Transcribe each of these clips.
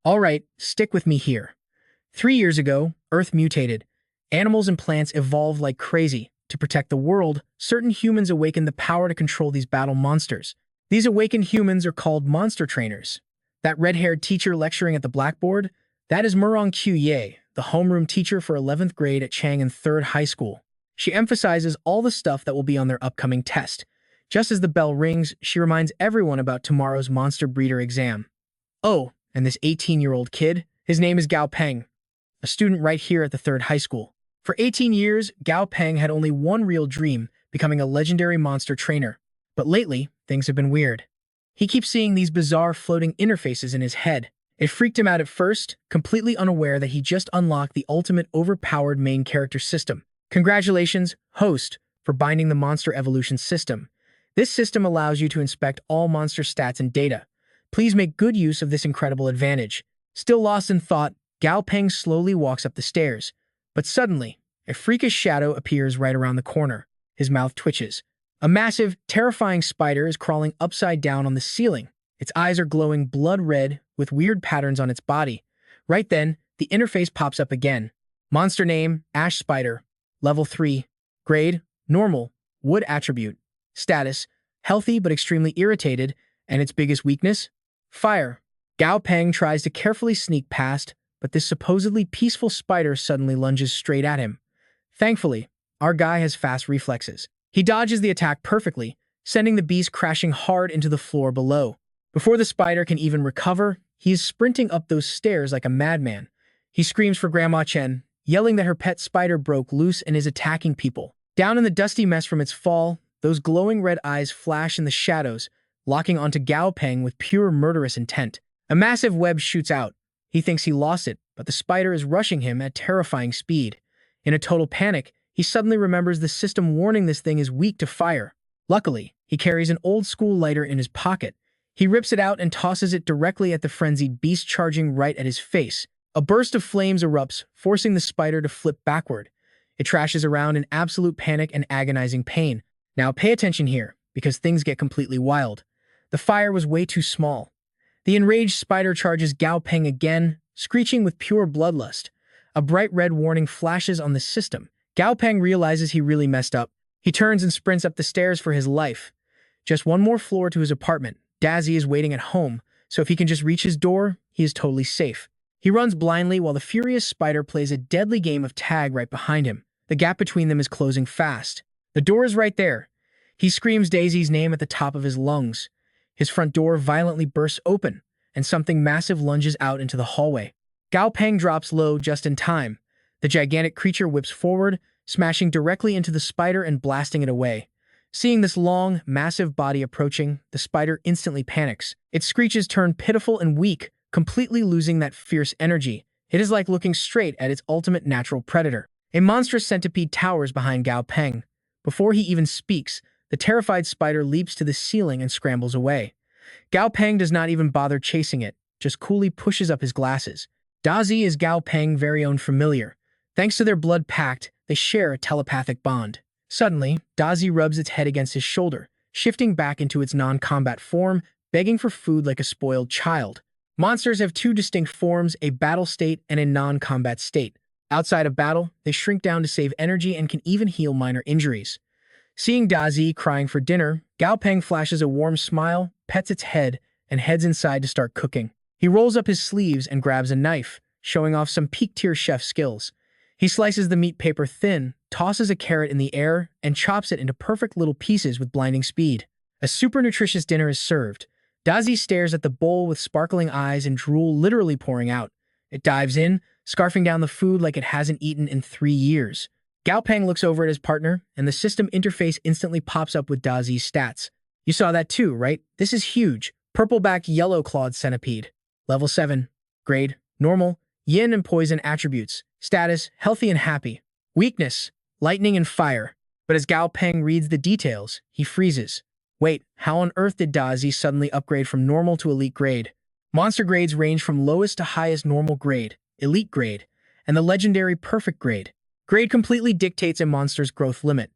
All right, stick with me here. 3 years ago, Earth mutated. Animals and plants evolved like crazy. To protect the world, certain humans awakened the power to control these battle monsters. These awakened humans are called monster trainers. That red-haired teacher lecturing at the blackboard, that is Murong Q-Ye, the homeroom teacher for 11th grade at Chang'an 3rd High School. She emphasizes all the stuff that will be on their upcoming test. Just as the bell rings, she reminds everyone about tomorrow's monster breeder exam. Oh, and this 18-year-old kid, his name is Gao Peng, a student right here at the 3rd High School. For 18 years, Gao Peng had only one real dream, becoming a legendary monster trainer. But lately, things have been weird. He keeps seeing these bizarre floating interfaces in his head. It freaked him out at first, completely unaware that he just unlocked the ultimate overpowered main character system. Congratulations, host, for binding the monster evolution system. This system allows you to inspect all monster stats and data. Please make good use of this incredible advantage. Still lost in thought, Gao Peng slowly walks up the stairs. But suddenly, a freakish shadow appears right around the corner. His mouth twitches. A massive, terrifying spider is crawling upside down on the ceiling. Its eyes are glowing blood red with weird patterns on its body. Right then, the interface pops up again. Monster name, Ash Spider. Level 3. Grade, Normal. Wood attribute. Status, Healthy but extremely irritated. And its biggest weakness? Fire. Gao Peng tries to carefully sneak past, but this supposedly peaceful spider suddenly lunges straight at him. Thankfully, our guy has fast reflexes. He dodges the attack perfectly, sending the beast crashing hard into the floor below. Before the spider can even recover, he is sprinting up those stairs like a madman. He screams for Grandma Chen, yelling that her pet spider broke loose and is attacking people. Down in the dusty mess from its fall, those glowing red eyes flash in the shadows, locking onto Gao Peng with pure murderous intent. A massive web shoots out. He thinks he lost it, but the spider is rushing him at terrifying speed. In a total panic, he suddenly remembers the system warning this thing is weak to fire. Luckily, he carries an old-school lighter in his pocket. He rips it out and tosses it directly at the frenzied beast charging right at his face. A burst of flames erupts, forcing the spider to flip backward. It trashes around in absolute panic and agonizing pain. Now pay attention here, because things get completely wild. The fire was way too small. The enraged spider charges Gao Peng again, screeching with pure bloodlust. A bright red warning flashes on the system. Gao Peng realizes he really messed up. He turns and sprints up the stairs for his life. Just one more floor to his apartment. Dazzy is waiting at home, so if he can just reach his door, he is totally safe. He runs blindly while the furious spider plays a deadly game of tag right behind him. The gap between them is closing fast. The door is right there. He screams Daisy's name at the top of his lungs. His front door violently bursts open, and something massive lunges out into the hallway. Gao Peng drops low just in time. The gigantic creature whips forward, smashing directly into the spider and blasting it away. Seeing this long, massive body approaching, the spider instantly panics. Its screeches turn pitiful and weak, completely losing that fierce energy. It is like looking straight at its ultimate natural predator. A monstrous centipede towers behind Gao Peng. Before he even speaks, the terrified spider leaps to the ceiling and scrambles away. Gao Peng does not even bother chasing it, just coolly pushes up his glasses. Dazi is Gao Peng's very own familiar. Thanks to their blood pact, they share a telepathic bond. Suddenly, Dazi rubs its head against his shoulder, shifting back into its non-combat form, begging for food like a spoiled child. Monsters have two distinct forms, a battle state and a non-combat state. Outside of battle, they shrink down to save energy and can even heal minor injuries. Seeing Dazi crying for dinner, Gao Peng flashes a warm smile, pets its head, and heads inside to start cooking. He rolls up his sleeves and grabs a knife, showing off some peak-tier chef skills. He slices the meat paper thin, tosses a carrot in the air, and chops it into perfect little pieces with blinding speed. A super nutritious dinner is served. Dazi stares at the bowl with sparkling eyes and drool literally pouring out. It dives in, scarfing down the food like it hasn't eaten in 3 years. Gao Peng looks over at his partner, and the system interface instantly pops up with Dazi's stats. You saw that too, right? This is huge. Purple-backed yellow-clawed centipede. Level 7. Grade, Normal. Yin and Poison attributes. Status, Healthy and happy. Weakness, Lightning and fire. But as Gao Peng reads the details, he freezes. Wait, how on earth did Dazi suddenly upgrade from normal to elite grade? Monster grades range from lowest to highest normal grade, elite grade, and the legendary perfect grade. Grade completely dictates a monster's growth limit.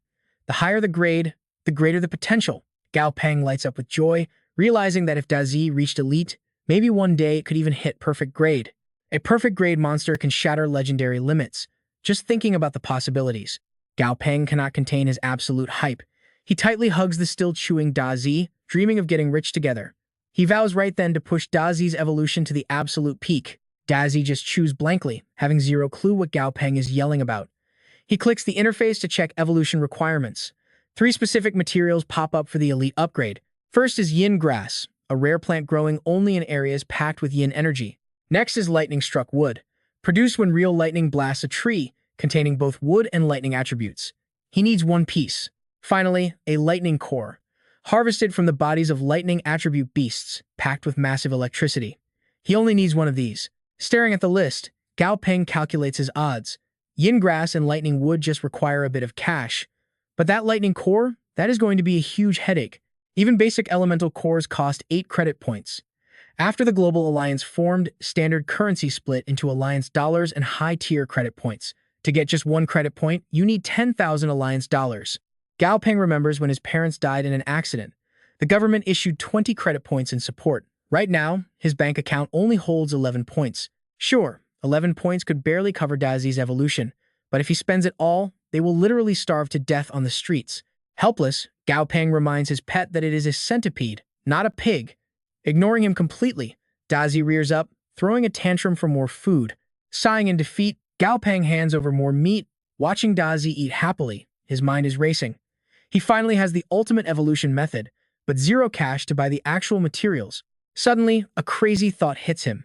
The higher the grade, the greater the potential. Gao Peng lights up with joy, realizing that if Dazi reached elite, Maybe one day it could even hit perfect grade. A perfect grade monster can shatter legendary limits. Just thinking about the possibilities. Gao Peng cannot contain his absolute hype. He tightly hugs the still chewing Dazi, dreaming of getting rich together. He vows right then to push Dazi's evolution to the absolute peak. Dazi just chews blankly, having zero clue what Gao Peng is yelling about. He clicks the interface to check evolution requirements. 3 specific materials pop up for the elite upgrade. First is yin grass, a rare plant growing only in areas packed with yin energy. Next is lightning-struck wood, produced when real lightning blasts a tree, containing both wood and lightning attributes. He needs 1 piece. Finally, a lightning core, harvested from the bodies of lightning attribute beasts, packed with massive electricity. He only needs 1 of these. Staring at the list, Gao Peng calculates his odds. Yin grass and lightning wood just require a bit of cash. But that lightning core, that is going to be a huge headache. Even basic elemental cores cost 8 credit points. After the Global Alliance formed, standard currency split into Alliance dollars and high-tier credit points. To get just 1 credit point, you need 10,000 Alliance dollars. Gao Peng remembers when his parents died in an accident. The government issued 20 credit points in support. Right now, his bank account only holds 11 points. Sure, 11 points could barely cover Dazi's evolution, but if he spends it all, they will literally starve to death on the streets. Helpless, Gao Peng reminds his pet that it is a centipede, not a pig. Ignoring him completely, Dazi rears up, throwing a tantrum for more food. Sighing in defeat, Gao Peng hands over more meat. Watching Dazi eat happily, his mind is racing. He finally has the ultimate evolution method, but zero cash to buy the actual materials. Suddenly, a crazy thought hits him.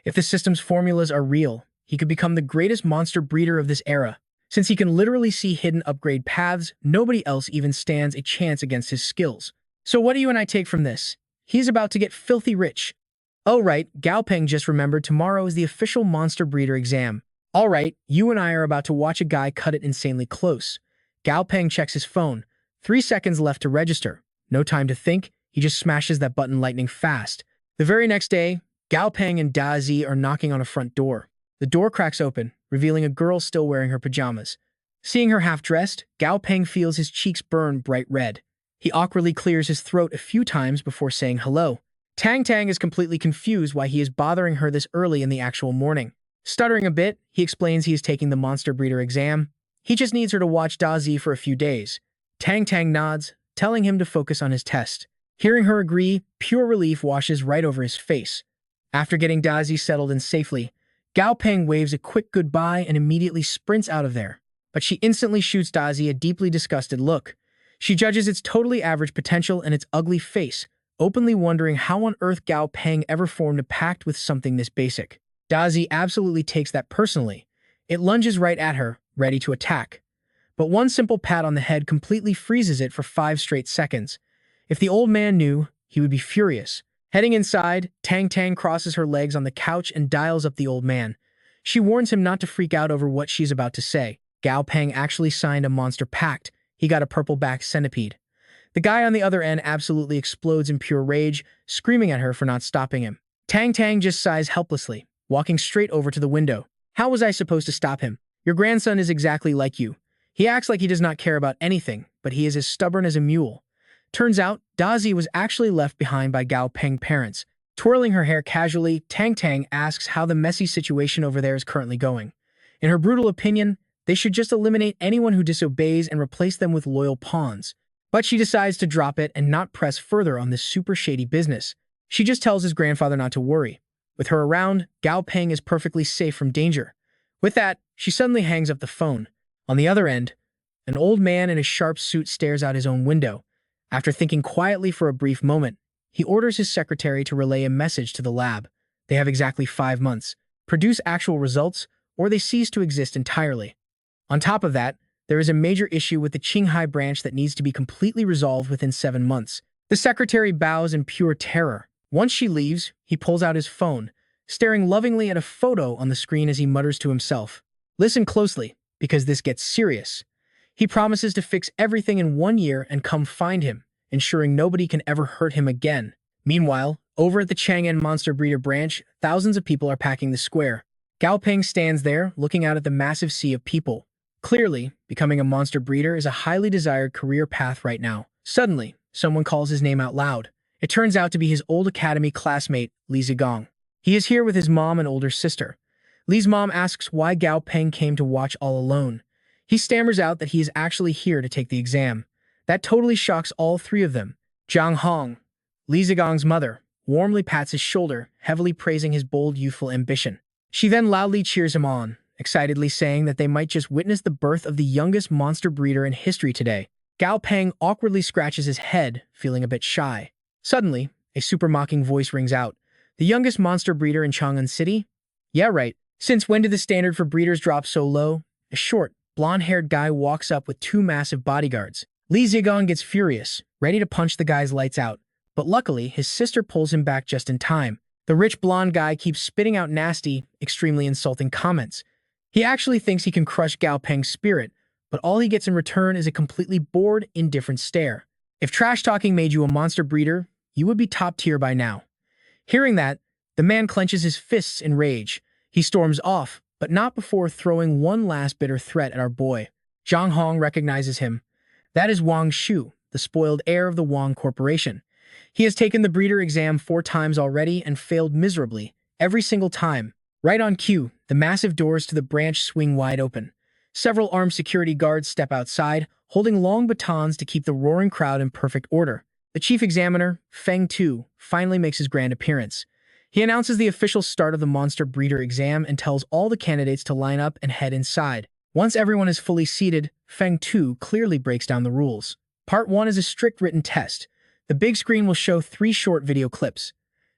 If the system's formulas are real, he could become the greatest monster breeder of this era. Since he can literally see hidden upgrade paths, nobody else even stands a chance against his skills. So what do you and I take from this? He's about to get filthy rich. Oh right, Gao Peng just remembered tomorrow is the official monster breeder exam. Alright, you and I are about to watch a guy cut it insanely close. Gao Peng checks his phone. 3 seconds left to register. No time to think, he just smashes that button lightning fast. The very next day, Gao Peng and Dazi are knocking on a front door. The door cracks open, revealing a girl still wearing her pajamas. Seeing her half-dressed, Gao Peng feels his cheeks burn bright red. He awkwardly clears his throat a few times before saying hello. Tang Tang is completely confused why he is bothering her this early in the actual morning. Stuttering a bit, he explains he is taking the monster breeder exam. He just needs her to watch Dazi for a few days. Tang Tang nods, telling him to focus on his test. Hearing her agree, pure relief washes right over his face. After getting Dazi settled in safely, Gao Peng waves a quick goodbye and immediately sprints out of there. But she instantly shoots Dazi a deeply disgusted look. She judges its totally average potential and its ugly face, openly wondering how on earth Gao Peng ever formed a pact with something this basic. Dazi absolutely takes that personally. It lunges right at her, ready to attack. But one simple pat on the head completely freezes it for 5 straight seconds. If the old man knew, he would be furious. Heading inside, Tang Tang crosses her legs on the couch and dials up the old man. She warns him not to freak out over what she's about to say. Gao Peng actually signed a monster pact. He got a purple-backed centipede. The guy on the other end absolutely explodes in pure rage, screaming at her for not stopping him. Tang Tang just sighs helplessly, walking straight over to the window. How was I supposed to stop him? Your grandson is exactly like you. He acts like he does not care about anything, but he is as stubborn as a mule. Turns out, Dazi was actually left behind by Gao Peng parents. Twirling her hair casually, Tang Tang asks how the messy situation over there is currently going. In her brutal opinion, they should just eliminate anyone who disobeys and replace them with loyal pawns. But she decides to drop it and not press further on this super shady business. She just tells his grandfather not to worry. With her around, Gao Peng is perfectly safe from danger. With that, she suddenly hangs up the phone. On the other end, an old man in a sharp suit stares out his own window. After thinking quietly for a brief moment, he orders his secretary to relay a message to the lab. They have exactly 5 months. Produce actual results, or they cease to exist entirely. On top of that, there is a major issue with the Qinghai branch that needs to be completely resolved within 7 months. The secretary bows in pure terror. Once she leaves, he pulls out his phone, staring lovingly at a photo on the screen as he mutters to himself. Listen closely, because this gets serious. He promises to fix everything in 1 year and come find him, ensuring nobody can ever hurt him again. Meanwhile, over at the Chang'an Monster Breeder branch, thousands of people are packing the square. Gao Peng stands there, looking out at the massive sea of people. Clearly, becoming a monster breeder is a highly desired career path right now. Suddenly, someone calls his name out loud. It turns out to be his old academy classmate, Li Zigong. He is here with his mom and older sister. Li's mom asks why Gao Peng came to watch all alone. He stammers out that he is actually here to take the exam. That totally shocks all three of them. Zhang Hong, Li Zigong's mother, warmly pats his shoulder, heavily praising his bold youthful ambition. She then loudly cheers him on, excitedly saying that they might just witness the birth of the youngest monster breeder in history today. Gao Peng awkwardly scratches his head, feeling a bit shy. Suddenly, a super mocking voice rings out. The youngest monster breeder in Chang'an City? Yeah, right. Since when did the standard for breeders drop so low? A short, blonde-haired guy walks up with two massive bodyguards. Li Zigong gets furious, ready to punch the guy's lights out. But luckily, his sister pulls him back just in time. The rich blonde guy keeps spitting out nasty, extremely insulting comments. He actually thinks he can crush Gao Peng's spirit, but all he gets in return is a completely bored, indifferent stare. If trash-talking made you a monster breeder, you would be top tier by now. Hearing that, the man clenches his fists in rage. He storms off, but not before throwing one last bitter threat at our boy. Zhang Hong recognizes him. That is Wang Shu, the spoiled heir of the Wang Corporation. He has taken the breeder exam 4 times already and failed miserably, every single time. Right on cue, the massive doors to the branch swing wide open. Several armed security guards step outside, holding long batons to keep the roaring crowd in perfect order. The chief examiner, Feng Tu, finally makes his grand appearance. He announces the official start of the monster breeder exam and tells all the candidates to line up and head inside. Once everyone is fully seated, Feng Tu clearly breaks down the rules. Part 1 is a strict written test. The big screen will show 3 short video clips.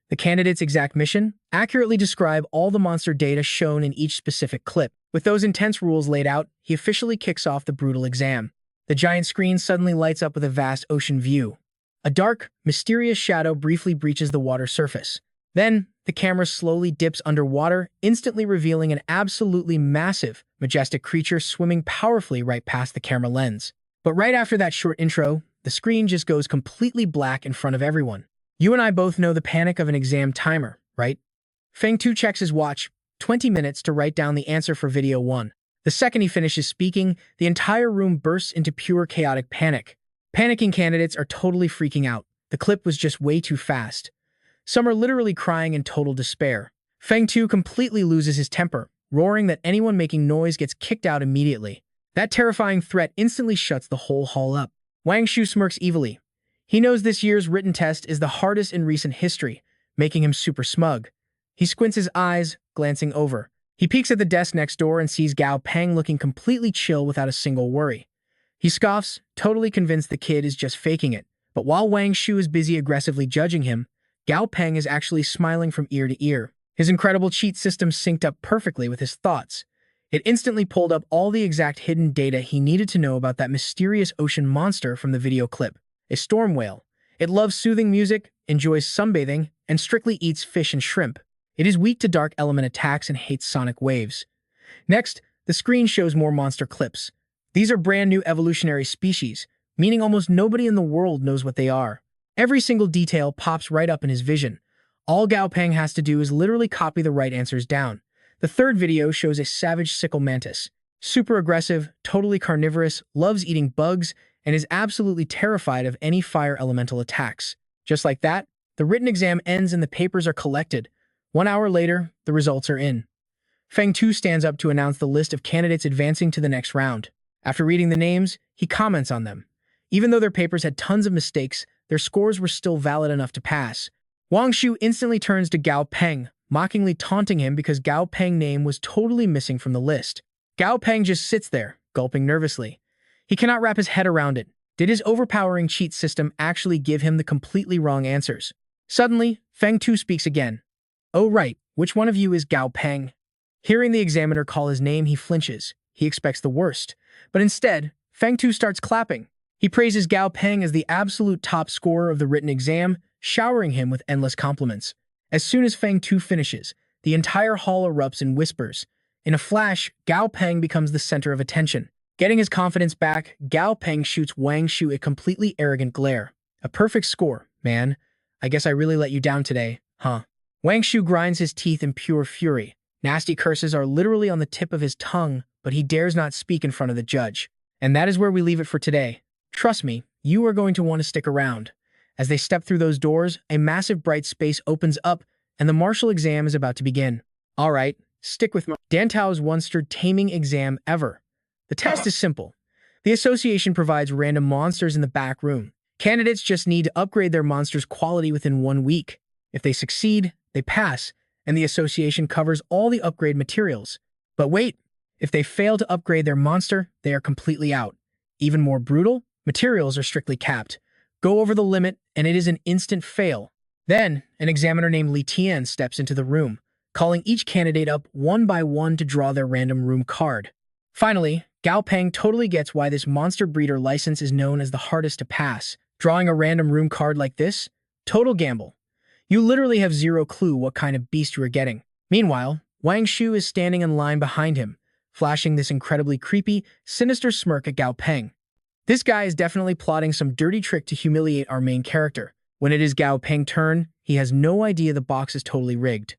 The candidate's exact mission? Accurately describe all the monster data shown in each specific clip. With those intense rules laid out, he officially kicks off the brutal exam. The giant screen suddenly lights up with a vast ocean view. A dark, mysterious shadow briefly breaches the water surface. Then, the camera slowly dips underwater, instantly revealing an absolutely massive, majestic creature swimming powerfully right past the camera lens. But right after that short intro, the screen just goes completely black in front of everyone. You and I both know the panic of an exam timer, right? Feng Tu checks his watch, 20 minutes to write down the answer for video 1. The second he finishes speaking, the entire room bursts into pure chaotic panic. Panicking candidates are totally freaking out. The clip was just way too fast. Some are literally crying in total despair. Feng Tu completely loses his temper, roaring that anyone making noise gets kicked out immediately. That terrifying threat instantly shuts the whole hall up. Wang Shu smirks evilly. He knows this year's written test is the hardest in recent history, making him super smug. He squints his eyes, glancing over. He peeks at the desk next door and sees Gao Peng looking completely chill without a single worry. He scoffs, totally convinced the kid is just faking it. But while Wang Shu is busy aggressively judging him, Gao Peng is actually smiling from ear to ear. His incredible cheat system synced up perfectly with his thoughts. It instantly pulled up all the exact hidden data he needed to know about that mysterious ocean monster from the video clip. A storm whale. It loves soothing music, enjoys sunbathing, and strictly eats fish and shrimp. It is weak to dark element attacks and hates sonic waves. Next, the screen shows more monster clips. These are brand new evolutionary species, meaning almost nobody in the world knows what they are. Every single detail pops right up in his vision. All Gao Peng has to do is literally copy the right answers down. The third video shows a savage sickle mantis. Super aggressive, totally carnivorous, loves eating bugs, and is absolutely terrified of any fire elemental attacks. Just like that, the written exam ends and the papers are collected. 1 hour later, the results are in. Feng Tu stands up to announce the list of candidates advancing to the next round. After reading the names, he comments on them. Even though their papers had tons of mistakes, their scores were still valid enough to pass. Wang Shu instantly turns to Gao Peng, mockingly taunting him because Gao Peng's name was totally missing from the list. Gao Peng just sits there, gulping nervously. He cannot wrap his head around it. Did his overpowering cheat system actually give him the completely wrong answers? Suddenly, Feng Tu speaks again. Oh right, which one of you is Gao Peng? Hearing the examiner call his name, he flinches. He expects the worst. But instead, Feng Tu starts clapping. He praises Gao Peng as the absolute top scorer of the written exam, showering him with endless compliments. As soon as Feng Tu finishes, the entire hall erupts in whispers. In a flash, Gao Peng becomes the center of attention. Getting his confidence back, Gao Peng shoots Wang Shu a completely arrogant glare. A perfect score, man. I guess I really let you down today, huh? Wang Shu grinds his teeth in pure fury. Nasty curses are literally on the tip of his tongue, but he dares not speak in front of the judge. And that is where we leave it for today. Trust me, you are going to want to stick around. As they step through those doors, a massive bright space opens up, and the martial exam is about to begin. All right, stick with me. Dantao's once-stirred taming exam ever. The test is simple. The association provides random monsters in the back room. Candidates just need to upgrade their monster's quality within 1 week. If they succeed, they pass, and the association covers all the upgrade materials. But wait, if they fail to upgrade their monster, they are completely out. Even more brutal, materials are strictly capped. Go over the limit, and it is an instant fail. Then, an examiner named Li Tian steps into the room, calling each candidate up one by one to draw their random room card. Finally, Gao Peng totally gets why this monster breeder license is known as the hardest to pass. Drawing a random room card like this? Total gamble. You literally have zero clue what kind of beast you are getting. Meanwhile, Wang Shu is standing in line behind him, flashing this incredibly creepy, sinister smirk at Gao Peng. This guy is definitely plotting some dirty trick to humiliate our main character. When it is Gao Peng's turn, he has no idea the box is totally rigged.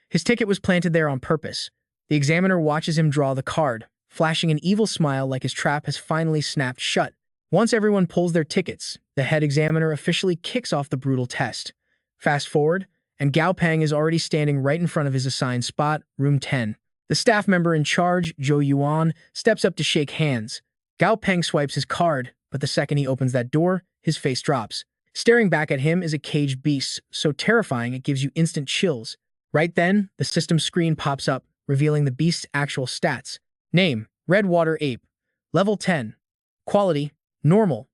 His ticket was planted there on purpose. The examiner watches him draw the card, flashing an evil smile like his trap has finally snapped shut. Once everyone pulls their tickets, the head examiner officially kicks off the brutal test. Fast forward, and Gao Peng is already standing right in front of his assigned spot, room 10. The staff member in charge, Zhou Yuan, steps up to shake hands. Gao Peng swipes his card, but the second he opens that door, his face drops. Staring back at him is a caged beast, so terrifying it gives you instant chills. Right then, the system screen pops up, revealing the beast's actual stats. Name, Red Water Ape. Level 10. Quality, Normal.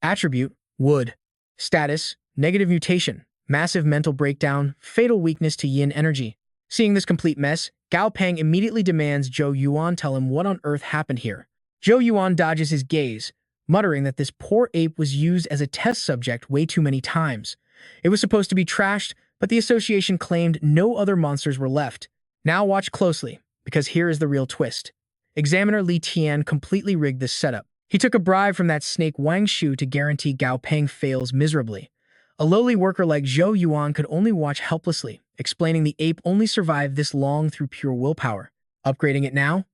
Attribute, Wood. Status, Negative Mutation. Massive mental breakdown, fatal weakness to yin energy. Seeing this complete mess, Gao Peng immediately demands Zhou Yuan tell him what on earth happened here. Zhou Yuan dodges his gaze, muttering that this poor ape was used as a test subject way too many times. It was supposed to be trashed, but the association claimed no other monsters were left. Now watch closely, because here is the real twist. Examiner Li Tian completely rigged this setup. He took a bribe from that snake Wang Shu to guarantee Gao Peng fails miserably. A lowly worker like Zhou Yuan could only watch helplessly, explaining the ape only survived this long through pure willpower. Upgrading it now?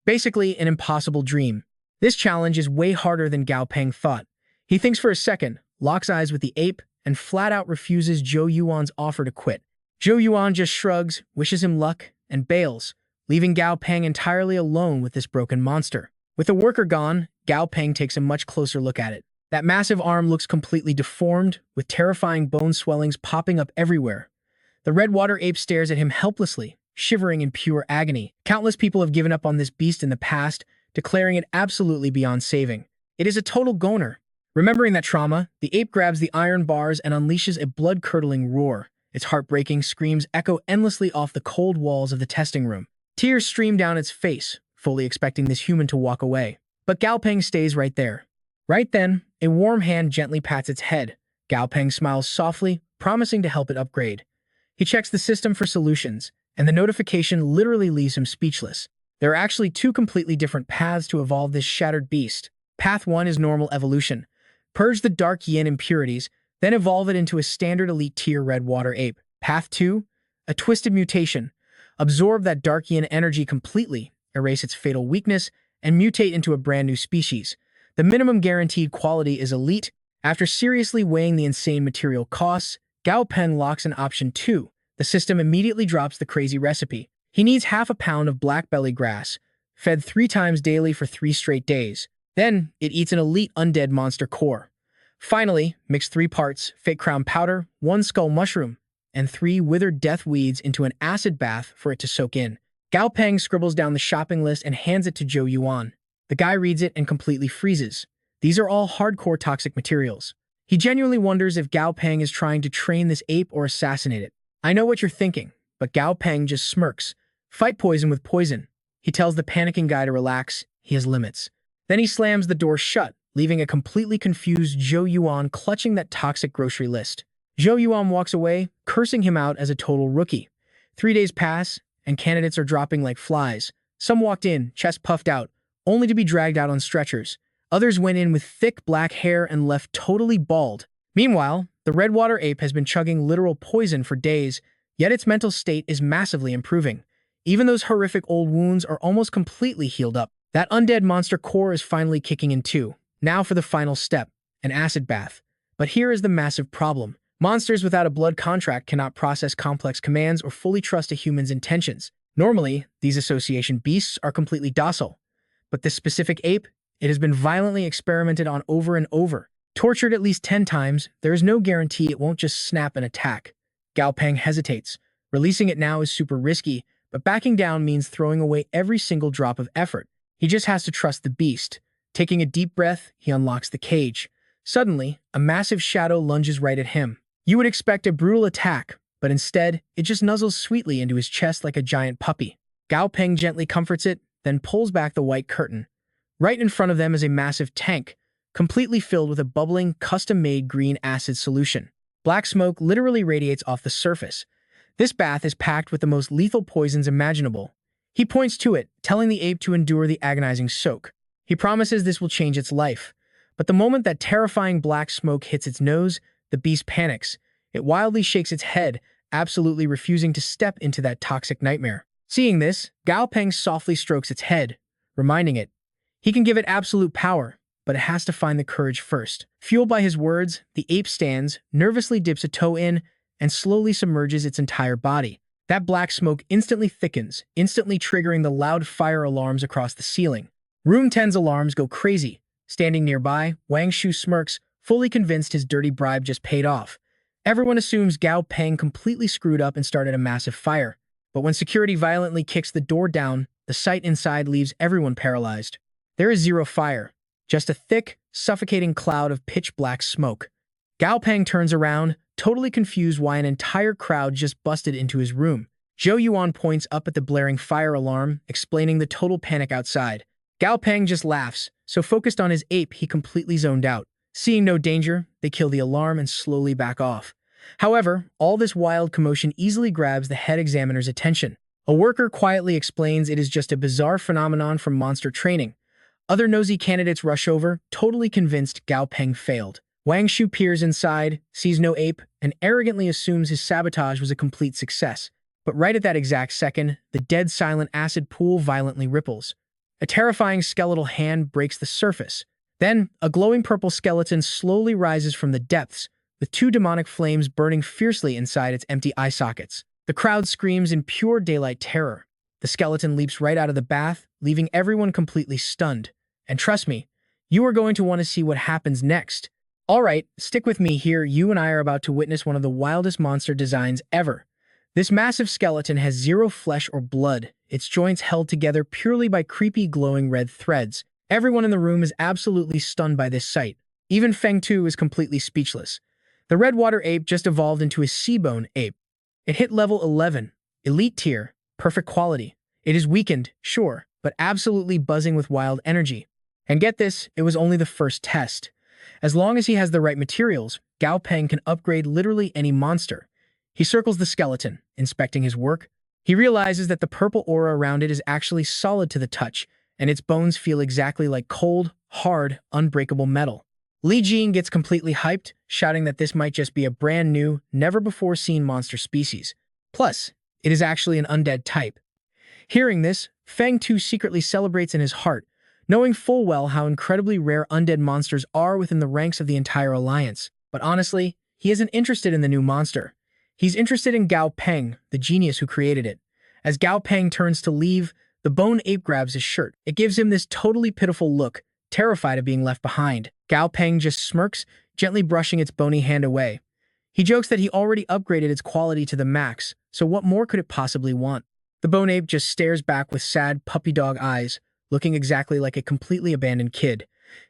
Basically, an impossible dream. This challenge is way harder than Gao Peng thought. He thinks for a second, locks eyes with the ape, and flat out refuses Zhou Yuan's offer to quit. Zhou Yuan just shrugs, wishes him luck, and bails, leaving Gao Peng entirely alone with this broken monster. With the worker gone, Gao Peng takes a much closer look at it. That massive arm looks completely deformed, with terrifying bone swellings popping up everywhere. The red water ape stares at him helplessly, shivering in pure agony. Countless people have given up on this beast in the past, declaring it absolutely beyond saving. It is a total goner. Remembering that trauma, the ape grabs the iron bars and unleashes a blood-curdling roar. Its heartbreaking screams echo endlessly off the cold walls of the testing room. Tears stream down its face, fully expecting this human to walk away. But Gao Peng stays right there. Right then, a warm hand gently pats its head. Gao Peng smiles softly, promising to help it upgrade. He checks the system for solutions, and the notification literally leaves him speechless. There are actually two completely different paths to evolve this shattered beast. Path 1 is normal evolution. Purge the dark yin impurities, then evolve it into a standard elite tier red water ape. Path 2, a twisted mutation. Absorb that dark yin energy completely, erase its fatal weakness, and mutate into a brand new species. The minimum guaranteed quality is elite. After seriously weighing the insane material costs, Gao Peng locks in option 2. The system immediately drops the crazy recipe. He needs half a pound of black belly grass, fed 3 times daily for 3 straight days. Then, it eats an elite undead monster core. Finally, mix 3 parts fake crown powder, 1 skull mushroom, and 3 withered death weeds into an acid bath for it to soak in. Gao Peng scribbles down the shopping list and hands it to Zhou Yuan. The guy reads it and completely freezes. These are all hardcore toxic materials. He genuinely wonders if Gao Peng is trying to train this ape or assassinate it. I know what you're thinking, but Gao Peng just smirks. Fight poison with poison. He tells the panicking guy to relax, he has limits. Then he slams the door shut, leaving a completely confused Zhou Yuan clutching that toxic grocery list. Zhou Yuan walks away, cursing him out as a total rookie. 3 days pass, and candidates are dropping like flies. Some walked in, chest puffed out, only to be dragged out on stretchers. Others went in with thick black hair and left totally bald. Meanwhile, the red water ape has been chugging literal poison for days, yet its mental state is massively improving. Even those horrific old wounds are almost completely healed up. That undead monster core is finally kicking in too. Now for the final step, an acid bath. But here is the massive problem. Monsters without a blood contract cannot process complex commands or fully trust a human's intentions. Normally, these association beasts are completely docile. But this specific ape, it has been violently experimented on over and over. Tortured at least 10 times, there is no guarantee it won't just snap and attack. Gao Peng hesitates. Releasing it now is super risky, but backing down means throwing away every single drop of effort. He just has to trust the beast. Taking a deep breath, he unlocks the cage. Suddenly, a massive shadow lunges right at him. You would expect a brutal attack, but instead, it just nuzzles sweetly into his chest like a giant puppy. Gao Peng gently comforts it, then pulls back the white curtain. Right in front of them is a massive tank, completely filled with a bubbling, custom-made green acid solution. Black smoke literally radiates off the surface. This bath is packed with the most lethal poisons imaginable. He points to it, telling the ape to endure the agonizing soak. He promises this will change its life. But the moment that terrifying black smoke hits its nose, the beast panics. It wildly shakes its head, absolutely refusing to step into that toxic nightmare. Seeing this, Gao Peng softly strokes its head, reminding it, he can give it absolute power, but it has to find the courage first. Fueled by his words, the ape stands, nervously dips a toe in, and slowly submerges its entire body. That black smoke instantly thickens, instantly triggering the loud fire alarms across the ceiling. Room 10's alarms go crazy. Standing nearby, Wang Shu smirks, fully convinced his dirty bribe just paid off. Everyone assumes Gao Peng completely screwed up and started a massive fire. But when security violently kicks the door down, the sight inside leaves everyone paralyzed. There is zero fire, just a thick, suffocating cloud of pitch-black smoke. Gao Peng turns around, totally confused why an entire crowd just busted into his room. Zhou Yuan points up at the blaring fire alarm, explaining the total panic outside. Gao Peng just laughs, so focused on his ape he completely zoned out. Seeing no danger, they kill the alarm and slowly back off. However, all this wild commotion easily grabs the head examiner's attention. A worker quietly explains it is just a bizarre phenomenon from monster training. Other nosy candidates rush over, totally convinced Gao Peng failed. Wang Shu peers inside, sees no ape, and arrogantly assumes his sabotage was a complete success. But right at that exact second, the dead silent acid pool violently ripples. A terrifying skeletal hand breaks the surface. Then, a glowing purple skeleton slowly rises from the depths, with two demonic flames burning fiercely inside its empty eye sockets. The crowd screams in pure daylight terror. The skeleton leaps right out of the bath, leaving everyone completely stunned. And trust me, you are going to want to see what happens next. Alright, stick with me here. You and I are about to witness one of the wildest monster designs ever. This massive skeleton has zero flesh or blood, its joints held together purely by creepy glowing red threads. Everyone in the room is absolutely stunned by this sight. Even Feng Tu is completely speechless. The redwater ape just evolved into a sea-bone ape. It hit level 11, elite tier, perfect quality. It is weakened, sure, but absolutely buzzing with wild energy. And get this, it was only the first test. As long as he has the right materials, Gao Peng can upgrade literally any monster. He circles the skeleton, inspecting his work. He realizes that the purple aura around it is actually solid to the touch, and its bones feel exactly like cold, hard, unbreakable metal. Li Jing gets completely hyped, shouting that this might just be a brand new, never-before-seen monster species. Plus, it is actually an undead type. Hearing this, Feng Tu secretly celebrates in his heart, knowing full well how incredibly rare undead monsters are within the ranks of the entire alliance. But honestly, he isn't interested in the new monster. He's interested in Gao Peng, the genius who created it. As Gao Peng turns to leave, the bone ape grabs his shirt. It gives him this totally pitiful look, terrified of being left behind. Gao Peng just smirks, gently brushing its bony hand away. He jokes that he already upgraded its quality to the max, so what more could it possibly want? The bone ape just stares back with sad puppy dog eyes, looking exactly like a completely abandoned kid.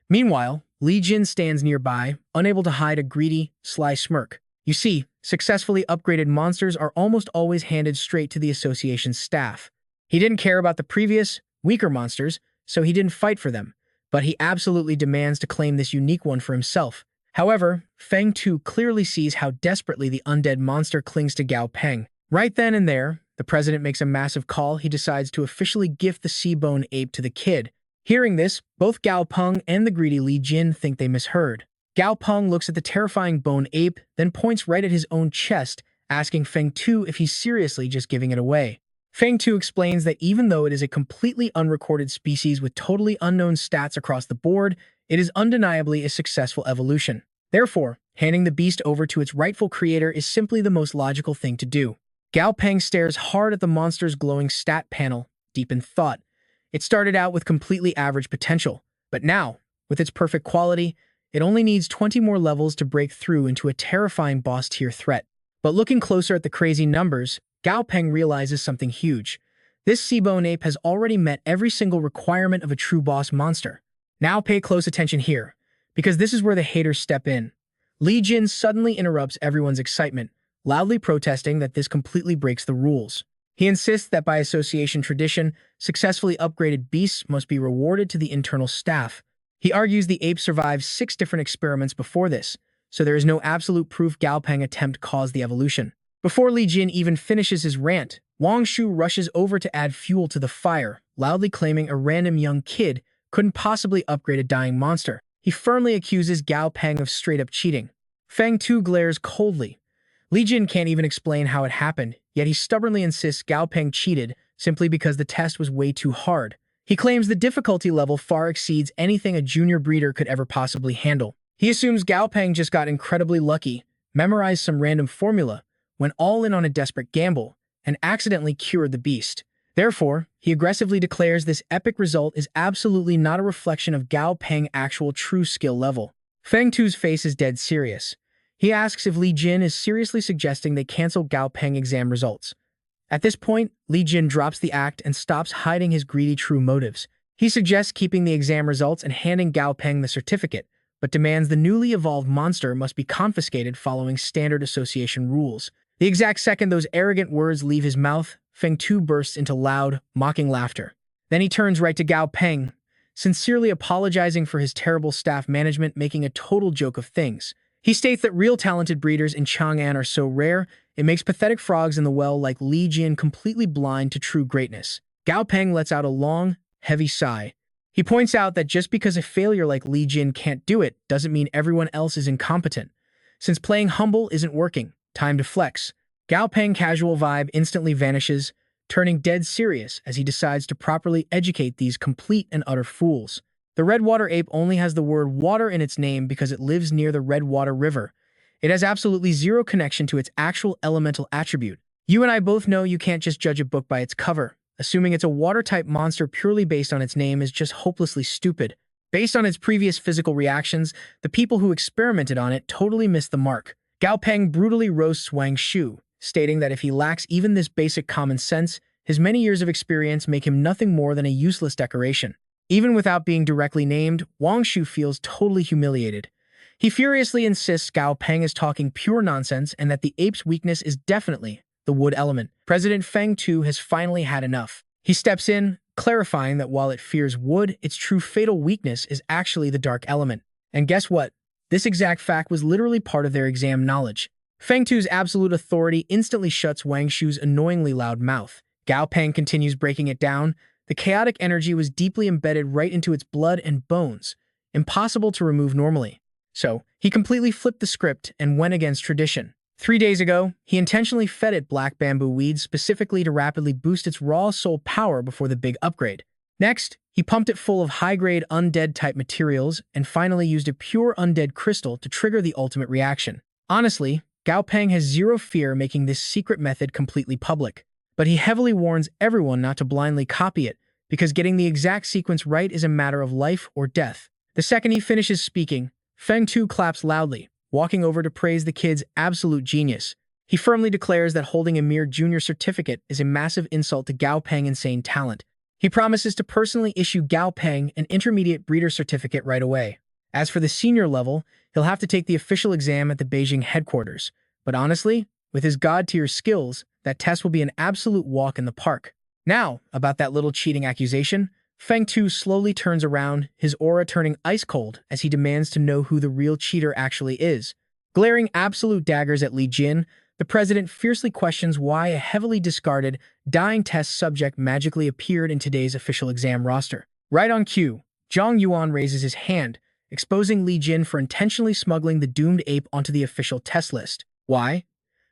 Meanwhile, Li Jin stands nearby, unable to hide a greedy, sly smirk. You see, successfully upgraded monsters are almost always handed straight to the association's staff. He didn't care about the previous, weaker monsters, so he didn't fight for them, but he absolutely demands to claim this unique one for himself. However, Feng Tu clearly sees how desperately the undead monster clings to Gao Peng. Right then and there, the president makes a massive call. He decides to officially gift the sea-bone ape to the kid. Hearing this, both Gao Peng and the greedy Li Jin think they misheard. Gao Peng looks at the terrifying bone ape, then points right at his own chest, asking Feng Tu if he's seriously just giving it away. Feng Tu explains that even though it is a completely unrecorded species with totally unknown stats across the board, it is undeniably a successful evolution. Therefore, handing the beast over to its rightful creator is simply the most logical thing to do. Gao Peng stares hard at the monster's glowing stat panel, deep in thought. It started out with completely average potential, but now, with its perfect quality, it only needs 20 more levels to break through into a terrifying boss-tier threat. But looking closer at the crazy numbers, Gao Peng realizes something huge. This sea-bone ape has already met every single requirement of a true boss monster. Now pay close attention here, because this is where the haters step in. Li Jin suddenly interrupts everyone's excitement, loudly protesting that this completely breaks the rules. He insists that by association tradition, successfully upgraded beasts must be rewarded to the internal staff. He argues the ape survived 6 different experiments before this, so there is no absolute proof Gao Peng attempt caused the evolution. Before Li Jin even finishes his rant, Wang Shu rushes over to add fuel to the fire, loudly claiming a random young kid couldn't possibly upgrade a dying monster. He firmly accuses Gao Peng of straight-up cheating. Feng Tu glares coldly. Li Jin can't even explain how it happened, yet he stubbornly insists Gao Peng cheated simply because the test was way too hard. He claims the difficulty level far exceeds anything a junior breeder could ever possibly handle. He assumes Gao Peng just got incredibly lucky, memorized some random formula, went all in on a desperate gamble, and accidentally cured the beast. Therefore, he aggressively declares this epic result is absolutely not a reflection of Gao Peng's actual true skill level. Feng Tu's face is dead serious. He asks if Li Jin is seriously suggesting they cancel Gao Peng exam results. At this point, Li Jin drops the act and stops hiding his greedy true motives. He suggests keeping the exam results and handing Gao Peng the certificate, but demands the newly evolved monster must be confiscated following standard association rules. The exact second those arrogant words leave his mouth, Feng Tu bursts into loud, mocking laughter. Then he turns right to Gao Peng, sincerely apologizing for his terrible staff management, making a total joke of things. He states that real talented breeders in Chang'an are so rare, it makes pathetic frogs in the well like Li Jin completely blind to true greatness. Gao Peng lets out a long, heavy sigh. He points out that just because a failure like Li Jin can't do it doesn't mean everyone else is incompetent. Since playing humble isn't working, time to flex. Gao Peng's casual vibe instantly vanishes, turning dead serious as he decides to properly educate these complete and utter fools. The redwater ape only has the word water in its name because it lives near the Redwater River. It has absolutely zero connection to its actual elemental attribute. You and I both know you can't just judge a book by its cover. Assuming it's a water-type monster purely based on its name is just hopelessly stupid. Based on its previous physical reactions, the people who experimented on it totally missed the mark. Gao Peng brutally roasts Wang Shu, stating that if he lacks even this basic common sense, his many years of experience make him nothing more than a useless decoration. Even without being directly named, Wang Shu feels totally humiliated. He furiously insists Gao Peng is talking pure nonsense and that the ape's weakness is definitely the wood element. President Feng Tu has finally had enough. He steps in, clarifying that while it fears wood, its true fatal weakness is actually the dark element. And guess what? This exact fact was literally part of their exam knowledge. Feng Tu's absolute authority instantly shuts Wang Shu's annoyingly loud mouth. Gao Peng continues breaking it down. The chaotic energy was deeply embedded right into its blood and bones, impossible to remove normally. So, he completely flipped the script and went against tradition. 3 days ago, he intentionally fed it black bamboo weeds specifically to rapidly boost its raw soul power before the big upgrade. Next, he pumped it full of high-grade undead-type materials and finally used a pure undead crystal to trigger the ultimate reaction. Honestly, Gao Peng has zero fear making this secret method completely public, but he heavily warns everyone not to blindly copy it, because getting the exact sequence right is a matter of life or death. The second he finishes speaking, Feng Tu claps loudly, walking over to praise the kid's absolute genius. He firmly declares that holding a mere junior certificate is a massive insult to Gao Peng's insane talent. He promises to personally issue Gao Peng an intermediate breeder certificate right away. As for the senior level, he'll have to take the official exam at the Beijing headquarters. But honestly, with his god-tier skills, that test will be an absolute walk in the park. Now, about that little cheating accusation, Feng Tu slowly turns around, his aura turning ice-cold as he demands to know who the real cheater actually is. Glaring absolute daggers at Li Jin, the president fiercely questions why a heavily discarded, dying test subject magically appeared in today's official exam roster. Right on cue, Zhang Yuan raises his hand, exposing Li Jin for intentionally smuggling the doomed ape onto the official test list. Why?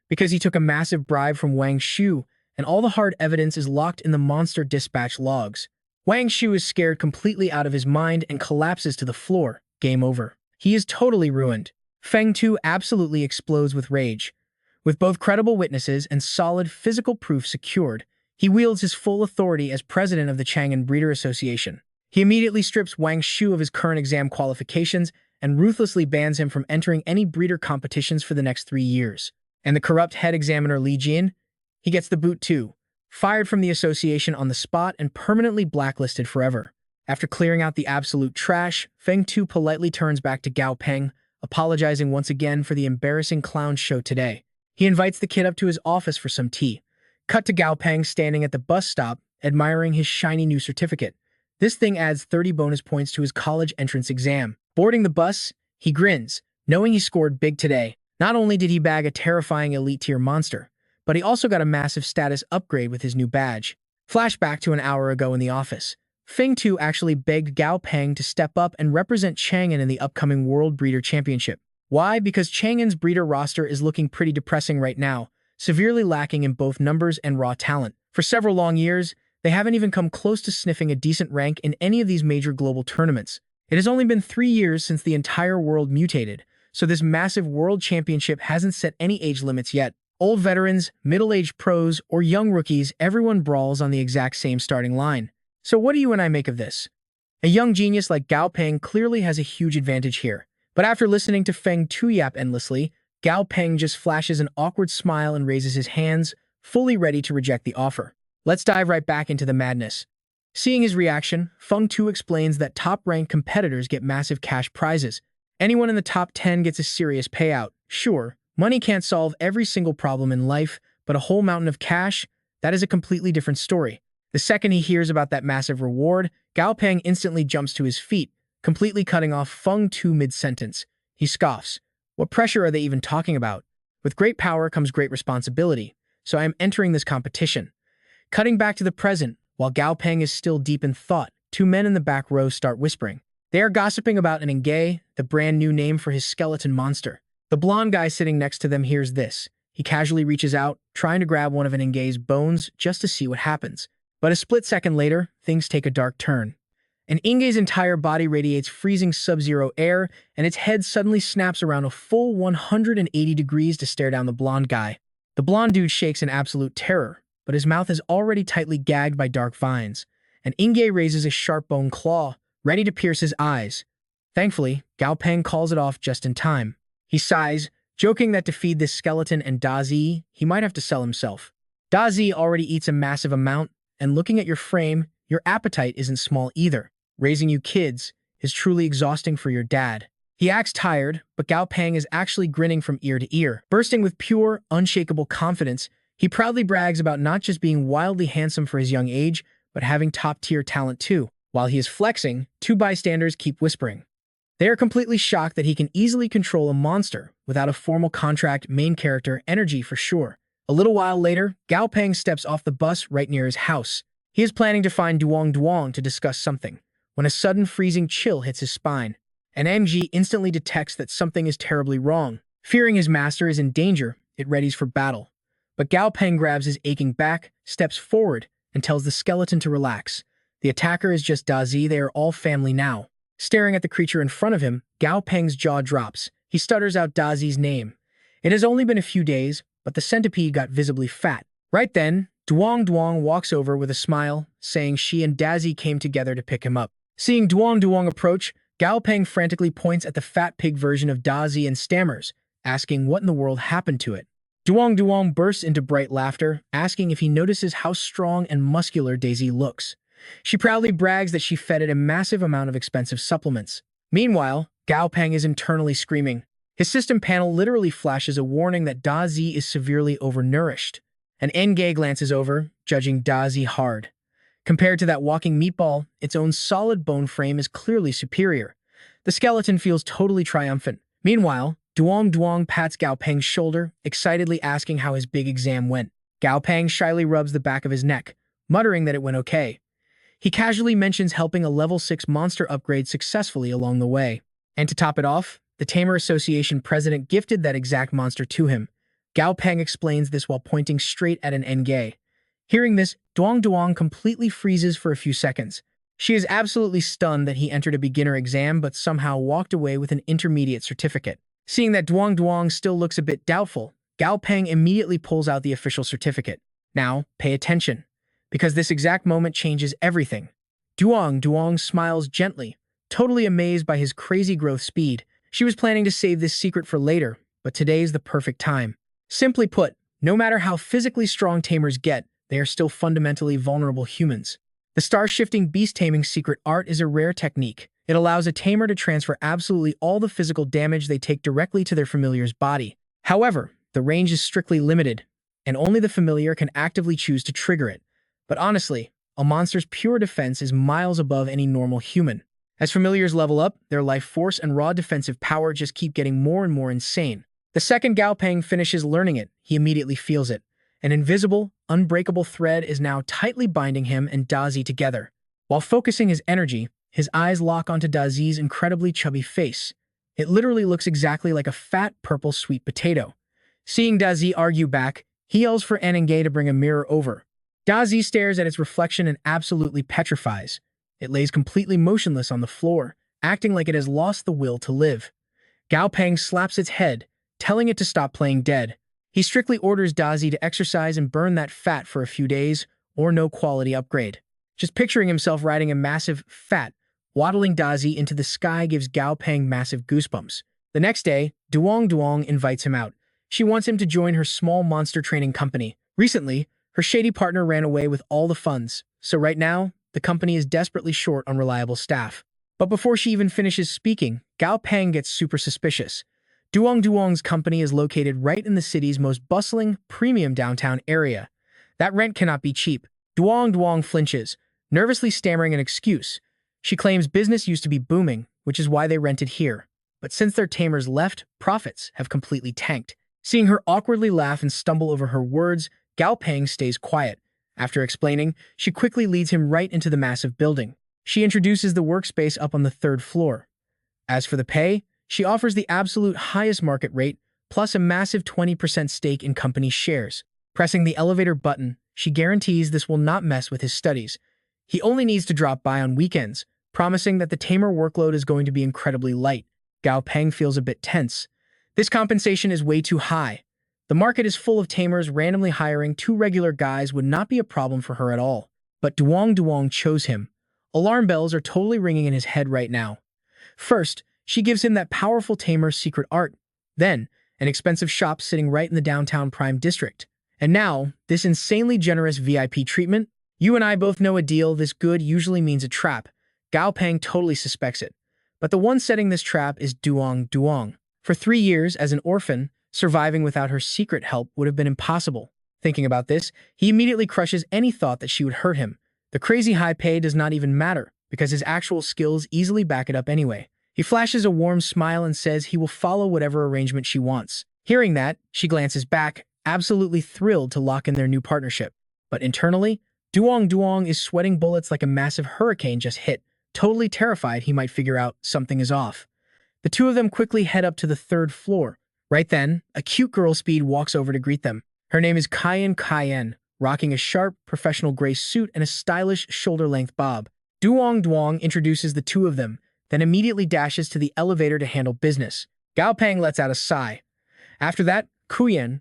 Because he took a massive bribe from Wang Shu, and all the hard evidence is locked in the monster dispatch logs. Wang Shu is scared completely out of his mind and collapses to the floor. Game over. He is totally ruined. Feng Tu absolutely explodes with rage. With both credible witnesses and solid physical proof secured, he wields his full authority as president of the Chang'an Breeder Association. He immediately strips Wang Shu of his current exam qualifications and ruthlessly bans him from entering any breeder competitions for the next 3 years. And the corrupt head examiner Li Jin? He gets the boot too, fired from the association on the spot and permanently blacklisted forever. After clearing out the absolute trash, Feng Tu politely turns back to Gao Peng, apologizing once again for the embarrassing clown show today. He invites the kid up to his office for some tea. Cut to Gao Peng standing at the bus stop, admiring his shiny new certificate. This thing adds 30 bonus points to his college entrance exam. Boarding the bus, he grins, knowing he scored big today. Not only did he bag a terrifying elite-tier monster, but he also got a massive status upgrade with his new badge. Flashback to an hour ago in the office. Feng Tu actually begged Gao Peng to step up and represent Chang'an in the upcoming World Breeder Championship. Why? Because Chang'an's breeder roster is looking pretty depressing right now, severely lacking in both numbers and raw talent. For several long years, they haven't even come close to sniffing a decent rank in any of these major global tournaments. It has only been 3 years since the entire world mutated, so this massive world championship hasn't set any age limits yet. Old veterans, middle-aged pros, or young rookies, everyone brawls on the exact same starting line. So what do you and I make of this? A young genius like Gao Peng clearly has a huge advantage here. But after listening to Feng Tu yap endlessly, Gao Peng just flashes an awkward smile and raises his hands, fully ready to reject the offer. Let's dive right back into the madness. Seeing his reaction, Feng Tu explains that top-ranked competitors get massive cash prizes. Anyone in the top 10 gets a serious payout. Sure, money can't solve every single problem in life, but a whole mountain of cash, that is a completely different story. The second he hears about that massive reward, Gao Peng instantly jumps to his feet, completely cutting off Feng Tu mid-sentence. He scoffs. What pressure are they even talking about? With great power comes great responsibility, so I am entering this competition. Cutting back to the present, while Gao Peng is still deep in thought, 2 men in the back row start whispering. They are gossiping about an Engay, the brand new name for his skeleton monster. The blonde guy sitting next to them hears this. He casually reaches out, trying to grab one of an Engay's bones just to see what happens. But a split second later, things take a dark turn. An Ingay's entire body radiates freezing sub-zero air, and its head suddenly snaps around a full 180 degrees to stare down the blonde guy. The blonde dude shakes in absolute terror, but his mouth is already tightly gagged by dark vines. An Ingay raises a sharp bone claw, ready to pierce his eyes. Thankfully, Gao Peng calls it off just in time. He sighs, joking that to feed this skeleton and Dazi, he might have to sell himself. Dazi already eats a massive amount, and looking at your frame, your appetite isn't small either. Raising you kids is truly exhausting for your dad. He acts tired, but Gao Peng is actually grinning from ear to ear. Bursting with pure, unshakable confidence, he proudly brags about not just being wildly handsome for his young age, but having top-tier talent too. While he is flexing, 2 bystanders keep whispering. They are completely shocked that he can easily control a monster without a formal contract main character energy for sure. A little while later, Gao Peng steps off the bus right near his house. He is planning to find Duong to discuss something, when a sudden freezing chill hits his spine. An NG instantly detects that something is terribly wrong. Fearing his master is in danger, it readies for battle. But Gao Peng grabs his aching back, steps forward, and tells the skeleton to relax. The attacker is just Dazi, they are all family now. Staring at the creature in front of him, Gao Peng's jaw drops. He stutters out Dazi's name. It has only been a few days, but the centipede got visibly fat. Right then, Duong walks over with a smile, saying she and Dazi came together to pick him up. Seeing Duong approach, Gao Peng frantically points at the fat pig version of Dazi and stammers, asking what in the world happened to it. Duong bursts into bright laughter, asking if he notices how strong and muscular Daisy looks. She proudly brags that she fed it a massive amount of expensive supplements. Meanwhile, Gao Peng is internally screaming. His system panel literally flashes a warning that Dazi is severely overnourished. An Engay glances over, judging Dazi hard. Compared to that walking meatball, its own solid bone frame is clearly superior. The skeleton feels totally triumphant. Meanwhile, Duong pats Gao Peng's shoulder, excitedly asking how his big exam went. Gao Peng shyly rubs the back of his neck, muttering that it went okay. He casually mentions helping a level 6 monster upgrade successfully along the way. And to top it off, the Tamer Association president gifted that exact monster to him. Gao Peng explains this while pointing straight at an Engay. Hearing this, Duong completely freezes for a few seconds. She is absolutely stunned that he entered a beginner exam but somehow walked away with an intermediate certificate. Seeing that Duong Duong still looks a bit doubtful, Gao Peng immediately pulls out the official certificate. Now, pay attention, because this exact moment changes everything. Duong Duong smiles gently, totally amazed by his crazy growth speed. She was planning to save this secret for later, but today's the perfect time. Simply put, no matter how physically strong tamers get, they are still fundamentally vulnerable humans. The star-shifting beast-taming secret art is a rare technique. It allows a tamer to transfer absolutely all the physical damage they take directly to their familiar's body. However, the range is strictly limited, and only the familiar can actively choose to trigger it. But honestly, a monster's pure defense is miles above any normal human. As familiars level up, their life force and raw defensive power just keep getting more and more insane. The second Gao Peng finishes learning it, he immediately feels it. An invisible, unbreakable thread is now tightly binding him and Dazi together. While focusing his energy, his eyes lock onto Dazi's incredibly chubby face. It literally looks exactly like a fat, purple sweet potato. Seeing Dazi argue back, he yells for Anangay to bring a mirror over. Dazi stares at its reflection and absolutely petrifies. It lays completely motionless on the floor, acting like it has lost the will to live. Gao Peng slaps its head, telling it to stop playing dead. He strictly orders Dazi to exercise and burn that fat for a few days, or no quality upgrade. Just picturing himself riding a massive, fat, waddling Dazi into the sky gives Gao Peng massive goosebumps. The next day, Duong Duong invites him out. She wants him to join her small monster training company. Recently, her shady partner ran away with all the funds, so right now, the company is desperately short on reliable staff. But before she even finishes speaking, Gao Peng gets super suspicious. Duong Duong's company is located right in the city's most bustling, premium downtown area. That rent cannot be cheap. Duong Duong flinches, nervously stammering an excuse. She claims business used to be booming, which is why they rented here. But since their tamers left, profits have completely tanked. Seeing her awkwardly laugh and stumble over her words, Gao Peng stays quiet. After explaining, she quickly leads him right into the massive building. She introduces the workspace up on the third floor. As for the pay, she offers the absolute highest market rate, plus a massive 20% stake in company shares. Pressing the elevator button, she guarantees this will not mess with his studies. He only needs to drop by on weekends, promising that the tamer workload is going to be incredibly light. Gao Peng feels a bit tense. This compensation is way too high. The market is full of tamers. Randomly hiring two regular guys would not be a problem for her at all. But Duong Duong chose him. Alarm bells are totally ringing in his head right now. First, she gives him that powerful tamer's secret art. Then, an expensive shop sitting right in the downtown Prime District. And now, this insanely generous VIP treatment. You and I both know a deal this good usually means a trap. Gao Peng totally suspects it. But the one setting this trap is Duong Duong. For 3 years as an orphan, surviving without her secret help would have been impossible. Thinking about this, he immediately crushes any thought that she would hurt him. The crazy high pay does not even matter, because his actual skills easily back it up anyway. He flashes a warm smile and says he will follow whatever arrangement she wants. Hearing that, she glances back, absolutely thrilled to lock in their new partnership. But internally, Duong Duong is sweating bullets like a massive hurricane just hit, totally terrified he might figure out something is off. The two of them quickly head up to the third floor. Right then, a cute girl speed walks over to greet them. Her name is Kayen, rocking a sharp, professional gray suit and a stylish, shoulder-length bob. Duong Duong introduces the two of them, then immediately dashes to the elevator to handle business. Gao Peng lets out a sigh. After that, Kuyen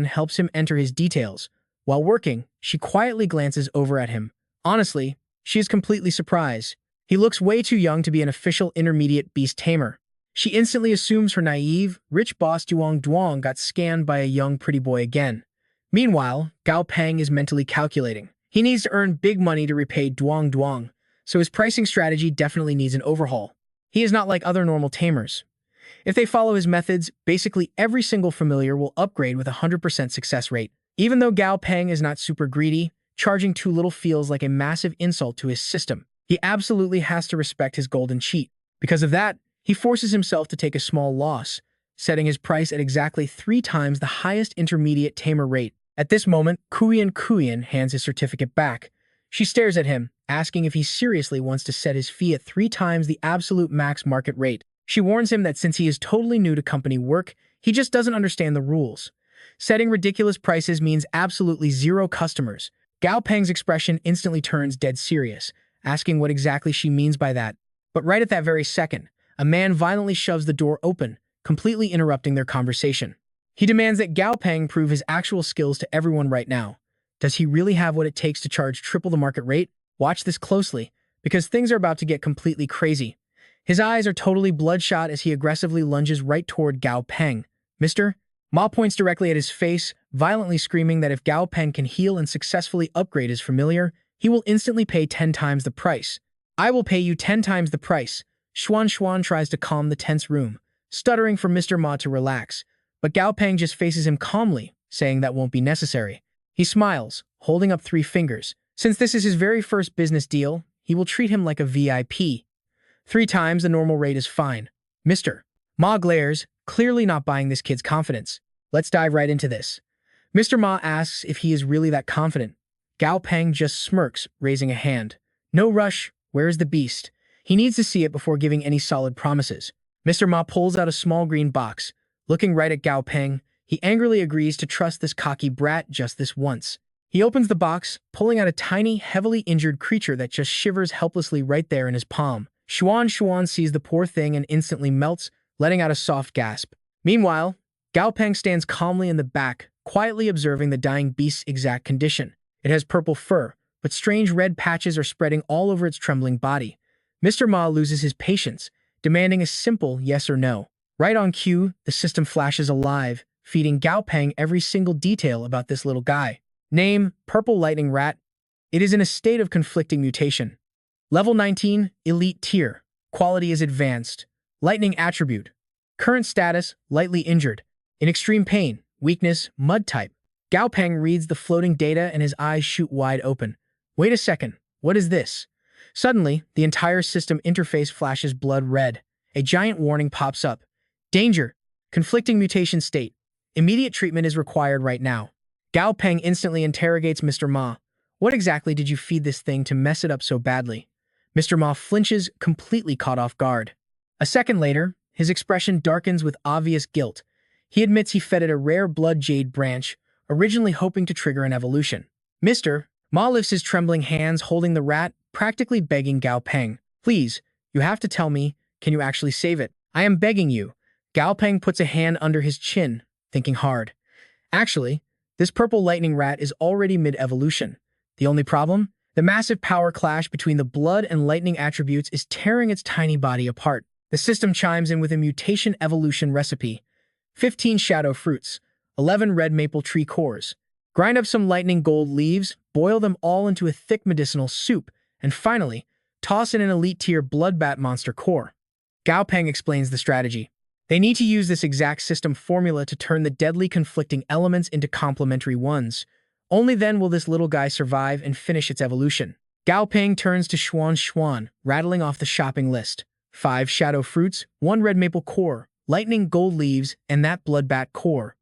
helps him enter his details. While working, she quietly glances over at him. Honestly, she is completely surprised. He looks way too young to be an official intermediate beast tamer. She instantly assumes her naive, rich boss Duong Duong got scanned by a young pretty boy again. Meanwhile, Gao Peng is mentally calculating. He needs to earn big money to repay Duong Duong, so his pricing strategy definitely needs an overhaul. He is not like other normal tamers. If they follow his methods, basically every single familiar will upgrade with a 100% success rate. Even though Gao Peng is not super greedy, charging too little feels like a massive insult to his system. He absolutely has to respect his golden cheat. Because of that, he forces himself to take a small loss, setting his price at exactly 3 times the highest intermediate tamer rate. At this moment, Kuyen hands his certificate back. She stares at him, asking if he seriously wants to set his fee at 3 times the absolute max market rate. She warns him that since he is totally new to company work, he just doesn't understand the rules. Setting ridiculous prices means absolutely 0 customers. Gao Peng's expression instantly turns dead serious, asking what exactly she means by that. But right at that very second, a man violently shoves the door open, completely interrupting their conversation. He demands that Gao Peng prove his actual skills to everyone right now. Does he really have what it takes to charge triple the market rate? Watch this closely, because things are about to get completely crazy. His eyes are totally bloodshot as he aggressively lunges right toward Gao Peng. Mister? Ma points directly at his face, violently screaming that if Gao Peng can heal and successfully upgrade his familiar, he will instantly pay 10 times the price. I will pay you 10 times the price. Xuan tries to calm the tense room, stuttering for Mr. Ma to relax, but Gao Peng just faces him calmly, saying that won't be necessary. He smiles, holding up 3 fingers. Since this is his very first business deal, he will treat him like a VIP. 3 times the normal rate is fine. Mr. Ma glares, clearly not buying this kid's confidence. Let's dive right into this. Mr. Ma asks if he is really that confident. Gao Peng just smirks, raising a hand. No rush, where is the beast? He needs to see it before giving any solid promises. Mr. Ma pulls out a small green box. Looking right at Gao Peng, he angrily agrees to trust this cocky brat just this once. He opens the box, pulling out a tiny, heavily injured creature that just shivers helplessly right there in his palm. Xuan sees the poor thing and instantly melts, letting out a soft gasp. Meanwhile, Gao Peng stands calmly in the back, quietly observing the dying beast's exact condition. It has purple fur, but strange red patches are spreading all over its trembling body. Mr. Ma loses his patience, demanding a simple yes or no. Right on cue, the system flashes alive, feeding Gao Peng every single detail about this little guy. Name, Purple Lightning Rat. It is in a state of conflicting mutation. Level 19, Elite Tier. Quality is Advanced. Lightning Attribute. Current status, lightly injured. In extreme pain, weakness, mud type. Gao Peng reads the floating data and his eyes shoot wide open. Wait a second, what is this? Suddenly, the entire system interface flashes blood red. A giant warning pops up. Danger. Conflicting mutation state. Immediate treatment is required right now. Gao Peng instantly interrogates Mr. Ma. What exactly did you feed this thing to mess it up so badly? Mr. Ma flinches, completely caught off guard. A second later, his expression darkens with obvious guilt. He admits he fed it a rare blood jade branch, originally hoping to trigger an evolution. Mr. Ma lifts his trembling hands holding the rat, practically begging Gao Peng. Please, you have to tell me, can you actually save it? I am begging you. Gao Peng puts a hand under his chin, thinking hard. Actually, this purple lightning rat is already mid-evolution. The only problem? The massive power clash between the blood and lightning attributes is tearing its tiny body apart. The system chimes in with a mutation evolution recipe. 15 shadow fruits, 11 red maple tree cores. Grind up some lightning gold leaves, boil them all into a thick medicinal soup, and finally, toss in an elite tier bloodbat monster core. Gao Peng explains the strategy. They need to use this exact system formula to turn the deadly conflicting elements into complementary ones. Only then will this little guy survive and finish its evolution. Gao Peng turns to Xuan, rattling off the shopping list. 5 shadow fruits, 1 red maple core, lightning gold leaves, and that bloodbat core.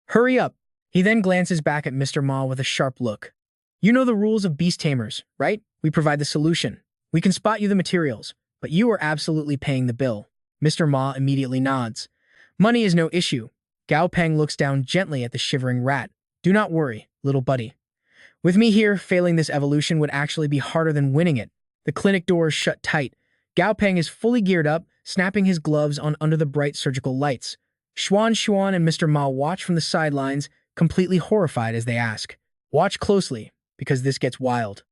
Hurry up! He then glances back at Mr. Ma with a sharp look. You know the rules of beast tamers, right? We provide the solution. We can spot you the materials, but you are absolutely paying the bill. Mr. Ma immediately nods. Money is no issue. Gao Peng looks down gently at the shivering rat. Do not worry, little buddy. With me here, failing this evolution would actually be harder than winning it. The clinic doors shut tight. Gao Peng is fully geared up, snapping his gloves on under the bright surgical lights. Xuan and Mr. Ma watch from the sidelines, completely horrified as they ask. Watch closely, because this gets wild.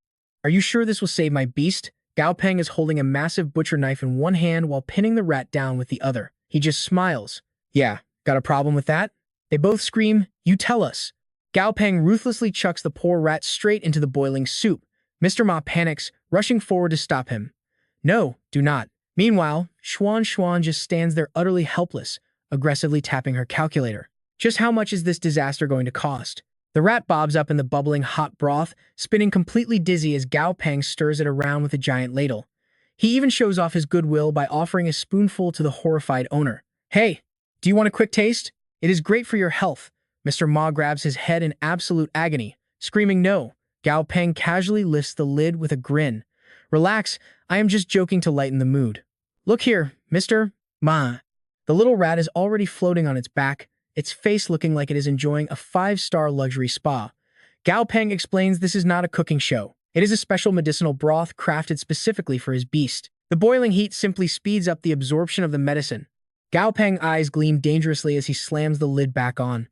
Are you sure this will save my beast? Gao Peng is holding a massive butcher knife in one hand while pinning the rat down with the other. He just smiles. Yeah, got a problem with that? They both scream, you tell us. Gao Peng ruthlessly chucks the poor rat straight into the boiling soup. Mr. Ma panics, rushing forward to stop him. No, do not. Meanwhile, Xuan just stands there utterly helpless, aggressively tapping her calculator. Just how much is this disaster going to cost? The rat bobs up in the bubbling hot broth, spinning completely dizzy as Gao Peng stirs it around with a giant ladle. He even shows off his goodwill by offering a spoonful to the horrified owner. Hey, do you want a quick taste? It is great for your health. Mr. Ma grabs his head in absolute agony, screaming no. Gao Peng casually lifts the lid with a grin. Relax, I am just joking to lighten the mood. Look here, Mr. Ma. The little rat is already floating on its back, its face looking like it is enjoying a 5-star luxury spa. Gao Peng explains this is not a cooking show. It is a special medicinal broth crafted specifically for his beast. The boiling heat simply speeds up the absorption of the medicine. Gao Peng eyes gleam dangerously as he slams the lid back on.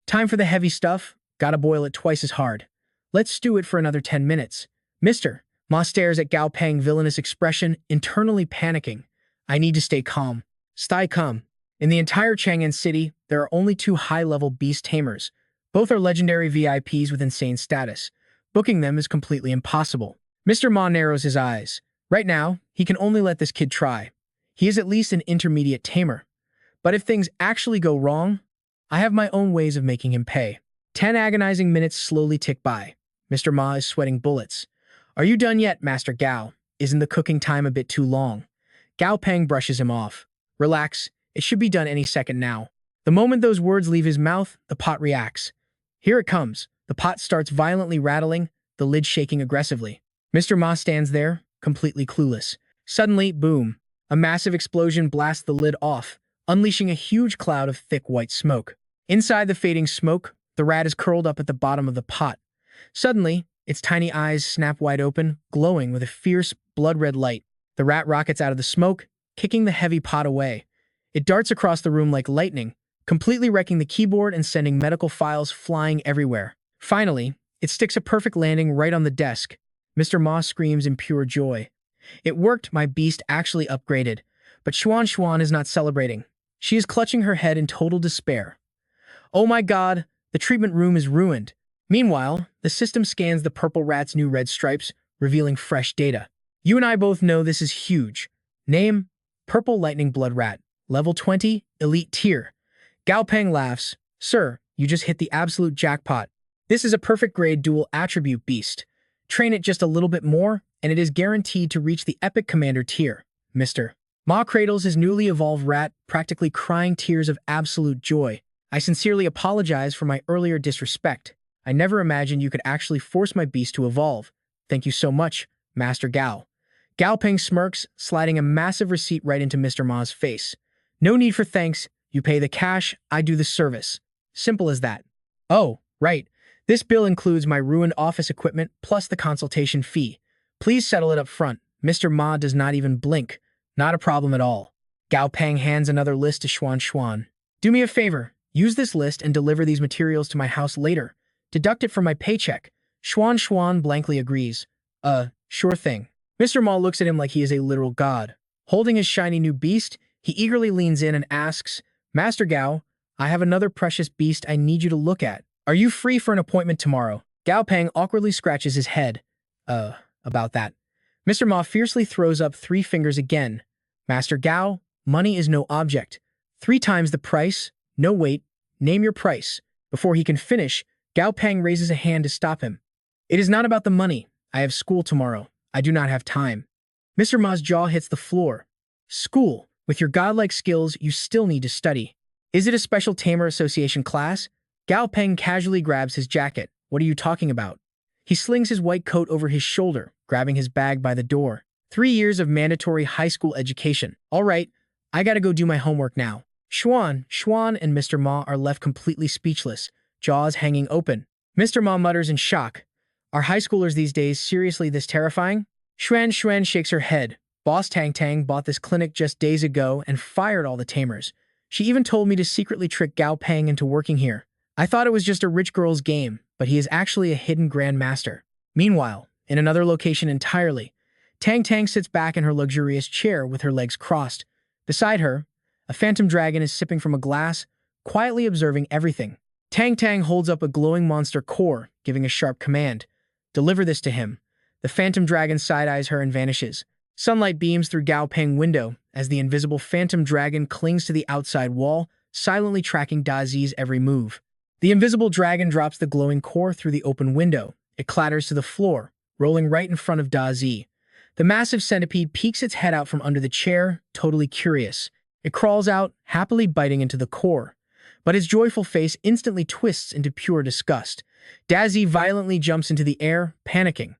Time for the heavy stuff. Gotta boil it twice as hard. Let's stew it for another 10 minutes. Mister. Ma stares at Gao Peng villainous expression, internally panicking. I need to stay calm. Stay calm. In the entire Chang'an city, there are only two high-level beast tamers. Both are legendary VIPs with insane status. Booking them is completely impossible. Mr. Ma narrows his eyes. Right now, he can only let this kid try. He is at least an intermediate tamer. But if things actually go wrong, I have my own ways of making him pay. 10 agonizing minutes slowly tick by. Mr. Ma is sweating bullets. Are you done yet, Master Gao? Isn't the cooking time a bit too long? Gao Peng brushes him off. Relax, it should be done any second now. The moment those words leave his mouth, the pot reacts. Here it comes. The pot starts violently rattling, the lid shaking aggressively. Mr. Ma stands there, completely clueless. Suddenly, boom, a massive explosion blasts the lid off, unleashing a huge cloud of thick white smoke. Inside the fading smoke, the rat is curled up at the bottom of the pot. Suddenly, its tiny eyes snap wide open, glowing with a fierce, blood-red light. The rat rockets out of the smoke, kicking the heavy pot away. It darts across the room like lightning, completely wrecking the keyboard and sending medical files flying everywhere. Finally, it sticks a perfect landing right on the desk. Mr. Ma screams in pure joy. It worked, my beast actually upgraded. But Xuan is not celebrating. She is clutching her head in total despair. Oh my god, the treatment room is ruined. Meanwhile, the system scans the purple rat's new red stripes, revealing fresh data. You and I both know this is huge. Name, Purple Lightning Blood Rat. Level 20, Elite Tier. Gao Peng laughs. Sir, you just hit the absolute jackpot. This is a perfect grade dual attribute beast. Train it just a little bit more, and it is guaranteed to reach the Epic Commander tier. Mr. Ma cradles his newly evolved rat, practically crying tears of absolute joy. I sincerely apologize for my earlier disrespect. I never imagined you could actually force my beast to evolve. Thank you so much, Master Gao. Gao Peng smirks, sliding a massive receipt right into Mr. Ma's face. No need for thanks. You pay the cash, I do the service. Simple as that. Oh, right. This bill includes my ruined office equipment plus the consultation fee. Please settle it up front. Mr. Ma does not even blink. Not a problem at all. Gao Peng hands another list to Xuan. Do me a favor. Use this list and deliver these materials to my house later. Deduct it from my paycheck. Xuan blankly agrees. Sure thing. Mr. Ma looks at him like he is a literal god. Holding his shiny new beast, he eagerly leans in and asks, Master Gao, I have another precious beast I need you to look at. Are you free for an appointment tomorrow? Gao Peng awkwardly scratches his head. About that. Mr. Ma fiercely throws up 3 fingers again. Master Gao, money is no object. 3 times the price. No wait. Name your price. Before he can finish, Gao Peng raises a hand to stop him. It is not about the money. I have school tomorrow. I do not have time. Mr. Ma's jaw hits the floor. School. With your godlike skills, you still need to study. Is it a special Tamer Association class? Gao Peng casually grabs his jacket. What are you talking about? He slings his white coat over his shoulder, grabbing his bag by the door. 3 years of mandatory high school education. All right, I gotta go do my homework now. Xuan and Mr. Ma are left completely speechless, jaws hanging open. Mr. Ma mutters in shock. Are high schoolers these days seriously this terrifying? Xuan shakes her head. Boss Tang bought this clinic just days ago and fired all the tamers. She even told me to secretly trick Gao Peng into working here. I thought it was just a rich girl's game, but he is actually a hidden grandmaster. Meanwhile, in another location entirely, Tang sits back in her luxurious chair with her legs crossed. Beside her, a phantom dragon is sipping from a glass, quietly observing everything. Tang holds up a glowing monster core, giving a sharp command. Deliver this to him. The phantom dragon side-eyes her and vanishes. Sunlight beams through Gao Peng window as the invisible phantom dragon clings to the outside wall, silently tracking Dazi's every move. The invisible dragon drops the glowing core through the open window. It clatters to the floor, rolling right in front of Dazi. The massive centipede peeks its head out from under the chair, totally curious. It crawls out, happily biting into the core. But its joyful face instantly twists into pure disgust. Dazi violently jumps into the air, panicking.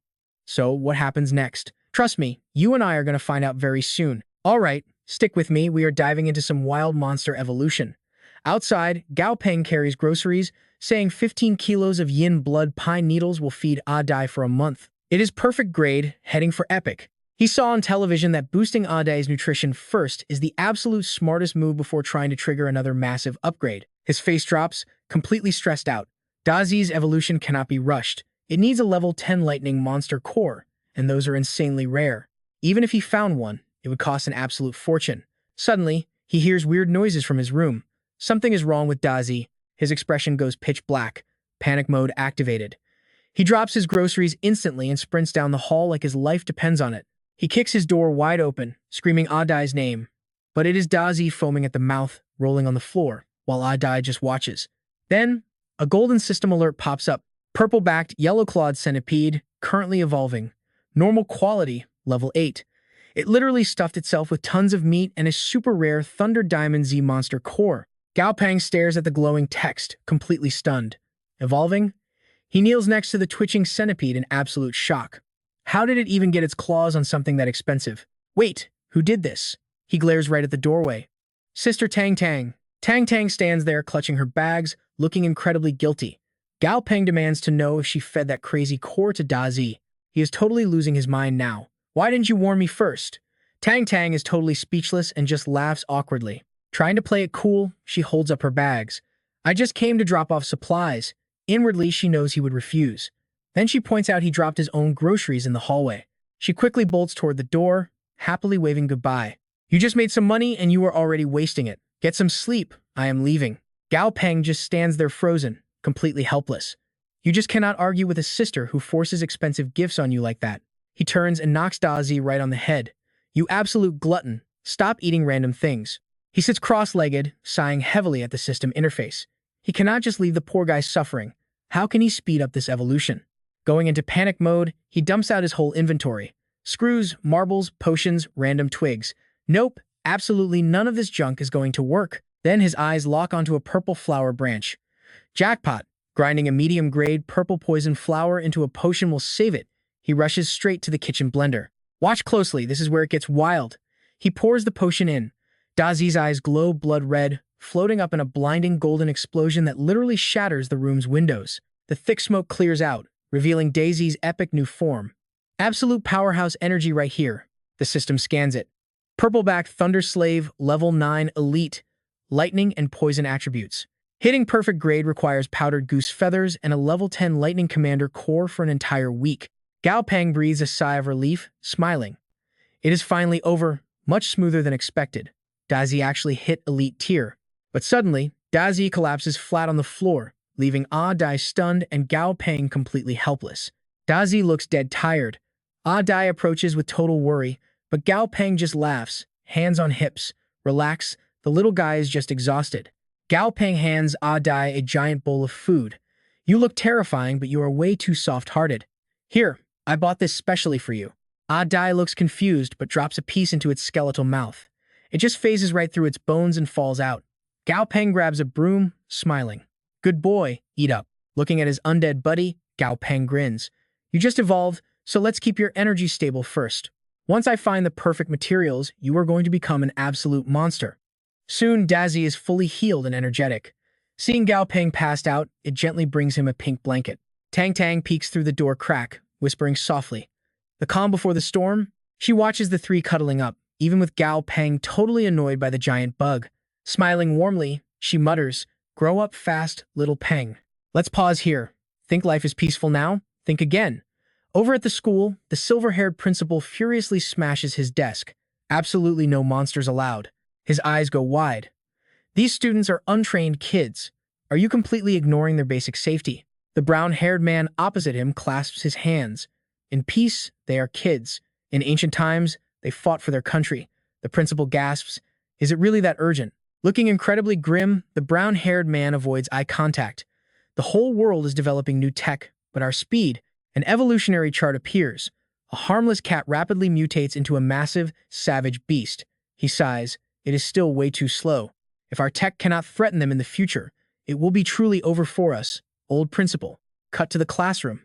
So, what happens next? Trust me, you and I are going to find out very soon. All right, stick with me, we are diving into some wild monster evolution. Outside, Gao Peng carries groceries, saying 15 kilos of yin blood pine needles will feed Dai for a month. It is perfect grade, heading for epic. He saw on television that boosting Adai's nutrition first is the absolute smartest move before trying to trigger another massive upgrade. His face drops, completely stressed out. Dazi's evolution cannot be rushed. It needs a level 10 lightning monster core, and those are insanely rare. Even if he found one, it would cost an absolute fortune. Suddenly, he hears weird noises from his room. Something is wrong with Dazi. His expression goes pitch black. Panic mode activated. He drops his groceries instantly and sprints down the hall like his life depends on it. He kicks his door wide open, screaming Adai's name. But it is Dazi foaming at the mouth, rolling on the floor, while Adai just watches. Then, a golden system alert pops up. Purple-backed, yellow-clawed centipede, currently evolving. Normal quality, level 8. It literally stuffed itself with tons of meat and a super rare Thunder Diamond Z monster core. Gao Peng stares at the glowing text, completely stunned. Evolving? He kneels next to the twitching centipede in absolute shock. How did it even get its claws on something that expensive? Wait, who did this? He glares right at the doorway. Sister Tang Tang. Tang Tang stands there clutching her bags, looking incredibly guilty. Gao Peng demands to know if she fed that crazy core to Dazi. He is totally losing his mind now. Why didn't you warn me first? Tang Tang is totally speechless and just laughs awkwardly. Trying to play it cool, she holds up her bags. I just came to drop off supplies. Inwardly, she knows he would refuse. Then she points out he dropped his own groceries in the hallway. She quickly bolts toward the door, happily waving goodbye. You just made some money and you are already wasting it. Get some sleep. I am leaving. Gao Peng just stands there frozen, completely helpless. You just cannot argue with a sister who forces expensive gifts on you like that. He turns and knocks Dazi right on the head. You absolute glutton. Stop eating random things. He sits cross-legged, sighing heavily at the system interface. He cannot just leave the poor guy suffering. How can he speed up this evolution? Going into panic mode, he dumps out his whole inventory. Screws, marbles, potions, random twigs. Nope, absolutely none of this junk is going to work. Then his eyes lock onto a purple flower branch. Jackpot! Grinding a medium-grade purple poison flower into a potion will save it. He rushes straight to the kitchen blender. Watch closely, this is where it gets wild. He pours the potion in. Dazi's eyes glow blood red, floating up in a blinding golden explosion that literally shatters the room's windows. The thick smoke clears out, revealing Daisy's epic new form. Absolute powerhouse energy right here. The system scans it. Purple-backed Thunder Slave, level 9 elite, lightning and poison attributes. Hitting perfect grade requires powdered goose feathers and a level 10 lightning commander core for an entire week. Gao Peng breathes a sigh of relief, smiling. It is finally over, much smoother than expected. Dazi actually hit elite tier. But suddenly, Dazi collapses flat on the floor, leaving Dai stunned and Gao Peng completely helpless. Dazi looks dead tired. Dai approaches with total worry, but Gao Peng just laughs, hands on hips. Relax, the little guy is just exhausted. Gao Peng hands Dai a giant bowl of food. You look terrifying, but you are way too soft-hearted. Here, I bought this specially for you. Dai looks confused, but drops a piece into its skeletal mouth. It just phases right through its bones and falls out. Gao Peng grabs a broom, smiling. Good boy, eat up. Looking at his undead buddy, Gao Peng grins. You just evolved, so let's keep your energy stable first. Once I find the perfect materials, you are going to become an absolute monster. Soon, Dazi is fully healed and energetic. Seeing Gao Peng passed out, it gently brings him a pink blanket. Tang Tang peeks through the door crack, whispering softly. The calm before the storm? She watches the three cuddling up, even with Gao Peng totally annoyed by the giant bug. Smiling warmly, she mutters, Grow up fast, little Peng. Let's pause here. Think life is peaceful now? Think again. Over at the school, the silver-haired principal furiously smashes his desk. Absolutely no monsters allowed. His eyes go wide. These students are untrained kids. Are you completely ignoring their basic safety? The brown-haired man opposite him clasps his hands. In peace, they are kids. In ancient times, they fought for their country. The principal gasps, Is it really that urgent? Looking incredibly grim, the brown-haired man avoids eye contact. The whole world is developing new tech, but our speed, an evolutionary chart appears. A harmless cat rapidly mutates into a massive, savage beast. He sighs, It is still way too slow. If our tech cannot threaten them in the future, it will be truly over for us. Old principal. Cut to the classroom.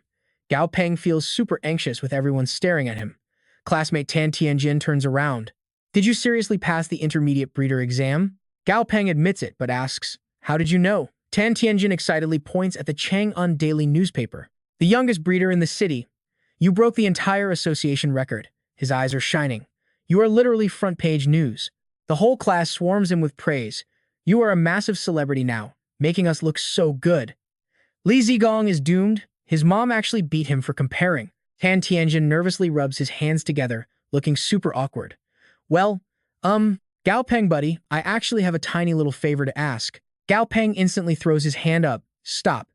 Gao Peng feels super anxious with everyone staring at him. Classmate Tan Tianjin turns around. Did you seriously pass the intermediate breeder exam? Gao Peng admits it, but asks, How did you know? Tan Tianjin excitedly points at the Chang'an daily newspaper. The youngest breeder in the city. You broke the entire association record. His eyes are shining. You are literally front-page news. The whole class swarms him with praise. You are a massive celebrity now, making us look so good. Li Zigong is doomed. His mom actually beat him for comparing. Tan Tianjin nervously rubs his hands together, looking super awkward. Well, Gao Peng buddy, I actually have a tiny little favor to ask. Gao Peng instantly throws his hand up. Stop.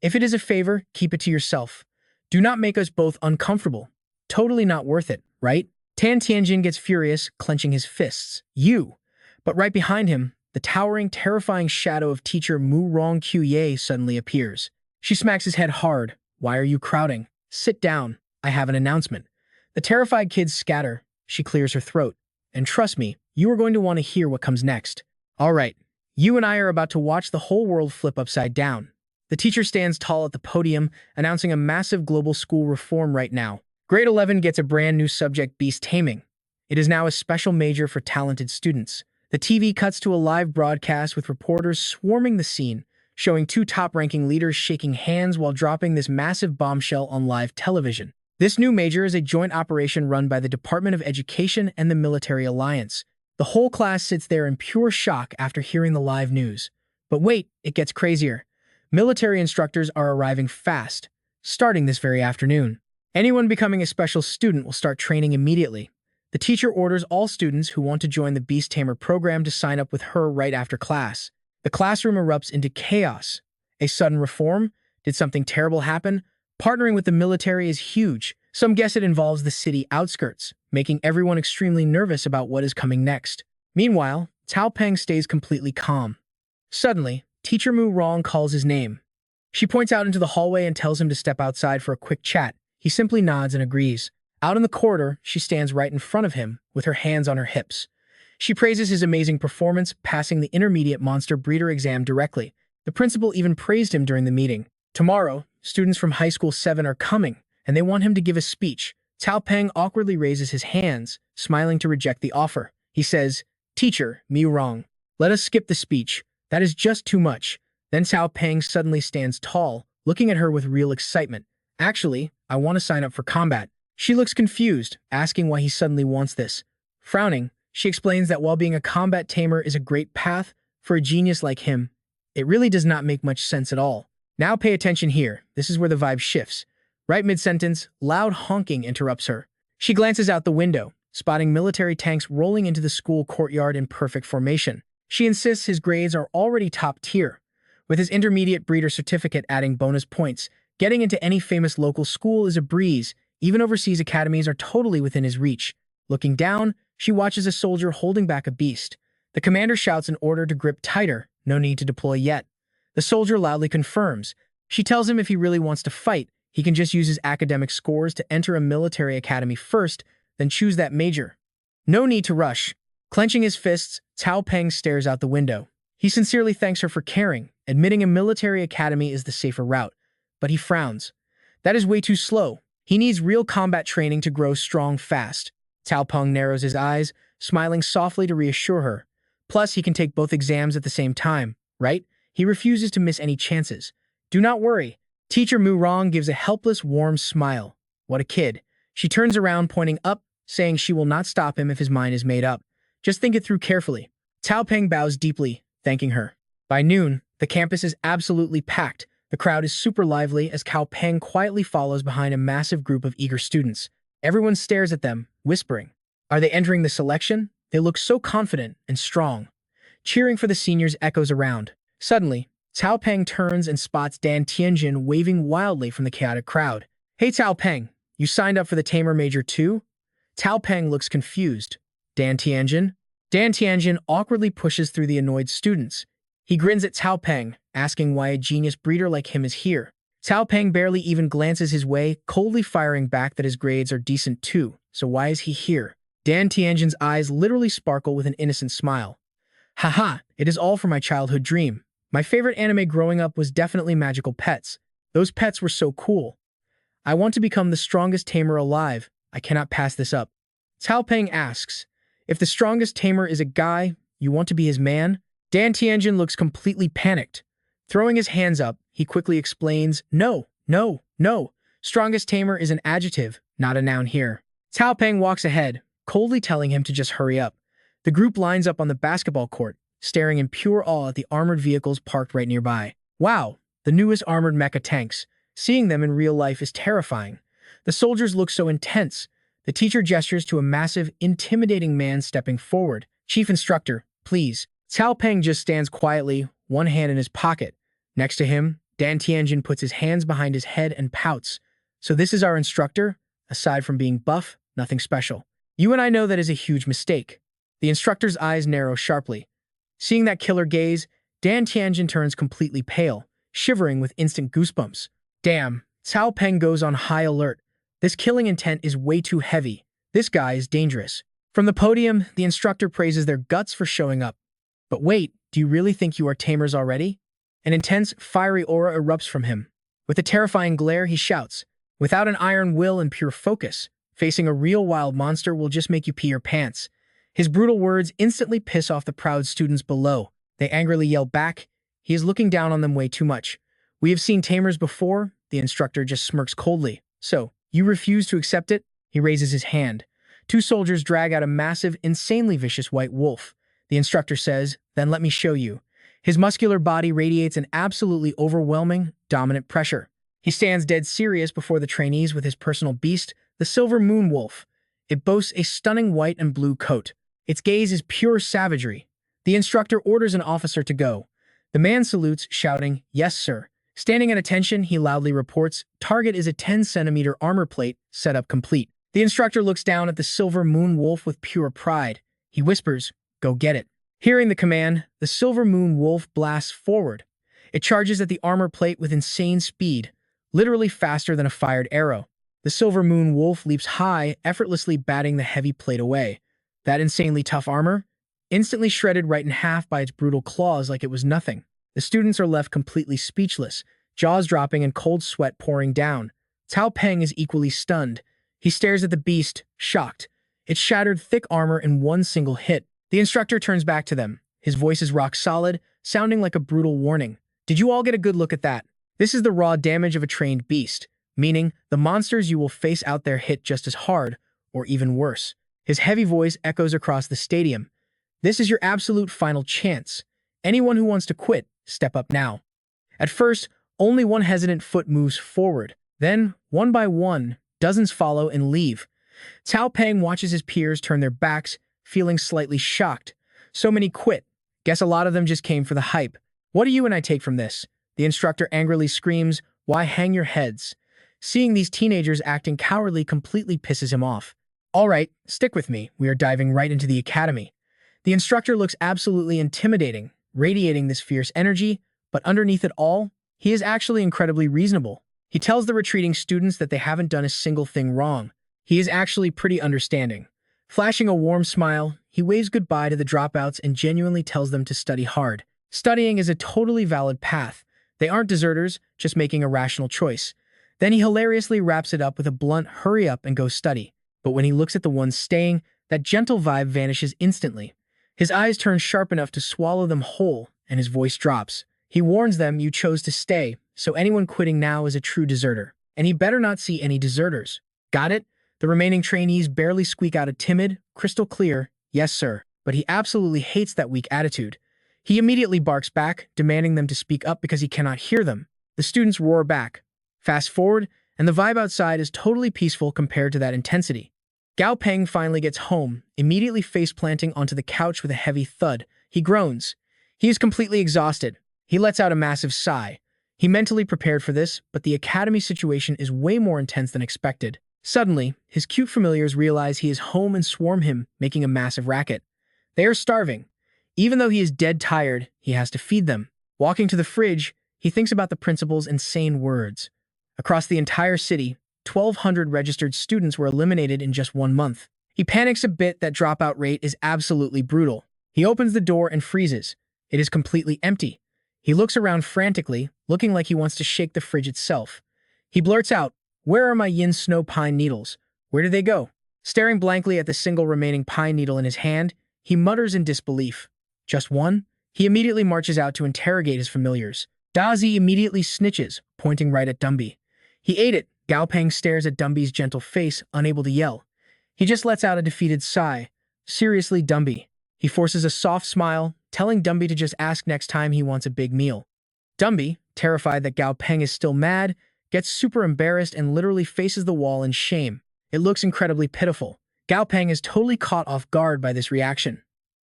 If it is a favor, keep it to yourself. Do not make us both uncomfortable. Totally not worth it, right? Tan Tianjin gets furious, clenching his fists. You. But right behind him, the towering, terrifying shadow of teacher Mu Rong Qiuye suddenly appears. She smacks his head hard. Why are you crowding? Sit down. I have an announcement. The terrified kids scatter. She clears her throat. And trust me, you are going to want to hear what comes next. All right. You and I are about to watch the whole world flip upside down. The teacher stands tall at the podium, announcing a massive global school reform right now. Grade 11 gets a brand new subject, beast taming. It is now a special major for talented students. The TV cuts to a live broadcast with reporters swarming the scene, showing two top-ranking leaders shaking hands while dropping this massive bombshell on live television. This new major is a joint operation run by the Department of Education and the Military Alliance. The whole class sits there in pure shock after hearing the live news. But wait, it gets crazier. Military instructors are arriving fast, starting this very afternoon. Anyone becoming a special student will start training immediately. The teacher orders all students who want to join the Beast Tamer program to sign up with her right after class. The classroom erupts into chaos. A sudden reform? Did something terrible happen? Partnering with the military is huge. Some guess it involves the city outskirts, making everyone extremely nervous about what is coming next. Meanwhile, Cao Peng stays completely calm. Suddenly, Teacher Mu Rong calls his name. She points out into the hallway and tells him to step outside for a quick chat. He simply nods and agrees. Out in the corridor, she stands right in front of him, with her hands on her hips. She praises his amazing performance, passing the intermediate monster breeder exam directly. The principal even praised him during the meeting. Tomorrow, students from High School 7 are coming, and they want him to give a speech. Cao Peng awkwardly raises his hands, smiling to reject the offer. He says, Teacher, Mu Rong, let us skip the speech. That is just too much. Then Cao Peng suddenly stands tall, looking at her with real excitement. Actually, I want to sign up for combat. She looks confused, asking why he suddenly wants this. Frowning, she explains that while being a combat tamer is a great path for a genius like him, it really does not make much sense at all. Now pay attention here. This is where the vibe shifts. Right mid-sentence, loud honking interrupts her. She glances out the window, spotting military tanks rolling into the school courtyard in perfect formation. She insists his grades are already top tier, with his intermediate breeder certificate adding bonus points. Getting into any famous local school is a breeze. Even overseas academies are totally within his reach. Looking down, she watches a soldier holding back a beast. The commander shouts an order to grip tighter. No need to deploy yet. The soldier loudly confirms. She tells him if he really wants to fight, he can just use his academic scores to enter a military academy first, then choose that major. No need to rush. Clenching his fists, Cao Peng stares out the window. He sincerely thanks her for caring, admitting a military academy is the safer route. But he frowns. That is way too slow. He needs real combat training to grow strong fast. Cao Peng narrows his eyes, smiling softly to reassure her. Plus, he can take both exams at the same time, right? He refuses to miss any chances. Do not worry. Teacher Mu Rong gives a helpless, warm smile. What a kid. She turns around, pointing up, saying she will not stop him if his mind is made up. Just think it through carefully. Cao Peng bows deeply, thanking her. By noon, the campus is absolutely packed. The crowd is super lively as Cao Peng quietly follows behind a massive group of eager students. Everyone stares at them, whispering. Are they entering the selection? They look so confident and strong. Cheering for the seniors echoes around. Suddenly, Cao Peng turns and spots Dan Tianjin waving wildly from the chaotic crowd. Hey Cao Peng, you signed up for the Tamer Major too? Cao Peng looks confused. Dan Tianjin? Dan Tianjin awkwardly pushes through the annoyed students. He grins at Cao Peng, asking why a genius breeder like him is here. Cao Peng barely even glances his way, coldly firing back that his grades are decent too, so why is he here? Dan Tianjin's eyes literally sparkle with an innocent smile. Haha, it is all for my childhood dream. My favorite anime growing up was definitely Magical Pets. Those pets were so cool. I want to become the strongest tamer alive. I cannot pass this up. Cao Peng asks, if the strongest tamer is a guy, you want to be his man? Dan Tianjin looks completely panicked. Throwing his hands up, he quickly explains, no. Strongest tamer is an adjective, not a noun here. Cao Peng walks ahead, coldly telling him to just hurry up. The group lines up on the basketball court, staring in pure awe at the armored vehicles parked right nearby. Wow, the newest armored mecha tanks. Seeing them in real life is terrifying. The soldiers look so intense. The teacher gestures to a massive, intimidating man stepping forward. Chief Instructor, please. Cao Peng just stands quietly, one hand in his pocket. Next to him, Dan Tianjin puts his hands behind his head and pouts. So this is our instructor? Aside from being buff, nothing special. You and I know that is a huge mistake. The instructor's eyes narrow sharply. Seeing that killer gaze, Dan Tianjin turns completely pale, shivering with instant goosebumps. Damn, Cao Peng goes on high alert. This killing intent is way too heavy. This guy is dangerous. From the podium, the instructor praises their guts for showing up. But wait, do you really think you are tamers already? An intense, fiery aura erupts from him. With a terrifying glare, he shouts, without an iron will and pure focus, facing a real wild monster will just make you pee your pants. His brutal words instantly piss off the proud students below. They angrily yell back. He is looking down on them way too much. We have seen tamers before. The instructor just smirks coldly. So, you refuse to accept it? He raises his hand. Two soldiers drag out a massive, insanely vicious white wolf. The instructor says, then let me show you. His muscular body radiates an absolutely overwhelming, dominant pressure. He stands dead serious before the trainees with his personal beast, the silver moon wolf. It boasts a stunning white and blue coat. Its gaze is pure savagery. The instructor orders an officer to go. The man salutes, shouting, yes, sir. Standing at attention, he loudly reports, target is a 10-centimeter armor plate, setup complete. The instructor looks down at the silver moon wolf with pure pride. He whispers, go get it. Hearing the command, the silver moon wolf blasts forward. It charges at the armor plate with insane speed, literally faster than a fired arrow. The silver moon wolf leaps high, effortlessly batting the heavy plate away. That insanely tough armor, instantly shredded right in half by its brutal claws like it was nothing. The students are left completely speechless, jaws dropping and cold sweat pouring down. Cao Peng is equally stunned. He stares at the beast, shocked. It shattered thick armor in one single hit. The instructor turns back to them. His voice is rock solid, sounding like a brutal warning. Did you all get a good look at that? This is the raw damage of a trained beast, meaning the monsters you will face out there hit just as hard, or even worse. His heavy voice echoes across the stadium. This is your absolute final chance. Anyone who wants to quit, step up now. At first, only one hesitant foot moves forward. Then, one by one, dozens follow and leave. Cao Peng watches his peers turn their backs, feeling slightly shocked. So many quit. Guess a lot of them just came for the hype. What do you and I take from this? The instructor angrily screams, why hang your heads? Seeing these teenagers acting cowardly completely pisses him off. All right, stick with me. We are diving right into the academy. The instructor looks absolutely intimidating, radiating this fierce energy, but underneath it all, he is actually incredibly reasonable. He tells the retreating students that they haven't done a single thing wrong. He is actually pretty understanding. Flashing a warm smile, he waves goodbye to the dropouts and genuinely tells them to study hard. Studying is a totally valid path. They aren't deserters, just making a rational choice. Then he hilariously wraps it up with a blunt hurry up and go study. But when he looks at the ones staying, that gentle vibe vanishes instantly. His eyes turn sharp enough to swallow them whole, and his voice drops. He warns them you chose to stay, so anyone quitting now is a true deserter. And he better not see any deserters. Got it? The remaining trainees barely squeak out a timid, crystal clear, yes sir, but he absolutely hates that weak attitude. He immediately barks back, demanding them to speak up because he cannot hear them. The students roar back. Fast forward, and the vibe outside is totally peaceful compared to that intensity. Gao Peng finally gets home, immediately face-planting onto the couch with a heavy thud. He groans. He is completely exhausted. He lets out a massive sigh. He mentally prepared for this, but the academy situation is way more intense than expected. Suddenly, his cute familiars realize he is home and swarm him, making a massive racket. They are starving. Even though he is dead tired, he has to feed them. Walking to the fridge, he thinks about the principal's insane words. Across the entire city, 1,200 registered students were eliminated in just 1 month. He panics a bit. That dropout rate is absolutely brutal. He opens the door and freezes. It is completely empty. He looks around frantically, looking like he wants to shake the fridge itself. He blurts out, where are my yin snow pine needles? Where did they go? Staring blankly at the single remaining pine needle in his hand, he mutters in disbelief. Just one? He immediately marches out to interrogate his familiars. Dazi immediately snitches, pointing right at Dumby. He ate it. Gao Peng stares at Dumby's gentle face, unable to yell. He just lets out a defeated sigh. Seriously, Dumby. He forces a soft smile, telling Dumby to just ask next time he wants a big meal. Dumby, terrified that Gao Peng is still mad, gets super embarrassed and literally faces the wall in shame. It looks incredibly pitiful. Gao Peng is totally caught off guard by this reaction.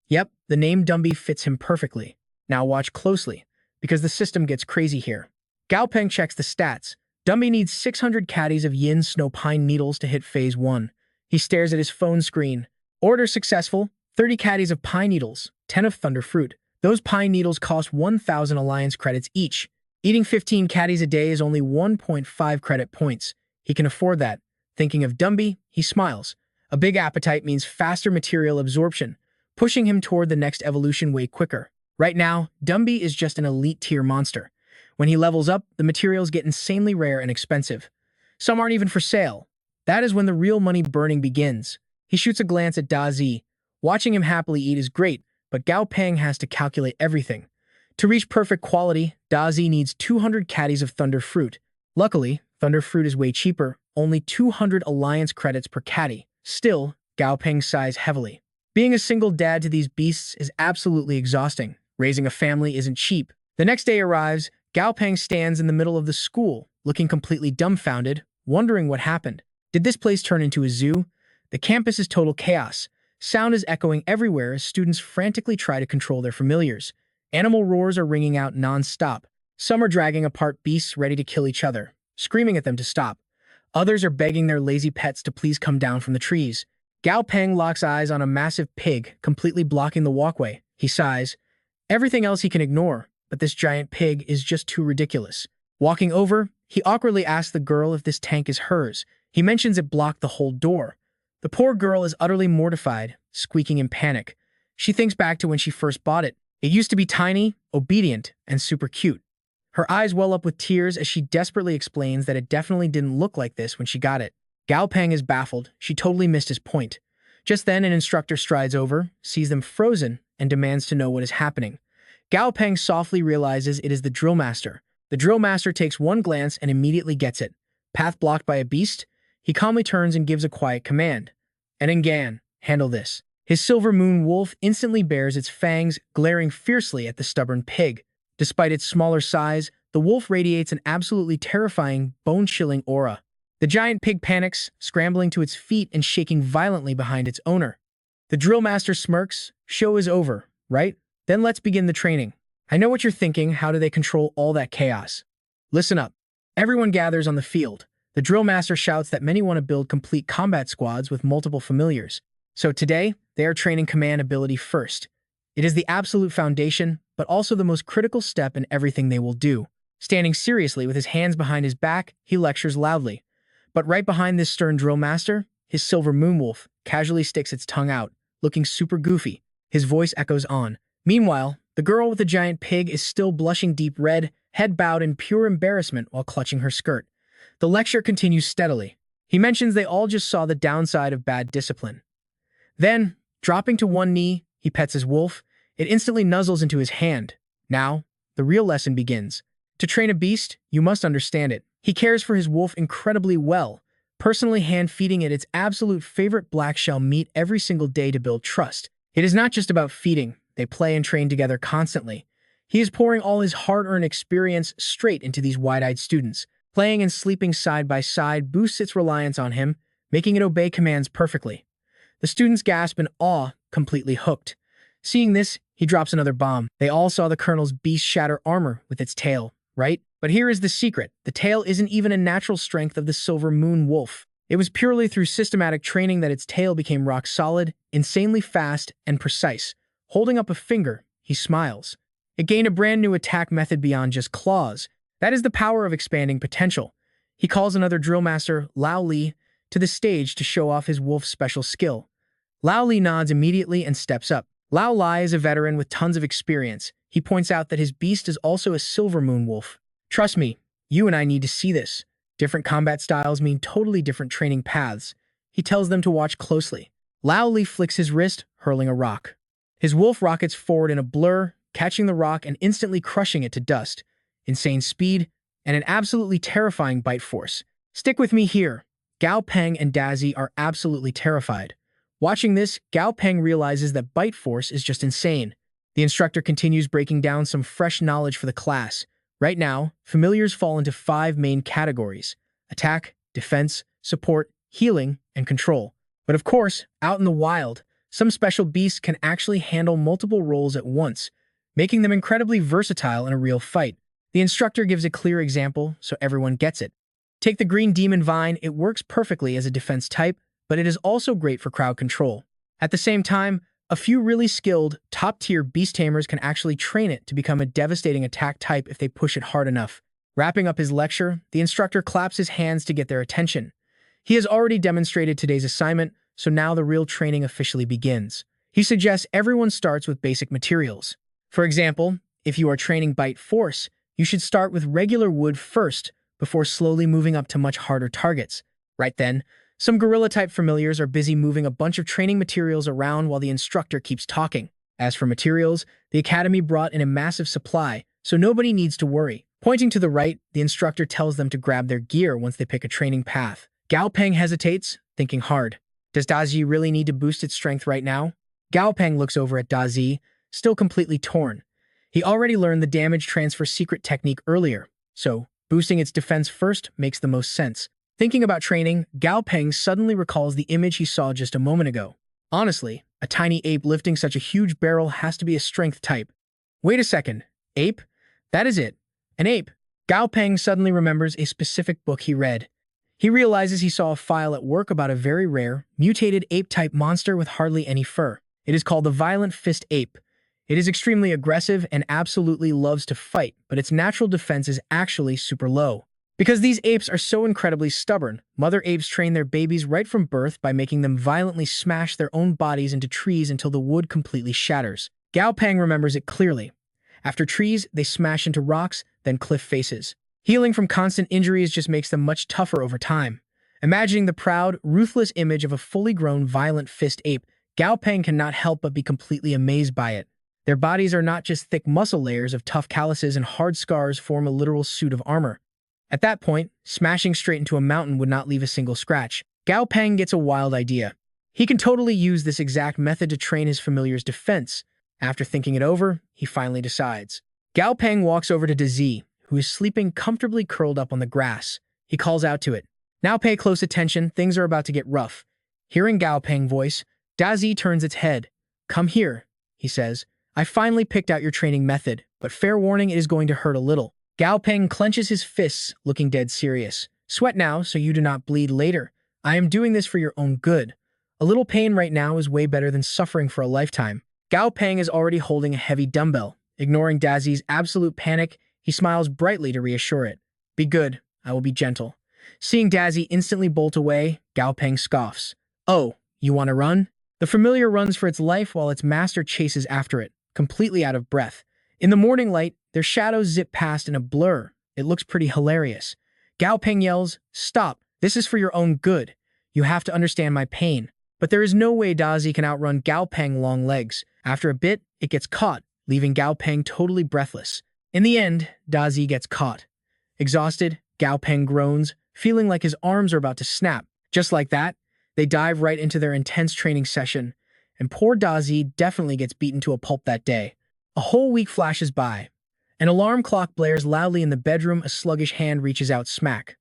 Yep, the name Dumby fits him perfectly. Now watch closely, because the system gets crazy here. Gao Peng checks the stats. Dumby needs 600 caddies of yin snow pine needles to hit phase 1. He stares at his phone screen. Order successful, 30 caddies of pine needles, 10 of thunder fruit. Those pine needles cost 1,000 alliance credits each. Eating 15 caddies a day is only 1.5 credit points. He can afford that. Thinking of Dumby, he smiles. A big appetite means faster material absorption, pushing him toward the next evolution way quicker. Right now, Dumby is just an elite tier monster. When he levels up, the materials get insanely rare and expensive. Some aren't even for sale. That is when the real money burning begins. He shoots a glance at Da Zi. Watching him happily eat is great, but Gao Peng has to calculate everything. To reach perfect quality, Da Zi needs 200 caddies of thunder fruit. Luckily, thunder fruit is way cheaper, only 200 alliance credits per caddy. Still, Gao Peng sighs heavily. Being a single dad to these beasts is absolutely exhausting. Raising a family isn't cheap. The next day arrives. Gao Peng stands in the middle of the school, looking completely dumbfounded, wondering what happened. Did this place turn into a zoo? The campus is total chaos. Sound is echoing everywhere as students frantically try to control their familiars. Animal roars are ringing out non-stop. Some are dragging apart beasts ready to kill each other, screaming at them to stop. Others are begging their lazy pets to please come down from the trees. Gao Peng locks eyes on a massive pig, completely blocking the walkway. He sighs. Everything else he can ignore, but this giant pig is just too ridiculous. Walking over, he awkwardly asks the girl if this tank is hers. He mentions it blocked the whole door. The poor girl is utterly mortified, squeaking in panic. She thinks back to when she first bought it. It used to be tiny, obedient, and super cute. Her eyes well up with tears as she desperately explains that it definitely didn't look like this when she got it. Gao Peng is baffled. She totally missed his point. Just then, an instructor strides over, sees them frozen, and demands to know what is happening. Gao Peng softly realizes it is the drill master. The drill master takes one glance and immediately gets it. Path blocked by a beast? He calmly turns and gives a quiet command. Enengan, handle this. His silver moon wolf instantly bares its fangs, glaring fiercely at the stubborn pig. Despite its smaller size, the wolf radiates an absolutely terrifying, bone-chilling aura. The giant pig panics, scrambling to its feet and shaking violently behind its owner. The drill master smirks. Show is over, right? Then let's begin the training. I know what you're thinking. How do they control all that chaos? Listen up. Everyone gathers on the field. The drill master shouts that many want to build complete combat squads with multiple familiars. So today, they are training command ability first. It is the absolute foundation, but also the most critical step in everything they will do. Standing seriously with his hands behind his back, he lectures loudly. But right behind this stern drill master, his silver moonwolf casually sticks its tongue out, looking super goofy. His voice echoes on. Meanwhile, the girl with the giant pig is still blushing deep red, head bowed in pure embarrassment while clutching her skirt. The lecture continues steadily. He mentions they all just saw the downside of bad discipline. Then, dropping to one knee, he pets his wolf. It instantly nuzzles into his hand. Now, the real lesson begins. To train a beast, you must understand it. He cares for his wolf incredibly well, personally hand-feeding it its absolute favorite black shell meat every single day to build trust. It is not just about feeding. They play and train together constantly. He is pouring all his hard-earned experience straight into these wide-eyed students. Playing and sleeping side by side boosts its reliance on him, making it obey commands perfectly. The students gasp in awe, completely hooked. Seeing this, he drops another bomb. They all saw the colonel's beast shatter armor with its tail, right? But here is the secret. The tail isn't even a natural strength of the silver moon wolf. It was purely through systematic training that its tail became rock solid, insanely fast, and precise. Holding up a finger, he smiles. It gained a brand new attack method beyond just claws. That is the power of expanding potential. He calls another drill master, Lao Li, to the stage to show off his wolf's special skill. Lao Li nods immediately and steps up. Lao Li is a veteran with tons of experience. He points out that his beast is also a silver moon wolf. Trust me, you and I need to see this. Different combat styles mean totally different training paths. He tells them to watch closely. Lao Li flicks his wrist, hurling a rock. His wolf rockets forward in a blur, catching the rock and instantly crushing it to dust. Insane speed, and an absolutely terrifying bite force. Stick with me here. Gao Peng and Dazi are absolutely terrified. Watching this, Gao Peng realizes that bite force is just insane. The instructor continues breaking down some fresh knowledge for the class. Right now, familiars fall into 5 main categories: attack, defense, support, healing, and control. But of course, out in the wild, some special beasts can actually handle multiple roles at once, making them incredibly versatile in a real fight. The instructor gives a clear example so everyone gets it. Take the green demon vine. It works perfectly as a defense type, but it is also great for crowd control. At the same time, a few really skilled, top-tier beast tamers can actually train it to become a devastating attack type if they push it hard enough. Wrapping up his lecture, the instructor claps his hands to get their attention. He has already demonstrated today's assignment, so now the real training officially begins. He suggests everyone starts with basic materials. For example, if you are training bite force, you should start with regular wood first before slowly moving up to much harder targets. Right then, some gorilla-type familiars are busy moving a bunch of training materials around while the instructor keeps talking. As for materials, the academy brought in a massive supply, so nobody needs to worry. Pointing to the right, the instructor tells them to grab their gear once they pick a training path. Gao Peng hesitates, thinking hard. Does Dazi really need to boost its strength right now? Gao Peng looks over at Dazi, still completely torn. He already learned the damage transfer secret technique earlier, so boosting its defense first makes the most sense. Thinking about training, Gao Peng suddenly recalls the image he saw just a moment ago. Honestly, a tiny ape lifting such a huge barrel has to be a strength type. Wait a second, ape? That is it. An ape. Gao Peng suddenly remembers a specific book he read. He realizes he saw a file at work about a very rare, mutated ape-type monster with hardly any fur. It is called the Violent Fist Ape. It is extremely aggressive and absolutely loves to fight, but its natural defense is actually super low. Because these apes are so incredibly stubborn, mother apes train their babies right from birth by making them violently smash their own bodies into trees until the wood completely shatters. Gao Peng remembers it clearly. After trees, they smash into rocks, then cliff faces. Healing from constant injuries just makes them much tougher over time. Imagining the proud, ruthless image of a fully grown violent fist ape, Gao Peng cannot help but be completely amazed by it. Their bodies are not just thick muscle layers of tough calluses and hard scars form a literal suit of armor. At that point, smashing straight into a mountain would not leave a single scratch. Gao Peng gets a wild idea. He can totally use this exact method to train his familiar's defense. After thinking it over, he finally decides. Gao Peng walks over to Dazi, who is sleeping comfortably curled up on the grass. He calls out to it. Now pay close attention, things are about to get rough. Hearing Gao Peng's voice, Dazi turns its head. Come here, he says. I finally picked out your training method, but fair warning, it is going to hurt a little. Gao Peng clenches his fists, looking dead serious. Sweat now, so you do not bleed later. I am doing this for your own good. A little pain right now is way better than suffering for a lifetime. Gao Peng is already holding a heavy dumbbell. Ignoring Dazi's absolute panic, he smiles brightly to reassure it. Be good, I will be gentle. Seeing Dazi instantly bolt away, Gao Peng scoffs. Oh, you want to run? The familiar runs for its life while its master chases after it, completely out of breath. In the morning light, their shadows zip past in a blur. It looks pretty hilarious. Gao Peng yells, Stop, this is for your own good. You have to understand my pain. But there is no way Dazi can outrun Gao Peng's long legs. After a bit, it gets caught, leaving Gao Peng totally breathless. In the end, Dazi gets caught. Exhausted, Gao Peng groans, feeling like his arms are about to snap. Just like that, they dive right into their intense training session, and poor Dazi definitely gets beaten to a pulp that day. A whole week flashes by. An alarm clock blares loudly in the bedroom. A sluggish hand reaches out smack.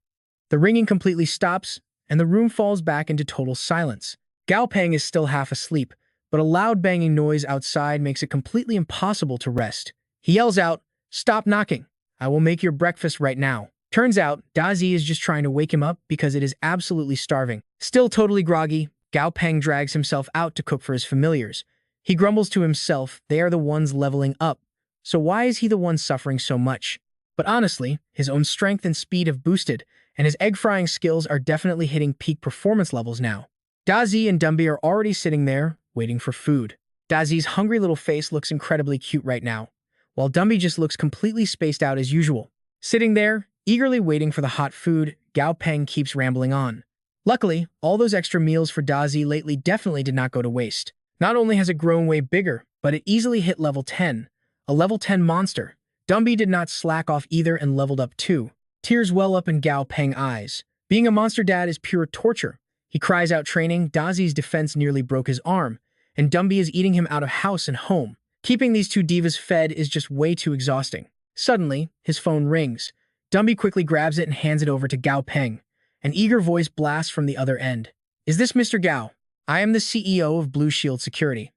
The ringing completely stops, and the room falls back into total silence. Gao Peng is still half asleep, but a loud banging noise outside makes it completely impossible to rest. He yells out, Stop knocking. I will make your breakfast right now. Turns out, Dazi is just trying to wake him up because it is absolutely starving. Still totally groggy, Gao Peng drags himself out to cook for his familiars. He grumbles to himself, they are the ones leveling up. So why is he the one suffering so much? But honestly, his own strength and speed have boosted, and his egg-frying skills are definitely hitting peak performance levels now. Dazi and Dumby are already sitting there, waiting for food. Dazi's hungry little face looks incredibly cute right now, while Dumby just looks completely spaced out as usual. Sitting there, eagerly waiting for the hot food, Gao Peng keeps rambling on. Luckily, all those extra meals for Dazi lately definitely did not go to waste. Not only has it grown way bigger, but it easily hit level 10. A level 10 monster. Dumby did not slack off either and leveled up too. Tears well up in Gao Peng's eyes. Being a monster dad is pure torture. He cries out training, Dazi's defense nearly broke his arm, and Dumby is eating him out of house and home. Keeping these two divas fed is just way too exhausting. Suddenly, his phone rings. Dumby quickly grabs it and hands it over to Gao Peng. An eager voice blasts from the other end. Is this Mr. Gao? I am the CEO of Blue Shield Security.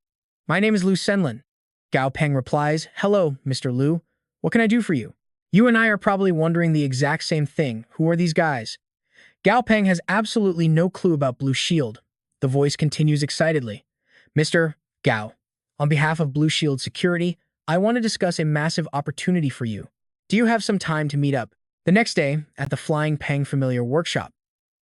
My name is Lu Senlin. Gao Peng replies, Hello, Mr. Lu. What can I do for you? You and I are probably wondering the exact same thing. Who are these guys? Gao Peng has absolutely no clue about Blue Shield. The voice continues excitedly. Mr. Gao, on behalf of Blue Shield Security, I want to discuss a massive opportunity for you. Do you have some time to meet up? The next day, at the Flying Peng Familiar Workshop,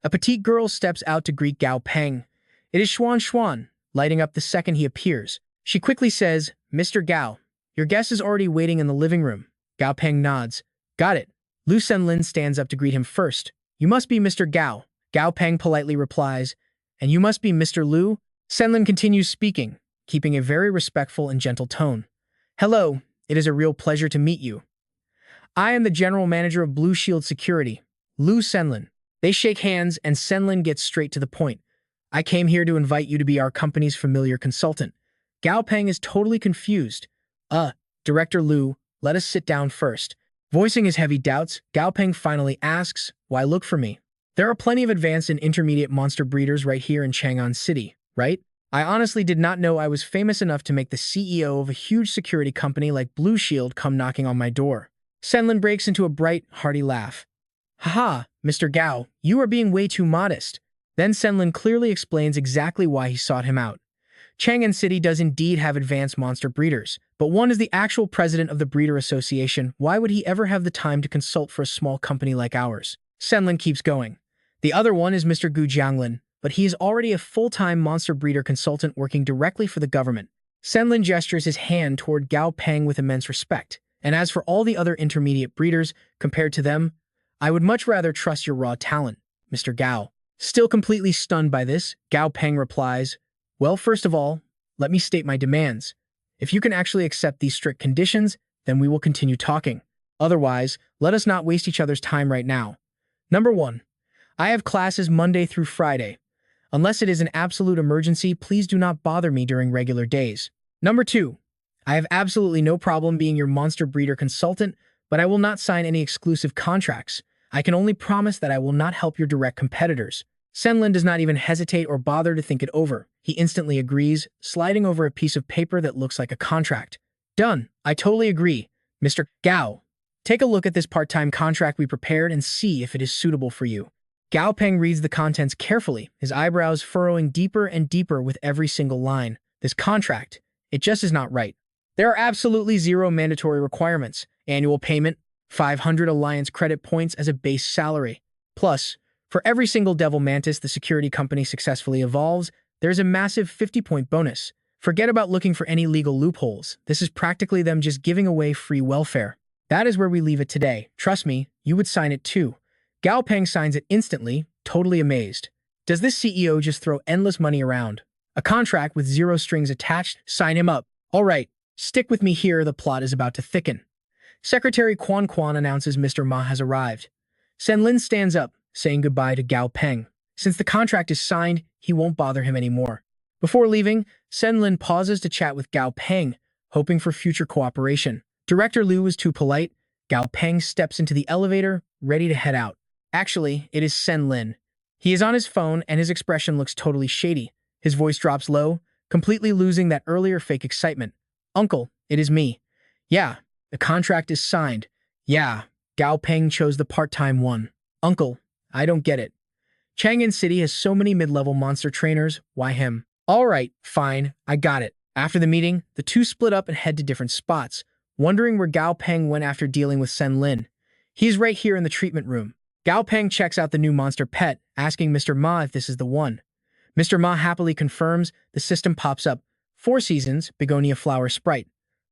a petite girl steps out to greet Gao Peng. It is Xuan Xuan, lighting up the second he appears. She quickly says, Mr. Gao, your guest is already waiting in the living room. Gao Peng nods. Got it. Lu Senlin stands up to greet him first. You must be Mr. Gao. Gao Peng politely replies, and you must be Mr. Lu. Senlin continues speaking, keeping a very respectful and gentle tone. Hello, it is a real pleasure to meet you. I am the general manager of Blue Shield Security, Lu Senlin. They shake hands and Senlin gets straight to the point. I came here to invite you to be our company's familiar consultant. Gao Peng is totally confused. Director Lu, let us sit down first. Voicing his heavy doubts, Gao Peng finally asks, why look for me? There are plenty of advanced and intermediate monster breeders right here in Chang'an City, right? I honestly did not know I was famous enough to make the CEO of a huge security company like Blue Shield come knocking on my door. Senlin breaks into a bright, hearty laugh. Haha, Mr. Gao, you are being way too modest. Then Senlin clearly explains exactly why he sought him out. Chang'an City does indeed have advanced monster breeders, but one is the actual president of the Breeder Association. Why would he ever have the time to consult for a small company like ours? Senlin keeps going. The other one is Mr. Gu Jianglin, but he is already a full-time monster breeder consultant working directly for the government. Senlin gestures his hand toward Gao Peng with immense respect. And as for all the other intermediate breeders, compared to them, I would much rather trust your raw talent, Mr. Gao. Still completely stunned by this, Gao Peng replies, well, first of all, let me state my demands. If you can actually accept these strict conditions, then we will continue talking. Otherwise, let us not waste each other's time right now. Number 1. I have classes Monday through Friday. Unless it is an absolute emergency, please do not bother me during regular days. Number 2. I have absolutely no problem being your monster breeder consultant, but I will not sign any exclusive contracts. I can only promise that I will not help your direct competitors. Senlin does not even hesitate or bother to think it over. He instantly agrees, sliding over a piece of paper that looks like a contract. Done. I totally agree. Mr. Gao, take a look at this part-time contract we prepared and see if it is suitable for you. Gao Peng reads the contents carefully, his eyebrows furrowing deeper and deeper with every single line. This contract, it just is not right. There are absolutely zero mandatory requirements. Annual payment, 500 Alliance credit points as a base salary. Plus, for every single Devil Mantis the security company successfully evolves, there's a massive 50-point bonus. Forget about looking for any legal loopholes. This is practically them just giving away free welfare. That is where we leave it today. Trust me, you would sign it too. Gao Peng signs it instantly, totally amazed. Does this CEO just throw endless money around? A contract with zero strings attached? Sign him up. All right, stick with me here, the plot is about to thicken. Secretary Quan Quan announces Mr. Ma has arrived. Senlin stands up, saying goodbye to Gao Peng. Since the contract is signed, he won't bother him anymore. Before leaving, Senlin pauses to chat with Gao Peng, hoping for future cooperation. Director Liu is too polite. Gao Peng steps into the elevator, ready to head out. Actually, it is Senlin. He is on his phone and his expression looks totally shady. His voice drops low, completely losing that earlier fake excitement. Uncle, it is me. Yeah, the contract is signed. Yeah, Gao Peng chose the part-time one. Uncle, I don't get it. Chang'an City has so many mid-level monster trainers, why him? Alright, fine, I got it. After the meeting, the two split up and head to different spots, wondering where Gao Peng went after dealing with Senlin. He's right here in the treatment room. Gao Peng checks out the new monster pet, asking Mr. Ma if this is the one. Mr. Ma happily confirms. The system pops up. 4 seasons, begonia flower sprite.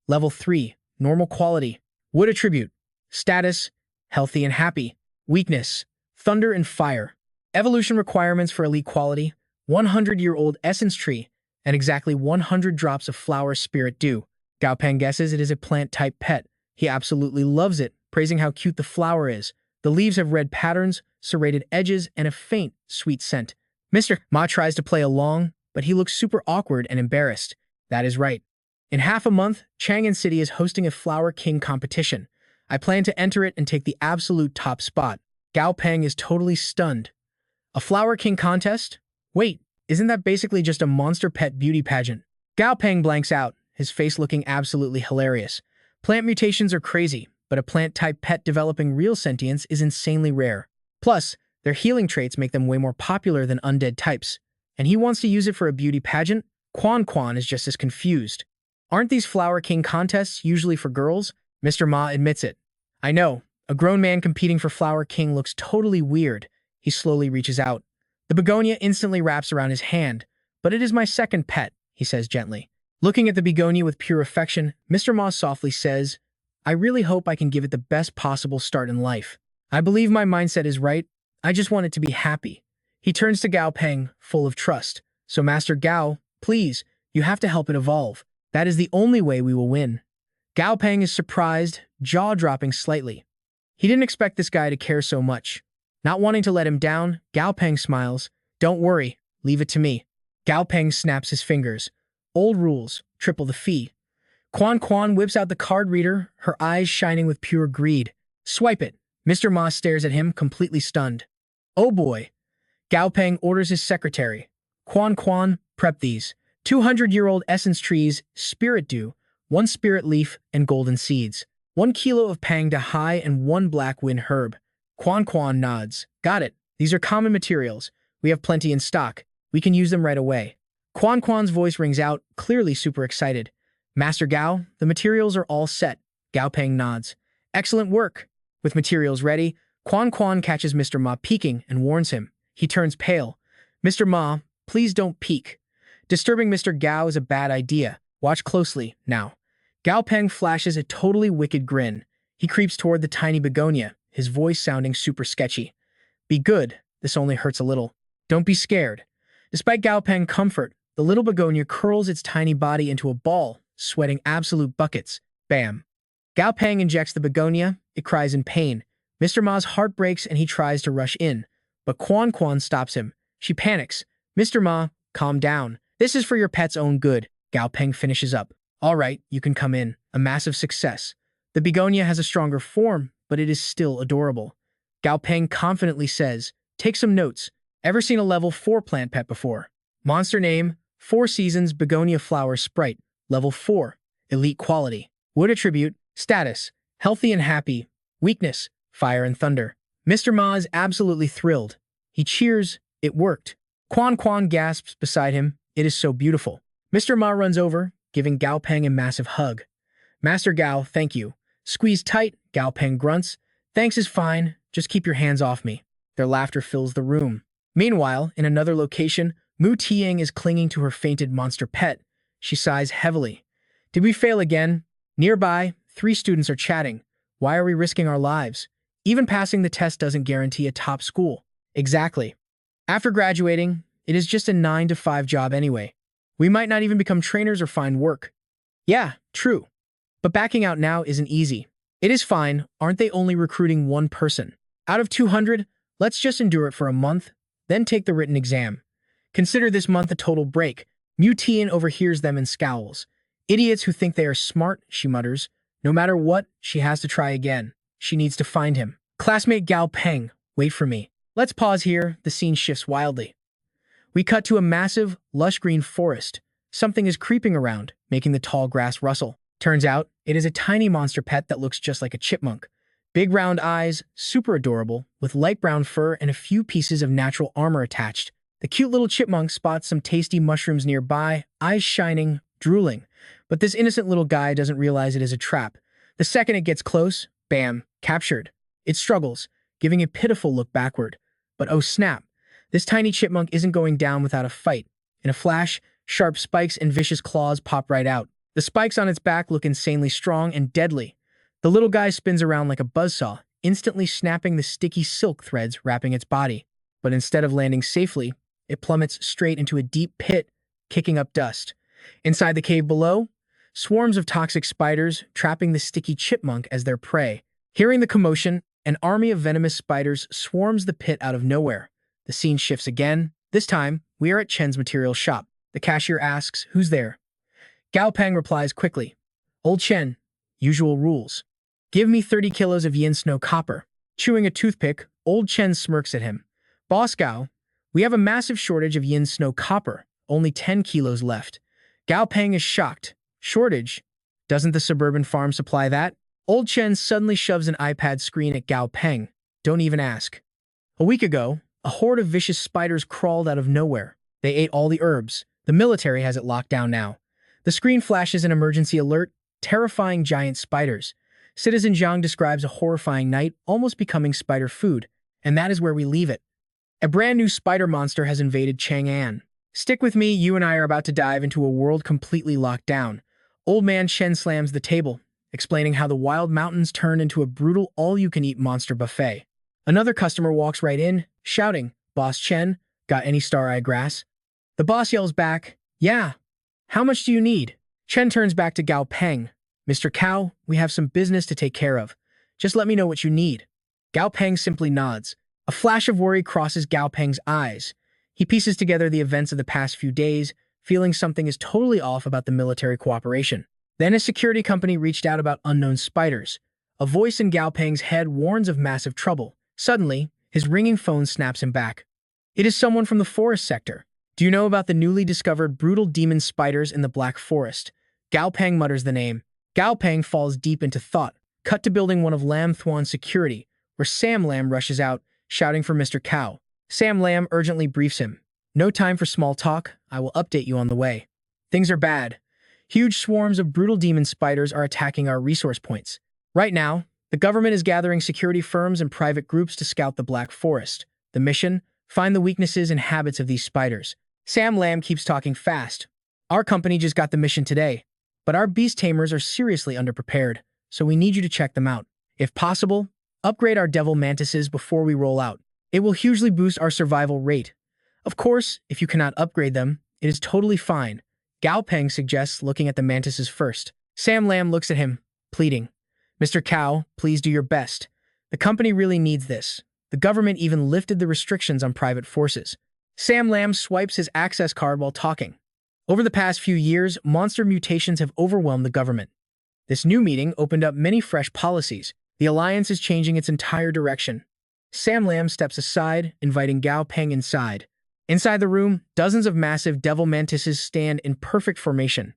Level 3, normal quality. Wood attribute. Status, healthy and happy. Weakness, thunder and fire. Evolution requirements for elite quality, 100-year-old essence tree, and exactly 100 drops of flower spirit dew. Gao Peng guesses it is a plant-type pet. He absolutely loves it, praising how cute the flower is. The leaves have red patterns, serrated edges, and a faint, sweet scent. Mr. Ma tries to play along, but he looks super awkward and embarrassed. That is right. In half a month, Chang'an City is hosting a Flower King competition. I plan to enter it and take the absolute top spot. Gao Peng is totally stunned. A Flower King contest? Wait, isn't that basically just a monster pet beauty pageant? Gao Peng blanks out, his face looking absolutely hilarious. Plant mutations are crazy, but a plant-type pet developing real sentience is insanely rare. Plus, their healing traits make them way more popular than undead types. And he wants to use it for a beauty pageant? Quan Quan is just as confused. Aren't these Flower King contests usually for girls? Mr. Ma admits it. I know, a grown man competing for Flower King looks totally weird. He slowly reaches out. The begonia instantly wraps around his hand. But it is my second pet, he says gently. Looking at the begonia with pure affection, Mr. Ma softly says, I really hope I can give it the best possible start in life. I believe my mindset is right. I just want it to be happy. He turns to Gao Peng, full of trust. So Master Gao, please, you have to help it evolve. That is the only way we will win. Gao Peng is surprised, jaw dropping slightly. He didn't expect this guy to care so much. Not wanting to let him down, Gao Peng smiles. Don't worry, leave it to me. Gao Peng snaps his fingers. Old rules, triple the fee. Quan Quan whips out the card reader, her eyes shining with pure greed. Swipe it. Mr. Ma stares at him, completely stunned. Oh boy. Gao Peng orders his secretary. Quan Quan, prep these. 200-year-old essence trees, spirit dew, 1 spirit leaf, and golden seeds. 1 kilo of Pang Da Hai and 1 black wind herb. Quan Quan nods. Got it. These are common materials. We have plenty in stock. We can use them right away. Quan Quan's voice rings out, clearly super excited. Master Gao, the materials are all set. Gao Peng nods. Excellent work. With materials ready, Quan Quan catches Mr. Ma peeking and warns him. He turns pale. Mr. Ma, please don't peek. Disturbing Mr. Gao is a bad idea. Watch closely, now. Gao Peng flashes a totally wicked grin. He creeps toward the tiny begonia, his voice sounding super sketchy. Be good, this only hurts a little. Don't be scared. Despite Gao Peng's comfort, the little begonia curls its tiny body into a ball, sweating absolute buckets. Bam. Gao Peng injects the begonia. It cries in pain. Mr. Ma's heart breaks and he tries to rush in. But Quan Quan stops him. She panics. Mr. Ma, calm down. This is for your pet's own good. Gao Peng finishes up. All right, you can come in. A massive success. The begonia has a stronger form, but it is still adorable. Gao Peng confidently says, take some notes. Ever seen a level 4 plant pet before? Monster name, 4 Seasons Begonia Flower Sprite. Level 4. Elite quality. Wood attribute, status, healthy and happy. Weakness, fire and thunder. Mr. Ma is absolutely thrilled. He cheers. It worked. Quan Quan gasps beside him. It is so beautiful. Mr. Ma runs over, giving Gao Peng a massive hug. Master Gao, thank you. Squeeze tight, Gao Peng grunts. Thanks is fine. Just keep your hands off me. Their laughter fills the room. Meanwhile, in another location, Mu Tiang is clinging to her fainted monster pet. She sighs heavily. Did we fail again? Nearby, 3 students are chatting. Why are we risking our lives? Even passing the test doesn't guarantee a top school. Exactly. After graduating, it is just a 9-to-5 job anyway. We might not even become trainers or find work. Yeah, true. But backing out now isn't easy. It is fine, aren't they only recruiting 1 person? Out of 200, let's just endure it for a month, then take the written exam. Consider this month a total break. Mu Tian overhears them and scowls. Idiots who think they are smart, she mutters. No matter what, she has to try again. She needs to find him. Classmate Gao Peng, wait for me. Let's pause here, the scene shifts wildly. We cut to a massive, lush green forest. Something is creeping around, making the tall grass rustle. Turns out, it is a tiny monster pet that looks just like a chipmunk. Big round eyes, super adorable, with light brown fur and a few pieces of natural armor attached. The cute little chipmunk spots some tasty mushrooms nearby, eyes shining, drooling. But this innocent little guy doesn't realize it is a trap. The second it gets close, bam, captured. It struggles, giving a pitiful look backward. But oh snap, this tiny chipmunk isn't going down without a fight. In a flash, sharp spikes and vicious claws pop right out. The spikes on its back look insanely strong and deadly. The little guy spins around like a buzzsaw, instantly snapping the sticky silk threads wrapping its body. But instead of landing safely, it plummets straight into a deep pit, kicking up dust. Inside the cave below, swarms of toxic spiders trapping the sticky chipmunk as their prey. Hearing the commotion, An army of venomous spiders swarms the pit out of nowhere. The scene shifts again. This time, we are at Chen's material shop. The cashier asks, "Who's there?" Gao Peng replies quickly, "Old Chen, usual rules. Give me 30 kilos of yin snow copper." Chewing a toothpick, Old Chen smirks at him. "Boss Gao, we have a massive shortage of yin snow copper, only 10 kilos left." Gao Peng is shocked. "Shortage? Doesn't the suburban farm supply that?" Old Chen suddenly shoves an iPad screen at Gao Peng. "Don't even ask." A week ago, a horde of vicious spiders crawled out of nowhere. They ate all the herbs. The military has it locked down now. The screen flashes an emergency alert, terrifying giant spiders. Citizen Zhang describes a horrifying night, almost becoming spider food, and that is where we leave it. A brand new spider monster has invaded Chang'an. Stick with me, you and I are about to dive into a world completely locked down. Old man Shen slams the table, explaining how the wild mountains turn into a brutal all-you-can-eat monster buffet. Another customer walks right in, shouting, "Boss Chen, got any star-eye grass?" The boss yells back, "Yeah. How much do you need?" Chen turns back to Gao Peng. "Mr. Cao, we have some business to take care of. Just let me know what you need." Gao Peng simply nods. A flash of worry crosses Gao Peng's eyes. He pieces together the events of the past few days, feeling something is totally off about the military cooperation. Then a security company reached out about unknown spiders. A voice in Gao Peng's head warns of massive trouble. Suddenly, his ringing phone snaps him back. It is someone from the forest sector. "Do you know about the newly discovered brutal demon spiders in the Black Forest?" Gao Peng mutters the name. Gao Peng falls deep into thought. Cut to building one of Lam Thuan's security, where Sam Lam rushes out, shouting for Mr. Cao. Sam Lam urgently briefs him. "No time for small talk. I will update you on the way." Things are bad. Huge swarms of brutal demon spiders are attacking our resource points. Right now, the government is gathering security firms and private groups to scout the Black Forest. The mission? Find the weaknesses and habits of these spiders. Sam Lam keeps talking fast. "Our company just got the mission today, but our beast tamers are seriously underprepared, so we need you to check them out. If possible, upgrade our devil mantises before we roll out. It will hugely boost our survival rate. Of course, if you cannot upgrade them, it is totally fine." Gao Peng suggests looking at the mantises first. Sam Lam looks at him, pleading, "Mr. Cao, please do your best. The company really needs this. The government even lifted the restrictions on private forces." Sam Lam swipes his access card while talking. Over the past few years, monster mutations have overwhelmed the government. This new meeting opened up many fresh policies. The alliance is changing its entire direction. Sam Lam steps aside, inviting Gao Peng inside. Inside the room, dozens of massive devil mantises stand in perfect formation.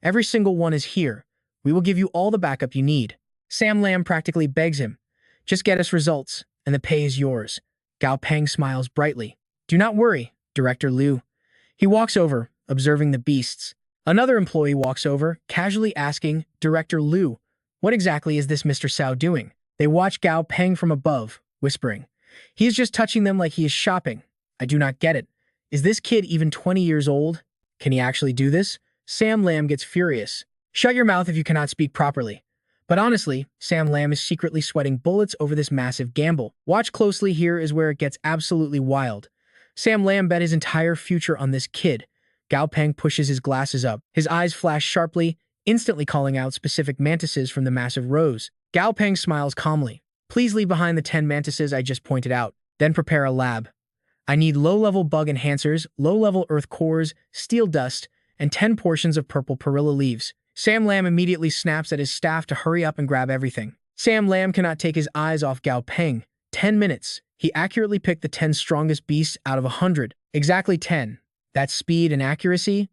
"Every single one is here. We will give you all the backup you need." Sam Lam practically begs him, "Just get us results, and the pay is yours." Gao Peng smiles brightly. "Do not worry, Director Liu." He walks over, observing the beasts. Another employee walks over, casually asking, "Director Liu, what exactly is this Mr. Cao doing?" They watch Gao Peng from above, whispering, "He is just touching them like he is shopping. I do not get it. Is this kid even 20 years old? Can he actually do this?" Sam Lam gets furious. "Shut your mouth if you cannot speak properly." But honestly, Sam Lam is secretly sweating bullets over this massive gamble. Watch closely, here is where it gets absolutely wild. Sam Lam bet his entire future on this kid. Gao Peng pushes his glasses up. His eyes flash sharply, instantly calling out specific mantises from the massive rows. Gao Peng smiles calmly. "Please leave behind the 10 mantises I just pointed out. Then prepare a lab. I need low-level bug enhancers, low-level earth cores, steel dust, and 10 portions of purple perilla leaves." Sam Lam immediately snaps at his staff to hurry up and grab everything. Sam Lam cannot take his eyes off Gao Peng. 10 minutes. He accurately picked the 10 strongest beasts out of 100. Exactly 10. That's speed and accuracy.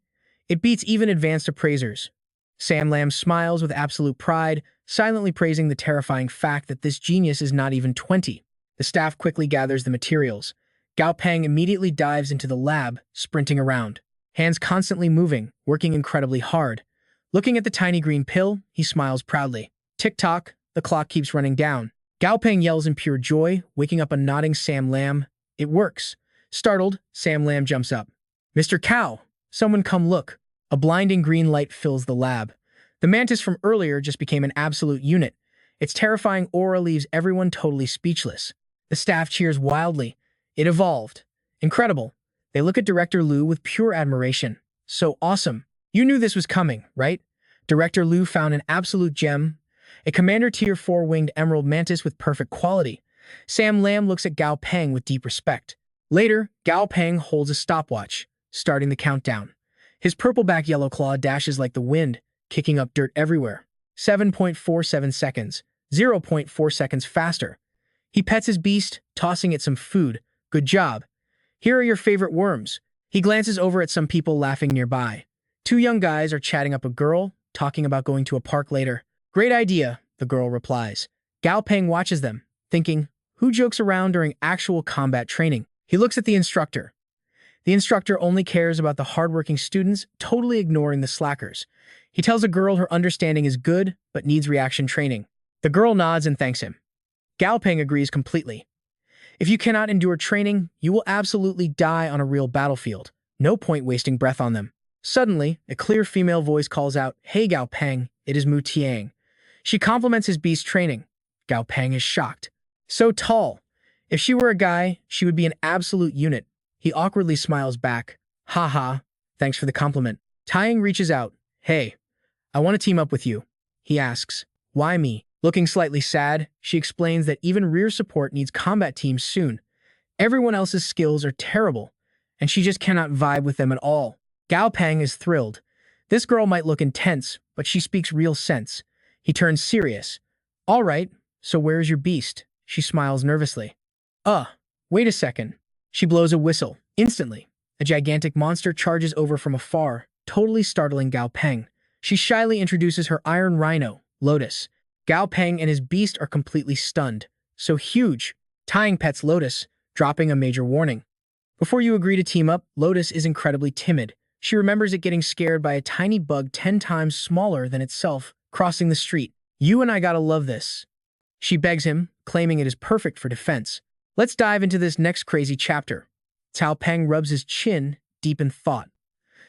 It beats even advanced appraisers. Sam Lam smiles with absolute pride, silently praising the terrifying fact that this genius is not even 20. The staff quickly gathers the materials. Gao Peng immediately dives into the lab, sprinting around. Hands constantly moving, working incredibly hard. Looking at the tiny green pill, he smiles proudly. Tick-tock, the clock keeps running down. Gao Peng yells in pure joy, waking up a nodding Sam Lam. It works. Startled, Sam Lam jumps up. "Mr. Cao, someone come look." A blinding green light fills the lab. The mantis from earlier just became an absolute unit. Its terrifying aura leaves everyone totally speechless. The staff cheers wildly. It evolved. Incredible. They look at Director Liu with pure admiration. "So awesome. You knew this was coming, right?" Director Liu found an absolute gem. A Commander Tier 4 winged emerald mantis with perfect quality. Sam Lam looks at Gao Peng with deep respect. Later, Gao Peng holds a stopwatch, starting the countdown. His purple-back yellow claw dashes like the wind, kicking up dirt everywhere. 7.47 seconds, zero point 0.4 seconds faster. He pets his beast, tossing it some food. Good job. Here are your favorite worms. He glances over at some people laughing nearby. Two young guys are chatting up a girl, talking about going to a park later. Great idea, the girl replies. Gao Peng watches them, thinking, who jokes around during actual combat training? He looks at the instructor. The instructor only cares about the hardworking students, totally ignoring the slackers. He tells a girl her understanding is good, but needs reaction training. The girl nods and thanks him. Gao Peng agrees completely. If you cannot endure training, you will absolutely die on a real battlefield. No point wasting breath on them. Suddenly, a clear female voice calls out, Hey Gao Peng, it is Mu Tiang. She compliments his beast training. Gao Peng is shocked. So tall. If she were a guy, she would be an absolute unit. He awkwardly smiles back. Ha ha, thanks for the compliment. Tiang reaches out. Hey, I want to team up with you. He asks, why me? Looking slightly sad, she explains that even rear support needs combat teams soon. Everyone else's skills are terrible, and she just cannot vibe with them at all. Gao Peng is thrilled. This girl might look intense, but she speaks real sense. He turns serious. All right, so where's your beast? She smiles nervously. Wait a second. She blows a whistle. Instantly, a gigantic monster charges over from afar, totally startling Gao Peng. She shyly introduces her iron rhino, Lotus. Gao Peng and his beast are completely stunned. So huge. Tying pets Lotus, dropping a major warning. Before you agree to team up, Lotus is incredibly timid. She remembers it getting scared by a tiny bug 10 times smaller than itself, crossing the street. You and I gotta love this. She begs him, claiming it is perfect for defense. Let's dive into this next crazy chapter. Cao Peng rubs his chin, deep in thought.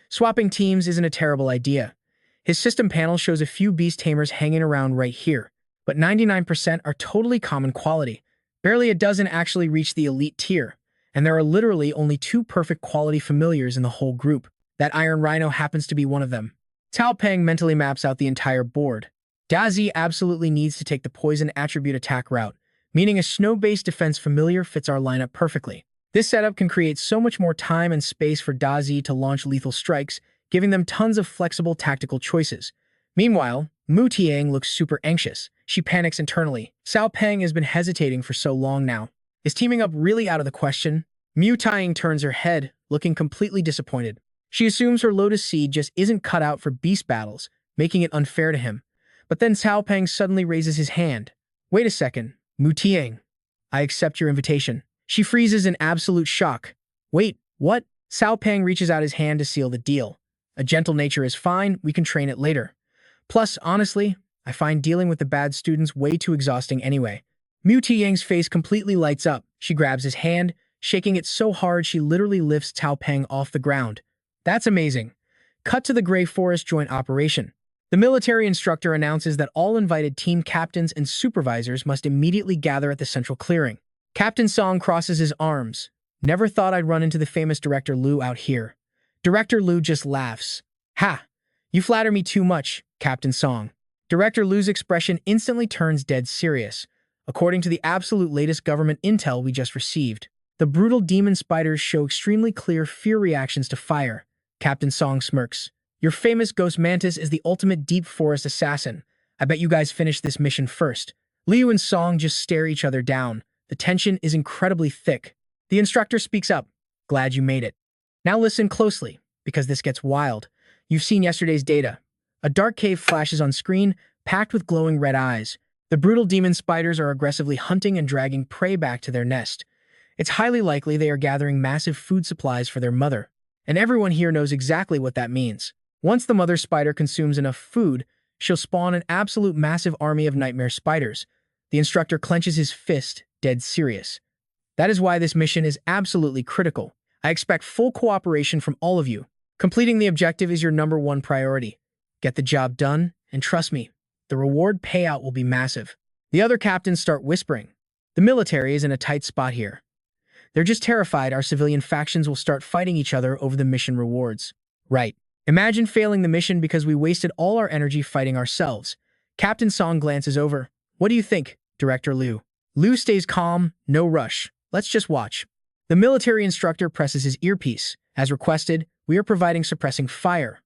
Swapping teams isn't a terrible idea. His system panel shows a few beast tamers hanging around right here, but 99% are totally common quality. Barely a dozen actually reach the elite tier, and there are literally only 2 perfect quality familiars in the whole group. That Iron Rhino happens to be one of them. Cao Peng mentally maps out the entire board. Dazi absolutely needs to take the poison attribute attack route, meaning a snow-based defense familiar fits our lineup perfectly. This setup can create so much more time and space for Dazi to launch lethal strikes, giving them tons of flexible tactical choices. Meanwhile, Mu Tiang looks super anxious. She panics internally. Cao Peng has been hesitating for so long now. Is teaming up really out of the question? Mu Tiang turns her head, looking completely disappointed. She assumes her Lotus Seed just isn't cut out for beast battles, making it unfair to him. But then Cao Peng suddenly raises his hand. Wait a second, Mu Tiang. I accept your invitation. She freezes in absolute shock. Wait, what? Cao Peng reaches out his hand to seal the deal. A gentle nature is fine, we can train it later. Plus, honestly, I find dealing with the bad students way too exhausting anyway. Mu Tiang's face completely lights up. She grabs his hand, shaking it so hard she literally lifts Cao Peng off the ground. That's amazing. Cut to the Grey Forest joint operation. The military instructor announces that all invited team captains and supervisors must immediately gather at the central clearing. Captain Song crosses his arms. Never thought I'd run into the famous Director Liu out here. Director Liu just laughs. Ha! You flatter me too much, Captain Song. Director Liu's expression instantly turns dead serious. According to the absolute latest government intel we just received, the brutal demon spiders show extremely clear fear reactions to fire. Captain Song smirks. Your famous ghost mantis is the ultimate deep forest assassin. I bet you guys finish this mission first. Liu and Song just stare each other down. The tension is incredibly thick. The instructor speaks up. Glad you made it. Now listen closely, because this gets wild. You've seen yesterday's data. A dark cave flashes on screen, packed with glowing red eyes. The brutal demon spiders are aggressively hunting and dragging prey back to their nest. It's highly likely they are gathering massive food supplies for their mother. And everyone here knows exactly what that means. Once the mother spider consumes enough food, she'll spawn an absolute massive army of nightmare spiders. The instructor clenches his fist, dead serious. That is why this mission is absolutely critical. I expect full cooperation from all of you. Completing the objective is your #1 priority. Get the job done, and trust me, the reward payout will be massive. The other captains start whispering. The military is in a tight spot here. They're just terrified our civilian factions will start fighting each other over the mission rewards. Right. Imagine failing the mission because we wasted all our energy fighting ourselves. Captain Song glances over. What do you think, Director Liu? Liu stays calm, no rush. Let's just watch. The military instructor presses his earpiece. As requested, we are providing suppressing fire.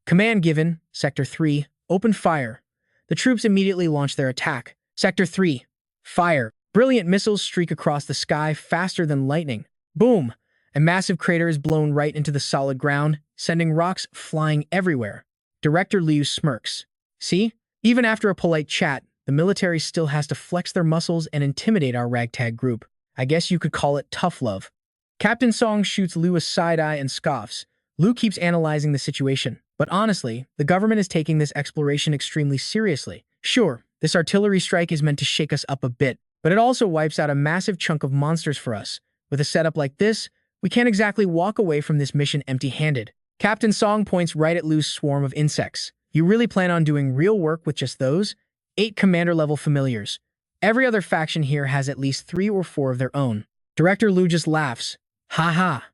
Command given, Sector 3, open fire. The troops immediately launch their attack. Sector 3, fire. Brilliant missiles streak across the sky faster than lightning. Boom! A massive crater is blown right into the solid ground, sending rocks flying everywhere. Director Liu smirks. See? Even after a polite chat, the military still has to flex their muscles and intimidate our ragtag group. I guess you could call it tough love. Captain Song shoots Liu a side eye and scoffs. Liu keeps analyzing the situation. But honestly, the government is taking this exploration extremely seriously. Sure, this artillery strike is meant to shake us up a bit, but it also wipes out a massive chunk of monsters for us. With a setup like this, we can't exactly walk away from this mission empty-handed. Captain Song points right at Liu's swarm of insects. You really plan on doing real work with just those? 8 commander-level familiars. Every other faction here has at least 3 or 4 of their own. Director Liu just laughs. Ha ha.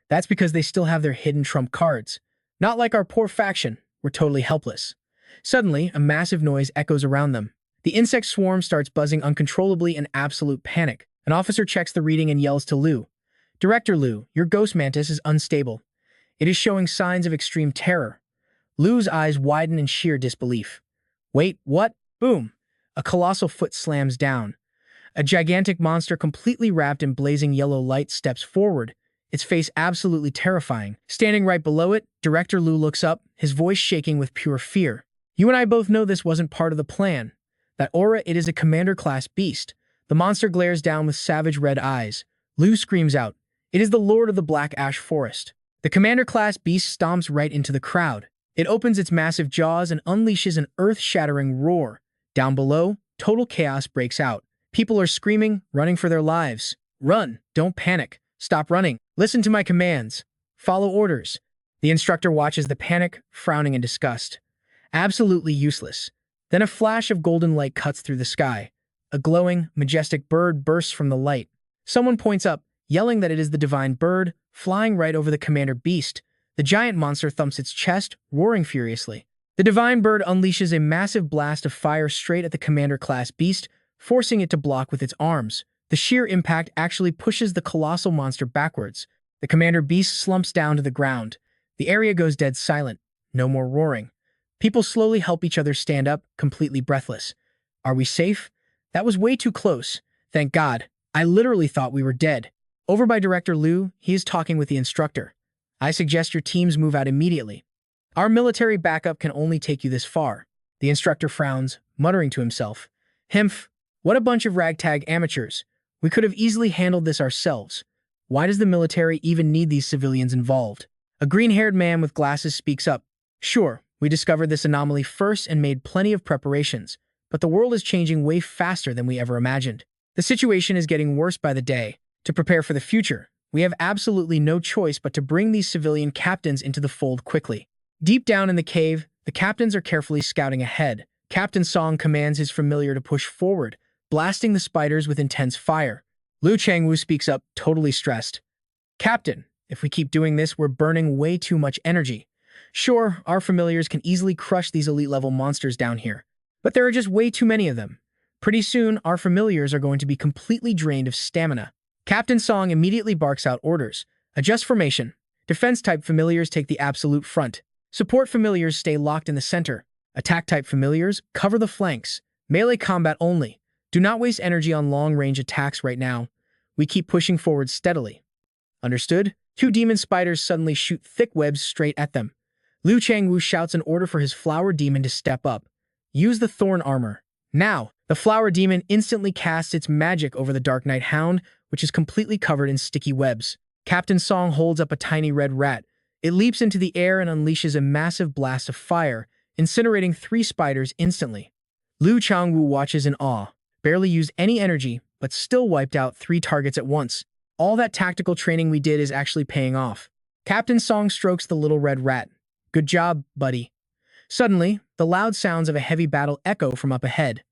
That's because they still have their hidden trump cards. Not like our poor faction, we're totally helpless. Suddenly, a massive noise echoes around them. The insect swarm starts buzzing uncontrollably in absolute panic. An officer checks the reading and yells to Liu. Director Liu, your ghost mantis is unstable. It is showing signs of extreme terror. Liu's eyes widen in sheer disbelief. Wait, what? Boom! A colossal foot slams down. A gigantic monster completely wrapped in blazing yellow light steps forward, its face absolutely terrifying. Standing right below it, Director Liu looks up, his voice shaking with pure fear. You and I both know this wasn't part of the plan. That aura, it is a commander-class beast. The monster glares down with savage red eyes. Liu screams out, it is the Lord of the Black Ash Forest. The commander-class beast stomps right into the crowd. It opens its massive jaws and unleashes an earth-shattering roar. Down below, total chaos breaks out. People are screaming, running for their lives. Run, don't panic. Stop running. Listen to my commands. Follow orders. The instructor watches the panic, frowning in disgust. Absolutely useless. Then a flash of golden light cuts through the sky. A glowing, majestic bird bursts from the light. Someone points up, yelling that it is the divine bird, flying right over the commander beast. The giant monster thumps its chest, roaring furiously. The divine bird unleashes a massive blast of fire straight at the commander-class beast, forcing it to block with its arms. The sheer impact actually pushes the colossal monster backwards. The commander beast slumps down to the ground. The area goes dead silent. No more roaring. People slowly help each other stand up, completely breathless. Are we safe? That was way too close. Thank God. I literally thought we were dead. Over by Director Liu, he is talking with the instructor. I suggest your teams move out immediately. Our military backup can only take you this far. The instructor frowns, muttering to himself. Himph, what a bunch of ragtag amateurs. We could have easily handled this ourselves. Why does the military even need these civilians involved? A green-haired man with glasses speaks up. Sure, we discovered this anomaly first and made plenty of preparations, but the world is changing way faster than we ever imagined. The situation is getting worse by the day. To prepare for the future, we have absolutely no choice but to bring these civilian captains into the fold quickly. Deep down in the cave, the captains are carefully scouting ahead. Captain Song commands his familiar to push forward, blasting the spiders with intense fire. Liu Changwu speaks up, totally stressed. Captain, if we keep doing this, we're burning way too much energy. Sure, our familiars can easily crush these elite-level monsters down here, but there are just way too many of them. Pretty soon, our familiars are going to be completely drained of stamina. Captain Song immediately barks out orders. Adjust formation. Defense-type familiars take the absolute front. Support familiars stay locked in the center. Attack-type familiars cover the flanks. Melee combat only. Do not waste energy on long-range attacks right now. We keep pushing forward steadily. Understood? 2 demon spiders suddenly shoot thick webs straight at them. Liu Changwu shouts an order for his flower demon to step up. Use the thorn armor. Now, the flower demon instantly casts its magic over the Dark Knight Hound, which is completely covered in sticky webs. Captain Song holds up a tiny red rat. It leaps into the air and unleashes a massive blast of fire, incinerating 3 spiders instantly. Liu Changwu watches in awe. Barely used any energy, but still wiped out 3 targets at once. All that tactical training we did is actually paying off. Captain Song strokes the little red rat. Good job, buddy. Suddenly, the loud sounds of a heavy battle echo from up ahead.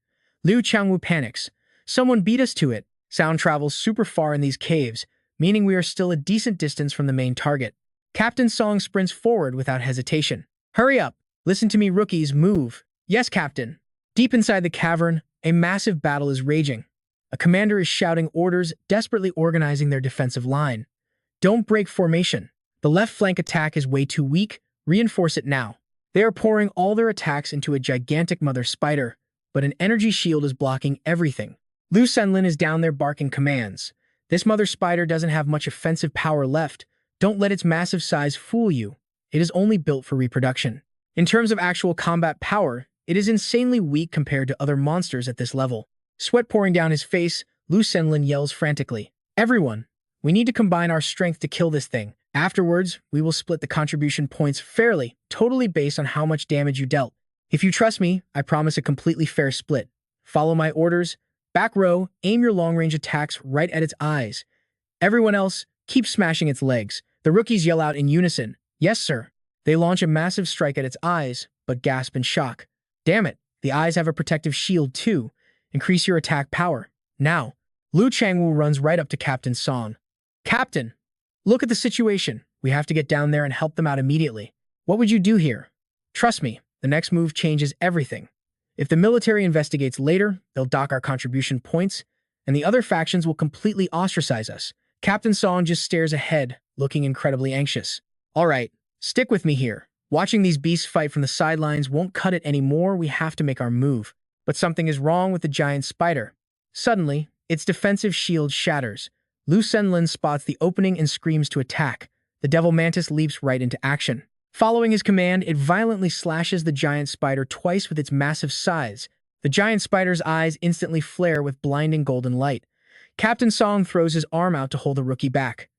Liu Changwu panics. Someone beat us to it. Sound travels super far in these caves, meaning we are still a decent distance from the main target. Captain Song sprints forward without hesitation. Hurry up! Listen to me, rookies, move! Yes, Captain. Deep inside the cavern, a massive battle is raging. A commander is shouting orders, desperately organizing their defensive line. Don't break formation. The left flank attack is way too weak. Reinforce it now. They are pouring all their attacks into a gigantic mother spider, but an energy shield is blocking everything. Lu Senlin is down there barking commands. This mother spider doesn't have much offensive power left. Don't let its massive size fool you. It is only built for reproduction. In terms of actual combat power, it is insanely weak compared to other monsters at this level. Sweat pouring down his face, Lu Senlin yells frantically. Everyone, we need to combine our strength to kill this thing. Afterwards, we will split the contribution points fairly, totally based on how much damage you dealt. If you trust me, I promise a completely fair split. Follow my orders. Back row, aim your long-range attacks right at its eyes. Everyone else, keep smashing its legs. The rookies yell out in unison, yes sir. They launch a massive strike at its eyes, but gasp in shock. Damn it, the eyes have a protective shield too. Increase your attack power. Now, Lu Changwu runs right up to Captain Song. Captain, look at the situation. We have to get down there and help them out immediately. What would you do here? Trust me, the next move changes everything. If the military investigates later, they'll dock our contribution points, and the other factions will completely ostracize us. Captain Song just stares ahead, looking incredibly anxious. All right, stick with me here. Watching these beasts fight from the sidelines won't cut it anymore. We have to make our move. But something is wrong with the giant spider. Suddenly, its defensive shield shatters. Lu Senlin spots the opening and screams to attack. The devil mantis leaps right into action. Following his command, it violently slashes the giant spider twice with its massive size. The giant spider's eyes instantly flare with blinding golden light. Captain Song throws his arm out to hold the rookie back.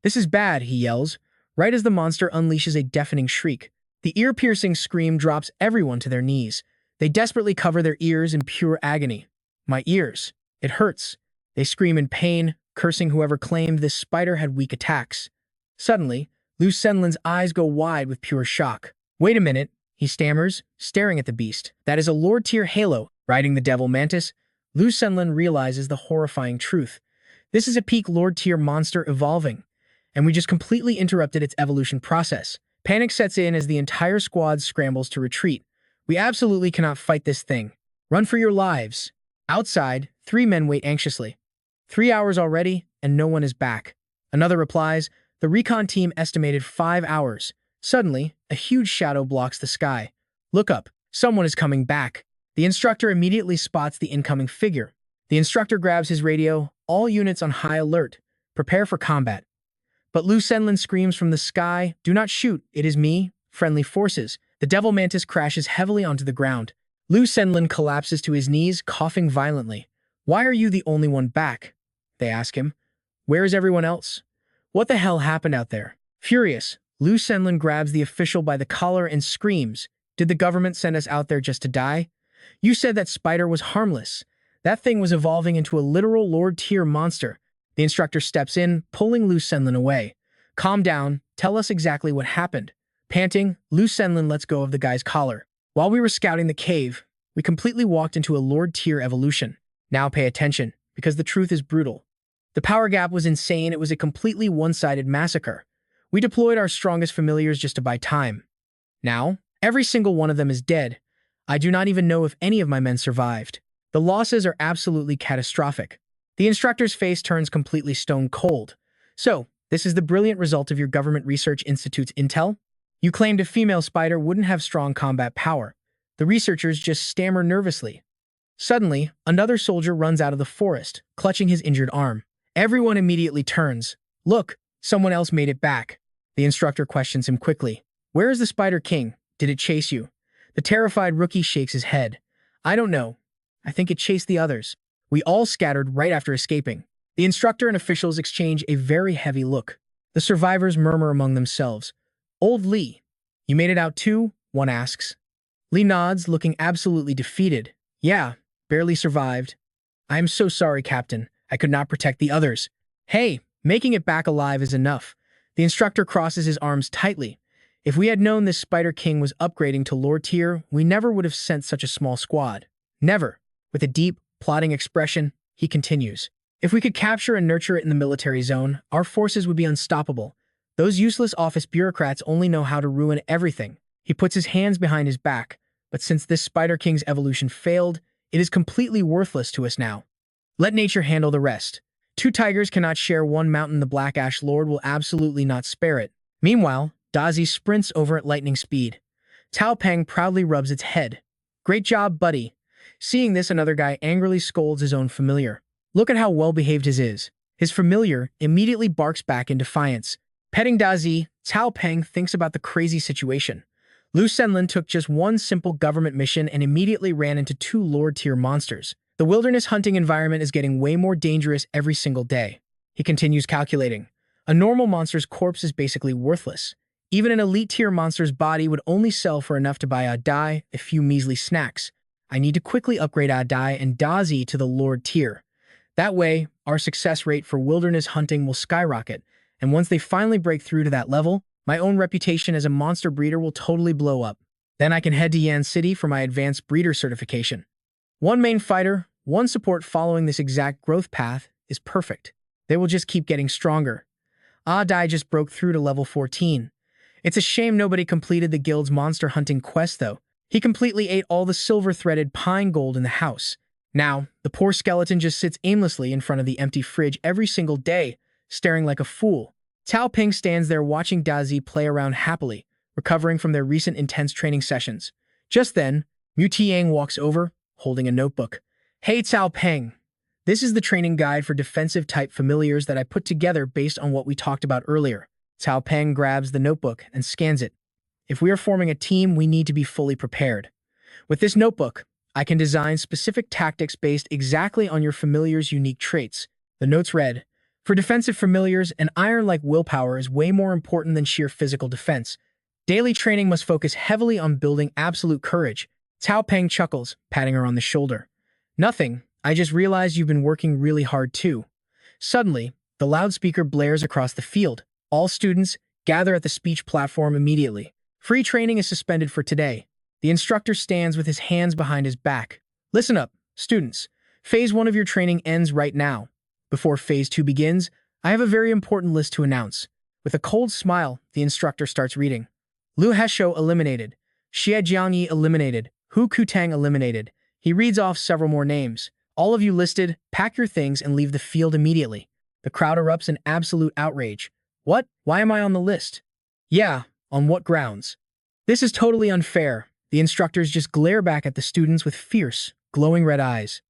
This is bad, he yells, right as the monster unleashes a deafening shriek. The ear-piercing scream drops everyone to their knees. They desperately cover their ears in pure agony. My ears. It hurts. They scream in pain, cursing whoever claimed this spider had weak attacks. Suddenly, Lu Senlin's eyes go wide with pure shock. Wait a minute, he stammers, staring at the beast. That is a Lord-tier halo. Riding the devil mantis, Lu Senlin realizes the horrifying truth. This is a peak Lord-tier monster evolving, and we just completely interrupted its evolution process. Panic sets in as the entire squad scrambles to retreat. We absolutely cannot fight this thing. Run for your lives. Outside, 3 men wait anxiously. 3 hours already, and no one is back. Another replies, the recon team estimated 5 hours. Suddenly, a huge shadow blocks the sky. Look up. Someone is coming back. The instructor immediately spots the incoming figure. The instructor grabs his radio, all units on high alert. Prepare for combat. But Lu Senlin screams from the sky, do not shoot, it is me, friendly forces. The devil mantis crashes heavily onto the ground. Lu Senlin collapses to his knees, coughing violently. Why are you the only one back? They ask him. Where is everyone else? What the hell happened out there? Furious, Lu Senlin grabs the official by the collar and screams, did the government send us out there just to die? You said that spider was harmless. That thing was evolving into a literal Lord-tier monster. The instructor steps in, pulling Lu Senlin away. Calm down, tell us exactly what happened. Panting, Lu Senlin lets go of the guy's collar. While we were scouting the cave, we completely walked into a Lord-tier evolution. Now pay attention, because the truth is brutal. The power gap was insane. It was a completely one-sided massacre. We deployed our strongest familiars just to buy time. Now, every single one of them is dead. I do not even know if any of my men survived. The losses are absolutely catastrophic. The instructor's face turns completely stone cold. So, this is the brilliant result of your Government Research Institute's intel? You claimed a female spider wouldn't have strong combat power. The researchers just stammer nervously. Suddenly, another soldier runs out of the forest, clutching his injured arm. Everyone immediately turns. Look, someone else made it back. The instructor questions him quickly. Where is the Spider King? Did it chase you? The terrified rookie shakes his head. I don't know. I think it chased the others. We all scattered right after escaping. The instructor and officials exchange a very heavy look. The survivors murmur among themselves. Old Lee, you made it out too? One asks. Lee nods, looking absolutely defeated. Yeah, barely survived. I am so sorry, Captain. I could not protect the others. Hey, making it back alive is enough. The instructor crosses his arms tightly. If we had known this Spider King was upgrading to Lord tier, we never would have sent such a small squad. Never. With a deep, plotting expression, he continues. If we could capture and nurture it in the military zone, our forces would be unstoppable. Those useless office bureaucrats only know how to ruin everything. He puts his hands behind his back, but since this Spider King's evolution failed, it is completely worthless to us now. Let nature handle the rest. Two tigers cannot share one mountain. The Black Ash Lord will absolutely not spare it. Meanwhile, Dazi sprints over at lightning speed. Gao Peng proudly rubs its head. Great job, buddy. Seeing this, another guy angrily scolds his own familiar. Look at how well-behaved his is. His familiar immediately barks back in defiance. Petting Dazi, Gao Peng thinks about the crazy situation. Lu Senlin took just one simple government mission and immediately ran into two Lord-tier monsters. The wilderness hunting environment is getting way more dangerous every single day. He continues calculating. A normal monster's corpse is basically worthless. Even an elite-tier monster's body would only sell for enough to buy a dye, a few measly snacks. I need to quickly upgrade a dye and Dazi to the Lord tier. That way, our success rate for wilderness hunting will skyrocket, and once they finally break through to that level, my own reputation as a monster breeder will totally blow up. Then I can head to Yan City for my advanced breeder certification. One main fighter, one support following this exact growth path is perfect. They will just keep getting stronger. Dai just broke through to level 14. It's a shame nobody completed the guild's monster hunting quest though. He completely ate all the silver-threaded pine gold in the house. Now, the poor skeleton just sits aimlessly in front of the empty fridge every single day, staring like a fool. Gao Peng stands there watching Dazi play around happily, recovering from their recent intense training sessions. Just then, Mu Tiang walks over, holding a notebook. Hey Gao Peng, this is the training guide for defensive-type familiars that I put together based on what we talked about earlier. Gao Peng grabs the notebook and scans it. If we are forming a team, we need to be fully prepared. With this notebook, I can design specific tactics based exactly on your familiar's unique traits. The notes read, for defensive familiars, an iron-like willpower is way more important than sheer physical defense. Daily training must focus heavily on building absolute courage. Gao Peng chuckles, patting her on the shoulder. Nothing, I just realized you've been working really hard too. Suddenly, the loudspeaker blares across the field. All students gather at the speech platform immediately. Free training is suspended for today. The instructor stands with his hands behind his back. Listen up, students. Phase 1 of your training ends right now. Before Phase 2 begins, I have a very important list to announce. With a cold smile, the instructor starts reading. Lu Heshou eliminated. Xie Jiangyi eliminated. Hu Kutang eliminated. He reads off several more names. All of you listed, pack your things and leave the field immediately. The crowd erupts in absolute outrage. What? Why am I on the list? Yeah, on what grounds? This is totally unfair. The instructors just glare back at the students with fierce, glowing red eyes.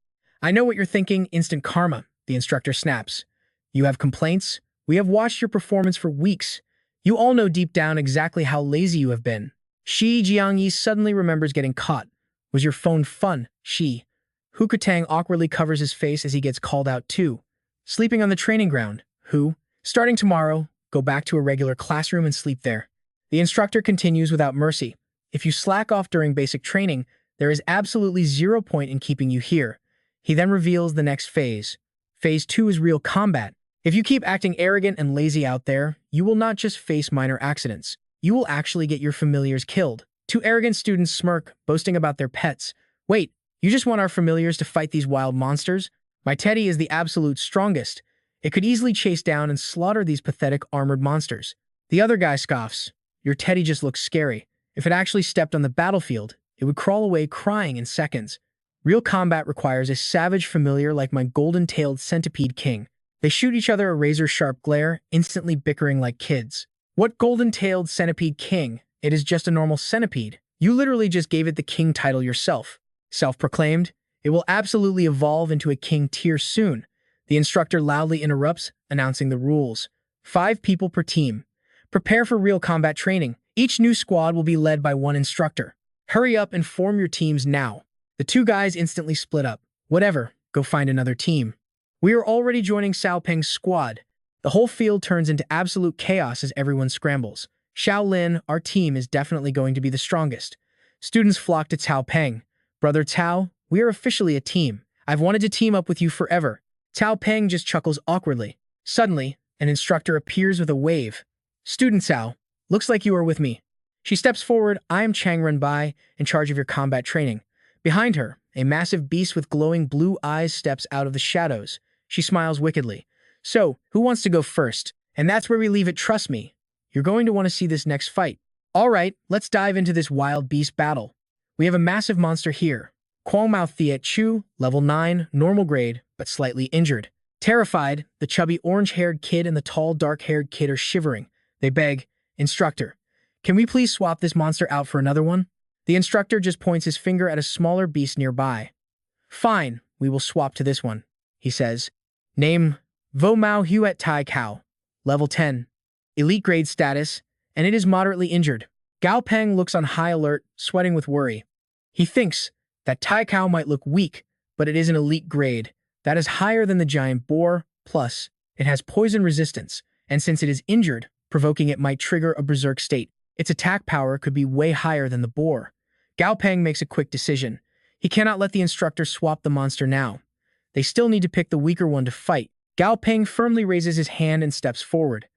I know what you're thinking, instant karma, the instructor snaps. You have complaints? We have watched your performance for weeks. You all know deep down exactly how lazy you have been. Xi Jiangyi suddenly remembers getting caught. Was your phone fun, Xi? Hu Kutang awkwardly covers his face as he gets called out too. Sleeping on the training ground. Hu? Starting tomorrow, go back to a regular classroom and sleep there. The instructor continues without mercy. If you slack off during basic training, there is absolutely zero point in keeping you here. He then reveals the next phase. Phase 2 is real combat. If you keep acting arrogant and lazy out there, you will not just face minor accidents. You will actually get your familiars killed. Two arrogant students smirk, boasting about their pets. Wait, you just want our familiars to fight these wild monsters? My teddy is the absolute strongest. It could easily chase down and slaughter these pathetic armored monsters. The other guy scoffs. Your teddy just looks scary. If it actually stepped on the battlefield, it would crawl away crying in seconds. Real combat requires a savage familiar like my golden-tailed centipede king. They shoot each other a razor-sharp glare, instantly bickering like kids. What golden-tailed centipede king? It is just a normal centipede. You literally just gave it the king title yourself. Self-proclaimed, it will absolutely evolve into a king tier soon. The instructor loudly interrupts, announcing the rules. 5 people per team. Prepare for real combat training. Each new squad will be led by one instructor. Hurry up and form your teams now. The two guys instantly split up. Whatever, go find another team. We are already joining Gao Peng's squad. The whole field turns into absolute chaos as everyone scrambles. Shaolin, our team is definitely going to be the strongest. Students flock to Gao Peng. Brother Cao, we are officially a team. I've wanted to team up with you forever. Gao Peng just chuckles awkwardly. Suddenly, an instructor appears with a wave. Student Cao, looks like you are with me. She steps forward. I am Chang Renbai, in charge of your combat training. Behind her, a massive beast with glowing blue eyes steps out of the shadows. She smiles wickedly. So, who wants to go first? And that's where we leave it, trust me. You're going to want to see this next fight. All right, let's dive into this wild beast battle. We have a massive monster here. Kwangmao Thiet Chu, level 9, normal grade, but slightly injured. Terrified, the chubby orange-haired kid and the tall dark-haired kid are shivering. They beg, "Instructor, can we please swap this monster out for another one?" The instructor just points his finger at a smaller beast nearby. "Fine, we will swap to this one," he says. Name, Vo Mao Huet Tai Kao. Level 10. Elite grade status, and it is moderately injured. Gao Peng looks on high alert, sweating with worry. He thinks that Tai Kao might look weak, but it is an elite grade. That is higher than the giant boar, plus, it has poison resistance, and since it is injured, provoking it might trigger a berserk state. Its attack power could be way higher than the boar. Gao Peng makes a quick decision. He cannot let the instructor swap the monster now. They still need to pick the weaker one to fight. Gao Peng firmly raises his hand and steps forward.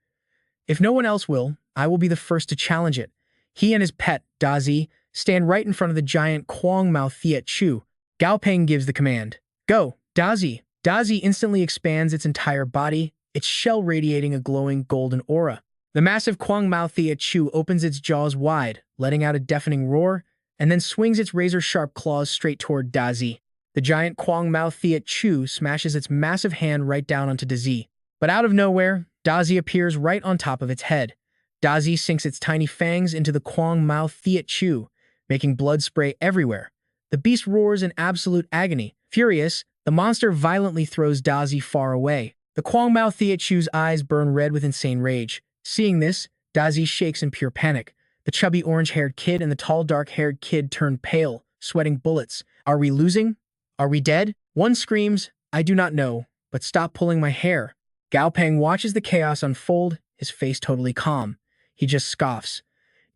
"If no one else will, I will be the first to challenge it." He and his pet, Dazi, stand right in front of the giant Kuang Mao Thiet Chu. Gao Peng gives the command. "Go, Dazi." Dazi instantly expands its entire body, its shell radiating a glowing golden aura. The massive Kuang Mao Thiet Chu opens its jaws wide, letting out a deafening roar, and then swings its razor-sharp claws straight toward Dazi. The giant Kuang Mao Thiet Chu smashes its massive hand right down onto Dazi. But out of nowhere, Dazi appears right on top of its head. Dazi sinks its tiny fangs into the Kuang Mao Thiet Chu, making blood spray everywhere. The beast roars in absolute agony. Furious, the monster violently throws Dazi far away. The Kuang Mao Thiet Chu's eyes burn red with insane rage. Seeing this, Dazi shakes in pure panic. The chubby orange-haired kid and the tall dark-haired kid turn pale, sweating bullets. "Are we losing? Are we dead?" One screams, "I do not know, but stop pulling my hair." Gao Peng watches the chaos unfold, his face totally calm. He just scoffs.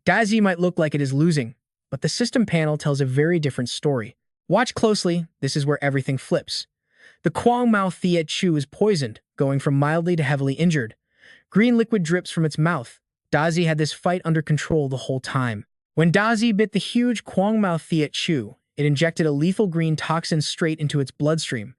Dazi might look like it is losing, but the system panel tells a very different story. Watch closely, this is where everything flips. The Kuang Mao Thiet Chu is poisoned, going from mildly to heavily injured. Green liquid drips from its mouth. Dazi had this fight under control the whole time. When Dazi bit the huge Kuang Mao Thiet Chu, it injected a lethal green toxin straight into its bloodstream.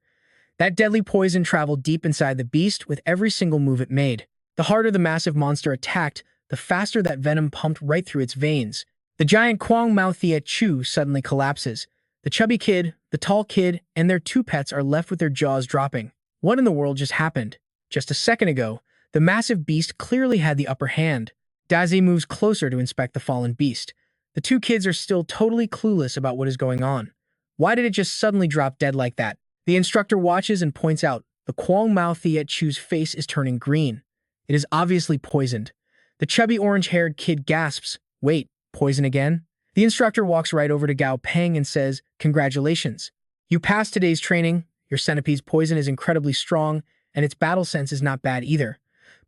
That deadly poison traveled deep inside the beast with every single move it made. The harder the massive monster attacked, the faster that venom pumped right through its veins. The giant Kuang Mao Thiet Chu suddenly collapses. The chubby kid, the tall kid, and their two pets are left with their jaws dropping. What in the world just happened? Just a second ago, the massive beast clearly had the upper hand. Dazi moves closer to inspect the fallen beast. The two kids are still totally clueless about what is going on. Why did it just suddenly drop dead like that? The instructor watches and points out the Kuang Mao Thiet Chu's face is turning green. It is obviously poisoned. The chubby orange-haired kid gasps, "Wait, poison again?" The instructor walks right over to Gao Peng and says, "Congratulations. You passed today's training. Your centipede's poison is incredibly strong, and its battle sense is not bad either.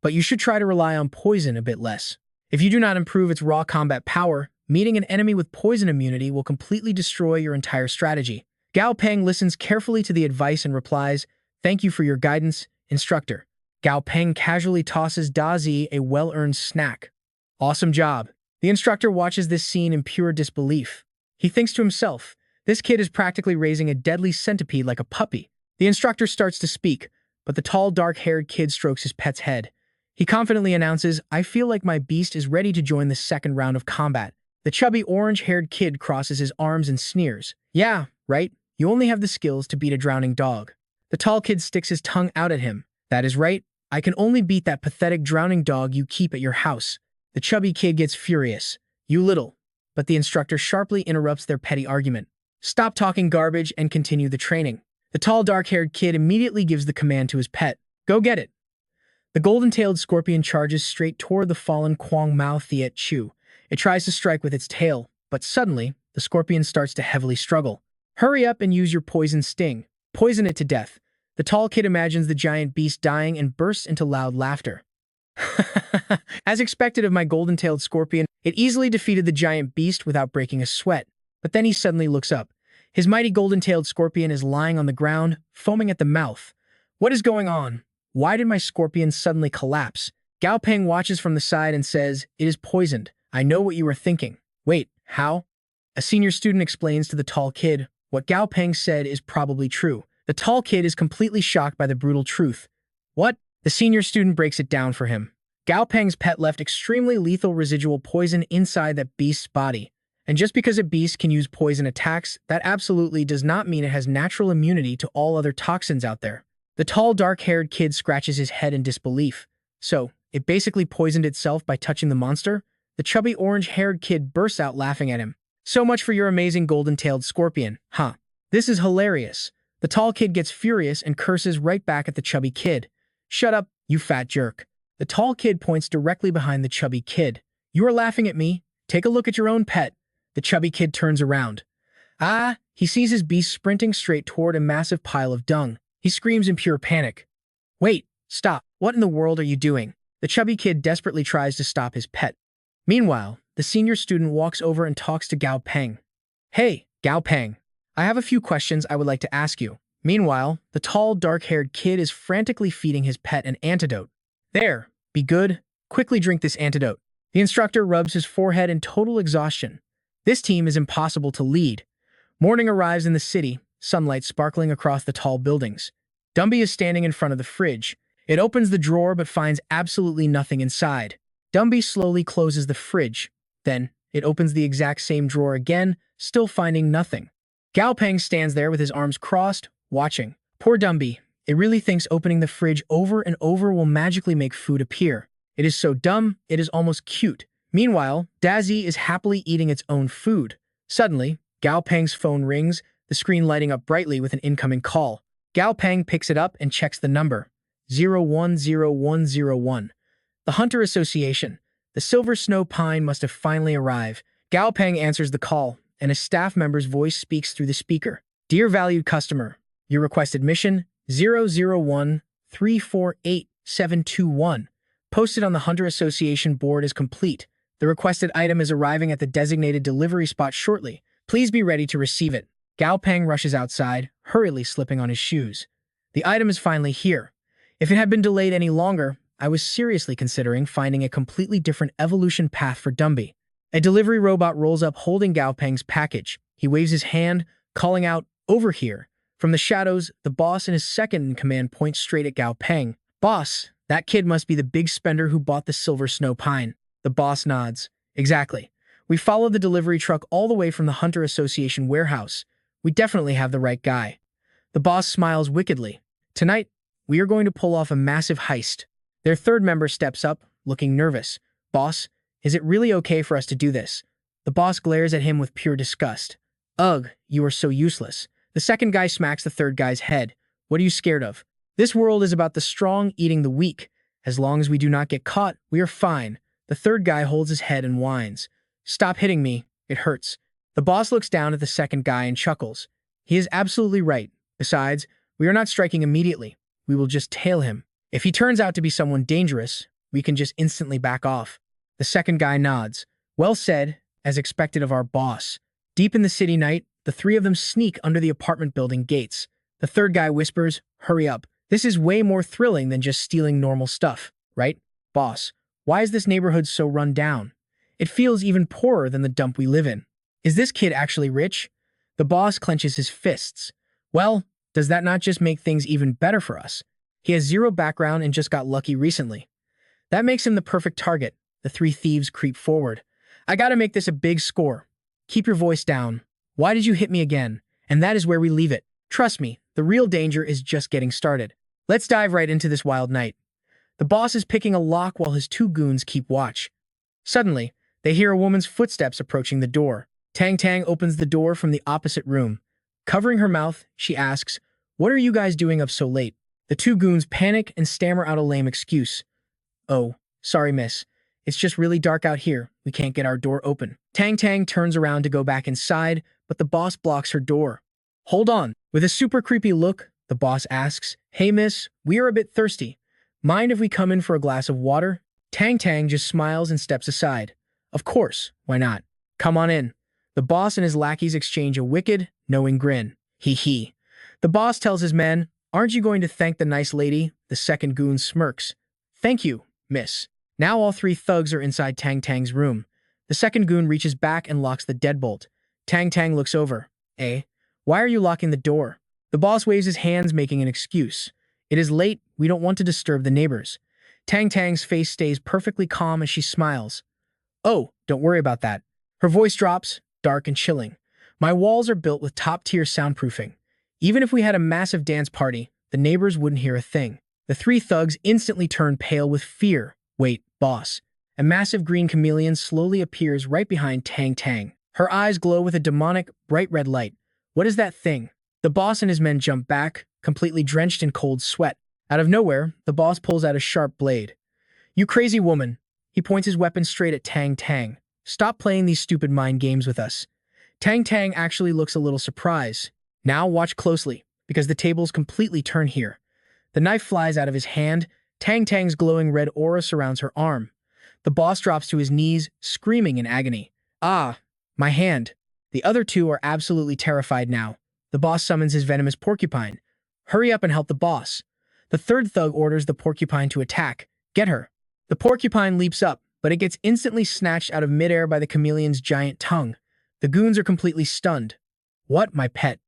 But you should try to rely on poison a bit less. If you do not improve its raw combat power, meeting an enemy with poison immunity will completely destroy your entire strategy." Gao Peng listens carefully to the advice and replies, "Thank you for your guidance, instructor." Gao Peng casually tosses Dazi a well-earned snack. "Awesome job." The instructor watches this scene in pure disbelief. He thinks to himself, this kid is practically raising a deadly centipede like a puppy. The instructor starts to speak, but the tall, dark-haired kid strokes his pet's head. He confidently announces, "I feel like my beast is ready to join the second round of combat." The chubby, orange-haired kid crosses his arms and sneers. "Yeah, right? You only have the skills to beat a drowning dog." The tall kid sticks his tongue out at him. "That is right. I can only beat that pathetic drowning dog you keep at your house." The chubby kid gets furious. "You little." But the instructor sharply interrupts their petty argument. "Stop talking garbage and continue the training." The tall, dark-haired kid immediately gives the command to his pet. "Go get it." The golden-tailed scorpion charges straight toward the fallen Kuang Mao Thiet Chu. It tries to strike with its tail, but suddenly, the scorpion starts to heavily struggle. "Hurry up and use your poison sting. Poison it to death." The tall kid imagines the giant beast dying and bursts into loud laughter. As expected of my golden-tailed scorpion, it easily defeated the giant beast without breaking a sweat. But then he suddenly looks up. His mighty golden-tailed scorpion is lying on the ground, foaming at the mouth. What is going on? Why did my scorpion suddenly collapse? Gao Peng watches from the side and says, "It is poisoned. I know what you are thinking." "Wait, how?" A senior student explains to the tall kid. What Gao Peng said is probably true. The tall kid is completely shocked by the brutal truth. "What?" The senior student breaks it down for him. Gao Peng's pet left extremely lethal residual poison inside that beast's body. And just because a beast can use poison attacks, that absolutely does not mean it has natural immunity to all other toxins out there. The tall, dark-haired kid scratches his head in disbelief. So, it basically poisoned itself by touching the monster? The chubby, orange-haired kid bursts out laughing at him. So much for your amazing golden-tailed scorpion, huh? This is hilarious. The tall kid gets furious and curses right back at the chubby kid. Shut up, you fat jerk. The tall kid points directly behind the chubby kid. You are laughing at me? Take a look at your own pet. The chubby kid turns around. Ah, he sees his beast sprinting straight toward a massive pile of dung. He screams in pure panic. Wait, stop. What in the world are you doing? The chubby kid desperately tries to stop his pet. Meanwhile, the senior student walks over and talks to Gao Peng. Hey, Gao Peng. I have a few questions I would like to ask you. Meanwhile, the tall, dark-haired kid is frantically feeding his pet an antidote. There, be good. Quickly drink this antidote. The instructor rubs his forehead in total exhaustion. This team is impossible to lead. Morning arrives in the city, sunlight sparkling across the tall buildings. Dumby is standing in front of the fridge. It opens the drawer but finds absolutely nothing inside. Dumby slowly closes the fridge. Then, it opens the exact same drawer again, still finding nothing. Gao Peng stands there with his arms crossed, watching. Poor Dumby. It really thinks opening the fridge over and over will magically make food appear. It is so dumb, it is almost cute. Meanwhile, Dazzy is happily eating its own food. Suddenly, Gao Peng's phone rings, the screen lighting up brightly with an incoming call. Gao Peng picks it up and checks the number. 010101. The Hunter Association. The Silver Snow Pine must have finally arrived. Gao Peng answers the call, and a staff member's voice speaks through the speaker. Dear valued customer, your requested mission 001348721. Posted on the Hunter Association board is complete. The requested item is arriving at the designated delivery spot shortly. Please be ready to receive it. Gao Peng rushes outside, hurriedly slipping on his shoes. The item is finally here. If it had been delayed any longer, I was seriously considering finding a completely different evolution path for Dumby. A delivery robot rolls up holding Gao Peng's package. He waves his hand, calling out, "Over here." From the shadows, the boss and his second-in-command point straight at Gao Peng. Boss, that kid must be the big spender who bought the Silver Snow Pine. The boss nods. Exactly. We followed the delivery truck all the way from the Hunter Association warehouse. We definitely have the right guy. The boss smiles wickedly. Tonight, we are going to pull off a massive heist. Their third member steps up, looking nervous. Boss, is it really okay for us to do this? The boss glares at him with pure disgust. Ugh, you are so useless. The second guy smacks the third guy's head. What are you scared of? This world is about the strong eating the weak. As long as we do not get caught, we are fine. The third guy holds his head and whines. Stop hitting me. It hurts. The boss looks down at the second guy and chuckles. He is absolutely right. Besides, we are not striking immediately. We will just tail him. If he turns out to be someone dangerous, we can just instantly back off. The second guy nods. Well said, as expected of our boss. Deep in the city night, the three of them sneak under the apartment building gates. The third guy whispers, hurry up. This is way more thrilling than just stealing normal stuff, right? Boss, why is this neighborhood so run down? It feels even poorer than the dump we live in. Is this kid actually rich? The boss clenches his fists. Well, does that not just make things even better for us? He has zero background and just got lucky recently. That makes him the perfect target. The three thieves creep forward. I gotta make this a big score. Keep your voice down. Why did you hit me again? And that is where we leave it. Trust me, the real danger is just getting started. Let's dive right into this wild night. The boss is picking a lock while his two goons keep watch. Suddenly, they hear a woman's footsteps approaching the door. Tang Tang opens the door from the opposite room. Covering her mouth, she asks, "What are you guys doing up so late?" The two goons panic and stammer out a lame excuse. "Oh, sorry miss. It's just really dark out here. We can't get our door open." Tang Tang turns around to go back inside, but the boss blocks her door. "Hold on." With a super creepy look, the boss asks, "Hey miss, we are a bit thirsty. Mind if we come in for a glass of water?" Tang Tang just smiles and steps aside. Of course, why not? Come on in. The boss and his lackeys exchange a wicked, knowing grin. Hee hee. The boss tells his men, "Aren't you going to thank the nice lady?" The second goon smirks. "Thank you, miss." Now all three thugs are inside Tang Tang's room. The second goon reaches back and locks the deadbolt. Tang Tang looks over. "Eh? Why are you locking the door?" The boss waves his hands, making an excuse. "It is late. We don't want to disturb the neighbors." Tang Tang's face stays perfectly calm as she smiles. "Oh, don't worry about that." Her voice drops, dark and chilling. "My walls are built with top-tier soundproofing. Even if we had a massive dance party, the neighbors wouldn't hear a thing. The three thugs instantly turn pale with fear. Wait, boss. A massive green chameleon slowly appears right behind Tang Tang. Her eyes glow with a demonic, bright red light. What is that thing? The boss and his men jump back, completely drenched in cold sweat. Out of nowhere, the boss pulls out a sharp blade. You crazy woman. He points his weapon straight at Tang Tang. Stop playing these stupid mind games with us. Tang Tang actually looks a little surprised. Now watch closely, because the tables completely turn here. The knife flies out of his hand. Tang Tang's glowing red aura surrounds her arm. The boss drops to his knees, screaming in agony. Ah, my hand. The other two are absolutely terrified now. The boss summons his venomous porcupine. Hurry up and help the boss. The third thug orders the porcupine to attack. Get her. The porcupine leaps up, but it gets instantly snatched out of midair by the chameleon's giant tongue. The goons are completely stunned. What, my pet?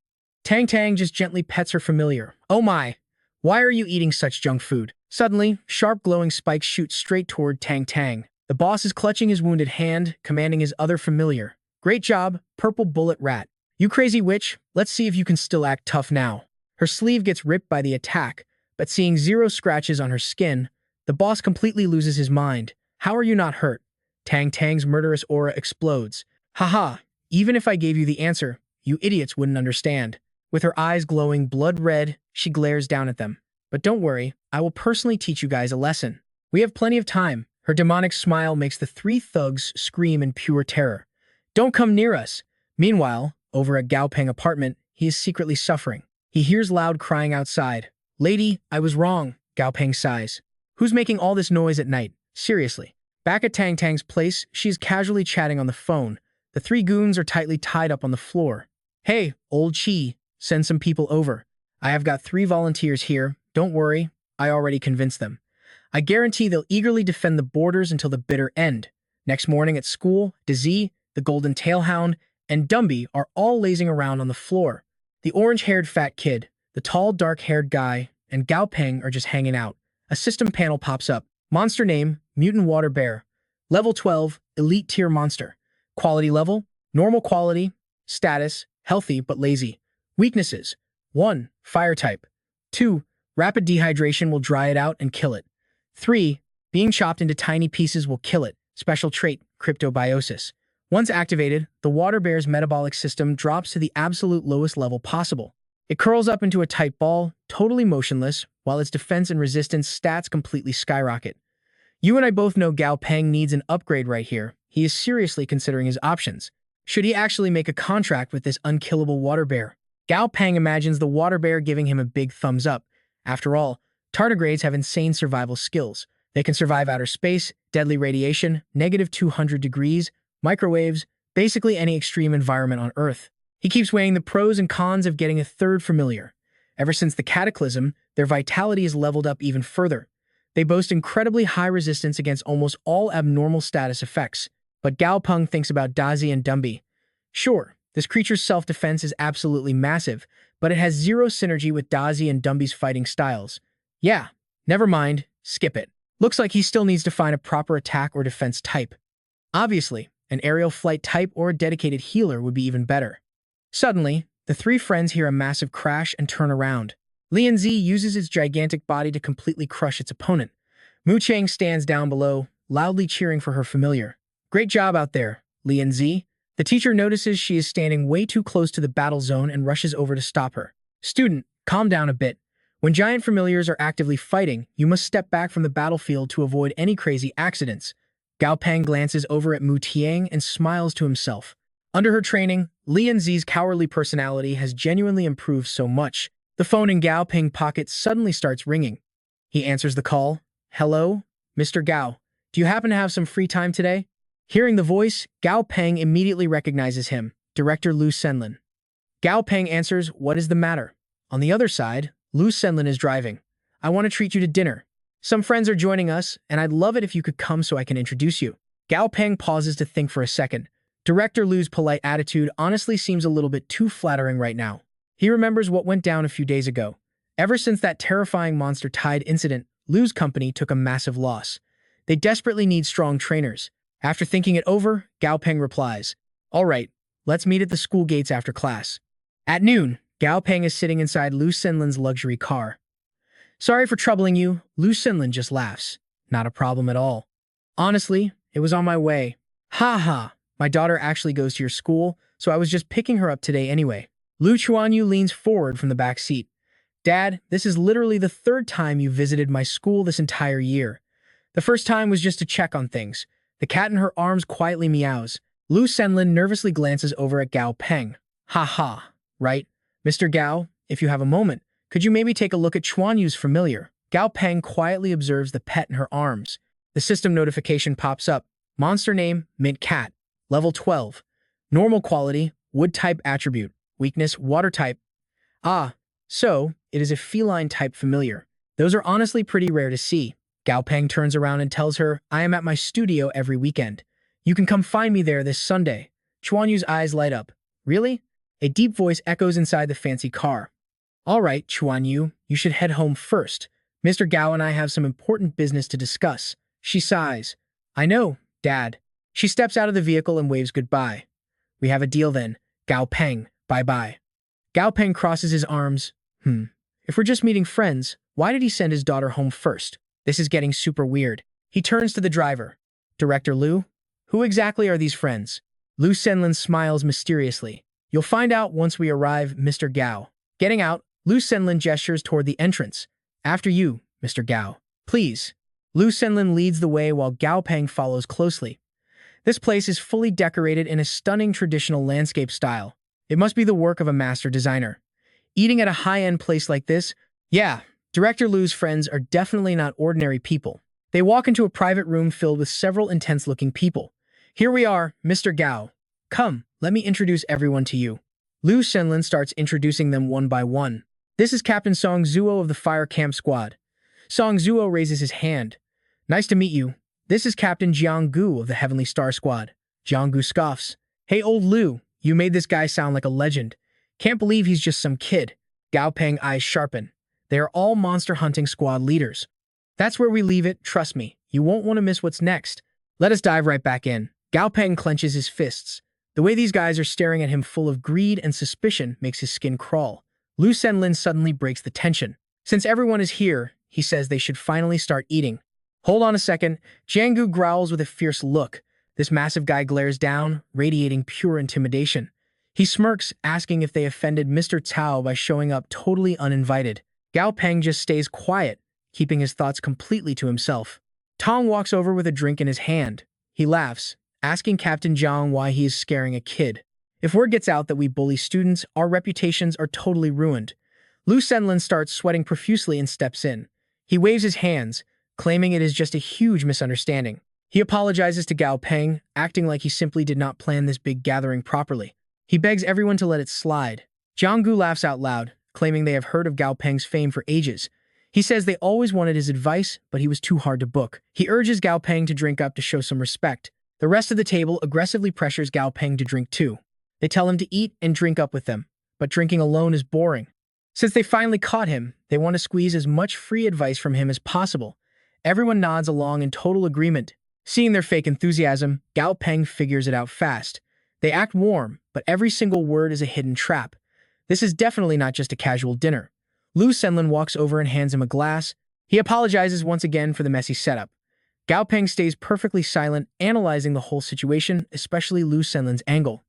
Tang Tang just gently pets her familiar. Oh my! Why are you eating such junk food? Suddenly, sharp glowing spikes shoot straight toward Tang Tang. The boss is clutching his wounded hand, commanding his other familiar. Great job, Purple Bullet Rat. You crazy witch, let's see if you can still act tough now. Her sleeve gets ripped by the attack, but seeing 0 scratches on her skin, the boss completely loses his mind. How are you not hurt? Tang Tang's murderous aura explodes. Haha, even if I gave you the answer, you idiots wouldn't understand. With her eyes glowing blood red, she glares down at them. But don't worry, I will personally teach you guys a lesson. We have plenty of time. Her demonic smile makes the three thugs scream in pure terror. Don't come near us. Meanwhile, over at Gao Peng apartment, he is secretly suffering. He hears loud crying outside. Lady, I was wrong, Gao Peng sighs. Who's making all this noise at night? Seriously. Back at Tang Tang's place, she is casually chatting on the phone. The three goons are tightly tied up on the floor. Hey, old Chi, send some people over. I have got 3 volunteers here. Don't worry, I already convinced them. I guarantee they'll eagerly defend the borders until the bitter end. Next morning at school, Dizzy, the Golden Tailhound, and Dumby are all lazing around on the floor. The orange-haired fat kid, the tall dark-haired guy, and Gao Peng are just hanging out. A system panel pops up. Monster name, Mutant Water Bear. Level 12, Elite Tier Monster. Quality level, Normal quality. Status, Healthy but lazy. Weaknesses, 1. Fire type. 2. Rapid dehydration will dry it out and kill it. 3. Being chopped into tiny pieces will kill it. Special trait, cryptobiosis. Once activated, the water bear's metabolic system drops to the absolute lowest level possible. It curls up into a tight ball, totally motionless, while its defense and resistance stats completely skyrocket. You and I both know Gao Peng needs an upgrade right here. He is seriously considering his options. Should he actually make a contract with this unkillable water bear? Gao Peng imagines the water bear giving him a big thumbs up. After all, tardigrades have insane survival skills. They can survive outer space, deadly radiation, -200 degrees, microwaves, basically any extreme environment on Earth. He keeps weighing the pros and cons of getting a third familiar. Ever since the Cataclysm, their vitality is leveled up even further. They boast incredibly high resistance against almost all abnormal status effects. But Gao Peng thinks about Dazi and Dumby. Sure, this creature's self-defense is absolutely massive, but it has 0 synergy with Dazi and Dumby's fighting styles. Yeah, never mind, skip it. Looks like he still needs to find a proper attack or defense type. Obviously, an aerial flight type or a dedicated healer would be even better. Suddenly, the three friends hear a massive crash and turn around. Lian Zi uses its gigantic body to completely crush its opponent. Mu Chang stands down below, loudly cheering for her familiar. Great job out there, Lian Zi. The teacher notices she is standing way too close to the battle zone and rushes over to stop her. Student, calm down a bit. When giant familiars are actively fighting, you must step back from the battlefield to avoid any crazy accidents. Gao Peng glances over at Mu Tiang and smiles to himself. Under her training, Lian Zi's cowardly personality has genuinely improved so much. The phone in Gao Peng's pocket suddenly starts ringing. He answers the call. Hello, Mr. Gao. Do you happen to have some free time today? Hearing the voice, Gao Peng immediately recognizes him, Director Lu Senlin. Gao Peng answers, what is the matter? On the other side, Lu Senlin is driving. I want to treat you to dinner. Some friends are joining us, and I'd love it if you could come so I can introduce you. Gao Peng pauses to think for a second. Director Lu's polite attitude honestly seems a little bit too flattering right now. He remembers what went down a few days ago. Ever since that terrifying monster tide incident, Lu's company took a massive loss. They desperately need strong trainers. After thinking it over, Gao Peng replies, all right, let's meet at the school gates after class. At noon, Gao Peng is sitting inside Lu Senlin's luxury car. Sorry for troubling you, Lu Xinlin just laughs. Not a problem at all. Honestly, it was on my way. Ha ha, my daughter actually goes to your school, so I was just picking her up today anyway. Lu Chuanyu leans forward from the back seat. Dad, this is literally the third time you visited my school this entire year. The first time was just to check on things. The cat in her arms quietly meows. Lu Senlin nervously glances over at Gao Peng. Ha ha, right? Mr. Gao, if you have a moment, could you maybe take a look at Chuanyu's familiar? Gao Peng quietly observes the pet in her arms. The system notification pops up. Monster name, Mint Cat. Level 12. Normal quality, wood type attribute. Weakness, water type. Ah, so, it is a feline type familiar. Those are honestly pretty rare to see. Gao Peng turns around and tells her, I am at my studio every weekend. You can come find me there this Sunday. Chuanyu's eyes light up. Really? A deep voice echoes inside the fancy car. All right, Chuanyu, you should head home first. Mr. Gao and I have some important business to discuss. She sighs. I know, Dad. She steps out of the vehicle and waves goodbye. We have a deal then. Gao Peng, bye-bye. Gao Peng crosses his arms. If we're just meeting friends, why did he send his daughter home first? This is getting super weird. He turns to the driver. Director Lu? Who exactly are these friends? Lu Senlin smiles mysteriously. You'll find out once we arrive, Mr. Gao. Getting out, Lu Senlin gestures toward the entrance. After you, Mr. Gao. Please. Lu Senlin leads the way while Gao Peng follows closely. This place is fully decorated in a stunning traditional landscape style. It must be the work of a master designer. Eating at a high-end place like this, yeah, Director Lu's friends are definitely not ordinary people. They walk into a private room filled with several intense-looking people. Here we are, Mr. Gao. Come, let me introduce everyone to you. Lu Shenlin starts introducing them one by one. This is Captain Song Zuo of the Fire Camp Squad. Song Zuo raises his hand. Nice to meet you. This is Captain Jiang Gu of the Heavenly Star Squad. Jiang Gu scoffs. Hey, old Lu, you made this guy sound like a legend. Can't believe he's just some kid. Gao Peng eyes sharpen. They are all monster hunting squad leaders. That's where we leave it, trust me. You won't want to miss what's next. Let us dive right back in. Gao Peng clenches his fists. The way these guys are staring at him full of greed and suspicion makes his skin crawl. Lu Senlin suddenly breaks the tension. Since everyone is here, he says they should finally start eating. Hold on a second. Jiang Gu growls with a fierce look. This massive guy glares down, radiating pure intimidation. He smirks, asking if they offended Mr. Cao by showing up totally uninvited. Gao Peng just stays quiet, keeping his thoughts completely to himself. Tong walks over with a drink in his hand. He laughs, asking Captain Zhang why he is scaring a kid. If word gets out that we bully students, our reputations are totally ruined. Lu Senlin starts sweating profusely and steps in. He waves his hands, claiming it is just a huge misunderstanding. He apologizes to Gao Peng, acting like he simply did not plan this big gathering properly. He begs everyone to let it slide. Jiang Gu laughs out loud, claiming they have heard of Gao Peng's fame for ages. He says they always wanted his advice, but he was too hard to book. He urges Gao Peng to drink up to show some respect. The rest of the table aggressively pressures Gao Peng to drink too. They tell him to eat and drink up with them, but drinking alone is boring. Since they finally caught him, they want to squeeze as much free advice from him as possible. Everyone nods along in total agreement. Seeing their fake enthusiasm, Gao Peng figures it out fast. They act warm, but every single word is a hidden trap. This is definitely not just a casual dinner. Lu Senlin walks over and hands him a glass. He apologizes once again for the messy setup. Gao Peng stays perfectly silent, analyzing the whole situation, especially Lu Senlin's angle.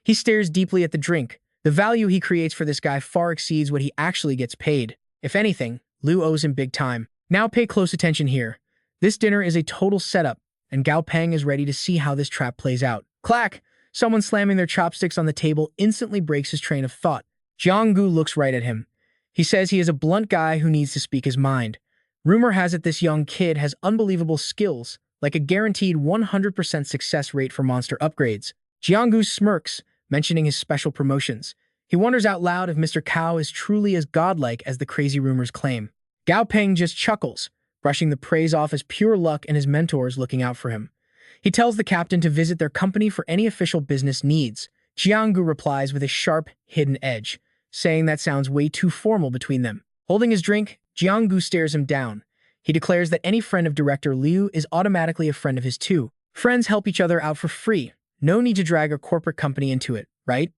He stares deeply at the drink. The value he creates for this guy far exceeds what he actually gets paid. If anything, Lu owes him big time. Now pay close attention here. This dinner is a total setup, and Gao Peng is ready to see how this trap plays out. Clack! Someone slamming their chopsticks on the table instantly breaks his train of thought. Jiang Gu looks right at him. He says he is a blunt guy who needs to speak his mind. Rumor has it this young kid has unbelievable skills, like a guaranteed 100% success rate for monster upgrades. Jiang Gu smirks, mentioning his special promotions. He wonders out loud if Mr. Cao is truly as godlike as the crazy rumors claim. Gao Peng just chuckles, brushing the praise off as pure luck and his mentors looking out for him. He tells the captain to visit their company for any official business needs. Jiang Gu replies with a sharp, hidden edge, saying that sounds way too formal between them. Holding his drink, Jiang Gu stares him down. He declares that any friend of Director Liu is automatically a friend of his too. Friends help each other out for free. No need to drag a corporate company into it, right?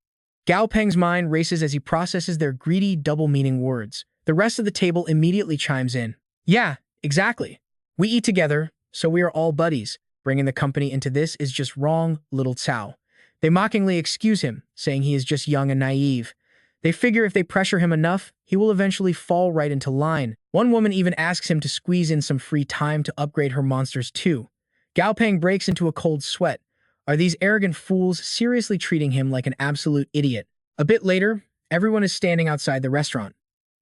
Gao Peng's mind races as he processes their greedy, double-meaning words. The rest of the table immediately chimes in. Yeah, exactly. We eat together, so we are all buddies. Bringing the company into this is just wrong, little Cao. They mockingly excuse him, saying he is just young and naive. They figure if they pressure him enough, he will eventually fall right into line. One woman even asks him to squeeze in some free time to upgrade her monsters too. Gao Peng breaks into a cold sweat. Are these arrogant fools seriously treating him like an absolute idiot? A bit later, everyone is standing outside the restaurant.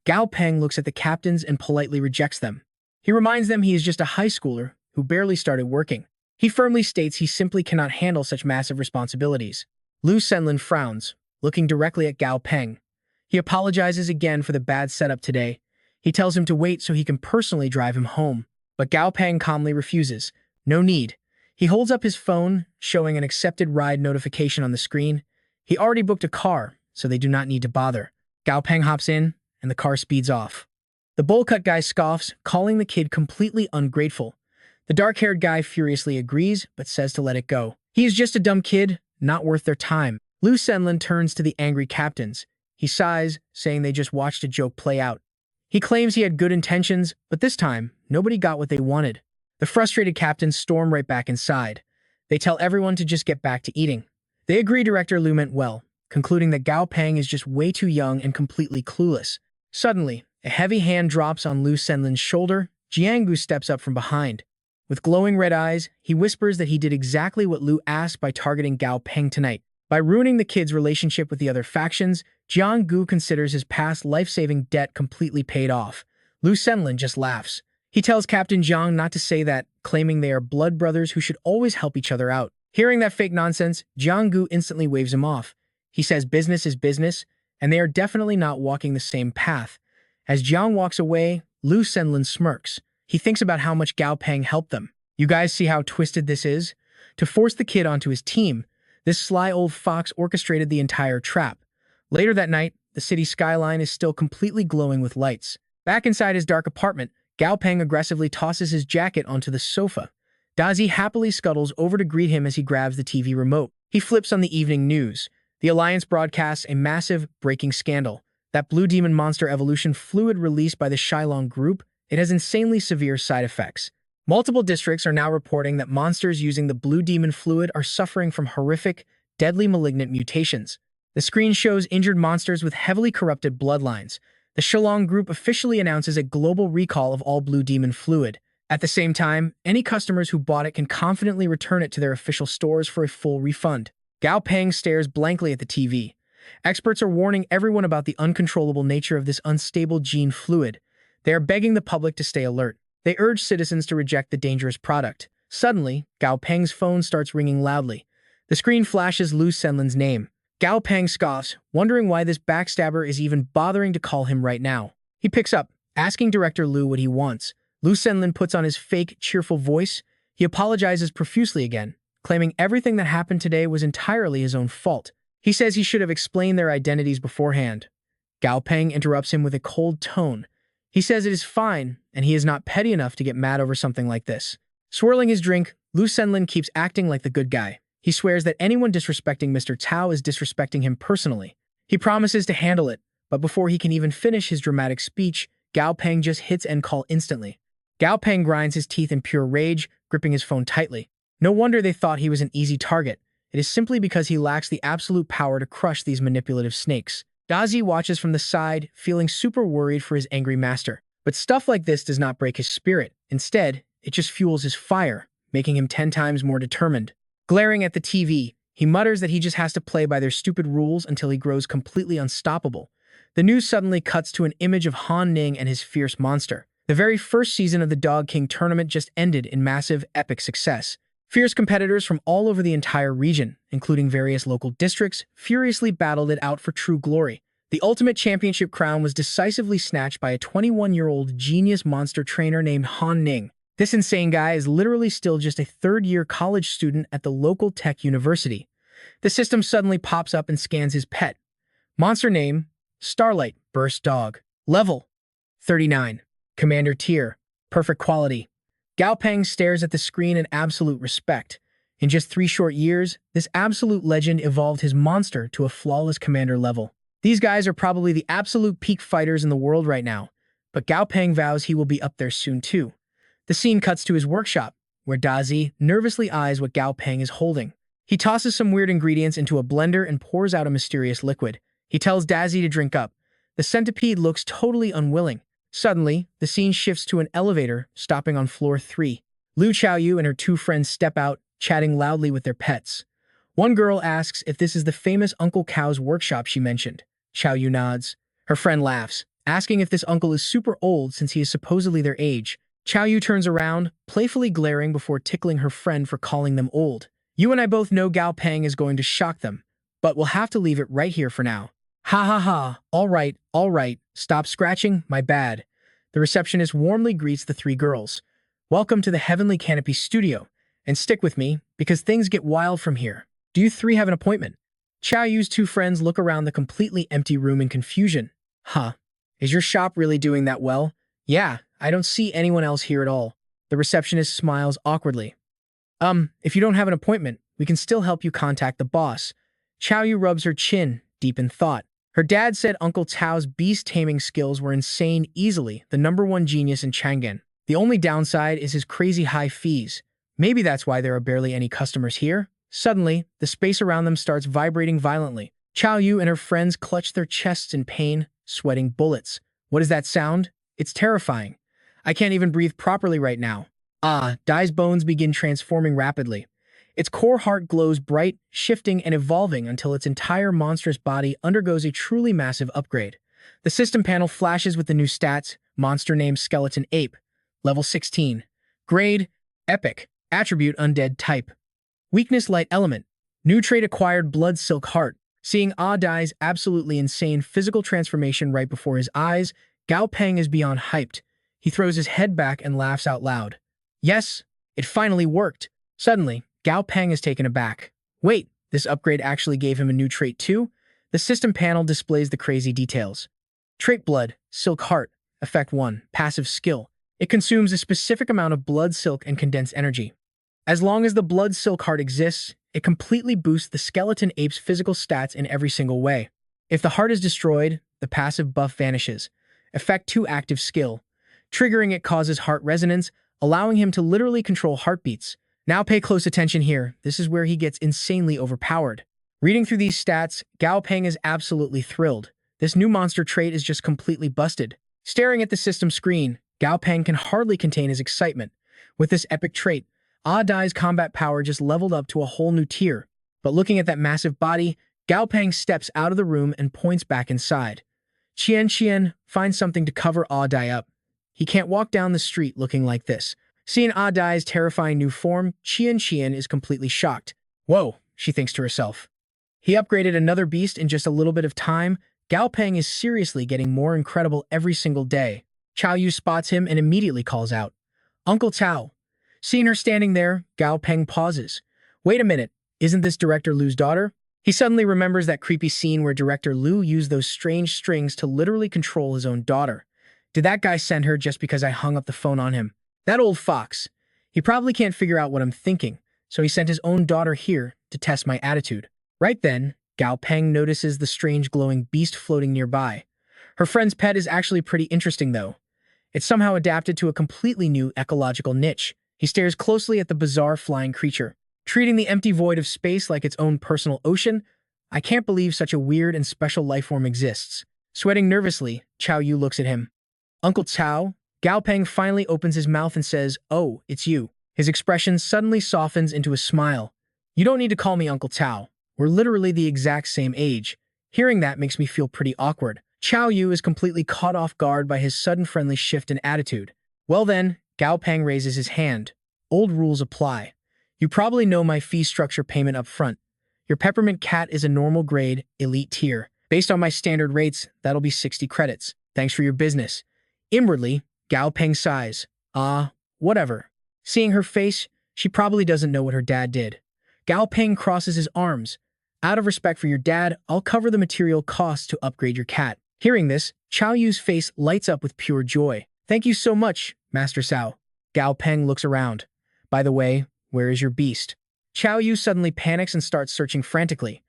Gao Peng looks at the captains and politely rejects them. He reminds them he is just a high schooler who barely started working. He firmly states he simply cannot handle such massive responsibilities. Lu Senlin frowns, looking directly at Gao Peng. He apologizes again for the bad setup today. He tells him to wait so he can personally drive him home. But Gao Peng calmly refuses. No need. He holds up his phone, showing an accepted ride notification on the screen. He already booked a car, so they do not need to bother. Gao Peng hops in, and the car speeds off. The bowl-cut guy scoffs, calling the kid completely ungrateful. The dark-haired guy furiously agrees, but says to let it go. He is just a dumb kid, not worth their time. Lu Senlin turns to the angry captains. He sighs, saying they just watched a joke play out. He claims he had good intentions, but this time, nobody got what they wanted. The frustrated captains storm right back inside. They tell everyone to just get back to eating. They agree Director Lu meant well, concluding that Gao Peng is just way too young and completely clueless. Suddenly, a heavy hand drops on Lu Senlin's shoulder. Jianggu steps up from behind. With glowing red eyes, he whispers that he did exactly what Lu asked by targeting Gao Peng tonight. By ruining the kid's relationship with the other factions, Jianggu considers his past life-saving debt completely paid off. Lu Senlin just laughs. He tells Captain Zhang not to say that, claiming they are blood brothers who should always help each other out. Hearing that fake nonsense, Jianggu instantly waves him off. He says business is business, and they are definitely not walking the same path. As Jiang walks away, Lu Senlin smirks. He thinks about how much Gao Peng helped them. You guys see how twisted this is? To force the kid onto his team, this sly old fox orchestrated the entire trap. Later that night, the city skyline is still completely glowing with lights. Back inside his dark apartment, Gao Peng aggressively tosses his jacket onto the sofa. Dazi happily scuttles over to greet him as he grabs the TV remote. He flips on the evening news. The Alliance broadcasts a massive, breaking scandal. That blue demon monster evolution fluid released by the Shilong group, it has insanely severe side effects. Multiple districts are now reporting that monsters using the blue demon fluid are suffering from horrific, deadly malignant mutations. The screen shows injured monsters with heavily corrupted bloodlines. The Shilong group officially announces a global recall of all blue demon fluid. At the same time, any customers who bought it can confidently return it to their official stores for a full refund. Gao Peng stares blankly at the TV. Experts are warning everyone about the uncontrollable nature of this unstable gene fluid. They are begging the public to stay alert. They urge citizens to reject the dangerous product. Suddenly, Gao Peng's phone starts ringing loudly. The screen flashes Lu Senlin's name. Gao Peng scoffs, wondering why this backstabber is even bothering to call him right now. He picks up, asking Director Lu what he wants. Lu Senlin puts on his fake, cheerful voice. He apologizes profusely again, claiming everything that happened today was entirely his own fault. He says he should have explained their identities beforehand. Gao Peng interrupts him with a cold tone. He says it is fine, and he is not petty enough to get mad over something like this. Swirling his drink, Lu Senlin keeps acting like the good guy. He swears that anyone disrespecting Mr. Cao is disrespecting him personally. He promises to handle it, but before he can even finish his dramatic speech, Gao Peng just hits end call instantly. Gao Peng grinds his teeth in pure rage, gripping his phone tightly. No wonder they thought he was an easy target. It is simply because he lacks the absolute power to crush these manipulative snakes. Dazi watches from the side, feeling super worried for his angry master. But stuff like this does not break his spirit. Instead, it just fuels his fire, making him 10 times more determined. Glaring at the TV, he mutters that he just has to play by their stupid rules until he grows completely unstoppable. The news suddenly cuts to an image of Han Ning and his fierce monster. The very first season of the Dog King tournament just ended in massive, epic success. Fierce competitors from all over the entire region, including various local districts, furiously battled it out for true glory. The ultimate championship crown was decisively snatched by a 21-year-old genius monster trainer named Han Ning. This insane guy is literally still just a third-year college student at the local tech university. The system suddenly pops up and scans his pet. Monster name, Starlight Burst Dog. Level, 39. Commander tier, perfect quality. Gao Peng stares at the screen in absolute respect. In just 3 short years, this absolute legend evolved his monster to a flawless commander level. These guys are probably the absolute peak fighters in the world right now, but Gao Peng vows he will be up there soon too. The scene cuts to his workshop, where Dazi nervously eyes what Gao Peng is holding. He tosses some weird ingredients into a blender and pours out a mysterious liquid. He tells Dazi to drink up. The centipede looks totally unwilling. Suddenly, the scene shifts to an elevator, stopping on floor 3. Lu Xiaoyu and her two friends step out, chatting loudly with their pets. One girl asks if this is the famous Uncle Cow's workshop she mentioned. Xiaoyu nods. Her friend laughs, asking if this uncle is super old since he is supposedly their age. Xiaoyu turns around, playfully glaring before tickling her friend for calling them old. You and I both know Gao Peng is going to shock them, but we'll have to leave it right here for now. Ha ha ha, all right, stop scratching, my bad. The receptionist warmly greets the three girls. Welcome to the Heavenly Canopy studio, and stick with me, because things get wild from here. Do you three have an appointment? Xiaoyu's two friends look around the completely empty room in confusion. Huh, is your shop really doing that well? Yeah, I don't see anyone else here at all. The receptionist smiles awkwardly. If you don't have an appointment, we can still help you contact the boss. Xiaoyu rubs her chin, deep in thought. Her dad said Uncle Tao's beast taming skills were insane, easily the #1 genius in Chang'an. The only downside is his crazy high fees. Maybe that's why there are barely any customers here. Suddenly, the space around them starts vibrating violently. Xiaoyu and her friends clutch their chests in pain, sweating bullets. What is that sound? It's terrifying. I can't even breathe properly right now. Dai's bones begin transforming rapidly. Its core heart glows bright, shifting and evolving until its entire monstrous body undergoes a truly massive upgrade. The system panel flashes with the new stats, monster name Skeleton Ape, level 16. Grade, Epic, Attribute Undead Type. Weakness Light Element, new trait acquired Blood Silk Heart. Seeing Dai's absolutely insane physical transformation right before his eyes, Gao Peng is beyond hyped. He throws his head back and laughs out loud. Yes, it finally worked. Suddenly, Gao Peng is taken aback. Wait, this upgrade actually gave him a new trait too? The system panel displays the crazy details. Trait Blood, Silk Heart, Effect 1, Passive Skill. It consumes a specific amount of blood silk and condensed energy. As long as the blood silk heart exists, it completely boosts the skeleton ape's physical stats in every single way. If the heart is destroyed, the passive buff vanishes. Effect 2 Active Skill. Triggering it causes heart resonance, allowing him to literally control heartbeats. Now pay close attention here, this is where he gets insanely overpowered. Reading through these stats, Gao Peng is absolutely thrilled. This new monster trait is just completely busted. Staring at the system screen, Gao Peng can hardly contain his excitement. With this epic trait, Dai's combat power just leveled up to a whole new tier. But looking at that massive body, Gao Peng steps out of the room and points back inside. Qian, find something to cover Dai up. He can't walk down the street looking like this. Seeing Dai's terrifying new form, Qian is completely shocked. Whoa, she thinks to herself. He upgraded another beast in just a little bit of time. Gao Peng is seriously getting more incredible every single day. Xiaoyu spots him and immediately calls out, Uncle Tao. Seeing her standing there, Gao Peng pauses. Wait a minute, isn't this Director Lu's daughter? He suddenly remembers that creepy scene where Director Lu used those strange strings to literally control his own daughter. Did that guy send her just because I hung up the phone on him? That old fox. He probably can't figure out what I'm thinking, so he sent his own daughter here to test my attitude. Right then, Gao Peng notices the strange glowing beast floating nearby. Her friend's pet is actually pretty interesting though. It's somehow adapted to a completely new ecological niche. He stares closely at the bizarre flying creature, treating the empty void of space like its own personal ocean. I can't believe such a weird and special lifeform exists. Sweating nervously, Xiaoyu looks at him. Uncle Cao? Gao Peng finally opens his mouth and says, Oh, it's you. His expression suddenly softens into a smile. You don't need to call me Uncle Cao. We're literally the exact same age. Hearing that makes me feel pretty awkward. Xiaoyu is completely caught off guard by his sudden friendly shift in attitude. Well then, Gao Peng raises his hand. Old rules apply. You probably know my fee structure payment up front. Your peppermint cat is a normal grade, elite tier. Based on my standard rates, that'll be 60 credits. Thanks for your business. Inwardly, Gao Peng sighs. Whatever. Seeing her face, she probably doesn't know what her dad did. Gao Peng crosses his arms. Out of respect for your dad, I'll cover the material costs to upgrade your cat. Hearing this, Xiaoyu's face lights up with pure joy. Thank you so much, Master Cao. Gao Peng looks around. By the way, where is your beast? Xiaoyu suddenly panics and starts searching frantically.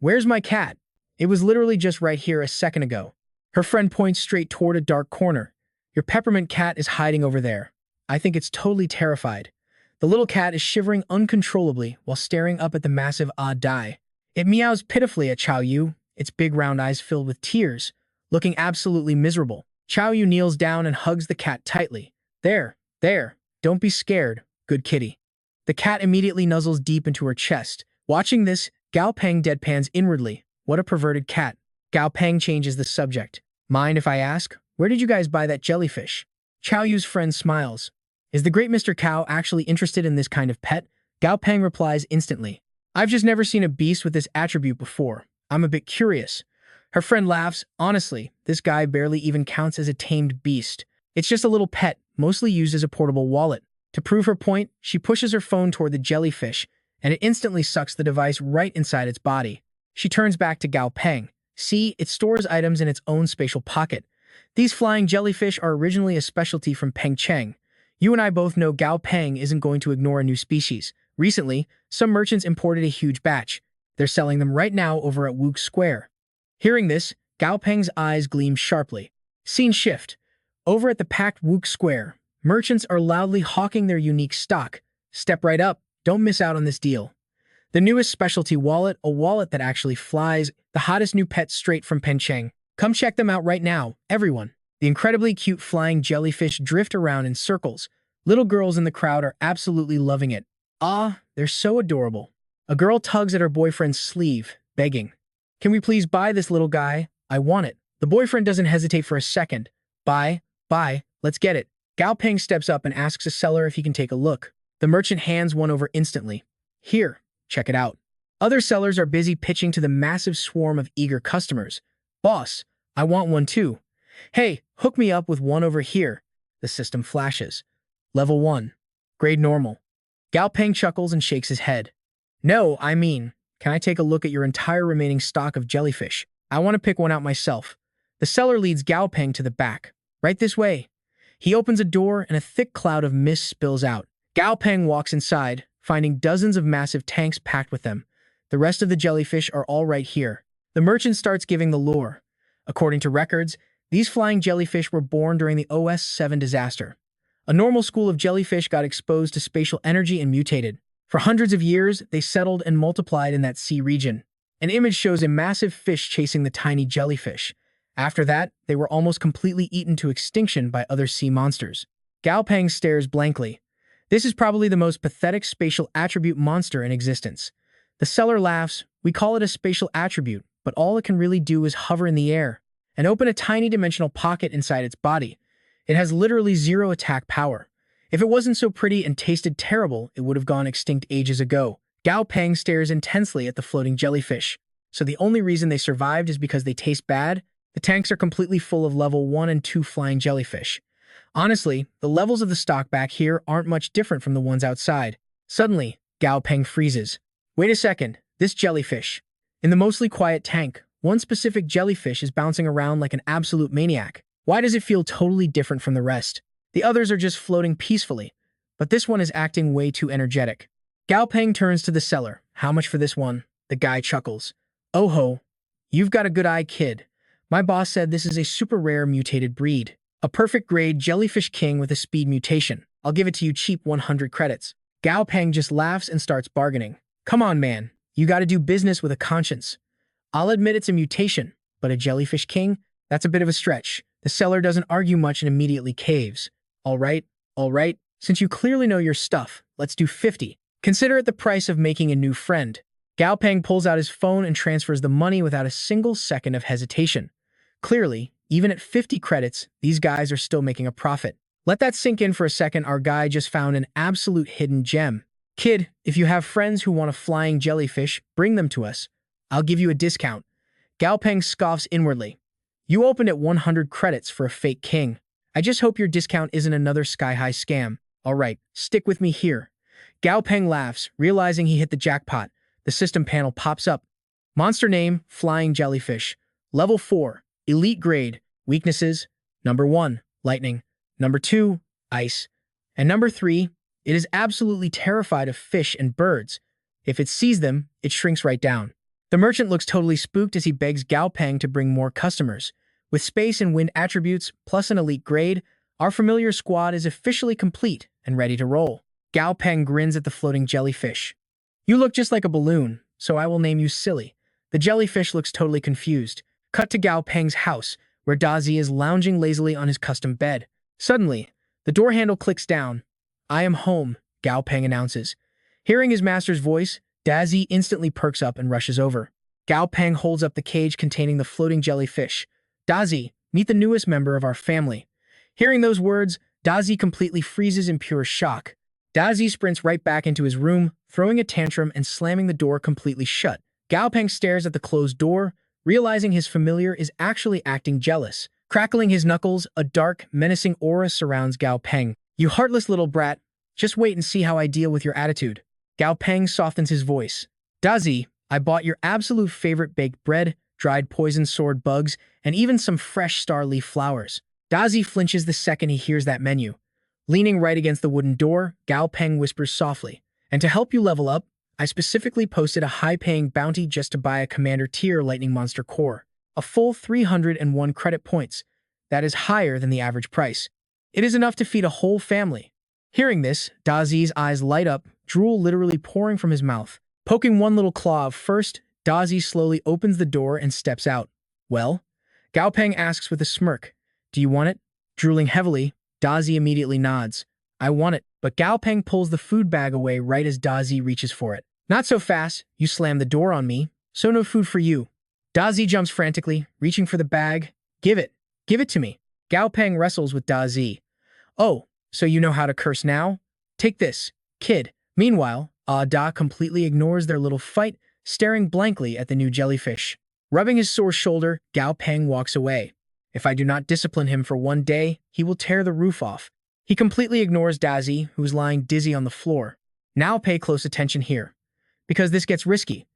Where's my cat? It was literally just right here a second ago. Her friend points straight toward a dark corner. Your peppermint cat is hiding over there. I think it's totally terrified. The little cat is shivering uncontrollably while staring up at the massive odd die. It meows pitifully at Chao Yu, its big round eyes filled with tears, looking absolutely miserable. Chao Yu kneels down and hugs the cat tightly. There, don't be scared, good kitty. The cat immediately nuzzles deep into her chest. Watching this, Gao Peng deadpans inwardly. What a perverted cat. Gao Peng changes the subject. Mind if I ask, where did you guys buy that jellyfish? Chao Yu's friend smiles. Is the great Mr. Cow actually interested in this kind of pet? Gao Peng replies instantly. I've just never seen a beast with this attribute before. I'm a bit curious. Her friend laughs. Honestly, this guy barely even counts as a tamed beast. It's just a little pet, mostly used as a portable wallet. To prove her point, she pushes her phone toward the jellyfish, and it instantly sucks the device right inside its body. She turns back to Gao Peng. See, it stores items in its own spatial pocket. These flying jellyfish are originally a specialty from Peng Cheng. You and I both know Gao Peng isn't going to ignore a new species. Recently, some merchants imported a huge batch. They're selling them right now over at Wook Square. Hearing this, Gao Peng's eyes gleam sharply. Scene shift. Over at the packed Wook Square, merchants are loudly hawking their unique stock. Step right up. Don't miss out on this deal. The newest specialty wallet, a wallet that actually flies, the hottest new pet straight from Pencheng. Come check them out right now, everyone. The incredibly cute flying jellyfish drift around in circles. Little girls in the crowd are absolutely loving it. Ah, they're so adorable. A girl tugs at her boyfriend's sleeve, begging, "Can we please buy this little guy? I want it." The boyfriend doesn't hesitate for a second. Buy, let's get it. Gao Peng steps up and asks a seller if he can take a look. The merchant hands one over instantly. Here, check it out. Other sellers are busy pitching to the massive swarm of eager customers. Boss, I want one too. Hey, hook me up with one over here. The system flashes. Level 1. Grade normal. Gao Peng chuckles and shakes his head. No, I mean, can I take a look at your entire remaining stock of jellyfish? I want to pick one out myself. The seller leads Gao Peng to the back. Right this way. He opens a door and a thick cloud of mist spills out. Gao Peng walks inside, finding dozens of massive tanks packed with them. The rest of the jellyfish are all right here. The merchant starts giving the lore. According to records, these flying jellyfish were born during the OS-7 disaster. A normal school of jellyfish got exposed to spatial energy and mutated. For hundreds of years, they settled and multiplied in that sea region. An image shows a massive fish chasing the tiny jellyfish. After that, they were almost completely eaten to extinction by other sea monsters. Gao Peng stares blankly. This is probably the most pathetic spatial attribute monster in existence. The seller laughs. We call it a spatial attribute, but all it can really do is hover in the air and open a tiny dimensional pocket inside its body. It has literally zero attack power. If it wasn't so pretty and tasted terrible, it would have gone extinct ages ago. Gao Peng stares intensely at the floating jellyfish. So the only reason they survived is because they taste bad? The tanks are completely full of level 1 and 2 flying jellyfish. Honestly, the levels of the stock back here aren't much different from the ones outside. Suddenly, Gao Peng freezes. Wait a second, this jellyfish. In the mostly quiet tank, one specific jellyfish is bouncing around like an absolute maniac. Why does it feel totally different from the rest? The others are just floating peacefully, but this one is acting way too energetic. Gao Peng turns to the seller. How much for this one? The guy chuckles. Oh ho, you've got a good eye, kid. My boss said this is a super rare mutated breed. A perfect grade jellyfish king with a speed mutation. I'll give it to you cheap 100 credits. Gao Peng just laughs and starts bargaining. Come on, man. You gotta do business with a conscience. I'll admit it's a mutation, but a jellyfish king? That's a bit of a stretch. The seller doesn't argue much and immediately caves. All right. Since you clearly know your stuff, let's do 50. Consider it the price of making a new friend. Gao Peng pulls out his phone and transfers the money without a single second of hesitation. Clearly, even at 50 credits, these guys are still making a profit. Let that sink in for a second. Our guy just found an absolute hidden gem. Kid, if you have friends who want a flying jellyfish, bring them to us. I'll give you a discount. Gao Peng scoffs inwardly. You opened at 100 credits for a fake king. I just hope your discount isn't another sky-high scam. All right, stick with me here. Gao Peng laughs, realizing he hit the jackpot. The system panel pops up. Monster name, Flying Jellyfish. Level 4, Elite Grade. Weaknesses, number 1, Lightning. Number 2, Ice. And number 3, it is absolutely terrified of fish and birds. If it sees them, it shrinks right down. The The merchant looks totally spooked as he begs Gao Peng to bring more customers. With space and wind attributes plus an elite grade, our familiar squad is officially complete and ready to roll. Gao Peng grins at the floating jellyfish. You look just like a balloon, so I will name you Silly. The jellyfish looks totally confused. Cut to Gao Peng's house, where Dazi is lounging lazily on his custom bed. Suddenly, the door handle clicks down. I am home, Gao Peng announces. Hearing his master's voice, Dazi instantly perks up and rushes over. Gao Peng holds up the cage containing the floating jellyfish. Dazi, meet the newest member of our family. Hearing those words, Dazi completely freezes in pure shock. Dazi sprints right back into his room, throwing a tantrum and slamming the door completely shut. Gao Peng stares at the closed door, realizing his familiar is actually acting jealous. Crackling his knuckles, a dark, menacing aura surrounds Gao Peng. You heartless little brat, just wait and see how I deal with your attitude. Gao Peng softens his voice. Dazi, I bought your absolute favorite baked bread, dried poison sword bugs, and even some fresh star leaf flowers. Dazi flinches the second he hears that menu. Leaning right against the wooden door, Gao Peng whispers softly, and to help you level up, I specifically posted a high-paying bounty just to buy a Commander tier Lightning Monster core. A full 301 credit points. That is higher than the average price. It is enough to feed a whole family. Hearing this, Dazi's eyes light up, drool literally pouring from his mouth. Poking one little claw first, Dazi slowly opens the door and steps out. Well? Gao Peng asks with a smirk. Do you want it? Drooling heavily, Dazi immediately nods. I want it, but Gao Peng pulls the food bag away right as Dazi reaches for it. Not so fast, you slammed the door on me, so no food for you. Dazi jumps frantically, reaching for the bag. Give it to me. Gao Peng wrestles with Dazi. Oh, so you know how to curse now? Take this, kid. Meanwhile, Da completely ignores their little fight, staring blankly at the new jellyfish. Rubbing his sore shoulder, Gao Peng walks away. If I do not discipline him for one day, he will tear the roof off. He completely ignores Dazi, who is lying dizzy on the floor. Now pay close attention here, because this gets risky.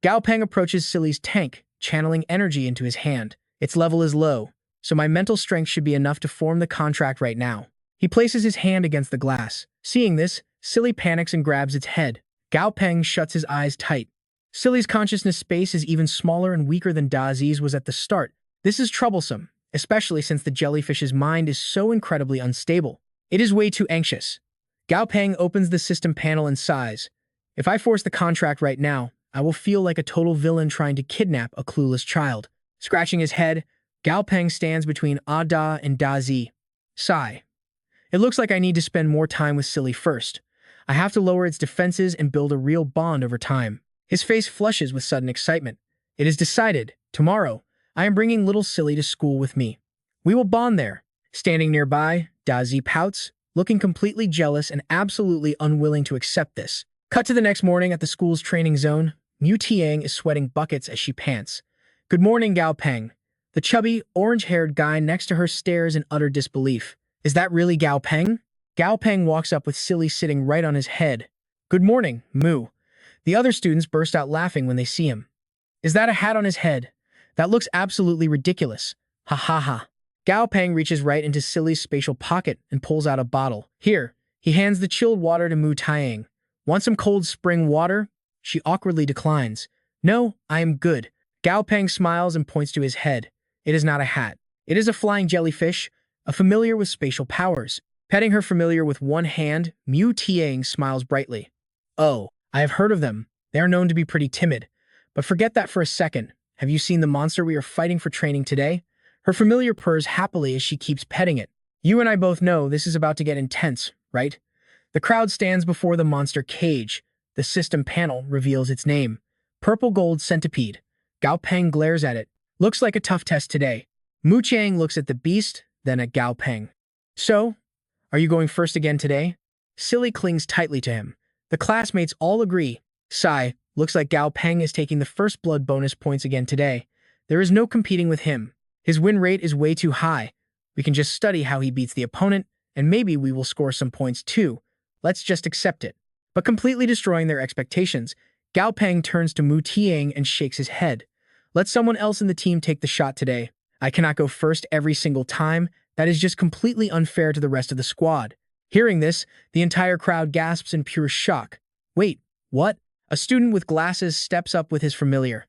Gao Peng approaches Silly's tank, channeling energy into his hand. Its level is low, so my mental strength should be enough to form the contract right now. He places his hand against the glass. Seeing this, Silly panics and grabs its head. Gao Peng shuts his eyes tight. Silly's consciousness space is even smaller and weaker than Dazi's was at the start. This is troublesome, especially since the jellyfish's mind is so incredibly unstable. It is way too anxious. Gao Peng opens the system panel and sighs. If I force the contract right now, I will feel like a total villain trying to kidnap a clueless child. Scratching his head, Gao Peng stands between Da and Dazi. Sigh. It looks like I need to spend more time with Silly first. I have to lower its defenses and build a real bond over time. His face flushes with sudden excitement. It is decided. Tomorrow, I am bringing little Silly to school with me. We will bond there. Standing nearby, Dazi pouts, looking completely jealous and absolutely unwilling to accept this. Cut to the next morning at the school's training zone. Mu Tiang is sweating buckets as she pants. Good morning, Gao Peng. The chubby, orange-haired guy next to her stares in utter disbelief. Is that really Gao Peng? Gao Peng walks up with Silly sitting right on his head. Good morning, Mu. The other students burst out laughing when they see him. Is that a hat on his head? That looks absolutely ridiculous. Ha ha ha. Gao Peng reaches right into Silly's spatial pocket and pulls out a bottle. Here, he hands the chilled water to Mu Tiang. Want some cold spring water? She awkwardly declines. No, I am good. Gao Peng smiles and points to his head. It is not a hat. It is a flying jellyfish, a familiar with spatial powers. Petting her familiar with one hand, Mu Tiang smiles brightly. Oh, I have heard of them. They are known to be pretty timid. But forget that for a second. Have you seen the monster we are fighting for training today? Her familiar purrs happily as she keeps petting it. You and I both know this is about to get intense, right? The crowd stands before the monster cage. The system panel reveals its name. Purple Gold Centipede. Gao Peng glares at it. Looks like a tough test today. Mu Chang looks at the beast, then at Gao Peng. So, are you going first again today? Silly clings tightly to him. The classmates all agree. Sigh, looks like Gao Peng is taking the first blood bonus points again today. There is no competing with him. His win rate is way too high. We can just study how he beats the opponent, and maybe we will score some points too. Let's just accept it. But completely destroying their expectations, Gao Peng turns to Mu Tiang and shakes his head. Let someone else in the team take the shot today. I cannot go first every single time. That is just completely unfair to the rest of the squad. Hearing this, the entire crowd gasps in pure shock. Wait, what? A student with glasses steps up with his familiar.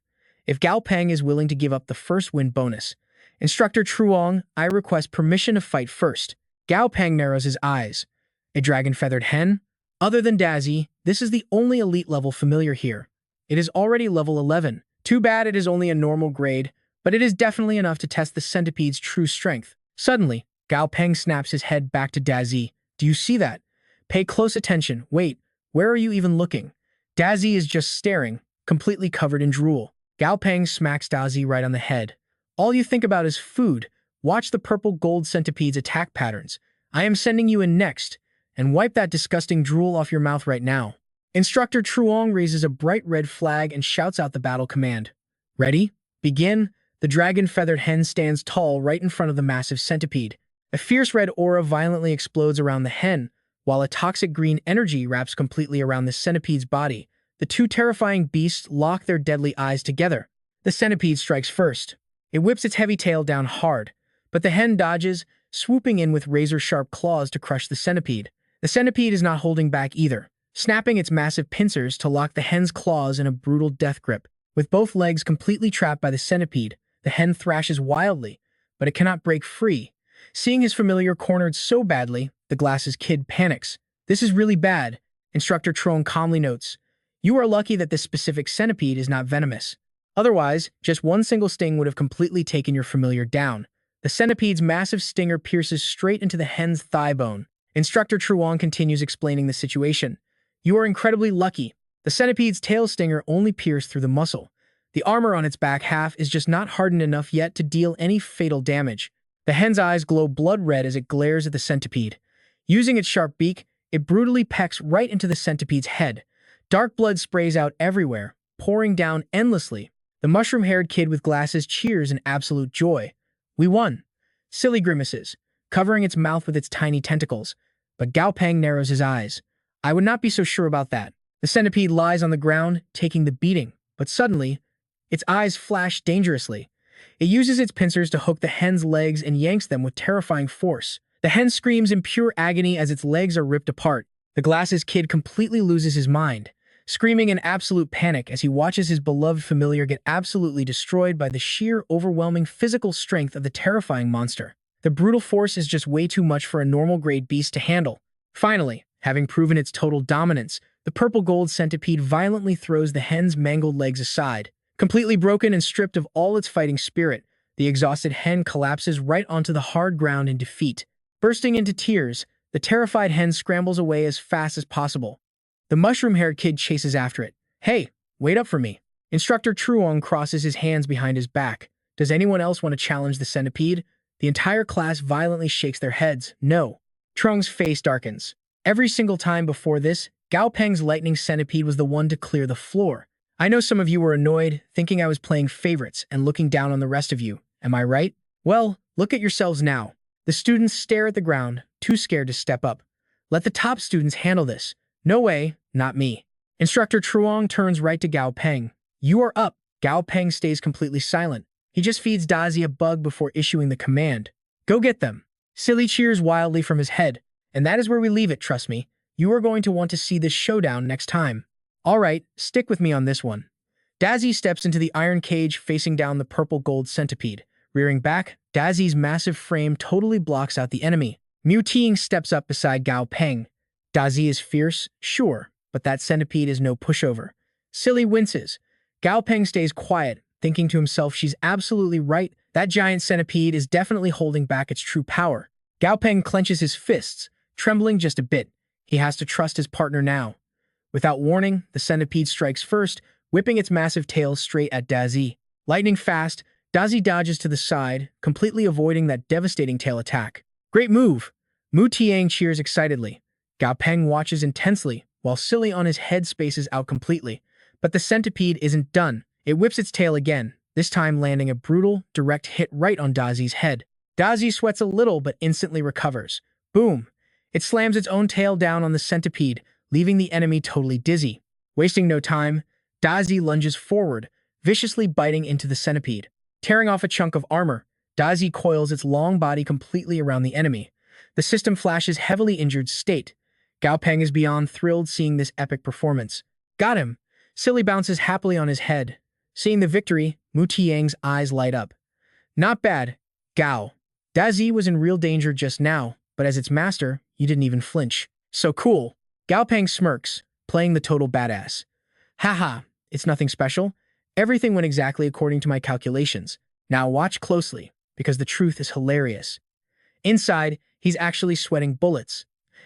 if Gao Peng is willing to give up the first win bonus. Instructor Truong, I request permission to fight first. Gao Peng narrows his eyes. A dragon-feathered hen? Other than Dazzy, this is the only elite-level familiar here. It is already level 11. Too bad it is only a normal grade, but it is definitely enough to test the centipede's true strength. Suddenly, Gao Peng snaps his head back to Dazzy. Do you see that? Pay close attention. Wait, where are you even looking? Dazzy is just staring, completely covered in drool. Gao Peng smacks Dazzy right on the head. All you think about is food. Watch the purple gold centipede's attack patterns. I am sending you in next. And wipe that disgusting drool off your mouth right now. Instructor Truong raises a bright red flag and shouts out the battle command. Ready? Begin. The dragon-feathered hen stands tall right in front of the massive centipede. A fierce red aura violently explodes around the hen, while a toxic green energy wraps completely around the centipede's body. The two terrifying beasts lock their deadly eyes together. The centipede strikes first. It whips its heavy tail down hard, but the hen dodges, swooping in with razor-sharp claws to crush the centipede. The centipede is not holding back either, snapping its massive pincers to lock the hen's claws in a brutal death grip. With both legs completely trapped by the centipede, the hen thrashes wildly, but it cannot break free. Seeing his familiar cornered so badly, the glasses kid panics. This is really bad, Instructor Truong calmly notes. You are lucky that this specific centipede is not venomous. Otherwise, just one single sting would have completely taken your familiar down. The centipede's massive stinger pierces straight into the hen's thigh bone. Instructor Truong continues explaining the situation. You are incredibly lucky. The centipede's tail stinger only pierced through the muscle. The armor on its back half is just not hardened enough yet to deal any fatal damage. The hen's eyes glow blood red as it glares at the centipede. Using its sharp beak, it brutally pecks right into the centipede's head. Dark blood sprays out everywhere, pouring down endlessly. The mushroom-haired kid with glasses cheers in absolute joy. We won. Silly grimaces, covering its mouth with its tiny tentacles. But Gao Peng narrows his eyes. I would not be so sure about that. The centipede lies on the ground, taking the beating, but suddenly, its eyes flash dangerously. It uses its pincers to hook the hen's legs and yanks them with terrifying force. The hen screams in pure agony as its legs are ripped apart. The glasses kid completely loses his mind, screaming in absolute panic as he watches his beloved familiar get absolutely destroyed by the sheer, overwhelming physical strength of the terrifying monster. The brutal force is just way too much for a normal-grade beast to handle. Finally, having proven its total dominance, the purple gold centipede violently throws the hen's mangled legs aside. Completely broken and stripped of all its fighting spirit, the exhausted hen collapses right onto the hard ground in defeat. Bursting into tears, the terrified hen scrambles away as fast as possible. The mushroom-haired kid chases after it. Hey, wait up for me. Instructor Truong crosses his hands behind his back. Does anyone else want to challenge the centipede? The entire class violently shakes their heads. No. Truong's face darkens. Every single time before this, Gao Peng's lightning centipede was the one to clear the floor. I know some of you were annoyed, thinking I was playing favorites and looking down on the rest of you. Am I right? Well, look at yourselves now. The students stare at the ground, too scared to step up. Let the top students handle this. No way, not me. Instructor Truong turns right to Gao Peng. You are up. Gao Peng stays completely silent. He just feeds Dazi a bug before issuing the command. Go get them. Silly cheers wildly from his head. And that is where we leave it, trust me. You are going to want to see this showdown next time. All right, stick with me on this one. Dazi steps into the iron cage facing down the purple gold centipede. Rearing back, Dazi's massive frame totally blocks out the enemy. Mutiing steps up beside Gao Peng. Dazi is fierce, sure, but that centipede is no pushover. Silly winces. Gao Peng stays quiet, thinking to himself she's absolutely right. That giant centipede is definitely holding back its true power. Gao Peng clenches his fists, trembling just a bit. He has to trust his partner now. Without warning, the centipede strikes first, whipping its massive tail straight at Dazi. Lightning fast, Dazi dodges to the side, completely avoiding that devastating tail attack. Great move! Mu Tiang cheers excitedly. Gao Peng watches intensely, while Silly on his head spaces out completely. But the centipede isn't done. It whips its tail again, this time landing a brutal, direct hit right on Dazi's head. Dazi sweats a little but instantly recovers. Boom! It slams its own tail down on the centipede, leaving the enemy totally dizzy. Wasting no time, Dazi lunges forward, viciously biting into the centipede. Tearing off a chunk of armor, Dazi coils its long body completely around the enemy. The system flashes heavily injured state. Gao Peng is beyond thrilled seeing this epic performance. Got him! Silly bounces happily on his head. Seeing the victory, Mu Tiang's eyes light up. Not bad, Gao. Dazi was in real danger just now, but as its master, you didn't even flinch. So cool. Gao Peng smirks, playing the total badass. Haha, it's nothing special. Everything went exactly according to my calculations. Now watch closely, because the truth is hilarious. Inside, he's actually sweating bullets.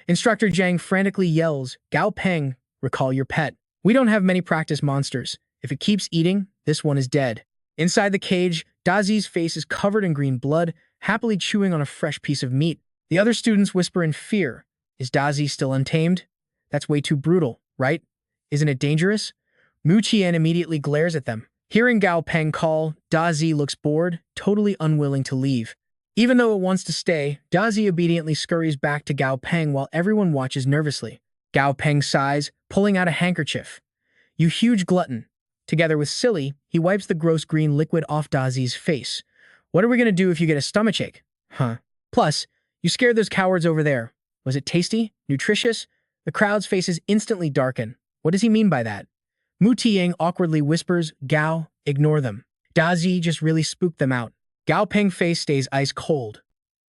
Instructor Zhang frantically yells, Gao Peng, recall your pet. We don't have many practice monsters. If it keeps eating, this one is dead. Inside the cage, Dazi's face is covered in green blood, happily chewing on a fresh piece of meat. The other students whisper in fear. Is Dazi still untamed? That's way too brutal, right? Isn't it dangerous? Mu Qian immediately glares at them. Hearing Gao Peng call, Dazi looks bored, totally unwilling to leave. Even though it wants to stay, Dazi obediently scurries back to Gao Peng while everyone watches nervously. Gao Peng sighs, pulling out a handkerchief. You huge glutton. Together with Silly, he wipes the gross green liquid off Dazi's face. What are we gonna do if you get a stomachache? Huh. Plus, you scared those cowards over there. Was it tasty? Nutritious? The crowd's faces instantly darken. What does he mean by that? Mu Tiang awkwardly whispers, Gao, ignore them. Dazi just really spooked them out. Gao Peng's face stays ice cold.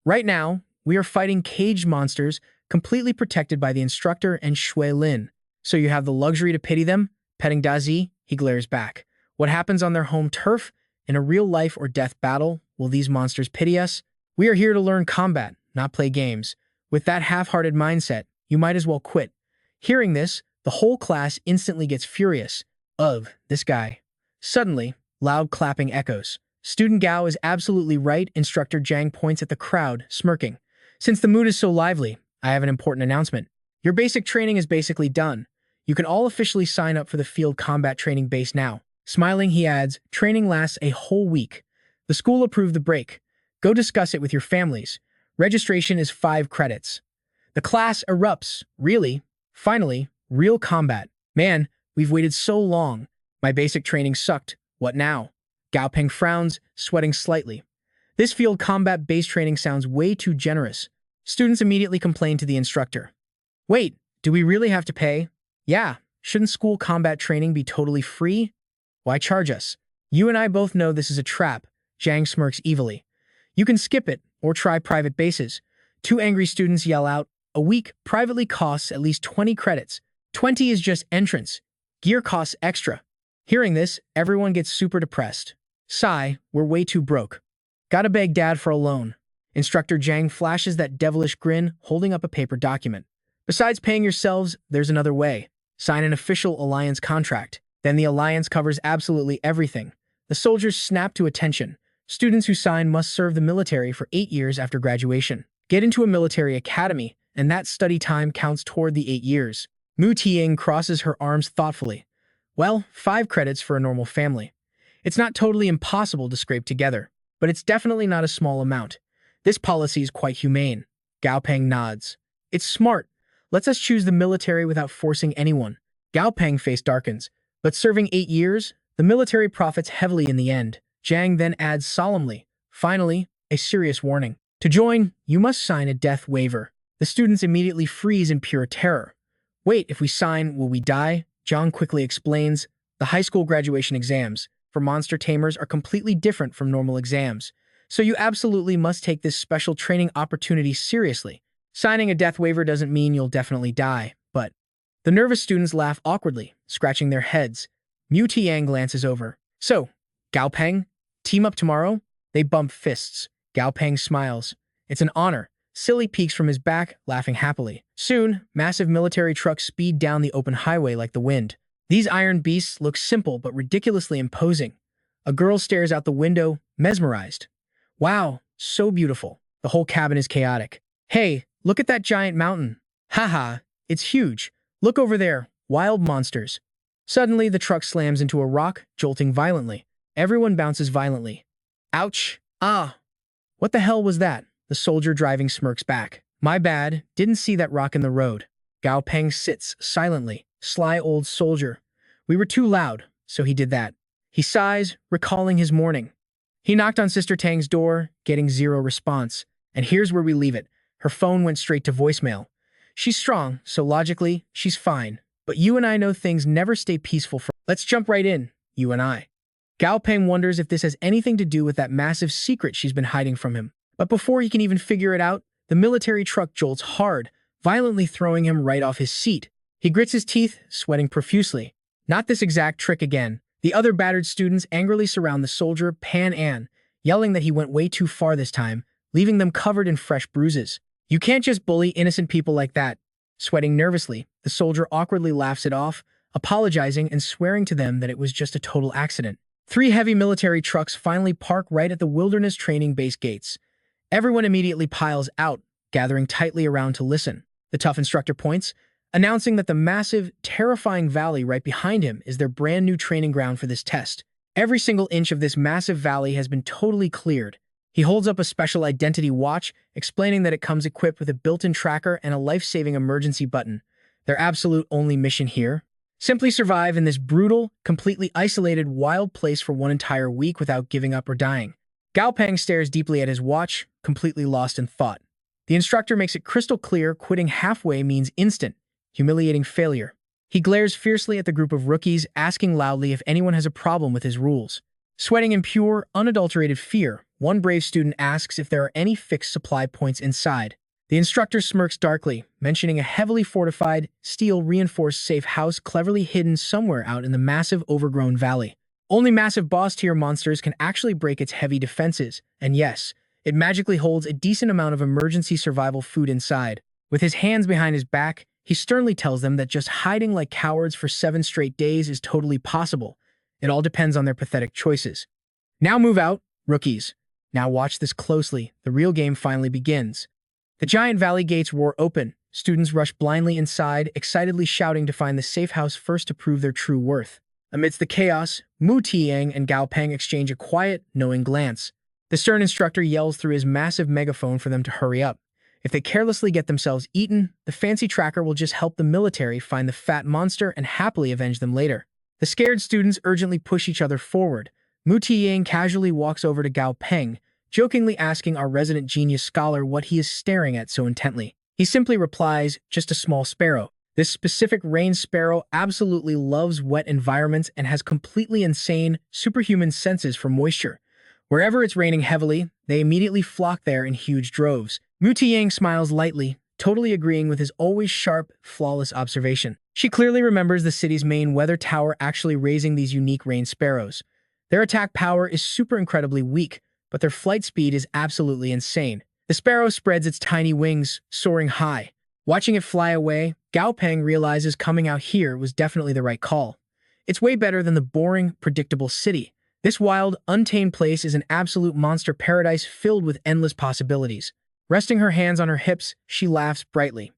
Right now, we are fighting caged monsters completely protected by the instructor and Shui Lin. So you have the luxury to pity them? Petting Dazi, he glares back. What happens on their home turf? In a real life or death battle, will these monsters pity us? We are here to learn combat, not play games. With that half-hearted mindset, you might as well quit. Hearing this, the whole class instantly gets furious. Ugh, this guy. Suddenly, loud clapping echoes. Student Gao is absolutely right, Instructor Zhang points at the crowd, smirking. Since the mood is so lively, I have an important announcement. Your basic training is basically done. You can all officially sign up for the field combat training base now. Smiling, he adds, training lasts a whole week. The school approved the break. Go discuss it with your families. Registration is 5 credits. The class erupts. Really? Finally, real combat. Man, we've waited so long. My basic training sucked. What now? Gao Peng frowns, sweating slightly. This field combat base training sounds way too generous. Students immediately complain to the instructor. Wait, do we really have to pay? Yeah, shouldn't school combat training be totally free? Why charge us? You and I both know this is a trap, Zhang smirks evilly. You can skip it, or try private bases. 2 angry students yell out, a week privately costs at least 20 credits. 20 is just entrance. Gear costs extra. Hearing this, everyone gets super depressed. Sigh, we're way too broke. Gotta beg Dad for a loan. Instructor Zhang flashes that devilish grin, holding up a paper document. Besides paying yourselves, there's another way. Sign an official alliance contract. Then the alliance covers absolutely everything. The soldiers snap to attention. Students who sign must serve the military for 8 years after graduation. Get into a military academy, and that study time counts toward the 8 years. Mu Tiang crosses her arms thoughtfully. Well, 5 credits for a normal family. It's not totally impossible to scrape together, but it's definitely not a small amount. This policy is quite humane. Gao Peng nods. It's smart. Lets us choose the military without forcing anyone. Gao Peng's face darkens. But serving 8 years, the military profits heavily in the end. Zhang then adds solemnly, finally, a serious warning. To join, you must sign a death waiver. The students immediately freeze in pure terror. Wait, if we sign, will we die? Zhang quickly explains. The high school graduation exams for monster tamers are completely different from normal exams. So you absolutely must take this special training opportunity seriously. Signing a death waiver doesn't mean you'll definitely die, but... The nervous students laugh awkwardly, scratching their heads. Mu Tiang glances over. So, Gao Peng, team up tomorrow? They bump fists. Gao Peng smiles. It's an honor. Silly peeks from his back, laughing happily. Soon, massive military trucks speed down the open highway like the wind. These iron beasts look simple but ridiculously imposing. A girl stares out the window, mesmerized. Wow, so beautiful. The whole cabin is chaotic. Hey, look at that giant mountain. Haha, it's huge. Look over there, wild monsters. Suddenly, the truck slams into a rock, jolting violently. Everyone bounces violently. Ouch! Ah! What the hell was that? The soldier driving smirks back. My bad, didn't see that rock in the road. Gao Peng sits silently. Sly old soldier. We were too loud, so he did that. He sighs, recalling his morning. He knocked on Sister Tang's door, getting 0 response. And here's where we leave it. Her phone went straight to voicemail. She's strong, so logically, she's fine. But you and I know things never stay peaceful for— Let's jump right in, you and I. Gao Peng wonders if this has anything to do with that massive secret she's been hiding from him. But before he can even figure it out, the military truck jolts hard, violently throwing him right off his seat. He grits his teeth, sweating profusely. Not this exact trick again. The other battered students angrily surround the soldier, Pan An, yelling that he went way too far this time, leaving them covered in fresh bruises. You can't just bully innocent people like that. Sweating nervously, the soldier awkwardly laughs it off, apologizing and swearing to them that it was just a total accident. 3 heavy military trucks finally park right at the Wilderness Training Base gates. Everyone immediately piles out, gathering tightly around to listen. The tough instructor points, announcing that the massive, terrifying valley right behind him is their brand new training ground for this test. Every single inch of this massive valley has been totally cleared. He holds up a special identity watch, explaining that it comes equipped with a built-in tracker and a life-saving emergency button. Their absolute only mission here? Simply survive in this brutal, completely isolated, wild place for one entire week without giving up or dying. Gao Peng stares deeply at his watch, completely lost in thought. The instructor makes it crystal clear quitting halfway means instant, humiliating failure. He glares fiercely at the group of rookies, asking loudly if anyone has a problem with his rules. Sweating in pure, unadulterated fear, one brave student asks if there are any fixed supply points inside. The instructor smirks darkly, mentioning a heavily fortified, steel-reinforced safe house cleverly hidden somewhere out in the massive, overgrown valley. Only massive boss-tier monsters can actually break its heavy defenses, and yes, it magically holds a decent amount of emergency survival food inside. With his hands behind his back, he sternly tells them that just hiding like cowards for 7 straight days is totally possible. It all depends on their pathetic choices. Now move out, rookies. Now watch this closely. The real game finally begins. The giant valley gates roar open. Students rush blindly inside, excitedly shouting to find the safe house first to prove their true worth. Amidst the chaos, Mu Tiang and Gao Peng exchange a quiet, knowing glance. The stern instructor yells through his massive megaphone for them to hurry up. If they carelessly get themselves eaten, the fancy tracker will just help the military find the fat monster and happily avenge them later. The scared students urgently push each other forward. Mu Tiang casually walks over to Gao Peng, jokingly asking our resident genius scholar what he is staring at so intently. He simply replies, just a small sparrow. This specific rain sparrow absolutely loves wet environments and has completely insane, superhuman senses for moisture. Wherever it's raining heavily, they immediately flock there in huge droves. Mu Tiang smiles lightly, totally agreeing with his always sharp, flawless observation. She clearly remembers the city's main weather tower actually raising these unique rain sparrows. Their attack power is super incredibly weak, but their flight speed is absolutely insane. The sparrow spreads its tiny wings, soaring high. Watching it fly away, Gao Peng realizes coming out here was definitely the right call. It's way better than the boring, predictable city. This wild, untamed place is an absolute monster paradise filled with endless possibilities. Resting her hands on her hips, she laughs brightly.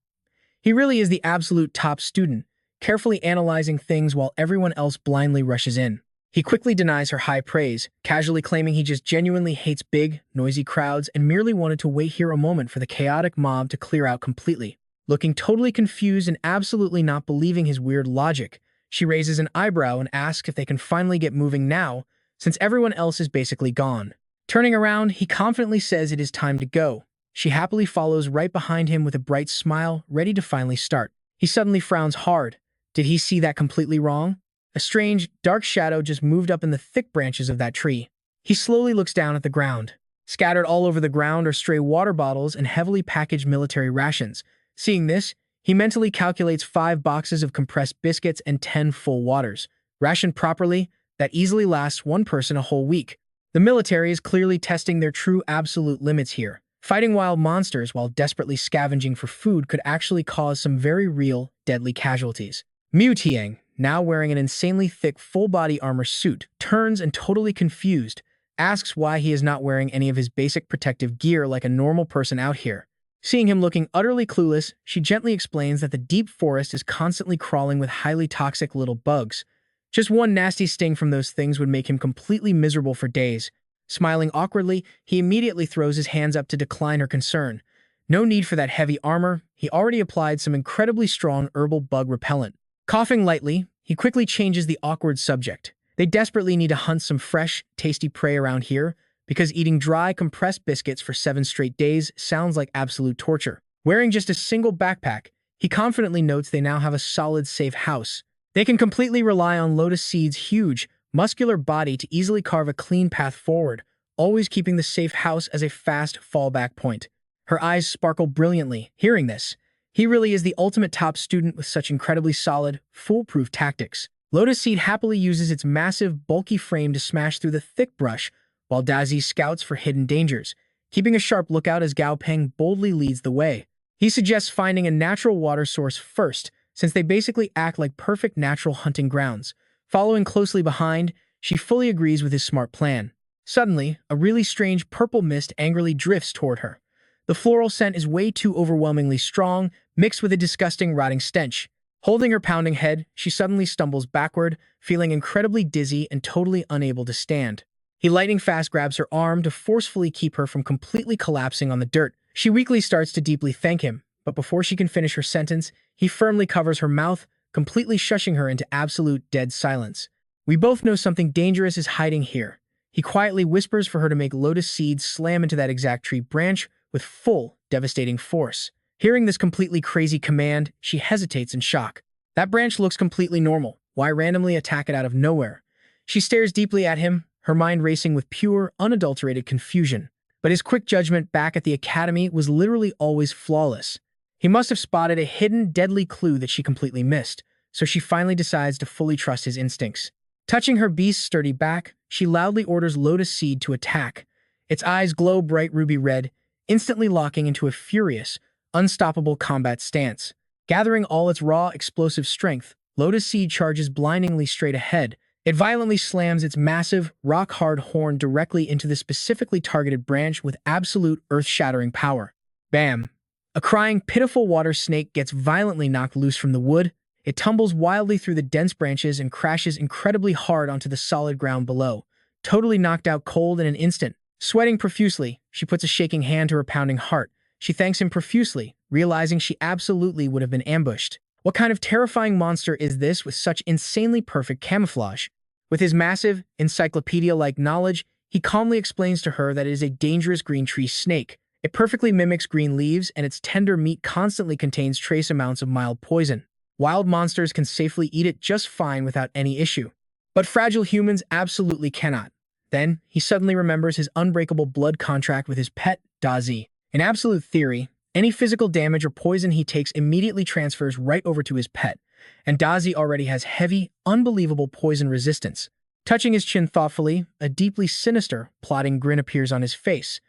He really is the absolute top student, carefully analyzing things while everyone else blindly rushes in. He quickly denies her high praise, casually claiming he just genuinely hates big, noisy crowds and merely wanted to wait here a moment for the chaotic mob to clear out completely. Looking totally confused and absolutely not believing his weird logic, she raises an eyebrow and asks if they can finally get moving now, since everyone else is basically gone. Turning around, he confidently says it is time to go. She happily follows right behind him with a bright smile, ready to finally start. He suddenly frowns hard. Did he see that completely wrong? A strange, dark shadow just moved up in the thick branches of that tree. He slowly looks down at the ground. Scattered all over the ground are stray water bottles and heavily packaged military rations. Seeing this, he mentally calculates 5 boxes of compressed biscuits and 10 full waters. Rationed properly, that easily lasts one person a whole week. The military is clearly testing their true absolute limits here. Fighting wild monsters while desperately scavenging for food could actually cause some very real, deadly casualties. Mu Tiang, now wearing an insanely thick full-body armor suit, turns and totally confused, asks why he is not wearing any of his basic protective gear like a normal person out here. Seeing him looking utterly clueless, she gently explains that the deep forest is constantly crawling with highly toxic little bugs. Just one nasty sting from those things would make him completely miserable for days. Smiling awkwardly, he immediately throws his hands up to decline her concern. No need for that heavy armor, he already applied some incredibly strong herbal bug repellent. Coughing lightly, he quickly changes the awkward subject. They desperately need to hunt some fresh, tasty prey around here, because eating dry, compressed biscuits for 7 straight days sounds like absolute torture. Wearing just a single backpack, he confidently notes they now have a solid, safe house. They can completely rely on Lotus Seed's huge, muscular body to easily carve a clean path forward, always keeping the safe house as a fast fallback point. Her eyes sparkle brilliantly. Hearing this, he really is the ultimate top student with such incredibly solid, foolproof tactics. Lotus Seed happily uses its massive, bulky frame to smash through the thick brush, while Dazi scouts for hidden dangers, keeping a sharp lookout as Gao Peng boldly leads the way. He suggests finding a natural water source first, since they basically act like perfect natural hunting grounds. Following closely behind, she fully agrees with his smart plan. Suddenly, a really strange purple mist angrily drifts toward her. The floral scent is way too overwhelmingly strong, mixed with a disgusting rotting stench. Holding her pounding head, she suddenly stumbles backward, feeling incredibly dizzy and totally unable to stand. He lightning fast grabs her arm to forcefully keep her from completely collapsing on the dirt. She weakly starts to deeply thank him, but before she can finish her sentence, he firmly covers her mouth, completely shushing her into absolute dead silence. We both know something dangerous is hiding here. He quietly whispers for her to make Lotus Seed slam into that exact tree branch with full, devastating force. Hearing this completely crazy command, she hesitates in shock. That branch looks completely normal. Why randomly attack it out of nowhere? She stares deeply at him, her mind racing with pure, unadulterated confusion. But his quick judgment back at the academy was literally always flawless. He must have spotted a hidden, deadly clue that she completely missed, so she finally decides to fully trust his instincts. Touching her beast's sturdy back, she loudly orders Lotus Seed to attack. Its eyes glow bright ruby red, instantly locking into a furious, unstoppable combat stance. Gathering all its raw, explosive strength, Lotus Seed charges blindingly straight ahead. It violently slams its massive, rock-hard horn directly into the specifically targeted branch with absolute earth-shattering power. Bam! A crying, pitiful water snake gets violently knocked loose from the wood. It tumbles wildly through the dense branches and crashes incredibly hard onto the solid ground below, totally knocked out cold in an instant. Sweating profusely, she puts a shaking hand to her pounding heart. She thanks him profusely, realizing she absolutely would have been ambushed. What kind of terrifying monster is this with such insanely perfect camouflage? With his massive, encyclopedia-like knowledge, he calmly explains to her that it is a dangerous green tree snake. It perfectly mimics green leaves, and its tender meat constantly contains trace amounts of mild poison. Wild monsters can safely eat it just fine without any issue. But fragile humans absolutely cannot. Then, he suddenly remembers his unbreakable blood contract with his pet, Dazi. In absolute theory, any physical damage or poison he takes immediately transfers right over to his pet, and Dazi already has heavy, unbelievable poison resistance. Touching his chin thoughtfully, a deeply sinister, plotting grin appears on his face.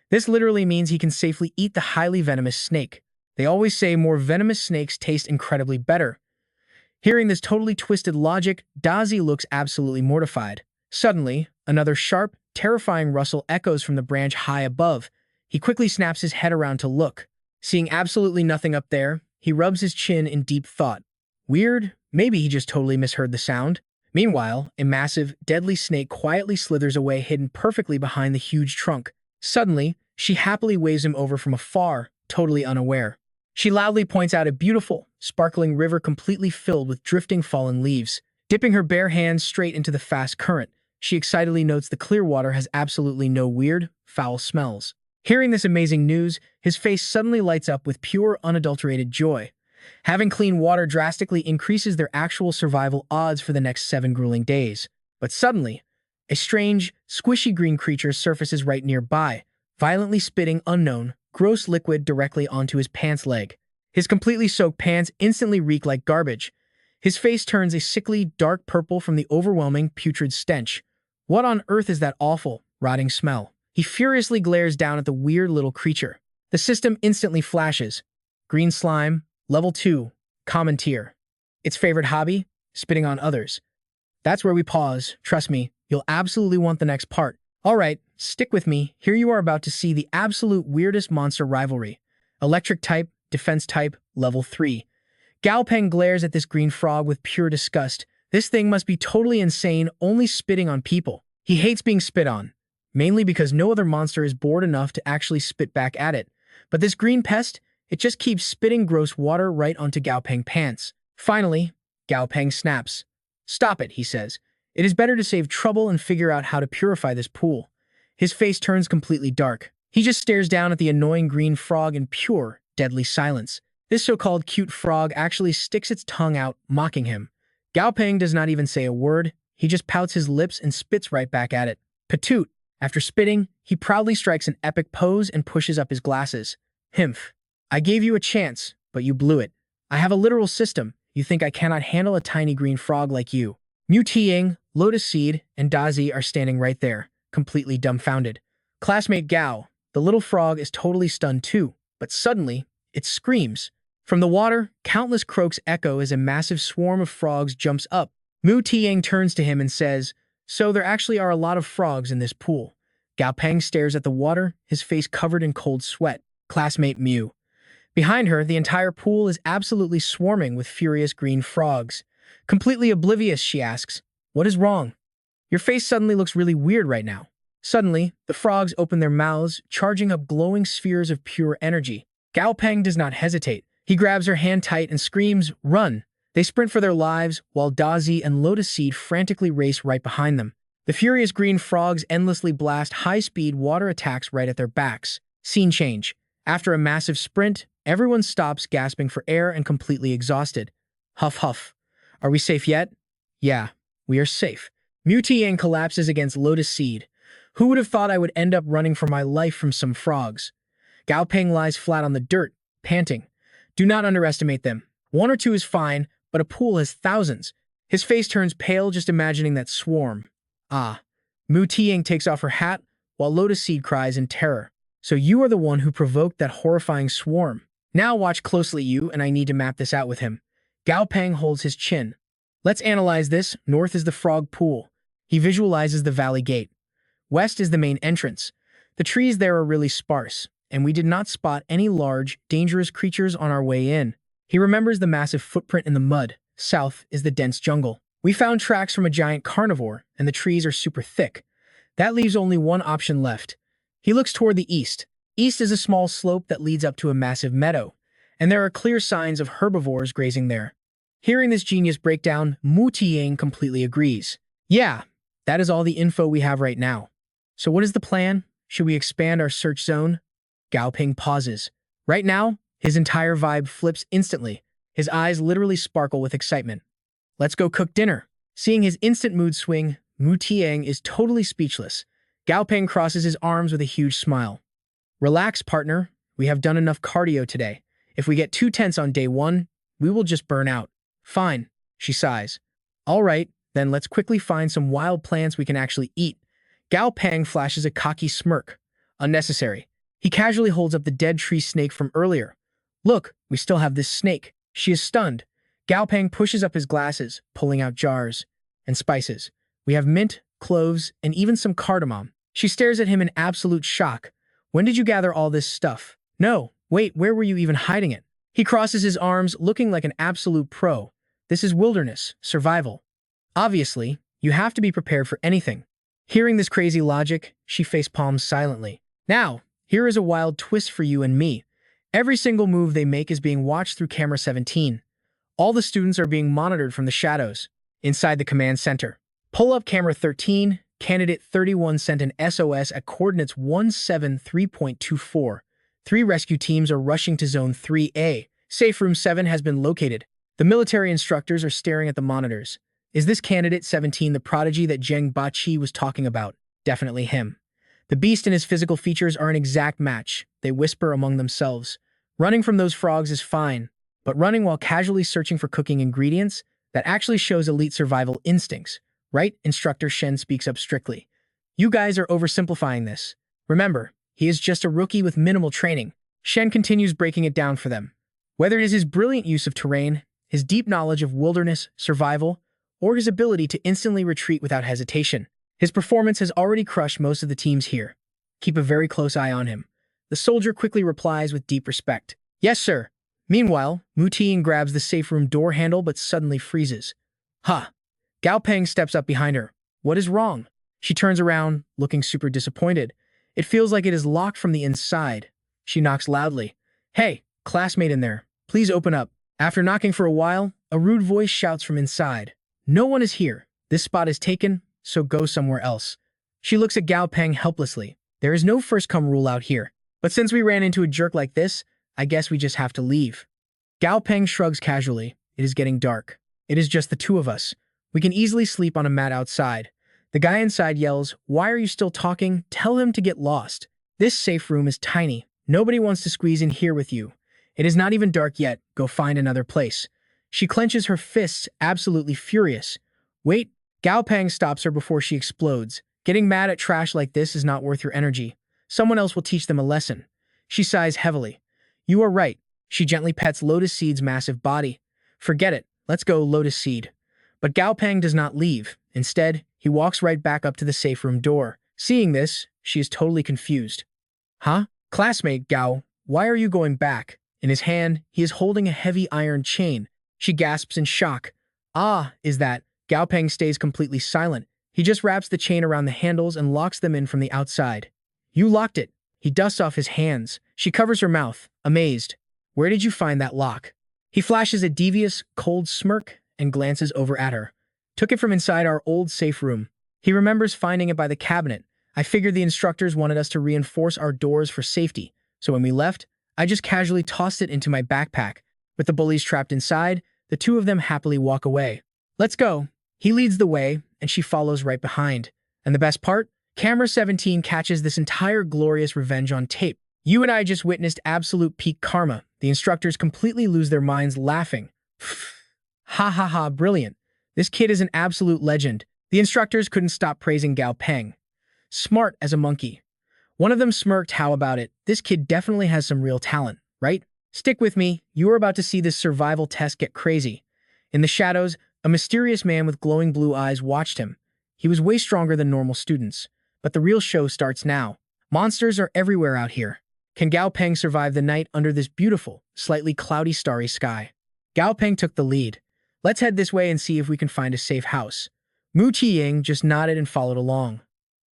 This literally means he can safely eat the highly venomous snake. They always say more venomous snakes taste incredibly better. Hearing this totally twisted logic, Dazi looks absolutely mortified. Suddenly, another sharp, terrifying rustle echoes from the branch high above. He quickly snaps his head around to look. Seeing absolutely nothing up there, he rubs his chin in deep thought. Weird, maybe he just totally misheard the sound. Meanwhile, a massive, deadly snake quietly slithers away hidden perfectly behind the huge trunk. Suddenly, she happily waves him over from afar, totally unaware. She loudly points out a beautiful, sparkling river completely filled with drifting fallen leaves. Dipping her bare hands straight into the fast current, she excitedly notes the clear water has absolutely no weird, foul smells. Hearing this amazing news, his face suddenly lights up with pure, unadulterated joy. Having clean water drastically increases their actual survival odds for the next 7 grueling days. But suddenly, a strange, squishy green creature surfaces right nearby, violently spitting unknown, gross liquid directly onto his pants leg. His completely soaked pants instantly reek like garbage. His face turns a sickly, dark purple from the overwhelming, putrid stench. What on earth is that awful, rotting smell? He furiously glares down at the weird little creature. The system instantly flashes. Green slime, level 2, common tier. Its favorite hobby? Spitting on others. That's where we pause. Trust me, you'll absolutely want the next part. Alright, stick with me. Here you are about to see the absolute weirdest monster rivalry. Electric type, defense type, level 3. Gao Peng glares at this green frog with pure disgust. This thing must be totally insane, only spitting on people. He hates being spit on, mainly because no other monster is bored enough to actually spit back at it. But this green pest, it just keeps spitting gross water right onto Gao Peng's pants. Finally, Gao Peng snaps. Stop it, he says. It is better to save trouble and figure out how to purify this pool. His face turns completely dark. He just stares down at the annoying green frog in pure, deadly silence. This so-called cute frog actually sticks its tongue out, mocking him. Gao Peng does not even say a word. he just pouts his lips and spits right back at it. Patoot. After spitting, he proudly strikes an epic pose and pushes up his glasses. Himph. I gave you a chance, but you blew it. I have a literal system. You think I cannot handle a tiny green frog like you? Mutiang, Lotus Seed, and Dazi are standing right there, completely dumbfounded. Classmate Gao, the little frog, is totally stunned too, but suddenly, it screams. From the water, countless croaks echo as a massive swarm of frogs jumps up. Mutiang turns to him and says, "So there actually are a lot of frogs in this pool." Gao Peng stares at the water, his face covered in cold sweat. Classmate Mew. Behind her, the entire pool is absolutely swarming with furious green frogs. Completely oblivious, she asks, "What is wrong? Your face suddenly looks really weird right now." Suddenly, the frogs open their mouths, charging up glowing spheres of pure energy. Gao Peng does not hesitate. He grabs her hand tight and screams, "Run!" They sprint for their lives, while Dazi and Lotus Seed frantically race right behind them. The furious green frogs endlessly blast high-speed water attacks right at their backs. Scene change. After a massive sprint, everyone stops, gasping for air and completely exhausted. Huff huff. Are we safe yet? Yeah, we are safe. Mutiang collapses against Lotus Seed. Who would have thought I would end up running for my life from some frogs? Gao Peng lies flat on the dirt, panting. Do not underestimate them. One or two is fine, but a pool has thousands. His face turns pale just imagining that swarm. Ah. Mutiang takes off her hat, while Lotus Seed cries in terror. So you are the one who provoked that horrifying swarm. Now watch closely, you, and I need to map this out with him. Gao Peng holds his chin. Let's analyze this. North is the frog pool. He visualizes the valley gate. West is the main entrance. The trees there are really sparse, and we did not spot any large, dangerous creatures on our way in. He remembers the massive footprint in the mud. South is the dense jungle. We found tracks from a giant carnivore, and the trees are super thick. That leaves only one option left. He looks toward the east. East is a small slope that leads up to a massive meadow, and there are clear signs of herbivores grazing there. Hearing this genius breakdown, Mutiang completely agrees. Yeah, that is all the info we have right now. So what is the plan? Should we expand our search zone? Gao Peng pauses. Right now, his entire vibe flips instantly. His eyes literally sparkle with excitement. Let's go cook dinner. Seeing his instant mood swing, Mutiang is totally speechless. Gao Peng crosses his arms with a huge smile. Relax, partner. We have done enough cardio today. If we get too tense on day one, we will just burn out. Fine, she sighs. All right, then let's quickly find some wild plants we can actually eat. Gao Peng flashes a cocky smirk. Unnecessary. He casually holds up the dead tree snake from earlier. Look, we still have this snake. She is stunned. Gao Peng pushes up his glasses, pulling out jars and spices. We have mint, cloves, and even some cardamom. She stares at him in absolute shock. When did you gather all this stuff? No, wait, where were you even hiding it? He crosses his arms, looking like an absolute pro. This is wilderness, survival. Obviously, you have to be prepared for anything. Hearing this crazy logic, she facepalms silently. Now, here is a wild twist for you and me. Every single move they make is being watched through camera 17. All the students are being monitored from the shadows. Inside the command center. Pull up camera 13, candidate 31 sent an SOS at coordinates 173.24. 3 rescue teams are rushing to Zone 3A. Safe Room 7 has been located. The military instructors are staring at the monitors. Is this candidate 17 the prodigy that Zheng Baqi was talking about? Definitely him. The beast and his physical features are an exact match. They whisper among themselves. Running from those frogs is fine, but running while casually searching for cooking ingredients, that actually shows elite survival instincts. Right? Instructor Shen speaks up strictly. You guys are oversimplifying this. Remember, he is just a rookie with minimal training. Shen continues breaking it down for them. Whether it is his brilliant use of terrain, his deep knowledge of wilderness, survival, or his ability to instantly retreat without hesitation, his performance has already crushed most of the teams here. Keep a very close eye on him. The soldier quickly replies with deep respect. Yes, sir. Meanwhile, Mutiang grabs the safe room door handle but suddenly freezes. Ha! Gao Peng steps up behind her. What is wrong? She turns around, looking super disappointed. It feels like it is locked from the inside. She knocks loudly. Hey, classmate in there, please open up. After knocking for a while, a rude voice shouts from inside. No one is here. This spot is taken, so go somewhere else. She looks at Gao Peng helplessly. There is no first-come rule out here. But since we ran into a jerk like this, I guess we just have to leave. Gao Peng shrugs casually. It is getting dark. It is just the two of us. We can easily sleep on a mat outside. The guy inside yells, "Why are you still talking? Tell him to get lost. This safe room is tiny. Nobody wants to squeeze in here with you. It is not even dark yet. Go find another place." She clenches her fists, absolutely furious. Wait, Gao Peng stops her before she explodes. Getting mad at trash like this is not worth your energy. Someone else will teach them a lesson. She sighs heavily. You are right. She gently pets Lotus Seed's massive body. Forget it. Let's go, Lotus Seed. But Gao Peng does not leave. Instead, he walks right back up to the safe room door. Seeing this, she is totally confused. Huh? Classmate Gao, why are you going back? In his hand, he is holding a heavy iron chain. She gasps in shock. Ah, is that? Gao Peng stays completely silent. He just wraps the chain around the handles and locks them in from the outside. You locked it. He dusts off his hands. She covers her mouth, amazed. Where did you find that lock? He flashes a devious, cold smirk and glances over at her. Took it from inside our old safe room. He remembers finding it by the cabinet. I figured the instructors wanted us to reinforce our doors for safety, so when we left, I just casually tossed it into my backpack. With the bullies trapped inside, the two of them happily walk away. Let's go. He leads the way, and she follows right behind. And the best part? Camera 17 catches this entire glorious revenge on tape. You and I just witnessed absolute peak karma. The instructors completely lose their minds laughing. Ha ha ha, brilliant. This kid is an absolute legend. The instructors couldn't stop praising Gao Peng. Smart as a monkey. One of them smirked, how about it? This kid definitely has some real talent, right? Stick with me, you are about to see this survival test get crazy. In the shadows, a mysterious man with glowing blue eyes watched him. He was way stronger than normal students. But the real show starts now. Monsters are everywhere out here. Can Gao Peng survive the night under this beautiful, slightly cloudy, starry sky? Gao Peng took the lead. Let's head this way and see if we can find a safe house. Mu Tiying just nodded and followed along.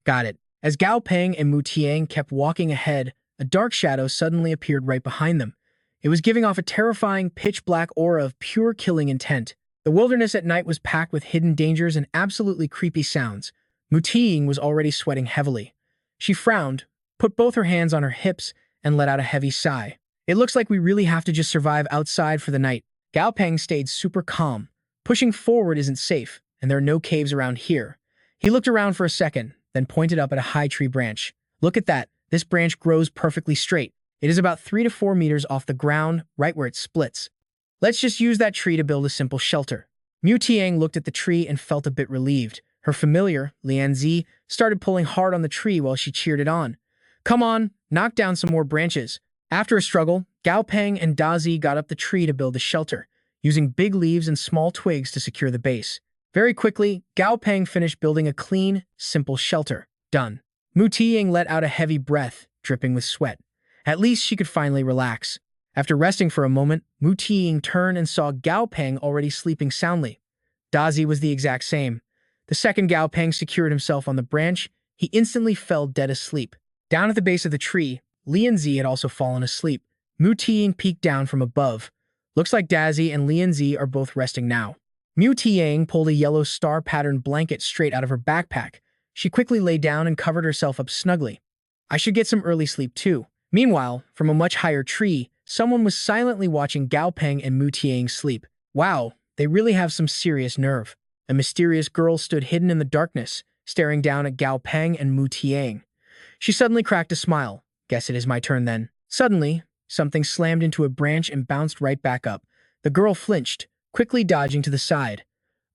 Got it. As Gao Peng and Mu Tiying kept walking ahead, a dark shadow suddenly appeared right behind them. It was giving off a terrifying, pitch-black aura of pure killing intent. The wilderness at night was packed with hidden dangers and absolutely creepy sounds. Mu Tiying was already sweating heavily. She frowned, put both her hands on her hips, and let out a heavy sigh. It looks like we really have to just survive outside for the night. Gao Peng stayed super calm. Pushing forward isn't safe, and there are no caves around here. He looked around for a second, then pointed up at a high tree branch. Look at that. This branch grows perfectly straight. It is about 3 to 4 meters off the ground, right where it splits. Let's just use that tree to build a simple shelter. Mu Tiang looked at the tree and felt a bit relieved. Her familiar, Lianzi, started pulling hard on the tree while she cheered it on. Come on, knock down some more branches. After a struggle, Gao Peng and Dazi got up the tree to build the shelter, using big leaves and small twigs to secure the base. Very quickly, Gao Peng finished building a clean, simple shelter. Done. Mu Tiang let out a heavy breath, dripping with sweat. At least she could finally relax. After resting for a moment, Mu Tiang turned and saw Gao Peng already sleeping soundly. Dazi was the exact same. The second Gao Peng secured himself on the branch, he instantly fell dead asleep. Down at the base of the tree, Lianzi had also fallen asleep. Mu Tiang peeked down from above. Looks like Dazi and Lianzi are both resting now. Mu Tiang pulled a yellow star-patterned blanket straight out of her backpack. She quickly lay down and covered herself up snugly. I should get some early sleep too. Meanwhile, from a much higher tree, someone was silently watching Gao Peng and Mu Tiang sleep. Wow, they really have some serious nerve. A mysterious girl stood hidden in the darkness, staring down at Gao Peng and Mu Tiang. She suddenly cracked a smile. Guess it is my turn then. Suddenly, something slammed into a branch and bounced right back up. The girl flinched, quickly dodging to the side.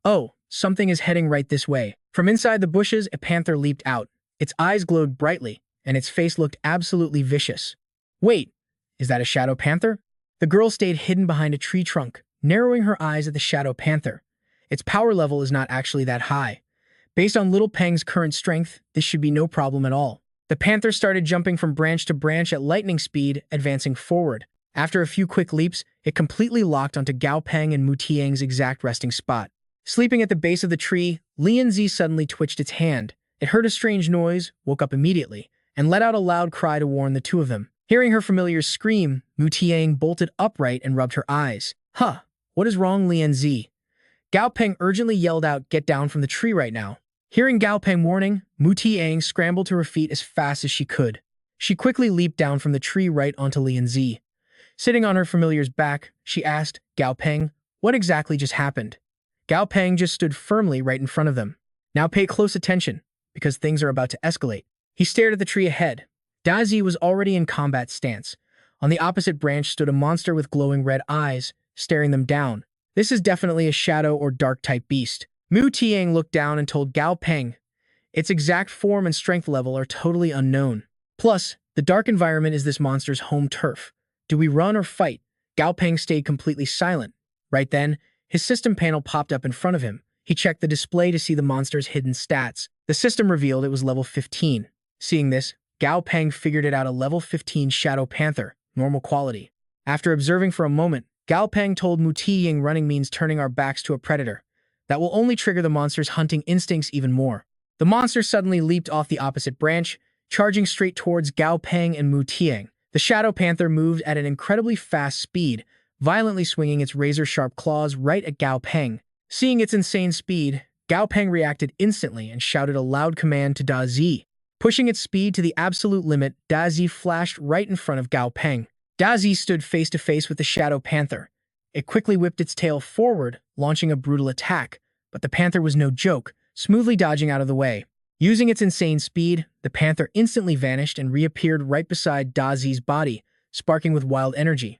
Oh, something is heading right this way. From inside the bushes, a panther leaped out. Its eyes glowed brightly, and its face looked absolutely vicious. Wait, is that a shadow panther? The girl stayed hidden behind a tree trunk, narrowing her eyes at the shadow panther. Its power level is not actually that high. Based on Little Peng's current strength, this should be no problem at all. The panther started jumping from branch to branch at lightning speed, advancing forward. After a few quick leaps, it completely locked onto Gao Peng and Mu Tiang's exact resting spot. Sleeping at the base of the tree, Lianzi suddenly twitched its hand. It heard a strange noise, woke up immediately, and let out a loud cry to warn the two of them. Hearing her familiar's scream, Mu Tiang bolted upright and rubbed her eyes. Huh, what is wrong, Lianzi? Gao Peng urgently yelled out, get down from the tree right now. Hearing Gao Peng warning, Mu Tiang scrambled to her feet as fast as she could. She quickly leaped down from the tree right onto Lianzi. Sitting on her familiar's back, she asked, Gao Peng, what exactly just happened? Gao Peng just stood firmly right in front of them. Now pay close attention, because things are about to escalate. He stared at the tree ahead. Dazi was already in combat stance. On the opposite branch stood a monster with glowing red eyes, staring them down. This is definitely a shadow or dark-type beast. Mu Tiang looked down and told Gao Peng, its exact form and strength level are totally unknown. Plus, the dark environment is this monster's home turf. Do we run or fight? Gao Peng stayed completely silent. Right then, his system panel popped up in front of him. He checked the display to see the monster's hidden stats. The system revealed it was level 15. Seeing this, Gao Peng figured it out: a level 15 Shadow Panther, normal quality. After observing for a moment, Gao Peng told Mu Tiying running means turning our backs to a predator. That will only trigger the monster's hunting instincts even more. The monster suddenly leaped off the opposite branch, charging straight towards Gao Peng and Mu Tiang. The Shadow Panther moved at an incredibly fast speed, violently swinging its razor-sharp claws right at Gao Peng. Seeing its insane speed, Gao Peng reacted instantly and shouted a loud command to Da Zi. Pushing its speed to the absolute limit, Da Zi flashed right in front of Gao Peng. Da Zi stood face-to-face with the Shadow Panther. It quickly whipped its tail forward, launching a brutal attack, but the panther was no joke, smoothly dodging out of the way. Using its insane speed, the panther instantly vanished and reappeared right beside Da Zi's body, sparking with wild energy.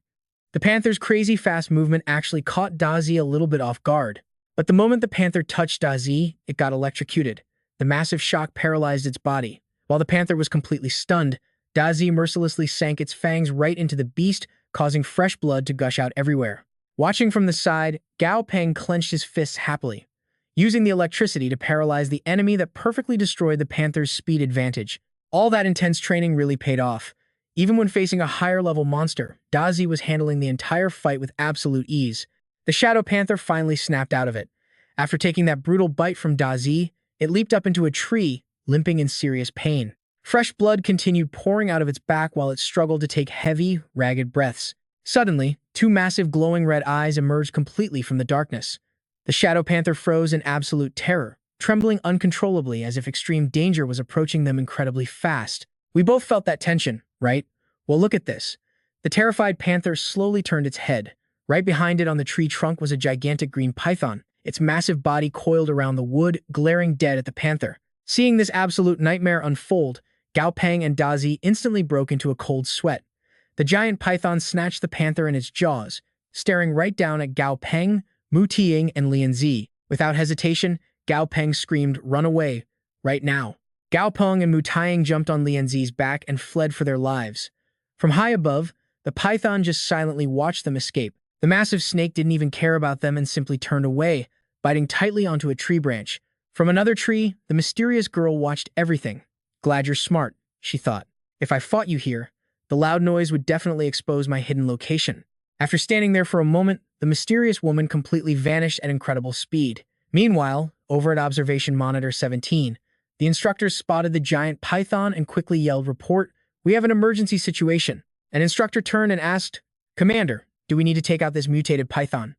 The panther's crazy fast movement actually caught Da Zi a little bit off guard. But the moment the panther touched Da Zi, it got electrocuted. The massive shock paralyzed its body. While the panther was completely stunned, Da Zi mercilessly sank its fangs right into the beast, causing fresh blood to gush out everywhere. Watching from the side, Gao Peng clenched his fists happily, using the electricity to paralyze the enemy that perfectly destroyed the panther's speed advantage. All that intense training really paid off. Even when facing a higher-level monster, Da Zi was handling the entire fight with absolute ease. The Shadow Panther finally snapped out of it. After taking that brutal bite from Da Zi, it leaped up into a tree, limping in serious pain. Fresh blood continued pouring out of its back while it struggled to take heavy, ragged breaths. Suddenly, two massive glowing red eyes emerged completely from the darkness. The Shadow Panther froze in absolute terror, trembling uncontrollably as if extreme danger was approaching them incredibly fast. We both felt that tension, right? Well, look at this. The terrified panther slowly turned its head. Right behind it on the tree trunk was a gigantic green python, its massive body coiled around the wood, glaring dead at the panther. Seeing this absolute nightmare unfold, Gao Peng and Da Zi instantly broke into a cold sweat. The giant python snatched the panther in its jaws, staring right down at Gao Peng, Mu Tiying, and Lian Zi. Without hesitation, Gao Peng screamed, "Run away, right now." Gao Peng and Mu Tiying jumped on Lian Zi's back and fled for their lives. From high above, the python just silently watched them escape. The massive snake didn't even care about them and simply turned away, biting tightly onto a tree branch. From another tree, the mysterious girl watched everything. "Glad you're smart," she thought. "If I fought you here, the loud noise would definitely expose my hidden location." After standing there for a moment, the mysterious woman completely vanished at incredible speed. Meanwhile, over at Observation Monitor 17, the instructors spotted the giant python and quickly yelled, "Report, we have an emergency situation." An instructor turned and asked, "Commander, do we need to take out this mutated python?"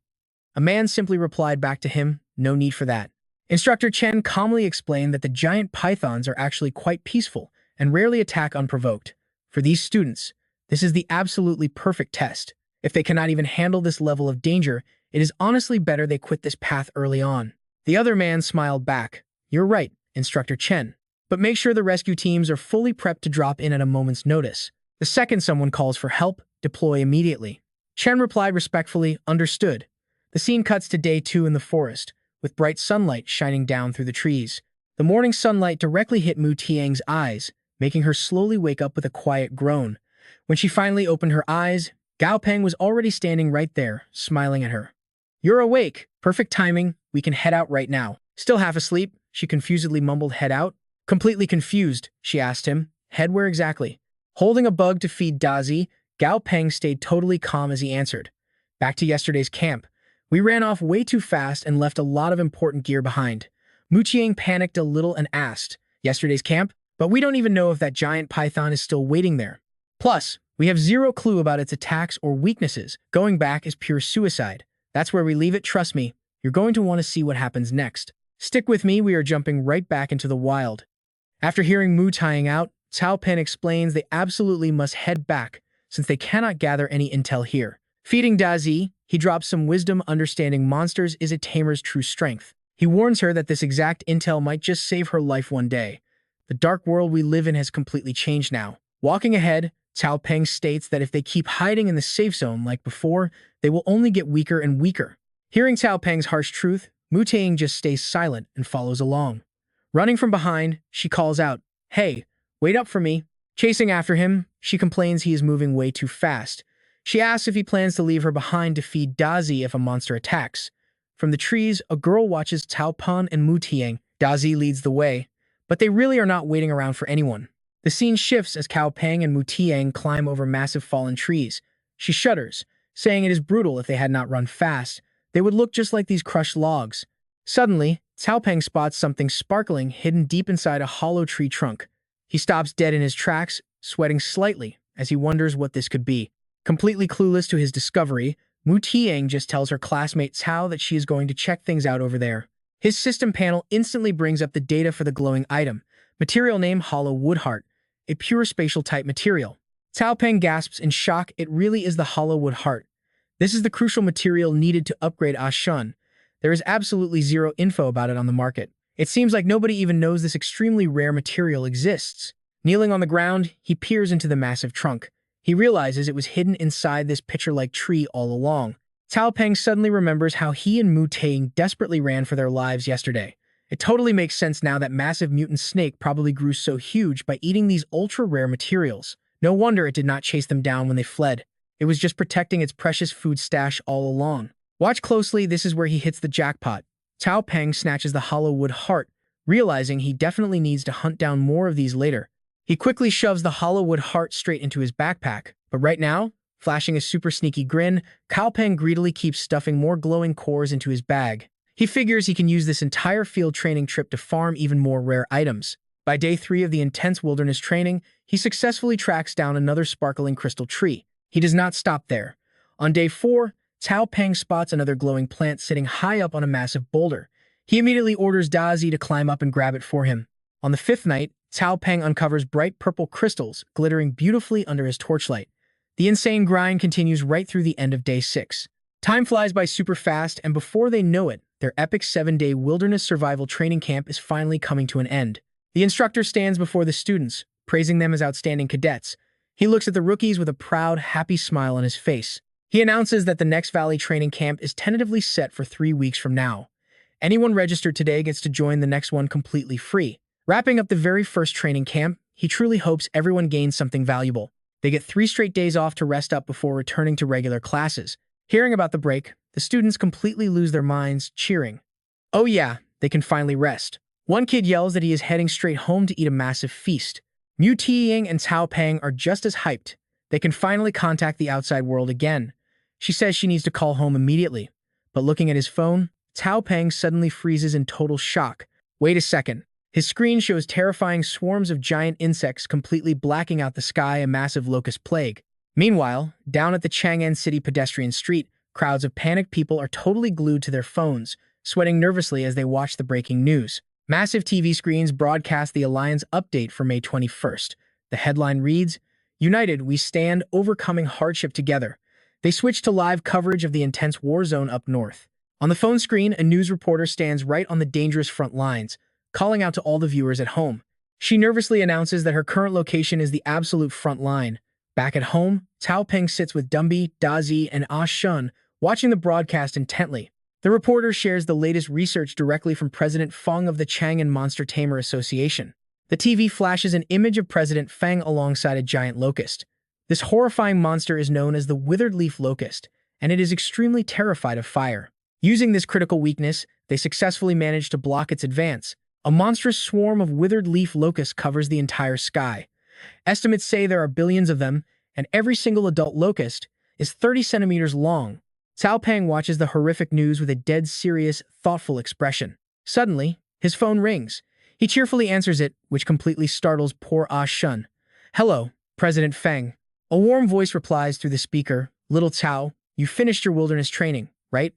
A man simply replied back to him, "No need for that." Instructor Chen calmly explained that the giant pythons are actually quite peaceful and rarely attack unprovoked. For these students, this is the absolutely perfect test. If they cannot even handle this level of danger, it is honestly better they quit this path early on. The other man smiled back. "You're right, Instructor Chen. But make sure the rescue teams are fully prepped to drop in at a moment's notice. The second someone calls for help, deploy immediately." Chen replied respectfully, "Understood." The scene cuts to day 2 in the forest, with bright sunlight shining down through the trees. The morning sunlight directly hit Mu Tiang's eyes, making her slowly wake up with a quiet groan. When she finally opened her eyes, Gao Peng was already standing right there, smiling at her. "You're awake. Perfect timing. We can head out right now." Still half asleep, she confusedly mumbled, "Head out?" Completely confused, she asked him, "Head where exactly?" Holding a bug to feed Da Zi, Gao Peng stayed totally calm as he answered, "Back to yesterday's camp. We ran off way too fast and left a lot of important gear behind." Mu Qiang panicked a little and asked, "Yesterday's camp? But we don't even know if that giant python is still waiting there. Plus, we have zero clue about its attacks or weaknesses. Going back is pure suicide. That's where we leave it, trust me. You're going to want to see what happens next. Stick with me, we are jumping right back into the wild." After hearing Mu tying out, Cao Pen explains they absolutely must head back since they cannot gather any intel here. Feeding Da Zi, he drops some wisdom. Understanding monsters is a tamer's true strength. He warns her that this exact intel might just save her life one day. The dark world we live in has completely changed now. Walking ahead, Gao Peng states that if they keep hiding in the safe zone like before, they will only get weaker and weaker. Hearing Gao Peng's harsh truth, Mutating just stays silent and follows along. Running from behind, she calls out, "Hey, wait up for me." Chasing after him, she complains he is moving way too fast. She asks if he plans to leave her behind to feed Dazi if a monster attacks. From the trees, a girl watches Cao Pan and Mutiang. Dazi leads the way, but they really are not waiting around for anyone. The scene shifts as Gao Peng and Mutiang climb over massive fallen trees. She shudders, saying it is brutal. If they had not run fast, they would look just like these crushed logs. Suddenly, Gao Peng spots something sparkling hidden deep inside a hollow tree trunk. He stops dead in his tracks, sweating slightly as he wonders what this could be. Completely clueless to his discovery, Mutiang just tells her classmate Cao that she is going to check things out over there. His system panel instantly brings up the data for the glowing item. Material name Hollow Wood Heart, a pure spatial type material. Cao Peng gasps in shock. It really is the Hollow Wood Heart. This is the crucial material needed to upgrade Ashun. There is absolutely zero info about it on the market. It seems like nobody even knows this extremely rare material exists. Kneeling on the ground, he peers into the massive trunk. He realizes it was hidden inside this pitcher-like tree all along. Cao Peng suddenly remembers how he and Mu Taing desperately ran for their lives yesterday. It totally makes sense now that massive mutant snake probably grew so huge by eating these ultra-rare materials. No wonder it did not chase them down when they fled. It was just protecting its precious food stash all along. Watch closely, this is where he hits the jackpot. Cao Peng snatches the Hollow Wood Heart, realizing he definitely needs to hunt down more of these later. He quickly shoves the Hollow Wood Heart straight into his backpack, but right now, flashing a super sneaky grin, Cao Peng greedily keeps stuffing more glowing cores into his bag. He figures he can use this entire field training trip to farm even more rare items. By day 3 of the intense wilderness training, he successfully tracks down another sparkling crystal tree. He does not stop there. On day 4, Cao Peng spots another glowing plant sitting high up on a massive boulder. He immediately orders Dazi to climb up and grab it for him. On the 5th night, Cao Peng uncovers bright purple crystals glittering beautifully under his torchlight. The insane grind continues right through the end of day 6. Time flies by super fast, and before they know it, their epic 7-day wilderness survival training camp is finally coming to an end. The instructor stands before the students, praising them as outstanding cadets. He looks at the rookies with a proud, happy smile on his face. He announces that the next Valley training camp is tentatively set for 3 weeks from now. Anyone registered today gets to join the next one completely free. Wrapping up the very first training camp, he truly hopes everyone gains something valuable. They get 3 straight days off to rest up before returning to regular classes. Hearing about the break, the students completely lose their minds, cheering. Oh yeah, they can finally rest. One kid yells that he is heading straight home to eat a massive feast. Mu Tiying and Cao Peng are just as hyped. They can finally contact the outside world again. She says she needs to call home immediately. But looking at his phone, Cao Peng suddenly freezes in total shock. Wait a second. His screen shows terrifying swarms of giant insects completely blacking out the sky, a massive locust plague. Meanwhile, down at the Chang'an City pedestrian street, crowds of panicked people are totally glued to their phones, sweating nervously as they watch the breaking news. Massive TV screens broadcast the Alliance update for May 21st. The headline reads, "United, we stand, overcoming hardship together." They switch to live coverage of the intense war zone up north. On the phone screen, a news reporter stands right on the dangerous front lines, calling out to all the viewers at home. She nervously announces that her current location is the absolute front line. Back at home, Cao Peng sits with Dumbi, Dazi, and Ah Shun, watching the broadcast intently. The reporter shares the latest research directly from President Feng of the Chang'an Monster Tamer Association. The TV flashes an image of President Feng alongside a giant locust. This horrifying monster is known as the withered leaf locust, and it is extremely terrified of fire. Using this critical weakness, they successfully manage to block its advance. A monstrous swarm of withered leaf locusts covers the entire sky. Estimates say there are billions of them, and every single adult locust is 30 centimeters long. Cao Peng watches the horrific news with a dead serious, thoughtful expression. Suddenly, his phone rings. He cheerfully answers it, which completely startles poor Ah Shun. "Hello, President Feng." A warm voice replies through the speaker, "Little Cao, you finished your wilderness training, right?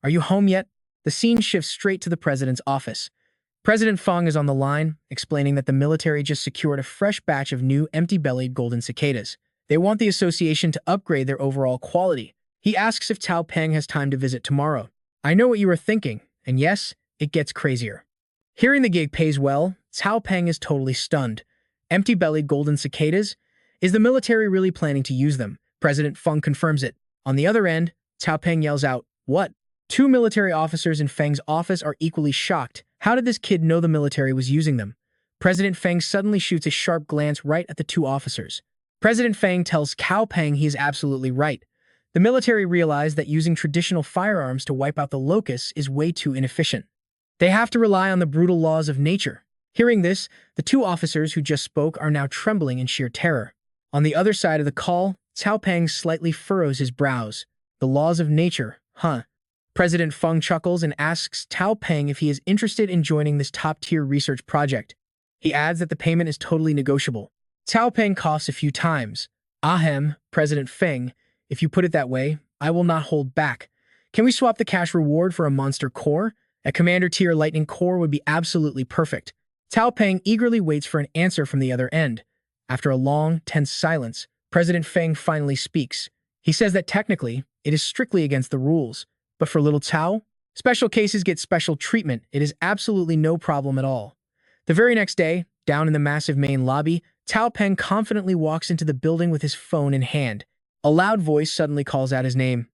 Are you home yet?" The scene shifts straight to the president's office. President Feng is on the line, explaining that the military just secured a fresh batch of new empty-bellied golden cicadas. They want the association to upgrade their overall quality. He asks if Cao Peng has time to visit tomorrow. I know what you are thinking, and yes, it gets crazier. Hearing the gig pays well, Cao Peng is totally stunned. Empty-bellied golden cicadas? Is the military really planning to use them? President Feng confirms it. On the other end, Cao Peng yells out, "What?" Two military officers in Feng's office are equally shocked. How did this kid know the military was using them? President Feng suddenly shoots a sharp glance right at the two officers. President Feng tells Cao Peng he is absolutely right. The military realized that using traditional firearms to wipe out the locusts is way too inefficient. They have to rely on the brutal laws of nature. Hearing this, the two officers who just spoke are now trembling in sheer terror. On the other side of the call, Cao Peng slightly furrows his brows. The laws of nature, huh? President Feng chuckles and asks Cao Peng if he is interested in joining this top-tier research project. He adds that the payment is totally negotiable. Cao Peng coughs a few times. Ahem, President Feng, if you put it that way, I will not hold back. Can we swap the cash reward for a monster core? A commander-tier lightning core would be absolutely perfect. Cao Peng eagerly waits for an answer from the other end. After a long, tense silence, President Feng finally speaks. He says that technically, it is strictly against the rules. But for little Cao, special cases get special treatment. It is absolutely no problem at all. The very next day, down in the massive main lobby, Cao Peng confidently walks into the building with his phone in hand. A loud voice suddenly calls out his name.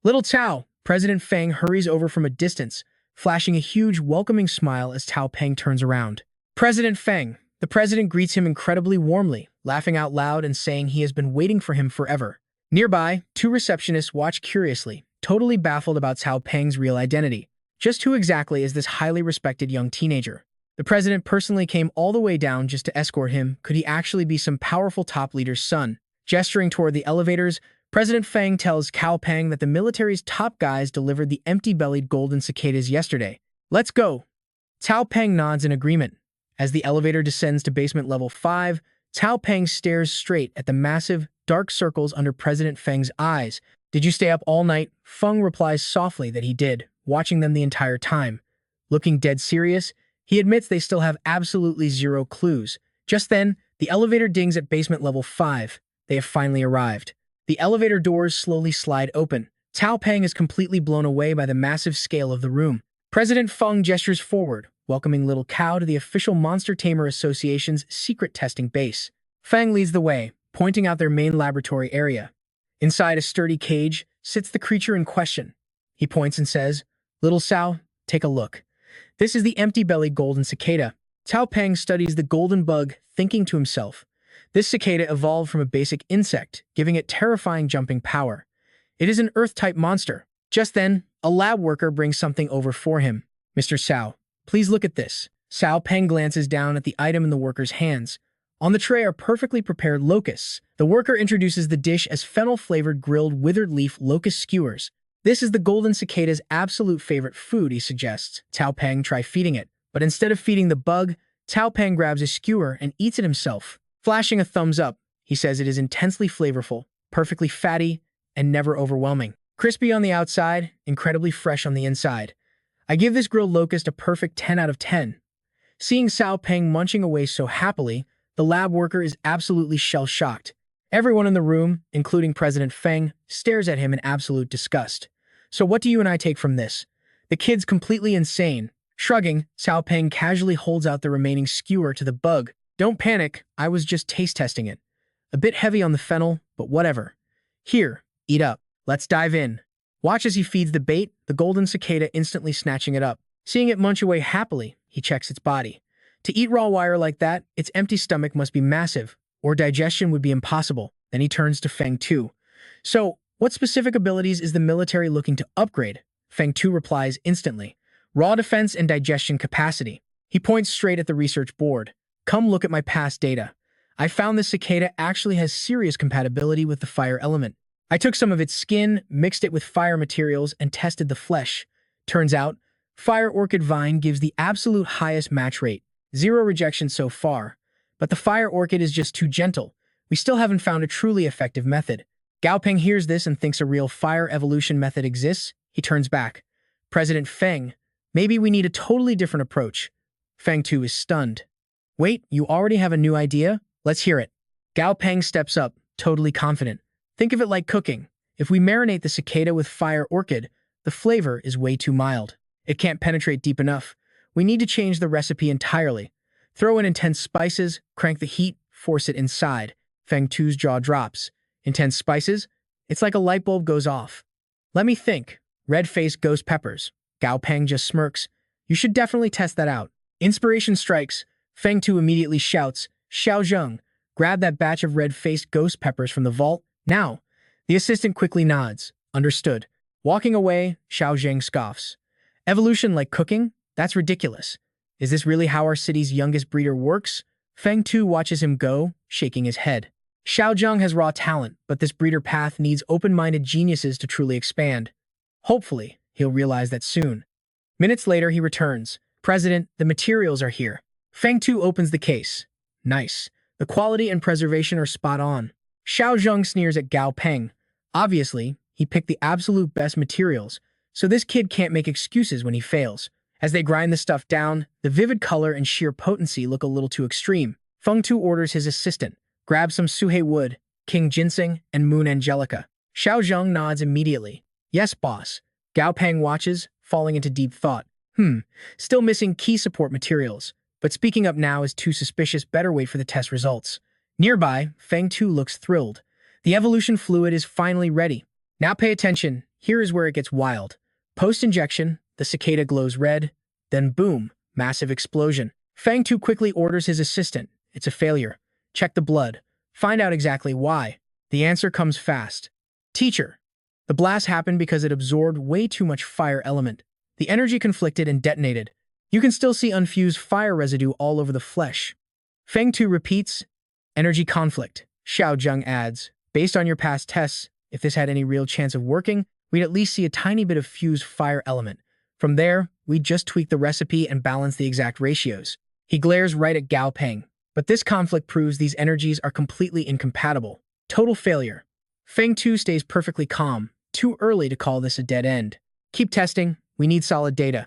Little Cao! President Feng hurries over from a distance, flashing a huge, welcoming smile as Cao Peng turns around. President Feng! The president greets him incredibly warmly, laughing out loud and saying he has been waiting for him forever. Nearby, two receptionists watch curiously, totally baffled about Cao Peng's real identity. Just who exactly is this highly respected young teenager? The president personally came all the way down just to escort him. Could he actually be some powerful top leader's son? Gesturing toward the elevators, President Feng tells Cao Peng that the military's top guys delivered the empty-bellied golden cicadas yesterday. Let's go! Cao Peng nods in agreement. As the elevator descends to basement level 5, Cao Peng stares straight at the massive, dark circles under President Feng's eyes. Did you stay up all night? Feng replies softly that he did, watching them the entire time. Looking dead serious, he admits they still have absolutely zero clues. Just then, the elevator dings at basement level 5. They have finally arrived. The elevator doors slowly slide open. Cao Peng is completely blown away by the massive scale of the room. President Feng gestures forward, welcoming little Cao to the official Monster Tamer Association's secret testing base. Feng leads the way, pointing out their main laboratory area. Inside a sturdy cage sits the creature in question. He points and says, "Little Cao, take a look. This is the empty-bellied golden cicada." Cao Peng studies the golden bug, thinking to himself, this cicada evolved from a basic insect, giving it terrifying jumping power. It is an Earth-type monster. Just then, a lab worker brings something over for him. "Mr. Cao, please look at this." Cao Peng glances down at the item in the worker's hands. On the tray are perfectly prepared locusts. The worker introduces the dish as fennel-flavored grilled withered leaf locust skewers. This is the golden cicada's absolute favorite food, he suggests. Cao Peng try feeding it, but instead of feeding the bug, Cao Peng grabs a skewer and eats it himself. Flashing a thumbs up, he says it is intensely flavorful, perfectly fatty, and never overwhelming. Crispy on the outside, incredibly fresh on the inside. I give this grilled locust a perfect 10 out of 10. Seeing Cao Peng munching away so happily, the lab worker is absolutely shell-shocked. Everyone in the room, including President Feng, stares at him in absolute disgust. So what do you and I take from this? The kid's completely insane. Shrugging, Cao Peng casually holds out the remaining skewer to the bug. Don't panic, I was just taste testing it. A bit heavy on the fennel, but whatever. Here, eat up. Let's dive in. Watch as he feeds the bait, the golden cicada instantly snatching it up. Seeing it munch away happily, he checks its body. To eat raw wire like that, its empty stomach must be massive, or digestion would be impossible. Then he turns to Feng Tu. So, what specific abilities is the military looking to upgrade? Feng Tu replies instantly. Raw defense and digestion capacity. He points straight at the research board. Come look at my past data. I found this cicada actually has serious compatibility with the fire element. I took some of its skin, mixed it with fire materials, and tested the flesh. Turns out, Fire Orchid Vine gives the absolute highest match rate. 0 rejection so far. But the Fire Orchid is just too gentle. We still haven't found a truly effective method. Gao Peng hears this and thinks a real fire evolution method exists. He turns back. President Feng, maybe we need a totally different approach. Feng Tu is stunned. Wait, you already have a new idea? Let's hear it. Gao Peng steps up, totally confident. Think of it like cooking. If we marinate the cicada with fire orchid, the flavor is way too mild. It can't penetrate deep enough. We need to change the recipe entirely. Throw in intense spices, crank the heat, force it inside. Feng Tu's jaw drops. Intense spices? It's like a light bulb goes off. Let me think. Red-faced ghost peppers. Gao Peng just smirks. You should definitely test that out. Inspiration strikes. Feng Tu immediately shouts, Xiao Zheng, grab that batch of red-faced ghost peppers from the vault, now. The assistant quickly nods. Understood. Walking away, Xiao Zheng scoffs. Evolution like cooking? That's ridiculous. Is this really how our city's youngest breeder works? Feng Tu watches him go, shaking his head. Xiao Zheng has raw talent, but this breeder path needs open-minded geniuses to truly expand. Hopefully, he'll realize that soon. Minutes later, he returns. President, the materials are here. Feng Tu opens the case. Nice. The quality and preservation are spot on. Xiao Zheng sneers at Gao Peng. Obviously, he picked the absolute best materials, so this kid can't make excuses when he fails. As they grind the stuff down, the vivid color and sheer potency look a little too extreme. Feng Tu orders his assistant, grab some suhei wood, king ginseng, and moon angelica. Xiao Zheng nods immediately. Yes, boss. Gao Peng watches, falling into deep thought. Still missing key support materials. But speaking up now is too suspicious, better wait for the test results. Nearby, Feng Tu looks thrilled. The evolution fluid is finally ready. Now pay attention, here is where it gets wild. Post-injection, the cicada glows red, then boom, massive explosion. Feng Tu quickly orders his assistant. It's a failure. Check the blood. Find out exactly why. The answer comes fast. Teacher. The blast happened because it absorbed way too much fire element. The energy conflicted and detonated. You can still see unfused fire residue all over the flesh. Feng Tu repeats, energy conflict. Xiao Zheng adds, based on your past tests, if this had any real chance of working, we'd at least see a tiny bit of fused fire element. From there, we'd just tweak the recipe and balance the exact ratios. He glares right at Gao Peng. But this conflict proves these energies are completely incompatible. Total failure. Feng Tu stays perfectly calm. Too early to call this a dead end. Keep testing. We need solid data.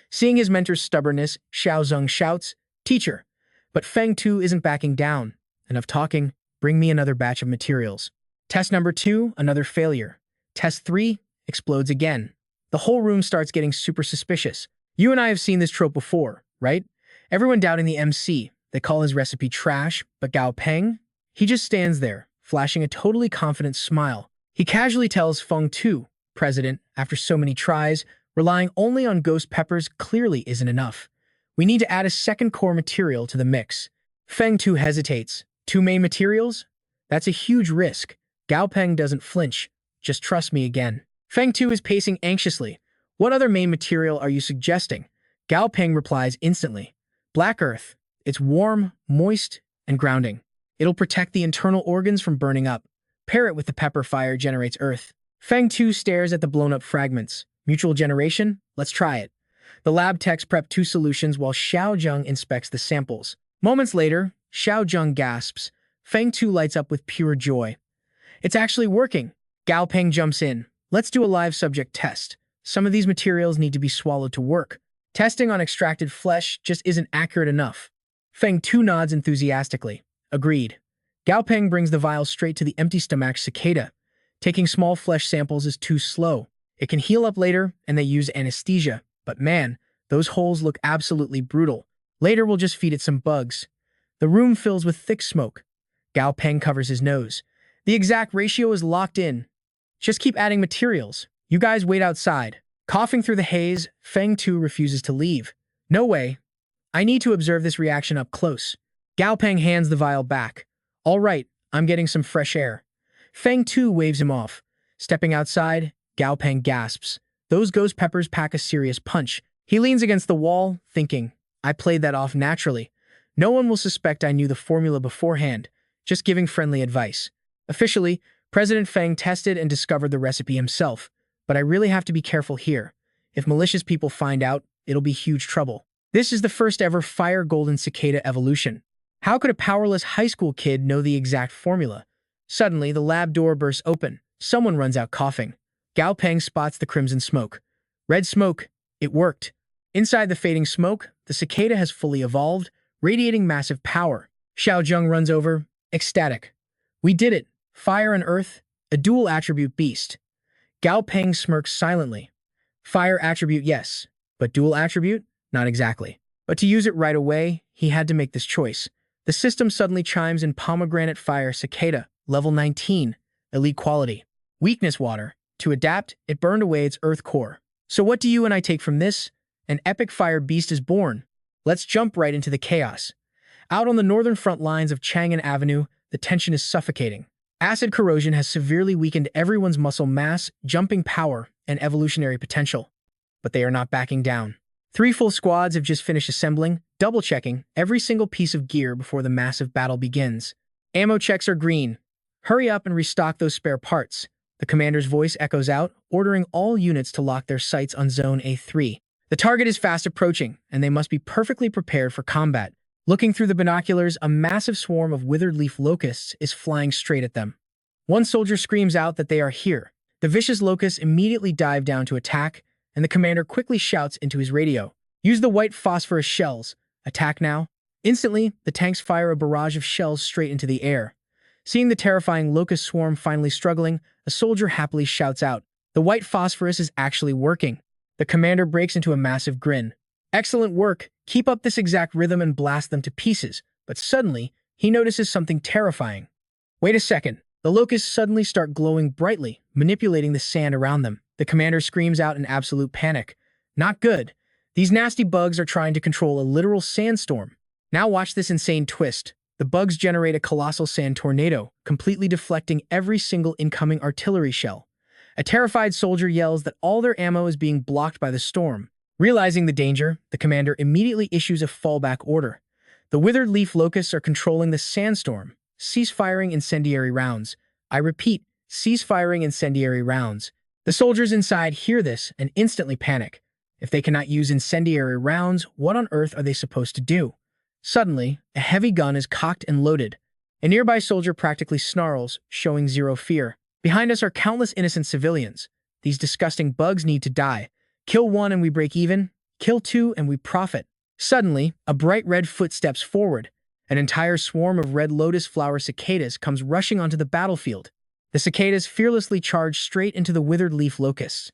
Seeing his mentor's stubbornness, Xiao Zheng shouts, Teacher. But Feng Tu isn't backing down. Enough talking. Bring me another batch of materials. Test number 2, another failure. Test 3, explodes again. The whole room starts getting super suspicious. You and I have seen this trope before, right? Everyone doubting the MC. They call his recipe trash, but Gao Peng? He just stands there, flashing a totally confident smile. He casually tells Feng Tu, President, after so many tries, relying only on ghost peppers clearly isn't enough. We need to add a second core material to the mix. Feng Tu hesitates. 2 main materials? That's a huge risk. Gao Peng doesn't flinch. Just trust me again. Feng Tu is pacing anxiously. What other main material are you suggesting? Gao Peng replies instantly. Black earth. It's warm, moist, and grounding. It'll protect the internal organs from burning up. Pair it with the pepper fire generates earth. Feng Tu stares at the blown-up fragments. Mutual generation? Let's try it. The lab techs prep 2 solutions while Xiao Zheng inspects the samples. Moments later, Xiao Zheng gasps. Feng Tu lights up with pure joy. It's actually working. Gao Peng jumps in. Let's do a live subject test. Some of these materials need to be swallowed to work. Testing on extracted flesh just isn't accurate enough. Feng Tu nods enthusiastically. Agreed. Gao Peng brings the vial straight to the empty stomach cicada. Taking small flesh samples is too slow. It can heal up later, and they use anesthesia. But man, those holes look absolutely brutal. Later we'll just feed it some bugs. The room fills with thick smoke. Gao Peng covers his nose. The exact ratio is locked in. Just keep adding materials. You guys wait outside. Coughing through the haze, Feng Tu refuses to leave. No way. I need to observe this reaction up close. Gao Peng hands the vial back. All right, I'm getting some fresh air. Feng Tu waves him off. Stepping outside, Gao Peng gasps. Those ghost peppers pack a serious punch. He leans against the wall, thinking, I played that off naturally. No one will suspect I knew the formula beforehand, just giving friendly advice. Officially, President Feng tested and discovered the recipe himself, but I really have to be careful here. If malicious people find out, it'll be huge trouble. This is the first ever fire golden cicada evolution. How could a powerless high school kid know the exact formula? Suddenly, the lab door bursts open. Someone runs out coughing. Gao Peng spots the crimson smoke. Red smoke. It worked. Inside the fading smoke, the cicada has fully evolved, radiating massive power. Xiao Zheng runs over, ecstatic. We did it. Fire and earth, A dual attribute beast. Gao Peng smirks silently. Fire attribute, yes. But dual attribute? Not exactly. But to use it right away, he had to make this choice. The system suddenly chimes in pomegranate fire cicada, level 19, elite quality. Weakness water. To adapt, it burned away its earth core. So what do you and I take from this? An epic fire beast is born. Let's jump right into the chaos. Out on the northern front lines of Chang'an Avenue, the tension is suffocating. Acid corrosion has severely weakened everyone's muscle mass, jumping power, and evolutionary potential. But they are not backing down. 3 full squads have just finished assembling, double-checking every single piece of gear before the massive battle begins. Ammo checks are green. Hurry up and restock those spare parts. The commander's voice echoes out, ordering all units to lock their sights on Zone A3. The target is fast approaching, and they must be perfectly prepared for combat. Looking through the binoculars, a massive swarm of withered leaf locusts is flying straight at them. One soldier screams out that they are here. The vicious locusts immediately dive down to attack, and the commander quickly shouts into his radio, "Use the white phosphorus shells. Attack now." Instantly, the tanks fire a barrage of shells straight into the air. Seeing the terrifying locust swarm finally struggling, a soldier happily shouts out, "The white phosphorus is actually working." The commander breaks into a massive grin. "Excellent work. Keep up this exact rhythm and blast them to pieces." But suddenly, he notices something terrifying. Wait a second. The locusts suddenly start glowing brightly, manipulating the sand around them. The commander screams out in absolute panic. Not good. These nasty bugs are trying to control a literal sandstorm. Now watch this insane twist. The bugs generate a colossal sand tornado, completely deflecting every single incoming artillery shell. A terrified soldier yells that all their ammo is being blocked by the storm. Realizing the danger, the commander immediately issues a fallback order. The withered leaf locusts are controlling the sandstorm. Cease firing incendiary rounds. I repeat, cease firing incendiary rounds. The soldiers inside hear this and instantly panic. If they cannot use incendiary rounds, what on earth are they supposed to do? Suddenly, a heavy gun is cocked and loaded. A nearby soldier practically snarls, showing zero fear. Behind us are countless innocent civilians. These disgusting bugs need to die. Kill one and we break even. Kill two and we profit. Suddenly, a bright red foot steps forward. An entire swarm of red lotus flower cicadas comes rushing onto the battlefield. The cicadas fearlessly charge straight into the withered leaf locusts.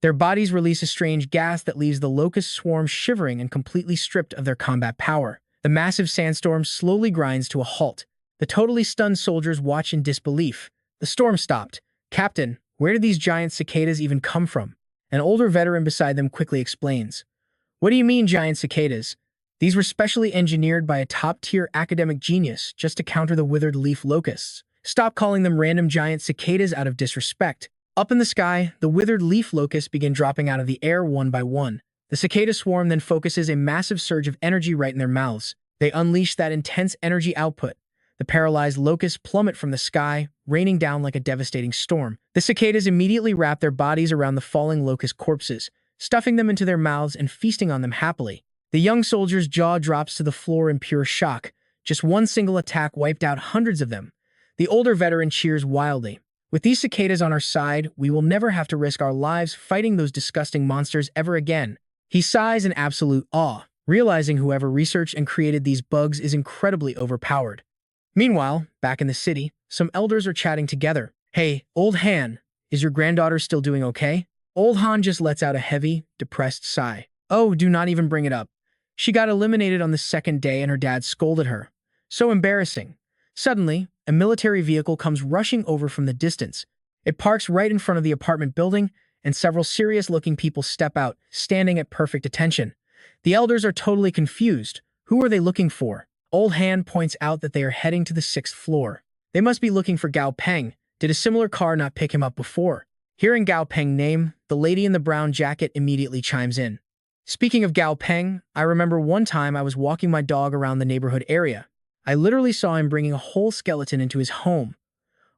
Their bodies release a strange gas that leaves the locust swarm shivering and completely stripped of their combat power. The massive sandstorm slowly grinds to a halt. The totally stunned soldiers watch in disbelief. The storm stopped. "Captain, where did these giant cicadas even come from?" An older veteran beside them quickly explains. "What do you mean, giant cicadas? These were specially engineered by a top-tier academic genius just to counter the withered leaf locusts. Stop calling them random giant cicadas out of disrespect." Up in the sky, the withered leaf locusts begin dropping out of the air one by one. The cicada swarm then focuses a massive surge of energy right in their mouths. They unleash that intense energy output. The paralyzed locusts plummet from the sky, raining down like a devastating storm. The cicadas immediately wrap their bodies around the falling locust corpses, stuffing them into their mouths and feasting on them happily. The young soldier's jaw drops to the floor in pure shock. Just one single attack wiped out hundreds of them. The older veteran cheers wildly. "With these cicadas on our side, we will never have to risk our lives fighting those disgusting monsters ever again." He sighs in absolute awe, realizing whoever researched and created these bugs is incredibly overpowered. Meanwhile, back in the city, some elders are chatting together. "Hey, old Han, is your granddaughter still doing okay?" Old Han just lets out a heavy, depressed sigh. "Oh, do not even bring it up. She got eliminated on the second day and her dad scolded her. So embarrassing." Suddenly, a military vehicle comes rushing over from the distance. It parks right in front of the apartment building, and several serious-looking people step out, standing at perfect attention. The elders are totally confused. Who are they looking for? Old Han points out that they are heading to the 6th floor. They must be looking for Gao Peng. Did a similar car not pick him up before? Hearing Gao Peng's name, the lady in the brown jacket immediately chimes in. "Speaking of Gao Peng, I remember one time I was walking my dog around the neighborhood area. I literally saw him bringing a whole skeleton into his home."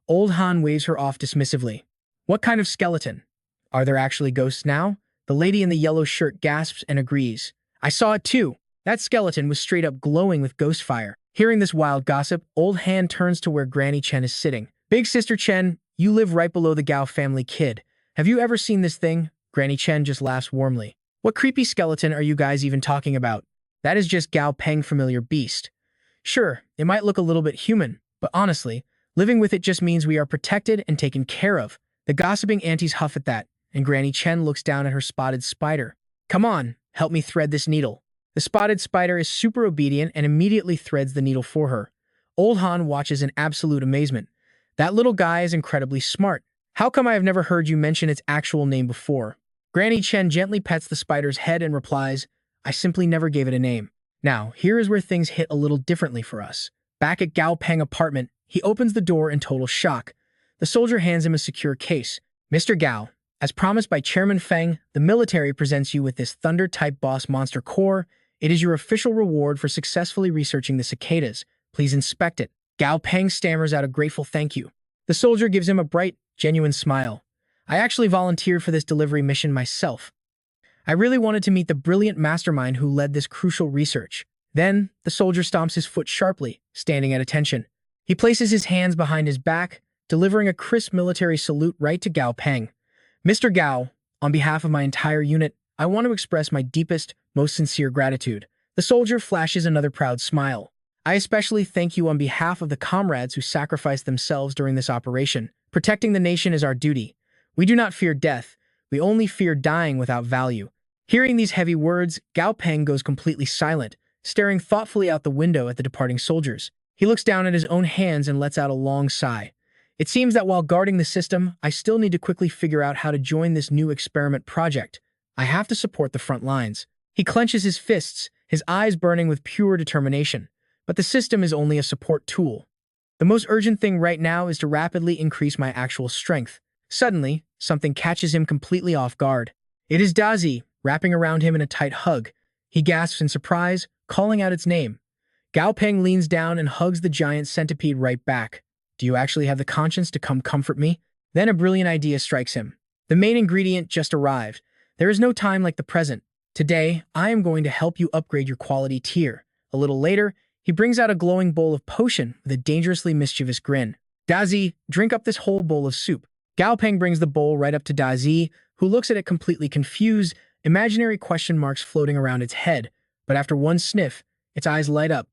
Old Han waves her off dismissively. "What kind of skeleton? Are there actually ghosts now?" The lady in the yellow shirt gasps and agrees. "I saw it too. That skeleton was straight up glowing with ghost fire." Hearing this wild gossip, Old Han turns to where Granny Chen is sitting. "Big Sister Chen, you live right below the Gao family kid. Have you ever seen this thing?" Granny Chen just laughs warmly. "What creepy skeleton are you guys even talking about? That is just Gao Peng familiar beast. Sure, it might look a little bit human, but honestly, Living with it just means we are protected and taken care of. The gossiping aunties huff at that, and Granny Chen looks down at her spotted spider. Come on, help me thread this needle. The spotted spider is super obedient and immediately threads the needle for her. Old Han watches in absolute amazement. That little guy is incredibly smart. How come I have never heard you mention its actual name before? Granny Chen gently pets the spider's head and replies, I simply never gave it a name. Now, here is where things hit a little differently for us. Back at Gao Peng apartment, he opens the door in total shock. The soldier hands him a secure case. Mr. Gao, as promised by Chairman Feng, the military presents you with this Thunder-type boss monster core. It is your official reward for successfully researching the cicadas. Please inspect it. Gao Peng stammers out a grateful thank you. The soldier gives him a bright, genuine smile. I actually volunteered for this delivery mission myself. I really wanted to meet the brilliant mastermind who led this crucial research. Then, the soldier stomps his foot sharply, standing at attention. He places his hands behind his back, delivering a crisp military salute right to Gao Peng. Mr. Gao, on behalf of my entire unit, I want to express my deepest, most sincere gratitude. The soldier flashes another proud smile. I especially thank you on behalf of the comrades who sacrificed themselves during this operation. Protecting the nation is our duty. We do not fear death. We only fear dying without value. Hearing these heavy words, Gao Peng goes completely silent, staring thoughtfully out the window at the departing soldiers. He looks down at his own hands and lets out a long sigh. It seems that while guarding the system, I still need to quickly figure out how to join this new experiment project. I have to support the front lines. He clenches his fists, his eyes burning with pure determination. But the system is only a support tool. The most urgent thing right now is to rapidly increase my actual strength. Suddenly, something catches him completely off guard. It is Dazi, wrapping around him in a tight hug. He gasps in surprise, calling out its name. Gao Peng leans down and hugs the giant centipede right back. Do you actually have the conscience to come comfort me? Then a brilliant idea strikes him. The main ingredient just arrived. There is no time like the present. Today, I am going to help you upgrade your quality tier. A little later, he brings out a glowing bowl of potion with a dangerously mischievous grin. Dazi, drink up this whole bowl of soup. Gao Peng brings the bowl right up to Dazi, who looks at it completely confused, imaginary question marks floating around its head. But after one sniff, its eyes light up.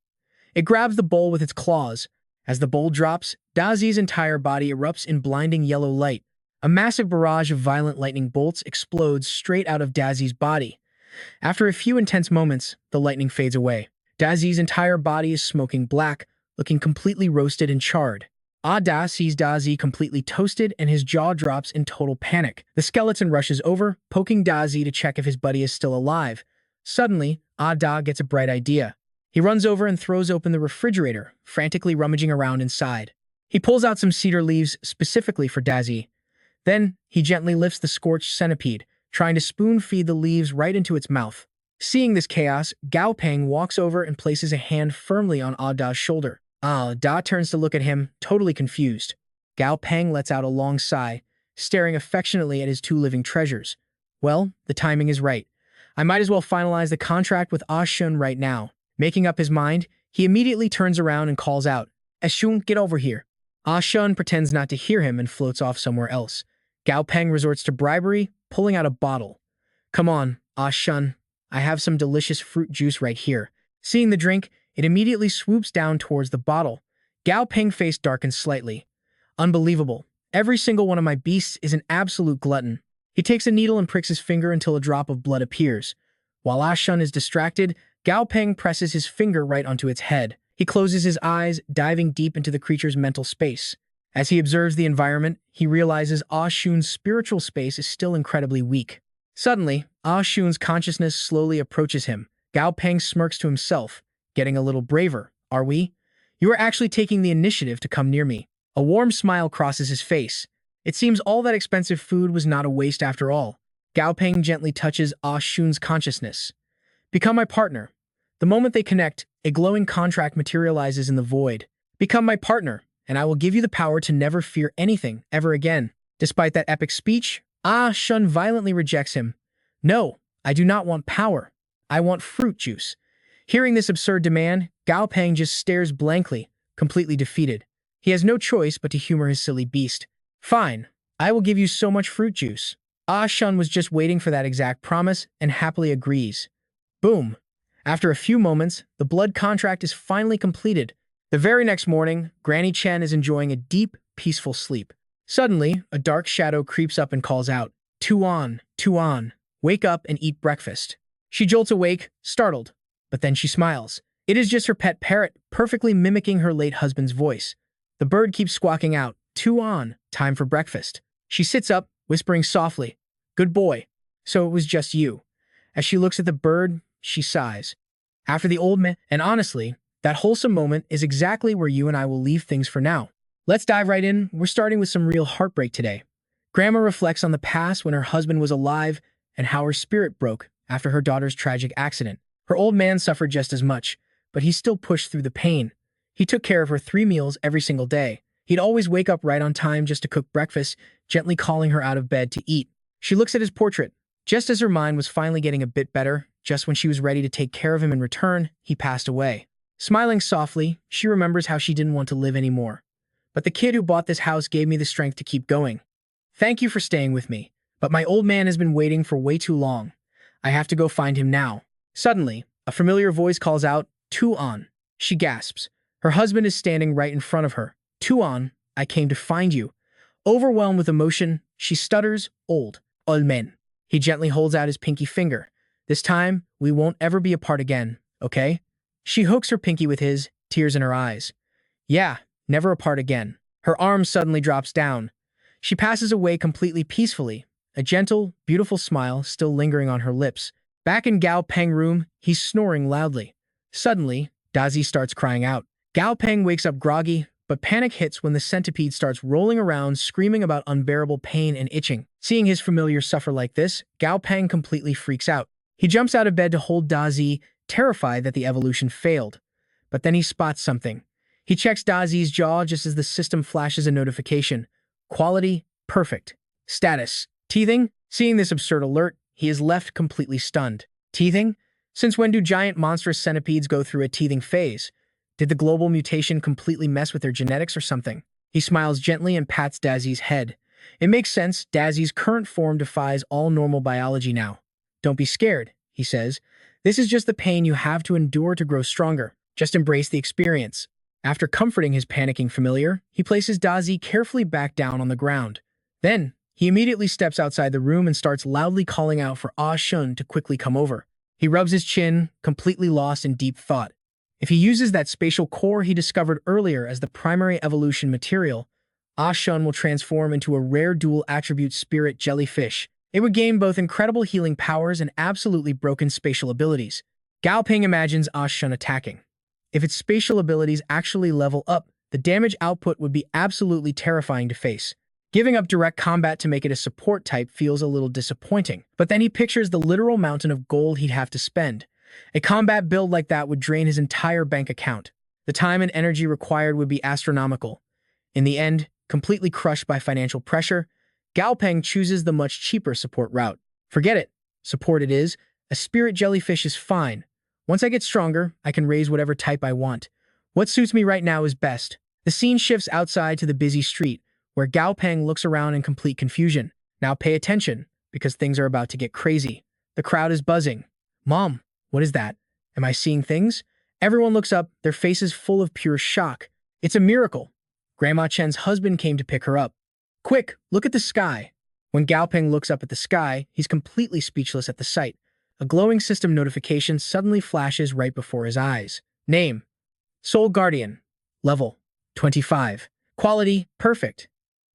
It grabs the bowl with its claws. As the bowl drops, Dazi's entire body erupts in blinding yellow light. A massive barrage of violent lightning bolts explodes straight out of Dazi's body. After a few intense moments, the lightning fades away. Dazi's entire body is smoking black, looking completely roasted and charred. Ada sees Dazi completely toasted and his jaw drops in total panic. The skeleton rushes over, poking Dazi to check if his buddy is still alive. Suddenly, Ada gets a bright idea. He runs over and throws open the refrigerator, frantically rummaging around inside. He pulls out some cedar leaves specifically for Dazi. Then, he gently lifts the scorched centipede, trying to spoon-feed the leaves right into its mouth. Seeing this chaos, Gao Peng walks over and places a hand firmly on Ada's shoulder. Da turns to look at him, totally confused. Gao Peng lets out a long sigh, staring affectionately at his two living treasures. Well, the timing is right. I might as well finalize the contract with Ah Shun right now. Making up his mind, he immediately turns around and calls out, Shun, get over here. Ah Shun pretends not to hear him and floats off somewhere else. Gao Peng resorts to bribery, pulling out a bottle. Come on, Ah Shun. I have some delicious fruit juice right here. Seeing the drink, it immediately swoops down towards the bottle. Gao Peng's face darkens slightly. Unbelievable. Every single one of my beasts is an absolute glutton. He takes a needle and pricks his finger until a drop of blood appears. While Ashun is distracted, Gao Peng presses his finger right onto its head. He closes his eyes, diving deep into the creature's mental space. As he observes the environment, he realizes Ashun's spiritual space is still incredibly weak. Suddenly, Ashun's consciousness slowly approaches him. Gao Peng smirks to himself, getting a little braver. Are we? You are actually taking the initiative to come near me. A warm smile crosses his face. It seems all that expensive food was not a waste after all. Gao Peng gently touches Ashun's consciousness. Become my partner. The moment they connect, a glowing contract materializes in the void. Become my partner, and I will give you the power to never fear anything ever again. Despite that epic speech, Shun violently rejects him. No, I do not want power. I want fruit juice. Hearing this absurd demand, Gao Peng just stares blankly, completely defeated. He has no choice but to humor his silly beast. Fine, I will give you so much fruit juice. Shun was just waiting for that exact promise and happily agrees. Boom. After a few moments, the blood contract is finally completed. The very next morning, Granny Chen is enjoying a deep, peaceful sleep. Suddenly, a dark shadow creeps up and calls out, Tuan, Tuan, wake up and eat breakfast. She jolts awake, startled, but then she smiles. It is just her pet parrot, perfectly mimicking her late husband's voice. The bird keeps squawking out, Tuan, time for breakfast. She sits up, whispering softly, Good boy. So it was just you. As she looks at the bird, she sighs. After the old man, and honestly, that wholesome moment is exactly where you and I will leave things for now. Let's dive right in. We're starting with some real heartbreak today. Grandma reflects on the past when her husband was alive and how her spirit broke after her daughter's tragic accident. Her old man suffered just as much, but he still pushed through the pain. He took care of her 3 meals every single day. He'd always wake up right on time just to cook breakfast, gently calling her out of bed to eat. She looks at his portrait. Just as her mind was finally getting a bit better, just when she was ready to take care of him in return, he passed away. Smiling softly, she remembers how she didn't want to live anymore. But the kid who bought this house gave me the strength to keep going. Thank you for staying with me, but my old man has been waiting for way too long. I have to go find him now. Suddenly, a familiar voice calls out, Tuan. She gasps. Her husband is standing right in front of her. Tuan, I came to find you. Overwhelmed with emotion, she stutters, old man. He gently holds out his pinky finger. This time, we won't ever be apart again, okay? She hooks her pinky with his, tears in her eyes. Yeah, never apart again. Her arm suddenly drops down. She passes away completely peacefully, a gentle, beautiful smile still lingering on her lips. Back in Gao Peng's room, he's snoring loudly. Suddenly, Dazi starts crying out. Gao Peng wakes up groggy, but panic hits when the centipede starts rolling around, screaming about unbearable pain and itching. Seeing his familiar suffer like this, Gao Peng completely freaks out. He jumps out of bed to hold Dazi, terrified that the evolution failed. But then he spots something. He checks Dazi's jaw just as the system flashes a notification. Quality, perfect. Status, teething? Seeing this absurd alert, he is left completely stunned. Teething? Since when do giant monstrous centipedes go through a teething phase? Did the global mutation completely mess with their genetics or something? He smiles gently and pats Dazi's head. It makes sense. Dazi's current form defies all normal biology now. Don't be scared, he says. This is just the pain you have to endure to grow stronger. Just embrace the experience. After comforting his panicking familiar, he places Dazi carefully back down on the ground. Then, he immediately steps outside the room and starts loudly calling out for Ah Shun to quickly come over. He rubs his chin, completely lost in deep thought. If he uses that spatial core he discovered earlier as the primary evolution material, Ah Shun will transform into a rare dual attribute spirit jellyfish. It would gain both incredible healing powers and absolutely broken spatial abilities. Gao Peng imagines Ah Shun attacking. If its spatial abilities actually level up, the damage output would be absolutely terrifying to face. Giving up direct combat to make it a support type feels a little disappointing, but then he pictures the literal mountain of gold he'd have to spend. A combat build like that would drain his entire bank account. The time and energy required would be astronomical. In the end, completely crushed by financial pressure, Gao Peng chooses the much cheaper support route. Forget it. Support it is. A spirit jellyfish is fine. Once I get stronger, I can raise whatever type I want. What suits me right now is best. The scene shifts outside to the busy street, where Gao Peng looks around in complete confusion. Now pay attention, because things are about to get crazy. The crowd is buzzing. Mom, what is that? Am I seeing things? Everyone looks up, their faces full of pure shock. It's a miracle. Grandma Chen's husband came to pick her up. Quick, look at the sky. When Gao Peng looks up at the sky, he's completely speechless at the sight. A glowing system notification suddenly flashes right before his eyes. Name: Soul Guardian. Level: 25. Quality: perfect.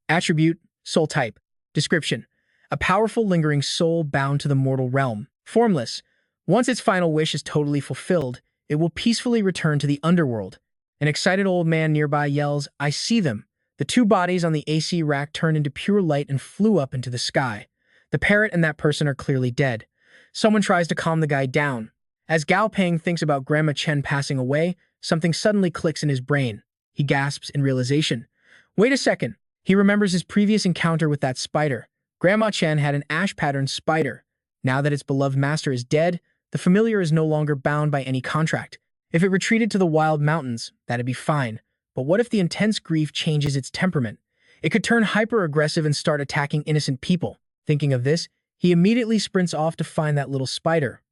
Attribute: Soul type. Description: a powerful lingering soul bound to the mortal realm. Formless. Once its final wish is totally fulfilled, it will peacefully return to the underworld. An excited old man nearby yells, I see them. The two bodies on the AC rack turned into pure light and flew up into the sky. The parrot and that person are clearly dead. Someone tries to calm the guy down. As Gao Peng thinks about Grandma Chen passing away, something suddenly clicks in his brain. He gasps in realization. Wait a second. He remembers his previous encounter with that spider. Grandma Chen had an ash-patterned spider. Now that its beloved master is dead, the familiar is no longer bound by any contract. If it retreated to the wild mountains, that'd be fine. But what if the intense grief changes its temperament? It could turn hyper-aggressive and start attacking innocent people. Thinking of this, he immediately sprints off to find that little spider.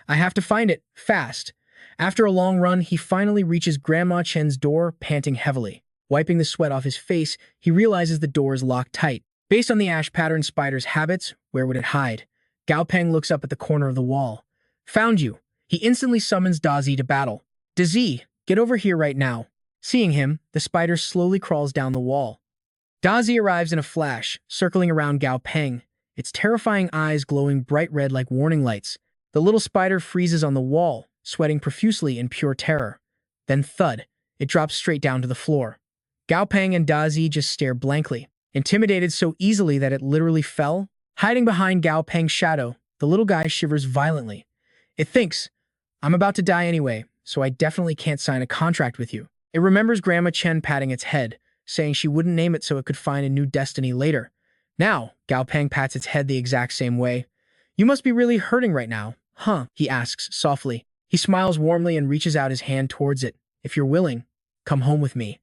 I have to find it, fast. After a long run, he finally reaches Grandma Chen's door, panting heavily. Wiping the sweat off his face, he realizes the door is locked tight. Based on the ash pattern spider's habits, where would it hide? Gao Peng looks up at the corner of the wall. Found you. He instantly summons Dazi to battle. Dazi, get over here right now. Seeing him, the spider slowly crawls down the wall. Dazi arrives in a flash, circling around Gao Peng, its terrifying eyes glowing bright red like warning lights. The little spider freezes on the wall, sweating profusely in pure terror. Then thud, it drops straight down to the floor. Gao Peng and Dazi just stare blankly, intimidated so easily that it literally fell. Hiding behind Gao Peng's shadow, the little guy shivers violently. It thinks, I'm about to die anyway, so I definitely can't sign a contract with you. It remembers Grandma Chen patting its head, saying she wouldn't name it so it could find a new destiny later. Now, Gao Peng pats its head the exact same way. You must be really hurting right now, huh? He asks softly. He smiles warmly and reaches out his hand towards it. If you're willing, come home with me.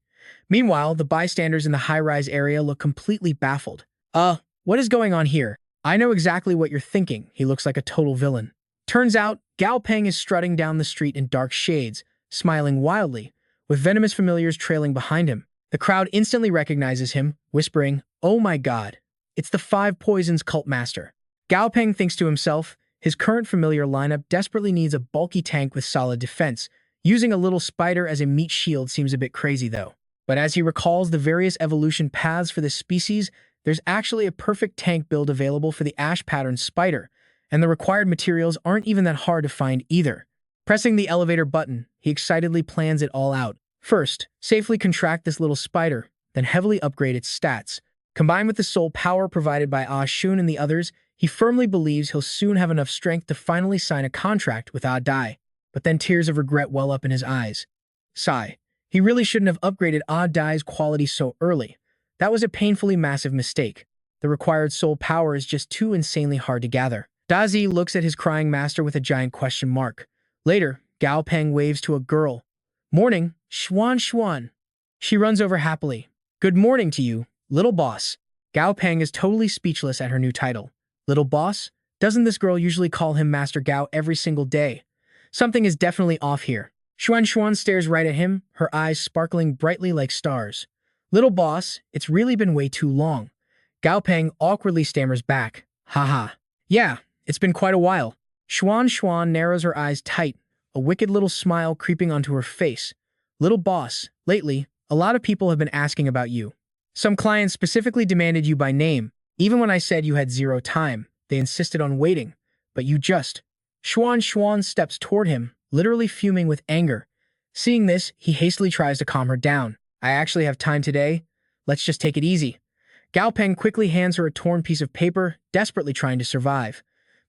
Meanwhile, the bystanders in the high-rise area look completely baffled. What is going on here? I know exactly what you're thinking. He looks like a total villain. Turns out, Gao Peng is strutting down the street in dark shades, smiling wildly, with venomous familiars trailing behind him. The crowd instantly recognizes him, whispering, "Oh my god, it's the Five Poisons cult master." Gao Peng thinks to himself, his current familiar lineup desperately needs a bulky tank with solid defense. Using a little spider as a meat shield seems a bit crazy though. But as he recalls the various evolution paths for this species, there's actually a perfect tank build available for the ash pattern spider, and the required materials aren't even that hard to find either. Pressing the elevator button, he excitedly plans it all out. First, safely contract this little spider, then heavily upgrade its stats. Combined with the soul power provided by Ah Shun and the others, he firmly believes he'll soon have enough strength to finally sign a contract with Ah Dai. But then tears of regret well up in his eyes. Sigh. He really shouldn't have upgraded Ah Dai's quality so early. That was a painfully massive mistake. The required soul power is just too insanely hard to gather. Dazi looks at his crying master with a giant question mark. Later, Gao Peng waves to a girl. Morning, Xuan Xuan. She runs over happily. Good morning to you, little boss. Gao Peng is totally speechless at her new title. Little boss? Doesn't this girl usually call him Master Gao every single day? Something is definitely off here. Xuan Xuan stares right at him, her eyes sparkling brightly like stars. Little boss, it's really been way too long. Gao Peng awkwardly stammers back. Haha. Yeah, it's been quite a while. Xuan Xuan narrows her eyes tight, a wicked little smile creeping onto her face. Little boss, lately, a lot of people have been asking about you. Some clients specifically demanded you by name. Even when I said you had zero time, they insisted on waiting. But you just... Xuan Xuan steps toward him, literally fuming with anger. Seeing this, he hastily tries to calm her down. I actually have time today. Let's just take it easy. Gao Peng quickly hands her a torn piece of paper, desperately trying to survive.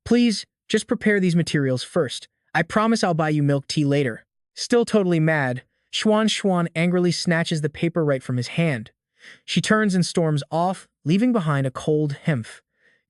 Please, just prepare these materials first. I promise I'll buy you milk tea later. Still totally mad, Xuan Xuan angrily snatches the paper right from his hand. She turns and storms off, leaving behind a cold hemph.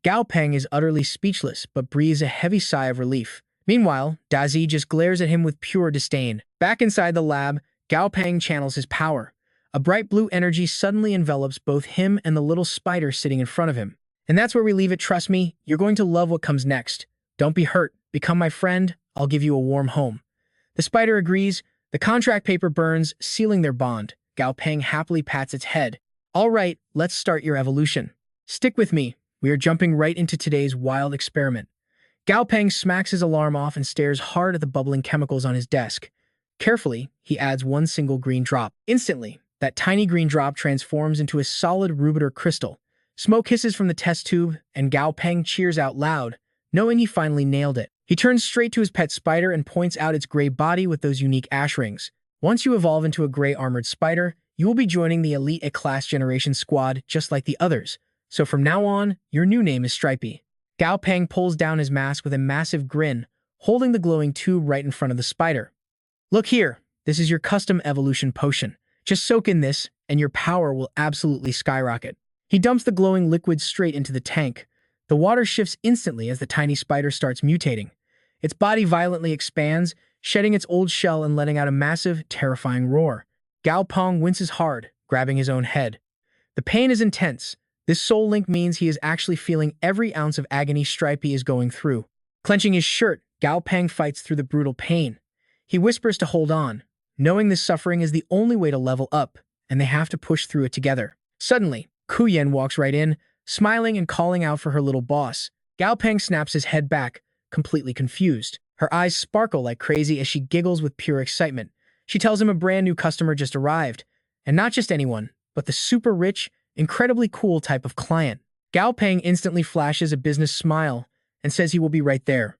Gao Peng is utterly speechless, but breathes a heavy sigh of relief. Meanwhile, Dazi just glares at him with pure disdain. Back inside the lab, Gao Peng channels his power. A bright blue energy suddenly envelops both him and the little spider sitting in front of him. And that's where we leave it, trust me, you're going to love what comes next. Don't be hurt, become my friend, I'll give you a warm home. The spider agrees, the contract paper burns, sealing their bond. Gao Peng happily pats its head. All right, let's start your evolution. Stick with me, we are jumping right into today's wild experiment. Gao Peng smacks his alarm off and stares hard at the bubbling chemicals on his desk. Carefully, he adds one single green drop. Instantly, that tiny green drop transforms into a solid rubitor crystal. Smoke hisses from the test tube, and Gao Peng cheers out loud, knowing he finally nailed it. He turns straight to his pet spider and points out its gray body with those unique ash rings. Once you evolve into a gray armored spider, you will be joining the elite A-class generation squad just like the others. So from now on, your new name is Stripey. Gao Peng pulls down his mask with a massive grin, holding the glowing tube right in front of the spider. Look here, this is your custom evolution potion. Just soak in this, and your power will absolutely skyrocket. He dumps the glowing liquid straight into the tank. The water shifts instantly as the tiny spider starts mutating. Its body violently expands, shedding its old shell and letting out a massive, terrifying roar. Gao Peng winces hard, grabbing his own head. The pain is intense. This soul link means he is actually feeling every ounce of agony Stripey is going through. Clenching his shirt, Gao Peng fights through the brutal pain. He whispers to hold on, knowing this suffering is the only way to level up, and they have to push through it together. Suddenly, Kuyen walks right in, smiling and calling out for her little boss. Gao Peng snaps his head back, completely confused. Her eyes sparkle like crazy as she giggles with pure excitement. She tells him a brand new customer just arrived, and not just anyone, but the super rich, incredibly cool type of client. Gao Peng instantly flashes a business smile and says he will be right there.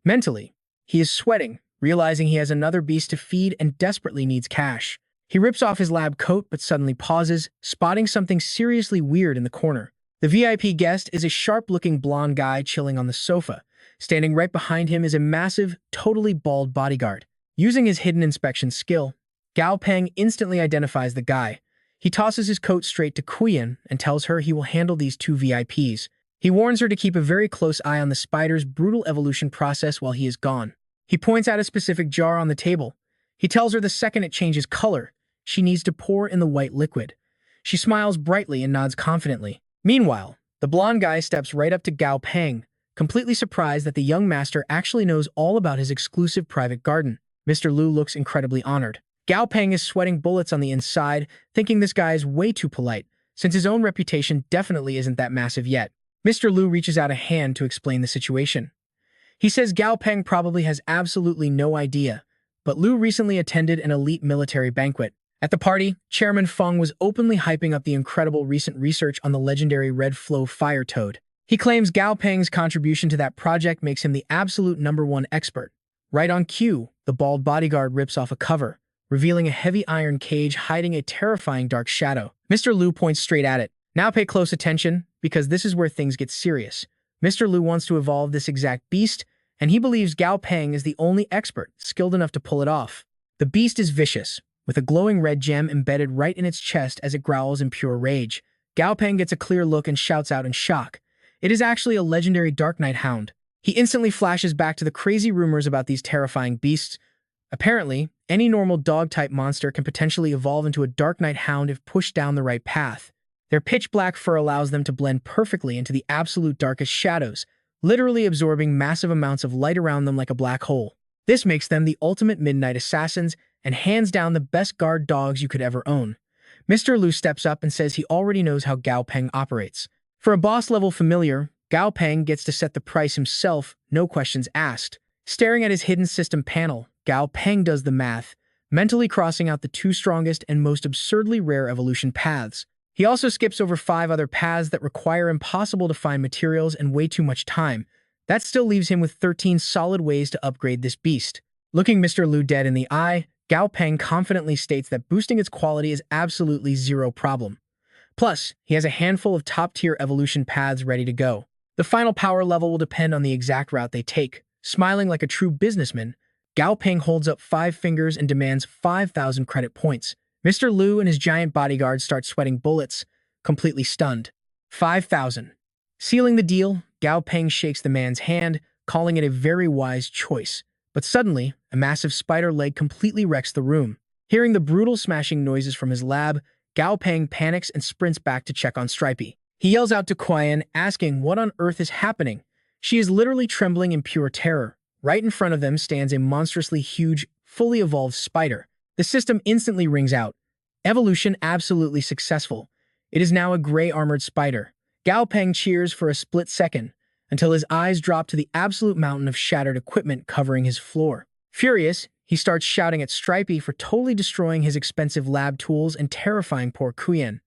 Mentally, he is sweating, realizing he has another beast to feed and desperately needs cash. He rips off his lab coat but suddenly pauses, spotting something seriously weird in the corner. The VIP guest is a sharp-looking blonde guy chilling on the sofa. Standing right behind him is a massive, totally bald bodyguard. Using his hidden inspection skill, Gao Peng instantly identifies the guy. He tosses his coat straight to Kuyen and tells her he will handle these two VIPs. He warns her to keep a very close eye on the spider's brutal evolution process while he is gone. He points out a specific jar on the table. He tells her the second it changes color, she needs to pour in the white liquid. She smiles brightly and nods confidently. Meanwhile, the blonde guy steps right up to Gao Peng, completely surprised that the young master actually knows all about his exclusive private garden. Mr. Lu looks incredibly honored. Gao Peng is sweating bullets on the inside, thinking this guy is way too polite, since his own reputation definitely isn't that massive yet. Mr. Lu reaches out a hand to explain the situation. He says Gao Peng probably has absolutely no idea, but Lu recently attended an elite military banquet. At the party, Chairman Feng was openly hyping up the incredible recent research on the legendary Red Flow fire toad. He claims Gao Peng's contribution to that project makes him the absolute #1 expert. Right on cue, the bald bodyguard rips off a cover, revealing a heavy iron cage hiding a terrifying dark shadow. Mr. Lu points straight at it. Now pay close attention, because this is where things get serious. Mr. Lu wants to evolve this exact beast, and he believes Gao Peng is the only expert skilled enough to pull it off. The beast is vicious, with a glowing red gem embedded right in its chest as it growls in pure rage. Gao Peng gets a clear look and shouts out in shock. It is actually a legendary Dark Knight Hound. He instantly flashes back to the crazy rumors about these terrifying beasts. Apparently, any normal dog-type monster can potentially evolve into a Dark Knight Hound if pushed down the right path. Their pitch-black fur allows them to blend perfectly into the absolute darkest shadows, literally absorbing massive amounts of light around them like a black hole. This makes them the ultimate midnight assassins and hands down the best guard dogs you could ever own. Mr. Lu steps up and says he already knows how Gao Peng operates. For a boss-level familiar, Gao Peng gets to set the price himself, no questions asked. Staring at his hidden system panel, Gao Peng does the math, mentally crossing out the two strongest and most absurdly rare evolution paths. He also skips over 5 other paths that require impossible-to-find materials and way too much time. That still leaves him with 13 solid ways to upgrade this beast. Looking Mr. Lu dead in the eye, Gao Peng confidently states that boosting its quality is absolutely zero problem. Plus, he has a handful of top-tier evolution paths ready to go. The final power level will depend on the exact route they take. Smiling like a true businessman, Gao Peng holds up 5 fingers and demands 5,000 credit points. Mr. Lu and his giant bodyguard start sweating bullets, completely stunned. 5,000. Sealing the deal, Gao Peng shakes the man's hand, calling it a very wise choice. But suddenly, a massive spider leg completely wrecks the room. Hearing the brutal smashing noises from his lab, Gao Peng panics and sprints back to check on Stripey. He yells out to Kuyen, asking what on earth is happening. She is literally trembling in pure terror. Right in front of them stands a monstrously huge, fully evolved spider. The system instantly rings out. Evolution absolutely successful. It is now a gray-armored spider. Gao Peng cheers for a split second, until his eyes drop to the absolute mountain of shattered equipment covering his floor. Furious, he starts shouting at Stripey for totally destroying his expensive lab tools and terrifying poor Kuyen.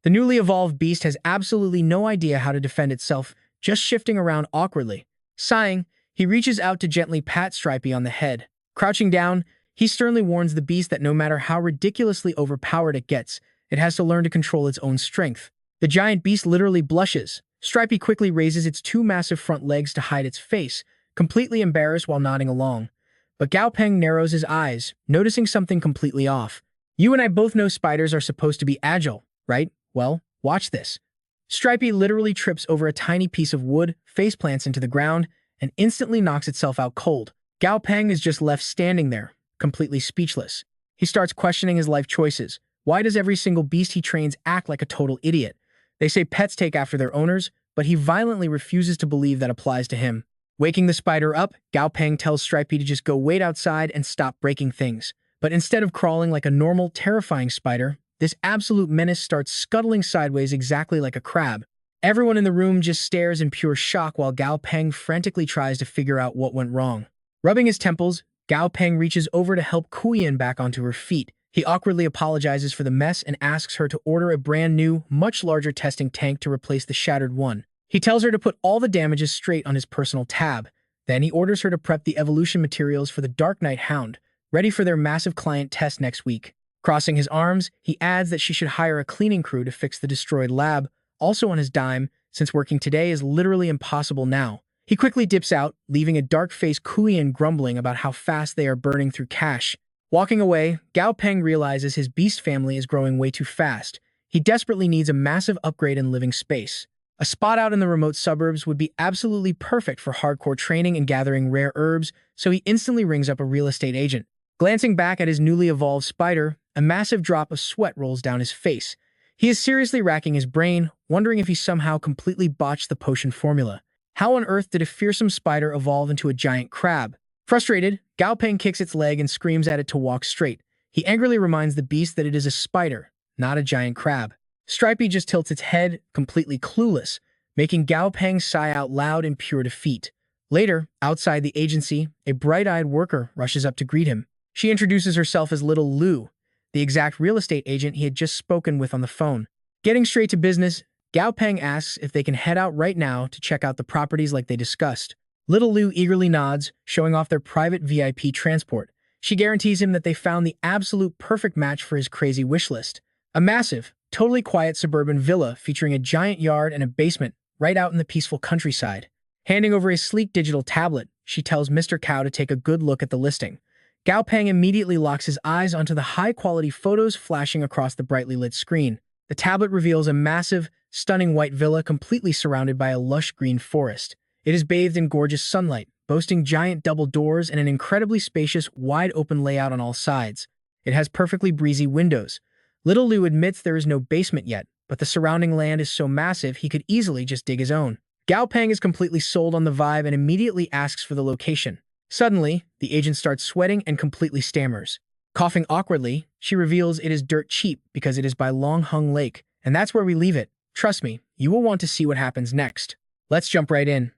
The newly evolved beast has absolutely no idea how to defend itself, just shifting around awkwardly. Sighing, he reaches out to gently pat Stripey on the head. Crouching down, he sternly warns the beast that no matter how ridiculously overpowered it gets, it has to learn to control its own strength. The giant beast literally blushes. Stripey quickly raises its 2 massive front legs to hide its face, completely embarrassed while nodding along. But Gao Peng narrows his eyes, noticing something completely off. You and I both know spiders are supposed to be agile, right? Well, watch this. Stripey literally trips over a tiny piece of wood, faceplants into the ground, and instantly knocks itself out cold. Gao Peng is just left standing there, completely speechless. He starts questioning his life choices. Why does every single beast he trains act like a total idiot? They say pets take after their owners, but he violently refuses to believe that applies to him. Waking the spider up, Gao Peng tells Stripey to just go wait outside and stop breaking things. But instead of crawling like a normal, terrifying spider, this absolute menace starts scuttling sideways exactly like a crab. Everyone in the room just stares in pure shock while Gao Peng frantically tries to figure out what went wrong. Rubbing his temples, Gao Peng reaches over to help Kuyan back onto her feet. He awkwardly apologizes for the mess and asks her to order a brand new, much larger testing tank to replace the shattered one. He tells her to put all the damages straight on his personal tab. Then he orders her to prep the evolution materials for the Dark Knight Hound, ready for their massive client test next week. Crossing his arms, he adds that she should hire a cleaning crew to fix the destroyed lab, also on his dime, since working today is literally impossible now. He quickly dips out, leaving a dark-faced Kuyan grumbling about how fast they are burning through cash. Walking away, Gao Peng realizes his beast family is growing way too fast. He desperately needs a massive upgrade in living space. A spot out in the remote suburbs would be absolutely perfect for hardcore training and gathering rare herbs, so he instantly rings up a real estate agent. Glancing back at his newly evolved spider, a massive drop of sweat rolls down his face. He is seriously racking his brain, wondering if he somehow completely botched the potion formula. How on earth did a fearsome spider evolve into a giant crab? Frustrated, Gao Peng kicks its leg and screams at it to walk straight. He angrily reminds the beast that it is a spider, not a giant crab. Stripey just tilts its head, completely clueless, making Gao Peng sigh out loud in pure defeat. Later, outside the agency, a bright-eyed worker rushes up to greet him. She introduces herself as Little Lu, the exact real estate agent he had just spoken with on the phone. Getting straight to business, Gao Peng asks if they can head out right now to check out the properties like they discussed. Little Lu eagerly nods, showing off their private VIP transport. She guarantees him that they found the absolute perfect match for his crazy wish list. A massive, totally quiet suburban villa featuring a giant yard and a basement right out in the peaceful countryside. Handing over a sleek digital tablet, she tells Mr. Cow to take a good look at the listing. Gao Peng immediately locks his eyes onto the high-quality photos flashing across the brightly lit screen. The tablet reveals a massive, stunning white villa completely surrounded by a lush green forest. It is bathed in gorgeous sunlight, boasting giant double doors and an incredibly spacious, wide-open layout on all sides. It has perfectly breezy windows. Little Lu admits there is no basement yet, but the surrounding land is so massive he could easily just dig his own. Gao Peng is completely sold on the vibe and immediately asks for the location. Suddenly, the agent starts sweating and completely stammers. Coughing awkwardly, she reveals it is dirt cheap because it is by Long Hung Lake, and that's where we leave it. Trust me, you will want to see what happens next. Let's jump right in.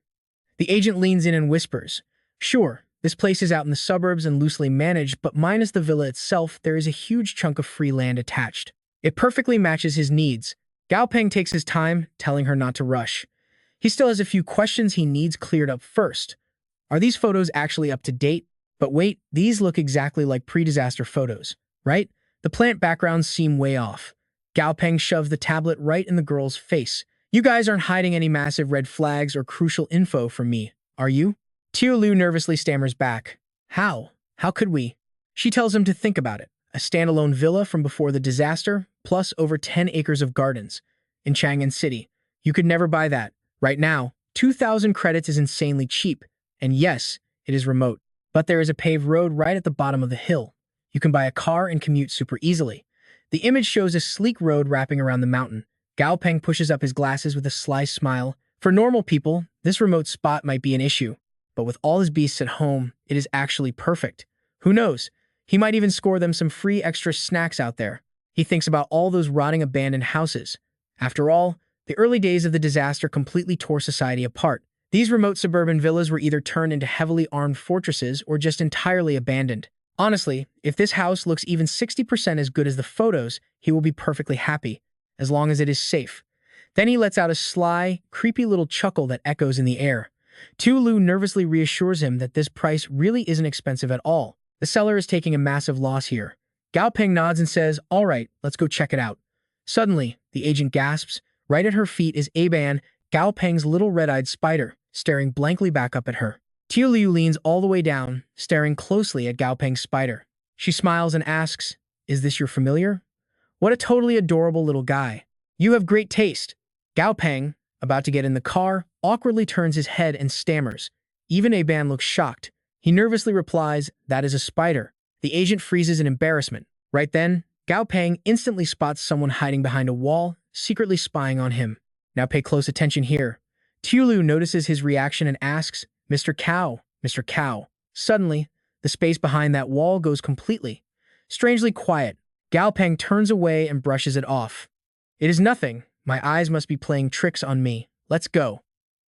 The agent leans in and whispers, "Sure, this place is out in the suburbs and loosely managed, but minus the villa itself, there is a huge chunk of free land attached. It perfectly matches his needs." Gao Peng takes his time, telling her not to rush. He still has a few questions he needs cleared up first. Are these photos actually up to date? But wait, these look exactly like pre-disaster photos, right? The plant backgrounds seem way off. Gao Peng shoved the tablet right in the girl's face. "You guys aren't hiding any massive red flags or crucial info from me, are you?" Tiu Lu nervously stammers back. How? How could we? She tells him to think about it. A standalone villa from before the disaster, plus over 10 acres of gardens. In Chang'an City. You could never buy that. Right now, 2,000 credits is insanely cheap. And yes, it is remote. But there is a paved road right at the bottom of the hill. You can buy a car and commute super easily. The image shows a sleek road wrapping around the mountain. Gao Peng pushes up his glasses with a sly smile. For normal people, this remote spot might be an issue. But with all his beasts at home, it is actually perfect. Who knows? He might even score them some free extra snacks out there. He thinks about all those rotting abandoned houses. After all, the early days of the disaster completely tore society apart. These remote suburban villas were either turned into heavily armed fortresses or just entirely abandoned. Honestly, if this house looks even 60% as good as the photos, he will be perfectly happy, as long as it is safe. Then he lets out a sly, creepy little chuckle that echoes in the air. Tu Lu nervously reassures him that this price really isn't expensive at all. The seller is taking a massive loss here. Gao Peng nods and says, "All right, let's go check it out." Suddenly, the agent gasps. Right at her feet is Aban, Gao Peng's little red-eyed spider, staring blankly back up at her. Tiu Liu leans all the way down, staring closely at Gao Peng's spider. She smiles and asks, "Is this your familiar?" What a totally adorable little guy. "You have great taste." Gao Peng, about to get in the car, awkwardly turns his head and stammers. Even Aban looks shocked. He nervously replies, "That is a spider." The agent freezes in embarrassment. Right then, Gao Peng instantly spots someone hiding behind a wall, secretly spying on him. Now pay close attention here. Tiu Lu notices his reaction and asks, Mr. Cow, Mr. Cow. Suddenly, the space behind that wall goes completely, strangely quiet. Gao Peng turns away and brushes it off. It is nothing. My eyes must be playing tricks on me. Let's go.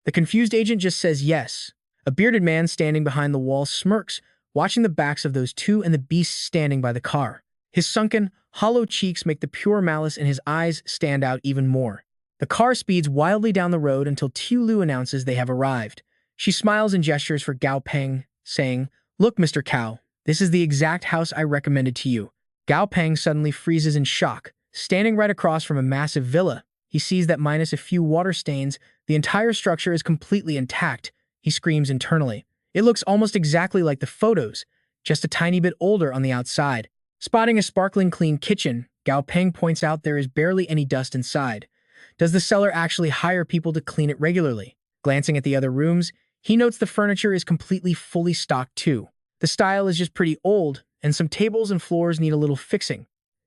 The confused agent just says yes. A bearded man standing behind the wall smirks, watching the backs of those two and the beast standing by the car. His sunken, hollow cheeks make the pure malice in his eyes stand out even more. The car speeds wildly down the road until Lu announces they have arrived. She smiles and gestures for Gao Peng, saying, "Look, Mr. Cow, this is the exact house I recommended to you." Gao Peng suddenly freezes in shock. Standing right across from a massive villa, he sees that minus a few water stains, the entire structure is completely intact. He screams internally. It looks almost exactly like the photos, just a tiny bit older on the outside. Spotting a sparkling clean kitchen, Gao Peng points out there is barely any dust inside. Does the seller actually hire people to clean it regularly? Glancing at the other rooms, he notes the furniture is completely fully stocked too. The style is just pretty old, and some tables and floors need a little fixing.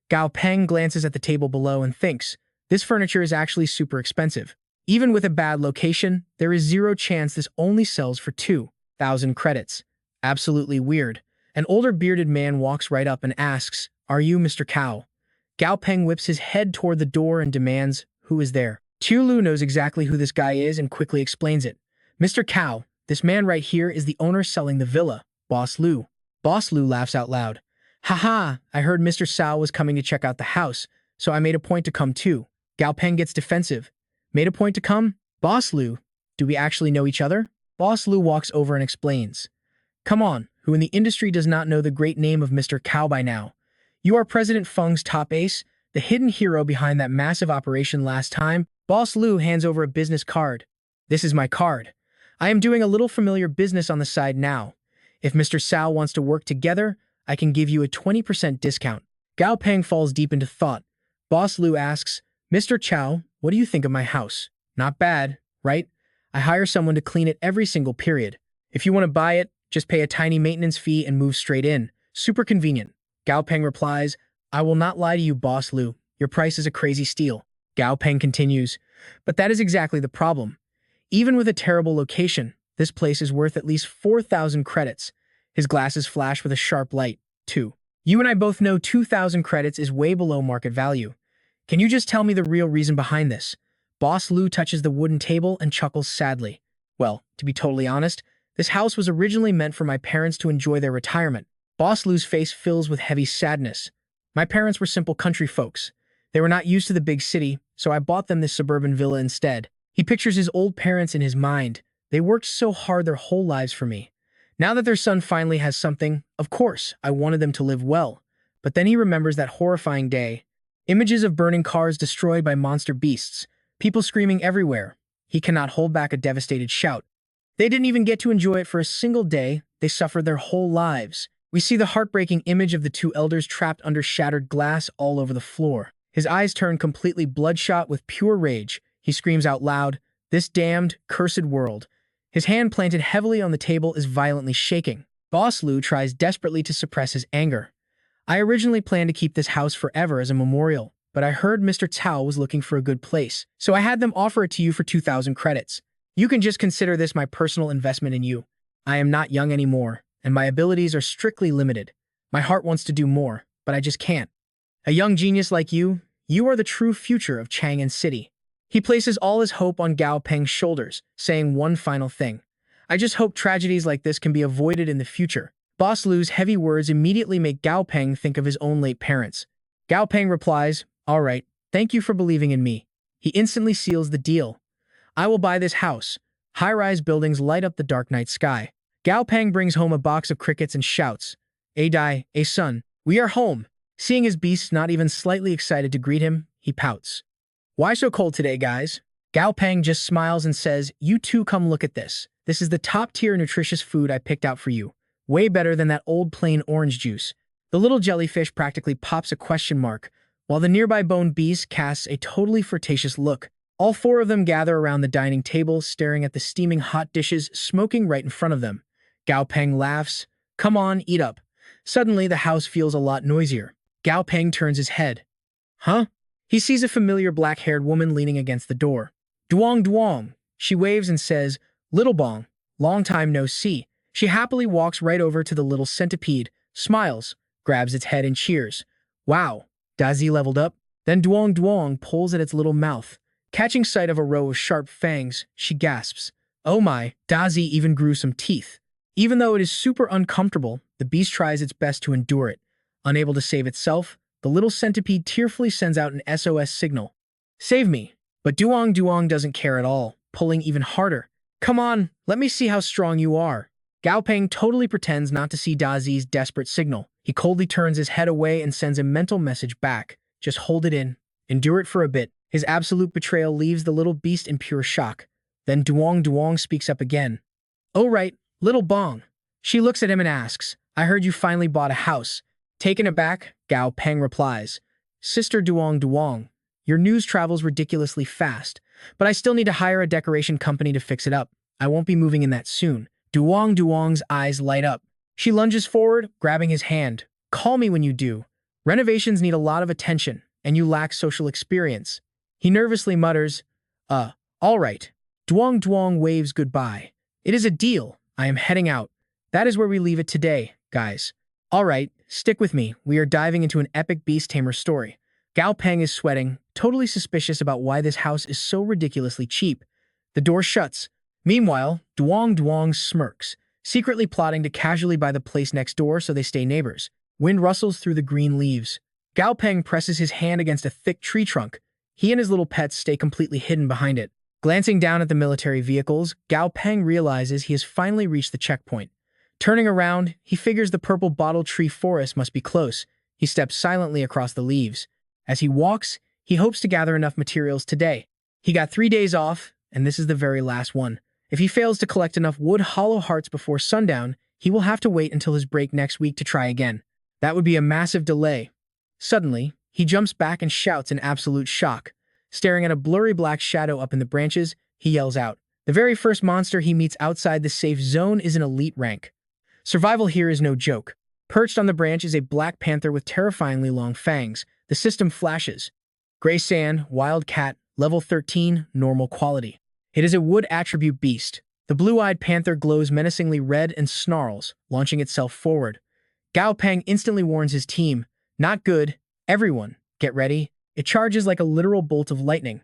Gao Peng glances at the table below and thinks, this furniture is actually super expensive. Even with a bad location, there is zero chance this only sells for 2,000 credits. Absolutely weird. An older bearded man walks right up and asks, "Are you Mr. Cow?" Gao Peng whips his head toward the door and demands, "Who is there?" Lu knows exactly who this guy is and quickly explains it. "Mr. Cow, this man right here is the owner selling the villa, Boss Lu." Boss Lu laughs out loud. "Haha, I heard Mr. Sao was coming to check out the house, so I made a point to come too." Gao Peng gets defensive. "Made a point to come? Boss Lu, do we actually know each other?" Boss Lu walks over and explains. "Come on, who in the industry does not know the great name of Mr. Cow by now? You are President Feng's top ace, the hidden hero behind that massive operation last time." Boss Lu hands over a business card. "This is my card. I am doing a little familiar business on the side now. If Mr. Sao wants to work together, I can give you a 20% discount." Gao Peng falls deep into thought. Boss Lu asks, "Mr. Chow, what do you think of my house? Not bad, right? I hire someone to clean it every single period. If you want to buy it, just pay a tiny maintenance fee and move straight in. Super convenient." Gao Peng replies, "I will not lie to you, Boss Lu. Your price is a crazy steal." Gao Peng continues, "But that is exactly the problem. Even with a terrible location, this place is worth at least 4,000 credits." His glasses flash with a sharp light. "2. You and I both know 2,000 credits is way below market value. Can you just tell me the real reason behind this?" Boss Lu touches the wooden table and chuckles sadly. "Well, to be totally honest, this house was originally meant for my parents to enjoy their retirement." Boss Lu's face fills with heavy sadness. "My parents were simple country folks. They were not used to the big city, so I bought them this suburban villa instead." He pictures his old parents in his mind. They worked so hard their whole lives for me. Now that their son finally has something, of course, I wanted them to live well. But then he remembers that horrifying day. Images of burning cars destroyed by monster beasts. People screaming everywhere. He cannot hold back a devastated shout. They didn't even get to enjoy it for a single day. They suffered their whole lives. We see the heartbreaking image of the two elders trapped under shattered glass all over the floor. His eyes turn completely bloodshot with pure rage. He screams out loud, "This damned, cursed world." His hand planted heavily on the table is violently shaking. Boss Lu tries desperately to suppress his anger. "I originally planned to keep this house forever as a memorial, but I heard Mr. Cao was looking for a good place, so I had them offer it to you for 2,000 credits. You can just consider this my personal investment in you. I am not young anymore, and my abilities are strictly limited. My heart wants to do more, but I just can't. A young genius like you are the true future of Chang'an City." He places all his hope on Gao Peng's shoulders, saying one final thing. "I just hope tragedies like this can be avoided in the future." Boss Lu's heavy words immediately make Gao Peng think of his own late parents. Gao Peng replies, "All right, thank you for believing in me." He instantly seals the deal. "I will buy this house." High-rise buildings light up the dark night sky. Gao Peng brings home a box of crickets and shouts, Dai, son, we are home." Seeing his beasts not even slightly excited to greet him, he pouts. "Why so cold today, guys?" Gao Peng just smiles and says, "You two come look at this. This is the top-tier nutritious food I picked out for you. Way better than that old plain orange juice." The little jellyfish practically pops a question mark, while the nearby bone beast casts a totally flirtatious look. All four of them gather around the dining table, staring at the steaming hot dishes smoking right in front of them. Gao Peng laughs. "Come on, eat up." Suddenly, the house feels a lot noisier. Gao Peng turns his head. "Huh?" He sees a familiar black-haired woman leaning against the door. "Duong Duong." She waves and says, "Little Bong, long time no see. She happily walks right over to the little centipede, smiles, grabs its head and cheers. Wow, Dazi leveled up. Then Duong Duong pulls at its little mouth. Catching sight of a row of sharp fangs, she gasps. Oh my, Dazi even grew some teeth. Even though it is super uncomfortable, the beast tries its best to endure it. Unable to save itself, the little centipede tearfully sends out an SOS signal. Save me. But Duong Duong doesn't care at all, pulling even harder. Come on, let me see how strong you are. Gao Peng totally pretends not to see Dazi's desperate signal. He coldly turns his head away and sends a mental message back. Just hold it in. Endure it for a bit. His absolute betrayal leaves the little beast in pure shock. Then Duong Duong speaks up again. Oh right, little Bong. She looks at him and asks, I heard you finally bought a house. Taken aback, Gao Peng replies, Sister Duong Duong, your news travels ridiculously fast, but I still need to hire a decoration company to fix it up. I won't be moving in that soon. Duong Duong's eyes light up. She lunges forward, grabbing his hand. Call me when you do. Renovations need a lot of attention, and you lack social experience. He nervously mutters, all right. Duong Duong waves goodbye. It is a deal. I am heading out. That is where we leave it today, guys. All right, stick with me. We are diving into an epic beast tamer story. Gao Peng is sweating, totally suspicious about why this house is so ridiculously cheap. The door shuts. Meanwhile, Duong Duong smirks, secretly plotting to casually buy the place next door so they stay neighbors. Wind rustles through the green leaves. Gao Peng presses his hand against a thick tree trunk. He and his little pets stay completely hidden behind it. Glancing down at the military vehicles, Gao Peng realizes he has finally reached the checkpoint. Turning around, he figures the purple bottle tree forest must be close. He steps silently across the leaves. As he walks, he hopes to gather enough materials today. He got 3 days off, and this is the very last one. If he fails to collect enough wood hollow hearts before sundown, he will have to wait until his break next week to try again. That would be a massive delay. Suddenly, he jumps back and shouts in absolute shock. Staring at a blurry black shadow up in the branches, he yells out. The very first monster he meets outside the safe zone is an elite rank. Survival here is no joke. Perched on the branch is a black panther with terrifyingly long fangs. The system flashes. Gray sand, wild cat, level 13, normal quality. It is a wood attribute beast. The blue-eyed panther glows menacingly red and snarls, launching itself forward. Gao Peng instantly warns his team, not good, everyone, get ready. It charges like a literal bolt of lightning.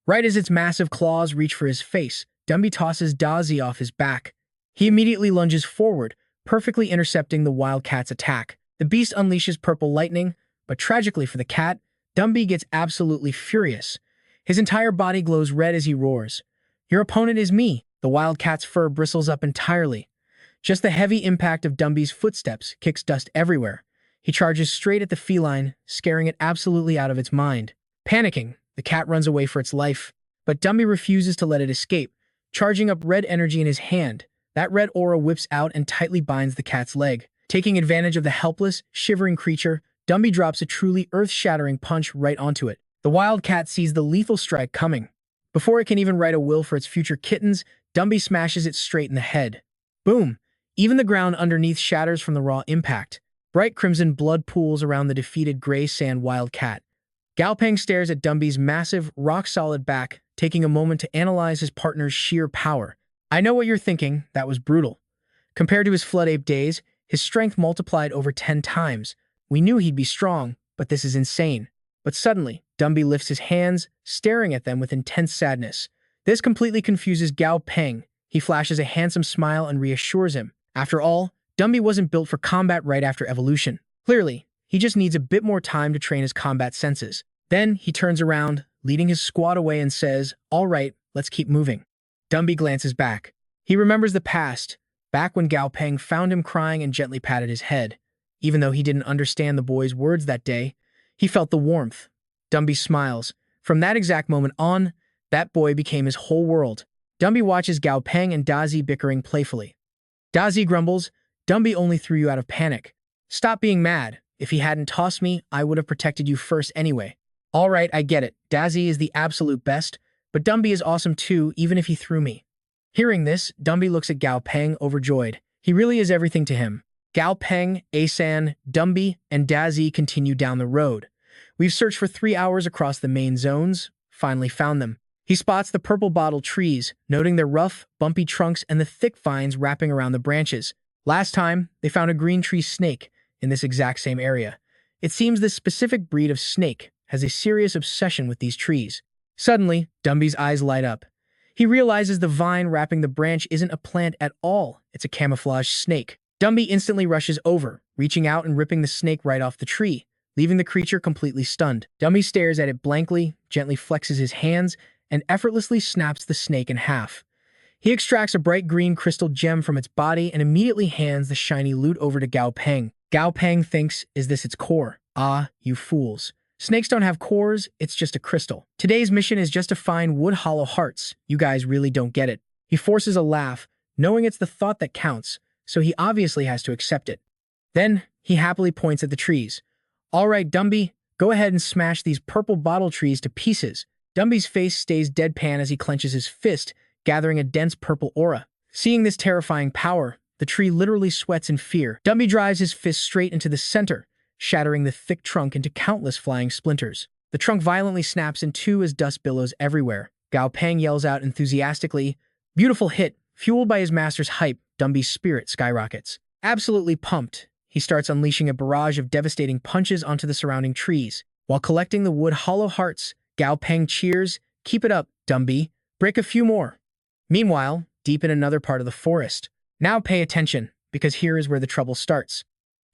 Right as its massive claws reach for his face, Dumby tosses Dazi off his back. He immediately lunges forward, perfectly intercepting the wild cat's attack. The beast unleashes purple lightning, but tragically for the cat, Dumby gets absolutely furious. His entire body glows red as he roars. Your opponent is me. The wild cat's fur bristles up entirely. Just the heavy impact of Dumby's footsteps kicks dust everywhere. He charges straight at the feline, scaring it absolutely out of its mind. Panicking, the cat runs away for its life, but Dumby refuses to let it escape, charging up red energy in his hand. That red aura whips out and tightly binds the cat's leg. Taking advantage of the helpless, shivering creature, Dumby drops a truly earth-shattering punch right onto it. The wild cat sees the lethal strike coming. Before it can even write a will for its future kittens, Dumby smashes it straight in the head. Boom! Even the ground underneath shatters from the raw impact. Bright crimson blood pools around the defeated gray sand wild cat. Gao Peng stares at Dumby's massive, rock-solid back, taking a moment to analyze his partner's sheer power. I know what you're thinking, that was brutal. Compared to his flood ape days, his strength multiplied over 10 times. We knew he'd be strong, but this is insane. But suddenly, Dumby lifts his hands, staring at them with intense sadness. This completely confuses Gao Peng. He flashes a handsome smile and reassures him. After all, Dumby wasn't built for combat right after evolution. Clearly, he just needs a bit more time to train his combat senses. Then, he turns around, leading his squad away and says, all right, let's keep moving. Dumby glances back. He remembers the past, back when Gao Peng found him crying and gently patted his head. Even though he didn't understand the boy's words that day, he felt the warmth. Dumby smiles. From that exact moment on, that boy became his whole world. Dumby watches Gao Peng and Dazi bickering playfully. Dazi grumbles, Dumby only threw you out of panic. Stop being mad. If he hadn't tossed me, I would have protected you first anyway. All right, I get it. Dazi is the absolute best, but Dumby is awesome too, even if he threw me. Hearing this, Dumby looks at Gao Peng overjoyed. He really is everything to him. Gao Peng, Asan, Dumby, and Dazi continue down the road. We've searched for 3 hours across the main zones, finally found them. He spots the purple bottle trees, noting their rough, bumpy trunks and the thick vines wrapping around the branches. Last time, they found a green tree snake in this exact same area. It seems this specific breed of snake has a serious obsession with these trees. Suddenly, Dumby's eyes light up. He realizes the vine wrapping the branch isn't a plant at all, it's a camouflaged snake. Dumby instantly rushes over, reaching out and ripping the snake right off the tree, leaving the creature completely stunned. Dumby stares at it blankly, gently flexes his hands, and effortlessly snaps the snake in half. He extracts a bright green crystal gem from its body and immediately hands the shiny loot over to Gao Peng. Gao Peng thinks, is this its core? Ah, you fools. Snakes don't have cores, it's just a crystal. Today's mission is just to find wood hollow hearts. You guys really don't get it. He forces a laugh, knowing it's the thought that counts, so he obviously has to accept it. Then, he happily points at the trees. All right, Dumby, go ahead and smash these purple bottle trees to pieces. Dumby's face stays deadpan as he clenches his fist, gathering a dense purple aura. Seeing this terrifying power, the tree literally sweats in fear. Dumby drives his fist straight into the center, shattering the thick trunk into countless flying splinters. The trunk violently snaps in two as dust billows everywhere. Gao Peng yells out enthusiastically, "Beautiful hit!" Fueled by his master's hype, Dumby's spirit skyrockets. Absolutely pumped, he starts unleashing a barrage of devastating punches onto the surrounding trees. While collecting the wood hollow hearts, Gao Peng cheers, "Keep it up, Dumby. Break a few more." Meanwhile, deep in another part of the forest. Now pay attention, because here is where the trouble starts.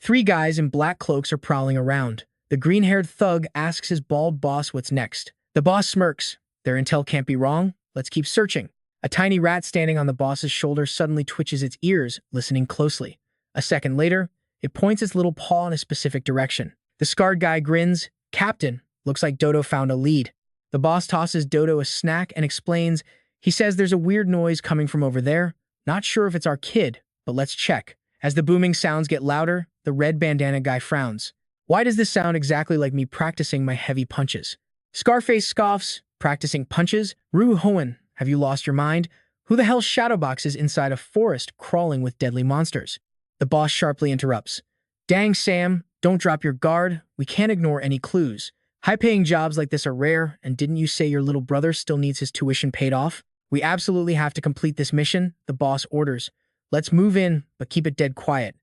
Three guys in black cloaks are prowling around. The green-haired thug asks his bald boss what's next. The boss smirks. Their intel can't be wrong. Let's keep searching. A tiny rat standing on the boss's shoulder suddenly twitches its ears, listening closely. A second later, it points its little paw in a specific direction. The scarred guy grins. "Captain, looks like Dodo found a lead." The boss tosses Dodo a snack and explains, he says there's a weird noise coming from over there. Not sure if it's our kid, but let's check. As the booming sounds get louder, the red bandana guy frowns. "Why does this sound exactly like me practicing my heavy punches?" Scarface scoffs. "Practicing punches? Ru Hoen, have you lost your mind? Who the hell shadowboxes inside a forest crawling with deadly monsters?" The boss sharply interrupts. "Dang, Sam, don't drop your guard. We can't ignore any clues. High-paying jobs like this are rare, and didn't you say your little brother still needs his tuition paid off? We absolutely have to complete this mission," the boss orders. "Let's move in, but keep it dead quiet."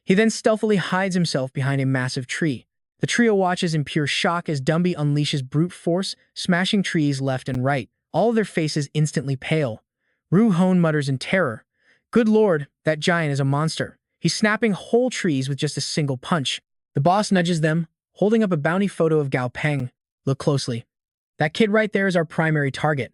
He then stealthily hides himself behind a massive tree. The trio watches in pure shock as Dumby unleashes brute force, smashing trees left and right, all of their faces instantly pale. Ru Hone mutters in terror. "Good lord, that giant is a monster. He's snapping whole trees with just a single punch." The boss nudges them, holding up a bounty photo of Gao Peng. "Look closely. That kid right there is our primary target.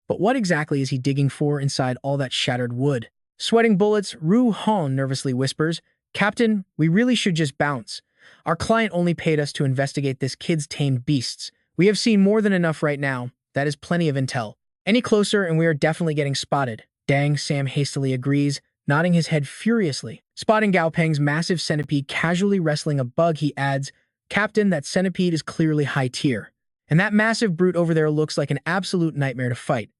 But what exactly is he digging for inside all that shattered wood?" Sweating bullets, Ru Hong nervously whispers, "Captain, we really should just bounce. Our client only paid us to investigate this kid's tamed beasts. We have seen more than enough right now. That is plenty of intel. Any closer and we are definitely getting spotted." "Dang," Sam hastily agrees, nodding his head furiously. Spotting Gao Peng's massive centipede casually wrestling a bug, he adds, "Captain, that centipede is clearly high tier. And that massive brute over there looks like an absolute nightmare to fight.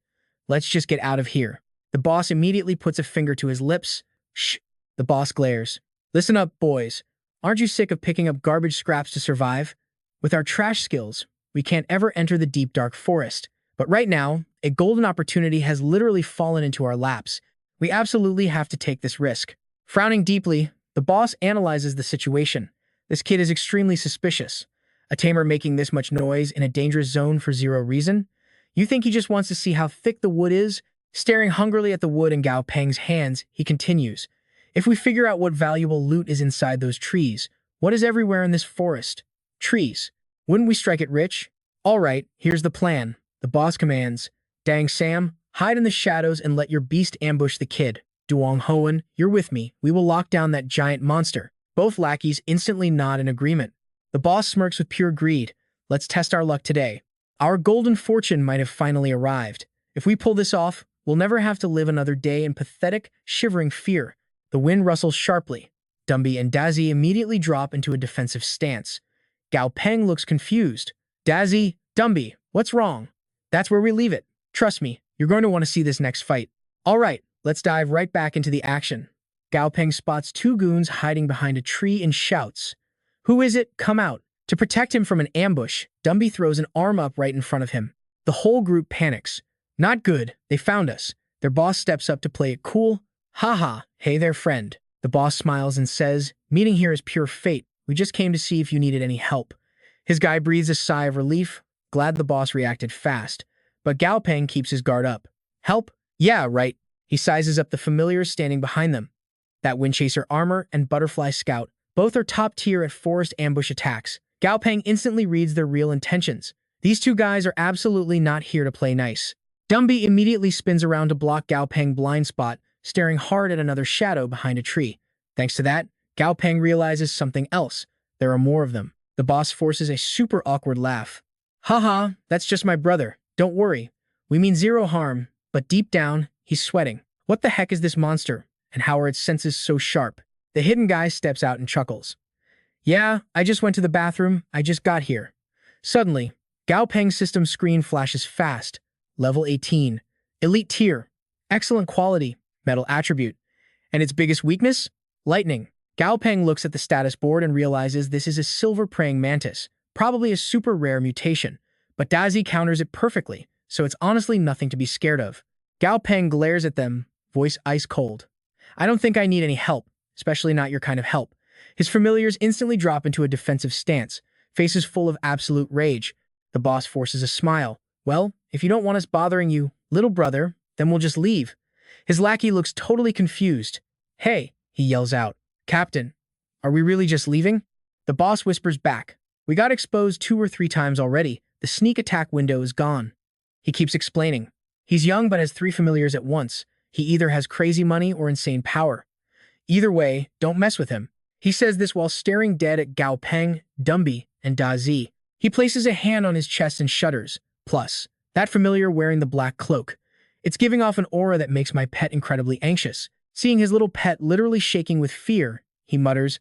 Let's just get out of here." The boss immediately puts a finger to his lips. "Shh." The boss glares. "Listen up, boys. Aren't you sick of picking up garbage scraps to survive? With our trash skills, we can't ever enter the deep dark forest. But right now, a golden opportunity has literally fallen into our laps. We absolutely have to take this risk." Frowning deeply, the boss analyzes the situation. This kid is extremely suspicious. A tamer making this much noise in a dangerous zone for zero reason? You think he just wants to see how thick the wood is? Staring hungrily at the wood in Gao Peng's hands, he continues. "If we figure out what valuable loot is inside those trees, what is everywhere in this forest? Trees. Wouldn't we strike it rich? All right, here's the plan." The boss commands, "Dang, Sam, hide in the shadows and let your beast ambush the kid. Duong Hoen, you're with me. We will lock down that giant monster." Both lackeys instantly nod in agreement. The boss smirks with pure greed. "Let's test our luck today. Our golden fortune might have finally arrived. If we pull this off, we'll never have to live another day in pathetic, shivering fear." The wind rustles sharply. Dumby and Dazzy immediately drop into a defensive stance. Gao Peng looks confused. "Dazzy, Dumby, what's wrong?" "That's where we leave it. Trust me, you're going to want to see this next fight." "All right, let's dive right back into the action." Gao Peng spots two goons hiding behind a tree and shouts, "Who is it? Come out." To protect him from an ambush, Dumby throws an arm up right in front of him. The whole group panics. Not good. They found us. Their boss steps up to play it cool. Haha, hey there, friend. The boss smiles and says, meeting here is pure fate. We just came to see if you needed any help. His guy breathes a sigh of relief, glad the boss reacted fast. But Gao Peng keeps his guard up. Help? Yeah, right. He sizes up the familiars standing behind them. That Windchaser armor and Butterfly Scout, both are top tier at forest ambush attacks. Gao Peng instantly reads their real intentions. These two guys are absolutely not here to play nice. Dumby immediately spins around to block Gao Peng blind spot, staring hard at another shadow behind a tree. Thanks to that, Gao Peng realizes something else. There are more of them. The boss forces a super awkward laugh. Haha, that's just my brother. Don't worry. We mean zero harm, but deep down, he's sweating. What the heck is this monster? And how are its senses so sharp? The hidden guy steps out and chuckles. Yeah, I just went to the bathroom. I just got here. Suddenly, Gao Peng's system screen flashes fast. Level 18. Elite tier. Excellent quality. Metal attribute. And its biggest weakness? Lightning. Gao Peng looks at the status board and realizes this is a silver praying mantis, probably a super rare mutation. But Dazi counters it perfectly, so it's honestly nothing to be scared of. Gao Peng glares at them, voice ice cold. I don't think I need any help, especially not your kind of help. His familiars instantly drop into a defensive stance, faces full of absolute rage. The boss forces a smile. Well, if you don't want us bothering you, little brother, then we'll just leave. His lackey looks totally confused. Hey, he yells out. Captain, are we really just leaving? The boss whispers back. We got exposed 2 or 3 times already. The sneak attack window is gone. He keeps explaining. He's young but has 3 familiars at once. He either has crazy money or insane power. Either way, don't mess with him. He says this while staring dead at Gao Peng, Dumby, and Da Zi. He places a hand on his chest and shudders. Plus, that familiar wearing the black cloak. It's giving off an aura that makes my pet incredibly anxious. Seeing his little pet literally shaking with fear, he mutters,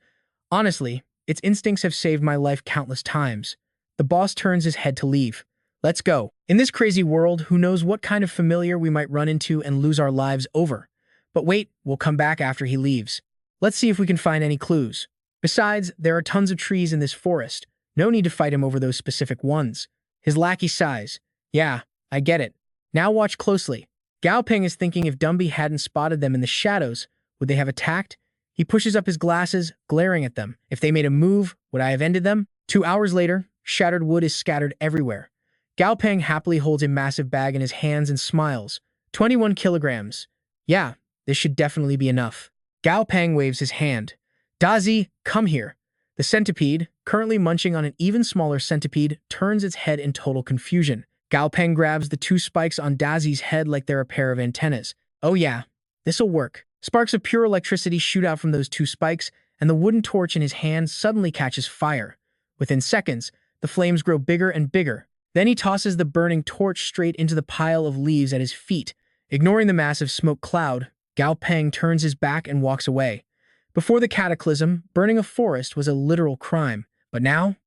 honestly, its instincts have saved my life countless times. The boss turns his head to leave. Let's go. In this crazy world, who knows what kind of familiar we might run into and lose our lives over. But wait, we'll come back after he leaves. Let's see if we can find any clues. Besides, there are tons of trees in this forest. No need to fight him over those specific ones. His lackey sighs. Yeah, I get it. Now watch closely. Gao Peng is thinking if Dumby hadn't spotted them in the shadows, would they have attacked? He pushes up his glasses, glaring at them. If they made a move, would I have ended them? 2 hours later, shattered wood is scattered everywhere. Gao Peng happily holds a massive bag in his hands and smiles. 21 kilograms. Yeah, this should definitely be enough. Gao Peng waves his hand. Dazi, come here. The centipede, currently munching on an even smaller centipede, turns its head in total confusion. Gao Peng grabs the 2 spikes on Dazi's head like they're a pair of antennas. Oh yeah, this'll work. Sparks of pure electricity shoot out from those 2 spikes, and the wooden torch in his hand suddenly catches fire. Within seconds, the flames grow bigger and bigger. Then he tosses the burning torch straight into the pile of leaves at his feet. Ignoring the massive smoke cloud, Gao Peng turns his back and walks away. Before the cataclysm, burning a forest was a literal crime. But now,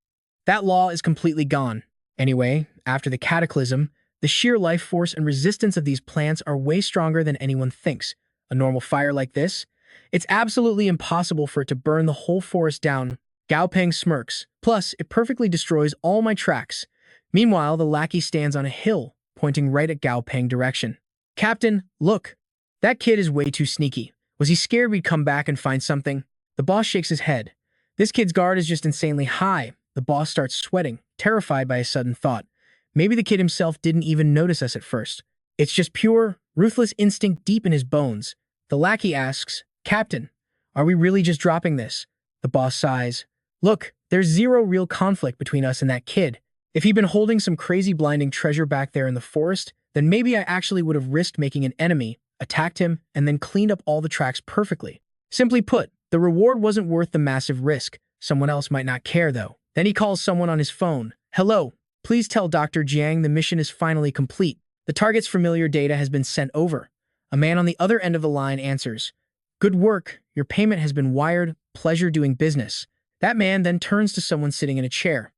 that law is completely gone. Anyway, after the cataclysm, the sheer life force and resistance of these plants are way stronger than anyone thinks. A normal fire like this? It's absolutely impossible for it to burn the whole forest down. Gao Peng smirks. Plus, it perfectly destroys all my tracks. Meanwhile, the lackey stands on a hill, pointing right at Gao Peng direction. Captain, look. That kid is way too sneaky. Was he scared we'd come back and find something? The boss shakes his head. This kid's guard is just insanely high. The boss starts sweating, terrified by a sudden thought. Maybe the kid himself didn't even notice us at first. It's just pure, ruthless instinct deep in his bones. The lackey asks, Captain, are we really just dropping this? The boss sighs. Look, there's zero real conflict between us and that kid. If he'd been holding some crazy blinding treasure back there in the forest, then maybe I actually would have risked making an enemy, attacked him, and then cleaned up all the tracks perfectly. Simply put, the reward wasn't worth the massive risk. Someone else might not care, though. Then he calls someone on his phone. Hello, please tell Dr. Jiang the mission is finally complete. The target's familiar data has been sent over. A man on the other end of the line answers. Good work. Your payment has been wired. Pleasure doing business. That man then turns to someone sitting in a chair.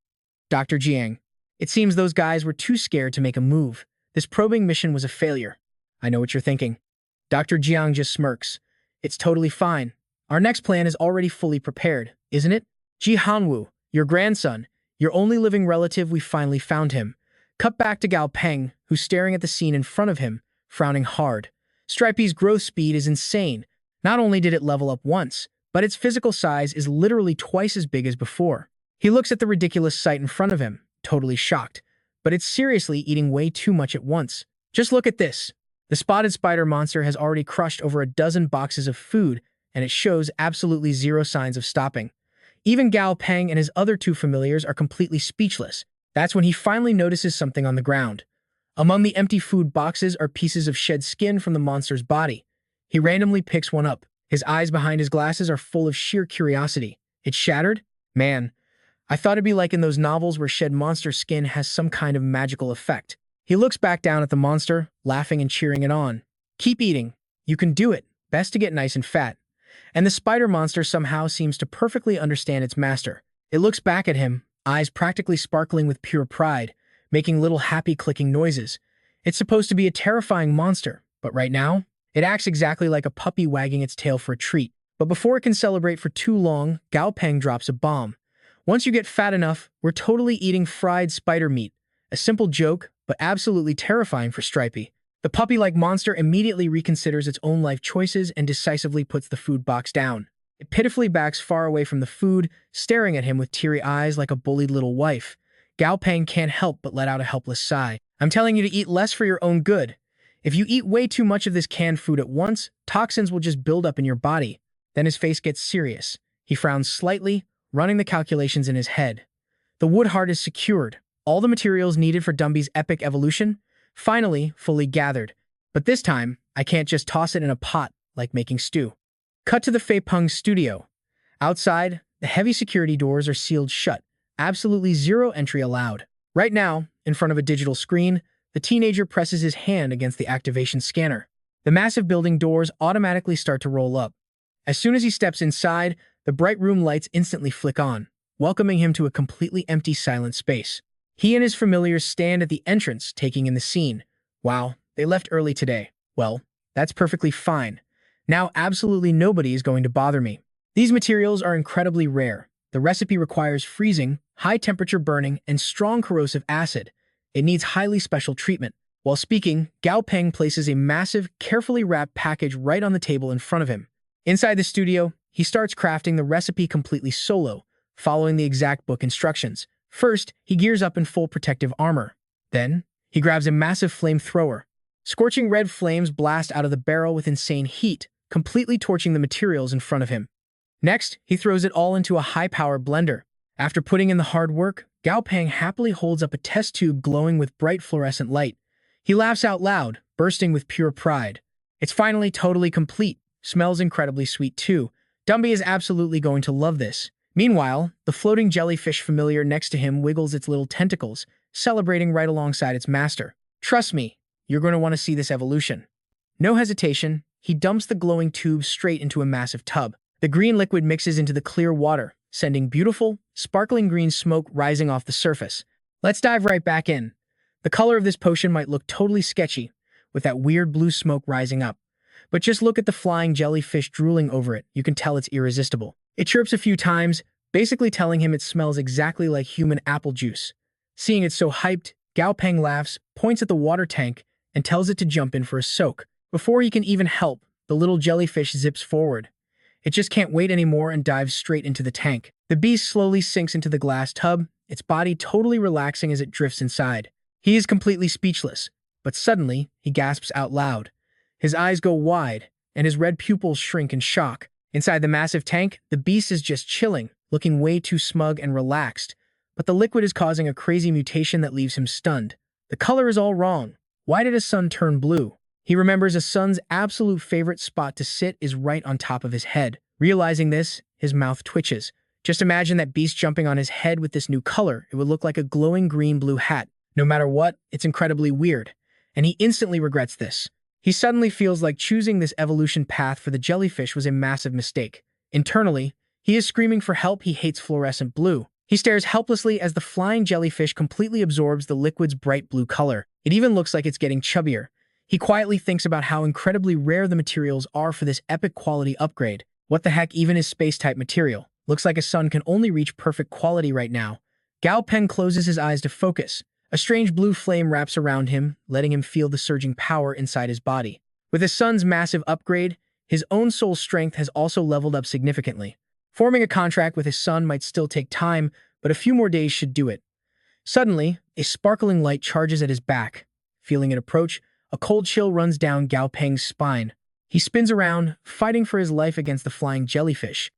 Dr. Jiang. It seems those guys were too scared to make a move. This probing mission was a failure. I know what you're thinking. Dr. Jiang just smirks. It's totally fine. Our next plan is already fully prepared, isn't it? Ji Hanwu, your grandson, your only living relative, we finally found him. Cut back to Gao Peng, who's staring at the scene in front of him, frowning hard. Stripey's growth speed is insane. Not only did it level up once, but its physical size is literally twice as big as before. He looks at the ridiculous sight in front of him, totally shocked. But it's seriously eating way too much at once. Just look at this. The spotted spider monster has already crushed over a dozen boxes of food, and it shows absolutely zero signs of stopping. Even Gao Peng and his other two familiars are completely speechless. That's when he finally notices something on the ground. Among the empty food boxes are pieces of shed skin from the monster's body. He randomly picks one up. His eyes behind his glasses are full of sheer curiosity. It's shattered? Man, I thought it'd be like in those novels where shed monster skin has some kind of magical effect. He looks back down at the monster, laughing and cheering it on. Keep eating. You can do it. Best to get nice and fat. And the spider monster somehow seems to perfectly understand its master. It looks back at him, eyes practically sparkling with pure pride, making little happy clicking noises. It's supposed to be a terrifying monster, but right now, it acts exactly like a puppy wagging its tail for a treat. But before it can celebrate for too long, Gao Peng drops a bomb. Once you get fat enough, we're totally eating fried spider meat. A simple joke, but absolutely terrifying for Stripey. The puppy-like monster immediately reconsiders its own life choices and decisively puts the food box down. It pitifully backs far away from the food, staring at him with teary eyes like a bullied little wife. Gao Peng can't help but let out a helpless sigh. I'm telling you to eat less for your own good. If you eat way too much of this canned food at once, toxins will just build up in your body. Then his face gets serious. He frowns slightly, running the calculations in his head. The wood heart is secured. All the materials needed for Dumby's epic evolution, finally fully gathered. But this time, I can't just toss it in a pot like making stew. Cut to the Fei Peng studio. Outside, the heavy security doors are sealed shut. Absolutely zero entry allowed. Right now, in front of a digital screen, the teenager presses his hand against the activation scanner. The massive building doors automatically start to roll up. As soon as he steps inside, the bright room lights instantly flick on, welcoming him to a completely empty, silent space. He and his familiars stand at the entrance, taking in the scene. Wow, they left early today. Well, that's perfectly fine. Now absolutely nobody is going to bother me. These materials are incredibly rare. The recipe requires freezing, high-temperature burning, and strong corrosive acid. It needs highly special treatment. While speaking, Gao Peng places a massive, carefully wrapped package right on the table in front of him. Inside the studio, he starts crafting the recipe completely solo, following the exact book instructions. First, he gears up in full protective armor. Then, he grabs a massive flamethrower. Scorching red flames blast out of the barrel with insane heat, completely torching the materials in front of him. Next, he throws it all into a high-powered blender. After putting in the hard work, Gao Peng happily holds up a test tube glowing with bright fluorescent light. He laughs out loud, bursting with pure pride. It's finally totally complete. Smells incredibly sweet too. Dumby is absolutely going to love this. Meanwhile, the floating jellyfish familiar next to him wiggles its little tentacles, celebrating right alongside its master. Trust me, you're going to want to see this evolution. No hesitation, he dumps the glowing tube straight into a massive tub. The green liquid mixes into the clear water, sending beautiful, sparkling green smoke rising off the surface. Let's dive right back in. The color of this potion might look totally sketchy, with that weird blue smoke rising up. But just look at the flying jellyfish drooling over it, you can tell it's irresistible. It chirps a few times, basically telling him it smells exactly like human apple juice. Seeing it so hyped, Gao Peng laughs, points at the water tank, and tells it to jump in for a soak. Before he can even help, the little jellyfish zips forward. It just can't wait anymore and dives straight into the tank. The beast slowly sinks into the glass tub, its body totally relaxing as it drifts inside. He is completely speechless, but suddenly, he gasps out loud. His eyes go wide, and his red pupils shrink in shock. Inside the massive tank, the beast is just chilling, looking way too smug and relaxed. But the liquid is causing a crazy mutation that leaves him stunned. The color is all wrong. Why did his sun turn blue? He remembers a sun's absolute favorite spot to sit is right on top of his head. Realizing this, his mouth twitches. Just imagine that beast jumping on his head with this new color. It would look like a glowing green-blue hat. No matter what, it's incredibly weird. And he instantly regrets this. He suddenly feels like choosing this evolution path for the jellyfish was a massive mistake. Internally, he is screaming for help. He hates fluorescent blue. He stares helplessly as the flying jellyfish completely absorbs the liquid's bright blue color. It even looks like it's getting chubbier. He quietly thinks about how incredibly rare the materials are for this epic quality upgrade. What the heck even is space-type material? Looks like a sun can only reach perfect quality right now. Gao Peng closes his eyes to focus. A strange blue flame wraps around him, letting him feel the surging power inside his body. With his son's massive upgrade, his own soul strength has also leveled up significantly. Forming a contract with his son might still take time, but a few more days should do it. Suddenly, a sparkling light charges at his back. Feeling it approach, a cold chill runs down Gao Peng's spine. He spins around, fighting for his life against the flying jellyfish.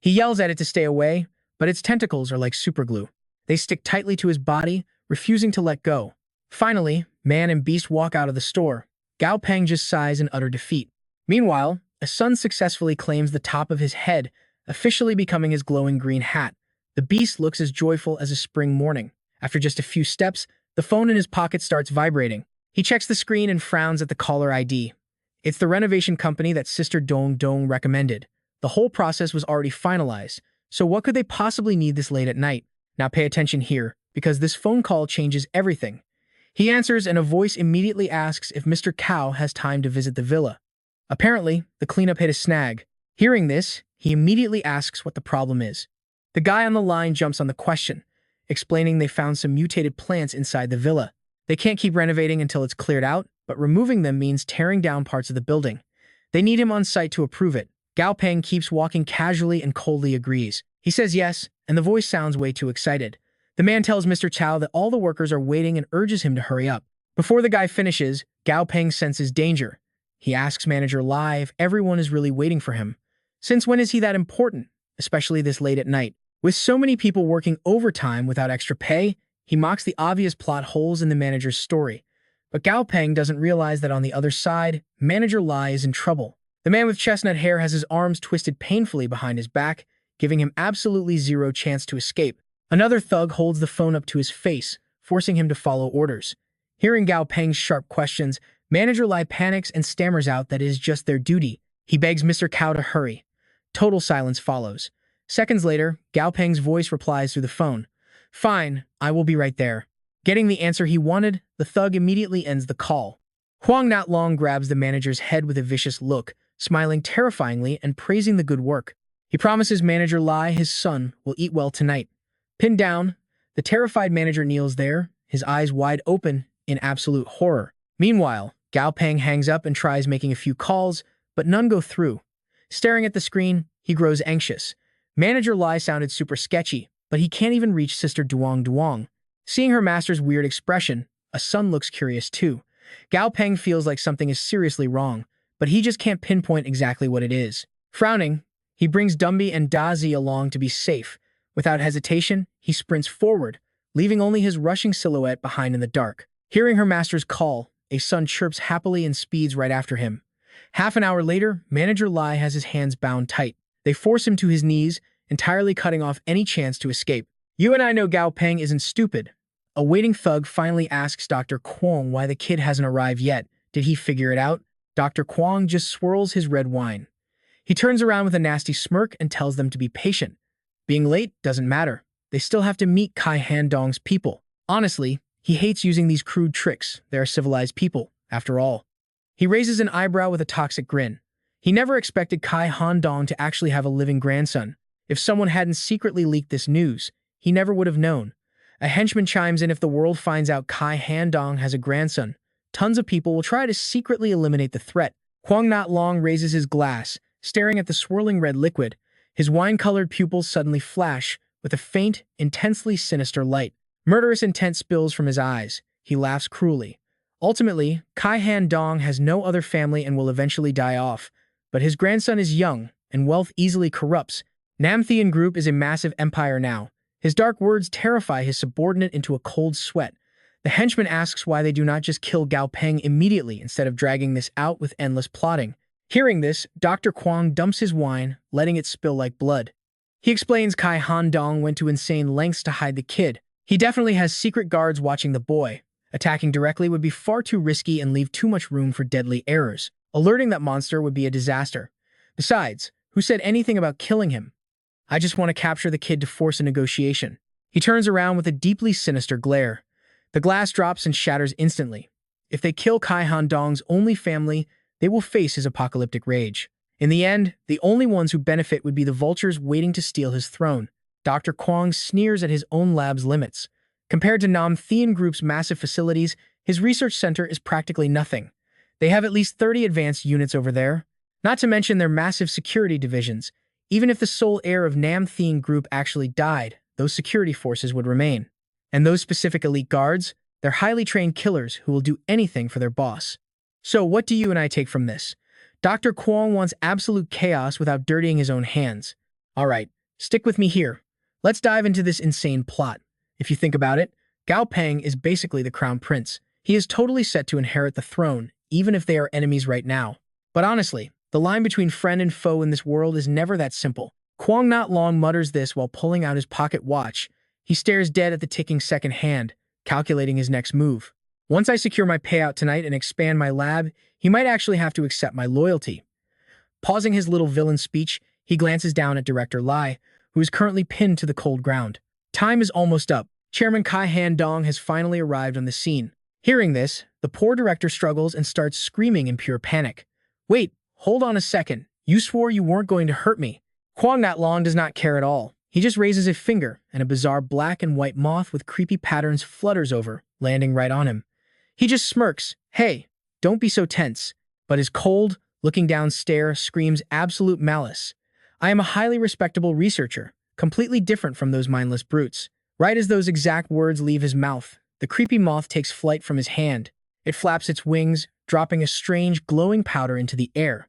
He yells at it to stay away, but its tentacles are like superglue. They stick tightly to his body, refusing to let go. Finally, man and beast walk out of the store. Gao Peng just sighs in utter defeat. Meanwhile, a sun successfully claims the top of his head, officially becoming his glowing green hat. The beast looks as joyful as a spring morning. After just a few steps, the phone in his pocket starts vibrating. He checks the screen and frowns at the caller ID. It's the renovation company that Sister Dong Dong recommended. The whole process was already finalized, so what could they possibly need this late at night? Now pay attention here, because this phone call changes everything. He answers and a voice immediately asks if Mr. Cao has time to visit the villa. Apparently, the cleanup hit a snag. Hearing this, he immediately asks what the problem is. The guy on the line jumps on the question, explaining they found some mutated plants inside the villa. They can't keep renovating until it's cleared out, but removing them means tearing down parts of the building. They need him on site to approve it. Gao Peng keeps walking casually and coldly agrees. He says yes, and the voice sounds way too excited. The man tells Mr. Chow that all the workers are waiting and urges him to hurry up. Before the guy finishes, Gao Peng senses danger. He asks Manager Lai if everyone is really waiting for him. Since when is he that important, especially this late at night? With so many people working overtime without extra pay, he mocks the obvious plot holes in the manager's story. But Gao Peng doesn't realize that on the other side, Manager Lai is in trouble. The man with chestnut hair has his arms twisted painfully behind his back, giving him absolutely zero chance to escape. Another thug holds the phone up to his face, forcing him to follow orders. Hearing Gao Peng's sharp questions, Manager Lai panics and stammers out that it is just their duty. He begs Mr. Cao to hurry. Total silence follows. Seconds later, Gao Peng's voice replies through the phone. "Fine, I will be right there." Getting the answer he wanted, the thug immediately ends the call. Huang Not Long grabs the manager's head with a vicious look, smiling terrifyingly and praising the good work. He promises Manager Lai his son will eat well tonight. Pinned down, the terrified manager kneels there, his eyes wide open in absolute horror. Meanwhile, Gao Peng hangs up and tries making a few calls, but none go through. Staring at the screen, he grows anxious. Manager Lai sounded super sketchy, but he can't even reach Sister Duong Duong. Seeing her master's weird expression, a son looks curious too. Gao Peng feels like something is seriously wrong, but he just can't pinpoint exactly what it is. Frowning, he brings Dumby and Dazi along to be safe. Without hesitation, he sprints forward, leaving only his rushing silhouette behind in the dark. Hearing her master's call, a son chirps happily and speeds right after him. Half an hour later, Manager Lai has his hands bound tight. They force him to his knees, entirely cutting off any chance to escape. "You and I know Gao Peng isn't stupid." A waiting thug finally asks Dr. Kwong why the kid hasn't arrived yet. Did he figure it out? Dr. Kwong just swirls his red wine. He turns around with a nasty smirk and tells them to be patient. Being late doesn't matter. They still have to meet Kai Handong's people. Honestly, he hates using these crude tricks. They are civilized people, after all. He raises an eyebrow with a toxic grin. He never expected Kai Handong to actually have a living grandson. If someone hadn't secretly leaked this news, he never would have known. A henchman chimes in if the world finds out Kai Handong has a grandson. Tons of people will try to secretly eliminate the threat. Huang Not Long raises his glass, staring at the swirling red liquid. His wine-colored pupils suddenly flash with a faint, intensely sinister light. Murderous intent spills from his eyes. He laughs cruelly. Ultimately, Kai Handong has no other family and will eventually die off. But his grandson is young, and wealth easily corrupts. Namthean Group is a massive empire now. His dark words terrify his subordinate into a cold sweat. The henchman asks why they do not just kill Gao Peng immediately instead of dragging this out with endless plotting. Hearing this, Dr. Kwong dumps his wine, letting it spill like blood. He explains Kai Handong went to insane lengths to hide the kid. He definitely has secret guards watching the boy. Attacking directly would be far too risky and leave too much room for deadly errors. Alerting that monster would be a disaster. Besides, who said anything about killing him? I just want to capture the kid to force a negotiation. He turns around with a deeply sinister glare. The glass drops and shatters instantly. If they kill Kai Handong's only family, they will face his apocalyptic rage. In the end, the only ones who benefit would be the vultures waiting to steal his throne. Dr. Kwong sneers at his own lab's limits. Compared to Nam Thean Group's massive facilities, his research center is practically nothing. They have at least 30 advanced units over there, not to mention their massive security divisions. Even if the sole heir of Nam Thean Group actually died, those security forces would remain. And those specific elite guards, they're highly trained killers who will do anything for their boss. So what do you and I take from this? Dr. Kwong wants absolute chaos without dirtying his own hands. Alright, stick with me here. Let's dive into this insane plot. If you think about it, Gao Peng is basically the crown prince. He is totally set to inherit the throne, even if they are enemies right now. But honestly, the line between friend and foe in this world is never that simple. Kwong not long mutters this while pulling out his pocket watch. He stares dead at the ticking second hand, calculating his next move. Once I secure my payout tonight and expand my lab, he might actually have to accept my loyalty. Pausing his little villain speech, he glances down at Director Lai, who is currently pinned to the cold ground. Time is almost up. Chairman Kai Han Dong has finally arrived on the scene. Hearing this, the poor director struggles and starts screaming in pure panic. Wait, hold on a second. You swore you weren't going to hurt me. Kwong Nat Long does not care at all. He just raises a finger, and a bizarre black and white moth with creepy patterns flutters over, landing right on him. He just smirks. Hey, don't be so tense. But his cold, looking down stare screams absolute malice. I am a highly respectable researcher, completely different from those mindless brutes. Right as those exact words leave his mouth, the creepy moth takes flight from his hand. It flaps its wings, dropping a strange, glowing powder into the air.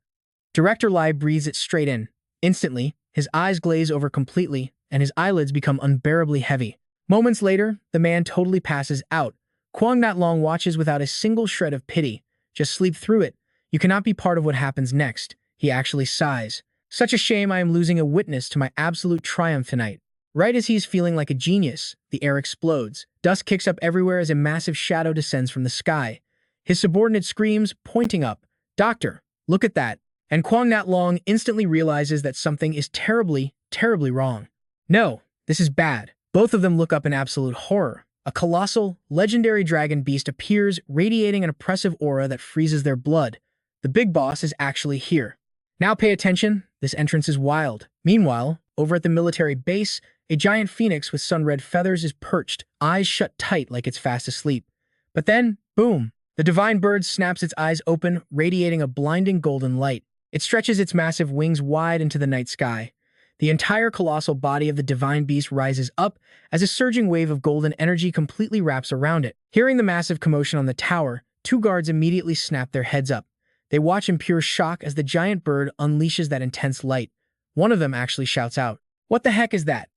Director Lai breathes it straight in. Instantly, his eyes glaze over completely, and his eyelids become unbearably heavy. Moments later, the man totally passes out. Kwong Nat Long watches without a single shred of pity. Just sleep through it. You cannot be part of what happens next. He actually sighs. Such a shame I am losing a witness to my absolute triumph tonight. Right as he is feeling like a genius, the air explodes. Dust kicks up everywhere as a massive shadow descends from the sky. His subordinate screams, pointing up, "Doctor, look at that." And Kwong Nat Long instantly realizes that something is terribly, terribly wrong. No, this is bad. Both of them look up in absolute horror. A colossal, legendary dragon beast appears, radiating an oppressive aura that freezes their blood. The big boss is actually here. Now pay attention, this entrance is wild. Meanwhile, over at the military base, a giant phoenix with sun-red feathers is perched, eyes shut tight like it's fast asleep. But then, boom, the divine bird snaps its eyes open, radiating a blinding golden light. It stretches its massive wings wide into the night sky. The entire colossal body of the divine beast rises up as a surging wave of golden energy completely wraps around it. Hearing the massive commotion on the tower, two guards immediately snap their heads up. They watch in pure shock as the giant bird unleashes that intense light. One of them actually shouts out, "What the heck is that?"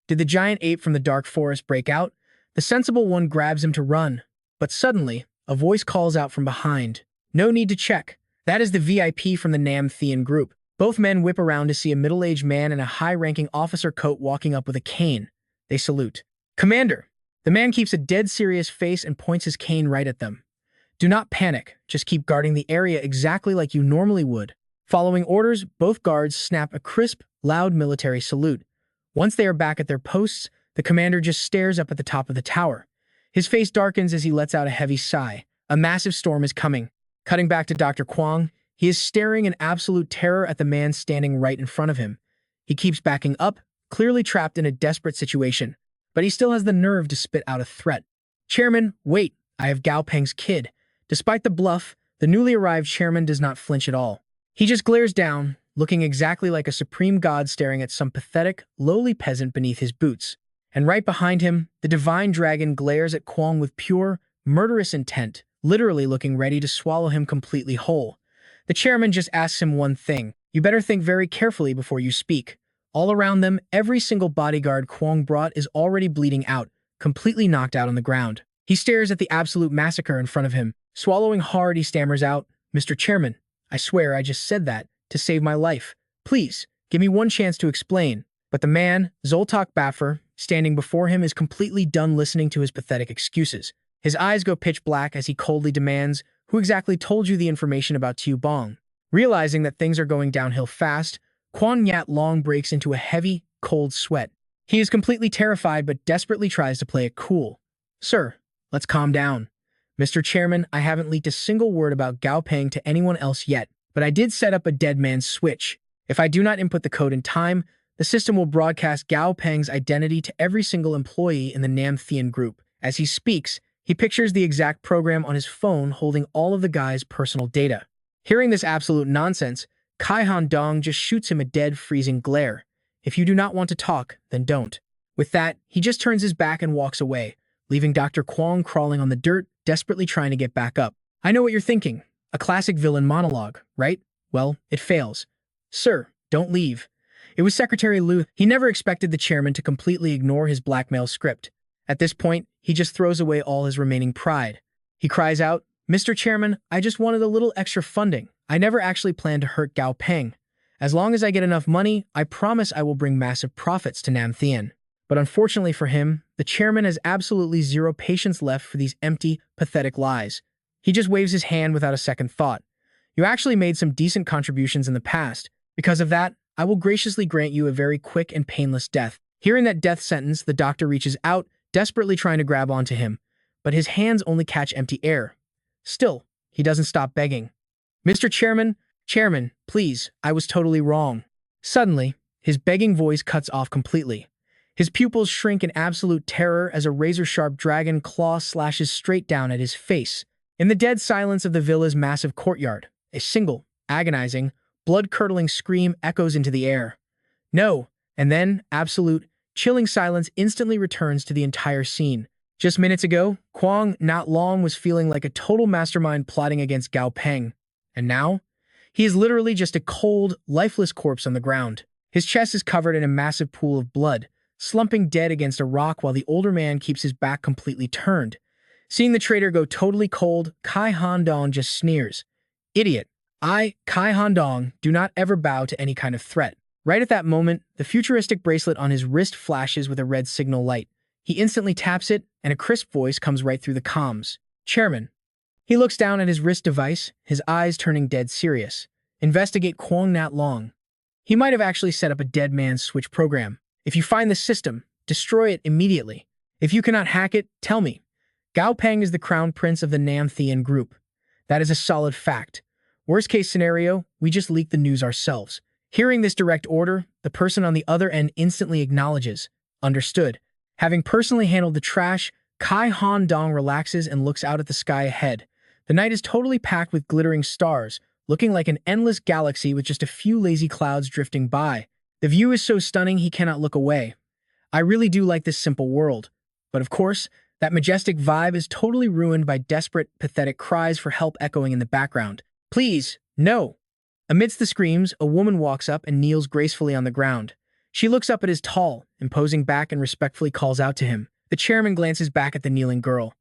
Did the giant ape from the dark forest break out? The sensible one grabs him to run. But suddenly, a voice calls out from behind. No need to check. That is the VIP from the Nam Thean Group. Both men whip around to see a middle-aged man in a high-ranking officer coat walking up with a cane. They salute. "Commander!" The man keeps a dead serious face and points his cane right at them. "Do not panic. Just keep guarding the area exactly like you normally would." Following orders, both guards snap a crisp, loud military salute. Once they are back at their posts, the commander just stares up at the top of the tower. His face darkens as he lets out a heavy sigh. A massive storm is coming. Cutting back to Dr. Kwong, he is staring in absolute terror at the man standing right in front of him. He keeps backing up, clearly trapped in a desperate situation, but he still has the nerve to spit out a threat. "Chairman, wait, I have Gao Peng's kid." Despite the bluff, the newly arrived chairman does not flinch at all. He just glares down, looking exactly like a supreme god staring at some pathetic, lowly peasant beneath his boots. And right behind him, the divine dragon glares at Kwong with pure, murderous intent, literally looking ready to swallow him completely whole. The chairman just asks him one thing: "You better think very carefully before you speak." All around them, every single bodyguard Kwong brought is already bleeding out, completely knocked out on the ground. He stares at the absolute massacre in front of him. Swallowing hard, he stammers out, "Mr. Chairman, I swear I just said that to save my life. Please, give me one chance to explain." But the man, Zoltak Baffer, standing before him is completely done listening to his pathetic excuses. His eyes go pitch black as he coldly demands, "Who exactly told you the information about Tiu Bong?" Realizing that things are going downhill fast, Kwon Yat Long breaks into a heavy, cold sweat. He is completely terrified but desperately tries to play it cool. "Sir, let's calm down. Mr. Chairman, I haven't leaked a single word about Gao Peng to anyone else yet, but I did set up a dead man's switch. If I do not input the code in time, the system will broadcast Gao Peng's identity to every single employee in the Nam Thean Group. As he speaks, he pictures the exact program on his phone holding all of the guy's personal data. Hearing this absolute nonsense, Kai Han Dong just shoots him a dead, freezing glare. If you do not want to talk, then don't. With that, he just turns his back and walks away, leaving Dr. Kwong crawling on the dirt, desperately trying to get back up. I know what you're thinking. A classic villain monologue, right? Well, it fails. Sir, don't leave. It was Secretary Liu. He never expected the chairman to completely ignore his blackmail script. At this point, he just throws away all his remaining pride. He cries out, "Mr. Chairman, I just wanted a little extra funding. I never actually planned to hurt Gao Peng. As long as I get enough money, I promise I will bring massive profits to Nam Thien." But unfortunately for him, the chairman has absolutely zero patience left for these empty, pathetic lies. He just waves his hand without a second thought. You actually made some decent contributions in the past. Because of that, I will graciously grant you a very quick and painless death. Hearing that death sentence, the doctor reaches out, desperately trying to grab onto him, but his hands only catch empty air. Still, he doesn't stop begging. "Mr. Chairman, please, I was totally wrong." Suddenly, his begging voice cuts off completely. His pupils shrink in absolute terror as a razor-sharp dragon claw slashes straight down at his face. In the dead silence of the villa's massive courtyard, a single, agonizing, blood-curdling scream echoes into the air. No, and then, absolute, chilling silence instantly returns to the entire scene. Just minutes ago, Kwong Not Long was feeling like a total mastermind plotting against Gao Peng. And now, he is literally just a cold, lifeless corpse on the ground. His chest is covered in a massive pool of blood, slumping dead against a rock while the older man keeps his back completely turned. Seeing the traitor go totally cold, Kai Han Dong just sneers. "Idiot. I, Kai Han Dong, do not ever bow to any kind of threat." Right at that moment, the futuristic bracelet on his wrist flashes with a red signal light. He instantly taps it, and a crisp voice comes right through the comms. "Chairman." He looks down at his wrist device, his eyes turning dead serious. "Investigate Kwong Nat Long. He might have actually set up a dead man's switch program. If you find the system, destroy it immediately. If you cannot hack it, tell me. Gao Peng is the crown prince of the Nam Thien group. That is a solid fact. Worst case scenario, we just leak the news ourselves." Hearing this direct order, the person on the other end instantly acknowledges. Understood. Having personally handled the trash, Kai Han Dong relaxes and looks out at the sky ahead. The night is totally packed with glittering stars, looking like an endless galaxy with just a few lazy clouds drifting by. The view is so stunning he cannot look away. I really do like this simple world. But of course, that majestic vibe is totally ruined by desperate, pathetic cries for help echoing in the background. "Please, no!" Amidst the screams, a woman walks up and kneels gracefully on the ground. She looks up at his tall, imposing back and respectfully calls out to him. The chairman glances back at the kneeling girl.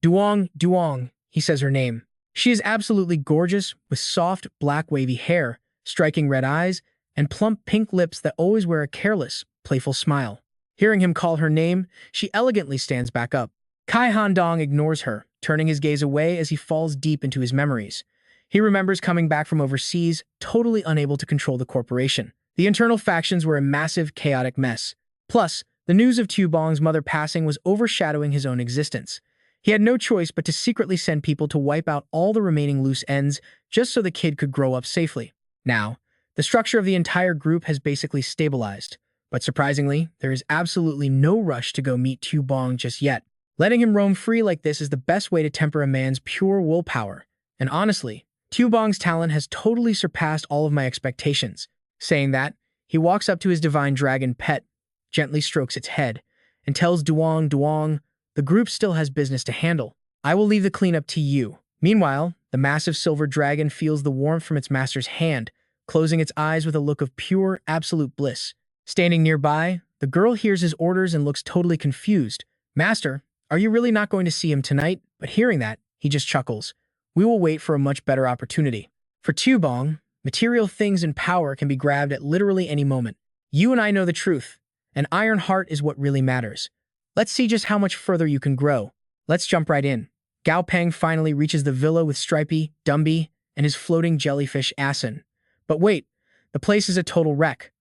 Duong, he says her name. She is absolutely gorgeous, with soft, black wavy hair, striking red eyes, and plump pink lips that always wear a careless, playful smile. Hearing him call her name, she elegantly stands back up. Kai Han Dong ignores her, turning his gaze away as he falls deep into his memories. He remembers coming back from overseas, totally unable to control the corporation. The internal factions were a massive, chaotic mess. Plus, the news of Tu Bong's mother passing was overshadowing his own existence. He had no choice but to secretly send people to wipe out all the remaining loose ends just so the kid could grow up safely. Now, the structure of the entire group has basically stabilized. But surprisingly, there is absolutely no rush to go meet Tu Bong just yet. Letting him roam free like this is the best way to temper a man's pure willpower. And honestly, Tu Bong's talent has totally surpassed all of my expectations. Saying that, he walks up to his divine dragon pet, gently strokes its head, and tells Duong, the group still has business to handle. I will leave the cleanup to you. Meanwhile, the massive silver dragon feels the warmth from its master's hand, closing its eyes with a look of pure, absolute bliss. Standing nearby, the girl hears his orders and looks totally confused. "Master, are you really not going to see him tonight?" But hearing that, he just chuckles. "We will wait for a much better opportunity." For Tu Bong, material things and power can be grabbed at literally any moment. You and I know the truth. An iron heart is what really matters. Let's see just how much further you can grow. Let's jump right in. Gao Peng finally reaches the villa with Stripey, Dumby, and his floating jellyfish Asin. But wait, the place is a total wreck.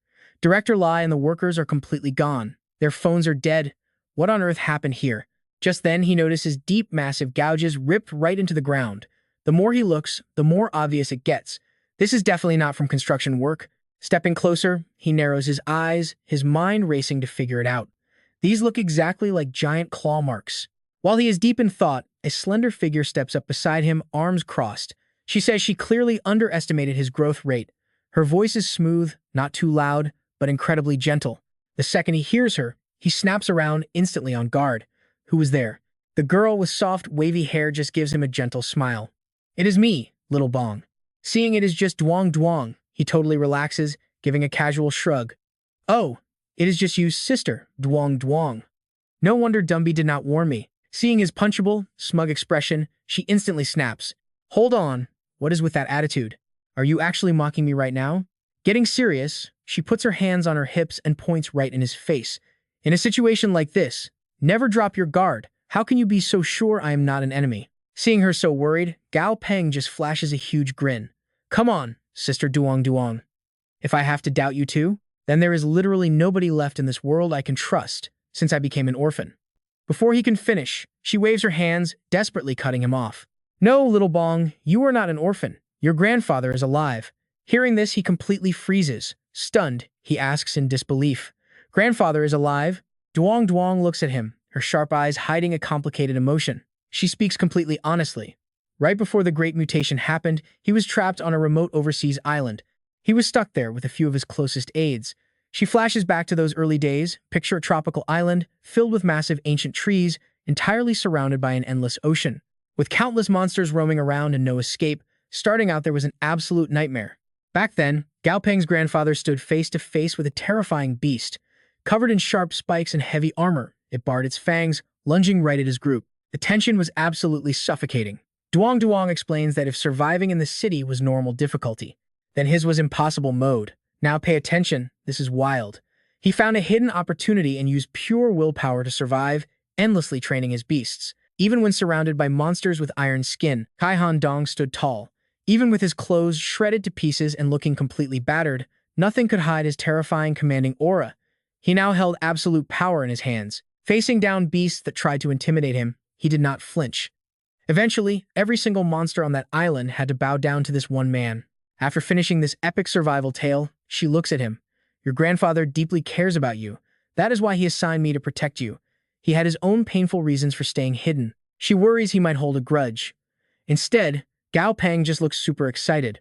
Director Lai and the workers are completely gone. Their phones are dead. What on earth happened here? Just then, he notices deep, massive gouges ripped right into the ground. The more he looks, the more obvious it gets. This is definitely not from construction work. Stepping closer, he narrows his eyes, his mind racing to figure it out. These look exactly like giant claw marks. While he is deep in thought, a slender figure steps up beside him, arms crossed. She says she clearly underestimated his growth rate. Her voice is smooth, not too loud, but incredibly gentle. The second he hears her, he snaps around, instantly on guard. Who was there? The girl with soft, wavy hair just gives him a gentle smile. It is me, little Bong. Seeing it is just Duong Duong, he totally relaxes, giving a casual shrug. Oh, it is just you, sister, Duong Duong. No wonder Dumby did not warn me. Seeing his punchable, smug expression, she instantly snaps. Hold on, what is with that attitude? Are you actually mocking me right now? Getting serious, she puts her hands on her hips and points right in his face. In a situation like this, never drop your guard. How can you be so sure I am not an enemy? Seeing her so worried, Gao Peng just flashes a huge grin. Come on, sister Duong Duong. If I have to doubt you too, then there is literally nobody left in this world I can trust, since I became an orphan. Before he can finish, she waves her hands, desperately cutting him off. No, little Bong, you are not an orphan. Your grandfather is alive. Hearing this, he completely freezes. Stunned, he asks in disbelief. Grandfather is alive? Duong Duong looks at him, her sharp eyes hiding a complicated emotion. She speaks completely honestly. Right before the Great Mutation happened, he was trapped on a remote overseas island. He was stuck there with a few of his closest aides. She flashes back to those early days, picture a tropical island filled with massive ancient trees, entirely surrounded by an endless ocean. With countless monsters roaming around and no escape, starting out there was an absolute nightmare. Back then, Gao Peng's grandfather stood face to face with a terrifying beast. Covered in sharp spikes and heavy armor, it bared its fangs, lunging right at his group. The tension was absolutely suffocating. Duong Duong explains that if surviving in the city was normal difficulty, then his was impossible mode. Now pay attention, this is wild. He found a hidden opportunity and used pure willpower to survive, endlessly training his beasts. Even when surrounded by monsters with iron skin, Kai Han Dong stood tall. Even with his clothes shredded to pieces and looking completely battered, nothing could hide his terrifying commanding aura. He now held absolute power in his hands. Facing down beasts that tried to intimidate him, he did not flinch. Eventually, every single monster on that island had to bow down to this one man. After finishing this epic survival tale, she looks at him. Your grandfather deeply cares about you. That is why he assigned me to protect you. He had his own painful reasons for staying hidden. She worries he might hold a grudge. Instead, Gao Peng just looks super excited.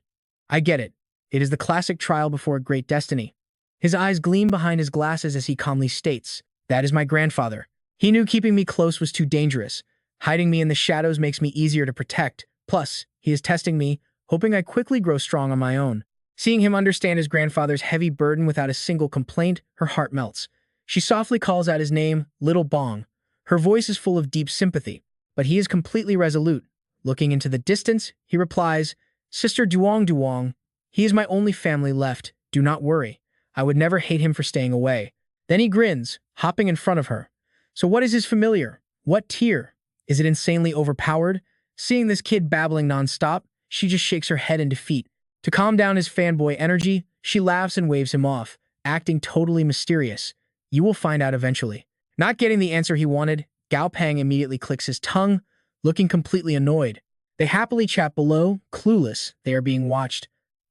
I get it. It is the classic trial before a great destiny. His eyes gleam behind his glasses as he calmly states, that is my grandfather. He knew keeping me close was too dangerous. Hiding me in the shadows makes me easier to protect. Plus, he is testing me, hoping I quickly grow strong on my own. Seeing him understand his grandfather's heavy burden without a single complaint, her heart melts. She softly calls out his name, Little Bong. Her voice is full of deep sympathy, but he is completely resolute. Looking into the distance, he replies, Sister Duong Duong, he is my only family left. Do not worry. I would never hate him for staying away. Then he grins, hopping in front of her. So what is his familiar? What tier? Is it insanely overpowered? Seeing this kid babbling nonstop, she just shakes her head in defeat. To calm down his fanboy energy, she laughs and waves him off, acting totally mysterious. You will find out eventually. Not getting the answer he wanted, Gao Peng immediately clicks his tongue, looking completely annoyed. They happily chat below, clueless they are being watched.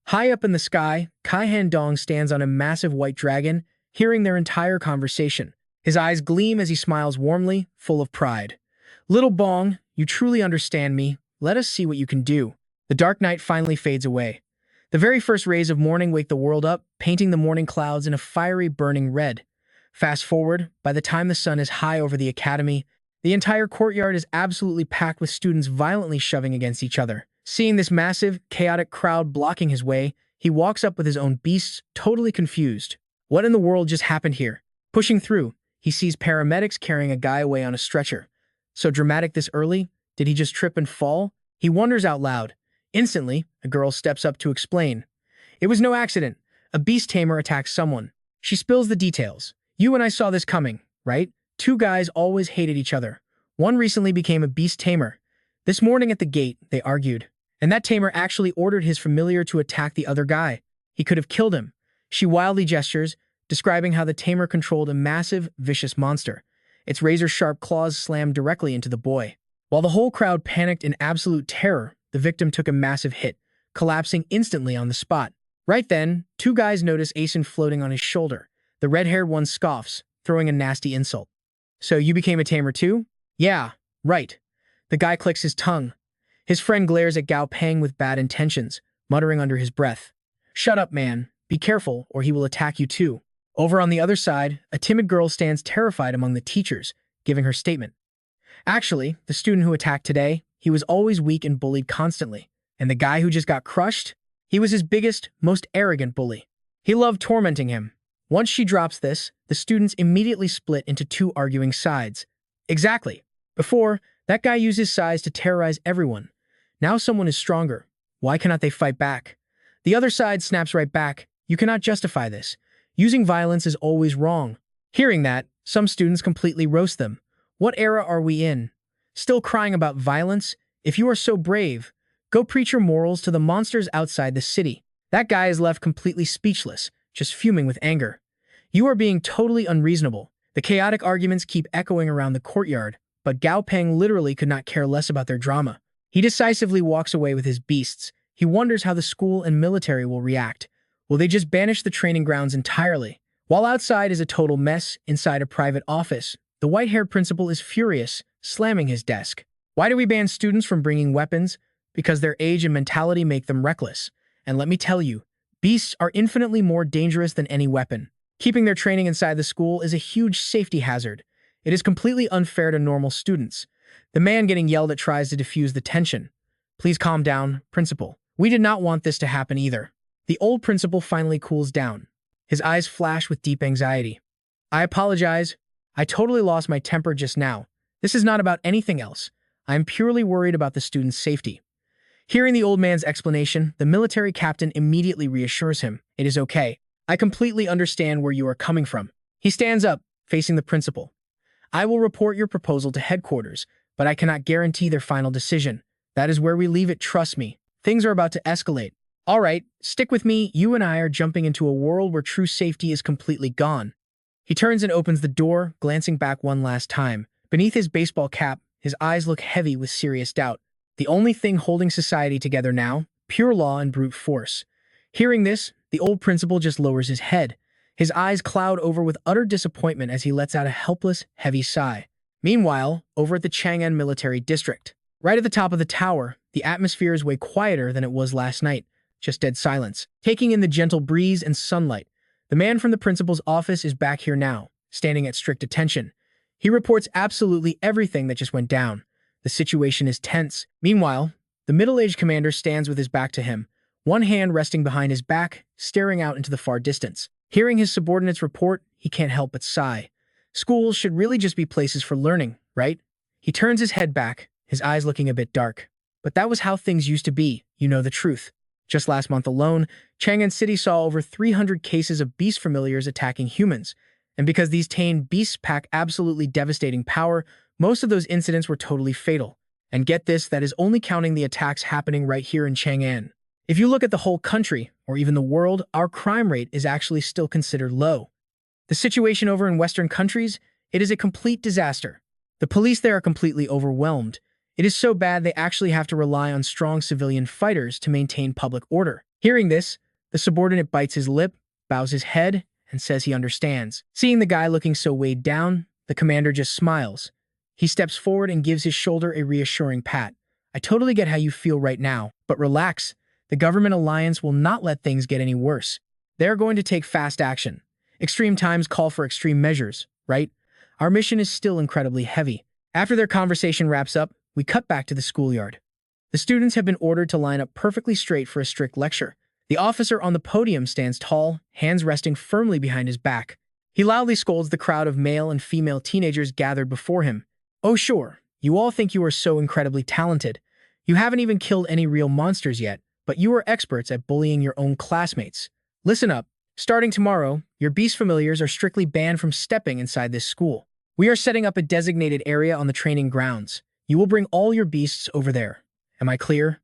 High up in the sky, Kai Han Dong stands on a massive white dragon, hearing their entire conversation. His eyes gleam as he smiles warmly, full of pride. Little Bong, you truly understand me. Let us see what you can do. The dark night finally fades away. The very first rays of morning wake the world up, painting the morning clouds in a fiery, burning red. Fast forward, by the time the sun is high over the academy, the entire courtyard is absolutely packed with students violently shoving against each other. Seeing this massive, chaotic crowd blocking his way, he walks up with his own beasts, totally confused. What in the world just happened here? Pushing through, he sees paramedics carrying a guy away on a stretcher. So dramatic this early? Did he just trip and fall? He wonders out loud. Instantly, a girl steps up to explain. It was no accident. A beast tamer attacked someone. She spills the details. You and I saw this coming, right? Two guys always hated each other. One recently became a beast tamer. This morning at the gate, they argued. And that tamer actually ordered his familiar to attack the other guy. He could have killed him. She wildly gestures, describing how the tamer controlled a massive, vicious monster. Its razor-sharp claws slammed directly into the boy. While the whole crowd panicked in absolute terror, the victim took a massive hit, collapsing instantly on the spot. Right then, two guys notice Asen floating on his shoulder. The red-haired one scoffs, throwing a nasty insult. So you became a tamer too? Yeah, Right. The guy clicks his tongue. His friend glares at Gao Peng with bad intentions, muttering under his breath. Shut up, man. Be careful, or he will attack you too. Over on the other side, a timid girl stands terrified among the teachers, giving her statement. Actually, the student who attacked today, he was always weak and bullied constantly. And the guy who just got crushed, he was his biggest, most arrogant bully. He loved tormenting him. Once she drops this, the students immediately split into two arguing sides. Exactly. Before, that guy used his size to terrorize everyone. Now someone is stronger. Why cannot they fight back? The other side snaps right back. You cannot justify this. Using violence is always wrong. Hearing that, some students completely roast them. What era are we in? Still crying about violence? If you are so brave, go preach your morals to the monsters outside the city. That guy is left completely speechless, just fuming with anger. You are being totally unreasonable. The chaotic arguments keep echoing around the courtyard, but Gao Peng literally could not care less about their drama. He decisively walks away with his beasts. He wonders how the school and military will react. Will they just banish the training grounds entirely? While outside is a total mess, inside a private office, the white-haired principal is furious, slamming his desk. Why do we ban students from bringing weapons? Because their age and mentality make them reckless. And let me tell you, beasts are infinitely more dangerous than any weapon. Keeping their training inside the school is a huge safety hazard. It is completely unfair to normal students. The man getting yelled at tries to diffuse the tension. Please calm down, principal. We did not want this to happen either. The old principal finally cools down. His eyes flash with deep anxiety. I apologize. I totally lost my temper just now. This is not about anything else. I am purely worried about the student's safety. Hearing the old man's explanation, the military captain immediately reassures him. It is okay. I completely understand where you are coming from. He stands up, facing the principal. I will report your proposal to headquarters, but I cannot guarantee their final decision. That is where we leave it, trust me. Things are about to escalate. All right, stick with me. You and I are jumping into a world where true safety is completely gone. He turns and opens the door, glancing back one last time. Beneath his baseball cap, his eyes look heavy with serious doubt. The only thing holding society together now, pure law and brute force. Hearing this, the old principal just lowers his head. His eyes cloud over with utter disappointment as he lets out a helpless, heavy sigh. Meanwhile, over at the Chang'an military district, right at the top of the tower, the atmosphere is way quieter than it was last night. Just dead silence. Taking in the gentle breeze and sunlight, the man from the principal's office is back here now, standing at strict attention. He reports absolutely everything that just went down. The situation is tense. Meanwhile, the middle-aged commander stands with his back to him, one hand resting behind his back, staring out into the far distance. Hearing his subordinates report, he can't help but sigh. Schools should really just be places for learning, right? He turns his head back, his eyes looking a bit dark. But that was how things used to be, you know the truth. Just last month alone, Chang'an City saw over 300 cases of beast familiars attacking humans. And because these tame beasts pack absolutely devastating power, most of those incidents were totally fatal. And get this, that is only counting the attacks happening right here in Chang'an. If you look at the whole country, or even the world, our crime rate is actually still considered low. The situation over in Western countries, it is a complete disaster. The police there are completely overwhelmed. It is so bad they actually have to rely on strong civilian fighters to maintain public order. Hearing this, the subordinate bites his lip, bows his head, and says he understands. Seeing the guy looking so weighed down, the commander just smiles. He steps forward and gives his shoulder a reassuring pat. I totally get how you feel right now, but relax. The government alliance will not let things get any worse. They are going to take fast action. Extreme times call for extreme measures, right? Our mission is still incredibly heavy. After their conversation wraps up, we cut back to the schoolyard. The students have been ordered to line up perfectly straight for a strict lecture. The officer on the podium stands tall, hands resting firmly behind his back. He loudly scolds the crowd of male and female teenagers gathered before him. Oh sure, you all think you are so incredibly talented. You haven't even killed any real monsters yet, but you are experts at bullying your own classmates. Listen up. Starting tomorrow, your beast familiars are strictly banned from stepping inside this school. We are setting up a designated area on the training grounds. You will bring all your beasts over there. Am I clear?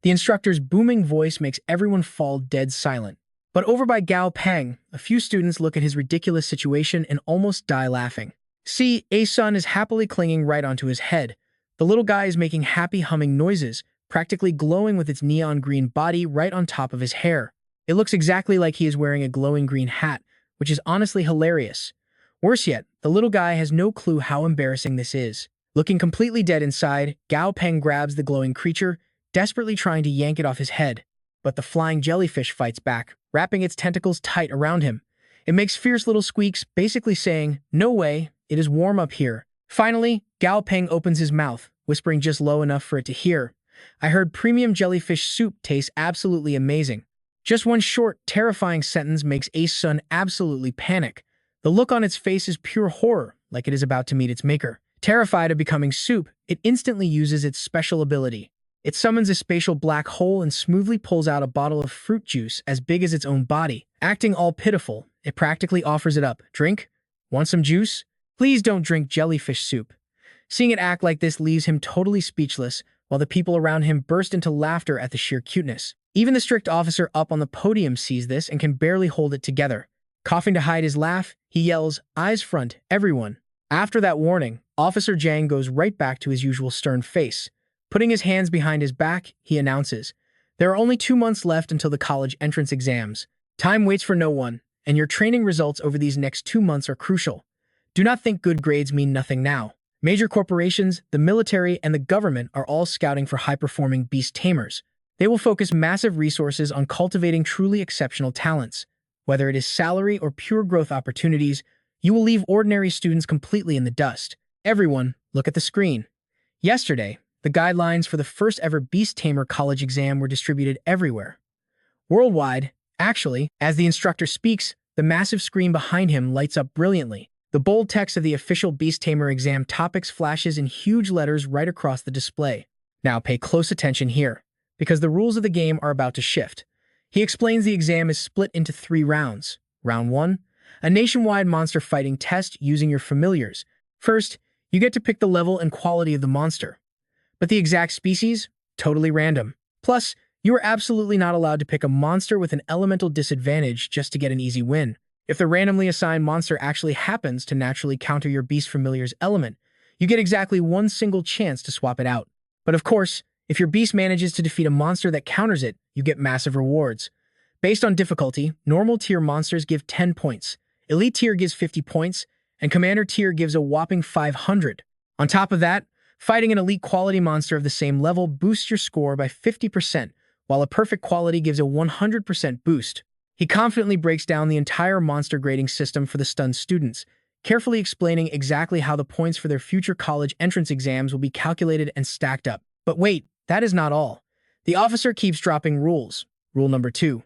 The instructor's booming voice makes everyone fall dead silent. But over by Gao Peng, a few students look at his ridiculous situation and almost die laughing. See, A-Sun is happily clinging right onto his head. The little guy is making happy humming noises, practically glowing with its neon green body right on top of his hair. It looks exactly like he is wearing a glowing green hat, which is honestly hilarious. Worse yet, the little guy has no clue how embarrassing this is. Looking completely dead inside, Gao Peng grabs the glowing creature, desperately trying to yank it off his head. But the flying jellyfish fights back, wrapping its tentacles tight around him. It makes fierce little squeaks, basically saying, "No way, it is warm up here." Finally, Gao Peng opens his mouth, whispering just low enough for it to hear. "I heard premium jellyfish soup tastes absolutely amazing." Just one short, terrifying sentence makes Ace Sun absolutely panic. The look on its face is pure horror, like it is about to meet its maker. Terrified of becoming soup, it instantly uses its special ability. It summons a spatial black hole and smoothly pulls out a bottle of fruit juice as big as its own body. Acting all pitiful, it practically offers it up. "Drink? Want some juice? Please don't drink jellyfish soup." Seeing it act like this leaves him totally speechless, while the people around him burst into laughter at the sheer cuteness. Even the strict officer up on the podium sees this and can barely hold it together. Coughing to hide his laugh, he yells, "Eyes front, everyone." After that warning, Officer Jang goes right back to his usual stern face. Putting his hands behind his back, he announces, "There are only 2 months left until the college entrance exams. Time waits for no one, and your training results over these next 2 months are crucial. Do not think good grades mean nothing now. Major corporations, the military, and the government are all scouting for high-performing beast tamers. They will focus massive resources on cultivating truly exceptional talents. Whether it is salary or pure growth opportunities, you will leave ordinary students completely in the dust. Everyone, look at the screen." Yesterday, the guidelines for the first ever Beast Tamer college exam were distributed everywhere. Worldwide, actually, as the instructor speaks, the massive screen behind him lights up brilliantly. The bold text of the official Beast Tamer exam topics flashes in huge letters right across the display. Now pay close attention here, because the rules of the game are about to shift. He explains the exam is split into 3 rounds. Round 1, a nationwide monster fighting test using your familiars. First, you get to pick the level and quality of the monster. But the exact species? Totally random. Plus, you are absolutely not allowed to pick a monster with an elemental disadvantage just to get an easy win. If the randomly assigned monster actually happens to naturally counter your beast familiar's element, you get exactly 1 single chance to swap it out. But of course, if your beast manages to defeat a monster that counters it, you get massive rewards. Based on difficulty, normal tier monsters give 10 points, elite tier gives 50 points, and commander tier gives a whopping 500. On top of that, fighting an elite quality monster of the same level boosts your score by 50%, while a perfect quality gives a 100% boost. He confidently breaks down the entire monster grading system for the stunned students, carefully explaining exactly how the points for their future college entrance exams will be calculated and stacked up. But wait, that is not all. The officer keeps dropping rules. Rule number 2.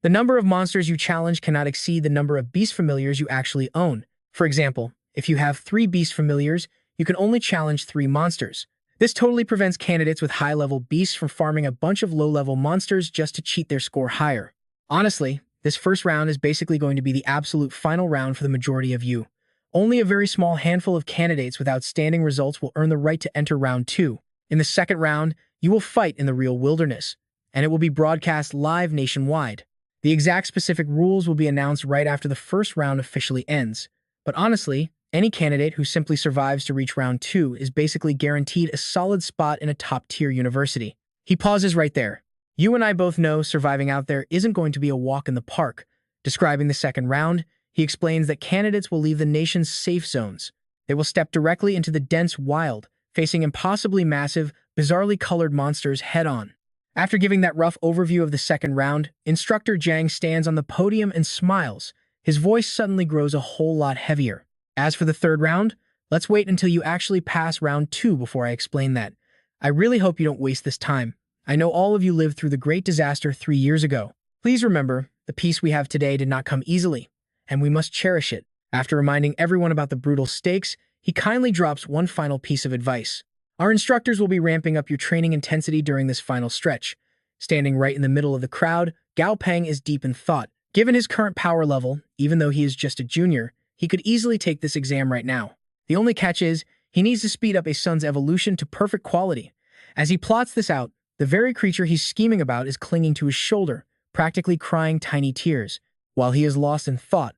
The number of monsters you challenge cannot exceed the number of beast familiars you actually own. For example, if you have 3 beast familiars, you can only challenge 3 monsters. This totally prevents candidates with high-level beasts from farming a bunch of low-level monsters just to cheat their score higher. Honestly, this first round is basically going to be the absolute final round for the majority of you. Only a very small handful of candidates with outstanding results will earn the right to enter round 2. In the second round, you will fight in the real wilderness, and it will be broadcast live nationwide. The exact specific rules will be announced right after the first round officially ends. But honestly, any candidate who simply survives to reach round 2 is basically guaranteed a solid spot in a top-tier university. He pauses right there. You and I both know surviving out there isn't going to be a walk in the park. Describing the second round, he explains that candidates will leave the nation's safe zones. They will step directly into the dense wild, facing impossibly massive, bizarrely colored monsters head-on. After giving that rough overview of the second round, Instructor Jang stands on the podium and smiles. His voice suddenly grows a whole lot heavier. As for the third round, let's wait until you actually pass round 2 before I explain that. I really hope you don't waste this time. I know all of you lived through the great disaster 3 years ago. Please remember, the peace we have today did not come easily, and we must cherish it. After reminding everyone about the brutal stakes, he kindly drops one final piece of advice. Our instructors will be ramping up your training intensity during this final stretch. Standing right in the middle of the crowd, Gao Peng is deep in thought. Given his current power level, even though he is just a junior, he could easily take this exam right now. The only catch is, he needs to speed up a son's evolution to perfect quality. As he plots this out, the very creature he's scheming about is clinging to his shoulder, practically crying tiny tears. While he is lost in thought,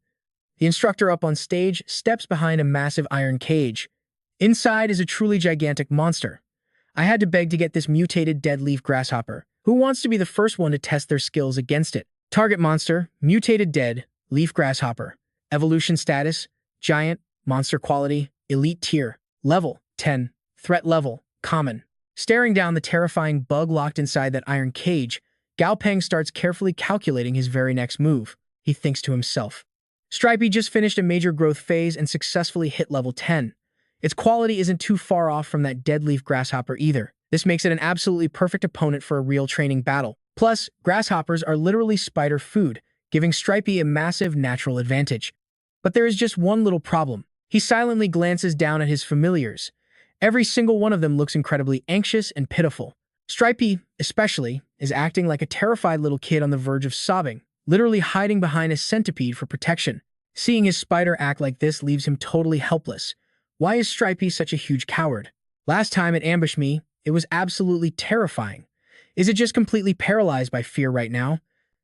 the instructor up on stage steps behind a massive iron cage. Inside is a truly gigantic monster. I had to beg to get this mutated dead leaf grasshopper. Who wants to be the first one to test their skills against it? Target monster, mutated dead, leaf grasshopper. Evolution status, giant, monster quality, elite tier. Level, 10, Threat level, common. Staring down the terrifying bug locked inside that iron cage, Gao Peng starts carefully calculating his very next move. He thinks to himself. Stripey just finished a major growth phase and successfully hit level 10. Its quality isn't too far off from that dead leaf grasshopper either. This makes it an absolutely perfect opponent for a real training battle. Plus, grasshoppers are literally spider food, giving Stripey a massive natural advantage. But there is just one little problem. He silently glances down at his familiars. Every single one of them looks incredibly anxious and pitiful. Stripey, especially, is acting like a terrified little kid on the verge of sobbing, literally hiding behind a centipede for protection. Seeing his spider act like this leaves him totally helpless. Why is Stripey such a huge coward? Last time it ambushed me, it was absolutely terrifying. Is it just completely paralyzed by fear right now?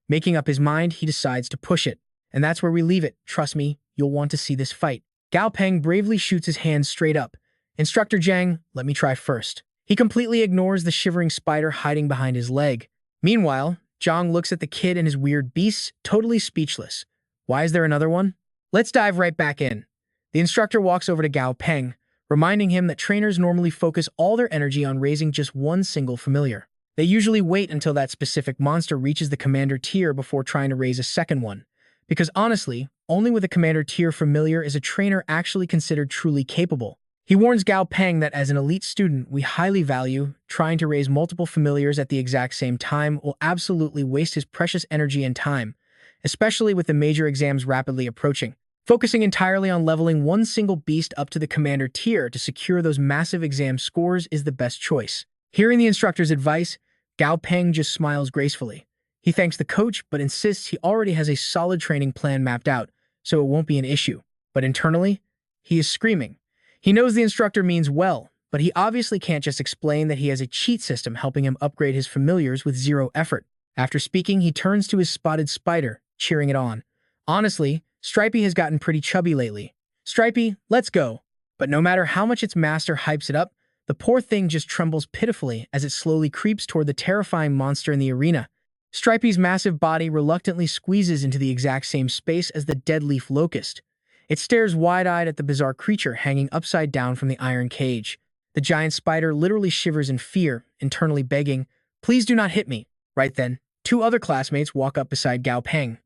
Making up his mind, he decides to push it. And that's where we leave it. Trust me, you'll want to see this fight. Gao Peng bravely shoots his hand straight up. Instructor Zhang, let me try first. He completely ignores the shivering spider hiding behind his leg. Meanwhile, Zhang looks at the kid and his weird beasts, totally speechless. Why is there another one? Let's dive right back in. The instructor walks over to Gao Peng, reminding him that trainers normally focus all their energy on raising just one single familiar. They usually wait until that specific monster reaches the commander tier before trying to raise a second one. Because honestly, only with a commander tier familiar is a trainer actually considered truly capable. He warns Gao Peng that as an elite student, we highly value trying to raise multiple familiars at the exact same time will absolutely waste his precious energy and time, especially with the major exams rapidly approaching. Focusing entirely on leveling one single beast up to the commander tier to secure those massive exam scores is the best choice. Hearing the instructor's advice, Gao Peng just smiles gracefully. He thanks the coach, but insists he already has a solid training plan mapped out, so it won't be an issue. But internally, he is screaming. He knows the instructor means well, but he obviously can't just explain that he has a cheat system helping him upgrade his familiars with zero effort. After speaking, he turns to his spotted spider, cheering it on. Honestly, Stripey has gotten pretty chubby lately. Stripey, let's go. But no matter how much its master hypes it up, the poor thing just trembles pitifully as it slowly creeps toward the terrifying monster in the arena. Stripey's massive body reluctantly squeezes into the exact same space as the dead leaf locust. It stares wide-eyed at the bizarre creature hanging upside down from the iron cage. The giant spider literally shivers in fear, internally begging, "Please do not hit me." Right then, two other classmates walk up beside Gao Peng.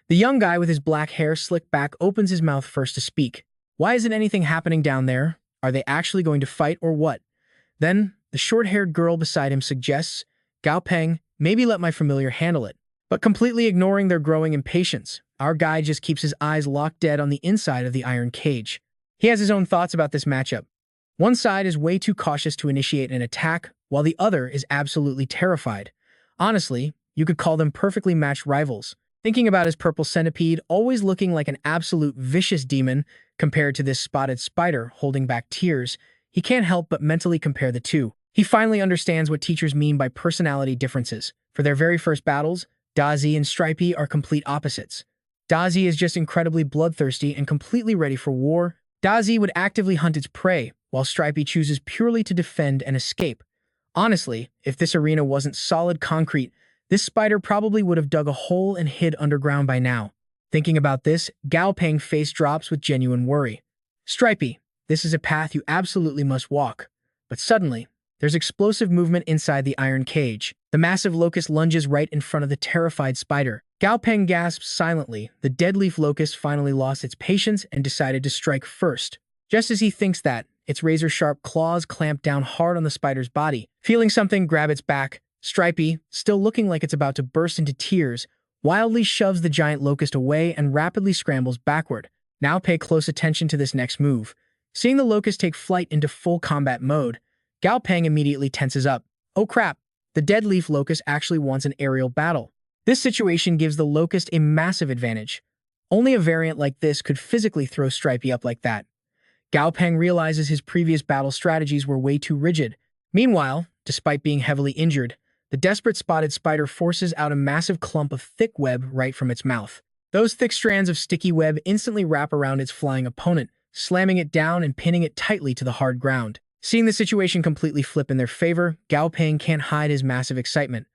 The young guy with his black hair slicked back opens his mouth first to speak. Why isn't anything happening down there? Are they actually going to fight or what? Then, the short-haired girl beside him suggests, Gao Peng, maybe let my familiar handle it. But completely ignoring their growing impatience, our guy just keeps his eyes locked dead on the inside of the iron cage. He has his own thoughts about this matchup. One side is way too cautious to initiate an attack, while the other is absolutely terrified. Honestly, you could call them perfectly matched rivals. Thinking about his purple centipede always looking like an absolute vicious demon compared to this spotted spider holding back tears, he can't help but mentally compare the two. He finally understands what teachers mean by personality differences. For their very first battles, Dazi and Stripey are complete opposites. Dazi is just incredibly bloodthirsty and completely ready for war. Dazi would actively hunt its prey, while Stripey chooses purely to defend and escape. Honestly, if this arena wasn't solid concrete, this spider probably would have dug a hole and hid underground by now. Thinking about this, Gao Peng's face drops with genuine worry. Stripey, this is a path you absolutely must walk. But suddenly, there's explosive movement inside the iron cage. The massive locust lunges right in front of the terrified spider. Gao Peng gasps silently. The dead leaf locust finally lost its patience and decided to strike first. Just as he thinks that, its razor-sharp claws clamp down hard on the spider's body. Feeling something grab its back, Stripey, still looking like it's about to burst into tears, wildly shoves the giant locust away and rapidly scrambles backward. Now pay close attention to this next move. Seeing the locust take flight into full combat mode, Gao Peng immediately tenses up. Oh crap, the dead leaf locust actually wants an aerial battle. This situation gives the locust a massive advantage. Only a variant like this could physically throw Stripey up like that. Gao Peng realizes his previous battle strategies were way too rigid. Meanwhile, despite being heavily injured, the desperate spotted spider forces out a massive clump of thick web right from its mouth. Those thick strands of sticky web instantly wrap around its flying opponent, slamming it down and pinning it tightly to the hard ground. Seeing the situation completely flip in their favor, Gao Peng can't hide his massive excitement.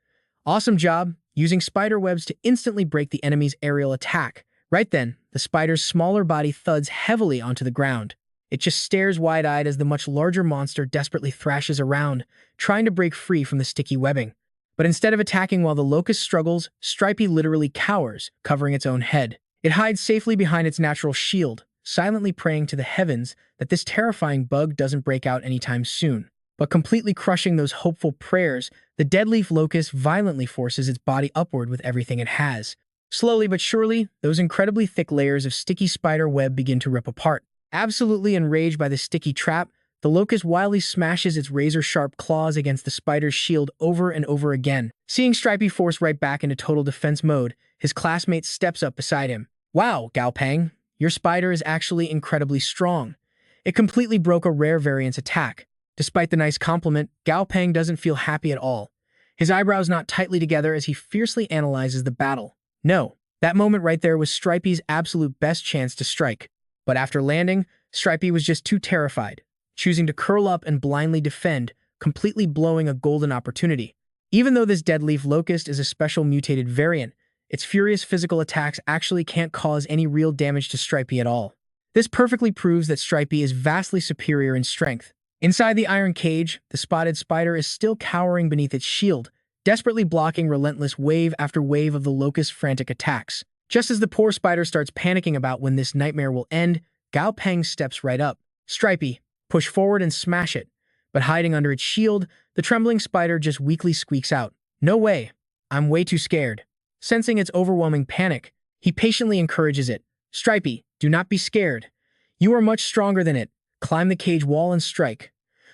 Awesome job, using spider webs to instantly break the enemy's aerial attack. Right then, the spider's smaller body thuds heavily onto the ground. It just stares wide-eyed as the much larger monster desperately thrashes around, trying to break free from the sticky webbing. But instead of attacking while the locust struggles, Stripey literally cowers, covering its own head. It hides safely behind its natural shield, silently praying to the heavens that this terrifying bug doesn't break out anytime soon. But completely crushing those hopeful prayers, the deadleaf locust violently forces its body upward with everything it has. Slowly but surely, those incredibly thick layers of sticky spider web begin to rip apart. Absolutely enraged by the sticky trap, the locust wildly smashes its razor-sharp claws against the spider's shield over and over again. Seeing Stripey forced right back into total defense mode, his classmate steps up beside him. "Wow, Gao Peng, your spider is actually incredibly strong. It completely broke a rare variant's attack." Despite the nice compliment, Gao Peng doesn't feel happy at all. His eyebrows knot tightly together as he fiercely analyzes the battle. No, that moment right there was Stripey's absolute best chance to strike. But after landing, Stripey was just too terrified, choosing to curl up and blindly defend, completely blowing a golden opportunity. Even though this deadleaf locust is a special mutated variant, its furious physical attacks actually can't cause any real damage to Stripey at all. This perfectly proves that Stripey is vastly superior in strength. Inside the iron cage, the spotted spider is still cowering beneath its shield, desperately blocking relentless wave after wave of the locust's frantic attacks. Just as the poor spider starts panicking about when this nightmare will end, Gao Peng steps right up. "Stripey, push forward and smash it." But hiding under its shield, the trembling spider just weakly squeaks out, "No way. I'm way too scared." Sensing its overwhelming panic, he patiently encourages it. "Stripey, do not be scared. You are much stronger than it. Climb the cage wall and strike."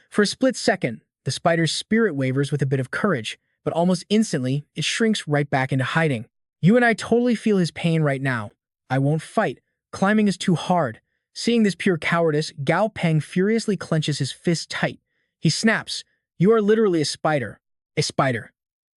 For a split second, the spider's spirit wavers with a bit of courage, but almost instantly, it shrinks right back into hiding. "You and I totally feel his pain right now. I won't fight. Climbing is too hard." Seeing this pure cowardice, Gao Peng furiously clenches his fist tight. He snaps, "You are literally a spider." "A spider?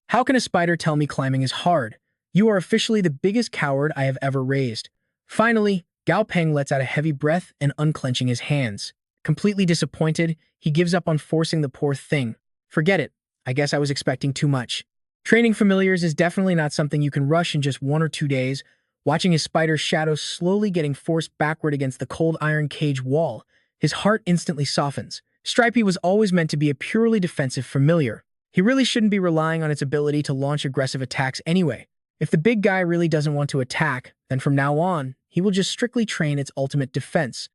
How can a spider tell me climbing is hard? You are officially the biggest coward I have ever raised." Finally, Gao Peng lets out a heavy breath and unclenching his hands. Completely disappointed, he gives up on forcing the poor thing. "Forget it. I guess I was expecting too much." Training familiars is definitely not something you can rush in just 1 or 2 days. Watching his spider's shadow slowly getting forced backward against the cold iron cage wall, his heart instantly softens. Stripey was always meant to be a purely defensive familiar. He really shouldn't be relying on its ability to launch aggressive attacks anyway. If the big guy really doesn't want to attack, then from now on, he will just strictly train its ultimate defense.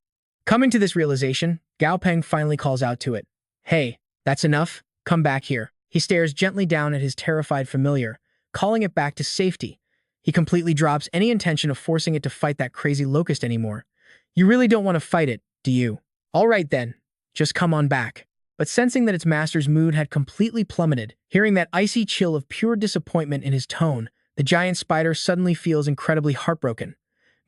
Coming to this realization, Gao Peng finally calls out to it. "Hey, that's enough. Come back here." He stares gently down at his terrified familiar, calling it back to safety. He completely drops any intention of forcing it to fight that crazy locust anymore. "You really don't want to fight it, do you? All right then, just come on back." But sensing that its master's mood had completely plummeted, hearing that icy chill of pure disappointment in his tone, the giant spider suddenly feels incredibly heartbroken.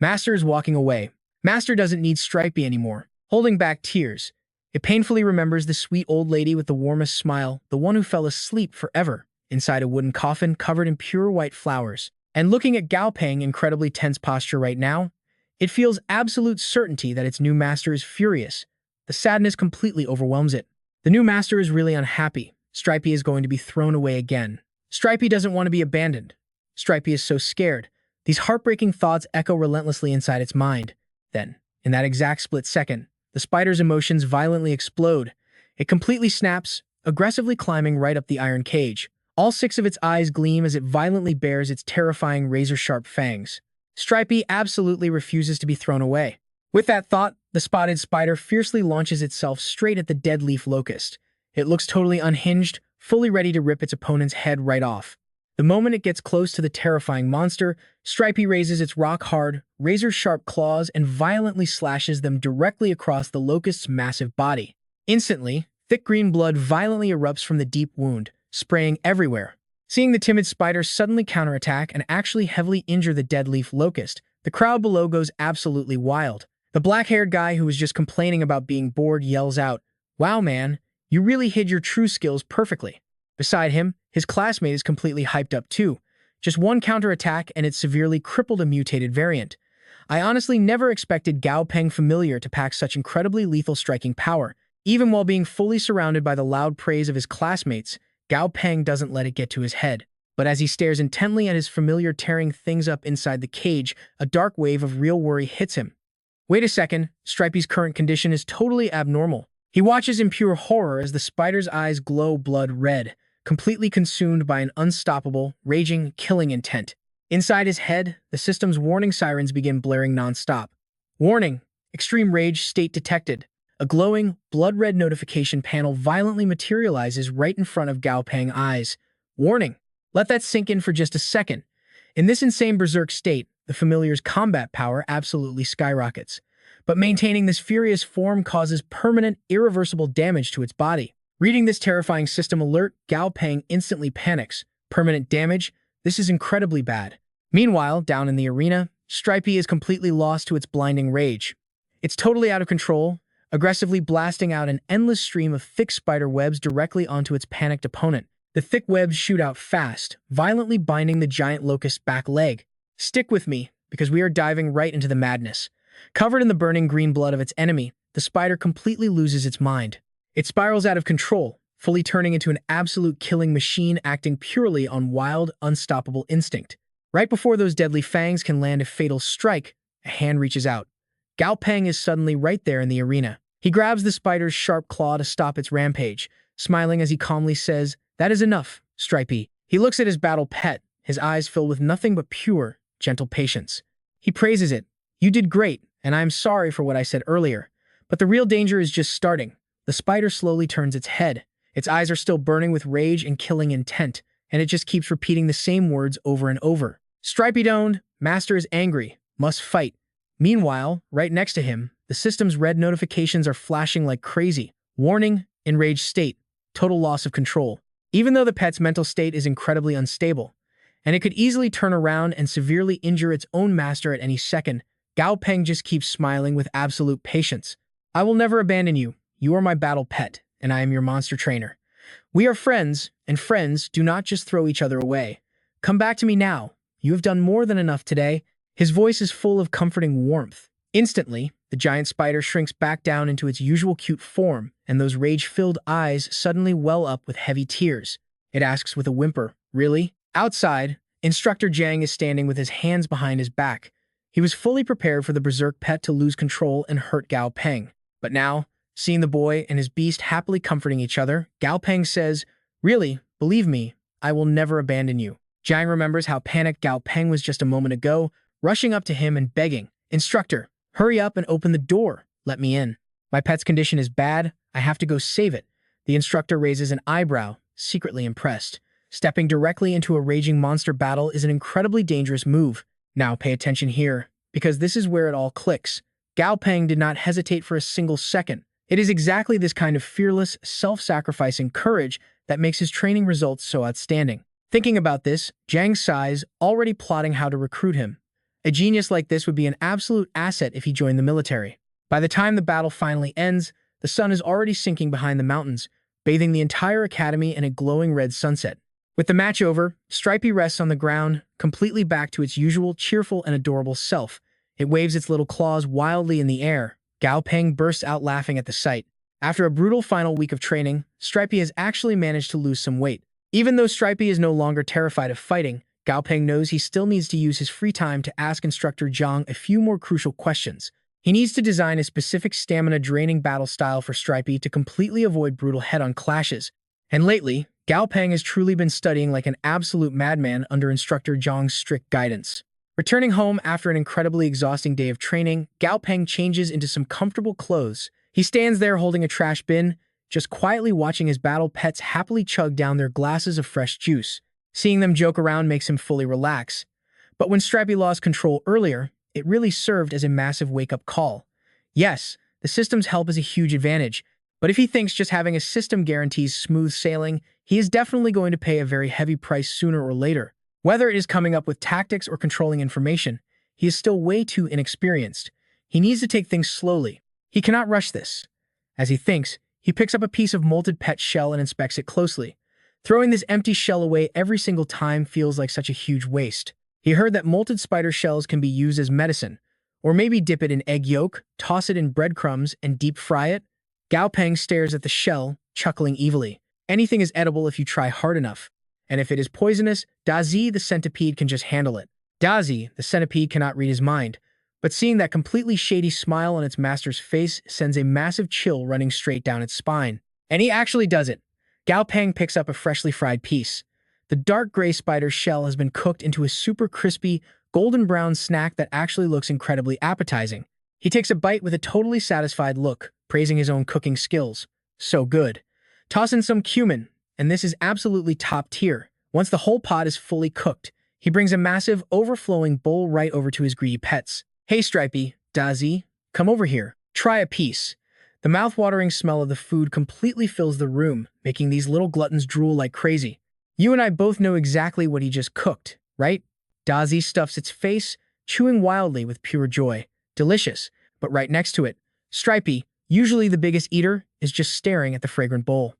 Master is walking away. Master doesn't need Stripey anymore. Holding back tears, it painfully remembers the sweet old lady with the warmest smile, the one who fell asleep forever, inside a wooden coffin covered in pure white flowers. And looking at Gao Peng's incredibly tense posture right now, it feels absolute certainty that its new master is furious. The sadness completely overwhelms it. The new master is really unhappy. Stripey is going to be thrown away again. Stripey doesn't want to be abandoned. Stripey is so scared. These heartbreaking thoughts echo relentlessly inside its mind. Then, in that exact split second, the spider's emotions violently explode. It completely snaps, aggressively climbing right up the iron cage. All 6 of its eyes gleam as it violently bares its terrifying razor-sharp fangs. Stripey absolutely refuses to be thrown away. With that thought, the spotted spider fiercely launches itself straight at the deadleaf locust. It looks totally unhinged, fully ready to rip its opponent's head right off. The moment it gets close to the terrifying monster, Stripey raises its rock-hard, razor-sharp claws and violently slashes them directly across the locust's massive body. Instantly, thick green blood violently erupts from the deep wound, spraying everywhere. Seeing the timid spider suddenly counterattack and actually heavily injure the deadleaf locust, the crowd below goes absolutely wild. The black-haired guy who was just complaining about being bored yells out, "Wow, man, you really hid your true skills perfectly." Beside him, his classmate is completely hyped up too. Just one counterattack and it severely crippled a mutated variant. I honestly never expected Gao Peng Familiar to pack such incredibly lethal striking power. Even while being fully surrounded by the loud praise of his classmates, Gao Peng doesn't let it get to his head. But as he stares intently at his familiar tearing things up inside the cage, a dark wave of real worry hits him. Wait a second, Stripey's current condition is totally abnormal. He watches in pure horror as the spider's eyes glow blood red, completely consumed by an unstoppable, raging, killing intent. Inside his head, the system's warning sirens begin blaring nonstop. Warning! Extreme rage state detected. A glowing, blood-red notification panel violently materializes right in front of Gao Peng's eyes. Warning! Let that sink in for just a second. In this insane berserk state, the familiar's combat power absolutely skyrockets. But maintaining this furious form causes permanent, irreversible damage to its body. Reading this terrifying system alert, Gao Peng instantly panics. Permanent damage? This is incredibly bad. Meanwhile, down in the arena, Stripey is completely lost to its blinding rage. It's totally out of control, aggressively blasting out an endless stream of thick spider webs directly onto its panicked opponent. The thick webs shoot out fast, violently binding the giant locust's back leg. Stick with me, because we are diving right into the madness. Covered in the burning green blood of its enemy, the spider completely loses its mind. It spirals out of control, fully turning into an absolute killing machine acting purely on wild, unstoppable instinct. Right before those deadly fangs can land a fatal strike, a hand reaches out. Gao Peng is suddenly right there in the arena. He grabs the spider's sharp claw to stop its rampage, smiling as he calmly says, "That is enough, Stripey." He looks at his battle pet, his eyes filled with nothing but pure, gentle patience. He praises it. "You did great, and I am sorry for what I said earlier. But the real danger is just starting." The spider slowly turns its head. Its eyes are still burning with rage and killing intent, and it just keeps repeating the same words over and over. "Stripey don't. Master is angry. Must fight." Meanwhile, right next to him, the system's red notifications are flashing like crazy. Warning, enraged state, total loss of control. Even though the pet's mental state is incredibly unstable, and it could easily turn around and severely injure its own master at any second, Gao Peng just keeps smiling with absolute patience. "I will never abandon you. You are my battle pet, and I am your monster trainer. We are friends, and friends do not just throw each other away. Come back to me now. You have done more than enough today." His voice is full of comforting warmth. Instantly, the giant spider shrinks back down into its usual cute form, and those rage-filled eyes suddenly well up with heavy tears. It asks with a whimper, "Really?" Outside, Instructor Jiang is standing with his hands behind his back. He was fully prepared for the berserk pet to lose control and hurt Gao Peng. But now, seeing the boy and his beast happily comforting each other, Gao Peng says, "Really, believe me, I will never abandon you." Jiang remembers how panicked Gao Peng was just a moment ago, rushing up to him and begging, "Instructor, hurry up and open the door. Let me in. My pet's condition is bad. I have to go save it." The instructor raises an eyebrow, secretly impressed. Stepping directly into a raging monster battle is an incredibly dangerous move. Now pay attention here, because this is where it all clicks. Gao Peng did not hesitate for a single second. It is exactly this kind of fearless, self-sacrificing courage that makes his training results so outstanding. Thinking about this, Jiang sighs, already plotting how to recruit him. A genius like this would be an absolute asset if he joined the military. By the time the battle finally ends, the sun is already sinking behind the mountains, bathing the entire academy in a glowing red sunset. With the match over, Stripey rests on the ground, completely back to its usual cheerful and adorable self. It waves its little claws wildly in the air. Gao Peng bursts out laughing at the sight. After a brutal final week of training, Stripey has actually managed to lose some weight. Even though Stripey is no longer terrified of fighting, Gao Peng knows he still needs to use his free time to ask Instructor Jiang a few more crucial questions. He needs to design a specific stamina-draining battle style for Stripey to completely avoid brutal head-on clashes. And lately, Gao Peng has truly been studying like an absolute madman under Instructor Jiang's strict guidance. Returning home after an incredibly exhausting day of training, Gao Peng changes into some comfortable clothes. He stands there holding a trash bin, just quietly watching his battle pets happily chug down their glasses of fresh juice. Seeing them joke around makes him fully relax. But when Stripey lost control earlier, it really served as a massive wake-up call. Yes, the system's help is a huge advantage, but if he thinks just having a system guarantees smooth sailing, he is definitely going to pay a very heavy price sooner or later. Whether it is coming up with tactics or controlling information, he is still way too inexperienced. He needs to take things slowly. He cannot rush this. As he thinks, he picks up a piece of molted pet shell and inspects it closely. Throwing this empty shell away every single time feels like such a huge waste. He heard that molted spider shells can be used as medicine, or maybe dip it in egg yolk, toss it in breadcrumbs, and deep fry it. Gao Peng stares at the shell, chuckling evilly. Anything is edible if you try hard enough. And if it is poisonous, Dazi the centipede can just handle it. Dazi, the centipede, cannot read his mind, But seeing that completely shady smile on its master's face sends a massive chill running straight down its spine. And he actually does it. Gao Peng picks up a freshly fried piece. The dark gray spider's shell has been cooked into a super crispy, golden brown snack that actually looks incredibly appetizing. He takes a bite with a totally satisfied look, praising his own cooking skills. So good. Toss in some cumin, and this is absolutely top tier. Once the whole pot is fully cooked, he brings a massive, overflowing bowl right over to his greedy pets. Hey Stripey, Dazi, come over here. Try a piece. The mouth-watering smell of the food completely fills the room, making these little gluttons drool like crazy. You and I both know exactly what he just cooked, right? Dazi stuffs its face, chewing wildly with pure joy. Delicious, but right next to it, Stripey, usually the biggest eater, is just staring at the fragrant bowl.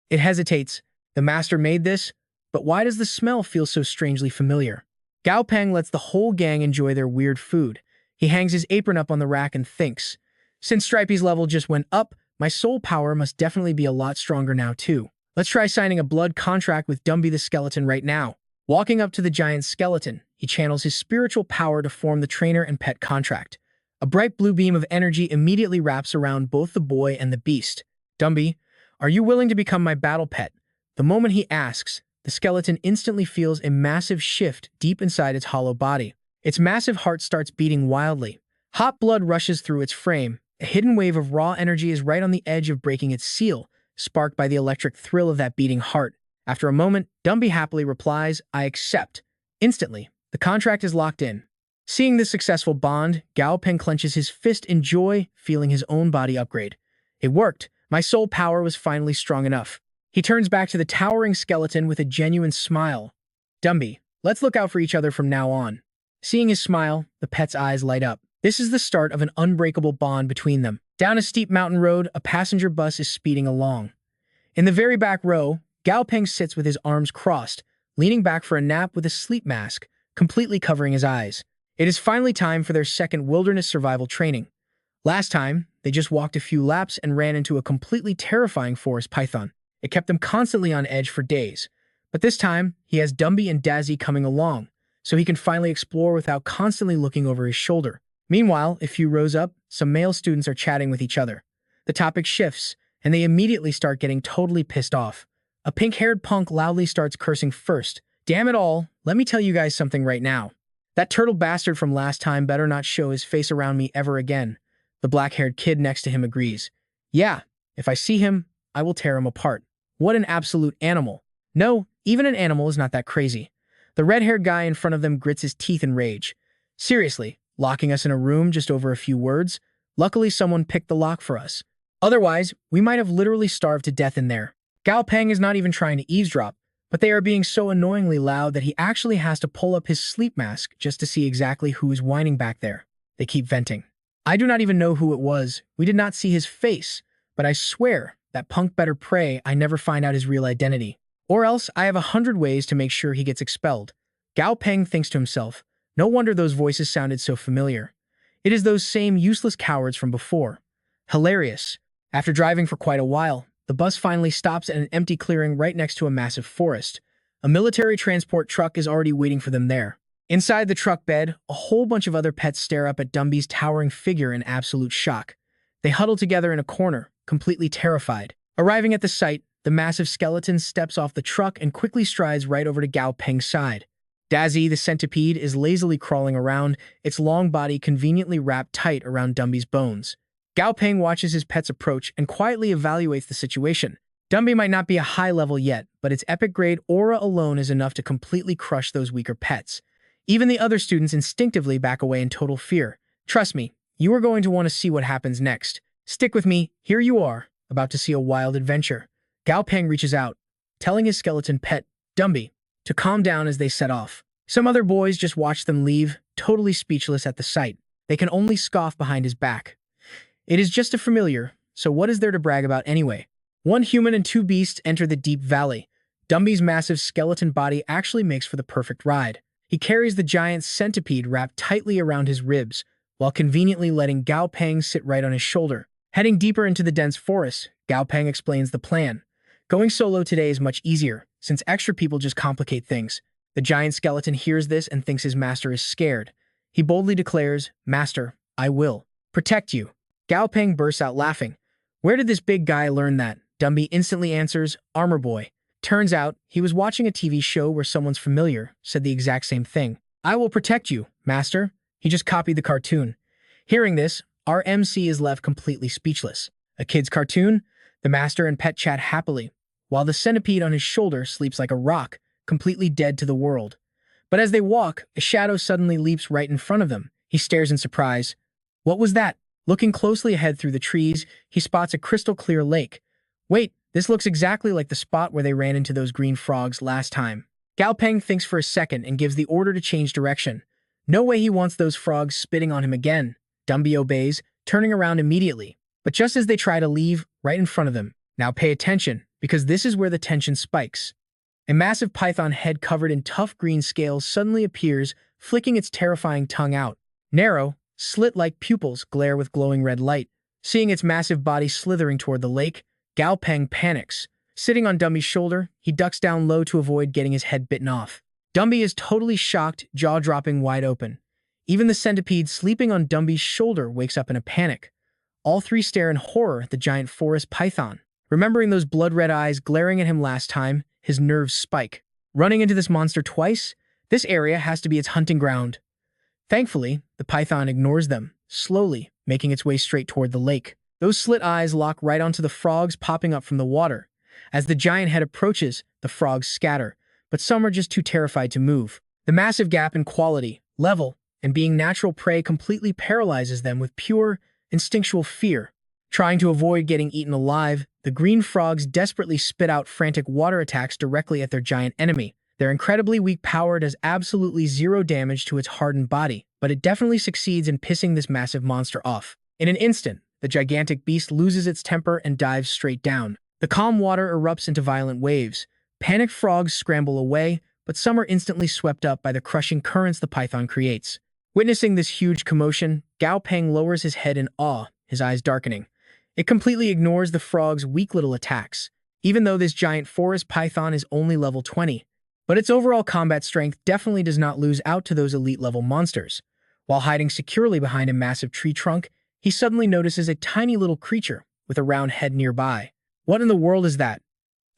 It hesitates. The master made this, but why does the smell feel so strangely familiar? Gao Peng lets the whole gang enjoy their weird food. He hangs his apron up on the rack and thinks, since Stripey's level just went up, my soul power must definitely be a lot stronger now too. Let's try signing a blood contract with Dumby the skeleton right now. Walking up to the giant skeleton, he channels his spiritual power to form the trainer and pet contract. A bright blue beam of energy immediately wraps around both the boy and the beast. Dumby, are you willing to become my battle pet? The moment he asks, the skeleton instantly feels a massive shift deep inside its hollow body. Its massive heart starts beating wildly. Hot blood rushes through its frame. A hidden wave of raw energy is right on the edge of breaking its seal, sparked by the electric thrill of that beating heart. After a moment, Dumby happily replies, I accept. Instantly, the contract is locked in. Seeing this successful bond, Gao Peng clenches his fist in joy, feeling his own body upgrade. It worked. My soul power was finally strong enough. He turns back to the towering skeleton with a genuine smile. Dumby, let's look out for each other from now on. Seeing his smile, the pet's eyes light up. This is the start of an unbreakable bond between them. Down a steep mountain road, a passenger bus is speeding along. In the very back row, Gao Peng sits with his arms crossed, leaning back for a nap with a sleep mask, completely covering his eyes. It is finally time for their second wilderness survival training. Last time, they just walked a few laps and ran into a completely terrifying forest python. It kept them constantly on edge for days. But this time, he has Dumby and Dazzy coming along, so he can finally explore without constantly looking over his shoulder. Meanwhile, a few rows up, some male students are chatting with each other. The topic shifts, and they immediately start getting totally pissed off. A pink-haired punk loudly starts cursing first. Damn it all, let me tell you guys something right now. That turtle bastard from last time better not show his face around me ever again. The black-haired kid next to him agrees. Yeah, if I see him, I will tear him apart. What an absolute animal. No, even an animal is not that crazy. The red-haired guy in front of them grits his teeth in rage. Seriously, locking us in a room just over a few words? Luckily, someone picked the lock for us. Otherwise, we might have literally starved to death in there. Gao Peng is not even trying to eavesdrop, but they are being so annoyingly loud that he actually has to pull up his sleep mask just to see exactly who is whining back there. They keep venting. I do not even know who it was. We did not see his face, but I swear that punk better pray I never find out his real identity. Or else I have 100 ways to make sure he gets expelled. Gao Peng thinks to himself, no wonder those voices sounded so familiar. It is those same useless cowards from before. Hilarious. After driving for quite a while, the bus finally stops at an empty clearing right next to a massive forest. A military transport truck is already waiting for them there. Inside the truck bed, a whole bunch of other pets stare up at Dumby's towering figure in absolute shock. They huddle together in a corner, completely terrified. Arriving at the site, the massive skeleton steps off the truck and quickly strides right over to Gao Peng's side. Dazzy, the centipede, is lazily crawling around, its long body conveniently wrapped tight around Dumby's bones. Gao Peng watches his pets approach and quietly evaluates the situation. Dumby might not be a high level yet, but its epic-grade aura alone is enough to completely crush those weaker pets. Even the other students instinctively back away in total fear. Trust me, you are going to want to see what happens next. Stick with me, here you are, about to see a wild adventure. Gao Peng reaches out, telling his skeleton pet, Dumby, to calm down as they set off. Some other boys just watch them leave, totally speechless at the sight. They can only scoff behind his back. It is just a familiar, so what is there to brag about anyway? One human and two beasts enter the deep valley. Dumby's massive skeleton body actually makes for the perfect ride. He carries the giant centipede wrapped tightly around his ribs, while conveniently letting Gao Peng sit right on his shoulder. Heading deeper into the dense forest, Gao Peng explains the plan. Going solo today is much easier, since extra people just complicate things. The giant skeleton hears this and thinks his master is scared. He boldly declares, "Master, I will protect you." Gao Peng bursts out laughing. "Where did this big guy learn that?" Dumby instantly answers, "Armor Boy." Turns out, he was watching a TV show where someone's familiar said the exact same thing. "I will protect you, master." He just copied the cartoon. Hearing this, our MC is left completely speechless. A kid's cartoon? The master and pet chat happily, while the centipede on his shoulder sleeps like a rock, completely dead to the world. But as they walk, a shadow suddenly leaps right in front of them. He stares in surprise. What was that? Looking closely ahead through the trees, he spots a crystal-clear lake. Wait, this looks exactly like the spot where they ran into those green frogs last time. Gao Peng thinks for a second and gives the order to change direction. No way he wants those frogs spitting on him again. Dumby obeys, turning around immediately. But just as they try to leave, right in front of them. Now pay attention, because this is where the tension spikes. A massive python head covered in tough green scales suddenly appears, flicking its terrifying tongue out. Narrow, slit-like pupils glare with glowing red light. Seeing its massive body slithering toward the lake, Gao Peng panics. Sitting on Dumby's shoulder, he ducks down low to avoid getting his head bitten off. Dumby is totally shocked, jaw dropping wide open. Even the centipede sleeping on Dumby's shoulder wakes up in a panic. All three stare in horror at the giant forest python. Remembering those blood-red eyes glaring at him last time, his nerves spike. Running into this monster twice? This area has to be its hunting ground. Thankfully, the python ignores them, slowly making its way straight toward the lake. Those slit eyes lock right onto the frogs popping up from the water. As the giant head approaches, the frogs scatter, but some are just too terrified to move. The massive gap in quality, level, and being natural prey completely paralyzes them with pure, instinctual fear. Trying to avoid getting eaten alive, the green frogs desperately spit out frantic water attacks directly at their giant enemy. Their incredibly weak power does absolutely zero damage to its hardened body, but it definitely succeeds in pissing this massive monster off. In an instant, the gigantic beast loses its temper and dives straight down. The calm water erupts into violent waves. Panicked frogs scramble away, but some are instantly swept up by the crushing currents the python creates. Witnessing this huge commotion, Gao Peng lowers his head in awe, his eyes darkening. It completely ignores the frog's weak little attacks, even though this giant forest python is only level 20. But its overall combat strength definitely does not lose out to those elite-level monsters. While hiding securely behind a massive tree trunk, he suddenly notices a tiny little creature with a round head nearby. What in the world is that?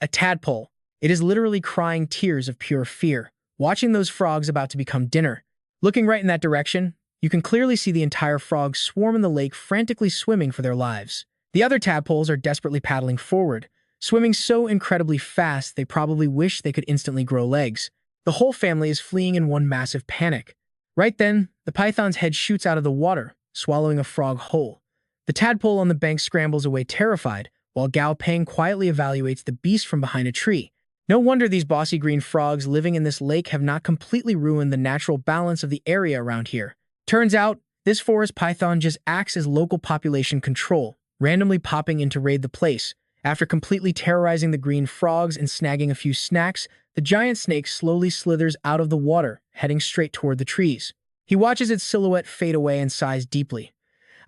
A tadpole. It is literally crying tears of pure fear, watching those frogs about to become dinner. Looking right in that direction, you can clearly see the entire frog swarm in the lake frantically swimming for their lives. The other tadpoles are desperately paddling forward, swimming so incredibly fast they probably wish they could instantly grow legs. The whole family is fleeing in one massive panic. Right then, the python's head shoots out of the water, swallowing a frog whole. The tadpole on the bank scrambles away terrified, while Gao Peng quietly evaluates the beast from behind a tree. No wonder these bossy green frogs living in this lake have not completely ruined the natural balance of the area around here. Turns out, this forest python just acts as local population control, randomly popping in to raid the place. After completely terrorizing the green frogs and snagging a few snacks, the giant snake slowly slithers out of the water, heading straight toward the trees. He watches its silhouette fade away and sighs deeply.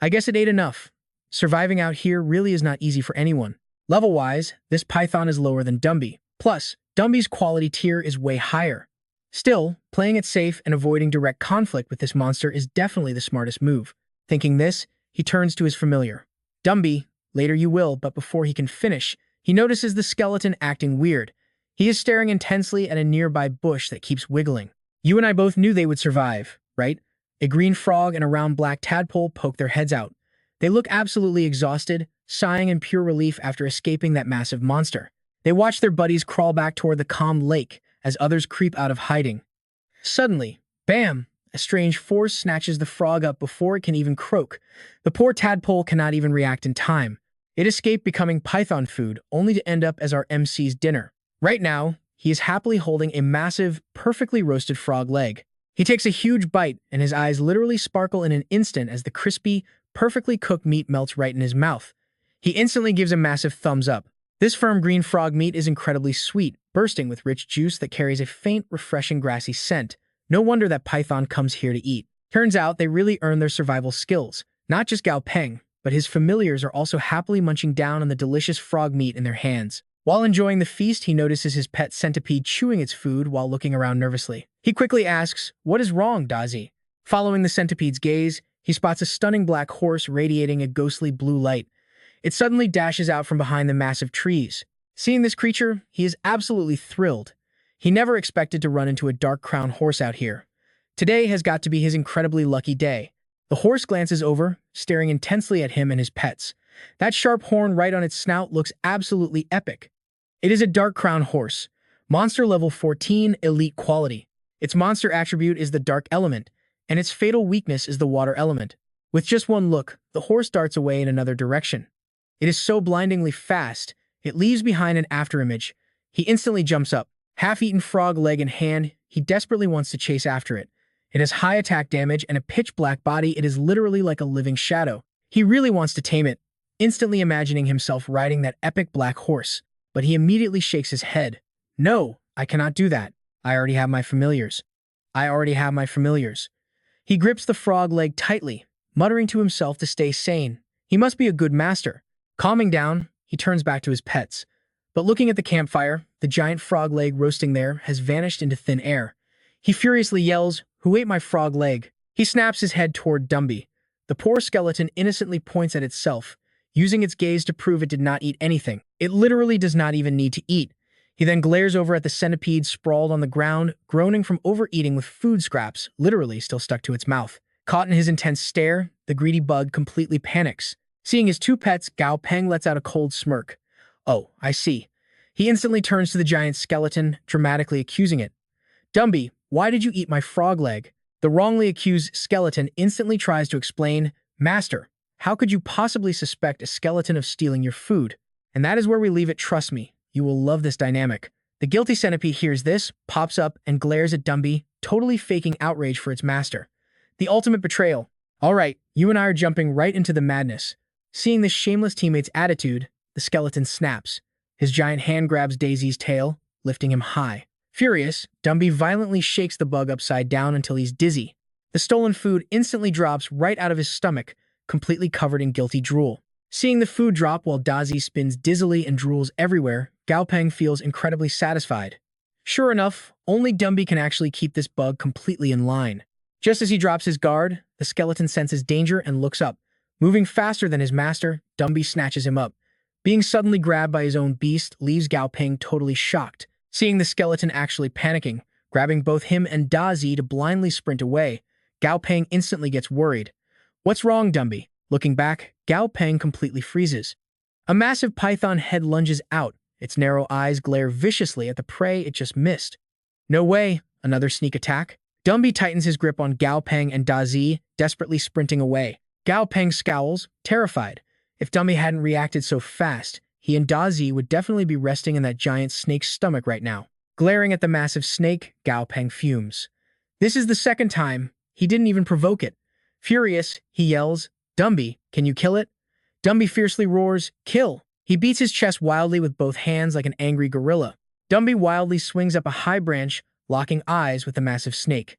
I guess it ate enough. Surviving out here really is not easy for anyone. Level-wise, this python is lower than Dumby. Plus, Dumby's quality tier is way higher. Still, playing it safe and avoiding direct conflict with this monster is definitely the smartest move. Thinking this, he turns to his familiar. Dumby, later you will, but before he can finish, he notices the skeleton acting weird. He is staring intensely at a nearby bush that keeps wiggling. You and I both knew they would survive, right? A green frog and a round black tadpole poke their heads out. They look absolutely exhausted, sighing in pure relief after escaping that massive monster. They watch their buddies crawl back toward the calm lake as others creep out of hiding. Suddenly, bam! A strange force snatches the frog up before it can even croak. The poor tadpole cannot even react in time. It escaped becoming python food, only to end up as our MC's dinner. Right now, he is happily holding a massive, perfectly roasted frog leg. He takes a huge bite, and his eyes literally sparkle in an instant as the crispy, perfectly cooked meat melts right in his mouth. He instantly gives a massive thumbs up. This firm green frog meat is incredibly sweet, bursting with rich juice that carries a faint, refreshing grassy scent. No wonder that python comes here to eat. Turns out they really earn their survival skills. Not just Gao Peng, but his familiars are also happily munching down on the delicious frog meat in their hands. While enjoying the feast, he notices his pet centipede chewing its food while looking around nervously. He quickly asks, "What is wrong, Dazi?" Following the centipede's gaze, he spots a stunning black horse radiating a ghostly blue light. It suddenly dashes out from behind the massive trees. Seeing this creature, he is absolutely thrilled. He never expected to run into a dark crown horse out here. Today has got to be his incredibly lucky day. The horse glances over, staring intensely at him and his pets. That sharp horn right on its snout looks absolutely epic. It is a dark crown horse, monster level 14, elite quality. Its monster attribute is the dark element, and its fatal weakness is the water element. With just one look, the horse darts away in another direction. It is so blindingly fast, it leaves behind an afterimage. He instantly jumps up. Half-eaten frog leg in hand, he desperately wants to chase after it. It has high attack damage and a pitch-black body. It is literally like a living shadow. He really wants to tame it, instantly imagining himself riding that epic black horse. But he immediately shakes his head. No, I cannot do that. I already have my familiars. I already have my familiars. He grips the frog leg tightly, muttering to himself to stay sane. He must be a good master. Calming down, he turns back to his pets. But looking at the campfire, the giant frog leg roasting there has vanished into thin air. He furiously yells, "Who ate my frog leg?" He snaps his head toward Dumby. The poor skeleton innocently points at itself, using its gaze to prove it did not eat anything. It literally does not even need to eat. He then glares over at the centipede sprawled on the ground, groaning from overeating with food scraps, literally still stuck to its mouth. Caught in his intense stare, the greedy bug completely panics. Seeing his two pets, Gao Peng lets out a cold smirk. Oh, I see. He instantly turns to the giant skeleton, dramatically accusing it. Dumby, why did you eat my frog leg? The wrongly accused skeleton instantly tries to explain, Master, how could you possibly suspect a skeleton of stealing your food? And that is where we leave it, trust me. You will love this dynamic. The guilty centipede hears this, pops up, and glares at Dumby, totally faking outrage for its master. The ultimate betrayal. All right, you and I are jumping right into the madness. Seeing this shameless teammate's attitude, the skeleton snaps. His giant hand grabs Daisy's tail, lifting him high. Furious, Dumby violently shakes the bug upside down until he's dizzy. The stolen food instantly drops right out of his stomach, completely covered in guilty drool. Seeing the food drop while Daisy spins dizzily and drools everywhere, Gao Peng feels incredibly satisfied. Sure enough, only Dumby can actually keep this bug completely in line. Just as he drops his guard, the skeleton senses danger and looks up. Moving faster than his master, Dumby snatches him up. Being suddenly grabbed by his own beast leaves Gao Peng totally shocked. Seeing the skeleton actually panicking, grabbing both him and Daisy to blindly sprint away, Gao Peng instantly gets worried. What's wrong, Dumby? Looking back, Gao Peng completely freezes. A massive python head lunges out. Its narrow eyes glare viciously at the prey it just missed. No way, another sneak attack. Dumby tightens his grip on Gao Peng and Daisy, desperately sprinting away. Gao Peng scowls, terrified. If Dumby hadn't reacted so fast, he and Daisy would definitely be resting in that giant snake's stomach right now. Glaring at the massive snake, Gao Peng fumes. This is the second time. He didn't even provoke it. Furious, he yells, Dumby, can you kill it? Dumby fiercely roars, kill. He beats his chest wildly with both hands like an angry gorilla. Dumby wildly swings up a high branch, locking eyes with the massive snake.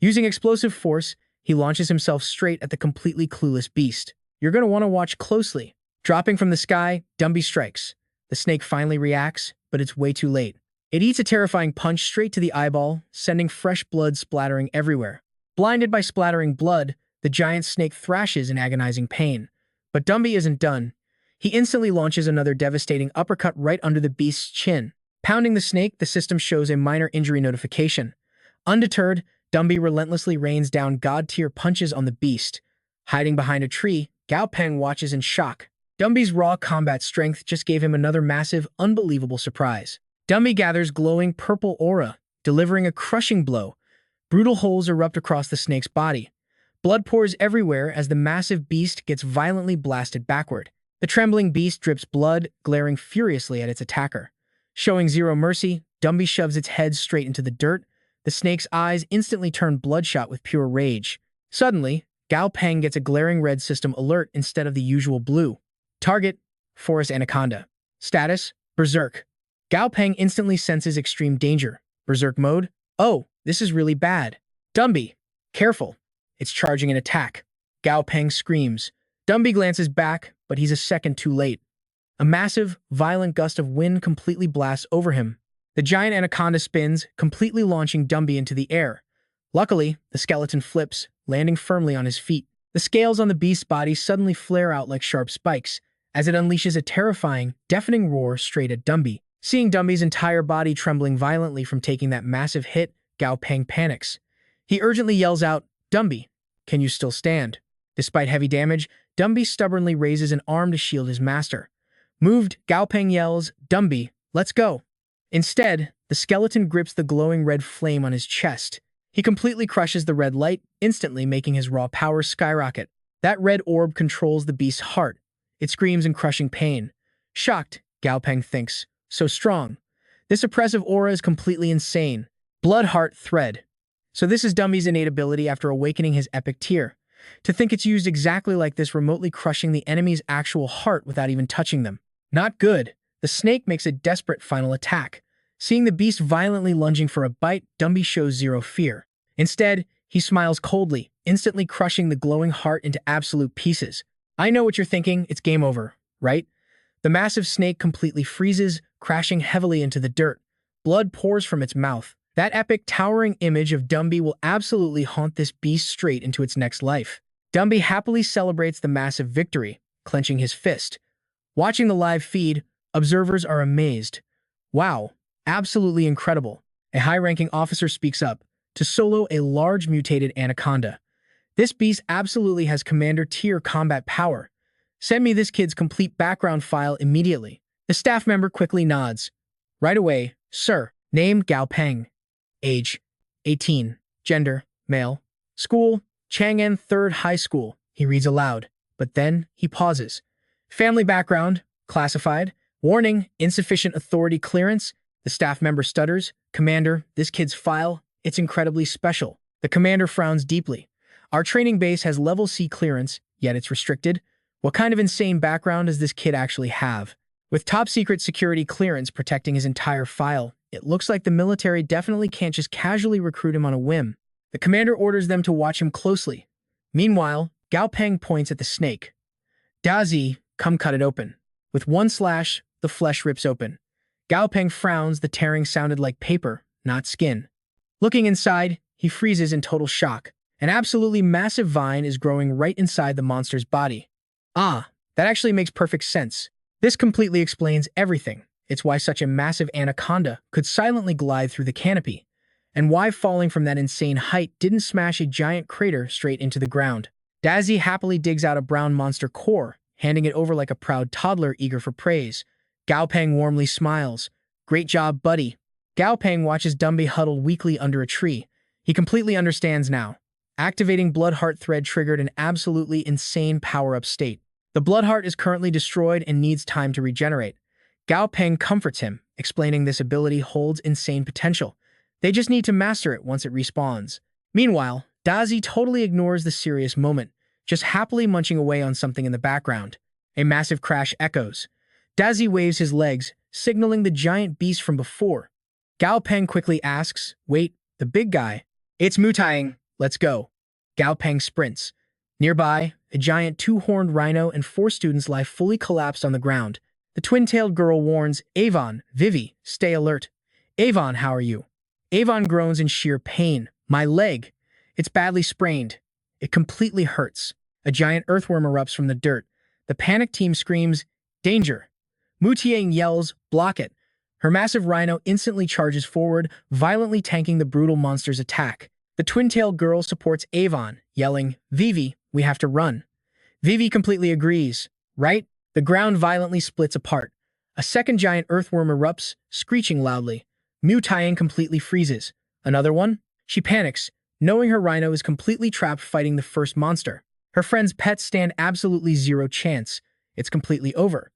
Using explosive force, he launches himself straight at the completely clueless beast. You're going to want to watch closely. Dropping from the sky, Dumby strikes. The snake finally reacts, but it's way too late. It eats a terrifying punch straight to the eyeball, sending fresh blood splattering everywhere. Blinded by splattering blood, the giant snake thrashes in agonizing pain. But Dumby isn't done. He instantly launches another devastating uppercut right under the beast's chin. Pounding the snake, the system shows a minor injury notification. Undeterred, Dumby relentlessly rains down god-tier punches on the beast. Hiding behind a tree, Gao Peng watches in shock. Dumby's raw combat strength just gave him another massive, unbelievable surprise. Dumby gathers glowing purple aura, delivering a crushing blow. Brutal holes erupt across the snake's body. Blood pours everywhere as the massive beast gets violently blasted backward. The trembling beast drips blood, glaring furiously at its attacker. Showing zero mercy, Dumby shoves its head straight into the dirt. The snake's eyes instantly turn bloodshot with pure rage. Suddenly, Gao Peng gets a glaring red system alert instead of the usual blue. Target: Forest Anaconda. Status: Berserk. Gao Peng instantly senses extreme danger. Berserk mode: Oh, this is really bad. Dumby, careful. It's charging an attack. Gao Peng screams. Dumby glances back, but he's a second too late. A massive, violent gust of wind completely blasts over him. The giant anaconda spins, completely launching Dumby into the air. Luckily, the skeleton flips, landing firmly on his feet. The scales on the beast's body suddenly flare out like sharp spikes, as it unleashes a terrifying, deafening roar straight at Dumby. Seeing Dumby's entire body trembling violently from taking that massive hit, Gao Peng panics. He urgently yells out, "Dumby, can you still stand?" Despite heavy damage, Dumby stubbornly raises an arm to shield his master. Moved, Gao Peng yells, "Dumby, let's go." Instead, the skeleton grips the glowing red flame on his chest. He completely crushes the red light, instantly making his raw power skyrocket. That red orb controls the beast's heart. It screams in crushing pain. Shocked, Gao Peng thinks, so strong. This oppressive aura is completely insane. Blood heart thread. So this is Dumby's innate ability after awakening his epic tier. To think it's used exactly like this, remotely crushing the enemy's actual heart without even touching them. Not good. The snake makes a desperate final attack. Seeing the beast violently lunging for a bite, Dumby shows zero fear. Instead, he smiles coldly, instantly crushing the glowing heart into absolute pieces. I know what you're thinking, it's game over, right? The massive snake completely freezes, crashing heavily into the dirt. Blood pours from its mouth. That epic, towering image of Dumby will absolutely haunt this beast straight into its next life. Dumby happily celebrates the massive victory, clenching his fist. Watching the live feed, observers are amazed. Wow, absolutely incredible. A high-ranking officer speaks up to solo a large mutated anaconda. This beast absolutely has commander-tier combat power. Send me this kid's complete background file immediately. The staff member quickly nods. Right away, sir. Name Gao Peng. Age 18. Gender male. School Chang'an 3rd High School. He reads aloud, but then he pauses. Family background classified. Warning, insufficient authority clearance. The staff member stutters. Commander, this kid's file, it's incredibly special. The commander frowns deeply. Our training base has level C clearance, yet it's restricted. What kind of insane background does this kid actually have? With top secret security clearance protecting his entire file, it looks like the military definitely can't just casually recruit him on a whim. The commander orders them to watch him closely. Meanwhile, Gao Peng points at the snake. Dazi, come cut it open. With one slash, the flesh rips open. Gao Peng frowns, the tearing sounded like paper, not skin. Looking inside, he freezes in total shock. An absolutely massive vine is growing right inside the monster's body. Ah, that actually makes perfect sense. This completely explains everything. It's why such a massive anaconda could silently glide through the canopy, and why falling from that insane height didn't smash a giant crater straight into the ground. Dazi happily digs out a brown monster core, handing it over like a proud toddler eager for praise. Gao Peng warmly smiles. Great job, buddy. Gao Peng watches Dumby huddle weakly under a tree. He completely understands now. Activating Blood Heart Thread triggered an absolutely insane power-up state. The Blood Heart is currently destroyed and needs time to regenerate. Gao Peng comforts him, explaining this ability holds insane potential. They just need to master it once it respawns. Meanwhile, Dazi totally ignores the serious moment, just happily munching away on something in the background. A massive crash echoes. Dazi waves his legs, signaling the giant beast from before. Gao Peng quickly asks, "Wait, the big guy?" "It's mutating. Let's go." Gao Peng sprints. Nearby, a giant two-horned rhino and 4 students lie fully collapsed on the ground. The twin-tailed girl warns, "Avon, Vivi, stay alert." "Avon, how are you?" Avon groans in sheer pain. "My leg. It's badly sprained. It completely hurts." A giant earthworm erupts from the dirt. The panicked team screams, "Danger." Mutiang yells, "Block it." Her massive rhino instantly charges forward, violently tanking the brutal monster's attack. The twin-tailed girl supports Avon, yelling, "Vivi, we have to run." Vivi completely agrees. Right? The ground violently splits apart. A second giant earthworm erupts, screeching loudly. Mutiang completely freezes. Another one? She panics, knowing her rhino is completely trapped fighting the first monster. Her friend's pets stand absolutely zero chance. It's completely over.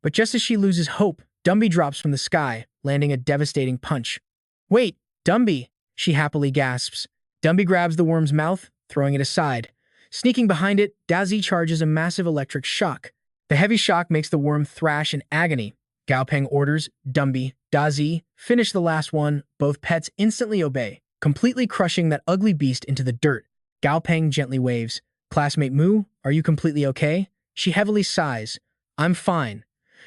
But just as she loses hope, Dumby drops from the sky, landing a devastating punch. "Wait, Dumby," she happily gasps. Dumby grabs the worm's mouth, throwing it aside. Sneaking behind it, Dazi charges a massive electric shock. The heavy shock makes the worm thrash in agony. Gao Peng orders, "Dumby, Dazi, finish the last one." Both pets instantly obey, completely crushing that ugly beast into the dirt. Gao Peng gently waves. "Classmate Mu, are you completely okay?" She heavily sighs. "I'm fine.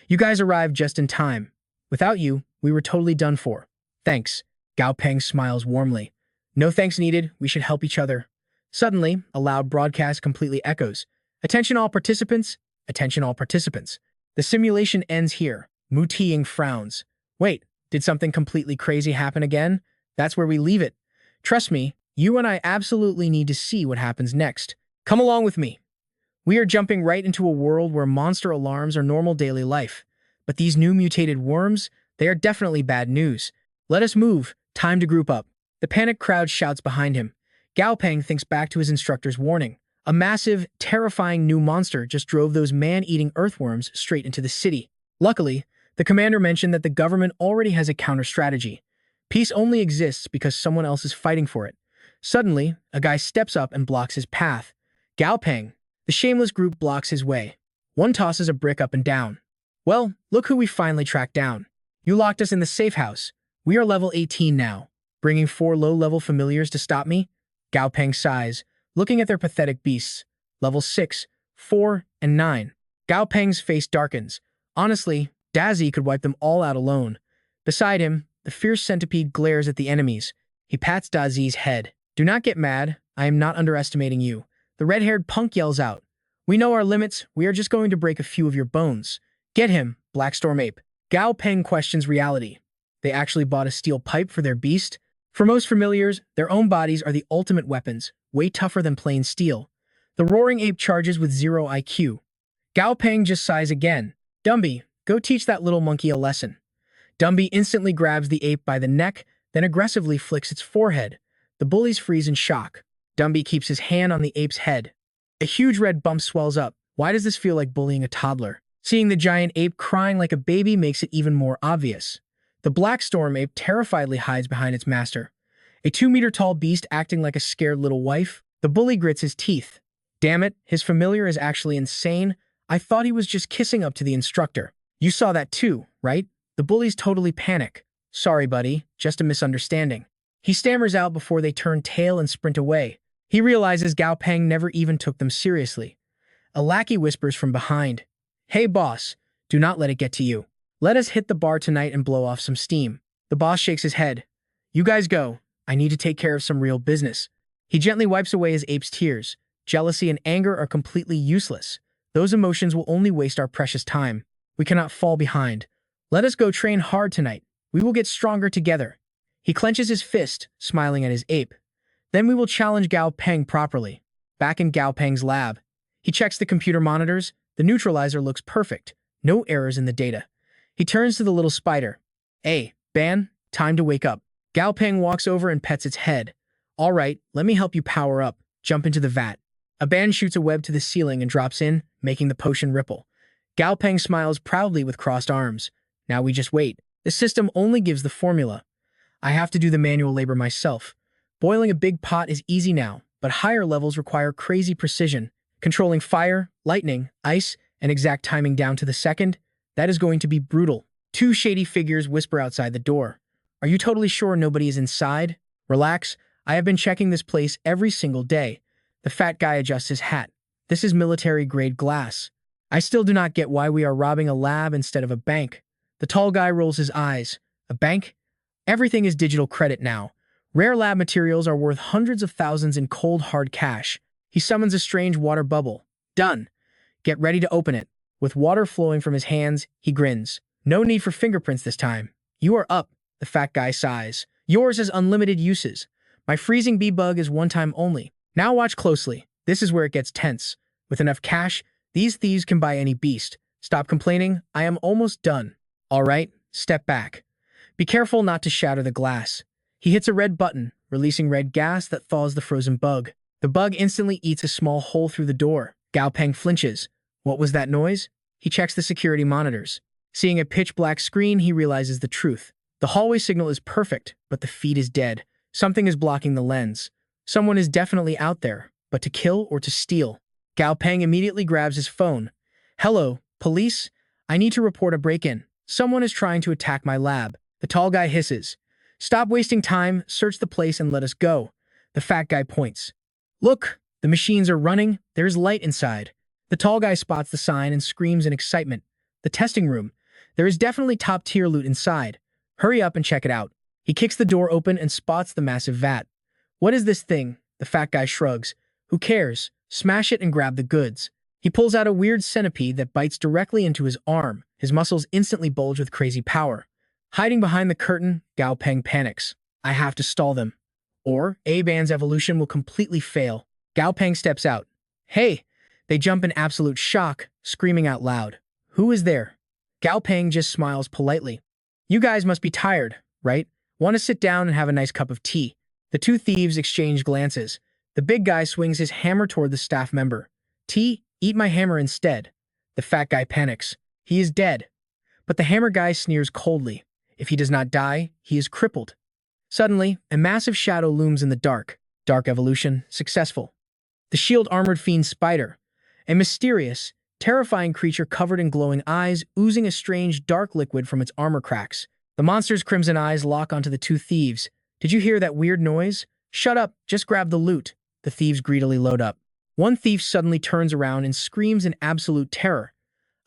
You guys arrived just in time. Without you, we were totally done for." "Thanks." Gao Peng smiles warmly. "No thanks needed, we should help each other." Suddenly, a loud broadcast completely echoes. Attention all participants! Attention all participants! The simulation ends here. Mutiing frowns. Wait, did something completely crazy happen again? That's where we leave it. Trust me, you and I absolutely need to see what happens next. Come along with me. We are jumping right into a world where monster alarms are normal daily life. But these new mutated worms, they are definitely bad news. Let us move. Time to group up. The panicked crowd shouts behind him. Gao Peng thinks back to his instructor's warning. A massive, terrifying new monster just drove those man-eating earthworms straight into the city. Luckily, the commander mentioned that the government already has a counter-strategy. Peace only exists because someone else is fighting for it. Suddenly, a guy steps up and blocks his path. Gao Peng, the shameless group, blocks his way. One tosses a brick up and down. Well, look who we finally tracked down. You locked us in the safe house. We are level 18 now. Bringing 4 low-level familiars to stop me? Gao Peng sighs, looking at their pathetic beasts. Level 6, 4, and 9. Gao Peng's face darkens. Honestly, Dazzy could wipe them all out alone. Beside him, the fierce centipede glares at the enemies. He pats Dazzy's head. Do not get mad. I am not underestimating you. The red-haired punk yells out. We know our limits. We are just going to break a few of your bones. Get him, Blackstorm Ape. Gao Peng questions reality. They actually bought a steel pipe for their beast? For most familiars, their own bodies are the ultimate weapons, way tougher than plain steel. The roaring ape charges with 0 IQ. Gao Peng just sighs again. Dumby, go teach that little monkey a lesson. Dumby instantly grabs the ape by the neck, then aggressively flicks its forehead. The bullies freeze in shock. Dumby keeps his hand on the ape's head. A huge red bump swells up. Why does this feel like bullying a toddler? Seeing the giant ape crying like a baby makes it even more obvious. The black storm ape terrifiedly hides behind its master. A 2-meter-tall beast acting like a scared little wife. The bully grits his teeth. Damn it, his familiar is actually insane. I thought he was just kissing up to the instructor. You saw that too, right? The bullies totally panic. Sorry, buddy, just a misunderstanding. He stammers out before they turn tail and sprint away. He realizes Gao Peng never even took them seriously. A lackey whispers from behind. Hey boss, do not let it get to you. Let us hit the bar tonight and blow off some steam. The boss shakes his head. You guys go. I need to take care of some real business. He gently wipes away his ape's tears. Jealousy and anger are completely useless. Those emotions will only waste our precious time. We cannot fall behind. Let us go train hard tonight. We will get stronger together. He clenches his fist, smiling at his ape. Then we will challenge Gao Peng properly. Back in Gao Peng's lab, he checks the computer monitors. The neutralizer looks perfect. No errors in the data. He turns to the little spider. Hey, Ban, time to wake up. Gao Peng walks over and pets its head. All right, let me help you power up. Jump into the vat. A Ban shoots a web to the ceiling and drops in, making the potion ripple. Gao Peng smiles proudly with crossed arms. Now we just wait. The system only gives the formula. I have to do the manual labor myself. Boiling a big pot is easy now, but higher levels require crazy precision. Controlling fire, lightning, ice, and exact timing down to the second, that is going to be brutal. 2 shady figures whisper outside the door. Are you totally sure nobody is inside? Relax, I have been checking this place every single day. The fat guy adjusts his hat. This is military-grade glass. I still do not get why we are robbing a lab instead of a bank. The tall guy rolls his eyes. A bank? Everything is digital credit now. Rare lab materials are worth hundreds of thousands in cold, hard cash. He summons a strange water bubble. Done. Get ready to open it. With water flowing from his hands, he grins. No need for fingerprints this time. You are up, the fat guy sighs. Yours has unlimited uses. My freezing bee bug is one time only. Now watch closely. This is where it gets tense. With enough cash, these thieves can buy any beast. Stop complaining. I am almost done. All right, step back. Be careful not to shatter the glass. He hits a red button, releasing red gas that thaws the frozen bug. The bug instantly eats a small hole through the door. Gao Peng flinches. What was that noise? He checks the security monitors. Seeing a pitch-black screen, he realizes the truth. The hallway signal is perfect, but the feed is dead. Something is blocking the lens. Someone is definitely out there, but to kill or to steal? Gao Peng immediately grabs his phone. Hello, police? I need to report a break-in. Someone is trying to attack my lab. The tall guy hisses. Stop wasting time, search the place and let us go. The fat guy points. Look, the machines are running. There's light inside. The tall guy spots the sign and screams in excitement. The testing room. There is definitely top-tier loot inside. Hurry up and check it out. He kicks the door open and spots the massive vat. What is this thing? The fat guy shrugs. Who cares? Smash it and grab the goods. He pulls out a weird centipede that bites directly into his arm. His muscles instantly bulge with crazy power. Hiding behind the curtain, Gao Peng panics. I have to stall them, or A-Band's evolution will completely fail. Gao Peng steps out. Hey! They jump in absolute shock, screaming out loud. Who is there? Gao Peng just smiles politely. You guys must be tired, right? Want to sit down and have a nice cup of tea. The two thieves exchange glances. The big guy swings his hammer toward the staff member. Tea? Eat my hammer instead. The fat guy panics. He is dead. But the hammer guy sneers coldly. If he does not die, he is crippled. Suddenly, a massive shadow looms in the dark. Dark evolution, successful. The shield-armored fiend spider. A mysterious, terrifying creature covered in glowing eyes, oozing a strange dark liquid from its armor cracks. The monster's crimson eyes lock onto the two thieves. Did you hear that weird noise? Shut up, just grab the loot. The thieves greedily load up. One thief suddenly turns around and screams in absolute terror.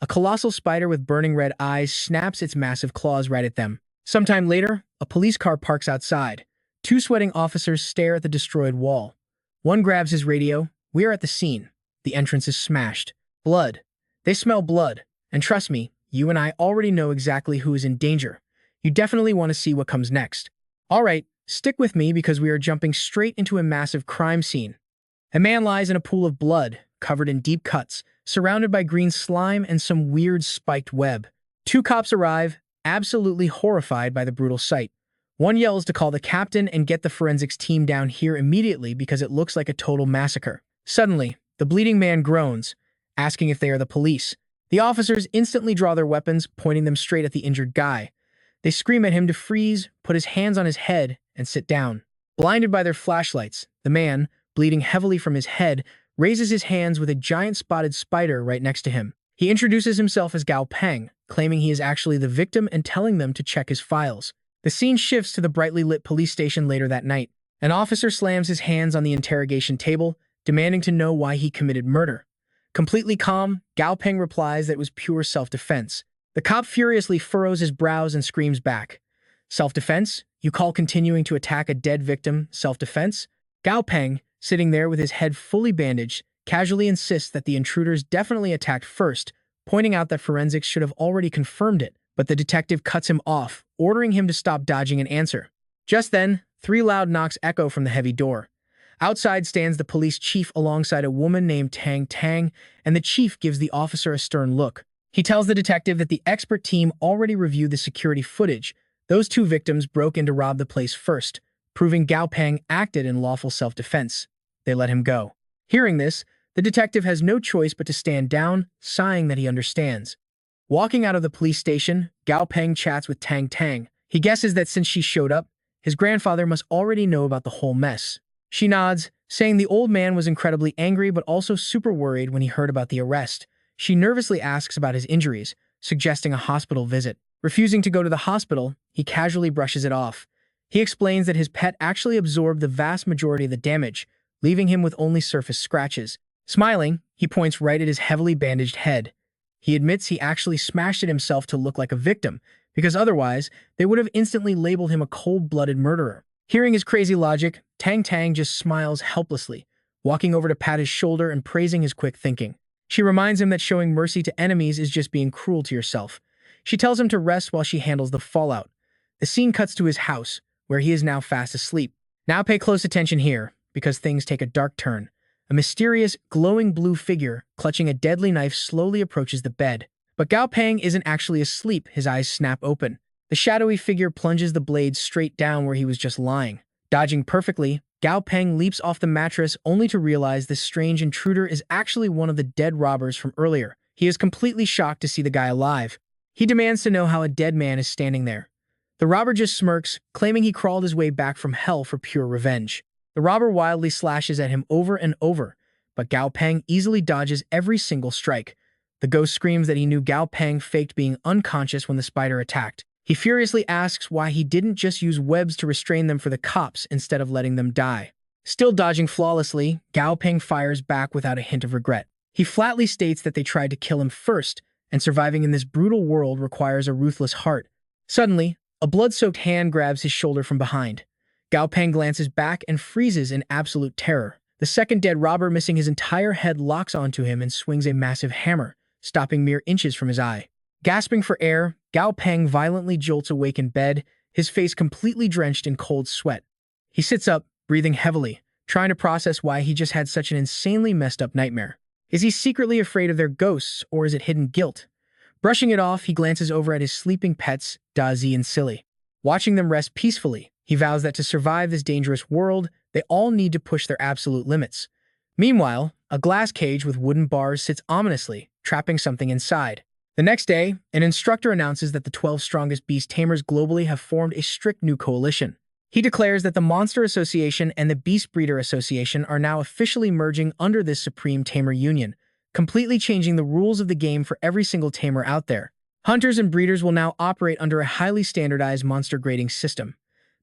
A colossal spider with burning red eyes snaps its massive claws right at them. Sometime later, a police car parks outside. Two sweating officers stare at the destroyed wall. One grabs his radio. We are at the scene. The entrance is smashed. Blood. They smell blood. And trust me, you and I already know exactly who is in danger. You definitely want to see what comes next. All right, stick with me because we are jumping straight into a massive crime scene. A man lies in a pool of blood, covered in deep cuts, surrounded by green slime and some weird spiked web. Two cops arrive, absolutely horrified by the brutal sight. One yells to call the captain and get the forensics team down here immediately because it looks like a total massacre. Suddenly, the bleeding man groans, asking if they are the police. The officers instantly draw their weapons, pointing them straight at the injured guy. They scream at him to freeze, put his hands on his head, and sit down. Blinded by their flashlights, the man, bleeding heavily from his head, raises his hands with a giant spotted spider right next to him. He introduces himself as Gao Peng, claiming he is actually the victim and telling them to check his files. The scene shifts to the brightly lit police station later that night. An officer slams his hands on the interrogation table, demanding to know why he committed murder. Completely calm, Gao Peng replies that it was pure self-defense. The cop furiously furrows his brows and screams back. Self-defense? You call continuing to attack a dead victim self-defense? Gao Peng, sitting there with his head fully bandaged, casually insists that the intruders definitely attacked first, pointing out that forensics should have already confirmed it, but the detective cuts him off, ordering him to stop dodging an answer. Just then, three loud knocks echo from the heavy door. Outside stands the police chief alongside a woman named Tang, and the chief gives the officer a stern look. He tells the detective that the expert team already reviewed the security footage. Those two victims broke in to rob the place first, proving Gao Peng acted in lawful self-defense. They let him go. Hearing this, the detective has no choice but to stand down, sighing that he understands. Walking out of the police station, Gao Peng chats with Tang. He guesses that since she showed up, his grandfather must already know about the whole mess. She nods, saying the old man was incredibly angry but also super worried when he heard about the arrest. She nervously asks about his injuries, suggesting a hospital visit. Refusing to go to the hospital, he casually brushes it off. He explains that his pet actually absorbed the vast majority of the damage, leaving him with only surface scratches. Smiling, he points right at his heavily bandaged head. He admits he actually smashed it himself to look like a victim, because otherwise, they would have instantly labeled him a cold-blooded murderer. Hearing his crazy logic, Tang just smiles helplessly, walking over to pat his shoulder and praising his quick thinking. She reminds him that showing mercy to enemies is just being cruel to yourself. She tells him to rest while she handles the fallout. The scene cuts to his house, where he is now fast asleep. Now pay close attention here, because things take a dark turn. A mysterious, glowing blue figure, clutching a deadly knife, slowly approaches the bed. But Gao Peng isn't actually asleep, his eyes snap open. The shadowy figure plunges the blade straight down where he was just lying. Dodging perfectly, Gao Peng leaps off the mattress only to realize this strange intruder is actually one of the dead robbers from earlier. He is completely shocked to see the guy alive. He demands to know how a dead man is standing there. The robber just smirks, claiming he crawled his way back from hell for pure revenge. The robber wildly slashes at him over and over, but Gao Peng easily dodges every single strike. The ghost screams that he knew Gao Peng faked being unconscious when the spider attacked. He furiously asks why he didn't just use webs to restrain them for the cops instead of letting them die. Still dodging flawlessly, Gao Peng fires back without a hint of regret. He flatly states that they tried to kill him first, and surviving in this brutal world requires a ruthless heart. Suddenly, a blood-soaked hand grabs his shoulder from behind. Gao Peng glances back and freezes in absolute terror. The second dead robber, missing his entire head, locks onto him and swings a massive hammer, stopping mere inches from his eye. Gasping for air, Gao Peng violently jolts awake in bed, his face completely drenched in cold sweat. He sits up, breathing heavily, trying to process why he just had such an insanely messed up nightmare. Is he secretly afraid of their ghosts, or is it hidden guilt? Brushing it off, he glances over at his sleeping pets, Dazi and Silly. Watching them rest peacefully, he vows that to survive this dangerous world, they all need to push their absolute limits. Meanwhile, a glass cage with wooden bars sits ominously, trapping something inside. The next day, an instructor announces that the 12 strongest beast tamers globally have formed a strict new coalition. He declares that the Monster Association and the Beast Breeder Association are now officially merging under this Supreme Tamer Union, completely changing the rules of the game for every single tamer out there. Hunters and breeders will now operate under a highly standardized monster grading system.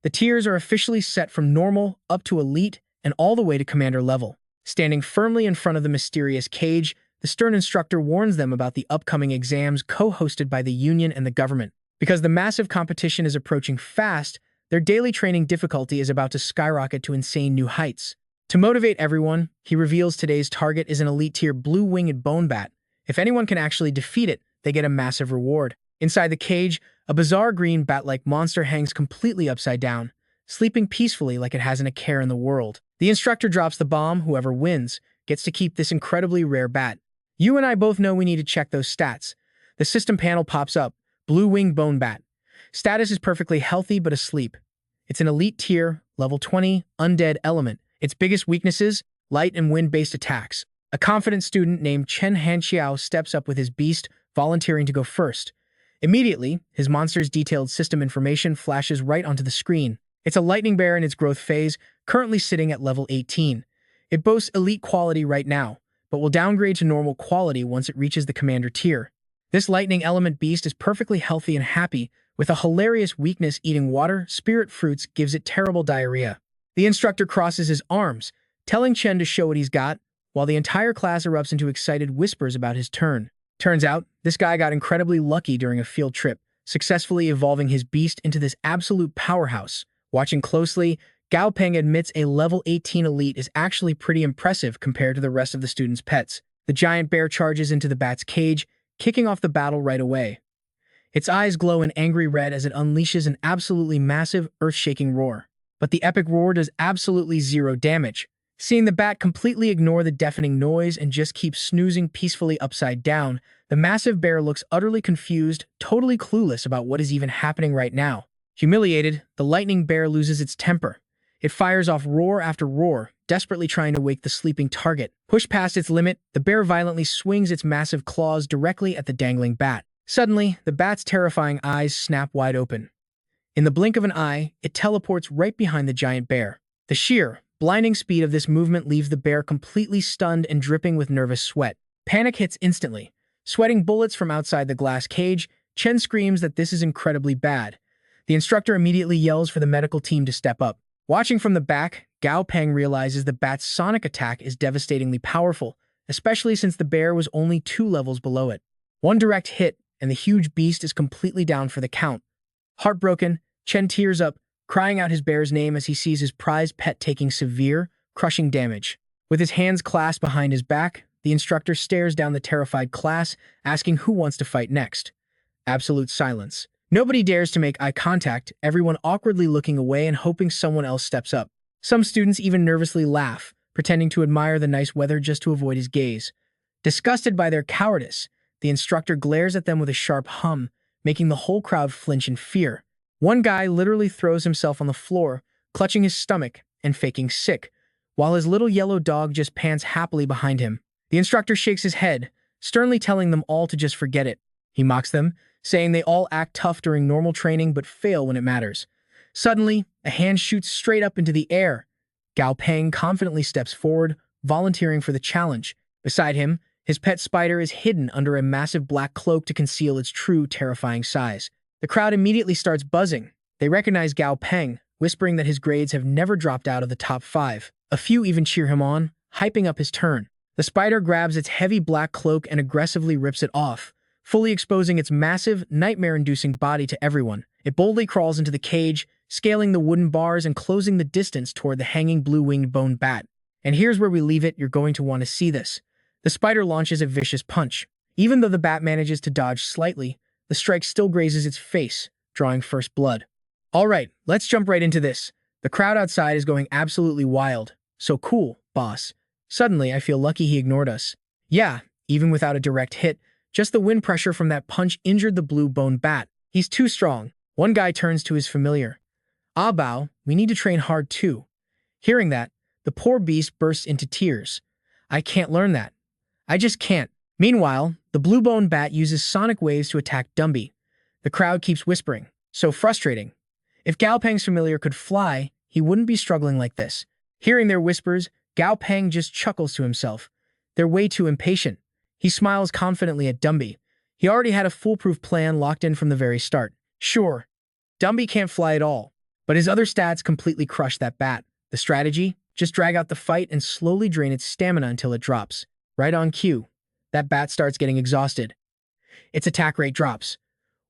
The tiers are officially set from normal up to elite and all the way to commander level. Standing firmly in front of the mysterious cage, the stern instructor warns them about the upcoming exams co-hosted by the union and the government. Because the massive competition is approaching fast, their daily training difficulty is about to skyrocket to insane new heights. To motivate everyone, he reveals today's target is an elite tier blue-winged bone bat. If anyone can actually defeat it, they get a massive reward. Inside the cage, a bizarre green bat-like monster hangs completely upside down, sleeping peacefully like it hasn't a care in the world. The instructor drops the bomb. Whoever wins gets to keep this incredibly rare bat. You and I both know we need to check those stats. The system panel pops up. Blue-winged bone bat. Status is perfectly healthy but asleep. It's an elite tier, level 20, undead element. Its biggest weaknesses, light and wind-based attacks. A confident student named Chen Hanxiao steps up with his beast, volunteering to go first. Immediately, his monster's detailed system information flashes right onto the screen. It's a lightning bear in its growth phase, currently sitting at level 18. It boasts elite quality right now, but will downgrade to normal quality once it reaches the commander tier. This lightning element beast is perfectly healthy and happy, with a hilarious weakness eating water. Spirit fruits gives it terrible diarrhea. The instructor crosses his arms, telling Chen to show what he's got, while the entire class erupts into excited whispers about his turn. Turns out, this guy got incredibly lucky during a field trip, successfully evolving his beast into this absolute powerhouse. Watching closely, Gao Peng admits a level 18 elite is actually pretty impressive compared to the rest of the students' pets. The giant bear charges into the bat's cage, kicking off the battle right away. Its eyes glow an angry red as it unleashes an absolutely massive, earth-shaking roar. But the epic roar does absolutely zero damage. Seeing the bat completely ignore the deafening noise and just keep snoozing peacefully upside down, the massive bear looks utterly confused, totally clueless about what is even happening right now. Humiliated, the lightning bear loses its temper. It fires off roar after roar, desperately trying to wake the sleeping target. Pushed past its limit, the bear violently swings its massive claws directly at the dangling bat. Suddenly, the bat's terrifying eyes snap wide open. In the blink of an eye, it teleports right behind the giant bear. The sheer, blinding speed of this movement leaves the bear completely stunned and dripping with nervous sweat. Panic hits instantly. Sweating bullets from outside the glass cage, Chen screams that this is incredibly bad. The instructor immediately yells for the medical team to step up. Watching from the back, Gao Peng realizes the bat's sonic attack is devastatingly powerful, especially since the bear was only 2 levels below it. One direct hit, and the huge beast is completely down for the count. Heartbroken, Chen tears up, crying out his bear's name as he sees his prized pet taking severe, crushing damage. With his hands clasped behind his back, the instructor stares down the terrified class, asking who wants to fight next. Absolute silence. Nobody dares to make eye contact, everyone awkwardly looking away and hoping someone else steps up. Some students even nervously laugh, pretending to admire the nice weather just to avoid his gaze. Disgusted by their cowardice, the instructor glares at them with a sharp hum, making the whole crowd flinch in fear. One guy literally throws himself on the floor, clutching his stomach and faking sick, while his little yellow dog just pants happily behind him. The instructor shakes his head, sternly telling them all to just forget it. He mocks them, saying they all act tough during normal training but fail when it matters. Suddenly, a hand shoots straight up into the air. Gao Peng confidently steps forward, volunteering for the challenge. Beside him, his pet spider is hidden under a massive black cloak to conceal its true terrifying size. The crowd immediately starts buzzing. They recognize Gao Peng, whispering that his grades have never dropped out of the top 5. A few even cheer him on, hyping up his turn. The spider grabs its heavy black cloak and aggressively rips it off, fully exposing its massive, nightmare-inducing body to everyone. It boldly crawls into the cage, scaling the wooden bars and closing the distance toward the hanging blue-winged bone bat. And here's where we leave it, you're going to want to see this. The spider launches a vicious punch. Even though the bat manages to dodge slightly, the strike still grazes its face, drawing first blood. Alright, let's jump right into this. The crowd outside is going absolutely wild. So cool, boss. Suddenly, I feel lucky he ignored us. Yeah, even without a direct hit, just the wind pressure from that punch injured the blue-boned bat. He's too strong. One guy turns to his familiar. Ah, Bao, we need to train hard too. Hearing that, the poor beast bursts into tears. I can't learn that. I just can't. Meanwhile, the blue-boned bat uses sonic waves to attack Dumby. The crowd keeps whispering. So frustrating. If Gao Peng's familiar could fly, he wouldn't be struggling like this. Hearing their whispers, Gao Peng just chuckles to himself. They're way too impatient. He smiles confidently at Dumby. He already had a foolproof plan locked in from the very start. Sure, Dumby can't fly at all, but his other stats completely crush that bat. The strategy? Just drag out the fight and slowly drain its stamina until it drops. Right on cue. That bat starts getting exhausted. Its attack rate drops.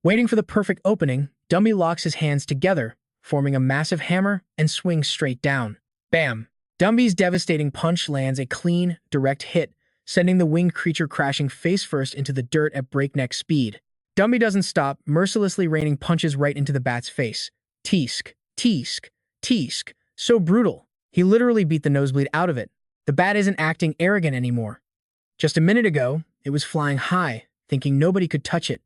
Waiting for the perfect opening, Dumby locks his hands together, forming a massive hammer, and swings straight down. Bam! Dumby's devastating punch lands a clean, direct hit, sending the winged creature crashing face-first into the dirt at breakneck speed. Dumby doesn't stop, mercilessly raining punches right into the bat's face. Teesk, teesk, teesk. So brutal. He literally beat the nosebleed out of it. The bat isn't acting arrogant anymore. Just a minute ago, it was flying high, thinking nobody could touch it.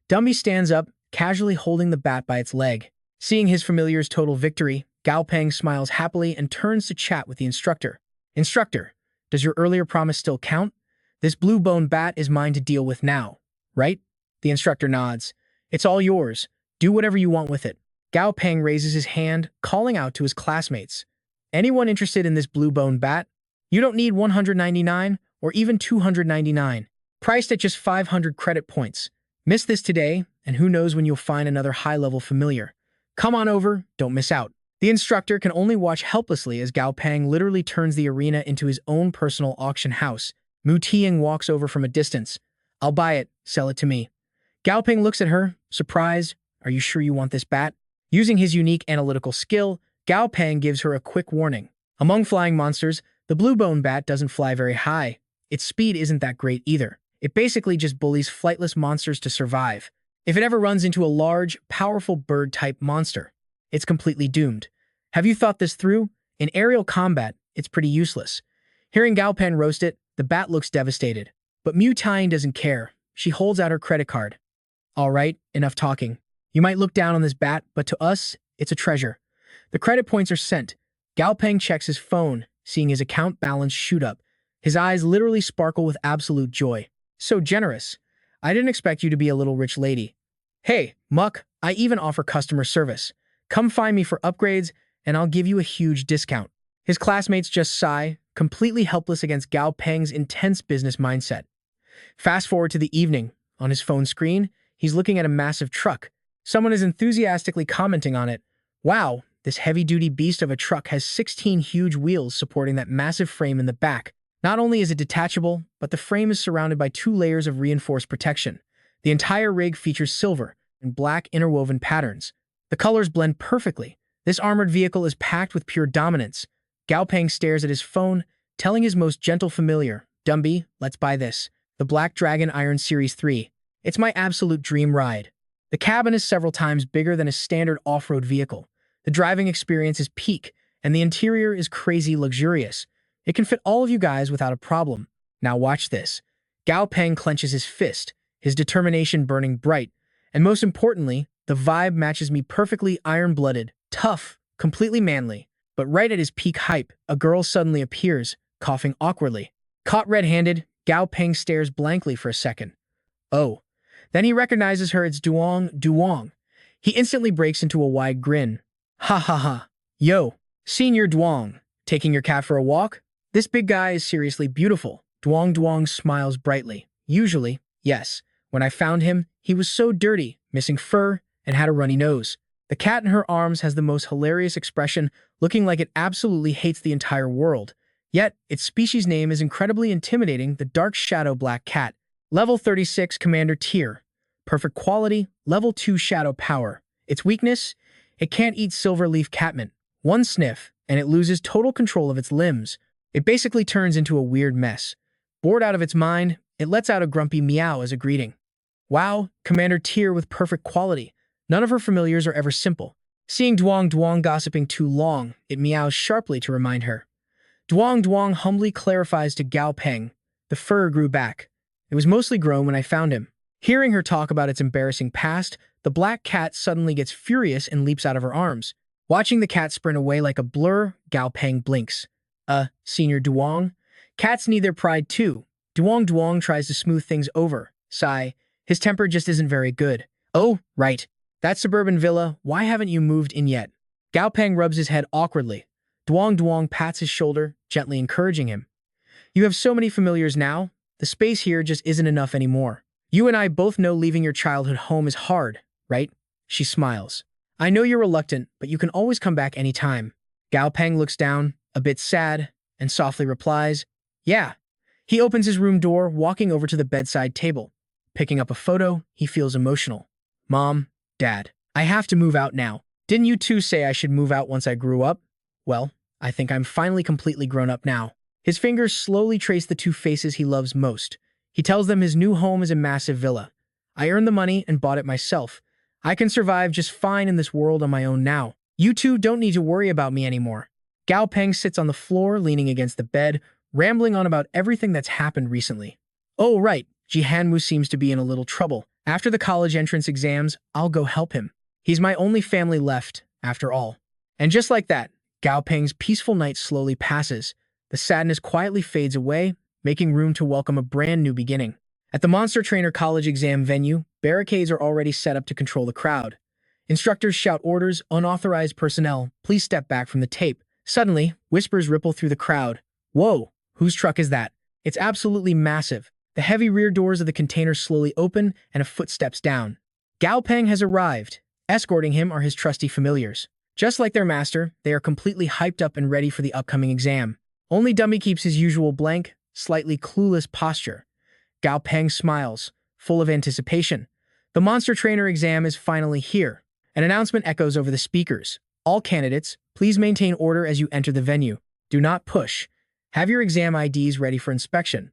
Dumby stands up, casually holding the bat by its leg. Seeing his familiar's total victory, Gao Peng smiles happily and turns to chat with the instructor. Instructor, does your earlier promise still count? This blue-boned bat is mine to deal with now, right? The instructor nods. It's all yours. Do whatever you want with it. Gao Peng raises his hand, calling out to his classmates. Anyone interested in this blue-boned bat? You don't need 199 or even 299. Priced at just 500 credit points. Miss this today, and who knows when you'll find another high-level familiar. Come on over, don't miss out. The instructor can only watch helplessly as Gao Peng literally turns the arena into his own personal auction house. Mu Tiang walks over from a distance. I'll buy it, sell it to me. Gao Peng looks at her, surprised. Are you sure you want this bat? Using his unique analytical skill, Gao Peng gives her a quick warning. Among flying monsters, the blue-bone bat doesn't fly very high. Its speed isn't that great either. It basically just bullies flightless monsters to survive. If it ever runs into a large, powerful bird-type monster, it's completely doomed. Have you thought this through? In aerial combat, it's pretty useless. Hearing Gao Peng roast it, the bat looks devastated. But Mu Tiang doesn't care. She holds out her credit card. All right, enough talking. You might look down on this bat, but to us, it's a treasure. The credit points are sent. Gao Peng checks his phone, seeing his account balance shoot up. His eyes literally sparkle with absolute joy. So generous. I didn't expect you to be a little rich lady. Hey, Muck, I even offer customer service. Come find me for upgrades, and I'll give you a huge discount. His classmates just sigh, completely helpless against Gao Peng's intense business mindset. Fast forward to the evening. On his phone screen, he's looking at a massive truck. Someone is enthusiastically commenting on it. Wow, this heavy-duty beast of a truck has 16 huge wheels supporting that massive frame in the back. Not only is it detachable, but the frame is surrounded by 2 layers of reinforced protection. The entire rig features silver and black interwoven patterns. The colors blend perfectly. This armored vehicle is packed with pure dominance. Gao Peng stares at his phone, telling his most gentle familiar, Dumby, let's buy this. The Black Dragon Iron Series 3. It's my absolute dream ride. The cabin is several times bigger than a standard off-road vehicle. The driving experience is peak, and the interior is crazy luxurious. It can fit all of you guys without a problem. Now watch this. Gao Peng clenches his fist, his determination burning bright. And most importantly, the vibe matches me perfectly iron-blooded, tough, completely manly. But right at his peak hype, a girl suddenly appears, coughing awkwardly. Caught red-handed, Gao Peng stares blankly for a second. Oh. Then he recognizes her, it's Duong. He instantly breaks into a wide grin. Ha ha ha. Yo, Senior Duong, taking your cat for a walk? This big guy is seriously beautiful. Duong smiles brightly. Usually, yes. When I found him, he was so dirty, missing fur, and had a runny nose. The cat in her arms has the most hilarious expression, looking like it absolutely hates the entire world. Yet, its species name is incredibly intimidating, the Dark Shadow Black Cat. Level 36 Commander Tier. Perfect quality, Level 2 Shadow Power. Its weakness? It can't eat silver leaf catmint. One sniff, and it loses total control of its limbs. It basically turns into a weird mess. Bored out of its mind, it lets out a grumpy meow as a greeting. Wow, Commander Tier with perfect quality. None of her familiars are ever simple. Seeing Duong Duong gossiping too long, it meows sharply to remind her. Duong Duong humbly clarifies to Gao Peng. The fur grew back. It was mostly grown when I found him. Hearing her talk about its embarrassing past, the black cat suddenly gets furious and leaps out of her arms. Watching the cat sprint away like a blur, Gao Peng blinks. Senior Duong? Cats need their pride too. Duong Duong tries to smooth things over. Sigh. His temper just isn't very good. Oh, right. That suburban villa, why haven't you moved in yet? Gao Peng rubs his head awkwardly. Duong Duong pats his shoulder, gently encouraging him. You have so many familiars now, the space here just isn't enough anymore. You and I both know leaving your childhood home is hard, right? She smiles. I know you're reluctant, but you can always come back anytime. Gao Peng looks down, a bit sad, and softly replies, Yeah. He opens his room door, walking over to the bedside table. Picking up a photo, he feels emotional. Mom, Dad, I have to move out now. Didn't you two say I should move out once I grew up? Well, I think I'm finally completely grown up now. His fingers slowly trace the two faces he loves most. He tells them his new home is a massive villa. I earned the money and bought it myself. I can survive just fine in this world on my own now. You two don't need to worry about me anymore. Gao Peng sits on the floor, leaning against the bed, rambling on about everything that's happened recently. Oh, right. Ji Hanwu seems to be in a little trouble. After the college entrance exams, I'll go help him. He's my only family left, after all. And just like that, Gao Peng's peaceful night slowly passes. The sadness quietly fades away, making room to welcome a brand new beginning. At the Monster Trainer College exam venue, barricades are already set up to control the crowd. Instructors shout orders, unauthorized personnel, please step back from the tape. Suddenly, whispers ripple through the crowd. Whoa, whose truck is that? It's absolutely massive. The heavy rear doors of the container slowly open and a foot steps down. Gao Peng has arrived. Escorting him are his trusty familiars. Just like their master, they are completely hyped up and ready for the upcoming exam. Only Dummy keeps his usual blank, slightly clueless posture. Gao Peng smiles, full of anticipation. The Monster Trainer exam is finally here. An announcement echoes over the speakers. All candidates, please maintain order as you enter the venue. Do not push. Have your exam IDs ready for inspection.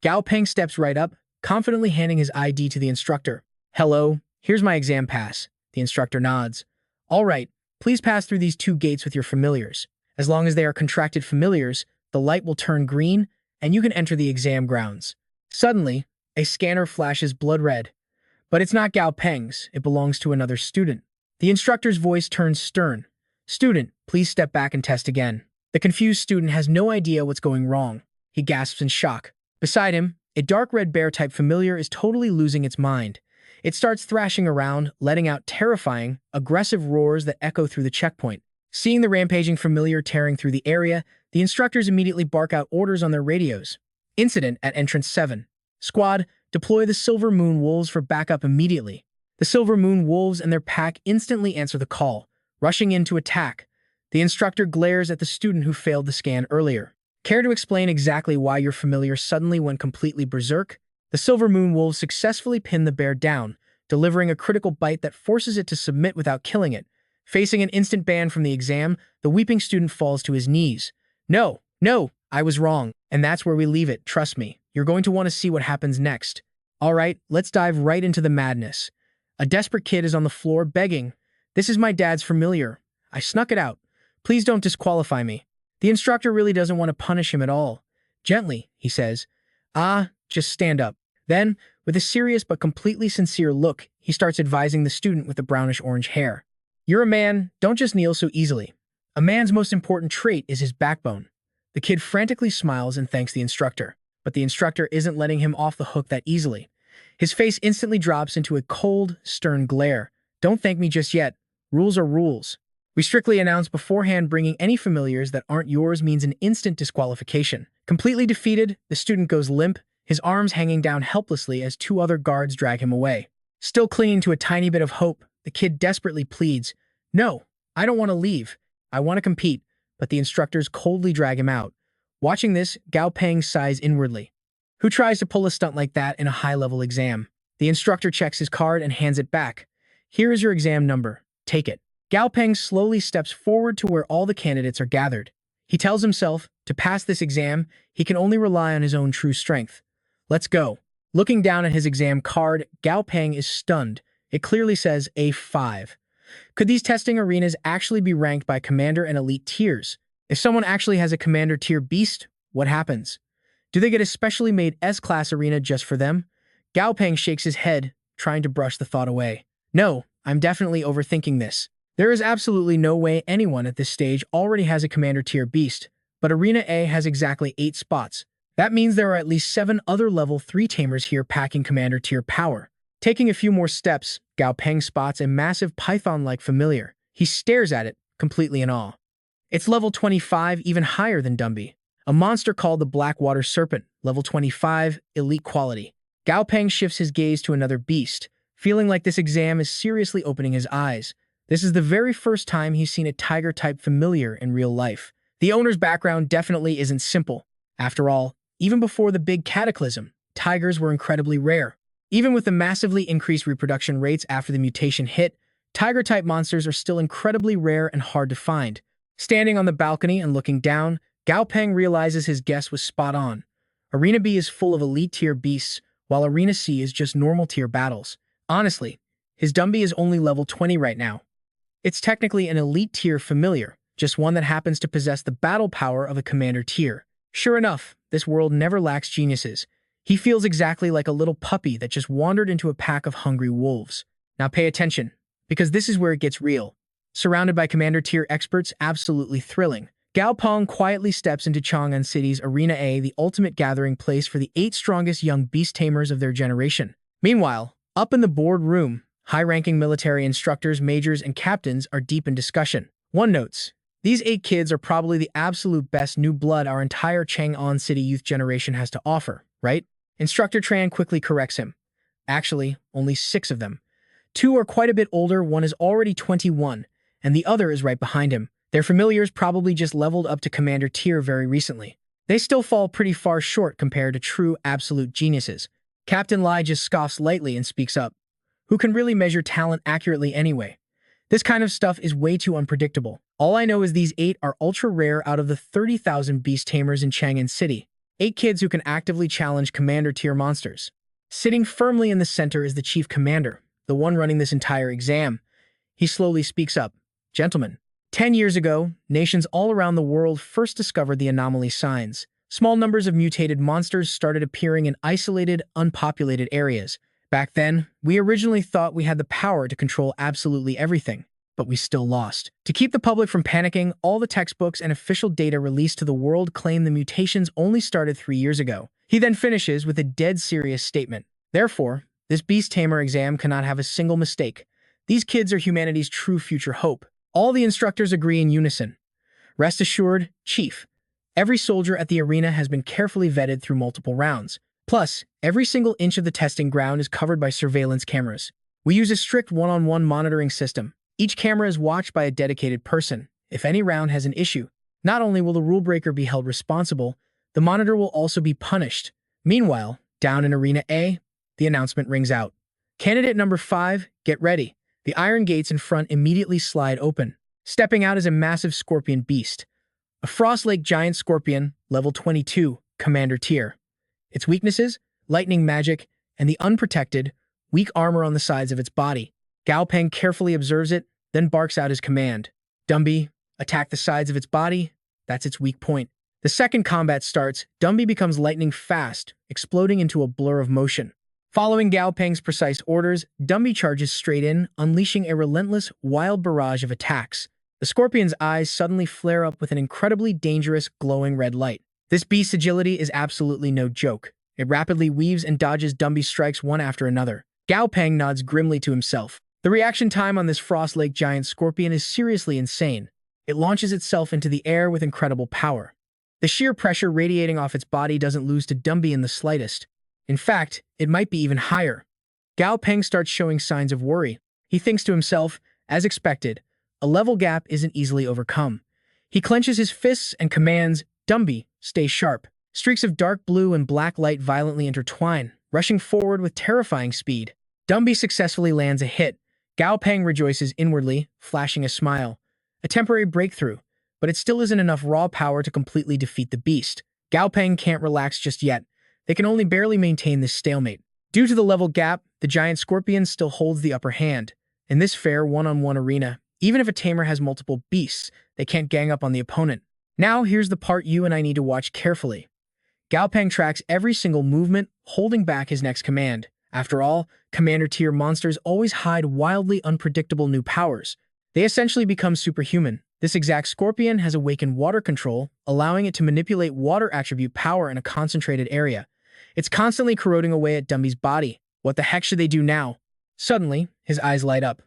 Gao Peng steps right up, confidently handing his ID to the instructor. Hello, here's my exam pass. The instructor nods. All right, please pass through these two gates with your familiars. As long as they are contracted familiars, the light will turn green, and you can enter the exam grounds. Suddenly, a scanner flashes blood red. But it's not Gao Peng's, it belongs to another student. The instructor's voice turns stern. Student, please step back and test again. The confused student has no idea what's going wrong. He gasps in shock. Beside him, a dark red bear-type familiar is totally losing its mind. It starts thrashing around, letting out terrifying, aggressive roars that echo through the checkpoint. Seeing the rampaging familiar tearing through the area, the instructors immediately bark out orders on their radios. Incident at Entrance 7. Squad, deploy the Silver Moon Wolves for backup immediately. The Silver Moon Wolves and their pack instantly answer the call, rushing in to attack. The instructor glares at the student who failed the scan earlier. Care to explain exactly why your familiar suddenly went completely berserk? The Silver Moon Wolves successfully pin the bear down, delivering a critical bite that forces it to submit without killing it. Facing an instant ban from the exam, the weeping student falls to his knees. No, I was wrong. And that's where we leave it, trust me. You're going to want to see what happens next. All right, let's dive right into the madness. A desperate kid is on the floor begging. This is my dad's familiar. I snuck it out. Please don't disqualify me. The instructor really doesn't want to punish him at all. Gently, he says. Just stand up. Then, with a serious but completely sincere look, he starts advising the student with the brownish-orange hair. You're a man, don't just kneel so easily. A man's most important trait is his backbone. The kid frantically smiles and thanks the instructor, but the instructor isn't letting him off the hook that easily. His face instantly drops into a cold, stern glare. Don't thank me just yet. Rules are rules. We strictly announce beforehand bringing any familiars that aren't yours means an instant disqualification. Completely defeated, the student goes limp, his arms hanging down helplessly as two other guards drag him away. Still clinging to a tiny bit of hope, the kid desperately pleads, No, I don't want to leave. I want to compete, but the instructors coldly drag him out. Watching this, Gao Peng sighs inwardly. Who tries to pull a stunt like that in a high-level exam? The instructor checks his card and hands it back. Here is your exam number. Take it. Gao Peng slowly steps forward to where all the candidates are gathered. He tells himself to To pass this exam, he can only rely on his own true strength. Let's go. Looking down at his exam card, Gao Peng is stunned. It clearly says A5. Could these testing arenas actually be ranked by commander and elite tiers? If someone actually has a commander tier beast, what happens? Do they get a specially made S-class arena just for them? Gao Peng shakes his head, trying to brush the thought away. No, I'm definitely overthinking this. There is absolutely no way anyone at this stage already has a commander tier beast, but Arena A has exactly 8 spots. That means there are at least 7 other level 3 tamers here packing commander tier power. Taking a few more steps, Gao Peng spots a massive python-like familiar. He stares at it, completely in awe. It's level 25, even higher than Dumby. A monster called the Blackwater Serpent, level 25, elite quality. Gao Peng shifts his gaze to another beast, feeling like this exam is seriously opening his eyes. This is the very first time he's seen a tiger-type familiar in real life. The owner's background definitely isn't simple. After all, even before the big cataclysm, tigers were incredibly rare. Even with the massively increased reproduction rates after the mutation hit, tiger-type monsters are still incredibly rare and hard to find. Standing on the balcony and looking down, Gao Peng realizes his guess was spot on. Arena B is full of elite-tier beasts, while Arena C is just normal-tier battles. Honestly, his Dumby is only level 20 right now. It's technically an elite-tier familiar, just one that happens to possess the battle power of a commander tier. Sure enough, this world never lacks geniuses. He feels exactly like a little puppy that just wandered into a pack of hungry wolves. Now pay attention, because this is where it gets real. Surrounded by commander tier experts, absolutely thrilling. Gao Peng quietly steps into Chang'an City's Arena A, the ultimate gathering place for the 8 strongest young beast tamers of their generation. Meanwhile, up in the boardroom, high-ranking military instructors, majors, and captains are deep in discussion. One notes, these 8 kids are probably the absolute best new blood our entire Chang'an City youth generation has to offer, right? Instructor Tran quickly corrects him. Actually, only 6 of them. 2 are quite a bit older, one is already 21, and the other is right behind him. Their familiars probably just leveled up to commander tier very recently. They still fall pretty far short compared to true absolute geniuses. Captain Lai just scoffs lightly and speaks up. Who can really measure talent accurately anyway? This kind of stuff is way too unpredictable. All I know is these 8 are ultra rare out of the 30,000 beast tamers in Chang'an City. 8 kids who can actively challenge commander tier monsters. Sitting firmly in the center is the chief commander, the one running this entire exam. He slowly speaks up. Gentlemen, 10 years ago, nations all around the world first discovered the anomaly signs. Small numbers of mutated monsters started appearing in isolated, unpopulated areas. Back then, we originally thought we had the power to control absolutely everything, but we still lost. To keep the public from panicking, all the textbooks and official data released to the world claim the mutations only started 3 years ago. He then finishes with a dead serious statement. Therefore, this beast tamer exam cannot have a single mistake. These kids are humanity's true future hope. All the instructors agree in unison. Rest assured, Chief, every soldier at the arena has been carefully vetted through multiple rounds. Plus, every single inch of the testing ground is covered by surveillance cameras. We use a strict one-on-one monitoring system. Each camera is watched by a dedicated person. If any round has an issue, not only will the rule breaker be held responsible, the monitor will also be punished. Meanwhile, down in Arena A, the announcement rings out. Candidate number 5, get ready. The iron gates in front immediately slide open. Stepping out is a massive scorpion beast. A Frost Lake giant scorpion, level 22, commander tier. Its weaknesses? Lightning magic, and the unprotected, weak armor on the sides of its body. Gao Peng carefully observes it, then barks out his command. Dumby, attack the sides of its body. That's its weak point. The second combat starts, Dumby becomes lightning fast, exploding into a blur of motion. Following Gao Peng's precise orders, Dumby charges straight in, unleashing a relentless, wild barrage of attacks. The scorpion's eyes suddenly flare up with an incredibly dangerous, glowing red light. This beast's agility is absolutely no joke. It rapidly weaves and dodges Dumby's strikes one after another. Gao Peng nods grimly to himself. The reaction time on this Frost Lake giant scorpion is seriously insane. It launches itself into the air with incredible power. The sheer pressure radiating off its body doesn't lose to Dumby in the slightest. In fact, it might be even higher. Gao Peng starts showing signs of worry. He thinks to himself, as expected, a level gap isn't easily overcome. He clenches his fists and commands, Dumby, stay sharp. Streaks of dark blue and black light violently intertwine, rushing forward with terrifying speed. Dumby successfully lands a hit. Gao Peng rejoices inwardly, flashing a smile. A temporary breakthrough. but it still isn't enough raw power to completely defeat the beast. Gao Peng can't relax just yet. They can only barely maintain this stalemate. Due to the level gap, the giant scorpion still holds the upper hand. In this fair one-on-one arena, even if a tamer has multiple beasts, they can't gang up on the opponent. Now here's the part you and I need to watch carefully. Gao Peng tracks every single movement, holding back his next command. After all, commander-tier monsters always hide wildly unpredictable new powers. They essentially become superhuman. This exact scorpion has awakened water control, allowing it to manipulate water attribute power in a concentrated area. It's constantly corroding away at Dumby's body. What the heck should they do now? Suddenly, his eyes light up.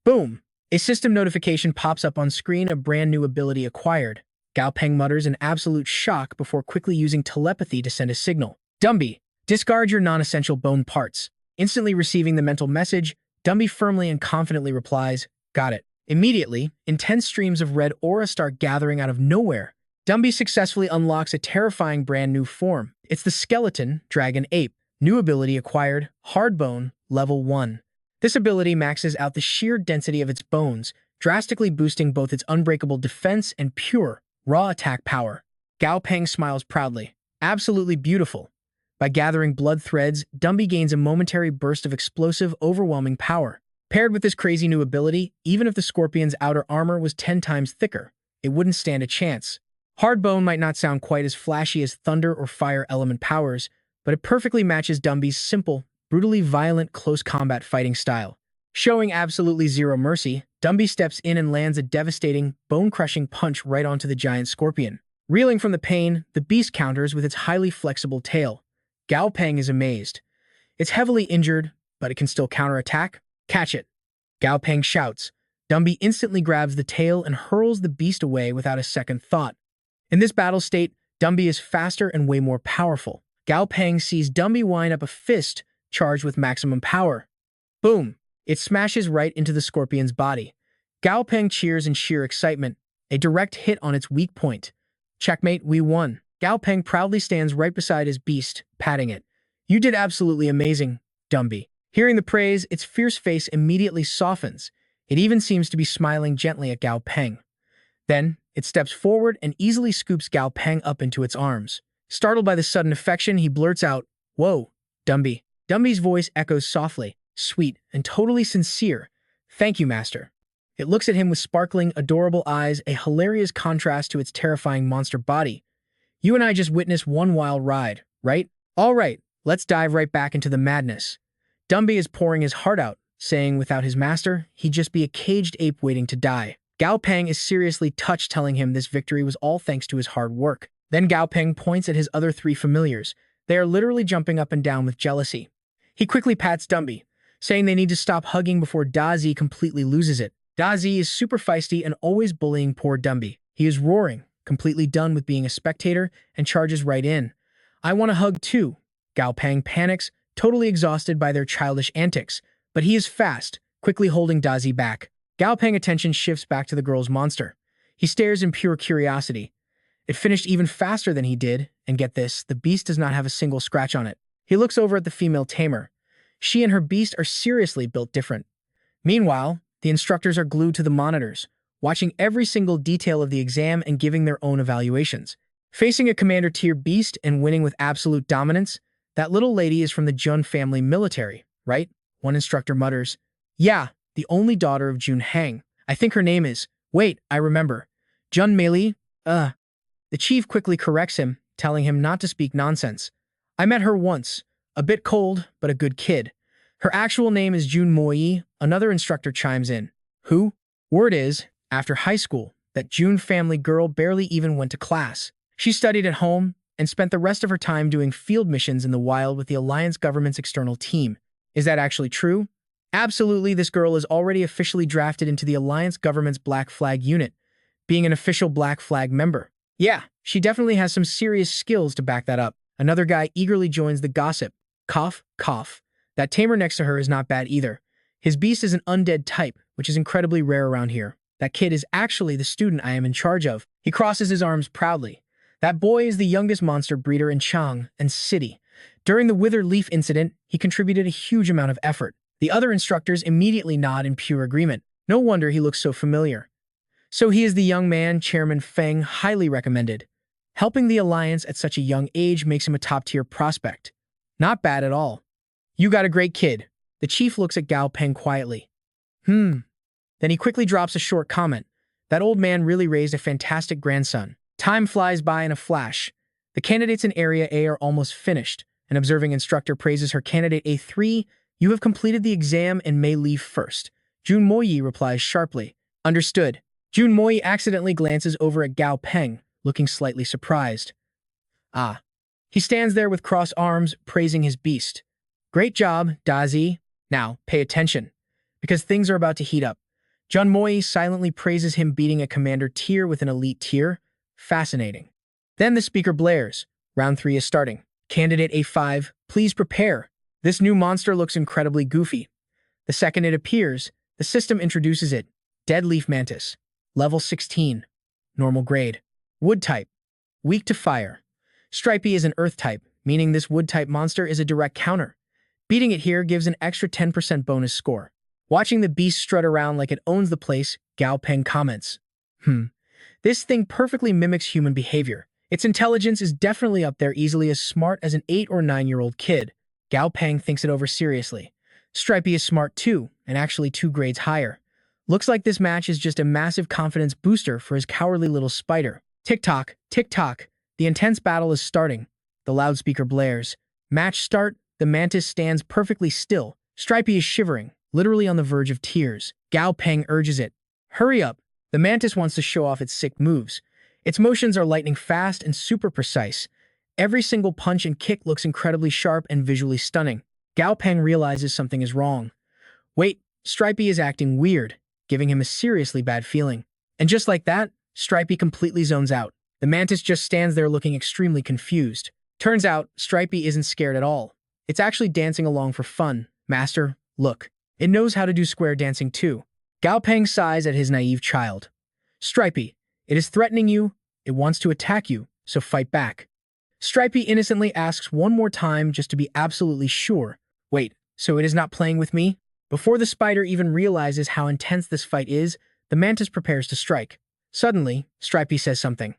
Boom! A system notification pops up on screen, a brand new ability acquired. Gao Peng mutters in absolute shock before quickly using telepathy to send a signal. Dumby, discard your non-essential bone parts. Instantly receiving the mental message, Dumby firmly and confidently replies, got it. Immediately, intense streams of red aura start gathering out of nowhere. Dumby successfully unlocks a terrifying brand new form. It's the skeleton dragon ape. New ability acquired, hard bone, level 1. This ability maxes out the sheer density of its bones, drastically boosting both its unbreakable defense and pure, raw attack power. Gao Peng smiles proudly. Absolutely beautiful. By gathering blood threads, Dumby gains a momentary burst of explosive, overwhelming power. Paired with this crazy new ability, even if the scorpion's outer armor was 10 times thicker, it wouldn't stand a chance. Hard bone might not sound quite as flashy as thunder or fire element powers, but it perfectly matches Dumby's simple, brutally violent close combat fighting style. Showing absolutely zero mercy, Dumby steps in and lands a devastating, bone-crushing punch right onto the giant scorpion. Reeling from the pain, the beast counters with its highly flexible tail. Gao Peng is amazed. It's heavily injured, but it can still counterattack. Catch it! Gao Peng shouts. Dumby instantly grabs the tail and hurls the beast away without a second thought. In this battle state, Dumby is faster and way more powerful. Gao Peng sees Dumby wind up a fist charged with maximum power. Boom! It smashes right into the scorpion's body. Gao Peng cheers in sheer excitement, a direct hit on its weak point. Checkmate, we won. Gao Peng proudly stands right beside his beast, patting it. You did absolutely amazing, Dumby. Hearing the praise, its fierce face immediately softens. It even seems to be smiling gently at Gao Peng. Then, it steps forward and easily scoops Gao Peng up into its arms. Startled by the sudden affection, he blurts out, Whoa, Dumby. Dumby's voice echoes softly, sweet, and totally sincere. Thank you, Master. It looks at him with sparkling, adorable eyes, a hilarious contrast to its terrifying monster body. You and I just witnessed one wild ride, right? All right, let's dive right back into the madness. Dumby is pouring his heart out, saying without his master, he'd just be a caged ape waiting to die. Gao Peng is seriously touched, telling him this victory was all thanks to his hard work. Then Gao Peng points at his other 3 familiars. They are literally jumping up and down with jealousy. He quickly pats Dumby, saying they need to stop hugging before Dazi completely loses it. Dazi is super feisty and always bullying poor Dumby. He is roaring, completely done with being a spectator, and charges right in. I want a hug too. Gao Peng panics, totally exhausted by their childish antics, but he is fast, quickly holding Dazi back. Gao Peng's attention shifts back to the girl's monster. He stares in pure curiosity. It finished even faster than he did, and get this, the beast does not have a single scratch on it. He looks over at the female tamer. She and her beast are seriously built different. Meanwhile, the instructors are glued to the monitors, watching every single detail of the exam and giving their own evaluations. Facing a commander-tier beast and winning with absolute dominance, that little lady is from the Jun family military, right? One instructor mutters. Yeah, the only daughter of Jun Hang. I think her name is… Wait, I remember. Jun Meili? The chief quickly corrects him, telling him not to speak nonsense. I met her once. A bit cold, but a good kid. Her actual name is Jun Moi, another instructor chimes in. Who? Word is, after high school, that Jun family girl barely even went to class. She studied at home and spent the rest of her time doing field missions in the wild with the Alliance government's external team. Is that actually true? Absolutely, this girl is already officially drafted into the Alliance government's Black Flag unit, being an official Black Flag member. Yeah, she definitely has some serious skills to back that up. Another guy eagerly joins the gossip. Cough, cough. That tamer next to her is not bad either. His beast is an undead type, which is incredibly rare around here. That kid is actually the student I am in charge of. He crosses his arms proudly. That boy is the youngest monster breeder in Chang and City. During the Wither Leaf incident, he contributed a huge amount of effort. The other instructors immediately nod in pure agreement. No wonder he looks so familiar. So he is the young man Chairman Feng highly recommended. Helping the Alliance at such a young age makes him a top-tier prospect. Not bad at all. You got a great kid. The chief looks at Gao Peng quietly. Then he quickly drops a short comment. That old man really raised a fantastic grandson. Time flies by in a flash. The candidates in Area A are almost finished. An observing instructor praises her candidate A3. You have completed the exam and may leave first. Jun Moyi replies sharply. Understood. Jun Moyi accidentally glances over at Gao Peng, looking slightly surprised. Ah. He stands there with crossed arms, praising his beast. Great job, Dazi. Now, pay attention, because things are about to heat up. Jun Moyi silently praises him beating a commander tier with an elite tier. Fascinating. Then the speaker blares. Round 3 is starting. Candidate A5, please prepare. This new monster looks incredibly goofy. The second it appears, the system introduces it. Dead Leaf Mantis. Level 16. Normal grade. Wood type. Weak to fire. Stripey is an earth type, meaning this wood type monster is a direct counter. Beating it here gives an extra 10% bonus score. Watching the beast strut around like it owns the place, Gao Peng comments. This thing perfectly mimics human behavior. Its intelligence is definitely up there, easily as smart as an 8 or 9-year-old kid. Gao Peng thinks it over seriously. Stripey is smart too, and actually 2 grades higher. Looks like this match is just a massive confidence booster for his cowardly little spider. Tick-tock, tick-tock. The intense battle is starting. The loudspeaker blares. Match start. The mantis stands perfectly still. Stripey is shivering, literally on the verge of tears. Gao Peng urges it. Hurry up. The mantis wants to show off its sick moves. Its motions are lightning fast and super precise. Every single punch and kick looks incredibly sharp and visually stunning. Gao Peng realizes something is wrong. Wait, Stripey is acting weird, giving him a seriously bad feeling. And just like that, Stripey completely zones out. The mantis just stands there looking extremely confused. Turns out, Stripey isn't scared at all. It's actually dancing along for fun. Master, look. It knows how to do square dancing too. Gao Peng sighs at his naive child. Stripey, it is threatening you. It wants to attack you, so fight back. Stripey innocently asks one more time just to be absolutely sure. Wait, so it is not playing with me? Before the spider even realizes how intense this fight is, the mantis prepares to strike. Suddenly, Stripey says something.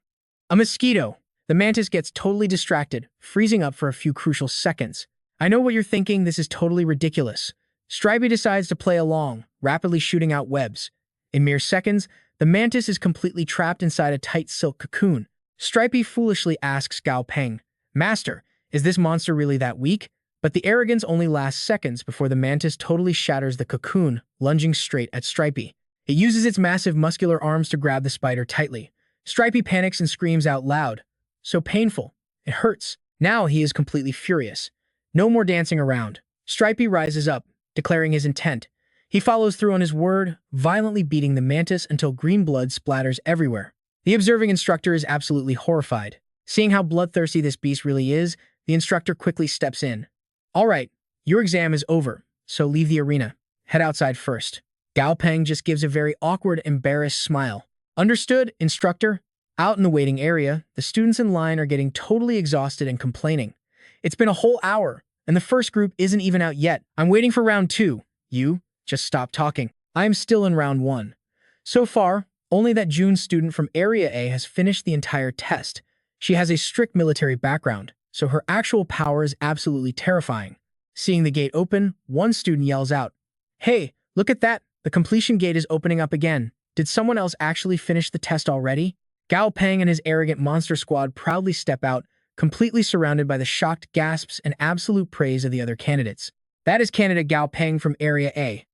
A mosquito. The mantis gets totally distracted, freezing up for a few crucial seconds. I know what you're thinking, this is totally ridiculous. Stripey decides to play along, rapidly shooting out webs. In mere seconds, the mantis is completely trapped inside a tight silk cocoon. Stripey foolishly asks Gao Peng, Master, is this monster really that weak? But the arrogance only lasts seconds before the mantis totally shatters the cocoon, lunging straight at Stripey. It uses its massive muscular arms to grab the spider tightly. Stripey panics and screams out loud. So painful. It hurts. Now he is completely furious. No more dancing around. Stripey rises up, declaring his intent. He follows through on his word, violently beating the mantis until green blood splatters everywhere. The observing instructor is absolutely horrified. Seeing how bloodthirsty this beast really is, the instructor quickly steps in. All right, your exam is over, so leave the arena. Head outside first. Gao Peng just gives a very awkward, embarrassed smile. Understood, instructor. Out in the waiting area, the students in line are getting totally exhausted and complaining. It's been a whole hour, and the first group isn't even out yet. I'm waiting for round 2. You, just stop talking. I am still in round 1. So far, only that June student from Area A has finished the entire test. She has a strict military background, so her actual power is absolutely terrifying. Seeing the gate open, one student yells out, Hey, look at that! The completion gate is opening up again. Did someone else actually finish the test already? Gao Peng and his arrogant monster squad proudly step out, completely surrounded by the shocked gasps and absolute praise of the other candidates. That is candidate Gao Peng from Area A.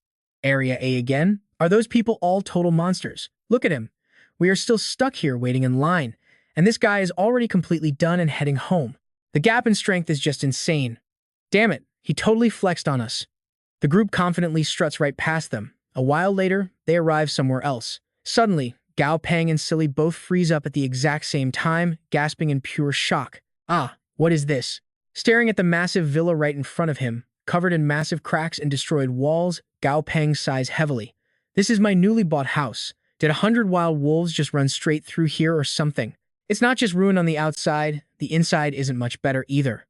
Area A again? Are those people all total monsters? Look at him. We are still stuck here waiting in line, and this guy is already completely done and heading home. The gap in strength is just insane. Damn it, he totally flexed on us. The group confidently struts right past them. A while later, they arrive somewhere else. Suddenly, Gao Peng and Silly both freeze up at the exact same time, gasping in pure shock. Ah, what is this? Staring at the massive villa right in front of him, covered in massive cracks and destroyed walls, Gao Peng sighs heavily. This is my newly bought house. Did 100 wild wolves just run straight through here or something? It's not just ruined on the outside, the inside isn't much better either.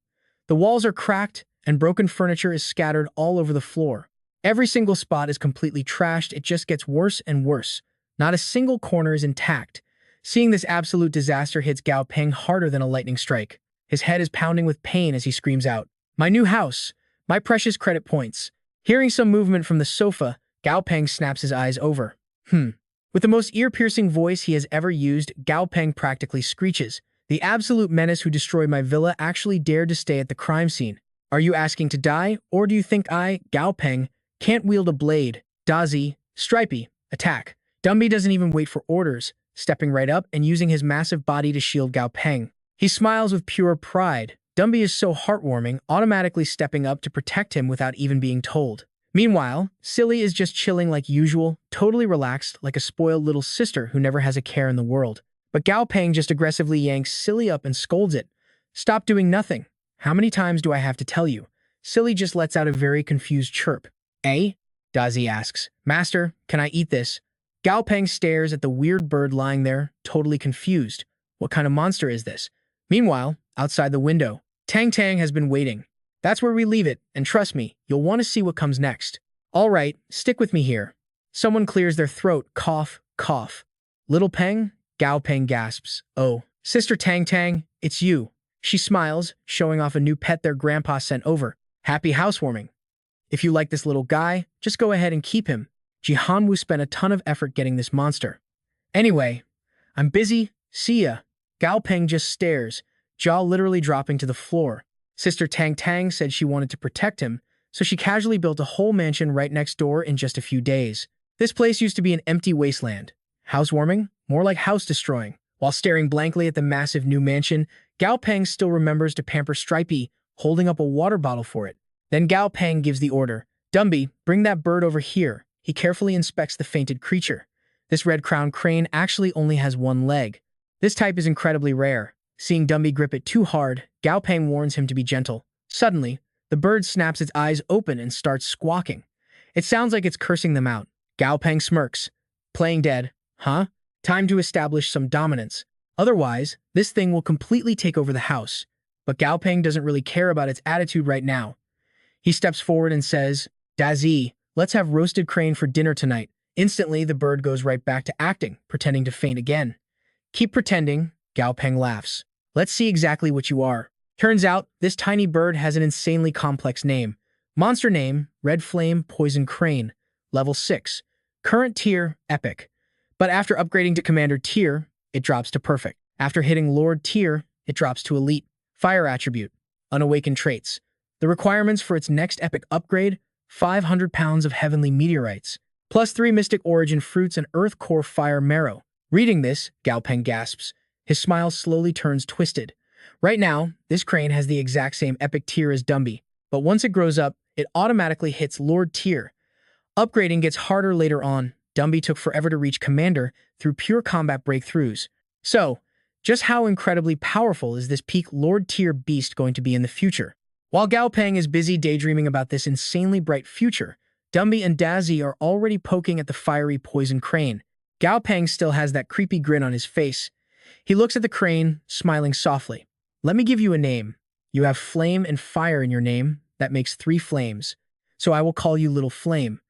The walls are cracked, and broken furniture is scattered all over the floor. Every single spot is completely trashed, it just gets worse and worse. Not a single corner is intact. Seeing this absolute disaster hits Gao Peng harder than a lightning strike. His head is pounding with pain as he screams out, "My new house! My precious credit points!" Hearing some movement from the sofa, Gao Peng snaps his eyes over. With the most ear-piercing voice he has ever used, Gao Peng practically screeches, "The absolute menace who destroyed my villa actually dared to stay at the crime scene. Are you asking to die, or do you think I, Gao Peng, can't wield a blade? Dazi, Stripey, attack." Dumby doesn't even wait for orders, stepping right up and using his massive body to shield Gao Peng. He smiles with pure pride. Dumby is so heartwarming, automatically stepping up to protect him without even being told. Meanwhile, Silly is just chilling like usual, totally relaxed, like a spoiled little sister who never has a care in the world. But Gao Peng just aggressively yanks Silly up and scolds it. "Stop doing nothing. How many times do I have to tell you?" Silly just lets out a very confused chirp. "Eh?" Dazi asks. "Master, can I eat this?" Gao Peng stares at the weird bird lying there, totally confused. What kind of monster is this? Meanwhile, outside the window, Tang Tang has been waiting. That's where we leave it, and trust me, you'll want to see what comes next. All right, stick with me here. Someone clears their throat, cough, cough. "Little Peng?" Gao Peng gasps. "Oh, Sister Tang Tang, it's you." She smiles, showing off a new pet their grandpa sent over. "Happy housewarming. If you like this little guy, just go ahead and keep him. Jihanwu spent a ton of effort getting this monster. Anyway, I'm busy. See ya." Gao Peng just stares, jaw literally dropping to the floor. Sister Tang Tang said she wanted to protect him, so she casually built a whole mansion right next door in just a few days. This place used to be an empty wasteland. Housewarming? More like house destroying. While staring blankly at the massive new mansion, Gao Peng still remembers to pamper Stripey, holding up a water bottle for it. Then Gao Peng gives the order, "Dumby, bring that bird over here." He carefully inspects the fainted creature. This red-crowned crane actually only has one leg. This type is incredibly rare. Seeing Dumby grip it too hard, Gao Peng warns him to be gentle. Suddenly, the bird snaps its eyes open and starts squawking. It sounds like it's cursing them out. Gao Peng smirks. "Playing dead, huh? Time to establish some dominance. Otherwise, this thing will completely take over the house." But Gao Peng doesn't really care about its attitude right now. He steps forward and says, "Dazi, let's have roasted crane for dinner tonight." Instantly, the bird goes right back to acting, pretending to faint again. "Keep pretending," Gao Peng laughs. "Let's see exactly what you are." Turns out, this tiny bird has an insanely complex name. Monster name, Red Flame Poison Crane. Level 6. Current tier, Epic. But after upgrading to Commander tier, it drops to Perfect. After hitting Lord tier, it drops to Elite. Fire attribute, Unawakened traits. The requirements for its next epic upgrade, 500 pounds of heavenly meteorites, plus 3 mystic origin fruits and earth core fire marrow. Reading this, Gao Peng gasps. His smile slowly turns twisted. Right now, this crane has the exact same epic tier as Dumby, but once it grows up, it automatically hits Lord tier. Upgrading gets harder later on. Dumby took forever to reach Commander through pure combat breakthroughs. So, just how incredibly powerful is this peak Lord tier beast going to be in the future? While Gao Peng is busy daydreaming about this insanely bright future, Dumby and Dazi are already poking at the fiery poison crane. Gao Peng still has that creepy grin on his face. He looks at the crane, smiling softly. "Let me give you a name. You have flame and fire in your name. That makes 3 flames. So I will call you Little Flame."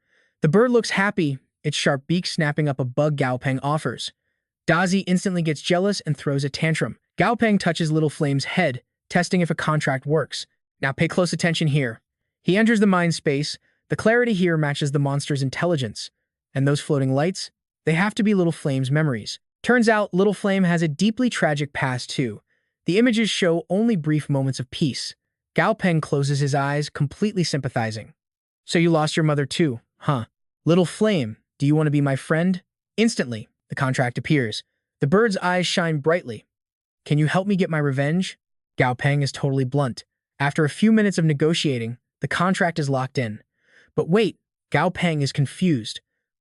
The bird looks happy, its sharp beak snapping up a bug Gao Peng offers. Dazi instantly gets jealous and throws a tantrum. Gao Peng touches Little Flame's head, testing if a contract works. Now pay close attention here. He enters the mind space. The clarity here matches the monster's intelligence. And those floating lights? They have to be Little Flame's memories. Turns out Little Flame has a deeply tragic past too. The images show only brief moments of peace. Gao Peng closes his eyes, completely sympathizing. "So you lost your mother too, huh? Little Flame, do you want to be my friend?" Instantly, the contract appears. The bird's eyes shine brightly. "Can you help me get my revenge?" Gao Peng is totally blunt. After a few minutes of negotiating, the contract is locked in. But wait, Gao Peng is confused.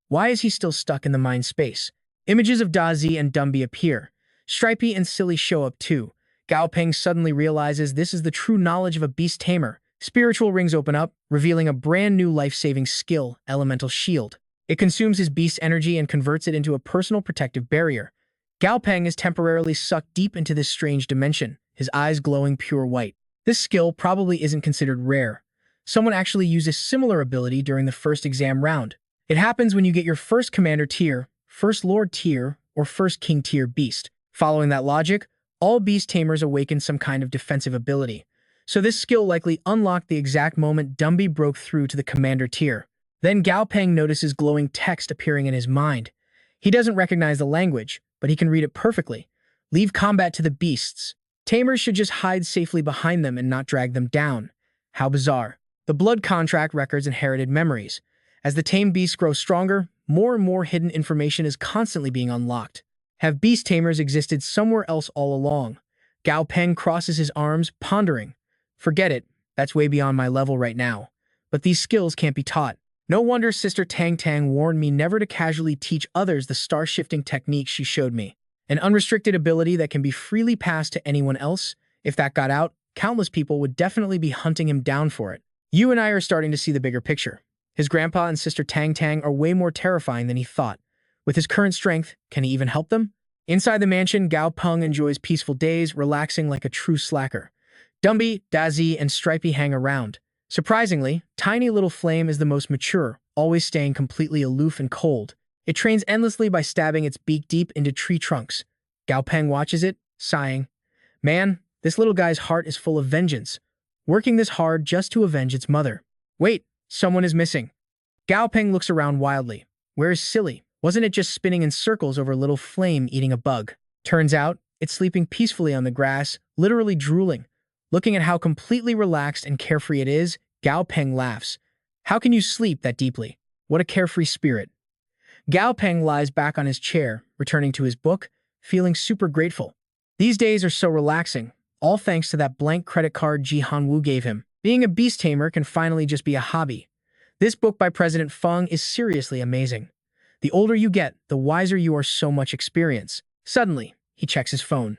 Why is he still stuck in the mind space? Images of Dazi and Dumby appear. Stripey and Silly show up too. Gao Peng suddenly realizes this is the true knowledge of a beast tamer. Spiritual rings open up, revealing a brand new life-saving skill, Elemental Shield. It consumes his beast's energy and converts it into a personal protective barrier. Gao Peng is temporarily sucked deep into this strange dimension, his eyes glowing pure white. This skill probably isn't considered rare. Someone actually used a similar ability during the first exam round. It happens when you get your first commander tier, first Lord tier or first King tier beast. Following that logic, all beast tamers awaken some kind of defensive ability. So this skill likely unlocked the exact moment Dumby broke through to the commander tier. Then Gao Peng notices glowing text appearing in his mind. He doesn't recognize the language, but he can read it perfectly. Leave combat to the beasts. Tamers should just hide safely behind them and not drag them down. How bizarre. The blood contract records inherited memories. As the tame beasts grow stronger, more and more hidden information is constantly being unlocked. Have beast tamers existed somewhere else all along? Gao Peng crosses his arms, pondering. Forget it, that's way beyond my level right now. But these skills can't be taught. No wonder Sister Tang Tang warned me never to casually teach others the star-shifting technique she showed me. An unrestricted ability that can be freely passed to anyone else. If that got out, countless people would definitely be hunting him down for it. You and I are starting to see the bigger picture. His grandpa and Sister Tang Tang are way more terrifying than he thought. With his current strength, can he even help them? Inside the mansion, Gao Peng enjoys peaceful days, relaxing like a true slacker. Dumby, Dazi, and Stripey hang around. Surprisingly, tiny little Flame is the most mature, always staying completely aloof and cold. It trains endlessly by stabbing its beak deep into tree trunks. Gao Peng watches it, sighing. Man, this little guy's heart is full of vengeance, working this hard just to avenge its mother. Wait, someone is missing. Gao Peng looks around wildly. Where is Silly? Wasn't it just spinning in circles over little Flame eating a bug? Turns out, it's sleeping peacefully on the grass, literally drooling. Looking at how completely relaxed and carefree it is, Gao Peng laughs. How can you sleep that deeply? What a carefree spirit. Gao Peng lies back on his chair, returning to his book, feeling super grateful. These days are so relaxing, all thanks to that blank credit card Ji Han-woo gave him. Being a beast tamer can finally just be a hobby. This book by President Feng is seriously amazing. The older you get, the wiser you are. So much experience. Suddenly, he checks his phone.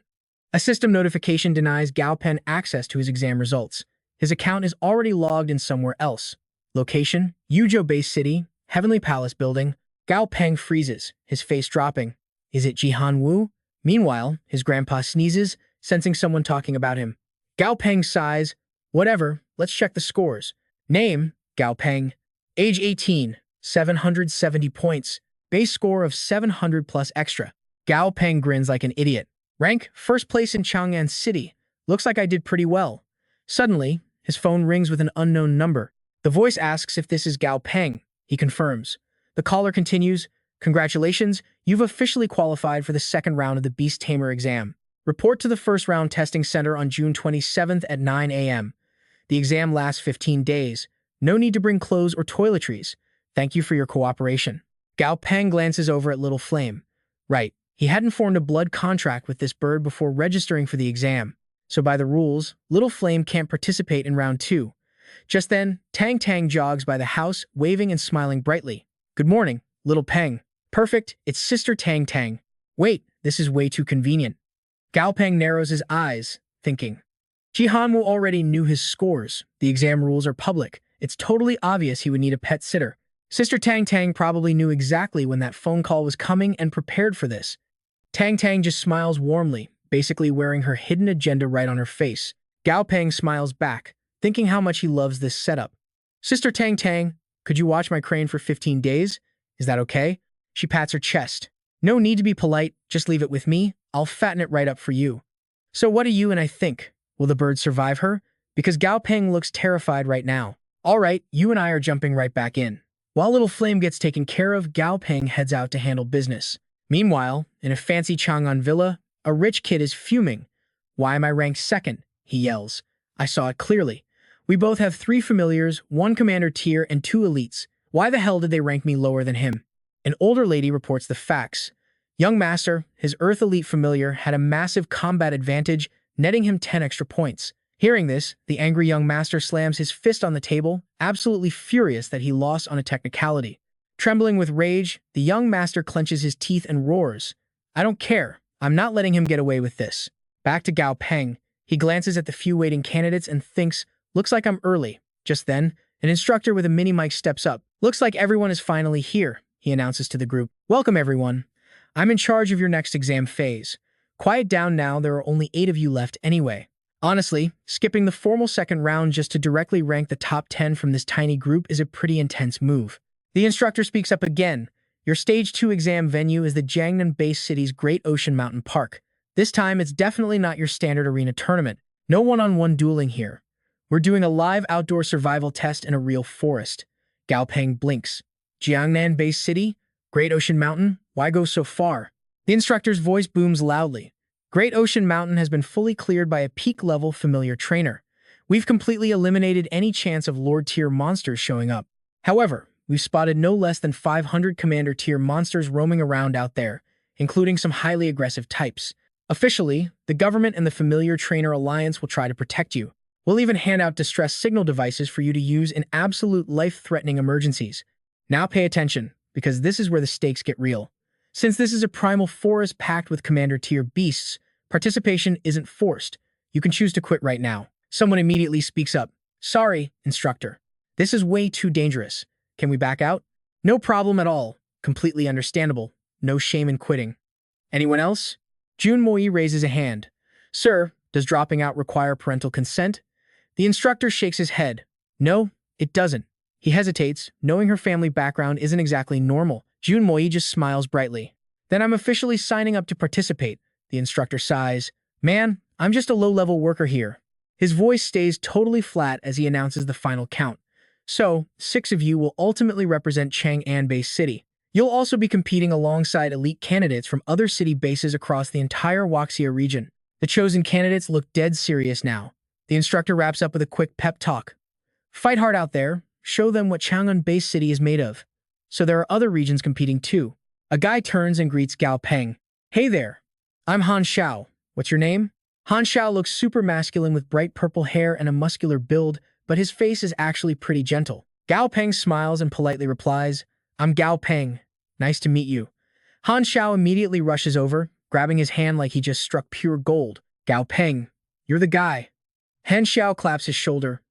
A system notification denies Gao Peng access to his exam results. His account is already logged in somewhere else. Location, Yuzhou Base City, Heavenly Palace Building. Gao Peng freezes, his face dropping. Is it Ji Han-woo? Meanwhile, his grandpa sneezes, sensing someone talking about him. Gao Peng sighs. Whatever, let's check the scores. Name, Gao Peng. Age 18, 770 points. Base score of 700 plus extra. Gao Peng grins like an idiot. Rank, first place in Chang'an City. Looks like I did pretty well. Suddenly, his phone rings with an unknown number. The voice asks if this is Gao Peng. He confirms. The caller continues, Congratulations, you've officially qualified for the second round of the Beast Tamer exam. Report to the first round testing center on June 27th at 9 a.m. The exam lasts 15 days. No need to bring clothes or toiletries. Thank you for your cooperation. Gao Peng glances over at Little Flame. Right, he hadn't formed a blood contract with this bird before registering for the exam. So by the rules, Little Flame can't participate in round 2. Just then, Tang Tang jogs by the house, waving and smiling brightly. Good morning, Little Peng. Perfect, it's Sister Tang Tang. Wait, this is way too convenient. Gao Peng narrows his eyes, thinking. Ji Han-woo already knew his scores. The exam rules are public. It's totally obvious he would need a pet sitter. Sister Tang Tang probably knew exactly when that phone call was coming and prepared for this. Tang Tang just smiles warmly, basically wearing her hidden agenda right on her face. Gao Peng smiles back, thinking how much he loves this setup. Sister Tang Tang, could you watch my crane for 15 days? Is that okay? She pats her chest. No need to be polite, just leave it with me. I'll fatten it right up for you. So what do you and I think? Will the bird survive her? Because Gao Peng looks terrified right now. All right, you and I are jumping right back in. While Little Flame gets taken care of, Gao Peng heads out to handle business. Meanwhile, in a fancy Chang'an villa, a rich kid is fuming. Why am I ranked second? He yells. I saw it clearly. We both have 3 familiars, 1 commander tier, and 2 elites. Why the hell did they rank me lower than him? An older lady reports the facts. Young Master, his Earth Elite familiar, had a massive combat advantage, netting him 10 extra points. Hearing this, the angry young master slams his fist on the table, absolutely furious that he lost on a technicality. Trembling with rage, the young master clenches his teeth and roars. I don't care. I'm not letting him get away with this. Back to Gao Peng. He glances at the few waiting candidates and thinks, looks like I'm early. Just then, an instructor with a mini mic steps up. Looks like everyone is finally here, he announces to the group. Welcome everyone. I'm in charge of your next exam phase. Quiet down now, there are only 8 of you left anyway. Honestly, skipping the formal second round just to directly rank the top 10 from this tiny group is a pretty intense move. The instructor speaks up again. Your Stage 2 exam venue is the Jiangnan-based city's Great Ocean Mountain Park. This time, it's definitely not your standard arena tournament. No one-on-one dueling here. We're doing a live outdoor survival test in a real forest. Gao Peng blinks. Jiangnan-based city? Great Ocean Mountain? Why go so far? The instructor's voice booms loudly. Great Ocean Mountain has been fully cleared by a peak-level familiar trainer. We've completely eliminated any chance of Lord-tier monsters showing up. However, we've spotted no less than 500 Commander-tier monsters roaming around out there, including some highly aggressive types. Officially, the government and the Familiar Trainer Alliance will try to protect you. We'll even hand out distress signal devices for you to use in absolute life-threatening emergencies. Now pay attention, because this is where the stakes get real. Since this is a primal forest packed with Commander-tier beasts, participation isn't forced. You can choose to quit right now. Someone immediately speaks up. Sorry, instructor. This is way too dangerous. Can we back out? No problem at all. Completely understandable. No shame in quitting. Anyone else? Jun Moi raises a hand. Sir, does dropping out require parental consent? The instructor shakes his head. No, it doesn't. He hesitates, knowing her family background isn't exactly normal. Jun Moi just smiles brightly. Then I'm officially signing up to participate. The instructor sighs. Man, I'm just a low-level worker here. His voice stays totally flat as he announces the final count. So, 6 of you will ultimately represent Chang'an-based city. You'll also be competing alongside elite candidates from other city bases across the entire Wuxia region. The chosen candidates look dead serious now. The instructor wraps up with a quick pep talk. Fight hard out there. Show them what Chang'an-based city is made of. So there are other regions competing too. A guy turns and greets Gao Peng. Hey there. I'm Han Xiao. What's your name? Han Xiao looks super masculine with bright purple hair and a muscular build, but his face is actually pretty gentle. Gao Peng smiles and politely replies, I'm Gao Peng. Nice to meet you. Han Xiao immediately rushes over, grabbing his hand like he just struck pure gold. Gao Peng, you're the guy. Han Xiao claps his shoulder.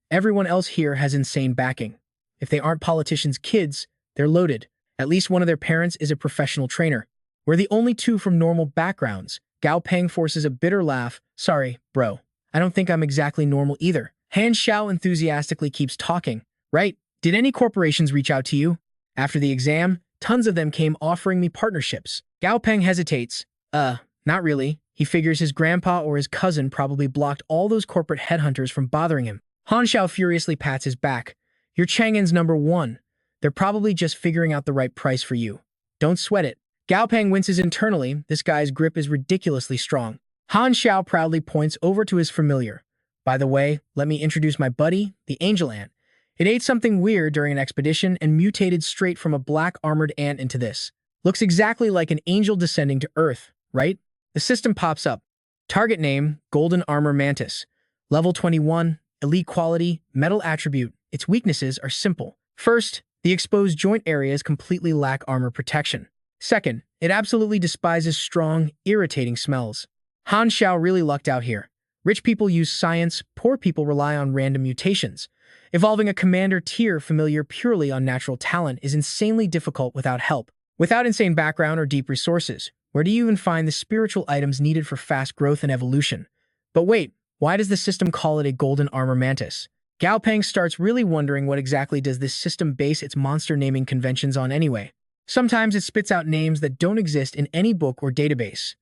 Everyone else here has insane backing. If they aren't politicians' kids, they're loaded. At least one of their parents is a professional trainer. We're the only 2 from normal backgrounds. Gao Peng forces a bitter laugh. Sorry, bro. I don't think I'm exactly normal either. Han Xiao enthusiastically keeps talking. Right? Did any corporations reach out to you? After the exam, tons of them came offering me partnerships. Gao Peng hesitates. Not really. He figures his grandpa or his cousin probably blocked all those corporate headhunters from bothering him. Han Xiao furiously pats his back. You're Chang'an's #1. They're probably just figuring out the right price for you. Don't sweat it. Gao Peng winces internally. This guy's grip is ridiculously strong. Han Xiao proudly points over to his familiar. By the way, let me introduce my buddy, the angel ant. It ate something weird during an expedition and mutated straight from a black armored ant into this. Looks exactly like an angel descending to Earth, right? The system pops up. Target name, Golden Armor Mantis. Level 21, elite quality, metal attribute. Its weaknesses are simple. First, the exposed joint areas completely lack armor protection. Second, it absolutely despises strong, irritating smells. Han Xiao really lucked out here. Rich people use science, poor people rely on random mutations. Evolving a commander tier familiar purely on natural talent is insanely difficult without help. Without insane background or deep resources, where do you even find the spiritual items needed for fast growth and evolution? But wait, why does the system call it a golden armor mantis? Gao Peng starts really wondering what exactly does this system base its monster naming conventions on anyway. Sometimes it spits out names that don't exist in any book or database.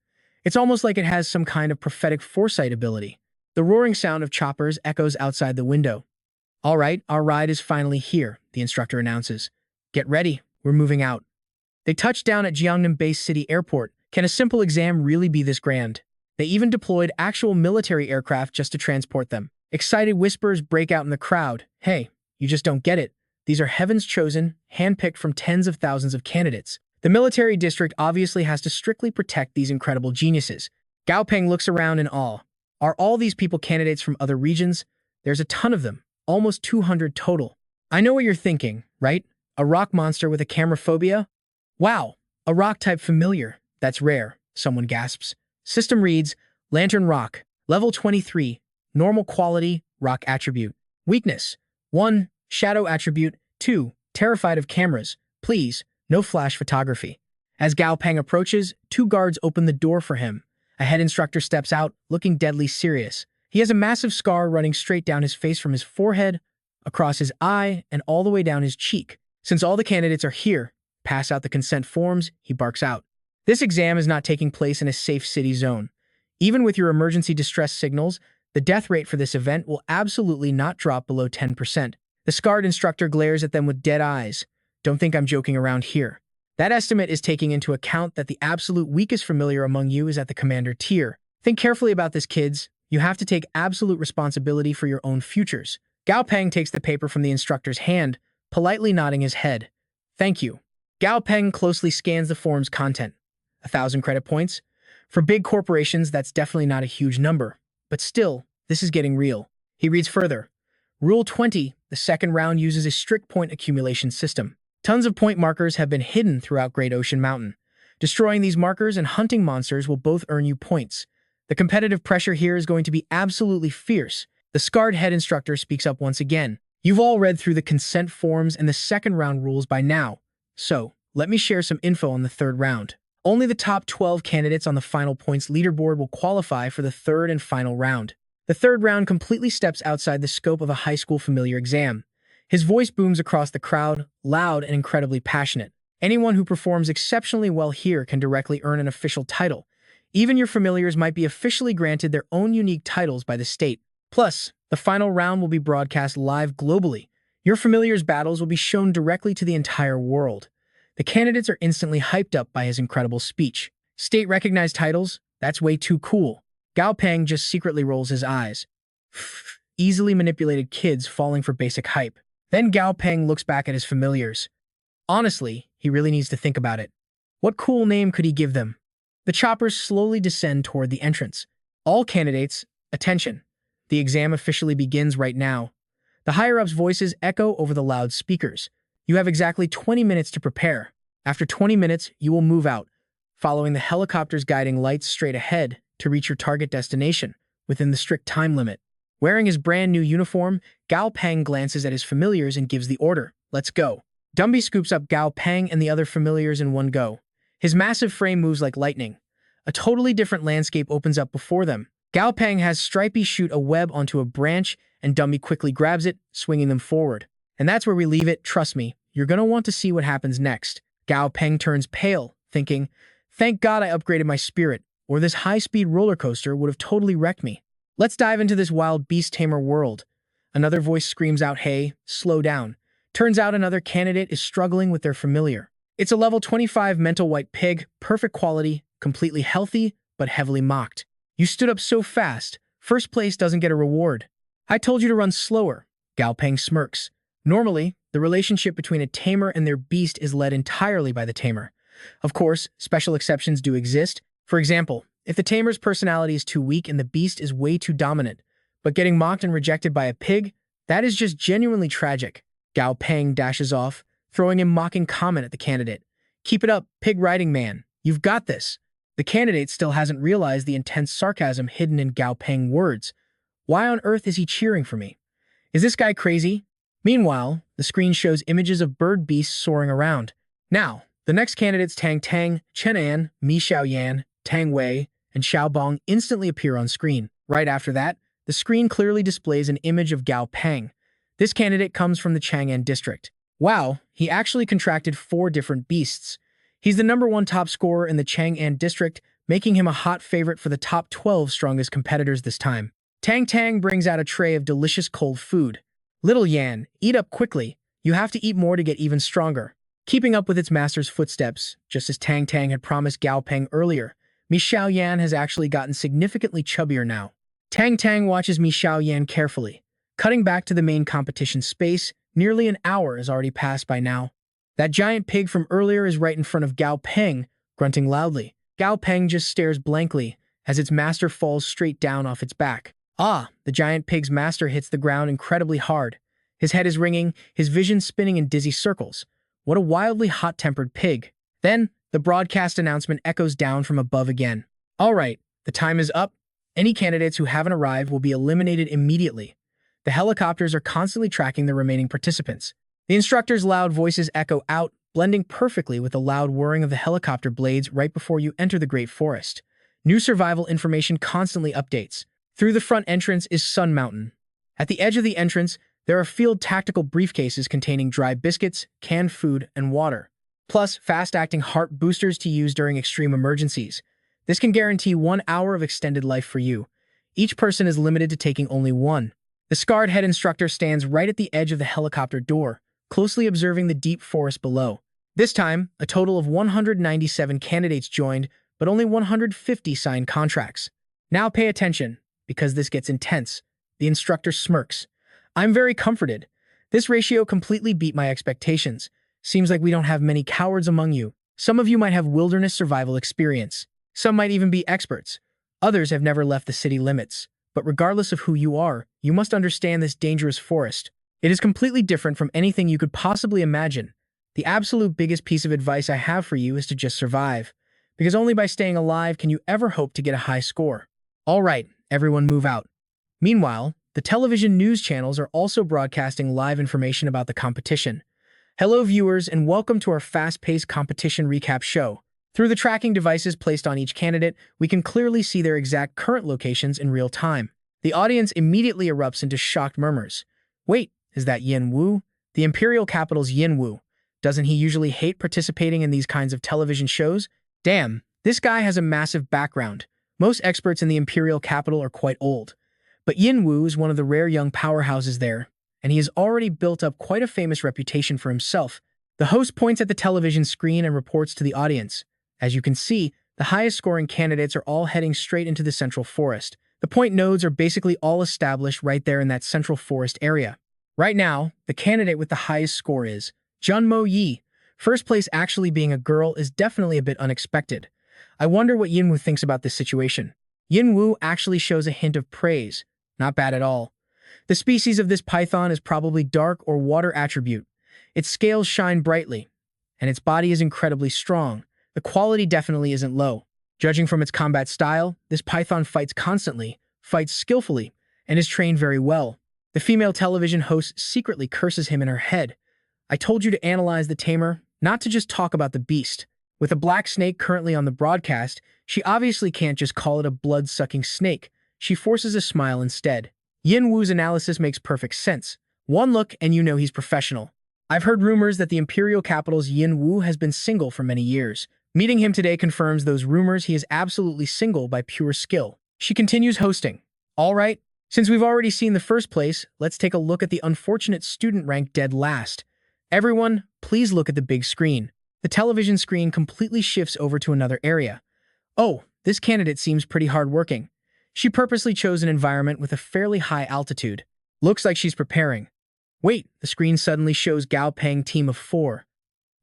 It's almost like it has some kind of prophetic foresight ability. The roaring sound of choppers echoes outside the window. All right, our ride is finally here, the instructor announces. Get ready, we're moving out. They touch down at Jiangnan-based city airport. Can a simple exam really be this grand? They even deployed actual military aircraft just to transport them. Excited whispers break out in the crowd. Hey, you just don't get it. These are heaven's chosen, handpicked from tens of thousands of candidates. The military district obviously has to strictly protect these incredible geniuses. Gao Peng looks around in awe. Are all these people candidates from other regions? There's a ton of them, almost 200 total. I know what you're thinking, right? A rock monster with a camera phobia? Wow, a rock-type familiar. That's rare, someone gasps. System reads, Lantern Rock, level 23, normal quality, rock attribute. Weakness, 1, shadow attribute, 2, terrified of cameras. Please, no flash photography. As Gao Peng approaches, 2 guards open the door for him. A head instructor steps out, looking deadly serious. He has a massive scar running straight down his face from his forehead, across his eye, and all the way down his cheek. Since all the candidates are here, pass out the consent forms, he barks out. This exam is not taking place in a safe city zone. Even with your emergency distress signals, the death rate for this event will absolutely not drop below 10%. The scarred instructor glares at them with dead eyes. Don't think I'm joking around here. That estimate is taking into account that the absolute weakest familiar among you is at the commander tier. Think carefully about this, kids. You have to take absolute responsibility for your own futures. Gao Peng takes the paper from the instructor's hand, politely nodding his head. Thank you. Gao Peng closely scans the form's content. 1,000 credit points? For big corporations, that's definitely not a huge number. But still, this is getting real. He reads further. Rule 20, the second round uses a strict point accumulation system. Tons of point markers have been hidden throughout Great Ocean Mountain. Destroying these markers and hunting monsters will both earn you points. The competitive pressure here is going to be absolutely fierce. The scarred head instructor speaks up once again. You've all read through the consent forms and the second round rules by now. So, let me share some info on the third round. Only the top 12 candidates on the final points leaderboard will qualify for the third and final round. The third round completely steps outside the scope of a high school familiar exam. His voice booms across the crowd, loud and incredibly passionate. Anyone who performs exceptionally well here can directly earn an official title. Even your familiars might be officially granted their own unique titles by the state. Plus, the final round will be broadcast live globally. Your familiars' battles will be shown directly to the entire world. The candidates are instantly hyped up by his incredible speech. State-recognized titles? That's way too cool. Gao Peng just secretly rolls his eyes. Easily manipulated kids falling for basic hype. Then Gao Peng looks back at his familiars. Honestly, he really needs to think about it. What cool name could he give them? The choppers slowly descend toward the entrance. All candidates, attention. The exam officially begins right now. The higher-ups' voices echo over the loudspeakers. You have exactly 20 minutes to prepare. After 20 minutes, you will move out, following the helicopter's guiding lights straight ahead to reach your target destination within the strict time limit. Wearing his brand new uniform, Gao Peng glances at his familiars and gives the order. Let's go. Dumby scoops up Gao Peng and the other familiars in one go. His massive frame moves like lightning. A totally different landscape opens up before them. Gao Peng has Stripey shoot a web onto a branch, and Dumby quickly grabs it, swinging them forward. And that's where we leave it, trust me. You're gonna want to see what happens next. Gao Peng turns pale, thinking, thank God I upgraded my spirit, or this high-speed roller coaster would have totally wrecked me. Let's dive into this wild beast tamer world. Another voice screams out, hey, slow down. Turns out another candidate is struggling with their familiar. It's a level 25 mental white pig, perfect quality, completely healthy, but heavily mocked. You stood up so fast, first place doesn't get a reward. I told you to run slower. Gao Peng smirks. Normally, the relationship between a tamer and their beast is led entirely by the tamer. Of course, special exceptions do exist. For example, if the tamer's personality is too weak and the beast is way too dominant, but getting mocked and rejected by a pig, that is just genuinely tragic. Gao Peng dashes off, throwing a mocking comment at the candidate. Keep it up, pig riding man. You've got this. The candidate still hasn't realized the intense sarcasm hidden in Gao Peng's words. Why on earth is he cheering for me? Is this guy crazy? Meanwhile, the screen shows images of bird beasts soaring around. Now, the next candidates Tang Tang, Chen An, Mi Xiaoyan, Tang Wei, and Xiaobong instantly appear on screen. Right after that, the screen clearly displays an image of Gao Peng. This candidate comes from the Chang'an district. Wow, he actually contracted 4 different beasts. He's the #1 top scorer in the Chang'an district, making him a hot favorite for the top 12 strongest competitors this time. Tang Tang brings out a tray of delicious cold food. Little Yan, eat up quickly. You have to eat more to get even stronger. Keeping up with its master's footsteps, just as Tang Tang had promised Gao Peng earlier, Mi Xiaoyan has actually gotten significantly chubbier now. Tang Tang watches Mi Xiaoyan carefully. Cutting back to the main competition space, nearly an hour has already passed by now. That giant pig from earlier is right in front of Gao Peng, grunting loudly. Gao Peng just stares blankly as its master falls straight down off its back. The giant pig's master hits the ground incredibly hard. His head is ringing, his vision spinning in dizzy circles. What a wildly hot-tempered pig. Then, the broadcast announcement echoes down from above again. All right, the time is up. Any candidates who haven't arrived will be eliminated immediately. The helicopters are constantly tracking the remaining participants. The instructor's loud voices echo out, blending perfectly with the loud whirring of the helicopter blades right before you enter the Great Forest. New survival information constantly updates. Through the front entrance is Sun Mountain. At the edge of the entrance, there are field tactical briefcases containing dry biscuits, canned food, and water. plus fast-acting heart boosters to use during extreme emergencies. This can guarantee 1 hour of extended life for you. Each person is limited to taking only one. The scarred head instructor stands right at the edge of the helicopter door, closely observing the deep forest below. This time, a total of 197 candidates joined, but only 150 signed contracts. Now pay attention, because this gets intense. The instructor smirks. I'm very comforted. This ratio completely beat my expectations. Seems like we don't have many cowards among you. Some of you might have wilderness survival experience. Some might even be experts. Others have never left the city limits. But regardless of who you are, you must understand this dangerous forest. It is completely different from anything you could possibly imagine. The absolute biggest piece of advice I have for you is to just survive, because only by staying alive can you ever hope to get a high score. All right, everyone move out. Meanwhile, the television news channels are also broadcasting live information about the competition. Hello viewers and welcome to our fast-paced competition recap show. Through the tracking devices placed on each candidate, we can clearly see their exact current locations in real time. The audience immediately erupts into shocked murmurs. Wait, is that Yin Wu? The imperial capital's Yin Wu. Doesn't he usually hate participating in these kinds of television shows? Damn, this guy has a massive background. Most experts in the imperial capital are quite old. But Yin Wu is one of the rare young powerhouses there, and he has already built up quite a famous reputation for himself. The host points at the television screen and reports to the audience. As you can see, the highest scoring candidates are all heading straight into the central forest. The point nodes are basically all established right there in that central forest area. Right now, the candidate with the highest score is Junmo Yi. First place actually being a girl is definitely a bit unexpected. I wonder what Yin Wu thinks about this situation. Yin Wu actually shows a hint of praise. Not bad at all. The species of this python is probably dark or water attribute. Its scales shine brightly, and its body is incredibly strong. The quality definitely isn't low. Judging from its combat style, this python fights constantly, fights skillfully, and is trained very well. The female television host secretly curses him in her head. I told you to analyze the tamer, not to just talk about the beast. With a black snake currently on the broadcast, she obviously can't just call it a blood-sucking snake. She forces a smile instead. Yin Wu's analysis makes perfect sense. One look and you know he's professional. I've heard rumors that the imperial capital's Yin Wu has been single for many years. Meeting him today confirms those rumors. He is absolutely single by pure skill. She continues hosting. All right, since we've already seen the first place, let's take a look at the unfortunate student ranked dead last. Everyone, please look at the big screen. The television screen completely shifts over to another area. Oh, this candidate seems pretty hardworking. She purposely chose an environment with a fairly high altitude. Looks like she's preparing. Wait, the screen suddenly shows Gao Peng team of 4.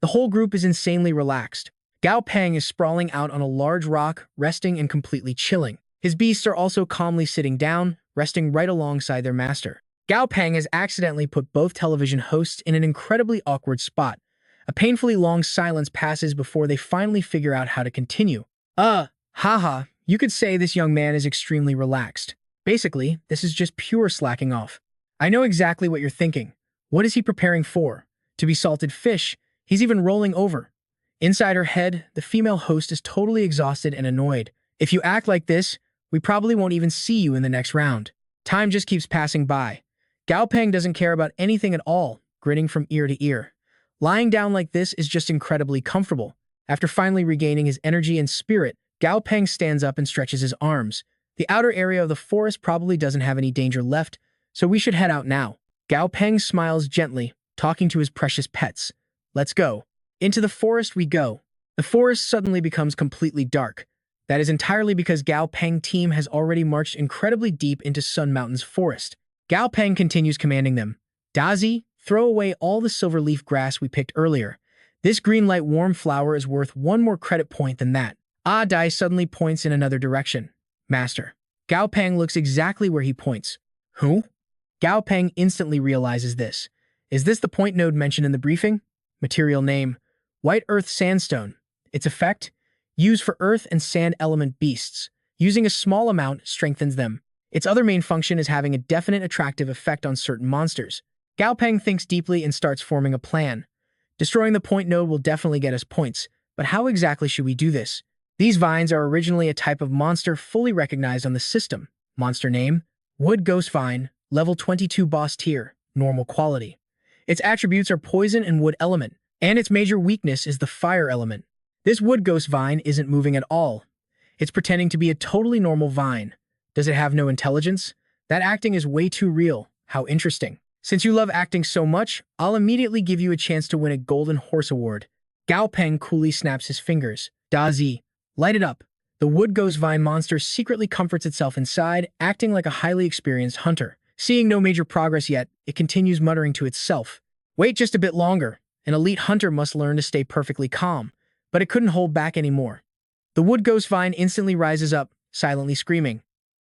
The whole group is insanely relaxed. Gao Peng is sprawling out on a large rock, resting and completely chilling. His beasts are also calmly sitting down, resting right alongside their master. Gao Peng has accidentally put both television hosts in an incredibly awkward spot. A painfully long silence passes before they finally figure out how to continue. Haha, you could say this young man is extremely relaxed. Basically, this is just pure slacking off. I know exactly what you're thinking. What is he preparing for? To be salted fish? He's even rolling over. Inside her head, the female host is totally exhausted and annoyed. If you act like this, we probably won't even see you in the next round. Time just keeps passing by. Gao Peng doesn't care about anything at all, grinning from ear to ear. Lying down like this is just incredibly comfortable. After finally regaining his energy and spirit, Gao Peng stands up and stretches his arms. The outer area of the forest probably doesn't have any danger left, so we should head out now. Gao Peng smiles gently, talking to his precious pets. Let's go. Into the forest we go. The forest suddenly becomes completely dark. That is entirely because Gao Peng team has already marched incredibly deep into Sun Mountain's forest. Gao Peng continues commanding them. Dazi, throw away all the silver leaf grass we picked earlier. This green light warm flower is worth one more credit point than that. Ah Dai suddenly points in another direction. Master. Gao Peng looks exactly where he points. Who? Gao Peng instantly realizes this. Is this the point node mentioned in the briefing? Material name. White Earth Sandstone. Its effect? Used for earth and sand element beasts. Using a small amount strengthens them. Its other main function is having a definite attractive effect on certain monsters. Gao Peng thinks deeply and starts forming a plan. Destroying the point node will definitely get us points, but how exactly should we do this? These vines are originally a type of monster fully recognized on the system. Monster name? Wood Ghost Vine, level 22 boss tier, normal quality. Its attributes are poison and wood element. And its major weakness is the fire element. This wood ghost vine isn't moving at all. It's pretending to be a totally normal vine. Does it have no intelligence? That acting is way too real. How interesting. Since you love acting so much, I'll immediately give you a chance to win a Golden Horse Award. Gao Peng coolly snaps his fingers. Dazi, light it up. The wood ghost vine monster secretly comforts itself inside, acting like a highly experienced hunter. Seeing no major progress yet, it continues muttering to itself. Wait just a bit longer. An elite hunter must learn to stay perfectly calm. But it couldn't hold back anymore. The wood ghost vine instantly rises up, silently screaming.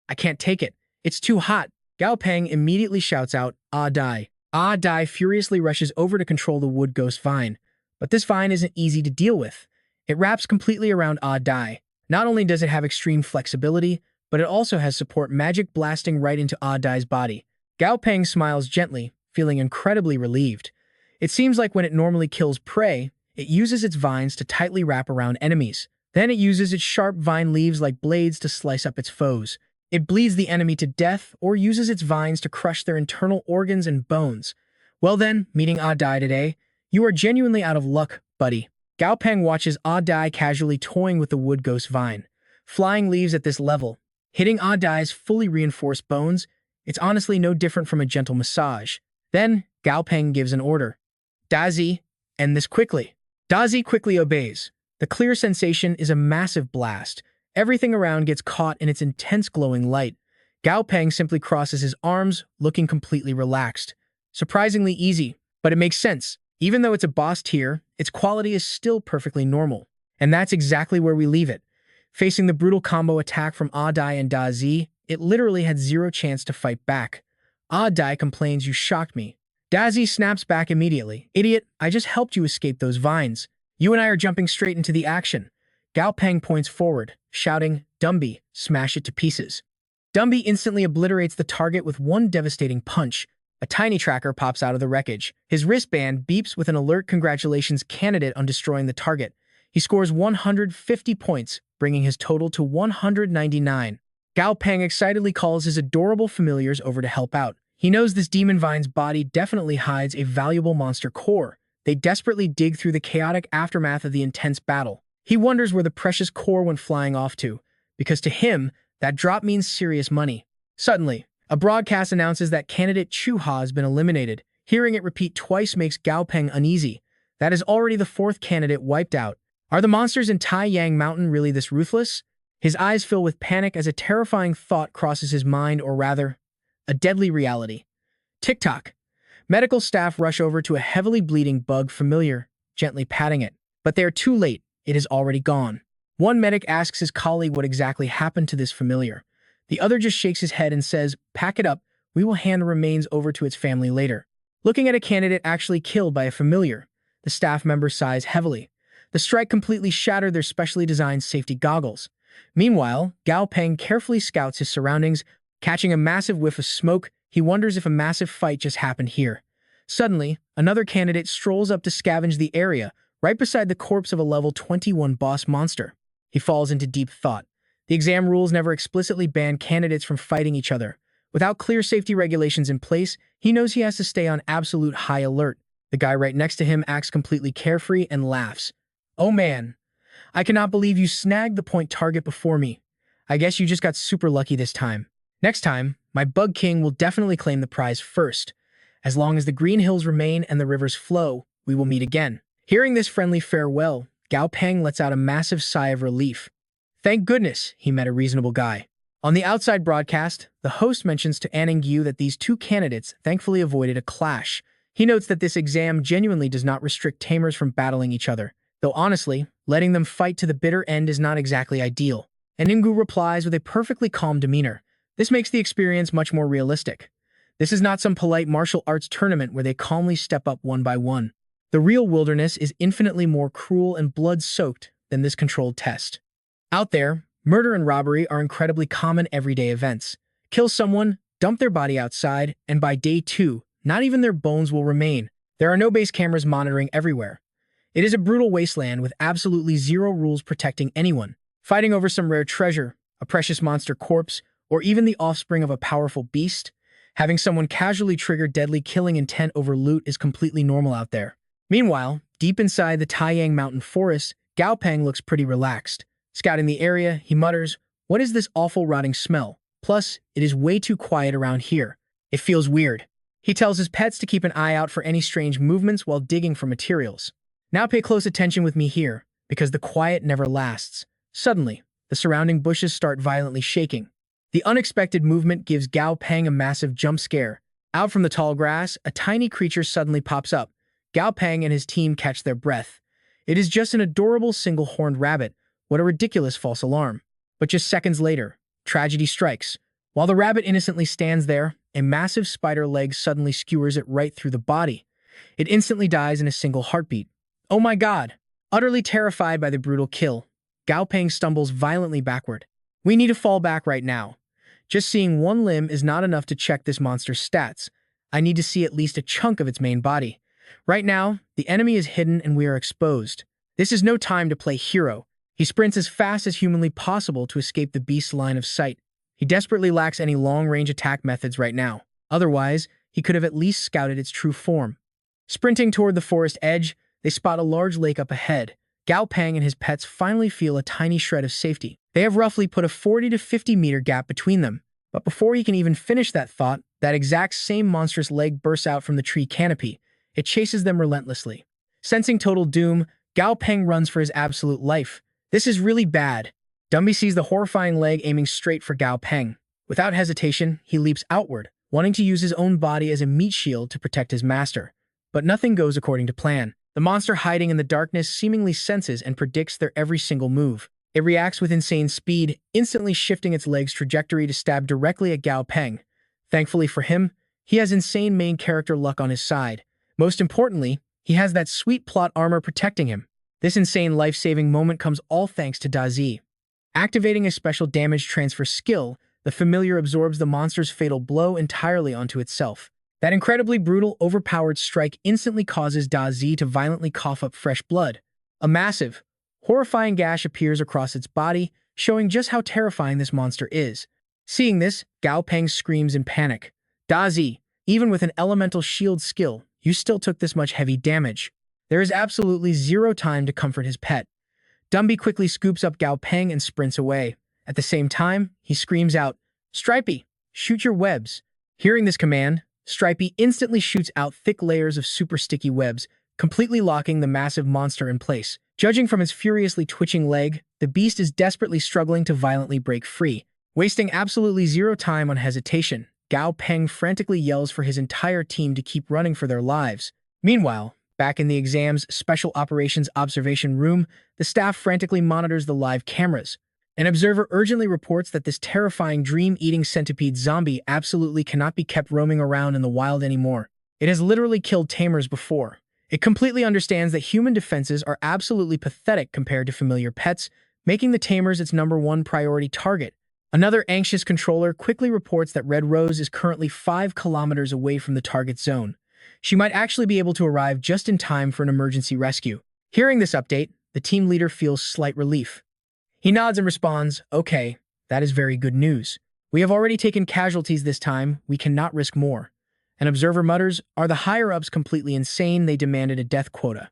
I can't take it. It's too hot. Gao Peng immediately shouts out, Ah Dai. Ah Dai furiously rushes over to control the wood ghost vine. But this vine isn't easy to deal with. It wraps completely around Ah Dai. Not only does it have extreme flexibility, but it also has support magic blasting right into Ah Dai's body. Gao Peng smiles gently, feeling incredibly relieved. It seems like when it normally kills prey, it uses its vines to tightly wrap around enemies. Then it uses its sharp vine leaves like blades to slice up its foes. It bleeds the enemy to death or uses its vines to crush their internal organs and bones. Well then, meeting Ah Dai today, you are genuinely out of luck, buddy. Gao Peng watches Ah Dai casually toying with the wood ghost vine. Flying leaves at this level, hitting Ah Dai's fully reinforced bones, it's honestly no different from a gentle massage. Then, Gao Peng gives an order. Dazi, end this quickly. Dazi quickly obeys. The clear sensation is a massive blast. Everything around gets caught in its intense glowing light. Gao Peng simply crosses his arms, looking completely relaxed. Surprisingly easy, but it makes sense. Even though it's a boss tier, its quality is still perfectly normal. And that's exactly where we leave it. Facing the brutal combo attack from Ah Dai and Dazi, it literally had zero chance to fight back. Ah Dai complains, you shocked me. Dazi snaps back immediately. Idiot, I just helped you escape those vines. You and I are jumping straight into the action. Gao Peng points forward, shouting, Dumby, smash it to pieces. Dumby instantly obliterates the target with one devastating punch. A tiny tracker pops out of the wreckage. His wristband beeps with an alert congratulations candidate on destroying the target. He scores 150 points, bringing his total to 199. Gao Peng excitedly calls his adorable familiars over to help out. He knows this demon vine's body definitely hides a valuable monster core. They desperately dig through the chaotic aftermath of the intense battle. He wonders where the precious core went flying off to, because to him, that drop means serious money. Suddenly, a broadcast announces that candidate Chu-Ha has been eliminated. Hearing it repeat twice makes Gao Peng uneasy. That is already the fourth candidate wiped out. Are the monsters in Taiyang Mountain really this ruthless? His eyes fill with panic as a terrifying thought crosses his mind, or rather, a deadly reality. Tick-tock. Medical staff rush over to a heavily bleeding bug familiar, gently patting it. But they are too late. It is already gone. One medic asks his colleague what exactly happened to this familiar. The other just shakes his head and says, pack it up, we will hand the remains over to its family later. Looking at a candidate actually killed by a familiar, the staff member sighs heavily. The strike completely shattered their specially designed safety goggles. Meanwhile, Gao Peng carefully scouts his surroundings. Catching a massive whiff of smoke, he wonders if a massive fight just happened here. Suddenly, another candidate strolls up to scavenge the area, right beside the corpse of a level 21 boss monster. He falls into deep thought. The exam rules never explicitly ban candidates from fighting each other. Without clear safety regulations in place, he knows he has to stay on absolute high alert. The guy right next to him acts completely carefree and laughs. Oh man, I cannot believe you snagged the point target before me. I guess you just got super lucky this time. Next time, my Bug King will definitely claim the prize first. As long as the green hills remain and the rivers flow, we will meet again. Hearing this friendly farewell, Gao Peng lets out a massive sigh of relief. Thank goodness he met a reasonable guy. On the outside broadcast, the host mentions to Anning that these two candidates thankfully avoided a clash. He notes that this exam genuinely does not restrict tamers from battling each other, though honestly, letting them fight to the bitter end is not exactly ideal. Anning replies with a perfectly calm demeanor. This makes the experience much more realistic. This is not some polite martial arts tournament where they calmly step up one by one. The real wilderness is infinitely more cruel and blood-soaked than this controlled test. Out there, murder and robbery are incredibly common everyday events. Kill someone, dump their body outside, and by day 2, not even their bones will remain. There are no base cameras monitoring everywhere. It is a brutal wasteland with absolutely zero rules protecting anyone. Fighting over some rare treasure, a precious monster corpse, or even the offspring of a powerful beast, having someone casually trigger deadly killing intent over loot is completely normal out there. Meanwhile, Deep inside the Taiyang Mountain Forest, Gao Peng looks pretty relaxed. Scouting the area, he mutters, "What is this awful rotting smell? Plus, it is way too quiet around here. It feels weird." He tells his pets to keep an eye out for any strange movements while digging for materials. Now pay close attention with me here, because the quiet never lasts. Suddenly, the surrounding bushes start violently shaking. The unexpected movement gives Gao Peng a massive jump scare. Out from the tall grass, a tiny creature suddenly pops up. Gao Peng and his team catch their breath. It is just an adorable single-horned rabbit. What a ridiculous false alarm. But just seconds later, tragedy strikes. While the rabbit innocently stands there, a massive spider leg suddenly skewers it right through the body. It instantly dies in a single heartbeat. Oh my god! Utterly terrified by the brutal kill, Gao Peng stumbles violently backward. We need to fall back right now. Just seeing one limb is not enough to check this monster's stats. I need to see at least a chunk of its main body. Right now, the enemy is hidden and we are exposed. This is no time to play hero. He sprints as fast as humanly possible to escape the beast's line of sight. He desperately lacks any long-range attack methods right now. Otherwise, he could have at least scouted its true form. Sprinting toward the forest edge, they spot a large lake up ahead. Gao Peng and his pets finally feel a tiny shred of safety. They have roughly put a 40 to 50 meter gap between them. But before he can even finish that thought, that exact same monstrous leg bursts out from the tree canopy. It chases them relentlessly. Sensing total doom, Gao Peng runs for his absolute life. This is really bad. Dumby sees the horrifying leg aiming straight for Gao Peng. Without hesitation, he leaps outward, wanting to use his own body as a meat shield to protect his master. But nothing goes according to plan. The monster hiding in the darkness seemingly senses and predicts their every single move. It reacts with insane speed, instantly shifting its leg's trajectory to stab directly at Gao Peng. Thankfully for him, he has insane main character luck on his side. Most importantly, he has that sweet plot armor protecting him. This insane life-saving moment comes all thanks to Da Zi. Activating a special damage transfer skill, the familiar absorbs the monster's fatal blow entirely onto itself. That incredibly brutal, overpowered strike instantly causes Da Zi to violently cough up fresh blood. A massive, horrifying gash appears across its body, showing just how terrifying this monster is. Seeing this, Gao Peng screams in panic. Da Zi, even with an elemental shield skill, you still took this much heavy damage. There is absolutely zero time to comfort his pet. Dumby quickly scoops up Gao Peng and sprints away. At the same time, he screams out, "Stripey, shoot your webs." Hearing this command, Stripey instantly shoots out thick layers of super sticky webs, completely locking the massive monster in place. Judging from its furiously twitching leg, the beast is desperately struggling to violently break free. Wasting absolutely zero time on hesitation, Gao Peng frantically yells for his entire team to keep running for their lives. Meanwhile, back in the exam's Special Operations Observation Room, the staff frantically monitors the live cameras. An observer urgently reports that this terrifying dream-eating centipede zombie absolutely cannot be kept roaming around in the wild anymore. It has literally killed tamers before. It completely understands that human defenses are absolutely pathetic compared to familiar pets, making the tamers its #1 priority target. Another anxious controller quickly reports that Red Rose is currently 5 kilometers away from the target zone. She might actually be able to arrive just in time for an emergency rescue. Hearing this update, the team leader feels slight relief. He nods and responds, "Okay, that is very good news. We have already taken casualties this time, we cannot risk more." An observer mutters, "Are the higher-ups completely insane? They demanded a death quota.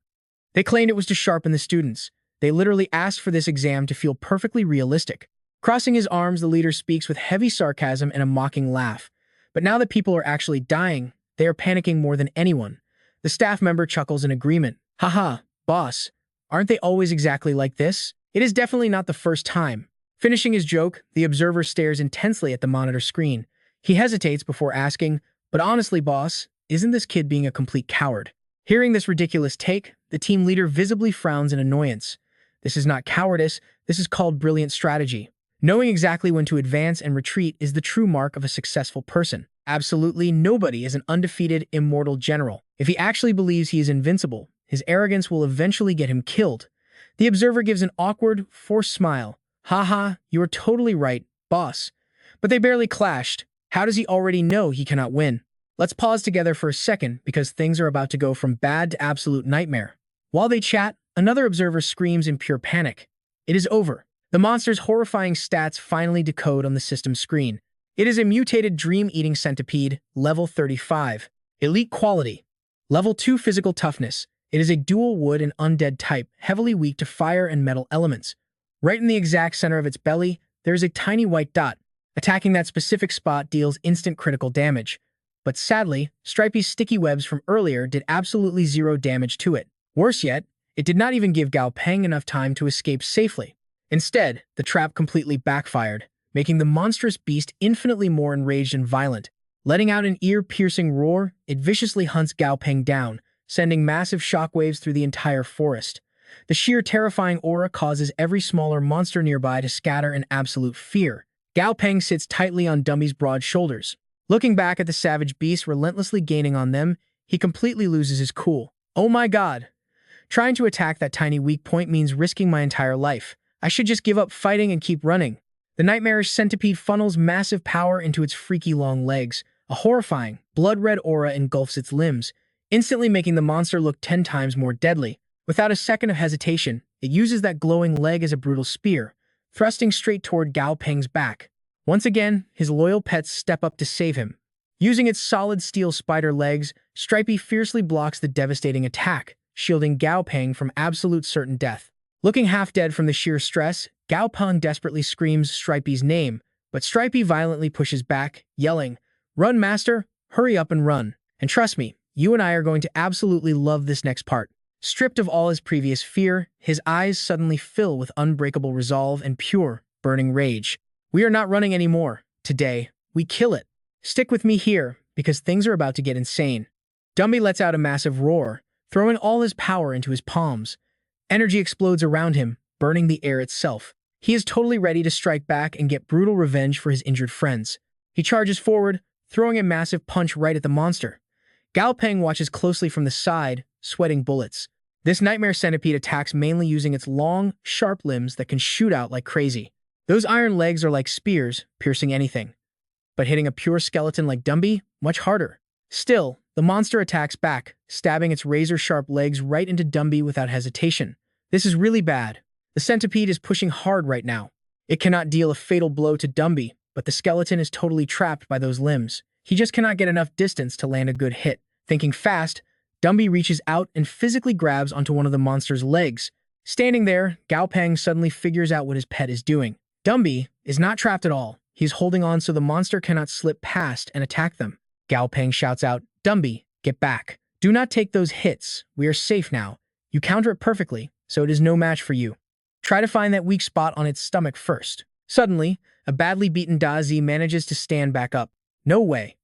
They claimed it was to sharpen the students. They literally asked for this exam to feel perfectly realistic." Crossing his arms, the leader speaks with heavy sarcasm and a mocking laugh. But now that people are actually dying, they are panicking more than anyone. The staff member chuckles in agreement. "Haha, boss, aren't they always exactly like this? It is definitely not the first time." Finishing his joke, the observer stares intensely at the monitor screen. He hesitates before asking, "But honestly, boss, isn't this kid being a complete coward?" Hearing this ridiculous take, the team leader visibly frowns in annoyance. This is not cowardice, this is called brilliant strategy. Knowing exactly when to advance and retreat is the true mark of a successful person. Absolutely nobody is an undefeated, immortal general. If he actually believes he is invincible, his arrogance will eventually get him killed. The observer gives an awkward, forced smile. "Haha, you are totally right, boss." But they barely clashed. How does he already know he cannot win? Let's pause together for a second because things are about to go from bad to absolute nightmare. While they chat, another observer screams in pure panic. It is over. The monster's horrifying stats finally decode on the system screen. It is a mutated dream-eating centipede, level 35. Elite quality. Level 2 physical toughness. It is a dual wood and undead type, heavily weak to fire and metal elements. Right in the exact center of its belly, there is a tiny white dot. Attacking that specific spot deals instant critical damage. But sadly, Stripey's sticky webs from earlier did absolutely zero damage to it. Worse yet, it did not even give Gao Peng enough time to escape safely. Instead, the trap completely backfired, making the monstrous beast infinitely more enraged and violent. Letting out an ear-piercing roar, it viciously hunts Gao Peng down, sending massive shockwaves through the entire forest. The sheer terrifying aura causes every smaller monster nearby to scatter in absolute fear. Gao Peng sits tightly on Dummy's broad shoulders. Looking back at the savage beast relentlessly gaining on them, he completely loses his cool. Oh my god! Trying to attack that tiny weak point means risking my entire life. I should just give up fighting and keep running. The nightmarish centipede funnels massive power into its freaky long legs. A horrifying, blood-red aura engulfs its limbs, instantly making the monster look 10 times more deadly. Without a second of hesitation, it uses that glowing leg as a brutal spear, thrusting straight toward Gao Peng's back. Once again, his loyal pets step up to save him. Using its solid steel spider legs, Stripey fiercely blocks the devastating attack, shielding Gao Peng from absolute certain death. Looking half dead from the sheer stress, Gao Peng desperately screams Stripey's name, but Stripey violently pushes back, yelling, "Run, master! Hurry up and run! And trust me, you and I are going to absolutely love this next part." Stripped of all his previous fear, his eyes suddenly fill with unbreakable resolve and pure, burning rage. We are not running anymore. Today, we kill it. Stick with me here, because things are about to get insane. Dumby lets out a massive roar, throwing all his power into his palms. Energy explodes around him, burning the air itself. He is totally ready to strike back and get brutal revenge for his injured friends. He charges forward, throwing a massive punch right at the monster. Gao Peng watches closely from the side, sweating bullets. This nightmare centipede attacks mainly using its long, sharp limbs that can shoot out like crazy. Those iron legs are like spears, piercing anything. But hitting a pure skeleton like Dumby, much harder. Still, the monster attacks back, stabbing its razor-sharp legs right into Dumby without hesitation. This is really bad. The centipede is pushing hard right now. It cannot deal a fatal blow to Dumby, but the skeleton is totally trapped by those limbs. He just cannot get enough distance to land a good hit. Thinking fast, Dumby reaches out and physically grabs onto one of the monster's legs. Standing there, Gao Peng suddenly figures out what his pet is doing. Dumby is not trapped at all. He's holding on so the monster cannot slip past and attack them. Gao Peng shouts out, "Dumby, get back. Do not take those hits. We are safe now. You counter it perfectly, so it is no match for you. Try to find that weak spot on its stomach first." Suddenly, a badly beaten Dazi manages to stand back up. No way.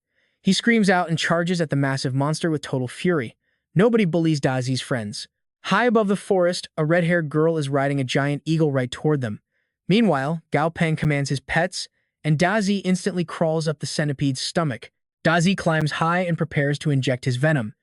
He screams out and charges at the massive monster with total fury. Nobody bullies Dazi's friends. High above the forest, a red-haired girl is riding a giant eagle right toward them. Meanwhile, Gao Peng commands his pets, and Dazi instantly crawls up the centipede's stomach. Dazi climbs high and prepares to inject his venom,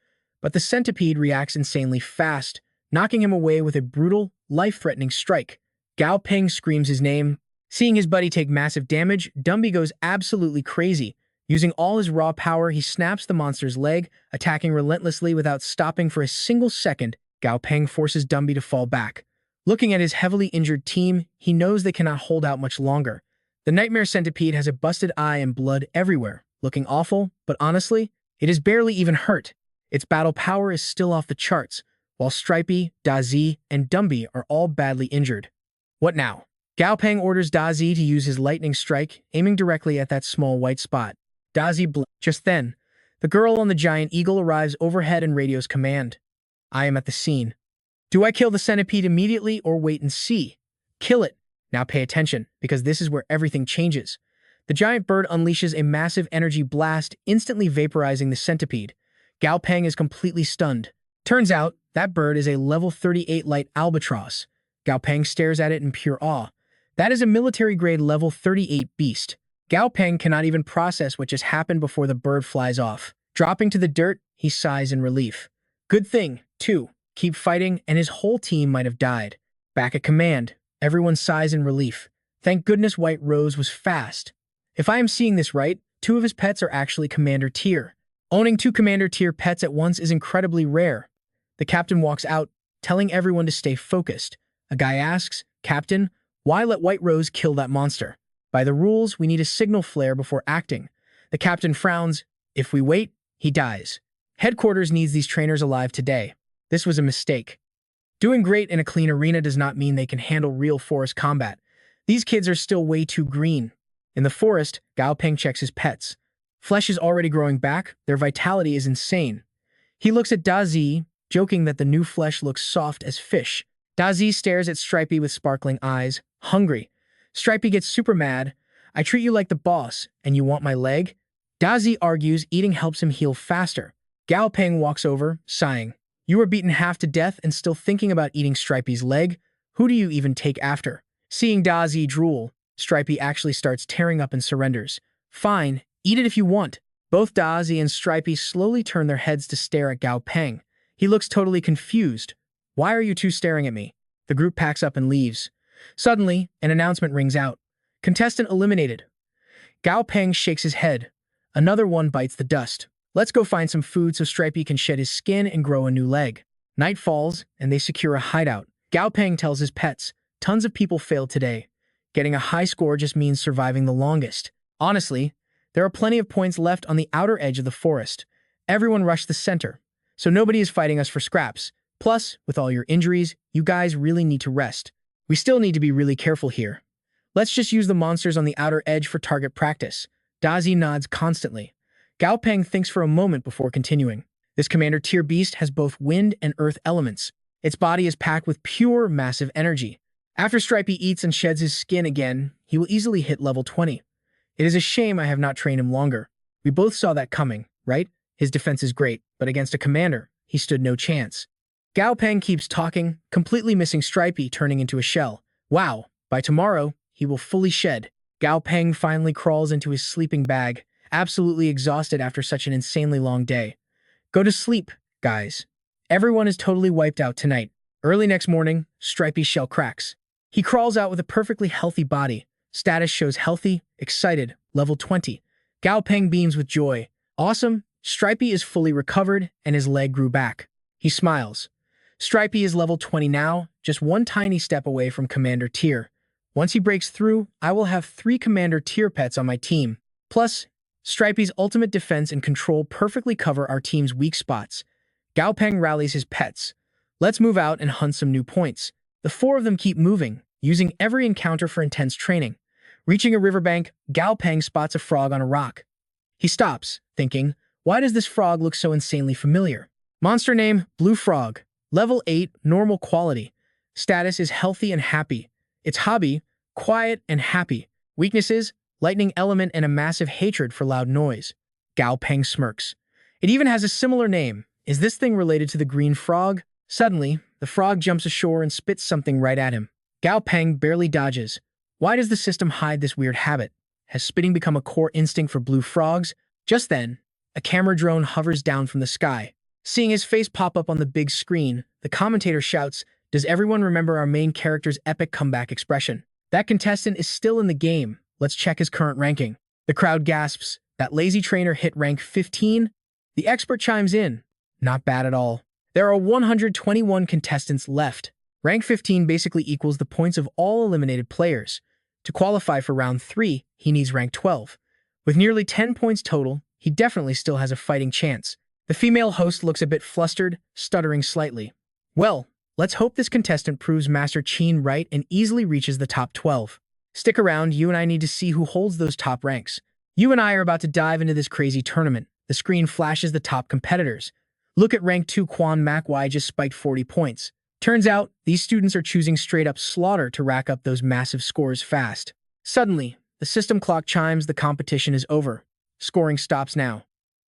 but the centipede reacts insanely fast, knocking him away with a brutal, life-threatening strike. Gao Peng screams his name. Seeing his buddy take massive damage, Dumby goes absolutely crazy. Using all his raw power, he snaps the monster's leg, attacking relentlessly without stopping for a single second. Gao Peng forces Dumby to fall back. Looking at his heavily injured team, he knows they cannot hold out much longer. The nightmare centipede has a busted eye and blood everywhere, looking awful, but honestly, it is barely even hurt. Its battle power is still off the charts, while Stripey, Dazi, and Dumby are all badly injured. What now? Gao Peng orders Dazi to use his lightning strike, aiming directly at that small white spot. Dazi Just then, the girl on the giant eagle arrives overhead and radios command. "I am at the scene. Do I kill the centipede immediately or wait and see?" "Kill it. Now pay attention, because this is where everything changes." The giant bird unleashes a massive energy blast, instantly vaporizing the centipede. Gao Peng is completely stunned. Turns out, that bird is a level 38 light albatross. Gao Peng stares at it in pure awe. That is a military-grade level 38 beast. Gao Peng cannot even process what just happened before the bird flies off. Dropping to the dirt, he sighs in relief. Good thing, too. Keep fighting, and his whole team might have died. Back at command, everyone sighs in relief. Thank goodness White Rose was fast. If I am seeing this right, 2 of his pets are actually Commander Tier. Owning 2 Commander Tier pets at once is incredibly rare. The captain walks out, telling everyone to stay focused. A guy asks, "Captain, why let White Rose kill that monster? By the rules, we need a signal flare before acting." The captain frowns. "If we wait, he dies. Headquarters needs these trainers alive today." This was a mistake. Doing great in a clean arena does not mean they can handle real forest combat. These kids are still way too green. In the forest, Gao Peng checks his pets. Flesh is already growing back, their vitality is insane. He looks at Dazi, joking that the new flesh looks soft as fish. Dazi stares at Stripey with sparkling eyes, hungry. Stripey gets super mad. I treat you like the boss, and you want my leg? Dazi argues eating helps him heal faster. Gao Peng walks over, sighing. You were beaten half to death and still thinking about eating Stripey's leg? Who do you even take after? Seeing Dazi drool, Stripey actually starts tearing up and surrenders. Fine, eat it if you want. Both Dazi and Stripey slowly turn their heads to stare at Gao Peng. He looks totally confused. Why are you two staring at me? The group packs up and leaves. Suddenly, an announcement rings out. Contestant eliminated. Gao Peng shakes his head. Another one bites the dust. Let's go find some food so Stripey can shed his skin and grow a new leg. Night falls, and they secure a hideout. Gao Peng tells his pets, tons of people failed today. Getting a high score just means surviving the longest. Honestly, there are plenty of points left on the outer edge of the forest. Everyone rushed the center, so nobody is fighting us for scraps. Plus, with all your injuries, you guys really need to rest. We still need to be really careful here. Let's just use the monsters on the outer edge for target practice. Dazi nods constantly. Gao Peng thinks for a moment before continuing. This commander tier beast has both wind and earth elements. Its body is packed with pure, massive energy. After Stripey eats and sheds his skin again, he will easily hit level 20. It is a shame I have not trained him longer. We both saw that coming, right? His defense is great, but against a commander, he stood no chance. Gao Peng keeps talking, completely missing Stripey turning into a shell. Wow, by tomorrow, he will fully shed. Gao Peng finally crawls into his sleeping bag, absolutely exhausted after such an insanely long day. Go to sleep, guys. Everyone is totally wiped out tonight. Early next morning, Stripey's shell cracks. He crawls out with a perfectly healthy body. Status shows healthy, excited, level 20. Gao Peng beams with joy. Awesome, Stripey is fully recovered and his leg grew back. He smiles. Stripey is level 20 now, just one tiny step away from Commander Tier. Once he breaks through, I will have 3 Commander Tier pets on my team. Plus, Stripey's ultimate defense and control perfectly cover our team's weak spots. Gao Peng rallies his pets. Let's move out and hunt some new points. The 4 of them keep moving, using every encounter for intense training. Reaching a riverbank, Gao Peng spots a frog on a rock. He stops, thinking, why does this frog look so insanely familiar? Monster name, Blue Frog. Level 8, normal quality. Status is healthy and happy. Its hobby, quiet and happy. Weaknesses, lightning element and a massive hatred for loud noise. Gao Peng smirks. It even has a similar name. Is this thing related to the green frog? Suddenly, the frog jumps ashore and spits something right at him. Gao Peng barely dodges. Why does the system hide this weird habit? Has spitting become a core instinct for blue frogs? Just then, a camera drone hovers down from the sky. Seeing his face pop up on the big screen, the commentator shouts, does everyone remember our main character's epic comeback expression? That contestant is still in the game. Let's check his current ranking. The crowd gasps. That lazy trainer hit rank 15? The expert chimes in. Not bad at all. There are 121 contestants left. Rank 15 basically equals the points of all eliminated players. To qualify for round 3, he needs rank 12. With nearly 10 points total, he definitely still has a fighting chance. The female host looks a bit flustered, stuttering slightly. Well, let's hope this contestant proves Master Qin right and easily reaches the top 12. Stick around, you and I need to see who holds those top ranks. You and I are about to dive into this crazy tournament. The screen flashes the top competitors. Look at rank 2 Quan Mak Wai just spiked 40 points. Turns out, these students are choosing straight-up slaughter to rack up those massive scores fast. Suddenly, the system clock chimes, the competition is over. Scoring stops now.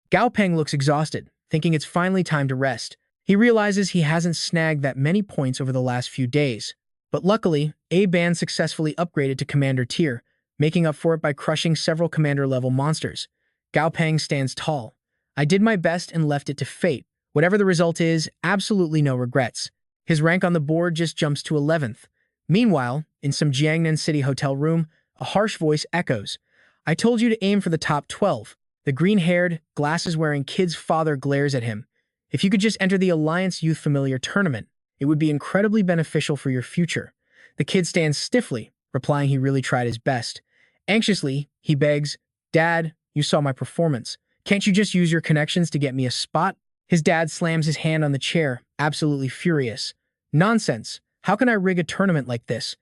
Gao Peng looks exhausted, thinking it's finally time to rest. He realizes he hasn't snagged that many points over the last few days. But luckily, A-Band successfully upgraded to Commander Tier, making up for it by crushing several Commander-level monsters. Gao Peng stands tall. I did my best and left it to fate. Whatever the result is, absolutely no regrets. His rank on the board just jumps to 11th. Meanwhile, in some Jiangnan City hotel room, a harsh voice echoes. I told you to aim for the top 12. The green-haired, glasses-wearing kid's father glares at him. If you could just enter the Alliance Youth Familiar Tournament, it would be incredibly beneficial for your future. The kid stands stiffly, replying he really tried his best. Anxiously, he begs, Dad, you saw my performance. Can't you just use your connections to get me a spot? His dad slams his hand on the chair, absolutely furious. Nonsense. How can I rig a tournament like this?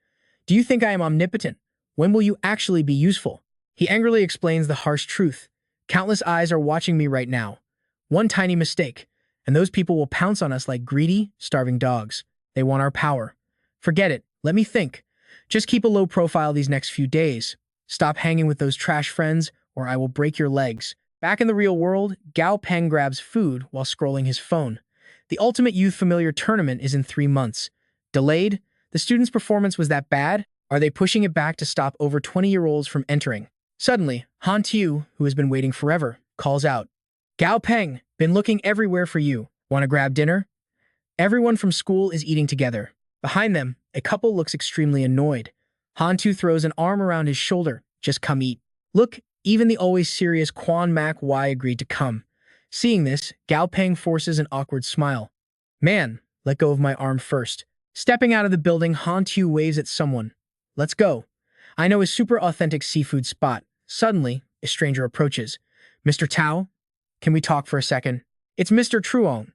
Do you think I am omnipotent? When will you actually be useful? He angrily explains the harsh truth. Countless eyes are watching me right now. One tiny mistake, and those people will pounce on us like greedy, starving dogs. They want our power. Forget it. Let me think. Just keep a low profile these next few days. Stop hanging with those trash friends, or I will break your legs. Back in the real world, Gao Peng grabs food while scrolling his phone. The Ultimate Youth Familiar Tournament is in 3 months. Delayed? The student's performance was that bad? Are they pushing it back to stop over 20-year-olds from entering? Suddenly, Han Tu, who has been waiting forever, calls out, Gao Peng, been looking everywhere for you. Want to grab dinner? Everyone from school is eating together. Behind them, a couple looks extremely annoyed. Han Tu throws an arm around his shoulder. Just come eat. Look, even the always serious Quan Mak Y agreed to come. Seeing this, Gao Peng forces an awkward smile. Man, let go of my arm first. Stepping out of the building, Han Tu waves at someone. Let's go. I know a super authentic seafood spot. Suddenly, a stranger approaches. Mr. Tao? Can we talk for a second? It's Mr. Truong.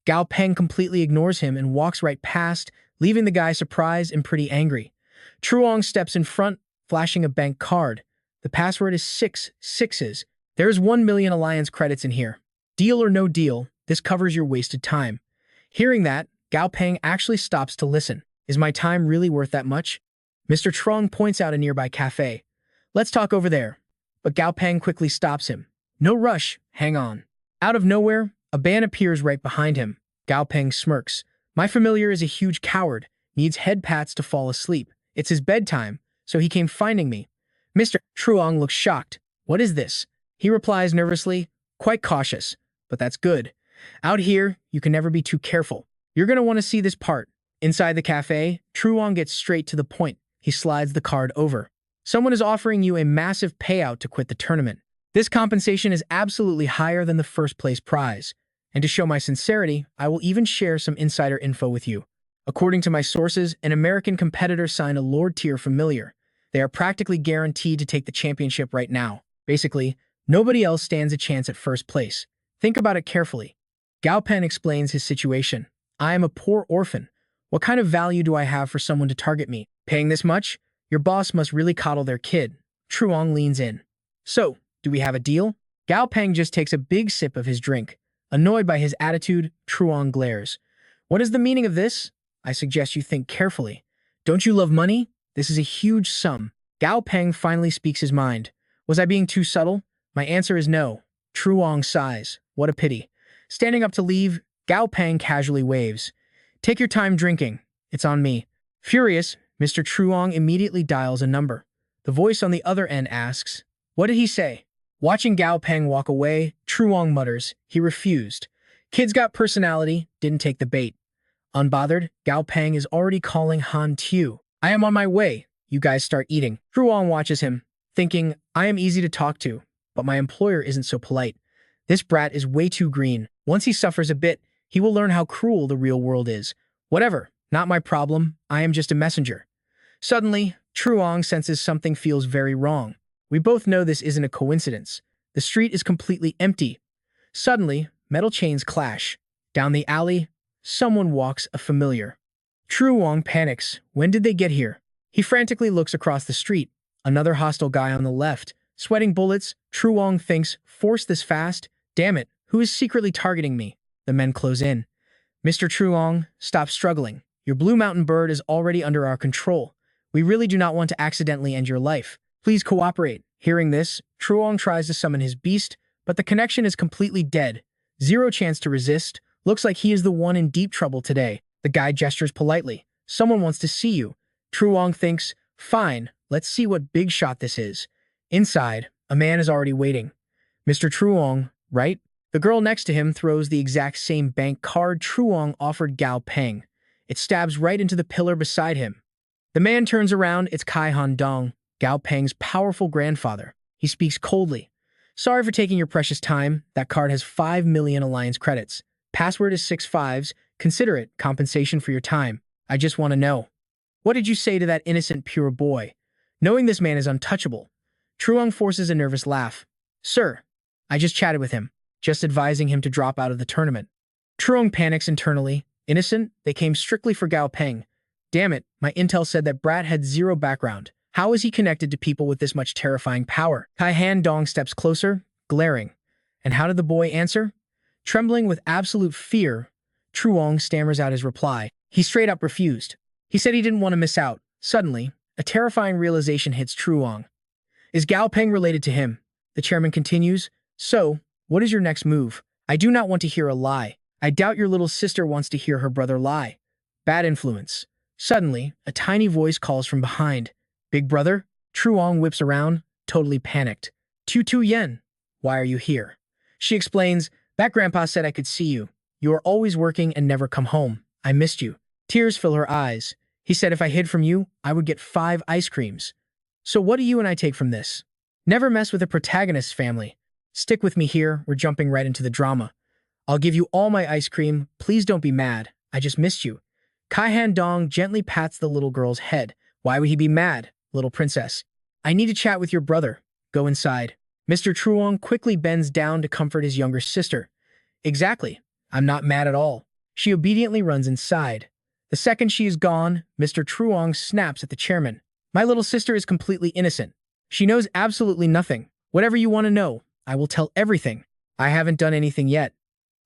Gao Peng completely ignores him and walks right past, leaving the guy surprised and pretty angry. Truong steps in front, flashing a bank card. The password is 6 sixes. There's 1 million alliance credits in here. Deal or no deal, this covers your wasted time. Hearing that, Gao Peng actually stops to listen. Is my time really worth that much? Mr. Truong points out a nearby cafe. Let's talk over there. But Gao Peng quickly stops him. No rush, hang on. Out of nowhere, a band appears right behind him. Gao Peng smirks. My familiar is a huge coward, needs head pats to fall asleep. It's his bedtime, so he came finding me. Mr. Truong looks shocked. What is this? He replies nervously, quite cautious, but that's good. Out here, you can never be too careful. You're going to want to see this part. Inside the cafe, Truong gets straight to the point. He slides the card over. Someone is offering you a massive payout to quit the tournament. This compensation is absolutely higher than the first place prize. And to show my sincerity, I will even share some insider info with you. According to my sources, an American competitor signed a Lord tier familiar. They are practically guaranteed to take the championship right now. Basically, nobody else stands a chance at first place. Think about it carefully. Gao Peng explains his situation. I am a poor orphan. What kind of value do I have for someone to target me? Paying this much? Your boss must really coddle their kid. Truong leans in. So, do we have a deal? Gao Peng just takes a big sip of his drink. Annoyed by his attitude, Truong glares. What is the meaning of this? I suggest you think carefully. Don't you love money? This is a huge sum. Gao Peng finally speaks his mind. Was I being too subtle? My answer is no. Truong sighs. What a pity. Standing up to leave, Gao Peng casually waves. Take your time drinking. It's on me. Furious, Mr. Truong immediately dials a number. The voice on the other end asks, What did he say? Watching Gao Peng walk away, Truong mutters, he refused. Kid's got personality, didn't take the bait. Unbothered, Gao Peng is already calling Han Tu. I am on my way. You guys start eating. Truong watches him, thinking, I am easy to talk to, but my employer isn't so polite. This brat is way too green. Once he suffers a bit, he will learn how cruel the real world is. Whatever, not my problem. I am just a messenger. Suddenly, Truong senses something feels very wrong. We both know this isn't a coincidence. The street is completely empty. Suddenly, metal chains clash. Down the alley, someone walks a familiar. Truong panics. When did they get here? He frantically looks across the street. Another hostile guy on the left. Sweating bullets, Truong thinks, force this fast? Damn it, who is secretly targeting me? The men close in. Mr. Truong, stop struggling. Your Blue Mountain bird is already under our control. We really do not want to accidentally end your life. Please cooperate. Hearing this, Truong tries to summon his beast, but the connection is completely dead. Zero chance to resist. Looks like he is the one in deep trouble today. The guy gestures politely. Someone wants to see you. Truong thinks, fine, let's see what big shot this is. Inside, a man is already waiting. Mr. Truong, right? The girl next to him throws the exact same bank card Truong offered Gao Peng. It stabs right into the pillar beside him. The man turns around, it's Kai Han Dong, Gao Peng's powerful grandfather. He speaks coldly. Sorry for taking your precious time. That card has 5 million alliance credits. Password is 6 fives. Consider it compensation for your time. I just want to know. What did you say to that innocent pure boy? Knowing this man is untouchable, Truong forces a nervous laugh. Sir, I just chatted with him, just advising him to drop out of the tournament. Truong panics internally. Innocent, they came strictly for Gao Peng. Damn it, my intel said that Brat had zero background. How is he connected to people with this much terrifying power? Kai Han Dong steps closer, glaring. And how did the boy answer? Trembling with absolute fear, Truong stammers out his reply. He straight up refused. He said he didn't want to miss out. Suddenly, a terrifying realization hits Truong. Is Gao Peng related to him? The chairman continues. So, what is your next move? I do not want to hear a lie. I doubt your little sister wants to hear her brother lie. Bad influence. Suddenly, a tiny voice calls from behind. Big brother? Truong whips around, totally panicked. Tu Yen, why are you here? She explains, that grandpa said I could see you. You are always working and never come home. I missed you. Tears fill her eyes. He said if I hid from you, I would get 5 ice creams. So what do you and I take from this? Never mess with a protagonist's family. Stick with me here, we're jumping right into the drama. I'll give you all my ice cream, please don't be mad. I just missed you. Kai Han Dong gently pats the little girl's head. Why would he be mad, little princess? I need to chat with your brother. Go inside. Mr. Truong quickly bends down to comfort his younger sister. Exactly. I'm not mad at all. She obediently runs inside. The second she is gone, Mr. Truong snaps at the chairman. My little sister is completely innocent. She knows absolutely nothing. Whatever you want to know, I will tell everything. I haven't done anything yet.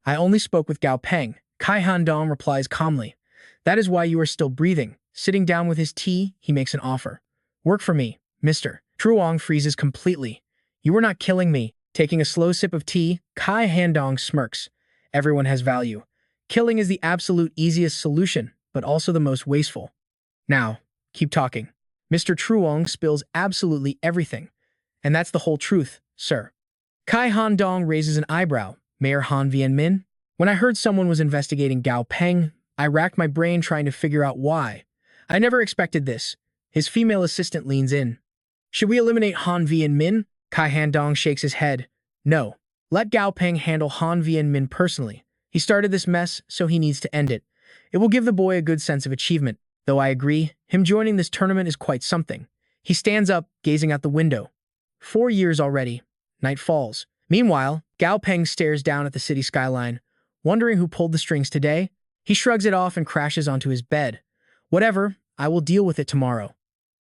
I only spoke with Gao Peng. Kai Han Dong replies calmly. That is why you are still breathing. Sitting down with his tea, he makes an offer. Work for me, mister. Truong freezes completely. You are not killing me. Taking a slow sip of tea, Kai Han Dong smirks. Everyone has value. Killing is the absolute easiest solution, but also the most wasteful. Now, keep talking. Mr. Truong spills absolutely everything. And that's the whole truth, sir. Kai Han Dong raises an eyebrow. Mayor Han Vian-min? When I heard someone was investigating Gao Peng, I racked my brain trying to figure out why. I never expected this. His female assistant leans in. Should we eliminate Han Vian-min? Kai Han Dong shakes his head. No. Let Gao Peng handle Han Vian-min personally. He started this mess, so he needs to end it. It will give the boy a good sense of achievement. Though I agree, him joining this tournament is quite something. He stands up, gazing out the window. 4 years already. Night falls. Meanwhile, Gao Peng stares down at the city skyline, wondering who pulled the strings today. He shrugs it off and crashes onto his bed. Whatever, I will deal with it tomorrow.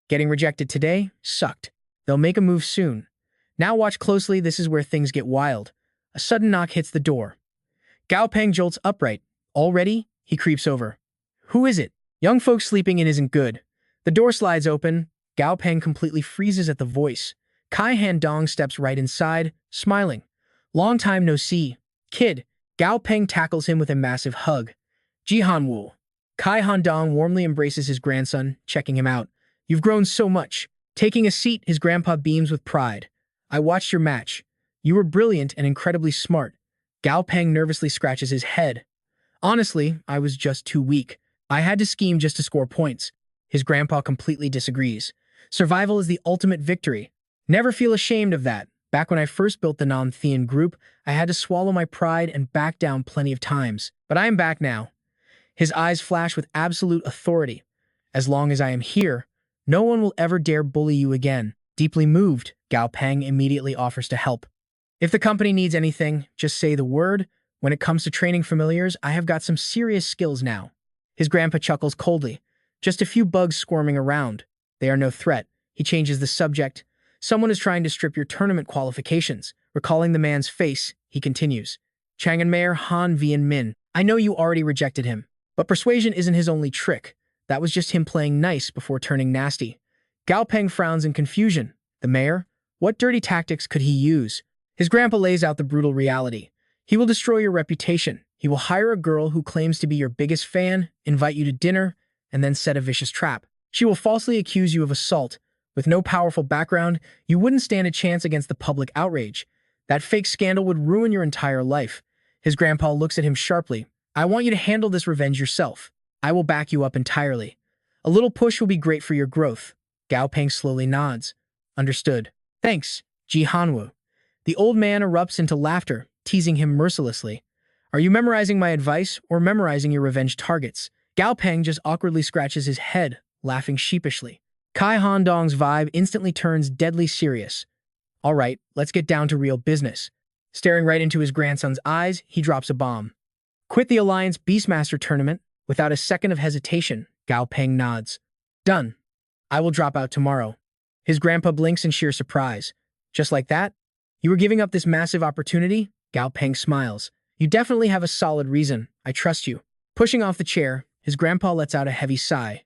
Getting rejected today sucked. They'll make a move soon. Now watch closely, this is where things get wild. A sudden knock hits the door. Gao Peng jolts upright. Already, he creeps over. Who is it? Young folks sleeping in isn't good. The door slides open. Gao Peng completely freezes at the voice. Kai Han Dong steps right inside, smiling. Long time no see. Kid. Gao Peng tackles him with a massive hug. Jihan Wu. Kai Han Dong warmly embraces his grandson, checking him out. You've grown so much. Taking a seat, his grandpa beams with pride. I watched your match. You were brilliant and incredibly smart. Gao Peng nervously scratches his head. Honestly, I was just too weak. I had to scheme just to score points. His grandpa completely disagrees. Survival is the ultimate victory. Never feel ashamed of that. Back when I first built the Non-Thean group, I had to swallow my pride and back down plenty of times. But I am back now. His eyes flash with absolute authority. As long as I am here, no one will ever dare bully you again. Deeply moved, Gao Peng immediately offers to help. If the company needs anything, just say the word. When it comes to training familiars, I have got some serious skills now. His grandpa chuckles coldly. Just a few bugs squirming around. They are no threat. He changes the subject. Someone is trying to strip your tournament qualifications. Recalling the man's face, he continues. Chang'an Mayor Han Vian-min. I know you already rejected him, but persuasion isn't his only trick. That was just him playing nice before turning nasty. Gao Peng frowns in confusion. The mayor? What dirty tactics could he use? His grandpa lays out the brutal reality. He will destroy your reputation. He will hire a girl who claims to be your biggest fan, invite you to dinner, and then set a vicious trap. She will falsely accuse you of assault. With no powerful background, you wouldn't stand a chance against the public outrage. That fake scandal would ruin your entire life. His grandpa looks at him sharply. I want you to handle this revenge yourself. I will back you up entirely. A little push will be great for your growth. Gao Peng slowly nods. Understood. Thanks, Ji Hanwu. The old man erupts into laughter, teasing him mercilessly. Are you memorizing my advice or memorizing your revenge targets? Gao Peng just awkwardly scratches his head, laughing sheepishly. Kai Han Dong's vibe instantly turns deadly serious. All right, let's get down to real business. Staring right into his grandson's eyes, he drops a bomb. Quit the Alliance Beastmaster tournament without a second of hesitation. Gao Peng nods. Done. I will drop out tomorrow. His grandpa blinks in sheer surprise. Just like that? You were giving up this massive opportunity? Gao Peng smiles. You definitely have a solid reason. I trust you. Pushing off the chair, his grandpa lets out a heavy sigh.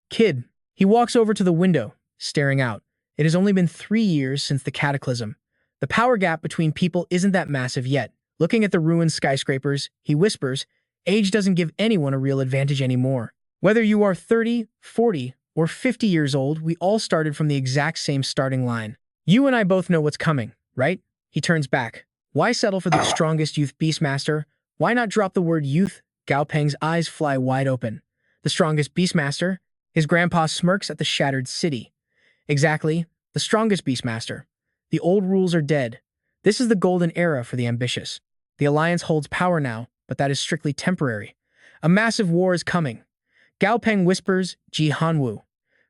Kid. He walks over to the window, staring out. It has only been 3 years since the cataclysm. The power gap between people isn't that massive yet. Looking at the ruined skyscrapers, he whispers, age doesn't give anyone a real advantage anymore. Whether you are 30, 40, or 50 years old, we all started from the exact same starting line. You and I both know what's coming, right? He turns back. Why settle for the strongest youth beastmaster? Why not drop the word youth? Gao Peng's eyes fly wide open. The strongest beastmaster? His grandpa smirks at the shattered city. Exactly, the strongest beastmaster. The old rules are dead. This is the golden era for the ambitious. The Alliance holds power now, but that is strictly temporary. A massive war is coming. Gao Peng whispers, Ji Hanwu.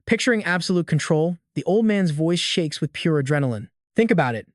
Picturing absolute control, the old man's voice shakes with pure adrenaline. Think about it.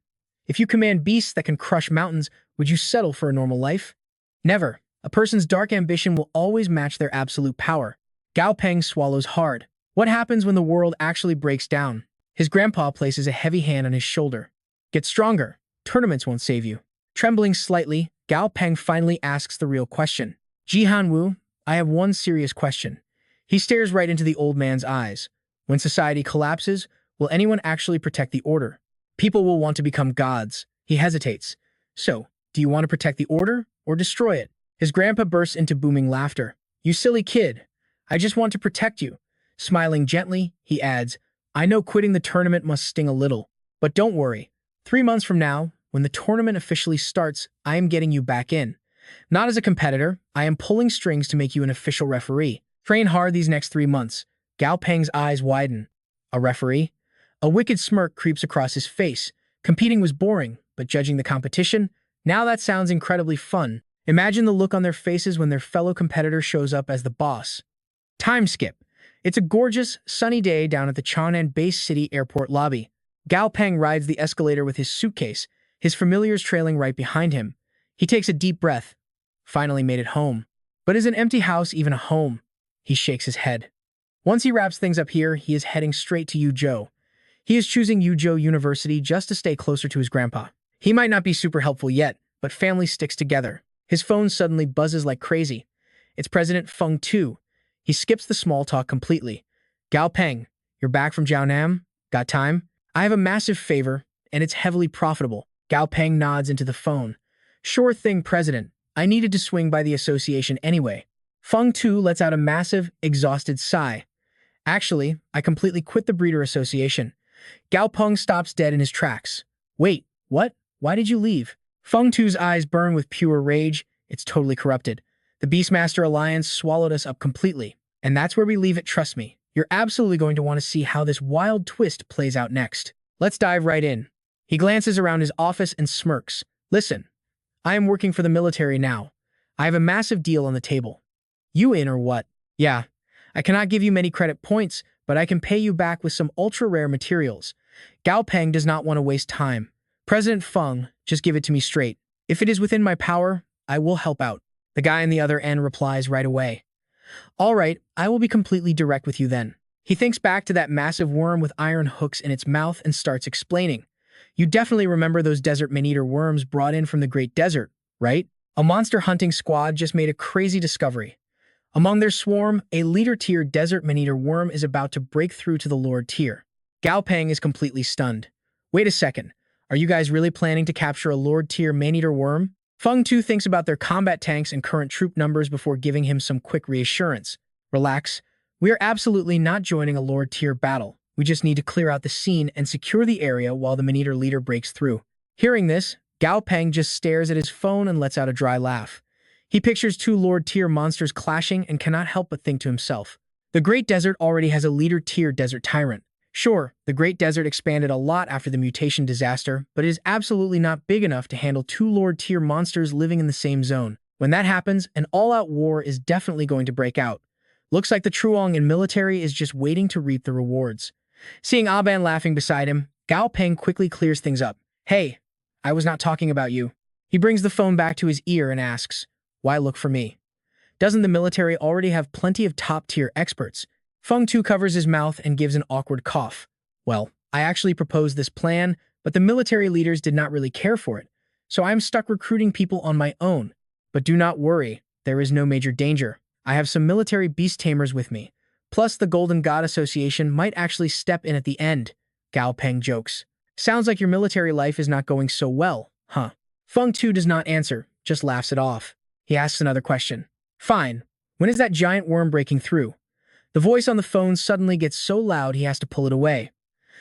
If you command beasts that can crush mountains, would you settle for a normal life? Never. A person's dark ambition will always match their absolute power. Gao Peng swallows hard. What happens when the world actually breaks down? His grandpa places a heavy hand on his shoulder. Get stronger. Tournaments won't save you. Trembling slightly, Gao Peng finally asks the real question. Ji Hanwu, I have one serious question. He stares right into the old man's eyes. When society collapses, will anyone actually protect the order? People will want to become gods. He hesitates. So, do you want to protect the order or destroy it? His grandpa bursts into booming laughter. You silly kid. I just want to protect you. Smiling gently, he adds, I know quitting the tournament must sting a little, but don't worry. 3 months from now, when the tournament officially starts, I am getting you back in. Not as a competitor, I am pulling strings to make you an official referee. Train hard these next 3 months. Gao Peng's eyes widen. A referee? A wicked smirk creeps across his face. Competing was boring, but judging the competition? Now that sounds incredibly fun. Imagine the look on their faces when their fellow competitor shows up as the boss. Time skip. It's a gorgeous, sunny day down at the Chang'an Base City Airport lobby. Gao Peng rides the escalator with his suitcase, his familiars trailing right behind him. He takes a deep breath. Finally made it home. But is an empty house even a home? He shakes his head. Once he wraps things up here, he is heading straight to Yuzhou. He is choosing Yuzhou University just to stay closer to his grandpa. He might not be super helpful yet, but family sticks together. His phone suddenly buzzes like crazy. It's President Feng Tu. He skips the small talk completely. Gao Peng, you're back from Jiaonam? Got time? I have a massive favor, and it's heavily profitable. Gao Peng nods into the phone. Sure thing, President. I needed to swing by the association anyway. Feng Tu lets out a massive, exhausted sigh. Actually, I completely quit the Breeder Association. Gao Peng stops dead in his tracks. Wait, what? Why did you leave? Feng Tu's eyes burn with pure rage. It's totally corrupted. The Beastmaster Alliance swallowed us up completely. And that's where we leave it, trust me. You're absolutely going to want to see how this wild twist plays out next. Let's dive right in. He glances around his office and smirks. Listen, I am working for the military now. I have a massive deal on the table. You in or what? Yeah, I cannot give you many credit points, but I can pay you back with some ultra-rare materials. Gao Peng does not want to waste time. President Feng, just give it to me straight. If it is within my power, I will help out. The guy on the other end replies right away. All right, I will be completely direct with you then. He thinks back to that massive worm with iron hooks in its mouth and starts explaining. You definitely remember those desert man-eater worms brought in from the Great Desert, right? A monster hunting squad just made a crazy discovery. Among their swarm, a leader-tier desert man-eater worm is about to break through to the Lord tier. Gao Peng is completely stunned. Wait a second, are you guys really planning to capture a Lord tier man-eater worm? Feng Tu thinks about their combat tanks and current troop numbers before giving him some quick reassurance. Relax, we are absolutely not joining a Lord tier battle. We just need to clear out the scene and secure the area while the man-eater leader breaks through. Hearing this, Gao Peng just stares at his phone and lets out a dry laugh. He pictures 2 Lord-tier monsters clashing and cannot help but think to himself. The Great Desert already has a leader-tier desert tyrant. Sure, the Great Desert expanded a lot after the mutation disaster, but it is absolutely not big enough to handle 2 Lord-tier monsters living in the same zone. When that happens, an all-out war is definitely going to break out. Looks like the Truong and military is just waiting to reap the rewards. Seeing Aban laughing beside him, Gao Peng quickly clears things up. Hey, I was not talking about you. He brings the phone back to his ear and asks, Why look for me? Doesn't the military already have plenty of top-tier experts? Feng Tu covers his mouth and gives an awkward cough. Well, I actually proposed this plan, but the military leaders did not really care for it, so I'm stuck recruiting people on my own. But do not worry, there is no major danger. I have some military beast tamers with me. Plus, the Golden God Association might actually step in at the end. Gao Peng jokes. Sounds like your military life is not going so well, huh? Feng Tu does not answer, just laughs it off. He asks another question. Fine. When is that giant worm breaking through? The voice on the phone suddenly gets so loud he has to pull it away.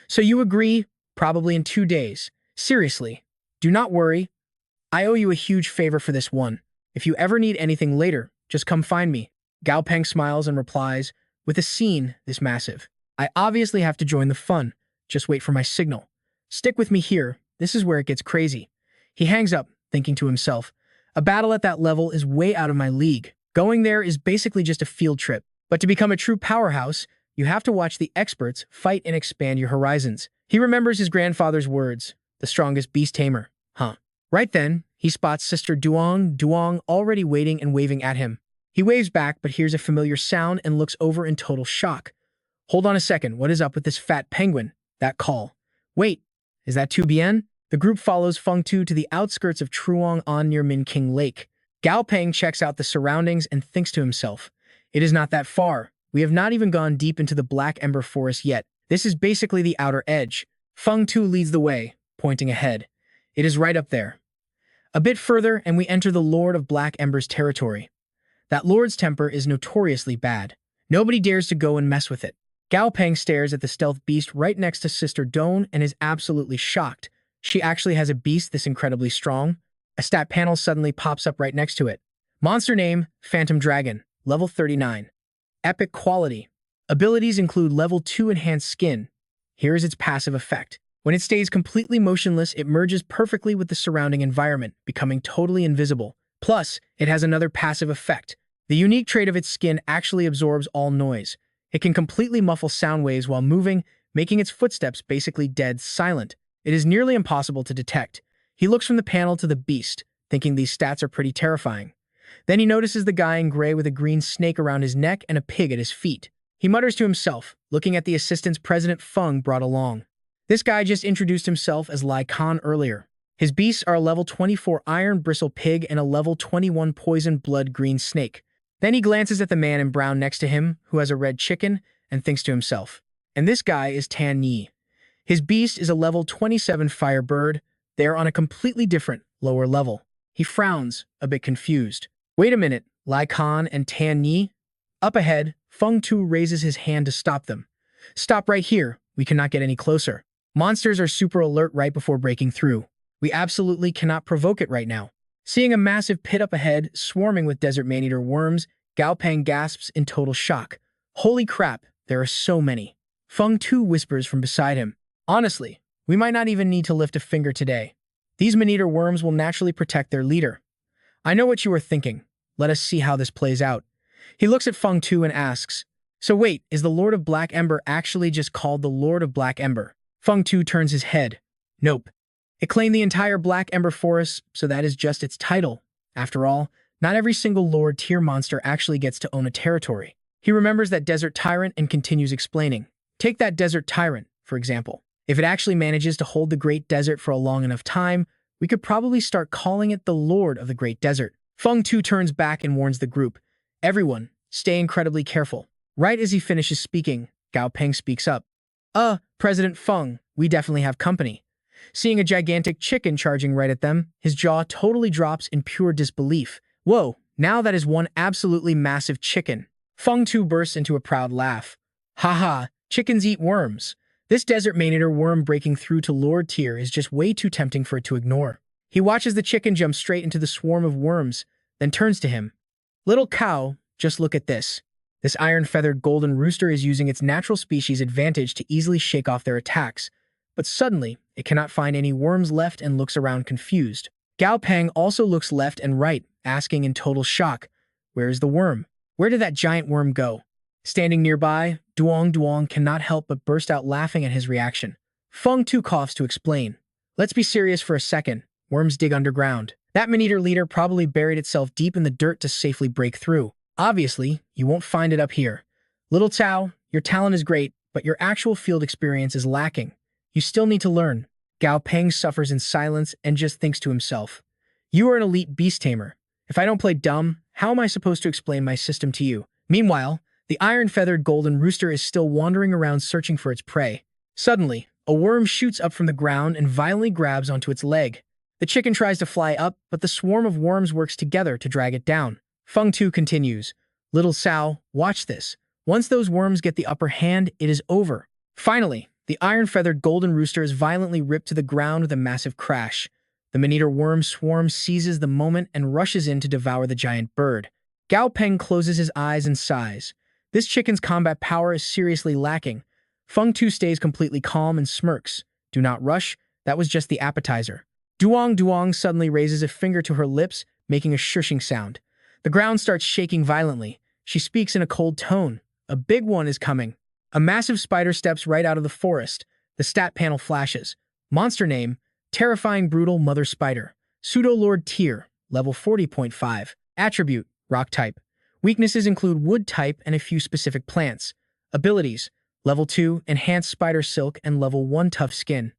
So you agree? Probably in 2 days. Seriously. Do not worry. I owe you a huge favor for this one. If you ever need anything later, just come find me. Gao Peng smiles and replies, with a scene this massive. I obviously have to join the fun. Just wait for my signal. Stick with me here. This is where it gets crazy. He hangs up, thinking to himself, a battle at that level is way out of my league. Going there is basically just a field trip. But to become a true powerhouse, you have to watch the experts fight and expand your horizons. He remembers his grandfather's words, the strongest beast tamer. Huh. Right then, he spots Sister Duong already waiting and waving at him. He waves back but hears a familiar sound and looks over in total shock. Hold on a second, what is up with this fat penguin? That call. Wait, is that Tu Bian? The group follows Feng Tu to the outskirts of Truong An near Min King Lake. Gao Peng checks out the surroundings and thinks to himself, it is not that far. We have not even gone deep into the Black Ember Forest yet. This is basically the outer edge. Feng Tu leads the way, pointing ahead. It is right up there. A bit further, and we enter the Lord of Black Ember's territory. That lord's temper is notoriously bad. Nobody dares to go and mess with it. Gao Peng stares at the stealth beast right next to Sister Doan and is absolutely shocked. She actually has a beast this incredibly strong. A stat panel suddenly pops up right next to it. Monster name, Phantom Dragon, level 39. Epic quality. Abilities include level 2 enhanced skin. Here is its passive effect. When it stays completely motionless, it merges perfectly with the surrounding environment, becoming totally invisible. Plus, it has another passive effect. The unique trait of its skin actually absorbs all noise. It can completely muffle sound waves while moving, making its footsteps basically dead silent. It is nearly impossible to detect. He looks from the panel to the beast, thinking these stats are pretty terrifying. Then he notices the guy in gray with a green snake around his neck and a pig at his feet. He mutters to himself, looking at the assistants President Feng brought along. This guy just introduced himself as Lai Khan earlier. His beasts are a level 24 iron bristle pig and a level 21 poison blood green snake. Then he glances at the man in brown next to him, who has a red chicken, and thinks to himself, and this guy is Tan Yi. His beast is a level 27 fire bird. They are on a completely different, lower level. He frowns, a bit confused. Wait a minute, Lai Khan and Tan Yi? Up ahead, Feng Tu raises his hand to stop them. Stop right here, we cannot get any closer. Monsters are super alert right before breaking through. We absolutely cannot provoke it right now. Seeing a massive pit up ahead, swarming with desert man-eater worms, Gao Peng gasps in total shock. Holy crap, there are so many. Feng Tu whispers from beside him. Honestly, we might not even need to lift a finger today. These man-eater worms will naturally protect their leader. I know what you are thinking. Let us see how this plays out. He looks at Feng Tu and asks, so wait, is the Lord of Black Ember actually just called the Lord of Black Ember? Feng Tu turns his head. Nope. It claimed the entire Black Ember Forest, so that is just its title. After all, not every single Lord tier monster actually gets to own a territory. He remembers that Desert Tyrant and continues explaining. Take that Desert Tyrant, for example. If it actually manages to hold the Great Desert for a long enough time, we could probably start calling it the Lord of the Great Desert. Feng Tu turns back and warns the group. Everyone, stay incredibly careful. Right as he finishes speaking, Gao Peng speaks up. President Feng, we definitely have company. Seeing a gigantic chicken charging right at them, his jaw totally drops in pure disbelief. Whoa, now that is one absolutely massive chicken. Feng Tu bursts into a proud laugh. Haha, chickens eat worms. This desert man-eater worm breaking through to Lord tier is just way too tempting for it to ignore. He watches the chicken jump straight into the swarm of worms, then turns to him. Little cow, just look at this. This iron-feathered golden rooster is using its natural species advantage to easily shake off their attacks. But suddenly, it cannot find any worms left and looks around confused. Gao Peng also looks left and right, asking in total shock, where is the worm? Where did that giant worm go? Standing nearby, Duong cannot help but burst out laughing at his reaction. Feng Tu coughs to explain. Let's be serious for a second. Worms dig underground. That man-eater leader probably buried itself deep in the dirt to safely break through. Obviously, you won't find it up here. Little Cao, your talent is great, but your actual field experience is lacking. You still need to learn. Gao Peng suffers in silence and just thinks to himself. You are an elite beast tamer. If I don't play dumb, how am I supposed to explain my system to you? Meanwhile, the iron-feathered golden rooster is still wandering around searching for its prey. Suddenly, a worm shoots up from the ground and violently grabs onto its leg. The chicken tries to fly up, but the swarm of worms works together to drag it down. Feng Tu continues. Little Cao, watch this. Once those worms get the upper hand, it is over. Finally, the iron-feathered golden rooster is violently ripped to the ground with a massive crash. The man-eater worm swarm seizes the moment and rushes in to devour the giant bird. Gao Peng closes his eyes and sighs. This chicken's combat power is seriously lacking. Feng Tu stays completely calm and smirks. Do not rush, that was just the appetizer. Duong suddenly raises a finger to her lips, making a shushing sound. The ground starts shaking violently. She speaks in a cold tone. A big one is coming. A massive spider steps right out of the forest. The stat panel flashes. Monster name, Terrifying Brutal Mother Spider. Pseudo-Lord Tier, level 40.5. Attribute, Rock type. Weaknesses include Wood type and a few specific plants. Abilities, level 2, Enhanced Spider Silk and level 1 Tough Skin.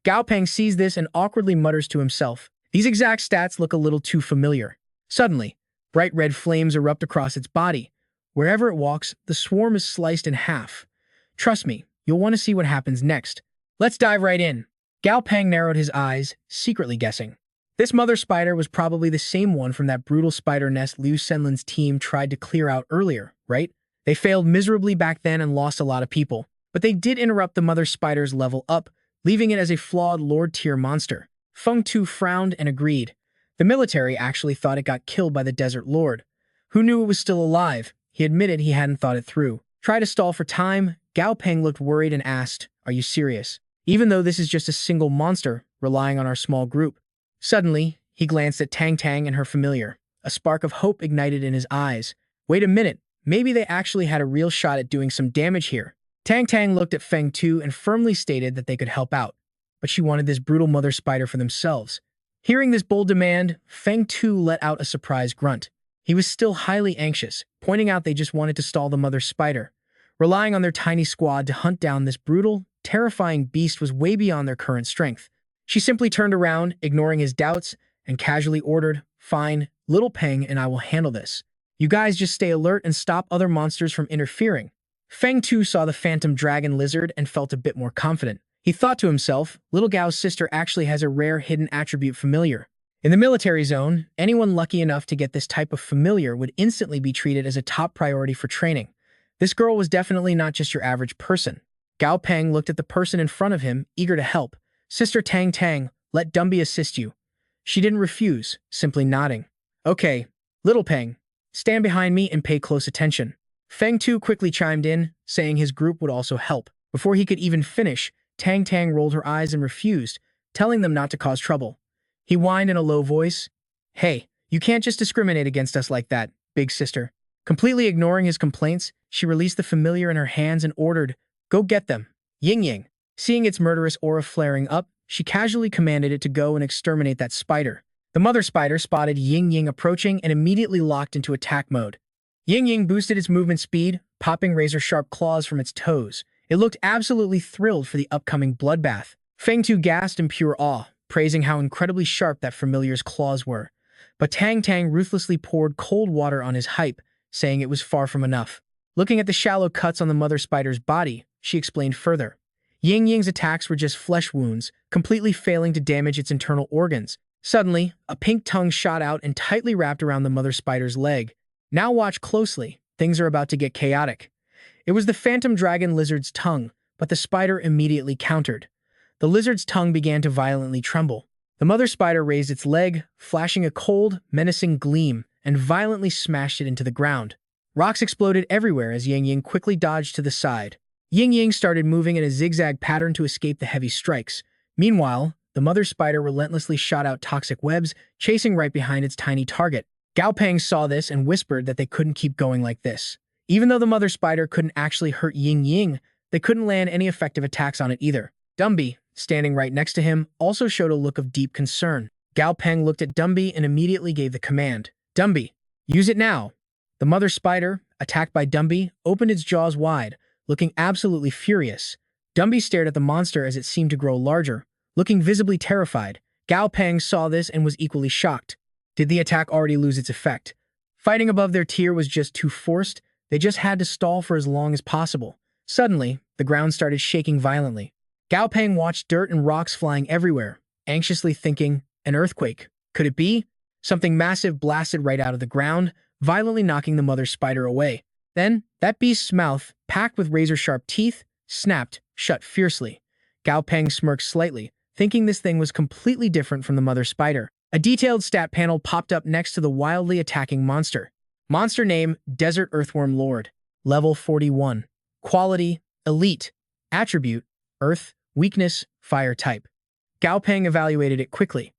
Gao Peng sees this and awkwardly mutters to himself. These exact stats look a little too familiar. Suddenly, bright red flames erupt across its body. Wherever it walks, the swarm is sliced in half. Trust me, you'll want to see what happens next. Let's dive right in. Gao Peng narrowed his eyes, secretly guessing. This mother spider was probably the same one from that brutal spider nest Liu Senlin's team tried to clear out earlier, right? They failed miserably back then and lost a lot of people, but they did interrupt the mother spider's level up, leaving it as a flawed Lord-tier monster. Feng Tu frowned and agreed. The military actually thought it got killed by the Desert Lord. Who knew it was still alive? He admitted he hadn't thought it through. Try to stall for time, Gao Peng looked worried and asked, Are you serious? Even though this is just a single monster, relying on our small group. Suddenly, he glanced at Tang Tang and her familiar. A spark of hope ignited in his eyes. Wait a minute, maybe they actually had a real shot at doing some damage here. Tang Tang looked at Feng Tu and firmly stated that they could help out, but she wanted this brutal mother spider for themselves. Hearing this bold demand, Feng Tu let out a surprised grunt. He was still highly anxious, pointing out they just wanted to stall the mother spider. Relying on their tiny squad to hunt down this brutal, terrifying beast was way beyond their current strength. She simply turned around, ignoring his doubts, and casually ordered, Fine, Little Peng and I will handle this. You guys just stay alert and stop other monsters from interfering. Feng Tu saw the phantom dragon lizard and felt a bit more confident. He thought to himself, Little Gao's sister actually has a rare hidden attribute familiar. In the military zone, anyone lucky enough to get this type of familiar would instantly be treated as a top priority for training. This girl was definitely not just your average person. Gao Peng looked at the person in front of him, eager to help. Sister Tang Tang, let Dumby assist you. She didn't refuse, simply nodding. Okay, Little Peng, stand behind me and pay close attention. Feng Tu quickly chimed in, saying his group would also help. Before he could even finish, Tang Tang rolled her eyes and refused, telling them not to cause trouble. He whined in a low voice, Hey, you can't just discriminate against us like that, big sister. Completely ignoring his complaints, she released the familiar in her hands and ordered, Go get them. Ying Ying. Seeing its murderous aura flaring up, she casually commanded it to go and exterminate that spider. The mother spider spotted Ying Ying approaching and immediately locked into attack mode. Ying Ying boosted its movement speed, popping razor-sharp claws from its toes. It looked absolutely thrilled for the upcoming bloodbath. Feng Tu gasped in pure awe, praising how incredibly sharp that familiar's claws were. But Tang Tang ruthlessly poured cold water on his hype, saying it was far from enough. Looking at the shallow cuts on the mother spider's body, she explained further. Ying Ying's attacks were just flesh wounds, completely failing to damage its internal organs. Suddenly, a pink tongue shot out and tightly wrapped around the mother spider's leg. Now watch closely, things are about to get chaotic. It was the phantom dragon lizard's tongue, but the spider immediately countered. The lizard's tongue began to violently tremble. The mother spider raised its leg, flashing a cold, menacing gleam, and violently smashed it into the ground. Rocks exploded everywhere as Ying Ying quickly dodged to the side. Ying Ying started moving in a zigzag pattern to escape the heavy strikes. Meanwhile, the mother spider relentlessly shot out toxic webs, chasing right behind its tiny target. Gao Peng saw this and whispered that they couldn't keep going like this. Even though the mother spider couldn't actually hurt Ying Ying, they couldn't land any effective attacks on it either. Dumby, standing right next to him, also showed a look of deep concern. Gao Peng looked at Dumby and immediately gave the command. Dumby, use it now. The mother spider, attacked by Dumby, opened its jaws wide, looking absolutely furious. Dumby stared at the monster as it seemed to grow larger, looking visibly terrified. Gao Peng saw this and was equally shocked. Did the attack already lose its effect? Fighting above their tier was just too forced. They just had to stall for as long as possible. Suddenly, the ground started shaking violently. Gao Peng watched dirt and rocks flying everywhere, anxiously thinking, an earthquake. Could it be? Something massive blasted right out of the ground, violently knocking the mother spider away. Then, that beast's mouth, packed with razor-sharp teeth, snapped shut fiercely. Gao Peng smirked slightly, thinking this thing was completely different from the mother spider. A detailed stat panel popped up next to the wildly attacking monster. Monster name, Desert Earthworm Lord. Level 41. Quality, Elite. Attribute, Earth. Weakness, Fire type. Gao Peng evaluated it quickly.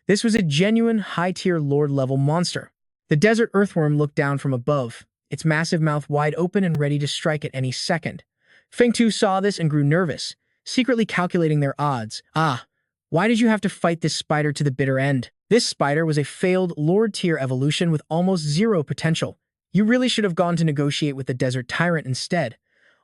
This was a genuine high-tier Lord-level monster. The Desert Earthworm looked down from above, its massive mouth wide open and ready to strike at any second. Feng Tu saw this and grew nervous, secretly calculating their odds. Why did you have to fight this spider to the bitter end? This spider was a failed Lord-tier evolution with almost zero potential. You really should have gone to negotiate with the Desert Tyrant instead.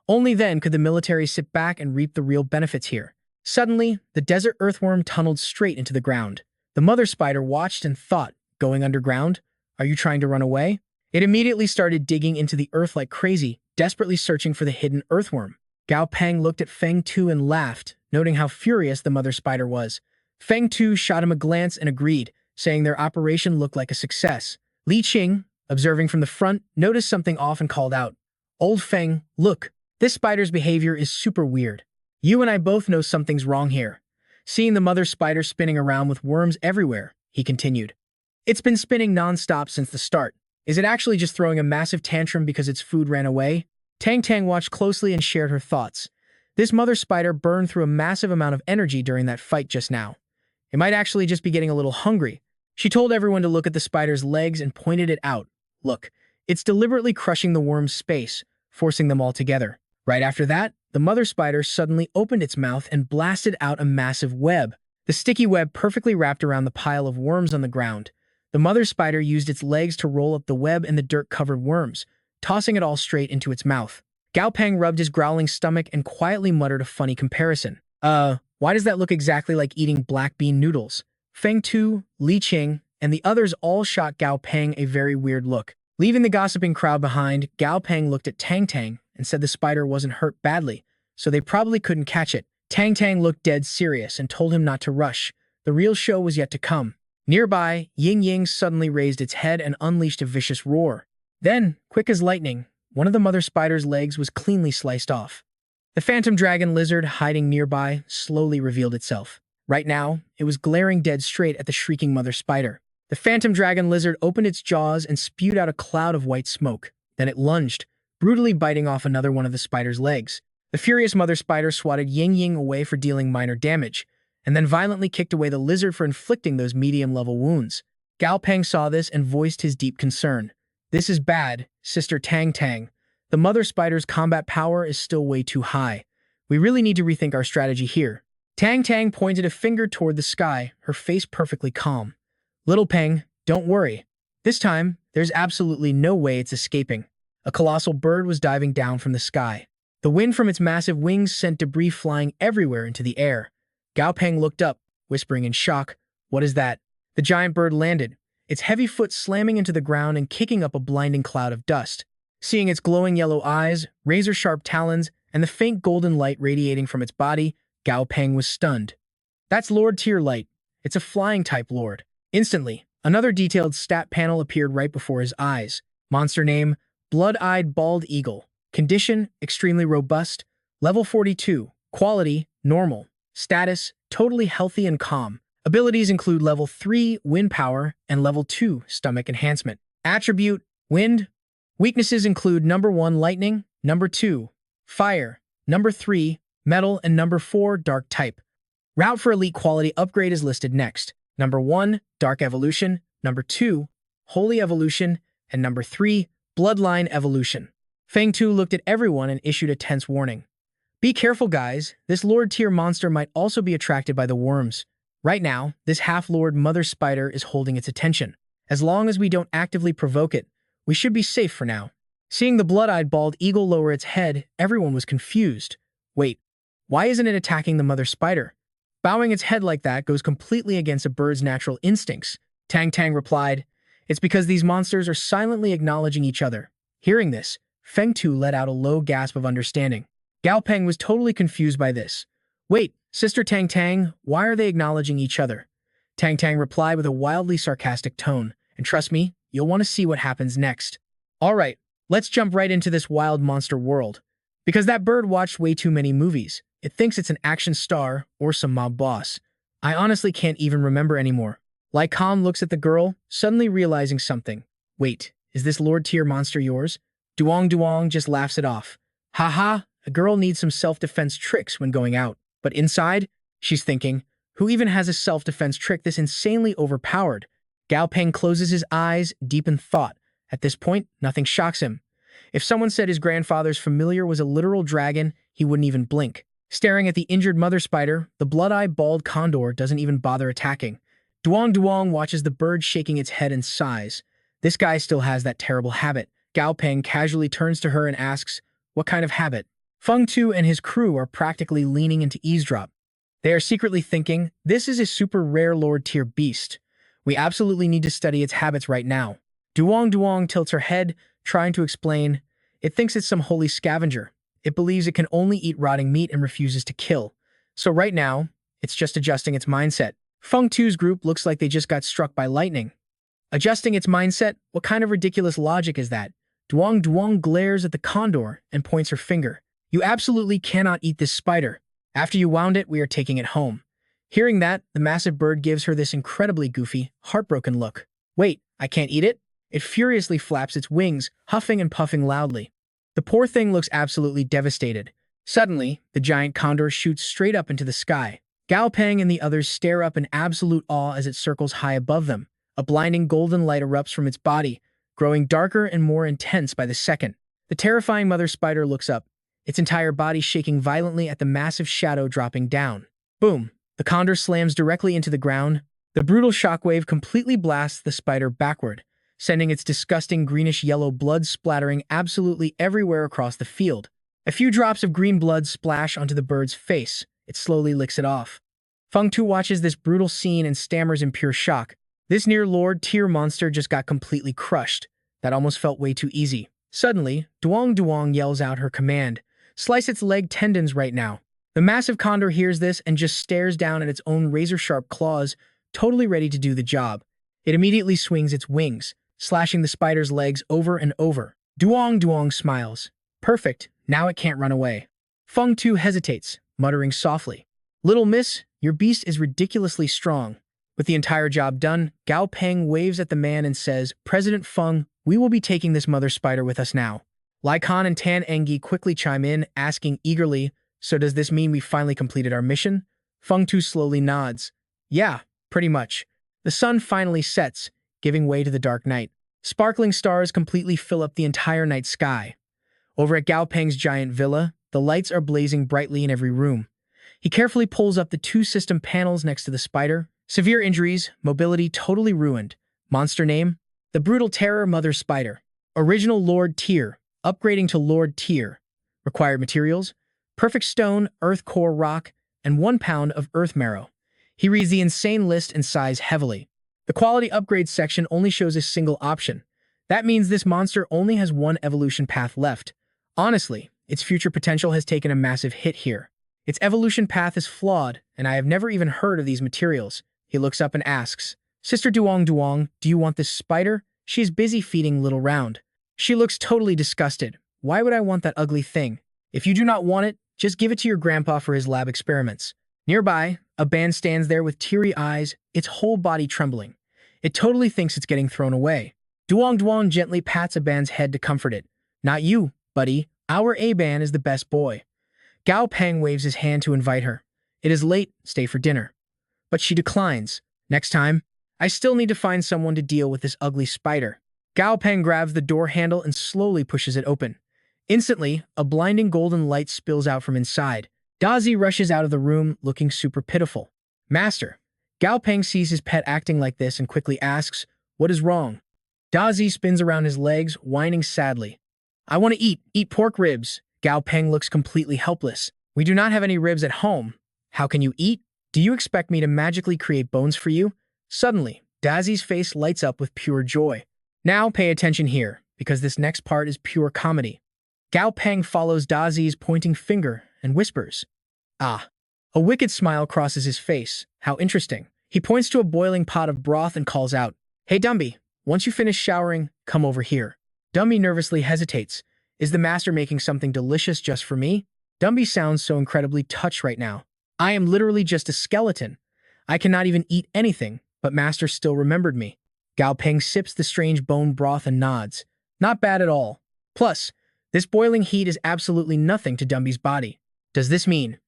Only then could the military sit back and reap the real benefits here. Suddenly, the Desert Earthworm tunneled straight into the ground. The mother spider watched and thought, going underground? Are you trying to run away? It immediately started digging into the earth like crazy, desperately searching for the hidden earthworm. Gao Peng looked at Feng Tu and laughed, noting how furious the mother spider was. Feng Tu shot him a glance and agreed, saying their operation looked like a success. Li Qing, observing from the front, noticed something off and called out. Old Feng, look, this spider's behavior is super weird. You and I both know something's wrong here. Seeing the mother spider spinning around with worms everywhere, he continued. It's been spinning non-stop since the start. Is it actually just throwing a massive tantrum because its food ran away? Tang Tang watched closely and shared her thoughts. This mother spider burned through a massive amount of energy during that fight just now. It might actually just be getting a little hungry. She told everyone to look at the spider's legs and pointed it out. Look, it's deliberately crushing the worm's space, forcing them all together. Right after that, the mother spider suddenly opened its mouth and blasted out a massive web. The sticky web perfectly wrapped around the pile of worms on the ground. The mother spider used its legs to roll up the web and the dirt-covered worms, tossing it all straight into its mouth. Gao Peng rubbed his growling stomach and quietly muttered a funny comparison. Why does that look exactly like eating black bean noodles? Feng Tu, Li Qing, and the others all shot Gao Peng a very weird look. Leaving the gossiping crowd behind, Gao Peng looked at Tang Tang and said the spider wasn't hurt badly, so they probably couldn't catch it. Tang Tang looked dead serious and told him not to rush. The real show was yet to come. Nearby, Ying Ying suddenly raised its head and unleashed a vicious roar. Then, quick as lightning, one of the mother spider's legs was cleanly sliced off. The phantom dragon lizard hiding nearby slowly revealed itself. Right now, it was glaring dead straight at the shrieking mother spider. The phantom dragon lizard opened its jaws and spewed out a cloud of white smoke. Then it lunged, brutally biting off another one of the spider's legs. The furious mother spider swatted Ying Ying away for dealing minor damage, and then violently kicked away the lizard for inflicting those medium-level wounds. Gao Peng saw this and voiced his deep concern. This is bad, Sister Tang Tang. The mother spider's combat power is still way too high. We really need to rethink our strategy here. Tang Tang pointed a finger toward the sky, her face perfectly calm. Little Peng, don't worry. This time, there's absolutely no way it's escaping. A colossal bird was diving down from the sky. The wind from its massive wings sent debris flying everywhere into the air. Gao Peng looked up, whispering in shock, "What is that?" The giant bird landed, its heavy foot slamming into the ground and kicking up a blinding cloud of dust. Seeing its glowing yellow eyes, razor-sharp talons, and the faint golden light radiating from its body, Gao Peng was stunned. That's Lord-tier light. It's a flying-type Lord. Instantly, another detailed stat panel appeared right before his eyes. Monster name, Blood-Eyed Bald Eagle. Condition, extremely robust. Level 42. Quality, normal. Status, totally healthy and calm. Abilities include Level 3, Wind Power, and Level 2, Stomach Enhancement. Attribute, Wind. Weaknesses include Number 1, Lightning, Number 2, Fire, Number 3, Metal, and Number 4, Dark Type. Route for Elite Quality Upgrade is listed next. Number 1, Dark Evolution, Number 2, Holy Evolution, and Number 3, Bloodline Evolution. Feng Tu looked at everyone and issued a tense warning. Be careful, guys. This Lord-tier monster might also be attracted by the worms. Right now, this half-lord mother spider is holding its attention. As long as we don't actively provoke it, we should be safe for now. Seeing the blood-eyed bald eagle lower its head, everyone was confused. Wait, why isn't it attacking the mother spider? Bowing its head like that goes completely against a bird's natural instincts. Tang Tang replied, it's because these monsters are silently acknowledging each other. Hearing this, Feng Tu let out a low gasp of understanding. Gao Peng was totally confused by this. Wait, Sister Tang Tang, why are they acknowledging each other? Tang Tang replied with a wildly sarcastic tone, and trust me, you'll want to see what happens next. Alright, let's jump right into this wild monster world. Because that bird watched way too many movies. It thinks it's an action star or some mob boss. I honestly can't even remember anymore. Lai Kam looks at the girl, suddenly realizing something. Wait, is this Lord Tier monster yours? Duong Duong just laughs it off. Haha, a girl needs some self-defense tricks when going out. But inside, she's thinking, who even has a self-defense trick this insanely overpowered? Gao Peng closes his eyes, deep in thought. At this point, nothing shocks him. If someone said his grandfather's familiar was a literal dragon, he wouldn't even blink. Staring at the injured mother spider, the blood-eyed bald condor doesn't even bother attacking. Duong Duong watches the bird shaking its head and sighs. This guy still has that terrible habit. Gao Peng casually turns to her and asks, what kind of habit? Feng Tu and his crew are practically leaning into eavesdrop. They are secretly thinking, this is a super rare Lord Tier beast. We absolutely need to study its habits right now. Duong Duong tilts her head, trying to explain. It thinks it's some holy scavenger. It believes it can only eat rotting meat and refuses to kill. So right now, it's just adjusting its mindset. Feng Tu's group looks like they just got struck by lightning. Adjusting its mindset? What kind of ridiculous logic is that? Duong Duong glares at the condor and points her finger. You absolutely cannot eat this spider. After you wound it, we are taking it home. Hearing that, the massive bird gives her this incredibly goofy, heartbroken look. Wait, I can't eat it? It furiously flaps its wings, huffing and puffing loudly. The poor thing looks absolutely devastated. Suddenly, the giant condor shoots straight up into the sky. Gao Peng and the others stare up in absolute awe as it circles high above them. A blinding golden light erupts from its body, growing darker and more intense by the second. The terrifying mother spider looks up, its entire body shaking violently at the massive shadow dropping down. Boom! The condor slams directly into the ground. The brutal shockwave completely blasts the spider backward, sending its disgusting greenish-yellow blood splattering absolutely everywhere across the field. A few drops of green blood splash onto the bird's face. It slowly licks it off. Feng Tu watches this brutal scene and stammers in pure shock. This near Lord Tier monster just got completely crushed. That almost felt way too easy. Suddenly, Duong Duong yells out her command. Slice its leg tendons right now. The massive condor hears this and just stares down at its own razor-sharp claws, totally ready to do the job. It immediately swings its wings, slashing the spider's legs over and over. Duong Duong smiles. Perfect, now it can't run away. Feng Tu hesitates, muttering softly. Little miss, your beast is ridiculously strong. With the entire job done, Gao Peng waves at the man and says, President Feng, we will be taking this mother spider with us now. Lai Kan and Tan Engi quickly chime in, asking eagerly, so does this mean we finally completed our mission? Feng Tu slowly nods. Yeah, pretty much. The sun finally sets, giving way to the dark night. Sparkling stars completely fill up the entire night sky. Over at Gao Peng's giant villa, the lights are blazing brightly in every room. He carefully pulls up the two system panels next to the spider. Severe injuries, mobility totally ruined. Monster name? The Brutal Terror Mother Spider. Original Lord Tier. Upgrading to Lord Tier. Required materials? Perfect stone, earth core rock, and 1 pound of earth marrow. He reads the insane list and sighs heavily. The quality upgrade section only shows a single option. That means this monster only has one evolution path left. Honestly, its future potential has taken a massive hit here. Its evolution path is flawed, and I have never even heard of these materials. He looks up and asks, Sister Duong Duong, do you want this spider? She is busy feeding Little Round. She looks totally disgusted. Why would I want that ugly thing? If you do not want it, just give it to your grandpa for his lab experiments. Nearby, a band stands there with teary eyes, its whole body trembling. It totally thinks it's getting thrown away. Duong Duong gently pats a band's head to comfort it. Not you, buddy. Our A-band is the best boy. Gao Peng waves his hand to invite her. It is late, stay for dinner. But she declines. Next time, I still need to find someone to deal with this ugly spider. Gao Peng grabs the door handle and slowly pushes it open. Instantly, a blinding golden light spills out from inside. Dazi rushes out of the room, looking super pitiful. Master. Gao Peng sees his pet acting like this and quickly asks, "What is wrong?" Dazi spins around his legs, whining sadly. "I want to eat pork ribs." Gao Peng looks completely helpless. "We do not have any ribs at home. How can you eat? Do you expect me to magically create bones for you?" Suddenly, Dazi's face lights up with pure joy. Now pay attention here, because this next part is pure comedy. Gao Peng follows Dazi's pointing finger and whispers, "Ah." A wicked smile crosses his face. How interesting. He points to a boiling pot of broth and calls out, "Hey Dumby, once you finish showering, come over here." Dumby nervously hesitates. Is the master making something delicious just for me? Dumby sounds so incredibly touched right now. I am literally just a skeleton. I cannot even eat anything, but master still remembered me. Gao Peng sips the strange bone broth and nods. Not bad at all. Plus, this boiling heat is absolutely nothing to Dumby's body. Does this mean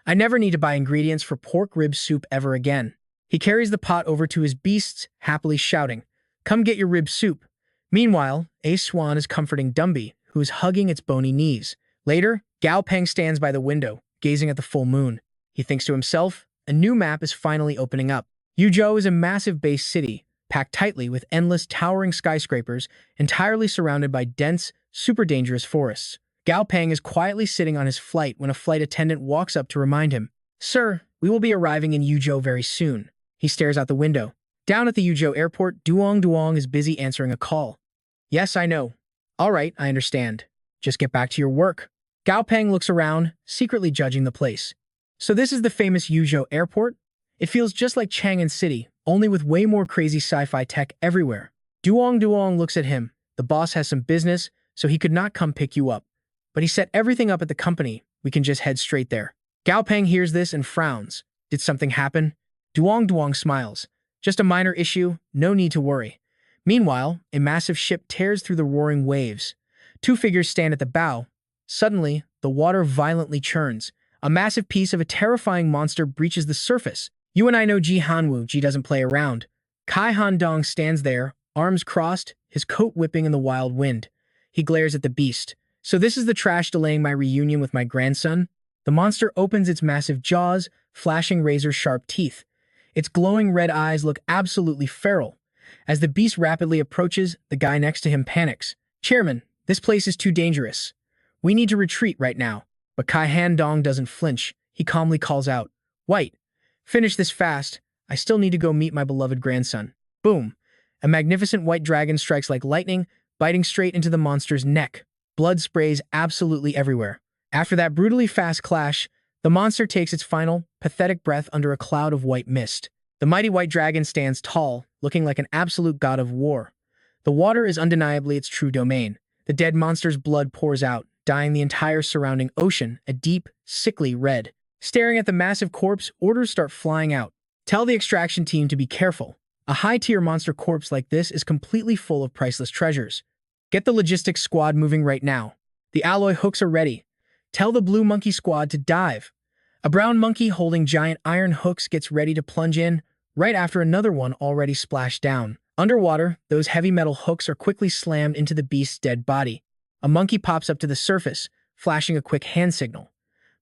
I never need to buy ingredients for pork rib soup ever again? He carries the pot over to his beasts, happily shouting, "Come get your rib soup." Meanwhile, a swan is comforting Dumby, who is hugging its bony knees. Later, Gao Peng stands by the window, gazing at the full moon. He thinks to himself, a new map is finally opening up. Yuzhou is a massive base city, packed tightly with endless towering skyscrapers, entirely surrounded by dense, super dangerous forests. Gao Peng is quietly sitting on his flight when a flight attendant walks up to remind him, "Sir, we will be arriving in Yuzhou very soon." He stares out the window. Down at the Yuzhou airport, Duong is busy answering a call. "Yes, I know." "All right, I understand. Just get back to your work." Gao Peng looks around, secretly judging the place. So this is the famous Yuzhou airport? It feels just like Chang'an City, only with way more crazy sci-fi tech everywhere. Duong looks at him. The boss has some business, so he could not come pick you up. But he set everything up at the company. We can just head straight there. Gao Peng hears this and frowns. Did something happen? Duong smiles. Just a minor issue, no need to worry. Meanwhile, a massive ship tears through the roaring waves. Two figures stand at the bow. Suddenly, the water violently churns. A massive piece of a terrifying monster breaches the surface. You and I know Ji Hanwoo, Ji doesn't play around. Kai Han Dong stands there, arms crossed, his coat whipping in the wild wind. He glares at the beast. So this is the trash delaying my reunion with my grandson? The monster opens its massive jaws, flashing razor-sharp teeth. Its glowing red eyes look absolutely feral. As the beast rapidly approaches, the guy next to him panics. "Chairman, this place is too dangerous. We need to retreat right now." But Kai Han Dong doesn't flinch. He calmly calls out, "White, finish this fast. I still need to go meet my beloved grandson." Boom! A magnificent white dragon strikes like lightning, biting straight into the monster's neck. Blood sprays absolutely everywhere. After that brutally fast clash, the monster takes its final, pathetic breath under a cloud of white mist. The mighty white dragon stands tall, looking like an absolute god of war. The water is undeniably its true domain. The dead monster's blood pours out, dyeing the entire surrounding ocean a deep, sickly red. Staring at the massive corpse, orders start flying out. Tell the extraction team to be careful. A high-tier monster corpse like this is completely full of priceless treasures. Get the logistics squad moving right now. The alloy hooks are ready. Tell the blue monkey squad to dive. A brown monkey holding giant iron hooks gets ready to plunge in, right after another one already splashed down. Underwater, those heavy metal hooks are quickly slammed into the beast's dead body. A monkey pops up to the surface, flashing a quick hand signal.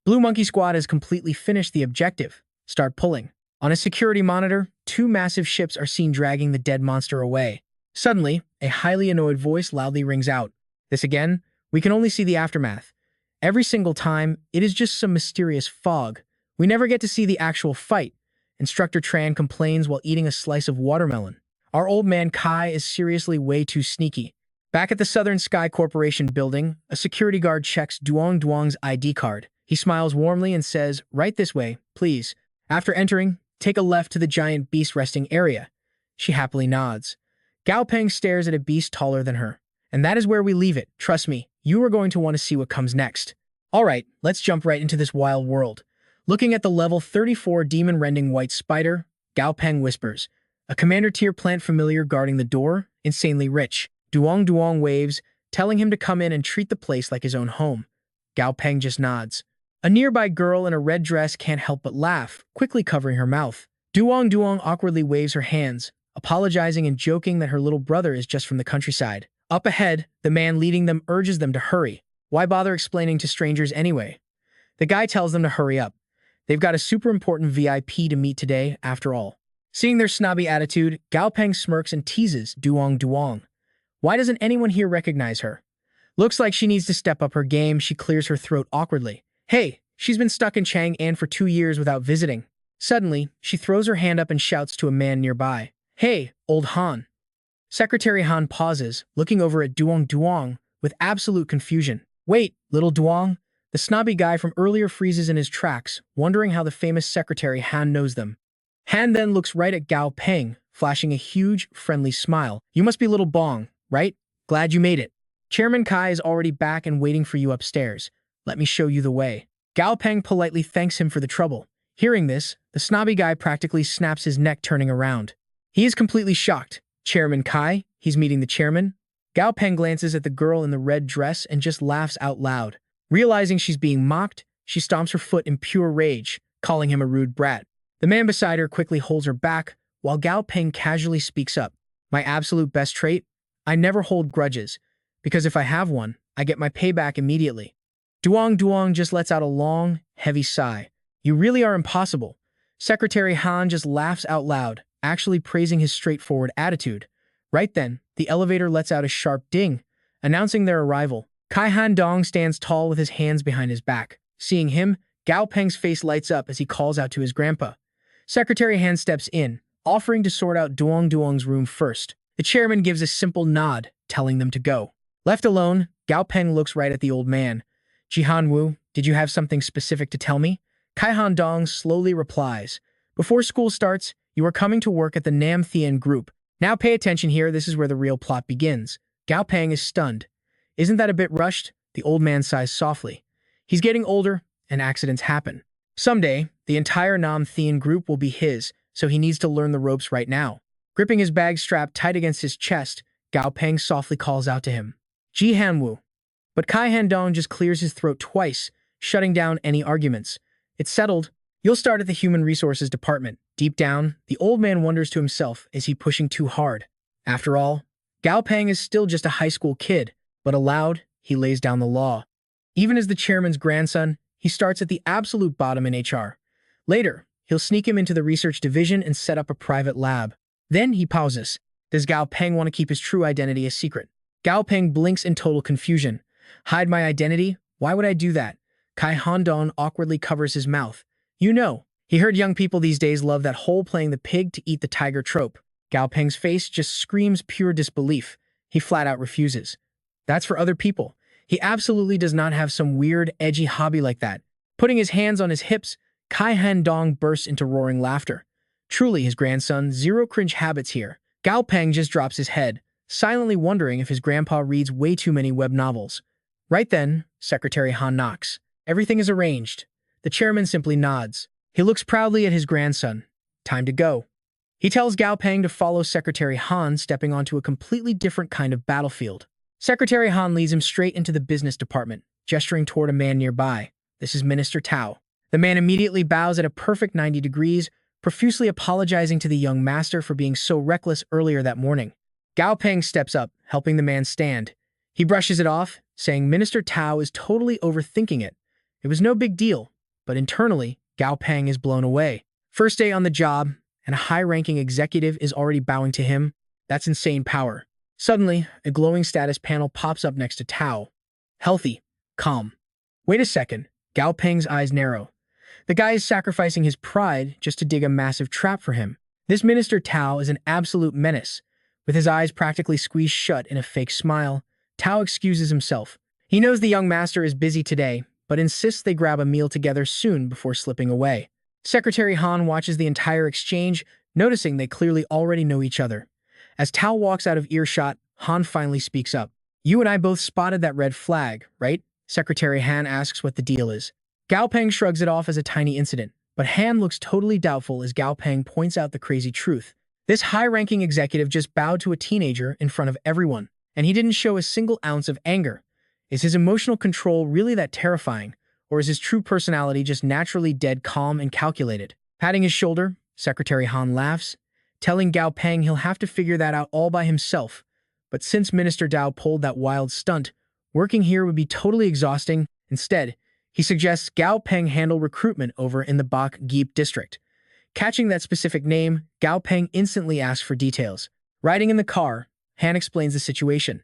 Blue Monkey Squad has completely finished the objective. Start pulling. On a security monitor, two massive ships are seen dragging the dead monster away. Suddenly, a highly annoyed voice loudly rings out. This again? We can only see the aftermath. Every single time, it is just some mysterious fog. We never get to see the actual fight. Instructor Tran complains while eating a slice of watermelon. Our old man Kai is seriously way too sneaky. Back at the Southern Sky Corporation building, a security guard checks Duong's ID card. He smiles warmly and says, "Right this way, please." After entering, take a left to the giant beast resting area. She happily nods. Gao Peng stares at a beast taller than her. And that is where we leave it. Trust me, you are going to want to see what comes next. Alright, let's jump right into this wild world. Looking at the level 34 demon-rending white spider, Gao Peng whispers, "A commander-tier plant familiar guarding the door, insanely rich." Duong waves, telling him to come in and treat the place like his own home. Gao Peng just nods. A nearby girl in a red dress can't help but laugh, quickly covering her mouth. Duong awkwardly waves her hands, apologizing and joking that her little brother is just from the countryside. Up ahead, the man leading them urges them to hurry. Why bother explaining to strangers anyway? The guy tells them to hurry up. They've got a super important VIP to meet today, after all. Seeing their snobby attitude, Gao Peng smirks and teases Duong Duong. Why doesn't anyone here recognize her? Looks like she needs to step up her game. She clears her throat awkwardly. Hey, she's been stuck in Chang'an for 2 years without visiting. Suddenly, she throws her hand up and shouts to a man nearby. Hey, old Han. Secretary Han pauses, looking over at Duong Duong with absolute confusion. Wait, little Duong? The snobby guy from earlier freezes in his tracks, wondering how the famous Secretary Han knows them. Han then looks right at Gao Peng, flashing a huge, friendly smile. You must be little Bong, right? Glad you made it. Chairman Kai is already back and waiting for you upstairs. Let me show you the way. Gao Peng politely thanks him for the trouble. Hearing this, the snobby guy practically snaps his neck, turning around. He is completely shocked. Chairman Kai? He's meeting the chairman? Gao Peng glances at the girl in the red dress and just laughs out loud. Realizing she's being mocked, she stomps her foot in pure rage, calling him a rude brat. The man beside her quickly holds her back, while Gao Peng casually speaks up. My absolute best trait? I never hold grudges, because if I have one, I get my payback immediately. Duong Duong just lets out a long, heavy sigh. You really are impossible. Secretary Han just laughs out loud, actually praising his straightforward attitude. Right then, the elevator lets out a sharp ding, announcing their arrival. Kai Han Dong stands tall with his hands behind his back. Seeing him, Gao Peng's face lights up as he calls out to his grandpa. Secretary Han steps in, offering to sort out Duong Duong's room first. The chairman gives a simple nod, telling them to go. Left alone, Gao Peng looks right at the old man. Jihan Wu, did you have something specific to tell me? Kai Han Dong slowly replies. Before school starts, you are coming to work at the Nam Thien group. Now pay attention here, this is where the real plot begins. Gao Peng is stunned. Isn't that a bit rushed? The old man sighs softly. He's getting older, and accidents happen. Someday, the entire Nam Thien group will be his, so he needs to learn the ropes right now. Gripping his bag strapped tight against his chest, Gao Peng softly calls out to him. Ji Hanwu. But Kai Handong just clears his throat twice, shutting down any arguments. It's settled. You'll start at the Human Resources Department. Deep down, the old man wonders to himself, is he pushing too hard? After all, Gao Peng is still just a high school kid, but aloud, he lays down the law. Even as the chairman's grandson, he starts at the absolute bottom in HR. Later, he'll sneak him into the research division and set up a private lab. Then he pauses. Does Gao Peng want to keep his true identity a secret? Gao Peng blinks in total confusion. Hide my identity? Why would I do that? Kai Handong awkwardly covers his mouth. You know, he heard young people these days love that whole playing the pig to eat the tiger trope. Gao Peng's face just screams pure disbelief. He flat out refuses. That's for other people. He absolutely does not have some weird, edgy hobby like that. Putting his hands on his hips, Kai Handong bursts into roaring laughter. Truly his grandson, zero cringe habits here. Gao Peng just drops his head, silently wondering if his grandpa reads way too many web novels. Right then, Secretary Han knocks. Everything is arranged. The chairman simply nods. He looks proudly at his grandson. Time to go. He tells Gao Peng to follow Secretary Han, stepping onto a completely different kind of battlefield. Secretary Han leads him straight into the business department, gesturing toward a man nearby. This is Minister Tao. The man immediately bows at a perfect 90 degrees, profusely apologizing to the young master for being so reckless earlier that morning. Gao Peng steps up, helping the man stand. He brushes it off, saying Minister Tao is totally overthinking it. It was no big deal, but internally, Gao Peng is blown away. First day on the job, and a high-ranking executive is already bowing to him. That's insane power. Suddenly, a glowing status panel pops up next to Tao. Healthy. Calm. Wait a second. Gao Peng's eyes narrow. The guy is sacrificing his pride just to dig a massive trap for him. This Minister Tao is an absolute menace. With his eyes practically squeezed shut in a fake smile, Tao excuses himself. He knows the young master is busy today, but insists they grab a meal together soon before slipping away. Secretary Han watches the entire exchange, noticing they clearly already know each other. As Tao walks out of earshot, Han finally speaks up. You and I both spotted that red flag, right? Secretary Han asks what the deal is. Gao Peng shrugs it off as a tiny incident, but Han looks totally doubtful as Gao Peng points out the crazy truth. This high-ranking executive just bowed to a teenager in front of everyone, and he didn't show a single ounce of anger. Is his emotional control really that terrifying, or is his true personality just naturally dead calm and calculated? Patting his shoulder, Secretary Han laughs, telling Gao Peng he'll have to figure that out all by himself. But since Minister Dao pulled that wild stunt, working here would be totally exhausting. Instead, he suggests Gao Peng handle recruitment over in the Bak Geep district. Catching that specific name, Gao Peng instantly asks for details. Riding in the car, Han explains the situation.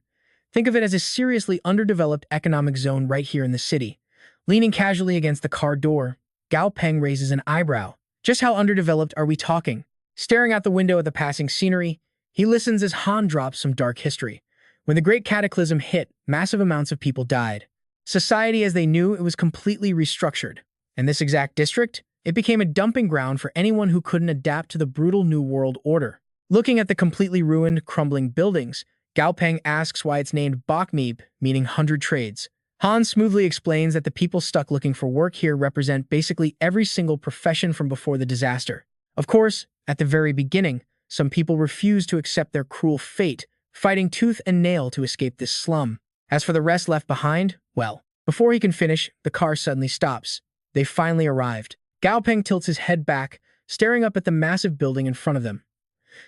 Think of it as a seriously underdeveloped economic zone right here in the city. Leaning casually against the car door, Gao Peng raises an eyebrow. Just how underdeveloped are we talking? Staring out the window at the passing scenery, he listens as Han drops some dark history. When the Great Cataclysm hit, massive amounts of people died. Society as they knew it was completely restructured. And this exact district? It became a dumping ground for anyone who couldn't adapt to the brutal New World Order. Looking at the completely ruined, crumbling buildings, Gao Peng asks why it's named Bakmeeb, meaning 100 trades. Han smoothly explains that the people stuck looking for work here represent basically every single profession from before the disaster. Of course, at the very beginning, some people refused to accept their cruel fate, fighting tooth and nail to escape this slum. As for the rest left behind, well, before he can finish, the car suddenly stops. They finally arrived. Gao Peng tilts his head back, staring up at the massive building in front of them.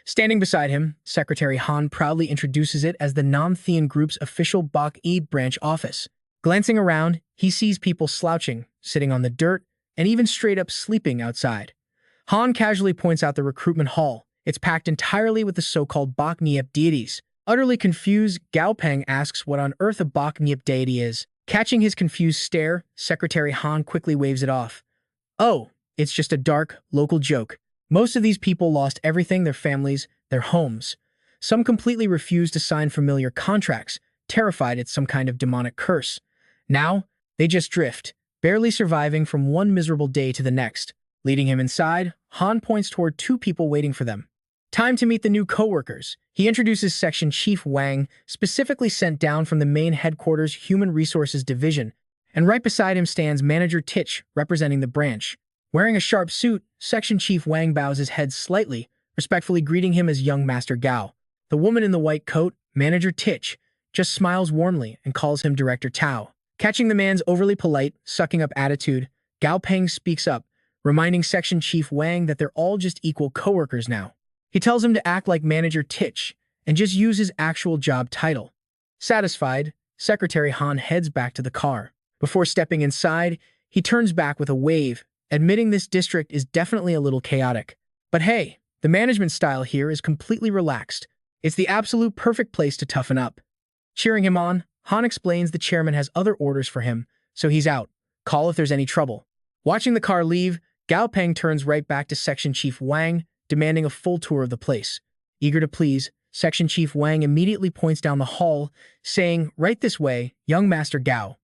Standing beside him, Secretary Han proudly introduces it as the Nam-Thean Group's official Bak-E branch office. Glancing around, he sees people slouching, sitting on the dirt, and even straight-up sleeping outside. Han casually points out the recruitment hall. It's packed entirely with the so-called Bak-Niep deities. Utterly confused, Gao Peng asks what on earth a Bak-Niep deity is. Catching his confused stare, Secretary Han quickly waves it off. Oh, it's just a dark, local joke. Most of these people lost everything, their families, their homes. Some completely refused to sign familiar contracts, terrified it's some kind of demonic curse. Now, they just drift, barely surviving from one miserable day to the next. Leading him inside, Han points toward two people waiting for them. Time to meet the new co-workers. He introduces Section Chief Wang, specifically sent down from the main headquarters Human Resources Division, and right beside him stands Manager Titch, representing the branch. Wearing a sharp suit, Section Chief Wang bows his head slightly, respectfully greeting him as young Master Gao. The woman in the white coat, Manager Titch, just smiles warmly and calls him Director Tao. Catching the man's overly polite, sucking-up attitude, Gao Peng speaks up, reminding Section Chief Wang that they're all just equal co-workers now. He tells him to act like Manager Titch and just use his actual job title. Satisfied, Secretary Han heads back to the car. Before stepping inside, he turns back with a wave, admitting this district is definitely a little chaotic. But hey, the management style here is completely relaxed. It's the absolute perfect place to toughen up. Cheering him on, Han explains the chairman has other orders for him, so he's out. Call if there's any trouble. Watching the car leave, Gao Peng turns right back to Section Chief Wang, demanding a full tour of the place. Eager to please, Section Chief Wang immediately points down the hall, saying, "Right this way, young Master Gao."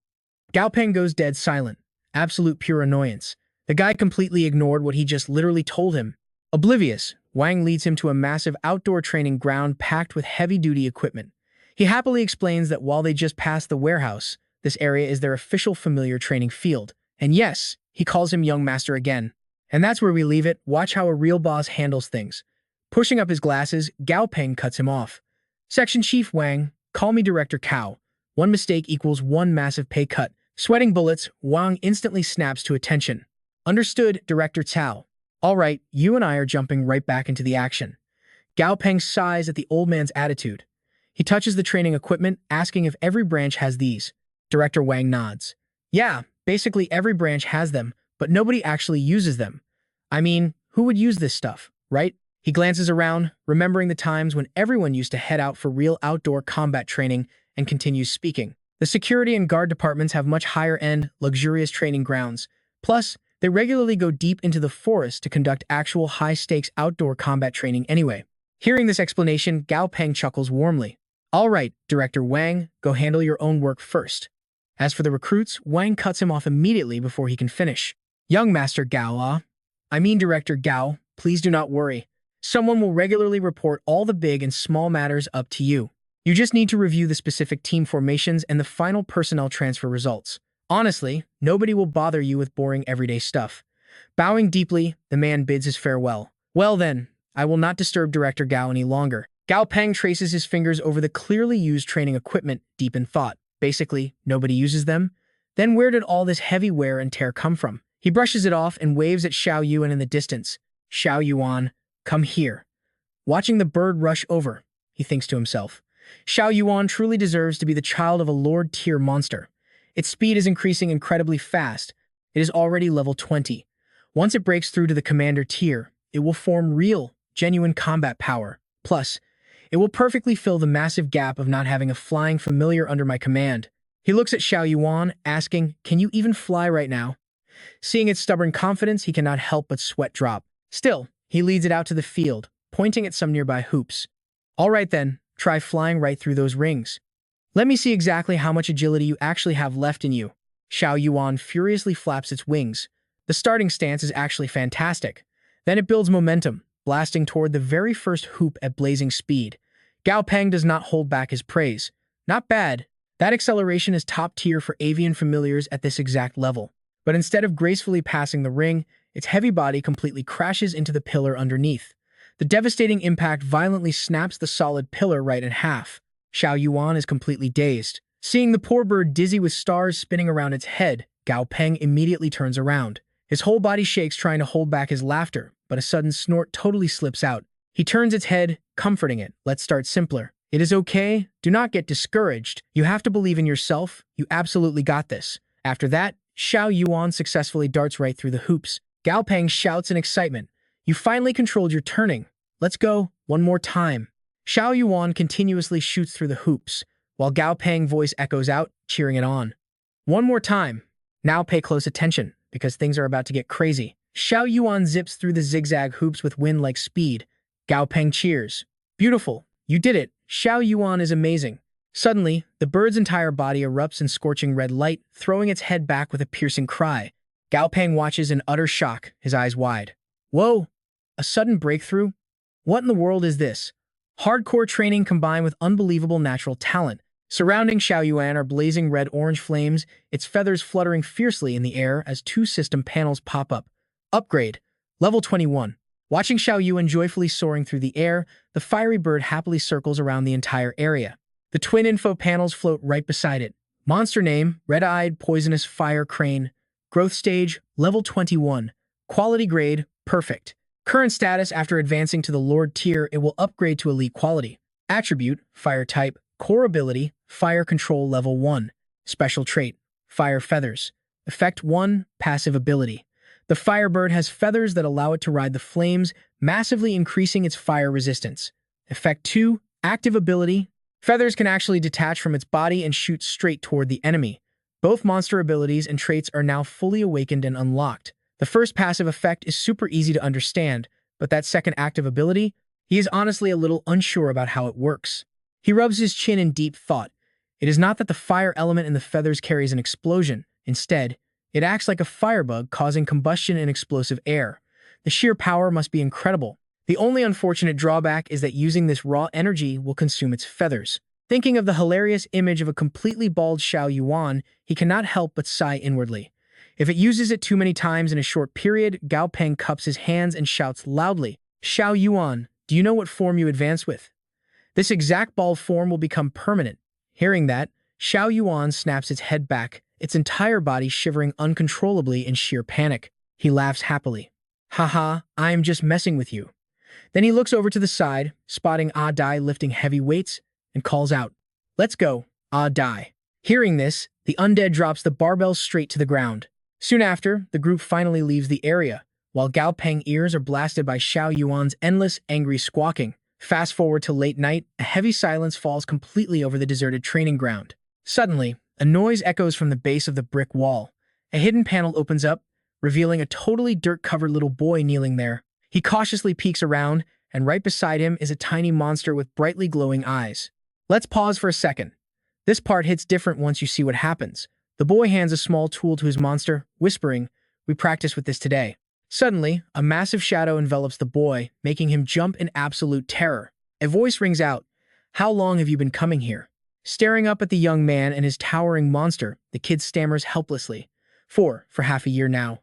Gao Peng goes dead silent. Absolute pure annoyance. The guy completely ignored what he just literally told him. Oblivious, Wang leads him to a massive outdoor training ground packed with heavy-duty equipment. He happily explains that while they just passed the warehouse, this area is their official familiar training field. And yes, he calls him young master again. And that's where we leave it. Watch how a real boss handles things. Pushing up his glasses, Gao Peng cuts him off. Section Chief Wang, call me Director Cao. One mistake equals one massive pay cut. Sweating bullets, Wang instantly snaps to attention. Understood, Director Cao. All right, you and I are jumping right back into the action. Gao Peng sighs at the old man's attitude. He touches the training equipment, asking if every branch has these. Director Wang nods. Yeah, basically every branch has them, but nobody actually uses them. I mean, who would use this stuff, right? He glances around, remembering the times when everyone used to head out for real outdoor combat training, and continues speaking. The security and guard departments have much higher-end, luxurious training grounds. Plus, they regularly go deep into the forest to conduct actual high-stakes outdoor combat training anyway. Hearing this explanation, Gao Peng chuckles warmly. All right, Director Wang, go handle your own work first. As for the recruits, Wang cuts him off immediately before he can finish. Young Master Gao, I mean Director Gao, please do not worry. Someone will regularly report all the big and small matters up to you. You just need to review the specific team formations and the final personnel transfer results. Honestly, nobody will bother you with boring everyday stuff. Bowing deeply, the man bids his farewell. Well then, I will not disturb Director Gao any longer. Gao Peng traces his fingers over the clearly used training equipment, deep in thought. Basically, nobody uses them? Then where did all this heavy wear and tear come from? He brushes it off and waves at Xiao Yuan in the distance. Xiao Yuan, come here. Watching the bird rush over, he thinks to himself. Xiao Yuan truly deserves to be the child of a Lord-tier monster. Its speed is increasing incredibly fast. It is already level 20. Once it breaks through to the commander tier, it will form real, genuine combat power. Plus, it will perfectly fill the massive gap of not having a flying familiar under my command. He looks at Xiao Yuan, asking, "Can you even fly right now?" Seeing its stubborn confidence, he cannot help but sweat drop. Still, he leads it out to the field, pointing at some nearby hoops. "All right then, try flying right through those rings. Let me see exactly how much agility you actually have left in you." Xiao Yuan furiously flaps its wings. The starting stance is actually fantastic. Then it builds momentum, blasting toward the very first hoop at blazing speed. Gao Peng does not hold back his praise. "Not bad. That acceleration is top tier for avian familiars at this exact level." But instead of gracefully passing the ring, its heavy body completely crashes into the pillar underneath. The devastating impact violently snaps the solid pillar right in half. Xiao Yuan is completely dazed. Seeing the poor bird dizzy with stars spinning around its head, Gao Peng immediately turns around. His whole body shakes trying to hold back his laughter, but a sudden snort totally slips out. He turns its head, comforting it. "Let's start simpler. It is okay. Do not get discouraged. You have to believe in yourself. You absolutely got this." After that, Xiao Yuan successfully darts right through the hoops. Gao Peng shouts in excitement, "You finally controlled your turning. Let's go, one more time." Xiao Yuan continuously shoots through the hoops, while Gao Peng's voice echoes out, cheering it on. "One more time. Now pay close attention, because things are about to get crazy." Xiao Yuan zips through the zigzag hoops with wind-like speed. Gao Peng cheers. "Beautiful. You did it. Xiao Yuan is amazing." Suddenly, the bird's entire body erupts in scorching red light, throwing its head back with a piercing cry. Gao Peng watches in utter shock, his eyes wide. "Whoa! A sudden breakthrough? What in the world is this?" Hardcore training combined with unbelievable natural talent. Surrounding Xiao Yuan are blazing red-orange flames, its feathers fluttering fiercely in the air as two system panels pop up. Upgrade. Level 21. Watching Xiao Yuan joyfully soaring through the air, the fiery bird happily circles around the entire area. The twin info panels float right beside it. Monster name, red-eyed, poisonous fire crane. Growth stage, level 21. Quality grade, perfect. Current status, after advancing to the Lord tier, it will upgrade to elite quality. Attribute, fire type. Core ability, fire control level 1. Special trait, fire feathers. Effect 1, passive ability. The firebird has feathers that allow it to ride the flames, massively increasing its fire resistance. Effect 2, active ability. Feathers can actually detach from its body and shoot straight toward the enemy. Both monster abilities and traits are now fully awakened and unlocked. The first passive effect is super easy to understand, but that second active ability, he is honestly a little unsure about how it works. He rubs his chin in deep thought. It is not that the fire element in the feathers carries an explosion. Instead, it acts like a firebug, causing combustion in explosive air. The sheer power must be incredible. The only unfortunate drawback is that using this raw energy will consume its feathers. Thinking of the hilarious image of a completely bald Xiao Yuan, he cannot help but sigh inwardly. If it uses it too many times in a short period, Gao Peng cups his hands and shouts loudly, "Xiao Yuan, do you know what form you advance with? This exact bald form will become permanent." Hearing that, Xiao Yuan snaps its head back, its entire body shivering uncontrollably in sheer panic. He laughs happily. "Haha, I am just messing with you." Then he looks over to the side, spotting Ah Dai lifting heavy weights, and calls out, "Let's go, Ah Dai." Hearing this, the undead drops the barbells straight to the ground. Soon after, the group finally leaves the area, while Gao Peng's ears are blasted by Xiao Yuan's endless, angry squawking. Fast forward to late night, a heavy silence falls completely over the deserted training ground. Suddenly, a noise echoes from the base of the brick wall. A hidden panel opens up, revealing a totally dirt-covered little boy kneeling there. He cautiously peeks around, and right beside him is a tiny monster with brightly glowing eyes. Let's pause for a second. This part hits different once you see what happens. The boy hands a small tool to his monster, whispering, "We practiced with this today." Suddenly, a massive shadow envelops the boy, making him jump in absolute terror. A voice rings out, "How long have you been coming here?" Staring up at the young man and his towering monster, the kid stammers helplessly. For half a year now."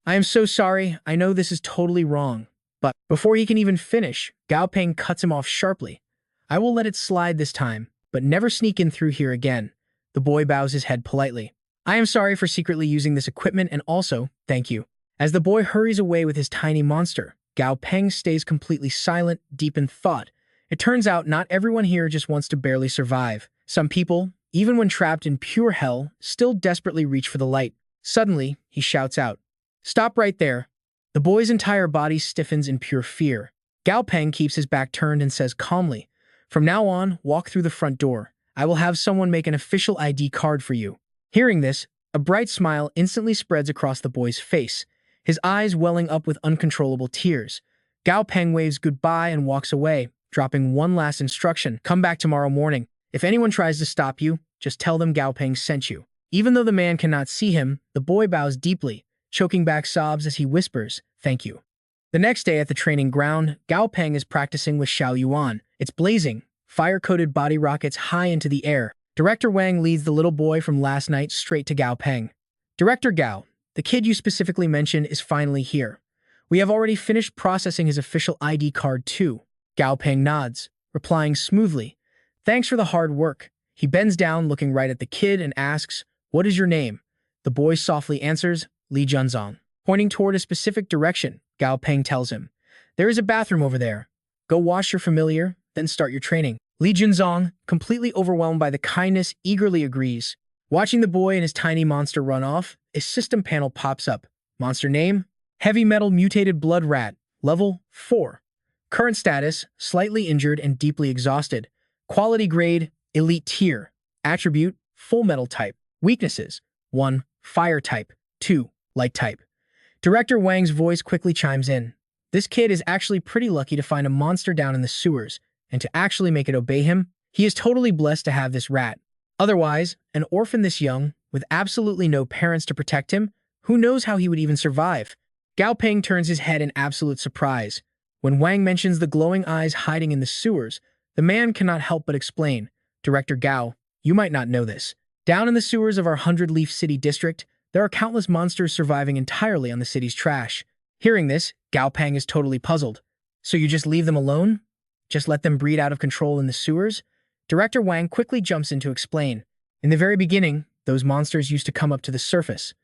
"I am so sorry, I know this is totally wrong." But before he can even finish, Gao Peng cuts him off sharply. "I will let it slide this time, but never sneak in through here again." The boy bows his head politely. "I am sorry for secretly using this equipment, and also, thank you." As the boy hurries away with his tiny monster, Gao Peng stays completely silent, deep in thought. It turns out not everyone here just wants to barely survive. Some people, even when trapped in pure hell, still desperately reach for the light. Suddenly, he shouts out, "Stop right there. The boy's entire body stiffens in pure fear. Gao Peng keeps his back turned and says calmly, "From now on, walk through the front door. I will have someone make an official ID card for you." Hearing this, a bright smile instantly spreads across the boy's face, his eyes welling up with uncontrollable tears. Gao Peng waves goodbye and walks away, dropping one last instruction: "Come back tomorrow morning. If anyone tries to stop you, just tell them Gao Peng sent you." Even though the man cannot see him, the boy bows deeply, choking back sobs as he whispers, "Thank you." The next day at the training ground, Gao Peng is practicing with Xiao Yuan. It's blazing, fire-coated body rockets high into the air. Director Wang leads the little boy from last night straight to Gao Peng. "Director Gao, the kid you specifically mentioned is finally here. We have already finished processing his official ID card too." Gao Peng nods, replying smoothly, "Thanks for the hard work." He bends down, looking right at the kid, and asks, "What is your name?" The boy softly answers, "Li Junzong." Pointing toward a specific direction, Gao Peng tells him, "There is a bathroom over there. Go wash your familiar, then start your training." Li Junzong, completely overwhelmed by the kindness, eagerly agrees. Watching the boy and his tiny monster run off, a system panel pops up. Monster name: Heavy Metal Mutated Blood Rat, Level 4. Current status: slightly injured and deeply exhausted. Quality grade: Elite Tier. Attribute: Full Metal Type. Weaknesses: 1. Fire Type. 2. Light Type. Director Wang's voice quickly chimes in. This kid is actually pretty lucky to find a monster down in the sewers, and to actually make it obey him. He is totally blessed to have this rat. Otherwise, an orphan this young, with absolutely no parents to protect him, who knows how he would even survive? Gao Peng turns his head in absolute surprise. When Wang mentions the glowing eyes hiding in the sewers, the man cannot help but explain, "Director Gao, you might not know this. Down in the sewers of our 100-leaf city district, there are countless monsters surviving entirely on the city's trash." Hearing this, Gao Peng is totally puzzled. "So you just leave them alone? Just let them breed out of control in the sewers?" Director Wang quickly jumps in to explain. "In the very beginning, those monsters used to come up to the surface.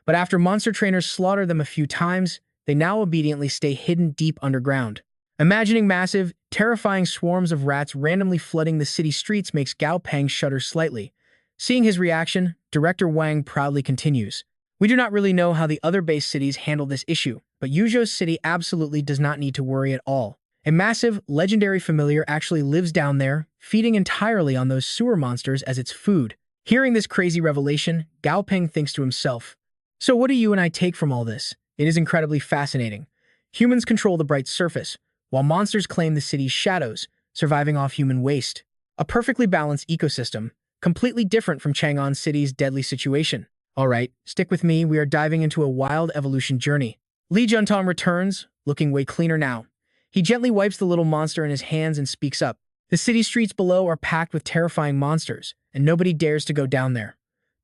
But after monster trainers slaughter them a few times, they now obediently stay hidden deep underground." Imagining massive, terrifying swarms of rats randomly flooding the city streets makes Gao Peng shudder slightly. Seeing his reaction, Director Wang proudly continues, "We do not really know how the other base cities handle this issue, but Yuzhou's city absolutely does not need to worry at all. A massive, legendary familiar actually lives down there, feeding entirely on those sewer monsters as its food." Hearing this crazy revelation, Gao Peng thinks to himself, "So what do you and I take from all this? It is incredibly fascinating. Humans control the bright surface, while monsters claim the city's shadows, surviving off human waste. A perfectly balanced ecosystem, completely different from Chang'an City's deadly situation. Alright, stick with me, we are diving into a wild evolution journey." Li Juntong returns, looking way cleaner now. He gently wipes the little monster in his hands and speaks up. "The city streets below are packed with terrifying monsters, and nobody dares to go down there.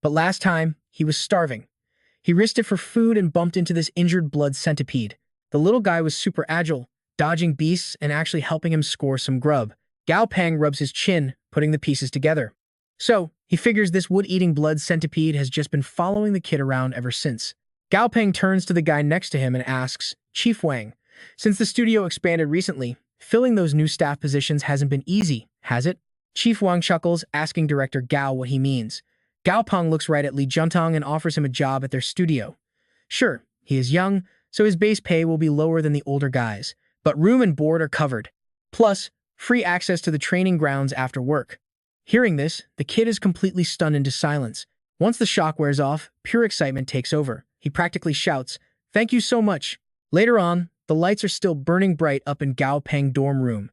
But last time, he was starving. He risked it for food and bumped into this injured blood centipede. The little guy was super agile, dodging beasts and actually helping him score some grub." Gao Peng rubs his chin, putting the pieces together. So, he figures this wood-eating blood centipede has just been following the kid around ever since. Gao Peng turns to the guy next to him and asks, "Chief Wang, since the studio expanded recently, filling those new staff positions hasn't been easy, has it?" Chief Wang chuckles, asking Director Gao what he means. Gao Peng looks right at Li Juntong and offers him a job at their studio. Sure, he is young, so his base pay will be lower than the older guys, but room and board are covered. Plus, free access to the training grounds after work. Hearing this, the kid is completely stunned into silence. Once the shock wears off, pure excitement takes over. He practically shouts, "Thank you so much." Later on, the lights are still burning bright up in Gao Peng dorm room.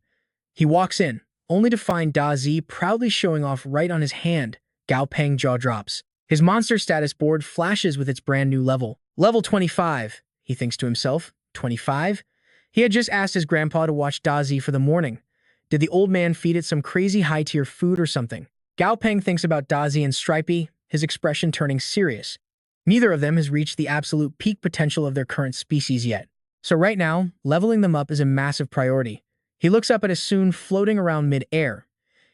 He walks in, only to find Da Zi proudly showing off right on his hand. Gao Peng jaw drops. His monster status board flashes with its brand new level. Level 25, he thinks to himself. 25? He had just asked his grandpa to watch Da Zi for the morning. Did the old man feed it some crazy high-tier food or something? Gao Peng thinks about Da Zi and Stripey, his expression turning serious. Neither of them has reached the absolute peak potential of their current species yet. So right now, leveling them up is a massive priority. He looks up at Asun floating around mid-air.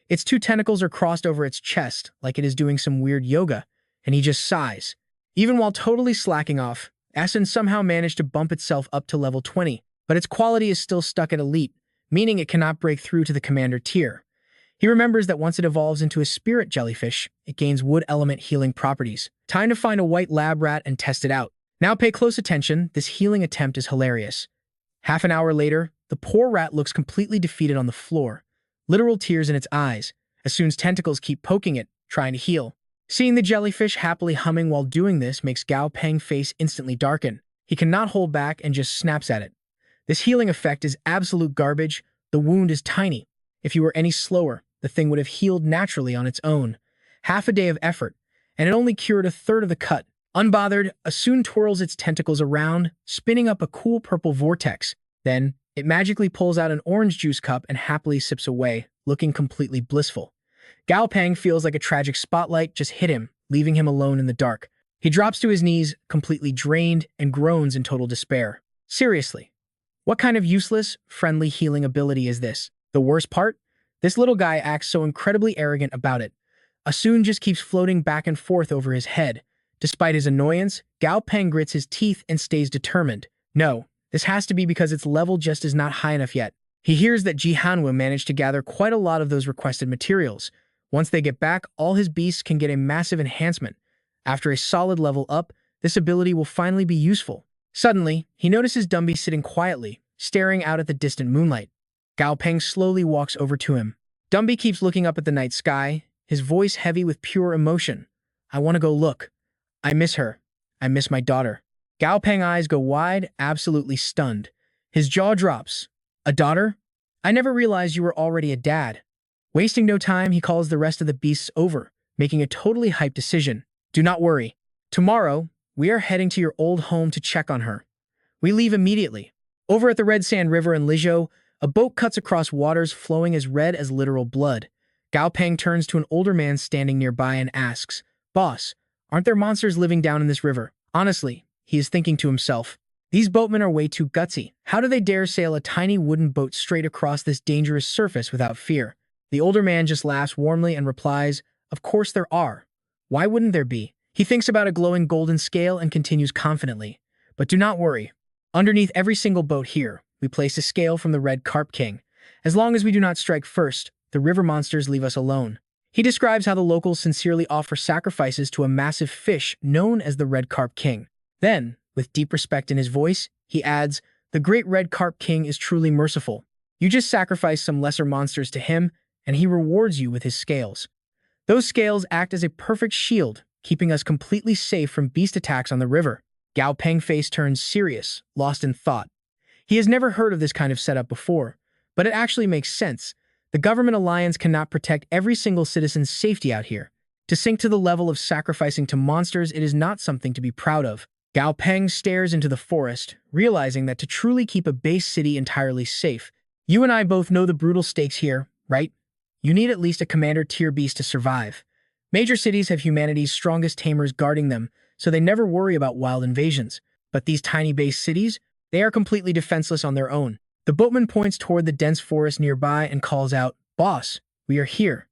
Its two tentacles are crossed over its chest, like it is doing some weird yoga, and he just sighs. Even while totally slacking off, Asun somehow managed to bump itself up to level 20, but its quality is still stuck at elite, meaning it cannot break through to the commander tier. He remembers that once it evolves into a spirit jellyfish, it gains wood element healing properties. Time to find a white lab rat and test it out. Now pay close attention, this healing attempt is hilarious. Half an hour later, the poor rat looks completely defeated on the floor, literal tears in its eyes, as soon as tentacles keep poking it, trying to heal. Seeing the jellyfish happily humming while doing this makes Gao Peng's face instantly darken. He cannot hold back and just snaps at it. This healing effect is absolute garbage. The wound is tiny. If you were any slower, the thing would have healed naturally on its own. Half a day of effort, and it only cured a third of the cut. Unbothered, Asun twirls its tentacles around, spinning up a cool purple vortex. Then, it magically pulls out an orange juice cup and happily sips away, looking completely blissful. Gao Peng feels like a tragic spotlight just hit him, leaving him alone in the dark. He drops to his knees, completely drained, and groans in total despair. Seriously, what kind of useless, friendly healing ability is this? The worst part? This little guy acts so incredibly arrogant about it. Asun just keeps floating back and forth over his head. Despite his annoyance, Gao Peng grits his teeth and stays determined. No, this has to be because its level just is not high enough yet. He hears that Jihanwu managed to gather quite a lot of those requested materials. Once they get back, all his beasts can get a massive enhancement. After a solid level up, this ability will finally be useful. Suddenly, he notices Dumby sitting quietly, staring out at the distant moonlight. Gao Peng slowly walks over to him. Dumby keeps looking up at the night sky, his voice heavy with pure emotion. I want to go look. I miss her. I miss my daughter. Gao Peng's eyes go wide, absolutely stunned. His jaw drops. A daughter? I never realized you were already a dad. Wasting no time, he calls the rest of the beasts over, making a totally hyped decision. Do not worry. Tomorrow, we are heading to your old home to check on her. We leave immediately. Over at the Red Sand River in Lizhou, a boat cuts across waters flowing as red as literal blood. Gao Peng turns to an older man standing nearby and asks, Boss, aren't there monsters living down in this river? Honestly, he is thinking to himself, these boatmen are way too gutsy. How do they dare sail a tiny wooden boat straight across this dangerous surface without fear? The older man just laughs warmly and replies, Of course there are. Why wouldn't there be? He thinks about a glowing golden scale and continues confidently. But do not worry. Underneath every single boat here, we place a scale from the Red Carp King. As long as we do not strike first, the river monsters leave us alone. He describes how the locals sincerely offer sacrifices to a massive fish known as the Red Carp King. Then, with deep respect in his voice, he adds, The great Red Carp King is truly merciful. You just sacrifice some lesser monsters to him, and he rewards you with his scales. Those scales act as a perfect shield, keeping us completely safe from beast attacks on the river. Gao Peng's face turns serious, lost in thought. He has never heard of this kind of setup before, but it actually makes sense. The government alliance cannot protect every single citizen's safety out here. To sink to the level of sacrificing to monsters, it is not something to be proud of. Gao Peng stares into the forest, realizing that to truly keep a base city entirely safe, you and I both know the brutal stakes here, right? You need at least a commander-tier beast to survive. Major cities have humanity's strongest tamers guarding them, so they never worry about wild invasions. But these tiny base cities, they are completely defenseless on their own. The boatman points toward the dense forest nearby and calls out, Boss, we are here.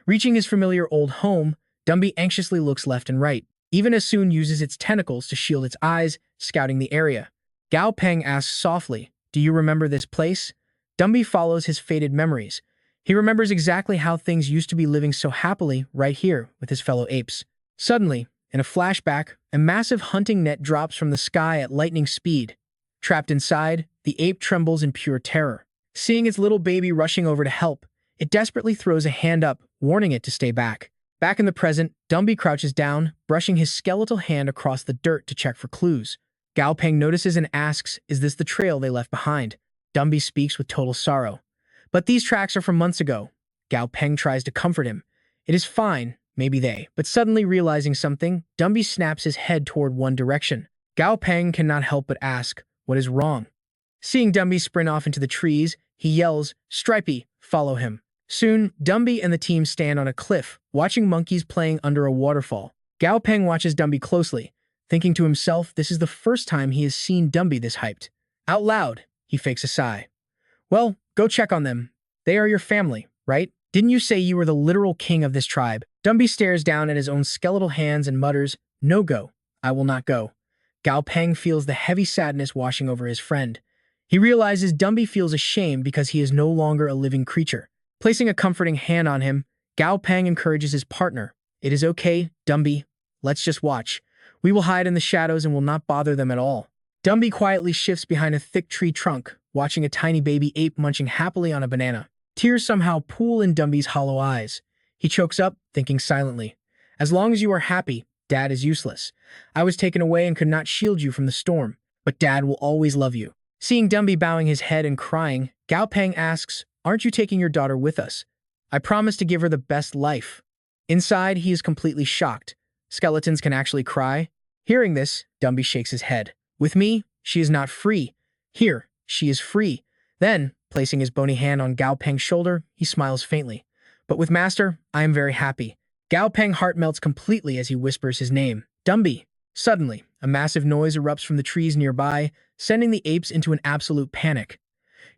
Reaching his familiar old home, Dumby anxiously looks left and right. Even Asun uses its tentacles to shield its eyes, scouting the area. Gao Peng asks softly, Do you remember this place? Dumby follows his faded memories. He remembers exactly how things used to be living so happily right here with his fellow apes. Suddenly, in a flashback, a massive hunting net drops from the sky at lightning speed. Trapped inside, the ape trembles in pure terror. Seeing its little baby rushing over to help, it desperately throws a hand up, warning it to stay back. Back in the present, Dumby crouches down, brushing his skeletal hand across the dirt to check for clues. Gao Peng notices and asks, Is this the trail they left behind? Dumby speaks with total sorrow. But these tracks are from months ago. Gao Peng tries to comfort him. It is fine, maybe they. But suddenly realizing something, Dumby snaps his head toward one direction. Gao Peng cannot help but ask, What is wrong? Seeing Dumby sprint off into the trees, he yells, Stripey, follow him. Soon, Dumby and the team stand on a cliff, watching monkeys playing under a waterfall. Gao Peng watches Dumby closely, thinking to himself this is the first time he has seen Dumby this hyped. Out loud, he fakes a sigh. Well, go check on them. They are your family, right? Didn't you say you were the literal king of this tribe? Dumby stares down at his own skeletal hands and mutters, No go. I will not go. Gao Peng feels the heavy sadness washing over his friend. He realizes Dumby feels ashamed because he is no longer a living creature. Placing a comforting hand on him, Gao Peng encourages his partner. It is okay, Dumby. Let's just watch. We will hide in the shadows and will not bother them at all. Dumby quietly shifts behind a thick tree trunk, watching a tiny baby ape munching happily on a banana. Tears somehow pool in Dumby's hollow eyes. He chokes up, thinking silently. As long as you are happy, Dad is useless. I was taken away and could not shield you from the storm, but Dad will always love you. Seeing Dumby bowing his head and crying, Gao Peng asks, "Aren't you taking your daughter with us? I promise to give her the best life." Inside, he is completely shocked. Skeletons can actually cry. Hearing this, Dumby shakes his head. With me, she is not free. Here, she is free. Then, placing his bony hand on Gao Peng's shoulder, he smiles faintly. But with Master, I am very happy. Gao Peng's heart melts completely as he whispers his name, Dumby. Suddenly, a massive noise erupts from the trees nearby, sending the apes into an absolute panic.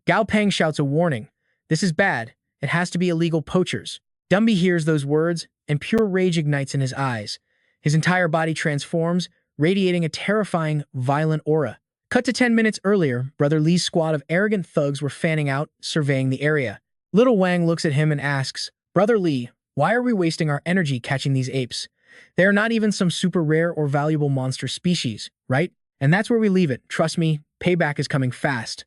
Gao Peng shouts a warning. This is bad. It has to be illegal poachers. Dumby hears those words, and pure rage ignites in his eyes. His entire body transforms, radiating a terrifying, violent aura. Cut to 10 minutes earlier, Brother Lee's squad of arrogant thugs were fanning out, surveying the area. Little Wang looks at him and asks, Brother Lee, why are we wasting our energy catching these apes? They are not even some super rare or valuable monster species, right? And that's where we leave it. Trust me, payback is coming fast.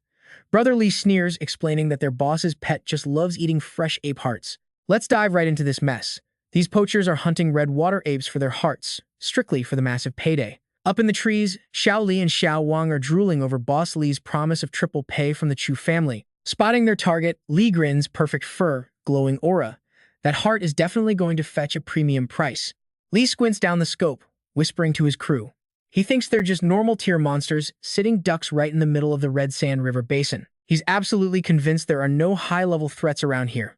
Brother Lee sneers, explaining that their boss's pet just loves eating fresh ape hearts. Let's dive right into this mess. These poachers are hunting red water apes for their hearts, strictly for the massive payday. Up in the trees, Xiao Li and Xiao Wang are drooling over Boss Li's promise of triple pay from the Chu family. Spotting their target, Li grins, perfect fur, glowing aura. That heart is definitely going to fetch a premium price. Li squints down the scope, whispering to his crew. He thinks they're just normal tier monsters, sitting ducks right in the middle of the Red Sand River Basin. He's absolutely convinced there are no high-level threats around here.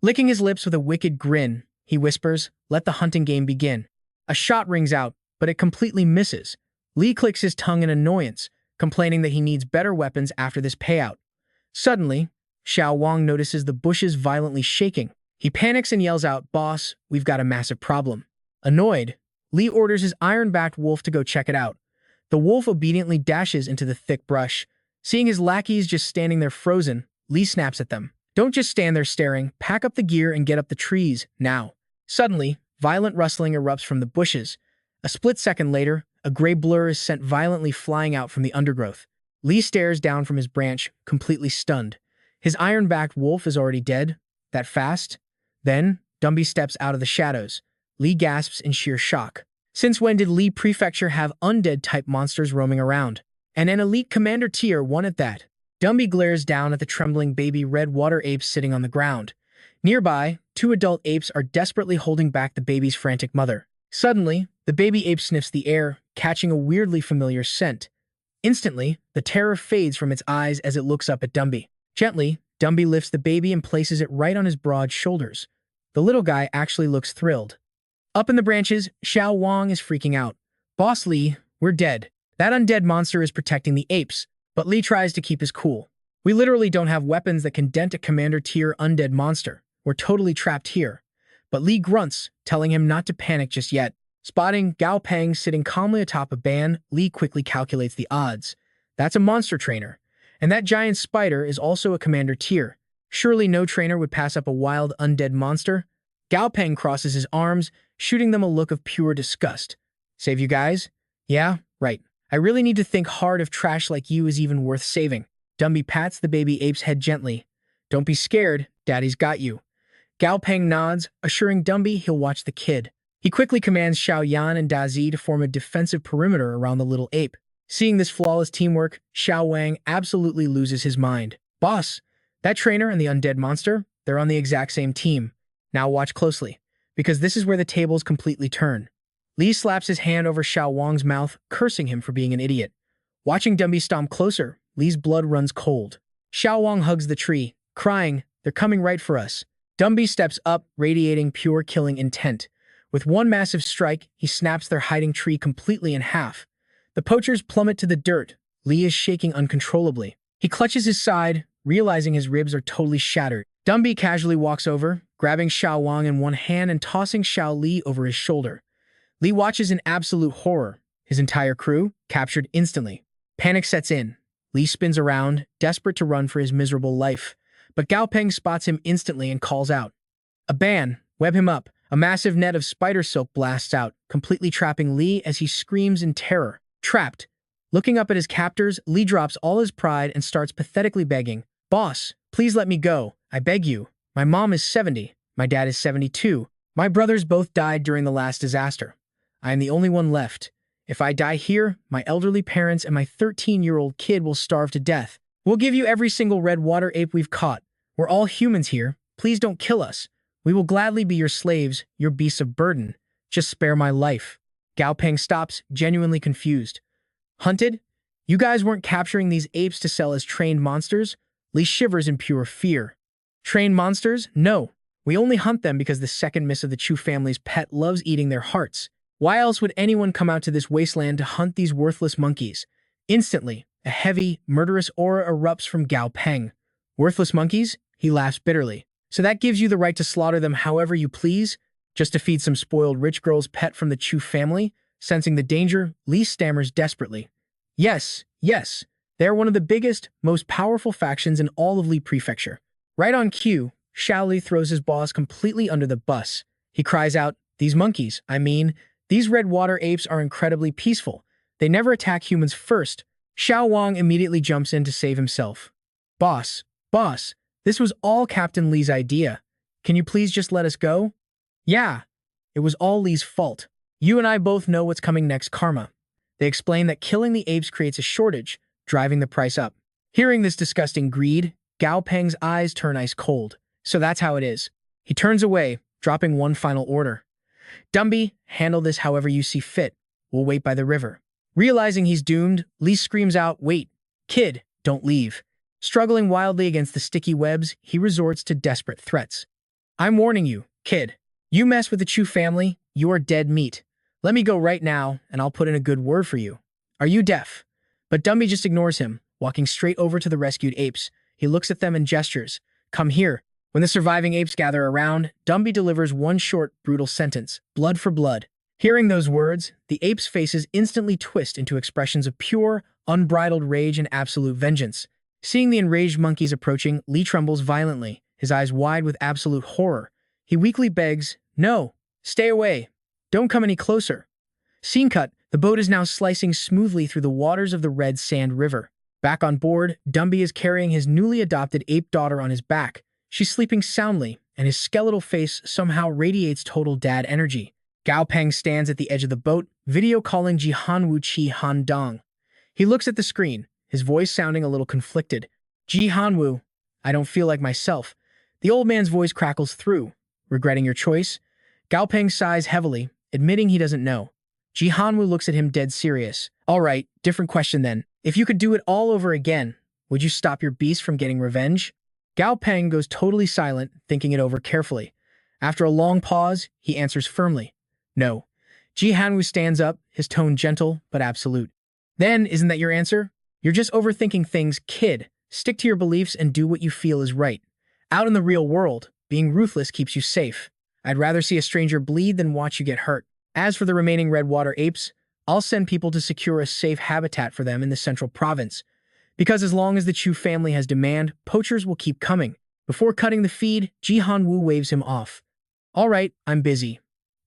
Licking his lips with a wicked grin, he whispers, let the hunting game begin. A shot rings out, but it completely misses. Li clicks his tongue in annoyance, complaining that he needs better weapons after this payout. Suddenly, Xiao Wang notices the bushes violently shaking. He panics and yells out, Boss, we've got a massive problem. Annoyed, Li orders his iron-backed wolf to go check it out. The wolf obediently dashes into the thick brush. Seeing his lackeys just standing there frozen, Li snaps at them. Don't just stand there staring, pack up the gear and get up the trees, now. Suddenly, violent rustling erupts from the bushes. A split second later, a gray blur is sent violently flying out from the undergrowth. Li stares down from his branch, completely stunned. His iron-backed wolf is already dead. That fast? Then, Dumby steps out of the shadows. Li gasps in sheer shock. Since when did Li Prefecture have undead-type monsters roaming around? And an elite commander tier 1 at that. Dumby glares down at the trembling baby red water apes sitting on the ground. Nearby, 2 adult apes are desperately holding back the baby's frantic mother. Suddenly, the baby ape sniffs the air, catching a weirdly familiar scent. Instantly, the terror fades from its eyes as it looks up at Dumby. Gently, Dumby lifts the baby and places it right on his broad shoulders. The little guy actually looks thrilled. Up in the branches, Xiao Wang is freaking out. Boss Li, we're dead. That undead monster is protecting the apes, but Li tries to keep his cool. We literally don't have weapons that can dent a commander-tier undead monster. We're totally trapped here. But Li grunts, telling him not to panic just yet. Spotting Gao Peng sitting calmly atop a ban, Li quickly calculates the odds. That's a monster trainer. And that giant spider is also a commander tier. Surely no trainer would pass up a wild undead monster. Gao Peng crosses his arms, shooting them a look of pure disgust. Save you guys? Yeah, right. I really need to think hard if trash like you is even worth saving. Dumby pats the baby ape's head gently. Don't be scared, Daddy's got you. Gao Peng nods, assuring Dumby he'll watch the kid. He quickly commands Xiao Yan and Dazi to form a defensive perimeter around the little ape. Seeing this flawless teamwork, Xiao Wang absolutely loses his mind. Boss, that trainer and the undead monster, they're on the exact same team. Now watch closely, because this is where the tables completely turn. Li slaps his hand over Xiao Wang's mouth, cursing him for being an idiot. Watching Dumby stomp closer, Li's blood runs cold. Xiao Wang hugs the tree, crying, they're coming right for us. Dumby steps up, radiating pure killing intent. With one massive strike, he snaps their hiding tree completely in half. The poachers plummet to the dirt. Li is shaking uncontrollably. He clutches his side, realizing his ribs are totally shattered. Dumby casually walks over, grabbing Xiao Wang in one hand and tossing Xiao Li over his shoulder. Li watches in absolute horror. His entire crew captured instantly. Panic sets in. Li spins around, desperate to run for his miserable life. But Gao Peng spots him instantly and calls out. A ban, web him up. A massive net of spider silk blasts out, completely trapping Lee as he screams in terror. Trapped. Looking up at his captors, Lee drops all his pride and starts pathetically begging, "Boss, please let me go. I beg you. My mom is 70. My dad is 72. My brothers both died during the last disaster. I am the only one left. If I die here, my elderly parents and my 13-year-old kid will starve to death. We'll give you every single red water ape we've caught. We're all humans here. Please don't kill us. We will gladly be your slaves, your beasts of burden. Just spare my life." Gao Peng stops, genuinely confused. "Hunted? You guys weren't capturing these apes to sell as trained monsters?" Lee shivers in pure fear. "Trained monsters? No. We only hunt them because the second miss of the Chu family's pet loves eating their hearts. Why else would anyone come out to this wasteland to hunt these worthless monkeys?" Instantly, a heavy, murderous aura erupts from Gao Peng. "Worthless monkeys?" He laughs bitterly. "So that gives you the right to slaughter them however you please? Just to feed some spoiled rich girl's pet from the Chu family?" Sensing the danger, Lee stammers desperately. "Yes, yes. They're one of the biggest, most powerful factions in all of Lee Prefecture." Right on cue, Xiao Li throws his boss completely under the bus. He cries out, "These monkeys, these red water apes are incredibly peaceful. They never attack humans first." Xiao Wang immediately jumps in to save himself. Boss, this was all Captain Lee's idea. Can you please just let us go?" "Yeah, it was all Lee's fault. You and I both know what's coming next, karma." They explain that killing the apes creates a shortage, driving the price up. Hearing this disgusting greed, Gao Peng's eyes turn ice cold. So that's how it is. He turns away, dropping one final order. "Dumby, handle this however you see fit. We'll wait by the river." Realizing he's doomed, Lee screams out, "Wait, kid, don't leave." Struggling wildly against the sticky webs, he resorts to desperate threats. "I'm warning you, kid. You mess with the Chu family, you are dead meat. Let me go right now, and I'll put in a good word for you. Are you deaf?" But Dumby just ignores him, walking straight over to the rescued apes. He looks at them and gestures, "Come here." When the surviving apes gather around, Dumby delivers one short, brutal sentence, "Blood for blood." Hearing those words, the apes' faces instantly twist into expressions of pure, unbridled rage and absolute vengeance. Seeing the enraged monkeys approaching, Lee trembles violently, his eyes wide with absolute horror. He weakly begs, "No, stay away. Don't come any closer." Scene cut, the boat is now slicing smoothly through the waters of the Red Sand River. Back on board, Dumby is carrying his newly adopted ape daughter on his back. She's sleeping soundly, and his skeletal face somehow radiates total dad energy. Gao Peng stands at the edge of the boat, video calling Jihanwu Qi Han Dong. He looks at the screen, his voice sounding a little conflicted. "Jihanwu, I don't feel like myself." The old man's voice crackles through. "Regretting your choice?" Gao Peng sighs heavily, admitting he doesn't know. Jihanwu looks at him dead serious. "All right, different question then. If you could do it all over again, would you stop your beast from getting revenge?" Gao Peng goes totally silent, thinking it over carefully. After a long pause, he answers firmly, "No." Jihanwu stands up, his tone gentle but absolute. "Then, isn't that your answer? You're just overthinking things, kid. Stick to your beliefs and do what you feel is right. Out in the real world, being ruthless keeps you safe. I'd rather see a stranger bleed than watch you get hurt. As for the remaining redwater apes, I'll send people to secure a safe habitat for them in the central province. Because as long as the Chu family has demand, poachers will keep coming." Before cutting the feed, Jihan Wu waves him off. "All right, I'm busy.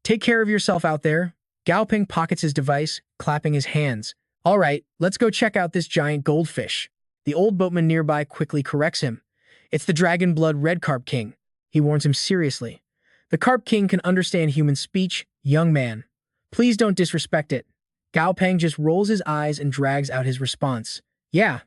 Take care of yourself out there." Gao Peng pockets his device, clapping his hands. "All right, let's go check out this giant goldfish." The old boatman nearby quickly corrects him. "It's the dragon blood red carp king." He warns him seriously. "The carp king can understand human speech, young man. Please don't disrespect it." Gao Peng just rolls his eyes and drags out his response. Yeah,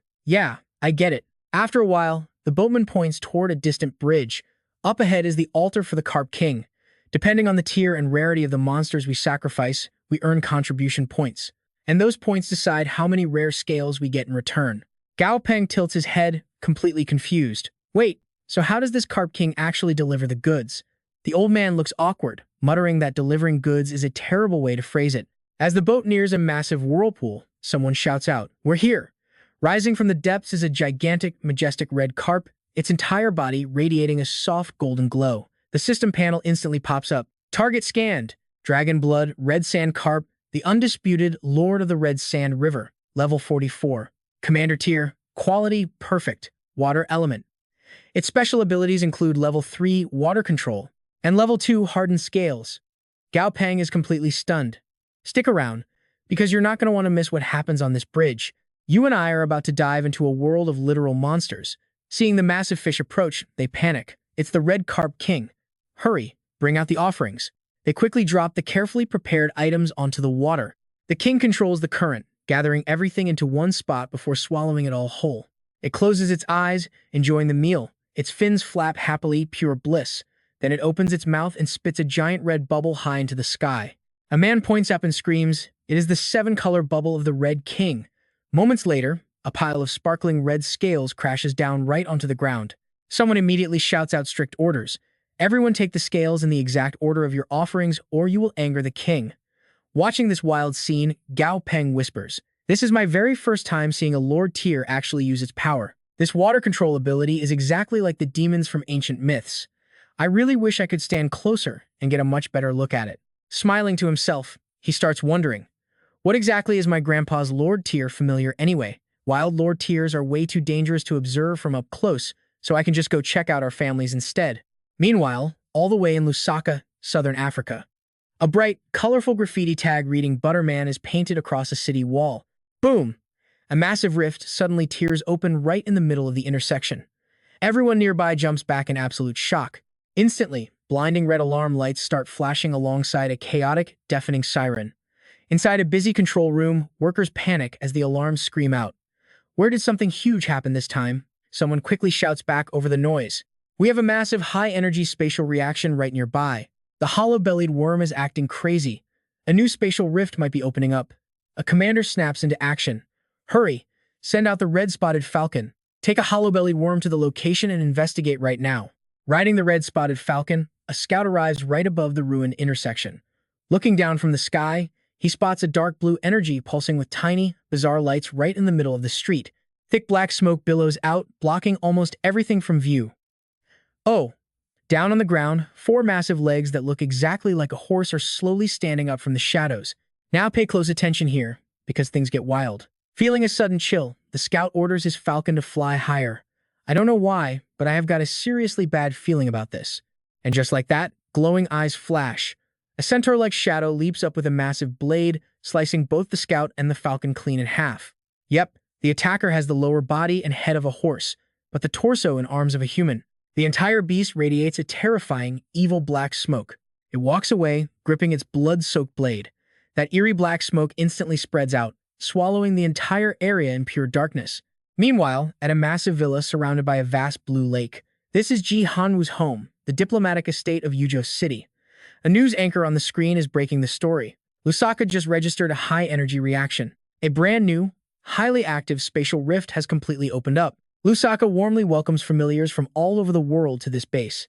I get it." After a while, the boatman points toward a distant bridge. Up ahead is the altar for the carp king. Depending on the tier and rarity of the monsters we sacrifice, we earn contribution points. And those points decide how many rare scales we get in return. Gao Peng tilts his head, completely confused. "Wait, so how does this carp king actually deliver the goods?" The old man looks awkward, muttering that delivering goods is a terrible way to phrase it. As the boat nears a massive whirlpool, someone shouts out, "We're here!" Rising from the depths is a gigantic, majestic red carp, its entire body radiating a soft golden glow. The system panel instantly pops up. "Target scanned. Dragon blood, red sand carp, the undisputed Lord of the Red Sand River. Level 44. Commander tier, quality, perfect. Water element." Its special abilities include level 3 water control, And level 2 hardened scales. Gao Peng is completely stunned. Stick around, because you're not going to want to miss what happens on this bridge. You and I are about to dive into a world of literal monsters. Seeing the massive fish approach, they panic. It's the Red Carp King. Hurry, bring out the offerings. They quickly drop the carefully prepared items onto the water. The king controls the current, gathering everything into one spot before swallowing it all whole. It closes its eyes, enjoying the meal. Its fins flap happily, pure bliss. Then it opens its mouth and spits a giant red bubble high into the sky. A man points up and screams, "It is the seven-color bubble of the Red King." Moments later, a pile of sparkling red scales crashes down right onto the ground. Someone immediately shouts out strict orders. Everyone take the scales in the exact order of your offerings or you will anger the king. Watching this wild scene, Gao Peng whispers, "This is my very first time seeing a Lord Tier actually use its power. This water control ability is exactly like the demons from ancient myths. I really wish I could stand closer and get a much better look at it." Smiling to himself, he starts wondering, what exactly is my grandpa's Lord Tier familiar anyway? Wild Lord Tiers are way too dangerous to observe from up close, so I can just go check out our families instead. Meanwhile, all the way in Lusaka, Southern Africa, a bright, colorful graffiti tag reading Butterman is painted across a city wall. Boom! A massive rift suddenly tears open right in the middle of the intersection. Everyone nearby jumps back in absolute shock. Instantly, blinding red alarm lights start flashing alongside a chaotic, deafening siren. Inside a busy control room, workers panic as the alarms scream out. Where did something huge happen this time? Someone quickly shouts back over the noise. We have a massive high-energy spatial reaction right nearby. The hollow-bellied worm is acting crazy. A new spatial rift might be opening up. A commander snaps into action. Hurry! Send out the red-spotted falcon. Take a hollow-bellied worm to the location and investigate right now. Riding the red-spotted falcon, a scout arrives right above the ruined intersection. Looking down from the sky, he spots a dark blue energy pulsing with tiny, bizarre lights right in the middle of the street. Thick black smoke billows out, blocking almost everything from view. Oh! Down on the ground, four massive legs that look exactly like a horse are slowly standing up from the shadows. Now pay close attention here, because things get wild. Feeling a sudden chill, the scout orders his falcon to fly higher. I don't know why, but I have got a seriously bad feeling about this. And just like that, glowing eyes flash. A centaur-like shadow leaps up with a massive blade, slicing both the scout and the falcon clean in half. Yep, the attacker has the lower body and head of a horse, but the torso and arms of a human. The entire beast radiates a terrifying, evil black smoke. It walks away, gripping its blood-soaked blade. That eerie black smoke instantly spreads out, swallowing the entire area in pure darkness. Meanwhile, at a massive villa surrounded by a vast blue lake, this is Ji Hanwoo's home, the diplomatic estate of Yuzhou City. A news anchor on the screen is breaking the story. Lusaka just registered a high-energy reaction. A brand new, highly active spatial rift has completely opened up. Lusaka warmly welcomes familiars from all over the world to this base.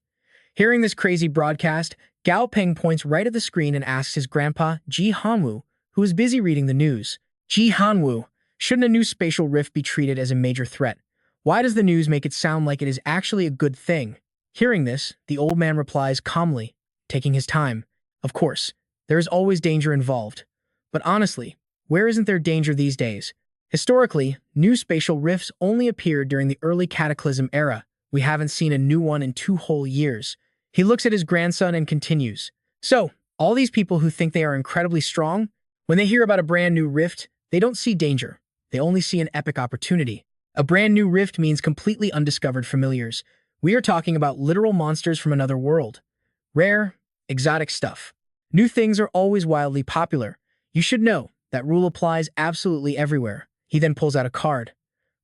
Hearing this crazy broadcast, Gao Peng points right at the screen and asks his grandpa, Ji Hanwoo, who is busy reading the news. Ji Hanwoo, shouldn't a new spatial rift be treated as a major threat? Why does the news make it sound like it is actually a good thing? Hearing this, the old man replies calmly, taking his time. Of course, there is always danger involved. But honestly, where isn't there danger these days? Historically, new spatial rifts only appeared during the early Cataclysm era. We haven't seen a new one in 2 whole years. He looks at his grandson and continues. So, all these people who think they are incredibly strong, when they hear about a brand new rift, they don't see danger. They only see an epic opportunity. A brand new rift means completely undiscovered familiars. We are talking about literal monsters from another world. Rare, exotic stuff. New things are always wildly popular. You should know that rule applies absolutely everywhere. He then pulls out a card.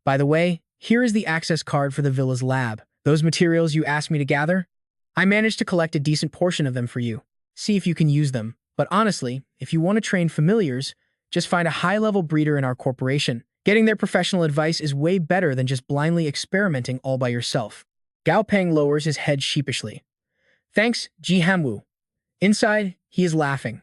By the way, here is the access card for the villa's lab. Those materials you asked me to gather? I managed to collect a decent portion of them for you. See if you can use them. But honestly, if you want to train familiars, just find a high-level breeder in our corporation. Getting their professional advice is way better than just blindly experimenting all by yourself. Gao Peng lowers his head sheepishly. Thanks, Ji Hanwoo. Inside, he is laughing.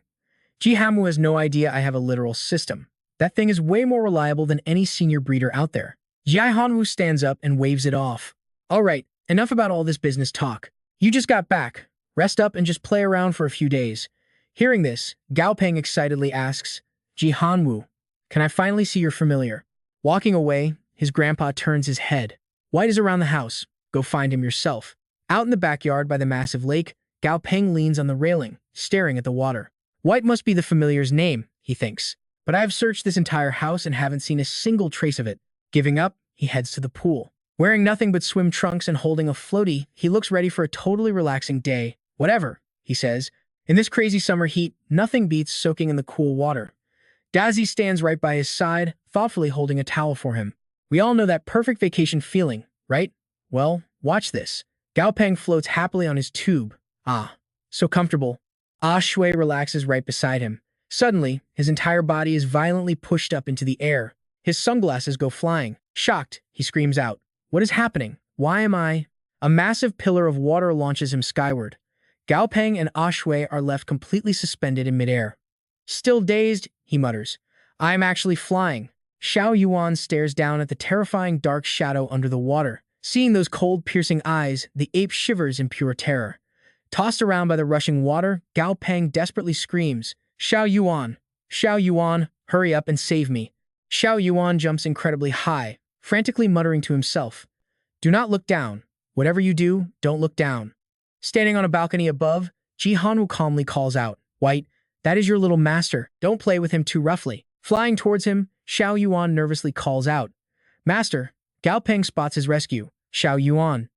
Ji Hanwoo has no idea I have a literal system. That thing is way more reliable than any senior breeder out there. Ji Hanwoo stands up and waves it off. All right, enough about all this business talk. You just got back. Rest up and just play around for a few days. Hearing this, Gao Peng excitedly asks, Ji Hanwoo, can I finally see your familiar? Walking away, his grandpa turns his head. White is around the house. Go find him yourself. Out in the backyard by the massive lake, Gao Peng leans on the railing, staring at the water. White must be the familiar's name, he thinks. But I have searched this entire house and haven't seen a single trace of it. Giving up, he heads to the pool. Wearing nothing but swim trunks and holding a floaty, he looks ready for a totally relaxing day. Whatever, he says. In this crazy summer heat, nothing beats soaking in the cool water. Dazi stands right by his side, thoughtfully holding a towel for him. We all know that perfect vacation feeling, right? Well, watch this. Gao Peng floats happily on his tube. Ah, so comfortable. Ah Shui relaxes right beside him. Suddenly, his entire body is violently pushed up into the air. His sunglasses go flying. Shocked, he screams out. What is happening? Why am I? A massive pillar of water launches him skyward. Gao Peng and Ah Shui are left completely suspended in midair. Still dazed, he mutters. I am actually flying. Xiao Yuan stares down at the terrifying dark shadow under the water. Seeing those cold, piercing eyes, the ape shivers in pure terror. Tossed around by the rushing water, Gao Peng desperately screams, Xiao Yuan, hurry up and save me. Xiao Yuan jumps incredibly high, frantically muttering to himself, do not look down. Whatever you do, don't look down. Standing on a balcony above, Ji Hanwu calmly calls out, White, that is your little master. Don't play with him too roughly. Flying towards him, Xiao Yuan nervously calls out, Master. Gao Peng spots his rescue, Xiao Yuan.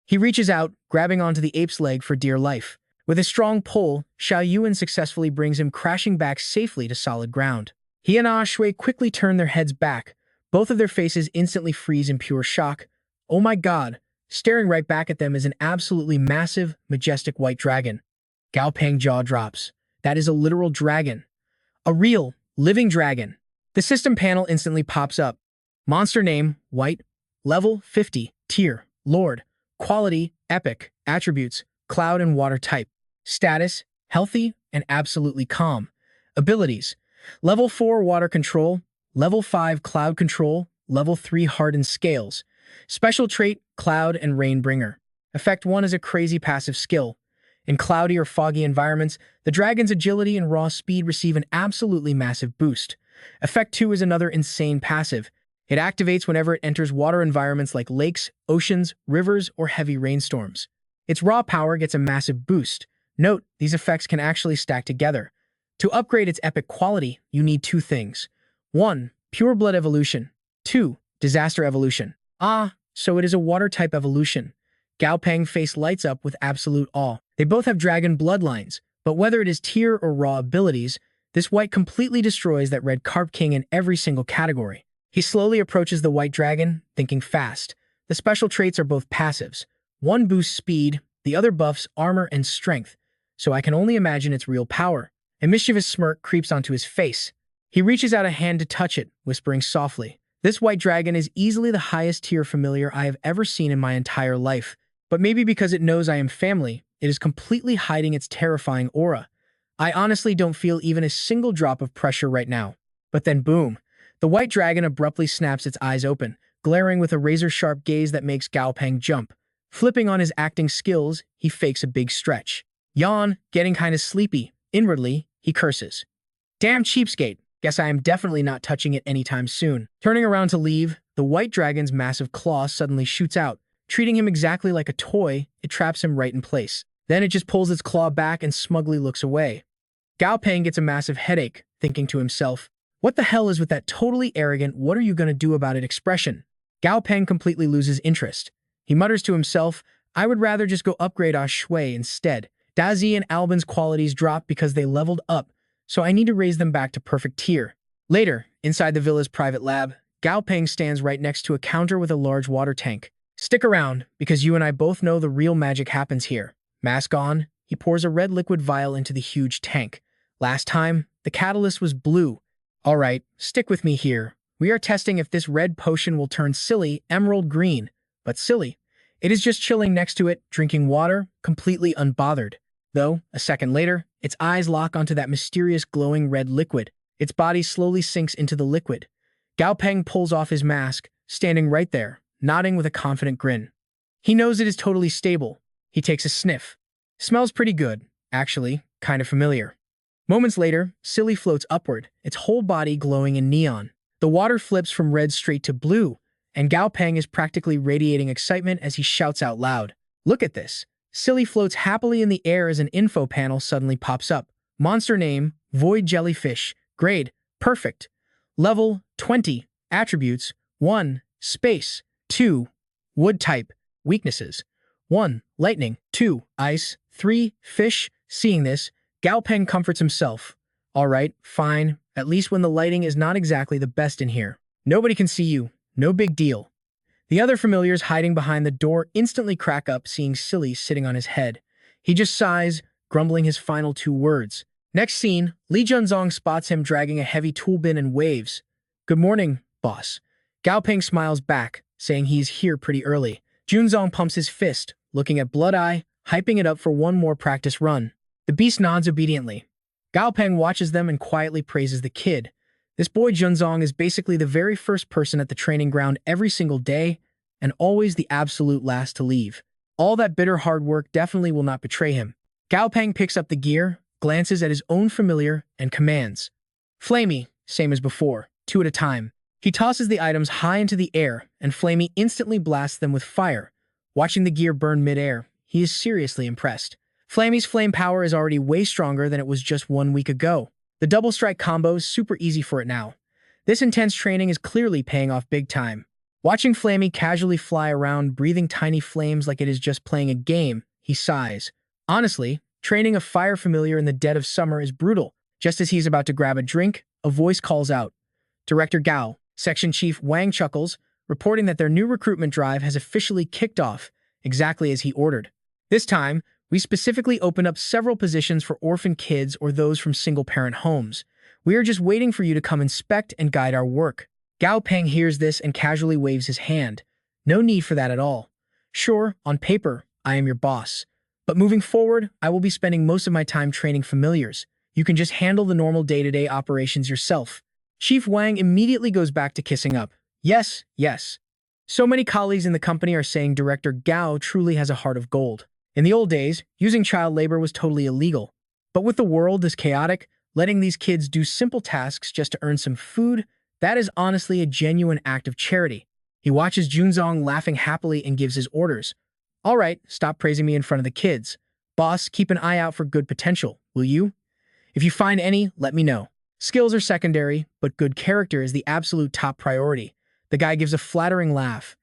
He reaches out, grabbing onto the ape's leg for dear life. With a strong pull, Xiao Yuan successfully brings him crashing back safely to solid ground. He and Ah Shui quickly turn their heads back. Both of their faces instantly freeze in pure shock. Oh my god! Staring right back at them is an absolutely massive, majestic white dragon. Gao Peng jaw drops. That is a literal dragon. A real, living dragon. The system panel instantly pops up. Monster name, White. Level, 50. Tier, Lord. Quality, Epic. Attributes, Cloud and Water type. Status, Healthy and absolutely calm. Abilities, Level 4 Water Control. Level 5 Cloud Control. Level 3 Hardened Scales. Special trait, Cloud and Rain Bringer. Effect 1 is a crazy passive skill. In cloudy or foggy environments, the dragon's agility and raw speed receive an absolutely massive boost. Effect 2 is another insane passive. It activates whenever it enters water environments like lakes, oceans, rivers, or heavy rainstorms. Its raw power gets a massive boost. Note, these effects can actually stack together. To upgrade its epic quality, you need 2 things. 1. Pure Blood Evolution. 2. Disaster Evolution. Ah, so it is a water-type evolution. Gao Peng's face lights up with absolute awe. They both have dragon bloodlines, but whether it is tier or raw abilities, this white completely destroys that red Carp King in every single category. He slowly approaches the white dragon, thinking fast. The special traits are both passives. One boosts speed, the other buffs armor and strength, so I can only imagine its real power. A mischievous smirk creeps onto his face. He reaches out a hand to touch it, whispering softly. This white dragon is easily the highest tier familiar I have ever seen in my entire life, but maybe because it knows I am family, it is completely hiding its terrifying aura. I honestly don't feel even a single drop of pressure right now. But then boom. The white dragon abruptly snaps its eyes open, glaring with a razor-sharp gaze that makes Gao Peng jump. Flipping on his acting skills, he fakes a big stretch. Yawn, getting kinda sleepy. Inwardly, he curses. Damn cheapskate. Guess I am definitely not touching it anytime soon. Turning around to leave, the white dragon's massive claw suddenly shoots out. Treating him exactly like a toy, it traps him right in place. Then it just pulls its claw back and smugly looks away. Gao Peng gets a massive headache, thinking to himself, what the hell is with that totally arrogant what are you gonna do about it expression? Gao Peng completely loses interest. He mutters to himself, I would rather just go upgrade Ah Shui instead. Dazi and Albin's qualities drop because they leveled up, so I need to raise them back to perfect tier. Later, inside the villa's private lab, Gao Peng stands right next to a counter with a large water tank. Stick around, because you and I both know the real magic happens here. Mask on, he pours a red liquid vial into the huge tank. Last time, the catalyst was blue. Alright, stick with me here. We are testing if this red potion will turn Silly emerald green. But Silly, it is just chilling next to it, drinking water, completely unbothered. Though, a second later, its eyes lock onto that mysterious glowing red liquid. Its body slowly sinks into the liquid. Gao Peng pulls off his mask, standing right there, nodding with a confident grin. He knows it is totally stable. He takes a sniff. Smells pretty good, actually, kind of familiar. Moments later, Silly floats upward, its whole body glowing in neon. The water flips from red straight to blue, and Gao Peng is practically radiating excitement as he shouts out loud. Look at this. Silly floats happily in the air as an info panel suddenly pops up. Monster name, Void Jellyfish. Grade, perfect. Level, 20. Attributes, 1. Space. 2. Wood type. Weaknesses, 1. Lightning. 2. Ice. 3. Fish. Seeing this, Gao Peng comforts himself. Alright, fine. At least when the lighting is not exactly the best in here. Nobody can see you. No big deal. The other familiars hiding behind the door instantly crack up seeing Silly sitting on his head. He just sighs, grumbling his final 2 words. Next scene, Li Junzong spots him dragging a heavy tool bin and waves. Good morning, boss. Gao Peng smiles back, saying he's here pretty early. Junzong pumps his fist, looking at Blood Eye, hyping it up for one more practice run. The beast nods obediently. Gao Peng watches them and quietly praises the kid. This boy Junzong is basically the very first person at the training ground every single day, and always the absolute last to leave. All that bitter hard work definitely will not betray him. Gao Peng picks up the gear, glances at his own familiar, and commands. Flamey, same as before, 2 at a time. He tosses the items high into the air, and Flamey instantly blasts them with fire. Watching the gear burn mid-air, he is seriously impressed. Flamey's flame power is already way stronger than it was just 1 week ago. The double strike combo is super easy for it now. This intense training is clearly paying off big time. Watching Flamey casually fly around breathing tiny flames like it is just playing a game, he sighs. Honestly, training a fire familiar in the dead of summer is brutal. Just as he's about to grab a drink, a voice calls out. Director Gao, Section Chief Wang chuckles, reporting that their new recruitment drive has officially kicked off, exactly as he ordered. This time, we specifically opened up several positions for orphan kids or those from single-parent homes. We are just waiting for you to come inspect and guide our work. Gao Peng hears this and casually waves his hand. No need for that at all. Sure, on paper, I am your boss. But moving forward, I will be spending most of my time training familiars. You can just handle the normal day-to-day operations yourself. Chief Wang immediately goes back to kissing up. Yes, yes. So many colleagues in the company are saying Director Gao truly has a heart of gold. In the old days, using child labor was totally illegal. But with the world this chaotic, letting these kids do simple tasks just to earn some food, that is honestly a genuine act of charity. He watches Junzong laughing happily and gives his orders. All right, stop praising me in front of the kids. Boss, keep an eye out for good potential, will you? If you find any, let me know. Skills are secondary, but good character is the absolute top priority. The guy gives a flattering laugh.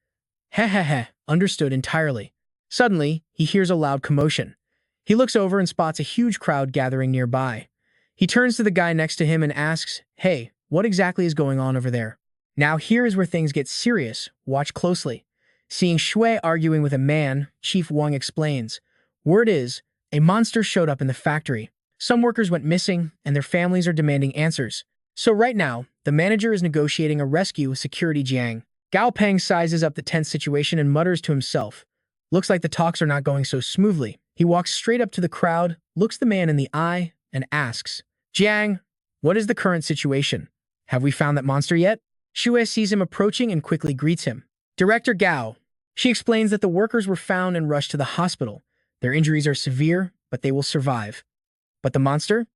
Heh heh heh, understood entirely. Suddenly, he hears a loud commotion. He looks over and spots a huge crowd gathering nearby. He turns to the guy next to him and asks, Hey, what exactly is going on over there? Now here is where things get serious. Watch closely. Seeing Shui arguing with a man, Chief Wang explains. Word is, a monster showed up in the factory. Some workers went missing, and their families are demanding answers. So right now, the manager is negotiating a rescue with Security Jiang. Gao Peng sizes up the tense situation and mutters to himself. Looks like the talks are not going so smoothly. He walks straight up to the crowd, looks the man in the eye, and asks, Jiang, what is the current situation? Have we found that monster yet? Shui sees him approaching and quickly greets him. Director Gao. She explains that the workers were found and rushed to the hospital. Their injuries are severe, but they will survive. But the monster?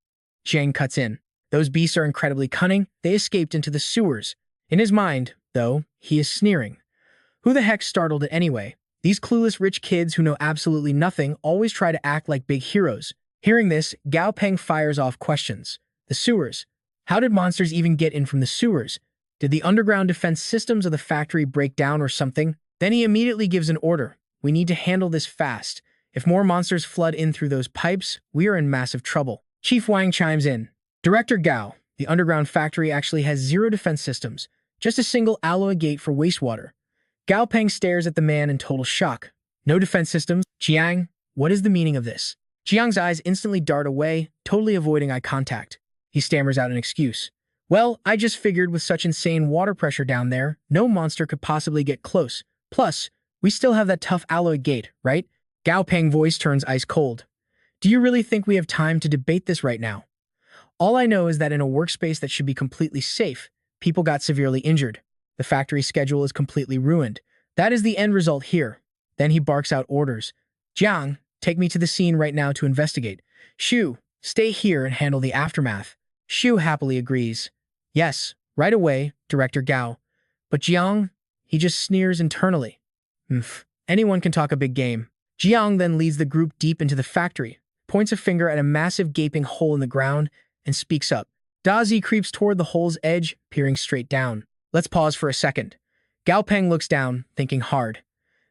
Jiang cuts in. Those beasts are incredibly cunning. They escaped into the sewers. In his mind, though, he is sneering. Who the heck startled it anyway? These clueless rich kids who know absolutely nothing always try to act like big heroes. Hearing this, Gao Peng fires off questions. The sewers. How did monsters even get in from the sewers? Did the underground defense systems of the factory break down or something? Then he immediately gives an order. We need to handle this fast. If more monsters flood in through those pipes, we are in massive trouble. Chief Wang chimes in. Director Gao, the underground factory actually has 0 defense systems, just a single alloy gate for wastewater. Gao Peng stares at the man in total shock. No defense systems? Jiang, what is the meaning of this? Jiang's eyes instantly dart away, totally avoiding eye contact. He stammers out an excuse. Well, I just figured with such insane water pressure down there, no monster could possibly get close. Plus, we still have that tough alloy gate, right? Gao Peng's voice turns ice cold. Do you really think we have time to debate this right now? All I know is that in a workspace that should be completely safe, people got severely injured. The factory schedule is completely ruined. That is the end result here. Then he barks out orders. Jiang, take me to the scene right now to investigate. Shu, stay here and handle the aftermath. Shu happily agrees. Yes, right away, Director Gao. But Jiang, he just sneers internally. Anyone can talk a big game. Jiang then leads the group deep into the factory, points a finger at a massive gaping hole in the ground, and speaks up. Dazi creeps toward the hole's edge, peering straight down. Let's pause for a second. Gao Peng looks down, thinking hard.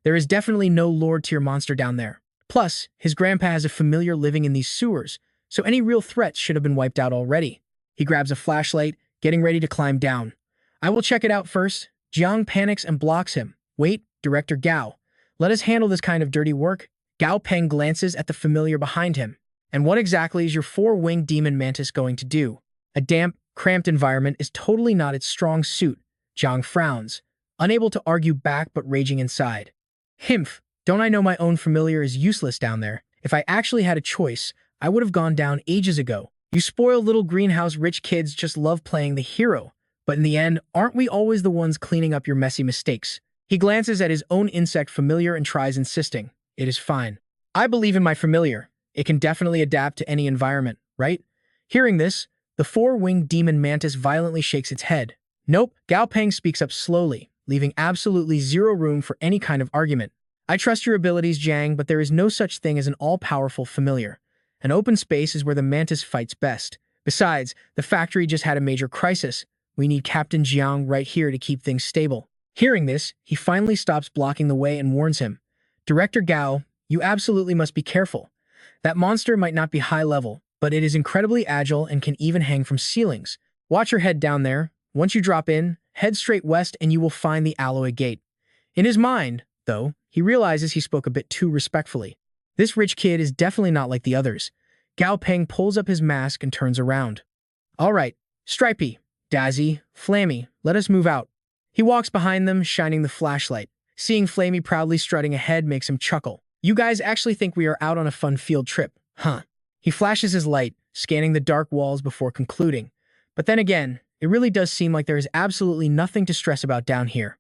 There is definitely no lord-tier monster down there. Plus, his grandpa has a familiar living in these sewers, so any real threats should have been wiped out already. He grabs a flashlight, getting ready to climb down. I will check it out first. Jiang panics and blocks him. Wait, Director Gao. Let us handle this kind of dirty work. Gao Peng glances at the familiar behind him. And what exactly is your four-winged demon mantis going to do? A damp, cramped environment is totally not its strong suit. Jiang frowns, unable to argue back but raging inside. Himph, don't I know my own familiar is useless down there? If I actually had a choice, I would have gone down ages ago. You spoiled little greenhouse rich kids just love playing the hero. But in the end, aren't we always the ones cleaning up your messy mistakes? He glances at his own insect familiar and tries insisting. It is fine. I believe in my familiar. It can definitely adapt to any environment, right? Hearing this, the four-winged demon mantis violently shakes its head. Nope, Gao Peng speaks up slowly, leaving absolutely zero room for any kind of argument. I trust your abilities, Jiang, but there is no such thing as an all-powerful familiar. An open space is where the mantis fights best. Besides, the factory just had a major crisis. We need Captain Jiang right here to keep things stable. Hearing this, he finally stops blocking the way and warns him. Director Gao, you absolutely must be careful. That monster might not be high level, but it is incredibly agile and can even hang from ceilings. Watch your head down there. Once you drop in, head straight west and you will find the alloy gate. In his mind, though, he realizes he spoke a bit too respectfully. This rich kid is definitely not like the others. Gao Peng pulls up his mask and turns around. All right, Stripey, Dazi, Flammy, let us move out. He walks behind them, shining the flashlight. Seeing Flammy proudly strutting ahead makes him chuckle. You guys actually think we are out on a fun field trip, huh? He flashes his light, scanning the dark walls before concluding. But then again, it really does seem like there is absolutely nothing to stress about down here.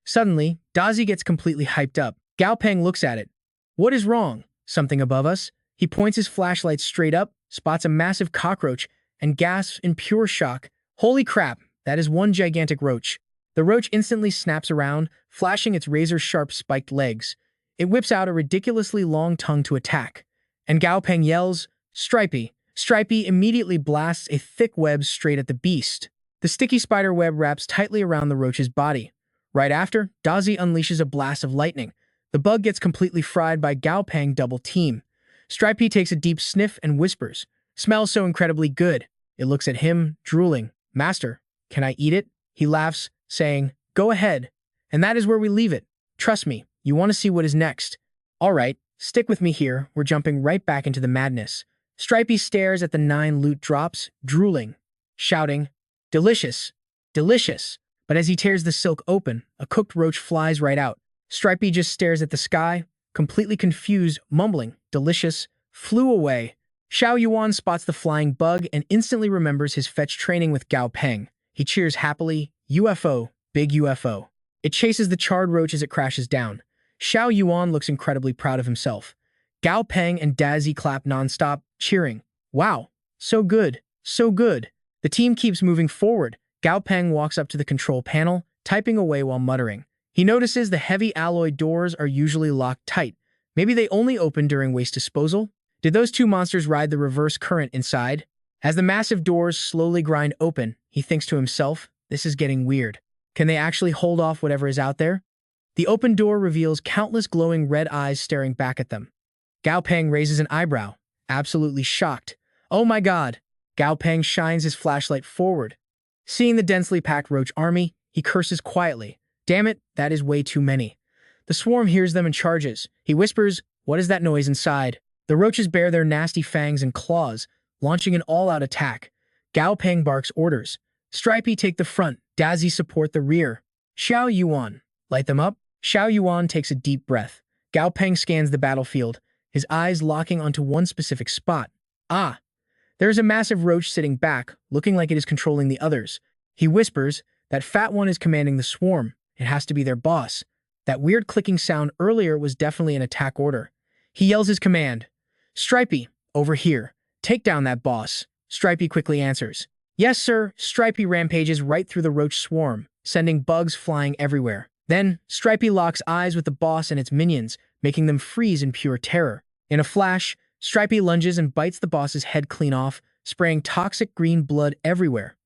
Suddenly, Dazi gets completely hyped up. Gao Peng looks at it. What is wrong? Something above us? He points his flashlight straight up, spots a massive cockroach, and gasps in pure shock. Holy crap, that is one gigantic roach. The roach instantly snaps around, flashing its razor-sharp spiked legs. It whips out a ridiculously long tongue to attack. And Gao Peng yells, Stripey. Stripey immediately blasts a thick web straight at the beast. The sticky spider web wraps tightly around the roach's body. Right after, Dazi unleashes a blast of lightning. The bug gets completely fried by Gao Peng double team. Stripey takes a deep sniff and whispers, Smells so incredibly good. It looks at him, drooling. Master, can I eat it? He laughs, saying, Go ahead. And that is where we leave it. Trust me, you want to see what is next. All right, stick with me here. We're jumping right back into the madness. Stripey stares at the 9 loot drops, drooling, shouting, Delicious, delicious. But as he tears the silk open, a cooked roach flies right out. Stripey just stares at the sky, completely confused, mumbling, Delicious, flew away. Xiao Yuan spots the flying bug and instantly remembers his fetch training with Gao Peng. He cheers happily, UFO, big UFO. It chases the charred roach as it crashes down. Xiao Yuan looks incredibly proud of himself. Gao Peng and Dazi clap nonstop, cheering. Wow, so good, so good. The team keeps moving forward. Gao Peng walks up to the control panel, typing away while muttering. He notices the heavy alloy doors are usually locked tight. Maybe they only open during waste disposal? Did those 2 monsters ride the reverse current inside? As the massive doors slowly grind open, he thinks to himself, this is getting weird. Can they actually hold off whatever is out there? The open door reveals countless glowing red eyes staring back at them. Gao Peng raises an eyebrow, absolutely shocked. Oh my god! Gao Peng shines his flashlight forward. Seeing the densely packed roach army, he curses quietly. Damn it, that is way too many. The swarm hears them and charges. He whispers, What is that noise inside? The roaches bare their nasty fangs and claws, launching an all-out attack. Gao Peng barks orders. Stripey take the front, Dazi support the rear. Xiao Yuan, light them up. Xiao Yuan takes a deep breath. Gao Peng scans the battlefield, his eyes locking onto one specific spot. Ah! There is a massive roach sitting back, looking like it is controlling the others. He whispers, that fat one is commanding the swarm. It has to be their boss. That weird clicking sound earlier was definitely an attack order. He yells his command. Stripey, over here. Take down that boss. Stripey quickly answers. Yes, sir. Stripey rampages right through the roach swarm, sending bugs flying everywhere. Then, Stripey locks eyes with the boss and its minions, making them freeze in pure terror. In a flash, Stripey lunges and bites the boss's head clean off, spraying toxic green blood everywhere.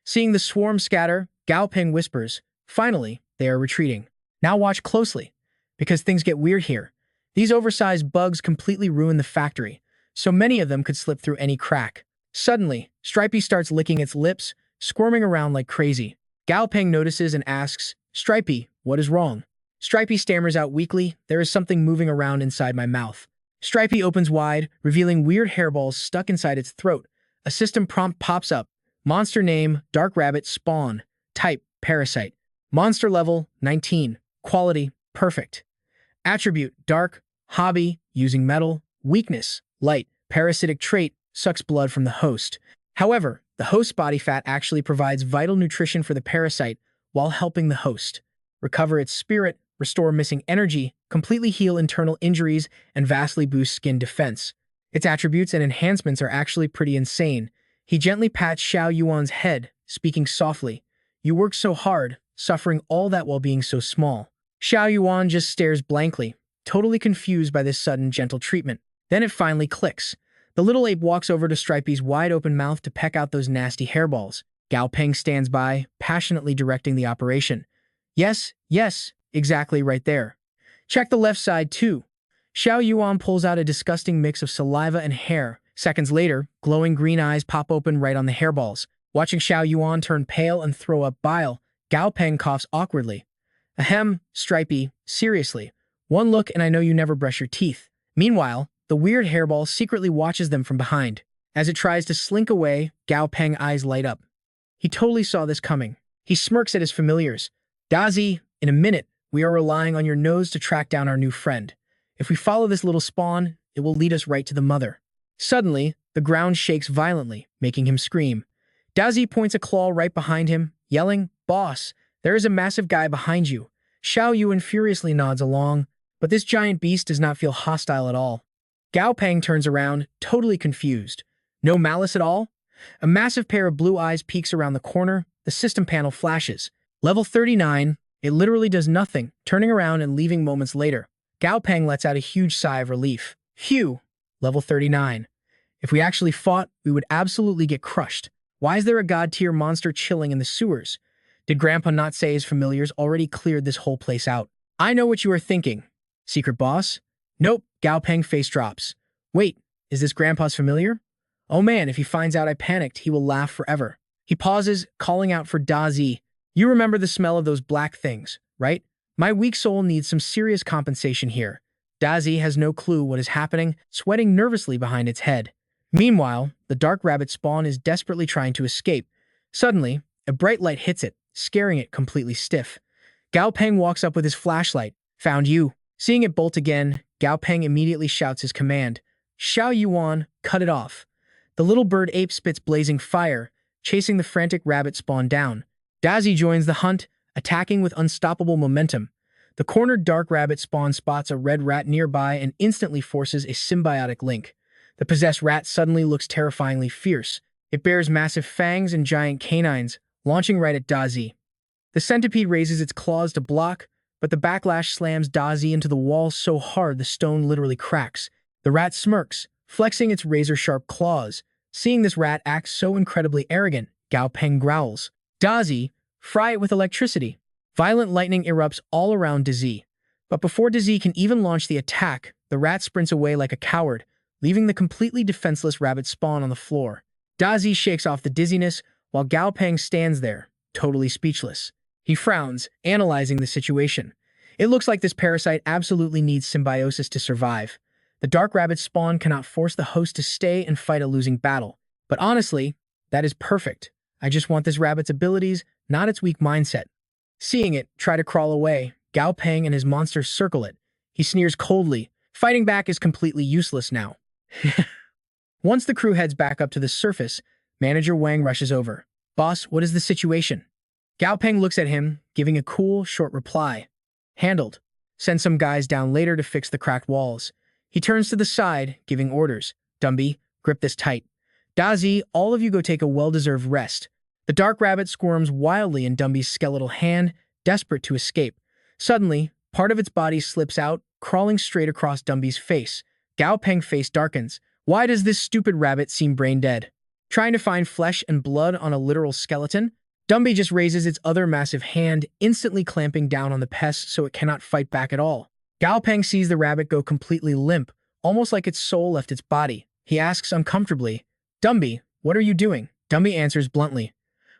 Seeing the swarm scatter, Gao Peng whispers, "Finally, they are retreating. Now watch closely, because things get weird here. These oversized bugs completely ruin the factory, so many of them could slip through any crack." Suddenly, Stripey starts licking its lips, squirming around like crazy. Gao Peng notices and asks, "Stripey, what is wrong?" Stripey stammers out weakly, "There is something moving around inside my mouth." Stripey opens wide, revealing weird hairballs stuck inside its throat. A system prompt pops up. Monster name, Dark Rabbit Spawn. Type, Parasite. Monster level, 19. Quality, perfect. Attribute, Dark. Hobby, using metal. Weakness, light. Parasitic trait, sucks blood from the host. However, the host's body fat actually provides vital nutrition for the parasite while helping the host recover its spirit, restore missing energy, completely heal internal injuries, and vastly boost skin defense. Its attributes and enhancements are actually pretty insane. He gently pats Xiao Yuan's head, speaking softly. "You worked so hard, suffering all that while being so small." Xiao Yuan just stares blankly, totally confused by this sudden gentle treatment. Then it finally clicks. The little ape walks over to Stripey's wide-open mouth to peck out those nasty hairballs. Gao Peng stands by, passionately directing the operation. "Yes, yes, exactly right there. Check the left side, too." Xiao Yuan pulls out a disgusting mix of saliva and hair. Seconds later, glowing green eyes pop open right on the hairballs. Watching Xiao Yuan turn pale and throw up bile, Gao Peng coughs awkwardly. "Ahem, Stripey, seriously. One look and I know you never brush your teeth." Meanwhile, the weird hairball secretly watches them from behind. As it tries to slink away, Gao Peng's eyes light up. He totally saw this coming. He smirks at his familiars. "Dazi, in a minute, we are relying on your nose to track down our new friend. If we follow this little spawn, it will lead us right to the mother." Suddenly, the ground shakes violently, making him scream. Dazi points a claw right behind him, yelling, "Boss, there is a massive guy behind you." Xiao Yuan furiously nods along, but this giant beast does not feel hostile at all. Gao Peng turns around, totally confused. No malice at all? A massive pair of blue eyes peeks around the corner, the system panel flashes. Level 39, it literally does nothing, turning around and leaving moments later. Gao Peng lets out a huge sigh of relief. Phew, level 39. If we actually fought, we would absolutely get crushed. Why is there a god-tier monster chilling in the sewers? Did Grandpa not say his familiars already cleared this whole place out? I know what you are thinking. Secret boss? Nope, Gao Peng face drops. Wait, is this Grandpa's familiar? Oh man, if he finds out I panicked, he will laugh forever. He pauses, calling out for Dazi. You remember the smell of those black things, right? My weak soul needs some serious compensation here. Dazi has no clue what is happening, sweating nervously behind its head. Meanwhile, the dark rabbit spawn is desperately trying to escape. Suddenly, a bright light hits it, scaring it completely stiff. Gao Peng walks up with his flashlight. Found you. Seeing it bolt again, Gao Peng immediately shouts his command. Xiao Yuan, cut it off. The little bird ape spits blazing fire, chasing the frantic rabbit spawn down. Dazi joins the hunt, attacking with unstoppable momentum. The cornered dark rabbit spawn spots a red rat nearby and instantly forces a symbiotic link. The possessed rat suddenly looks terrifyingly fierce. It bears massive fangs and giant canines, launching right at Dazi. The centipede raises its claws to block, but the backlash slams Dazi into the wall so hard the stone literally cracks. The rat smirks, flexing its razor-sharp claws. Seeing this rat act so incredibly arrogant, Gao Peng growls. Dazi, fry it with electricity. Violent lightning erupts all around Dazi. But before Dazi can even launch the attack, the rat sprints away like a coward, leaving the completely defenseless rabbit spawn on the floor. Dazi shakes off the dizziness, while Gao Peng stands there, totally speechless. He frowns, analyzing the situation. It looks like this parasite absolutely needs symbiosis to survive. The dark rabbit spawn cannot force the host to stay and fight a losing battle. But honestly, that is perfect. I just want this rabbit's abilities, not its weak mindset. Seeing it try to crawl away, Gao Peng and his monsters circle it. He sneers coldly. Fighting back is completely useless now. Once the crew heads back up to the surface, Manager Wang rushes over. Boss, what is the situation? Gao Peng looks at him, giving a cool, short reply. Handled. Send some guys down later to fix the cracked walls. He turns to the side, giving orders. Dumby, grip this tight. Dazi, all of you go take a well-deserved rest. The dark rabbit squirms wildly in Dumby's skeletal hand, desperate to escape. Suddenly, part of its body slips out, crawling straight across Dumby's face. Gao Peng's face darkens. Why does this stupid rabbit seem brain dead? Trying to find flesh and blood on a literal skeleton? Dumby just raises its other massive hand, instantly clamping down on the pest so it cannot fight back at all. Gao Peng sees the rabbit go completely limp, almost like its soul left its body. He asks uncomfortably, "Dumby, what are you doing?" Dumby answers bluntly,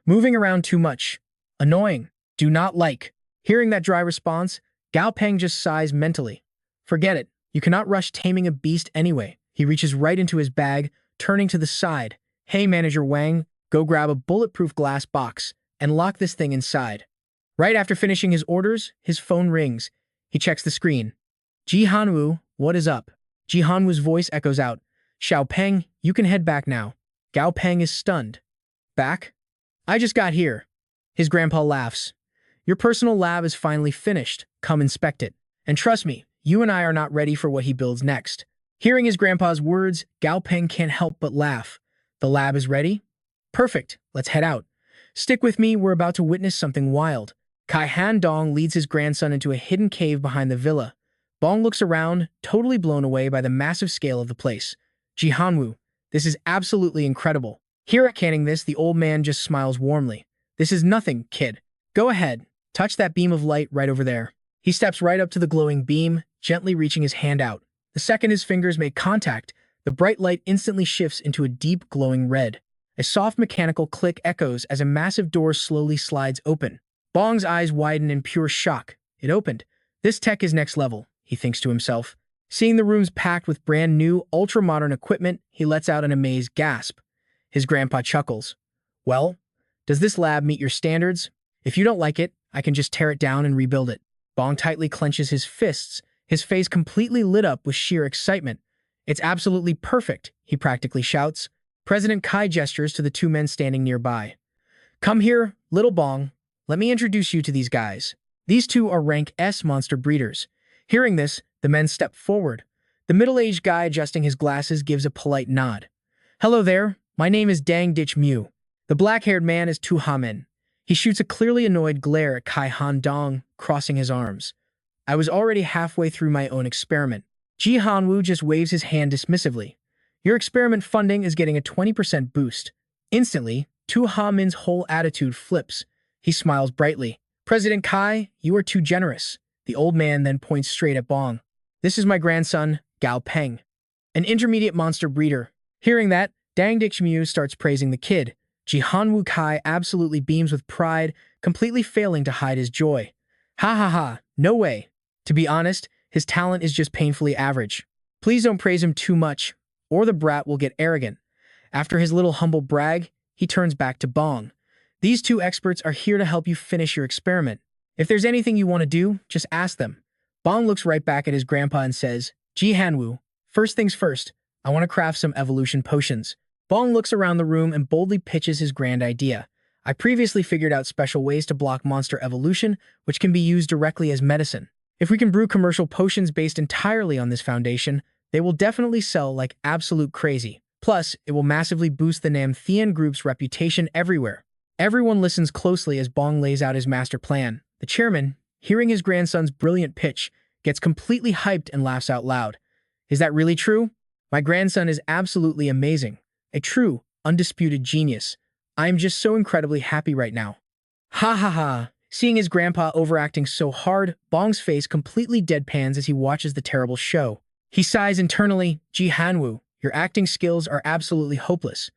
"Moving around too much. Annoying. Do not like." Hearing that dry response, Gao Peng just sighs mentally. Forget it. You cannot rush taming a beast anyway. He reaches right into his bag, turning to the side. "Hey, Manager Wang, go grab a bulletproof glass box and lock this thing inside." Right after finishing his orders, his phone rings. He checks the screen. "Ji Hanwu, what is up?" Ji Hanwu's voice echoes out. "Xiao Peng, you can head back now." Gao Peng is stunned. "Back? I just got here." His grandpa laughs. "Your personal lab is finally finished. Come inspect it. And trust me, you and I are not ready for what he builds next." Hearing his grandpa's words, Gao Peng can't help but laugh. "The lab is ready? Perfect. Let's head out. Stick with me, we're about to witness something wild." Kai Han Dong leads his grandson into a hidden cave behind the villa. Bong looks around, totally blown away by the massive scale of the place. "Ji Hanwu, this is absolutely incredible." Hearing this, the old man just smiles warmly. "This is nothing, kid. Go ahead, touch that beam of light right over there." He steps right up to the glowing beam, gently reaching his hand out. The second his fingers make contact, the bright light instantly shifts into a deep glowing red. A soft mechanical click echoes as a massive door slowly slides open. Bong's eyes widen in pure shock. It opened. This tech is next level, he thinks to himself. Seeing the rooms packed with brand new, ultra-modern equipment, he lets out an amazed gasp. His grandpa chuckles. "Well, does this lab meet your standards? If you don't like it, I can just tear it down and rebuild it." Bong tightly clenches his fists, his face completely lit up with sheer excitement. "It's absolutely perfect," he practically shouts. President Kai gestures to the two men standing nearby. "Come here, little Bong. Let me introduce you to these guys. These two are rank S monster breeders." Hearing this, the men step forward. The middle-aged guy adjusting his glasses gives a polite nod. "Hello there, my name is Dang Ditch Mew." The black-haired man is Tu Hamin. He shoots a clearly annoyed glare at Kai Han Dong, crossing his arms. "I was already halfway through my own experiment." Ji Hanwu just waves his hand dismissively. "Your experiment funding is getting a 20% boost." Instantly, Tu Hamin's whole attitude flips. He smiles brightly. "President Kai, you are too generous." The old man then points straight at Bong. "This is my grandson, Gao Peng, an intermediate monster breeder." Hearing that, Dang Dixmu starts praising the kid. Ji Hanwu Kai absolutely beams with pride, completely failing to hide his joy. "Ha ha ha, no way. To be honest, his talent is just painfully average. Please don't praise him too much, or the brat will get arrogant." After his little humble brag, he turns back to Bong. "These two experts are here to help you finish your experiment. If there's anything you want to do, just ask them." Bong looks right back at his grandpa and says, "Ji Hanwu, first things first, I want to craft some evolution potions." Bong looks around the room and boldly pitches his grand idea. "I previously figured out special ways to block monster evolution, which can be used directly as medicine. If we can brew commercial potions based entirely on this foundation, they will definitely sell like absolute crazy. Plus, it will massively boost the Namthean group's reputation everywhere." Everyone listens closely as Bong lays out his master plan. The chairman, hearing his grandson's brilliant pitch, gets completely hyped and laughs out loud. "Is that really true? My grandson is absolutely amazing. A true, undisputed genius. I am just so incredibly happy right now." Ha ha ha. Seeing his grandpa overacting so hard, Bong's face completely deadpans as he watches the terrible show. He sighs internally. "Ji Hanwu, your acting skills are absolutely hopeless.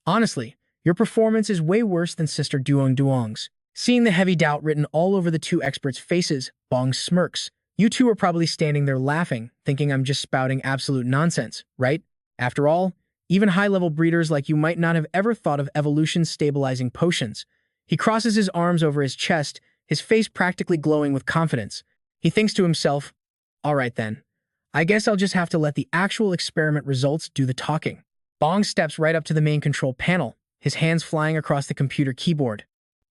Honestly, your performance is way worse than Sister Duong Duong's." Seeing the heavy doubt written all over the two experts' faces, Bong smirks. "You two are probably standing there laughing, thinking I'm just spouting absolute nonsense, right? After all, even high-level breeders like you might not have ever thought of evolution-stabilizing potions." He crosses his arms over his chest, his face practically glowing with confidence. He thinks to himself, "All right then. I guess I'll just have to let the actual experiment results do the talking." Bong steps right up to the main control panel, his hands flying across the computer keyboard.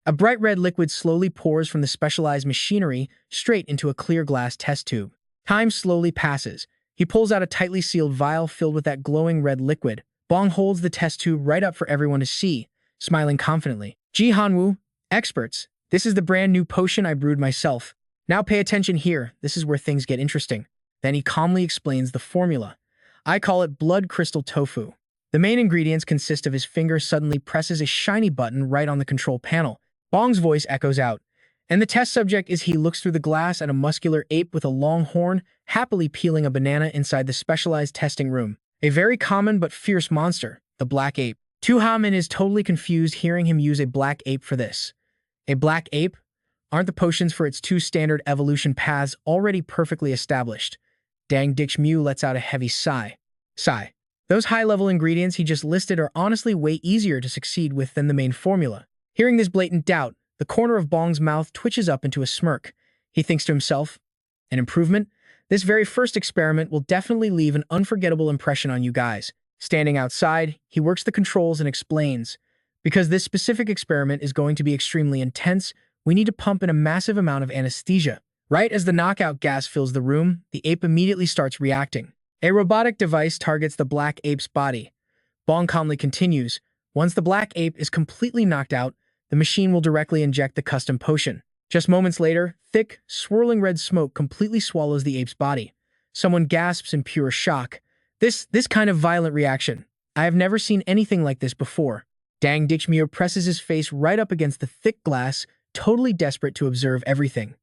A bright red liquid slowly pours from the specialized machinery straight into a clear glass test tube. Time slowly passes. He pulls out a tightly sealed vial filled with that glowing red liquid. Bong holds the test tube right up for everyone to see, smiling confidently. "Ji Hanwu, experts, this is the brand new potion I brewed myself. Now pay attention here, this is where things get interesting." Then he calmly explains the formula. I call it blood crystal tofu. The main ingredients consist of his finger suddenly presses a shiny button right on the control panel. Bong's voice echoes out. And the test subject is he looks through the glass at a muscular ape with a long horn, happily peeling a banana inside the specialized testing room. A very common but fierce monster, the black ape. Tuhamin is totally confused hearing him use a black ape for this. A black ape? Aren't the potions for its two standard evolution paths already perfectly established? Dang Dixmu lets out a heavy sigh. Sigh. Those high-level ingredients he just listed are honestly way easier to succeed with than the main formula. Hearing this blatant doubt, the corner of Bong's mouth twitches up into a smirk. He thinks to himself, an improvement? This very first experiment will definitely leave an unforgettable impression on you guys. Standing outside, he works the controls and explains, because this specific experiment is going to be extremely intense, we need to pump in a massive amount of anesthesia. Right as the knockout gas fills the room, the ape immediately starts reacting. A robotic device targets the black ape's body. Bong calmly continues, once the black ape is completely knocked out, the machine will directly inject the custom potion. Just moments later, thick, swirling red smoke completely swallows the ape's body. Someone gasps in pure shock. This kind of violent reaction. I have never seen anything like this before. Dang Dixmio presses his face right up against the thick glass, totally desperate to observe everything.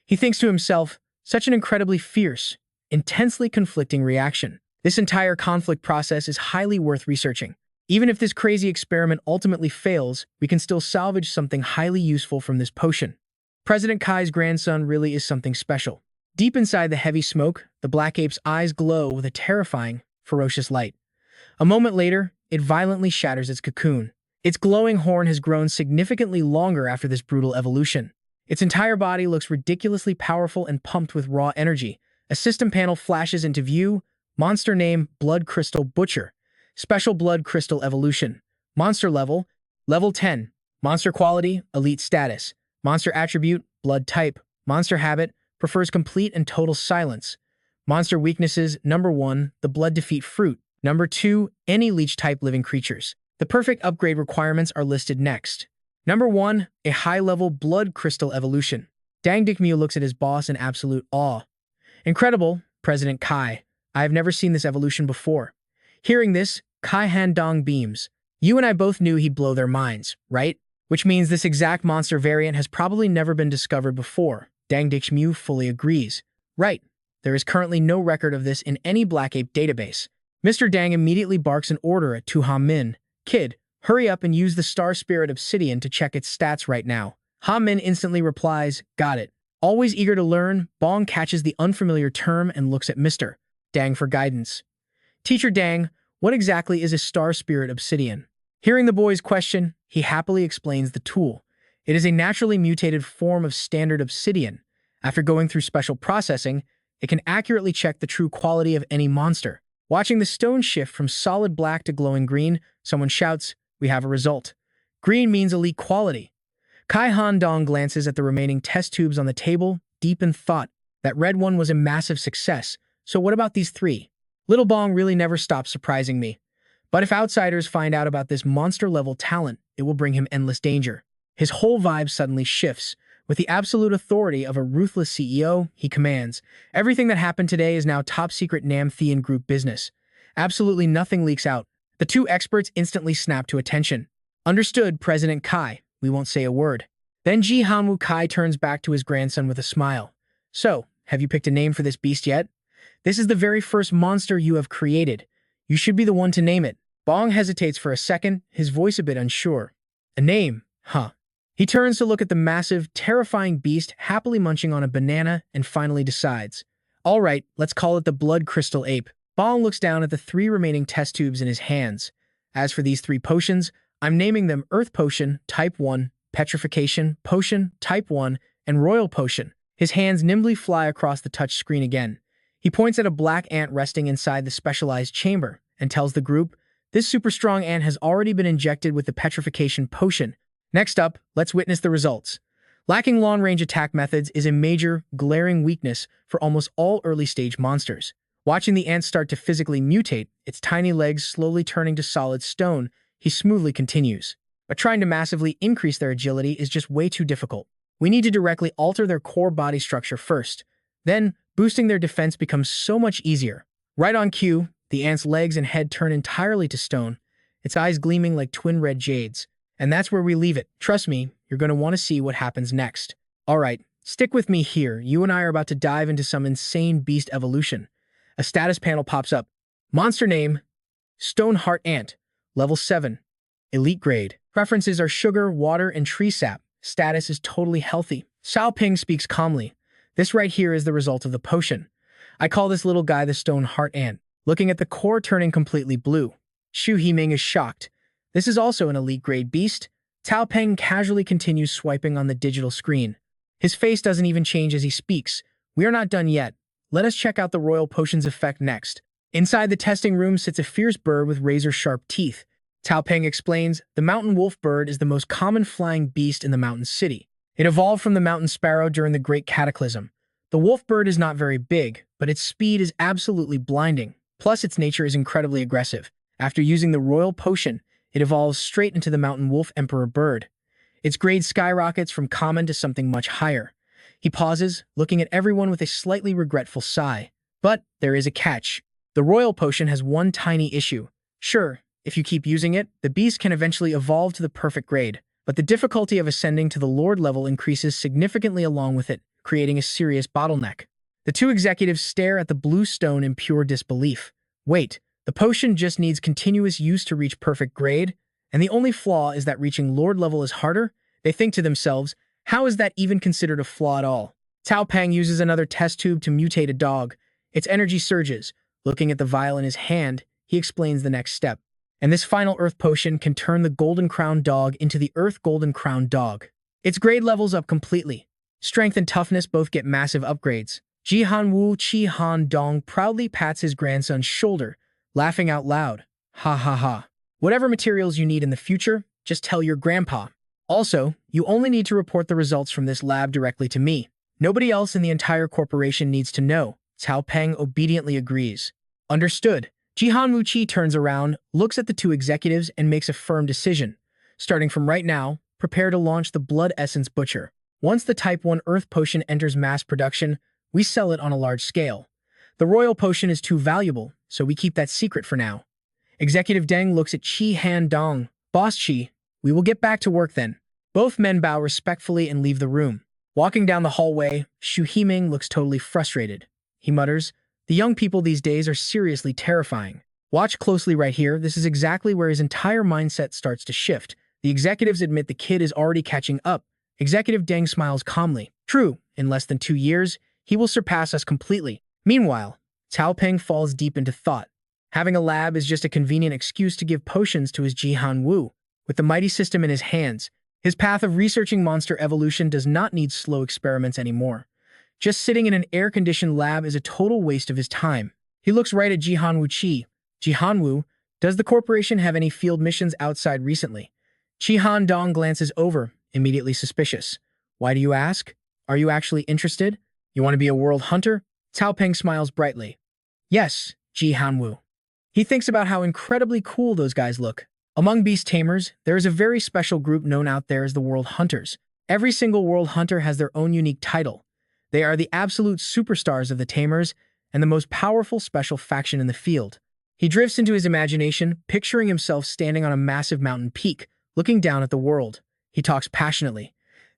He thinks to himself, such an incredibly fierce, intensely conflicting reaction. This entire conflict process is highly worth researching. Even if this crazy experiment ultimately fails, we can still salvage something highly useful from this potion. President Kai's grandson really is something special. Deep inside the heavy smoke, the black ape's eyes glow with a terrifying, ferocious light. A moment later, it violently shatters its cocoon. Its glowing horn has grown significantly longer after this brutal evolution. Its entire body looks ridiculously powerful and pumped with raw energy. A system panel flashes into view. Monster name, Blood Crystal Butcher. Special Blood Crystal Evolution. Monster level, level 10. Monster quality, elite status. Monster attribute, blood type. Monster habit, prefers complete and total silence. Monster weaknesses, number 1, the blood defeat fruit. Number 2, any leech type living creatures. The perfect upgrade requirements are listed next. Number 1, a high-level blood crystal evolution. Dang Dikmyu looks at his boss in absolute awe. Incredible, President Kai. I have never seen this evolution before. Hearing this, Kai Handong beams. You and I both knew he'd blow their minds, right? Which means this exact monster variant has probably never been discovered before. Dang Dixmu fully agrees. Right. There is currently no record of this in any Black Ape database. Mr. Dang immediately barks an order at Tu Ha Min. Kid, hurry up and use the Star Spirit Obsidian to check its stats right now. Ha Min instantly replies, got it. Always eager to learn, Bong catches the unfamiliar term and looks at Mr. Dang for guidance. Teacher Dang, what exactly is a Star Spirit Obsidian? Hearing the boy's question, he happily explains the tool. It is a naturally mutated form of standard obsidian. After going through special processing, it can accurately check the true quality of any monster. Watching the stone shift from solid black to glowing green, someone shouts, we have a result. Green means elite quality. Kai Han Dong glances at the remaining test tubes on the table, deep in thought. That red one was a massive success, so what about these 3? Little Bong really never stops surprising me. But if outsiders find out about this monster-level talent, it will bring him endless danger. His whole vibe suddenly shifts. With the absolute authority of a ruthless CEO, he commands, everything that happened today is now top-secret Nam-Thean group business. Absolutely nothing leaks out. The 2 experts instantly snap to attention. Understood, President Kai. We won't say a word. Then Ji Hanwoo Kai turns back to his grandson with a smile. So, have you picked a name for this beast yet? This is the very first monster you have created. You should be the one to name it. Bong hesitates for a second, his voice a bit unsure. A name, huh? He turns to look at the massive, terrifying beast happily munching on a banana and finally decides. All right, let's call it the Blood Crystal Ape. Bong looks down at the 3 remaining test tubes in his hands. As for these 3 potions, I'm naming them Earth Potion, Type 1, Petrification Potion, Type 1, and Royal Potion. His hands nimbly fly across the touch screen again. He points at a black ant resting inside the specialized chamber and tells the group, this super strong ant has already been injected with the Petrification Potion. Next up, let's witness the results. Lacking long-range attack methods is a major, glaring weakness for almost all early-stage monsters. Watching the ant start to physically mutate, its tiny legs slowly turning to solid stone, he smoothly continues. But trying to massively increase their agility is just way too difficult. We need to directly alter their core body structure first. Then, Boosting their defense becomes so much easier. Right on cue, the ant's legs and head turn entirely to stone, its eyes gleaming like twin red jades. And that's where we leave it. Trust me, you're going to want to see what happens next. Alright, stick with me here. You and I are about to dive into some insane beast evolution. A status panel pops up. Monster name, Stoneheart Ant, level 7, elite grade. Preferences are sugar, water, and tree sap. Status is totally healthy. Gao Peng speaks calmly. This right here is the result of the potion. I call this little guy the Stoneheart Ant. Looking at the core turning completely blue. Xu Himing is shocked. This is also an elite grade beast. Gao Peng casually continues swiping on the digital screen. His face doesn't even change as he speaks. We are not done yet. Let us check out the royal potion's effect next. Inside the testing room sits a fierce bird with razor-sharp teeth. Gao Peng explains, the mountain wolf bird is the most common flying beast in the mountain city. It evolved from the mountain sparrow during the Great Cataclysm. The wolf bird is not very big, but its speed is absolutely blinding. Plus, its nature is incredibly aggressive. After using the royal potion, it evolves straight into the mountain wolf emperor bird. Its grade skyrockets from common to something much higher. He pauses, looking at everyone with a slightly regretful sigh. But there is a catch. The royal potion has one tiny issue. Sure, if you keep using it, the beast can eventually evolve to the perfect grade, but the difficulty of ascending to the lord level increases significantly along with it, creating a serious bottleneck. The two executives stare at the blue stone in pure disbelief. Wait, the potion just needs continuous use to reach perfect grade, and the only flaw is that reaching lord level is harder? They think to themselves, how is that even considered a flaw at all? Gao Peng uses another test tube to mutate a dog. Its energy surges. Looking at the vial in his hand, he explains the next step. And this final earth potion can turn the golden crown dog into the earth golden crown dog. Its grade levels up completely. Strength and toughness both get massive upgrades. Jihanwu Qi Han Dong proudly pats his grandson's shoulder, laughing out loud. Ha ha ha. Whatever materials you need in the future, just tell your grandpa. Also, you only need to report the results from this lab directly to me. Nobody else in the entire corporation needs to know. Gao Peng obediently agrees. Understood. Jihanwu Qi turns around, looks at the two executives, and makes a firm decision. Starting from right now, prepare to launch the Blood Essence Butcher. Once the Type 1 Earth Potion enters mass production, we sell it on a large scale. The royal potion is too valuable, so we keep that secret for now. Executive Deng looks at Qi Han Dong. Boss Qi, we will get back to work then. Both men bow respectfully and leave the room. Walking down the hallway, Xu Himing looks totally frustrated. He mutters, the young people these days are seriously terrifying. Watch closely right here. This is exactly where his entire mindset starts to shift. The executives admit the kid is already catching up. Executive Deng smiles calmly. True, in less than 2 years, he will surpass us completely. Meanwhile, Gao Peng falls deep into thought. Having a lab is just a convenient excuse to give potions to his Jihan Wu. With the mighty system in his hands, his path of researching monster evolution does not need slow experiments anymore. Just sitting in an air-conditioned lab is a total waste of his time. He looks right at Jihanwu Qi. Jihanwu, does the corporation have any field missions outside recently? Qi Han Dong glances over, immediately suspicious. Why do you ask? Are you actually interested? You want to be a world hunter? Gao Peng smiles brightly. Yes, Jihanwu. He thinks about how incredibly cool those guys look. Among beast tamers, there is a very special group known out there as the World Hunters. Every single World Hunter has their own unique title. They are the absolute superstars of the tamers and the most powerful special faction in the field. He drifts into his imagination, picturing himself standing on a massive mountain peak, looking down at the world. He talks passionately.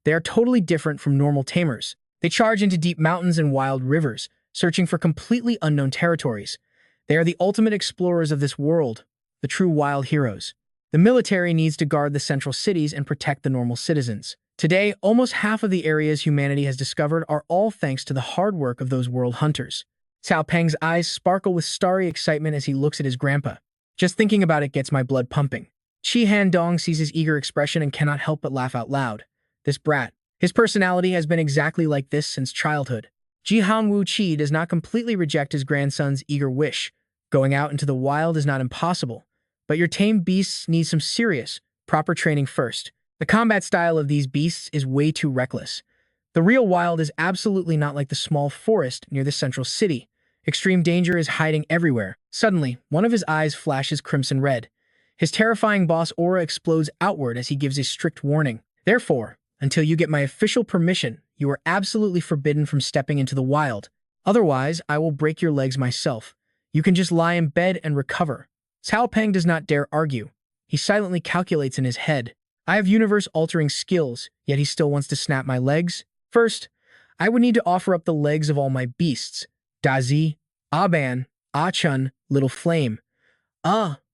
They are totally different from normal tamers. They charge into deep mountains and wild rivers, searching for completely unknown territories. They are the ultimate explorers of this world, the true wild heroes. The military needs to guard the central cities and protect the normal citizens. Today, almost half of the areas humanity has discovered are all thanks to the hard work of those world hunters. Gao Peng's eyes sparkle with starry excitement as he looks at his grandpa. Just thinking about it gets my blood pumping. Qi Han Dong sees his eager expression and cannot help but laugh out loud. This brat. His personality has been exactly like this since childhood. Jihanwu Qi does not completely reject his grandson's eager wish. Going out into the wild is not impossible, but your tame beasts need some serious, proper training first. The combat style of these beasts is way too reckless. The real wild is absolutely not like the small forest near the central city. Extreme danger is hiding everywhere. Suddenly, one of his eyes flashes crimson red. His terrifying boss aura explodes outward as he gives a strict warning. Therefore, until you get my official permission, you are absolutely forbidden from stepping into the wild. Otherwise, I will break your legs myself. You can just lie in bed and recover. Cao Peng does not dare argue. He silently calculates in his head. I have universe-altering skills, yet he still wants to snap my legs? First, I would need to offer up the legs of all my beasts. Dazi, Aban, Achun, Little Flame.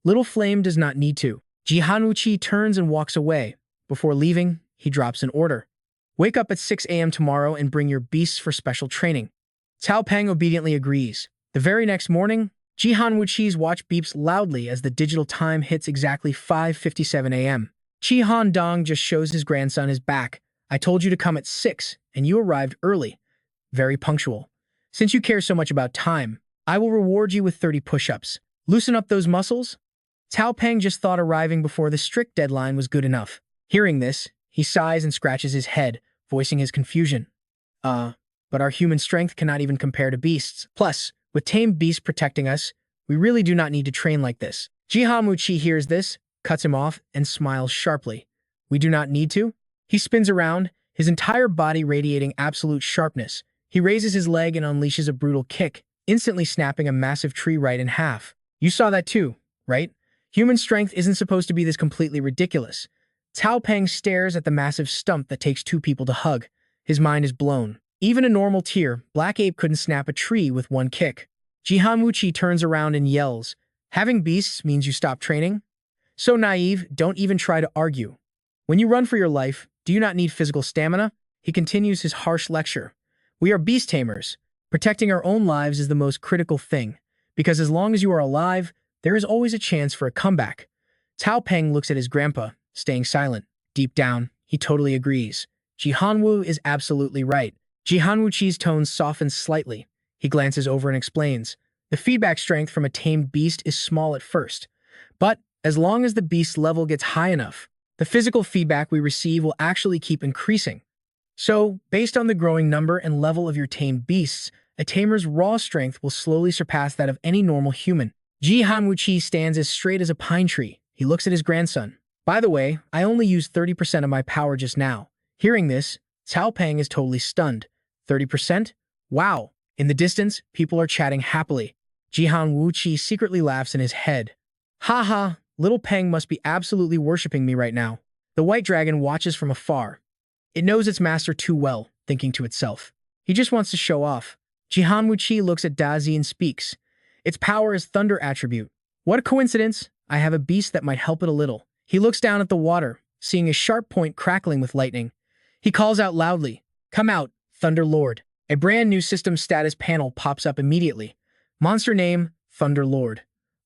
Little Flame does not need to. Jihanwuchi turns and walks away. Before leaving, he drops an order. Wake up at 6 a.m. tomorrow and bring your beasts for special training. Cao Peng obediently agrees. The very next morning, Jihanwuchi's watch beeps loudly as the digital time hits exactly 5:57 a.m. Chi Dong just shows his grandson is back. I told you to come at 6, and you arrived early. Very punctual. Since you care so much about time, I will reward you with 30 push-ups. Loosen up those muscles? Cao Peng just thought arriving before the strict deadline was good enough. Hearing this, he sighs and scratches his head, voicing his confusion. But our human strength cannot even compare to beasts. Plus, with tame beasts protecting us, we really do not need to train like this. Jihanwuchi hears this, cuts him off, and smiles sharply. We do not need to? He spins around, his entire body radiating absolute sharpness. He raises his leg and unleashes a brutal kick, instantly snapping a massive tree right in half. You saw that too, right? Human strength isn't supposed to be this completely ridiculous. Cao Peng stares at the massive stump that takes 2 people to hug. His mind is blown. Even a normal tier, Black Ape couldn't snap a tree with one kick. Jihanwuchi turns around and yells, having beasts means you stop training? So naive, don't even try to argue. When you run for your life, do you not need physical stamina? He continues his harsh lecture. We are beast tamers. Protecting our own lives is the most critical thing, because as long as you are alive, there is always a chance for a comeback. Cao Peng looks at his grandpa, staying silent. Deep down, he totally agrees. Jihanwu is absolutely right. Jihanwuchi's tone softens slightly. He glances over and explains. The feedback strength from a tamed beast is small at first, but as long as the beast's level gets high enough, the physical feedback we receive will actually keep increasing. So, based on the growing number and level of your tamed beasts, a tamer's raw strength will slowly surpass that of any normal human. Jihanwuchi stands as straight as a pine tree. He looks at his grandson. By the way, I only used 30% of my power just now. Hearing this, Cao Peng is totally stunned. 30%? Wow! In the distance, people are chatting happily. Jihanwuchi secretly laughs in his head. Haha, little Peng must be absolutely worshipping me right now. The white dragon watches from afar. It knows its master too well, thinking to itself. He just wants to show off. Jihanwuchi looks at Dazi and speaks. Its power is thunder attribute. What a coincidence! I have a beast that might help it a little. He looks down at the water, seeing a sharp point crackling with lightning. He calls out loudly, "Come out, Thunder Lord." A brand new system status panel pops up immediately. Monster name, Thunder Lord.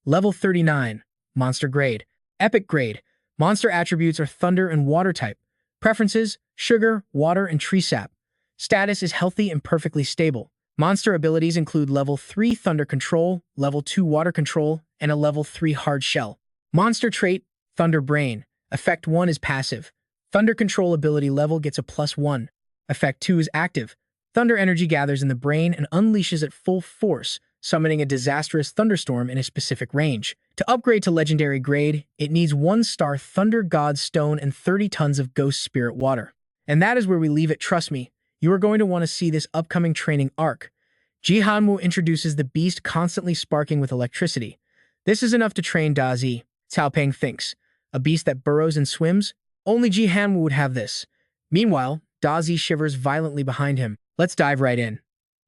Level 39. Monster grade. Epic grade. Monster attributes are thunder and water type. Preferences, sugar, water, and tree sap. Status is healthy and perfectly stable. Monster abilities include level 3 thunder control, level 2 water control, and a level 3 hard shell. Monster trait, Thunder Brain. Effect 1 is passive. Thunder control ability level gets a +1. Effect 2 is active. Thunder energy gathers in the brain and unleashes at full force, summoning a disastrous thunderstorm in a specific range. To upgrade to legendary grade, it needs 1-star Thunder God Stone and 30 tons of Ghost Spirit Water. And that is where we leave it, trust me. You are going to want to see this upcoming training arc. Jihanwu introduces the beast constantly sparking with electricity. This is enough to train Dazi, Cao Peng thinks. A beast that burrows and swims? Only Jihanwu would have this. Meanwhile, Dazi shivers violently behind him. Let's dive right in.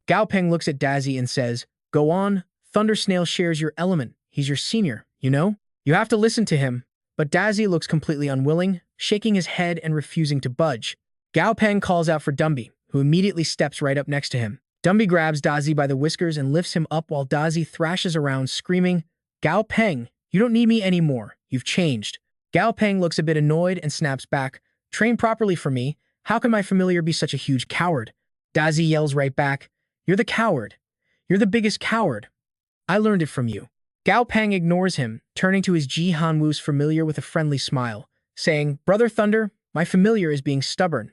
Gao Peng looks at Dazi and says, Go on, Thunder Snail shares your element. He's your senior, you know? You have to listen to him. But Dazi looks completely unwilling, shaking his head and refusing to budge. Gao Peng calls out for Dumby, who immediately steps right up next to him. Dumby grabs Dazi by the whiskers and lifts him up while Dazi thrashes around, screaming, Gao Peng, you don't need me anymore. You've changed. Gao Peng looks a bit annoyed and snaps back. Train properly for me. How can my familiar be such a huge coward? Dazi yells right back, You're the coward. You're the biggest coward. I learned it from you. Gao Peng ignores him, turning to his Jihanwu's familiar with a friendly smile, saying, Brother Thunder, my familiar is being stubborn.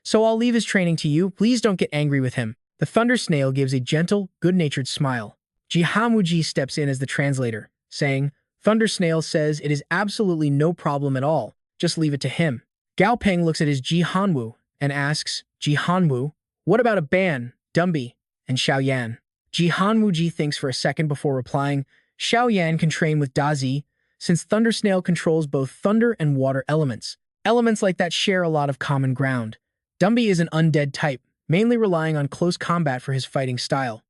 So I'll leave his training to you. Please don't get angry with him. The Thunder Snail gives a gentle, good-natured smile. Jihanwuji steps in as the translator, saying, Thunder Snail says it is absolutely no problem at all. Just leave it to him. Gao Peng looks at his Jihanwu and asks, Jihanwu, what about Aban, Dumby, and Xiaoyan? Jihan Wuji thinks for a second before replying. Xiao Yan can train with Dazi, since Thunder Snail controls both thunder and water elements. Elements like that share a lot of common ground. Dumby is an undead type, mainly relying on close combat for his fighting style.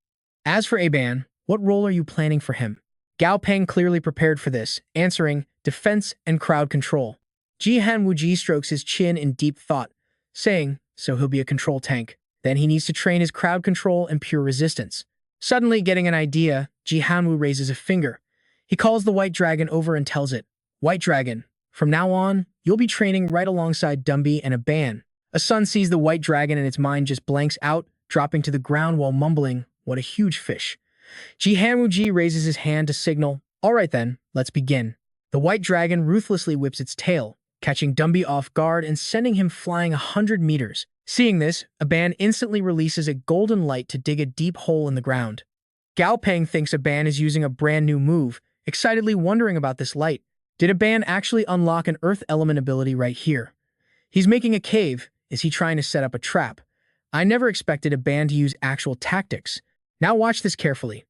As for Aban, what role are you planning for him? Gao Peng clearly prepared for this, answering defense and crowd control. Jihan Wuji strokes his chin in deep thought, saying, so he'll be a control tank. Then he needs to train his crowd control and pure resistance. Suddenly getting an idea, Jihanwu raises a finger. He calls the White Dragon over and tells it, White Dragon, from now on, you'll be training right alongside Dumby and Aban. A son sees the White Dragon and its mind just blanks out, dropping to the ground while mumbling, what a huge fish. Jihanwu raises his hand to signal, all right then, let's begin. The White Dragon ruthlessly whips its tail, catching Dumby off guard and sending him flying 100 meters. Seeing this, Aban instantly releases a golden light to dig a deep hole in the ground. Gao Peng thinks Aban is using a brand new move, excitedly wondering about this light. Did Aban actually unlock an earth element ability right here? He's making a cave. Is he trying to set up a trap? I never expected Aban to use actual tactics. Now watch this carefully.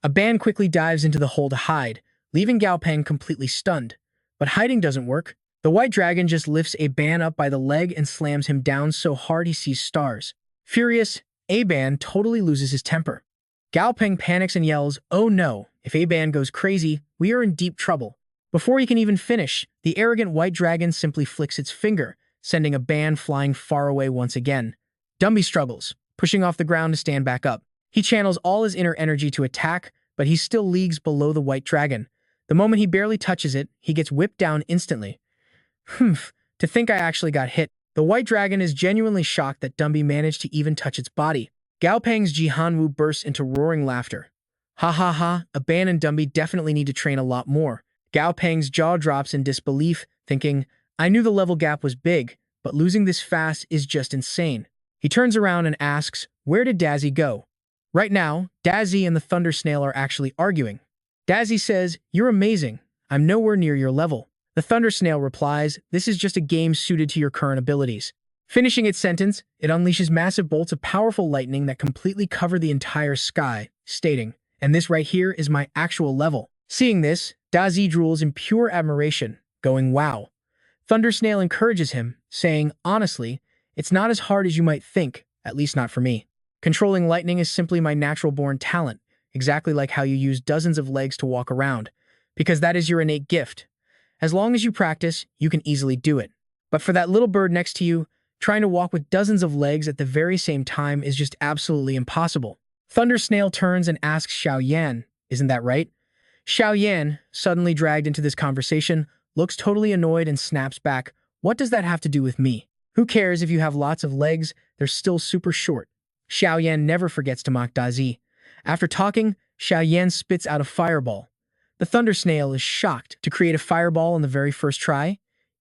Aban quickly dives into the hole to hide, leaving Gao Peng completely stunned. But hiding doesn't work. The White Dragon just lifts Aban up by the leg and slams him down so hard he sees stars. Furious, Aban totally loses his temper. Gao Peng panics and yells, oh no, if Aban goes crazy, we are in deep trouble. Before he can even finish, the arrogant White Dragon simply flicks its finger, sending Aban flying far away once again. Dumby struggles, pushing off the ground to stand back up. He channels all his inner energy to attack, but he's still leagues below the White Dragon. The moment he barely touches it, he gets whipped down instantly. Humph, to think I actually got hit. The White Dragon is genuinely shocked that Dumby managed to even touch its body. Gao Peng's Jihanwu bursts into roaring laughter. Ha ha ha, Aban and Dumby definitely need to train a lot more. Gao Peng's jaw drops in disbelief, thinking, I knew the level gap was big, but losing this fast is just insane. He turns around and asks, where did Dazi go? Right now, Dazi and the Thunder Snail are actually arguing. Dazi says, you're amazing. I'm nowhere near your level. The Thunder Snail replies, this is just a game suited to your current abilities. Finishing its sentence, it unleashes massive bolts of powerful lightning that completely cover the entire sky, stating, and this right here is my actual level. Seeing this, Dazi drools in pure admiration, going wow. Thunder Snail encourages him, saying, honestly, it's not as hard as you might think, at least not for me. Controlling lightning is simply my natural-born talent, exactly like how you use dozens of legs to walk around, because that is your innate gift. As long as you practice, you can easily do it. But for that little bird next to you, trying to walk with dozens of legs at the very same time is just absolutely impossible. Thunder Snail turns and asks Xiao Yan, isn't that right? Xiao Yan, suddenly dragged into this conversation, looks totally annoyed and snaps back, what does that have to do with me? Who cares if you have lots of legs, they're still super short. Xiao Yan never forgets to mock Dazi. After talking, Xiao Yan spits out a fireball. The Thunder Snail is shocked to create a fireball on the very first try.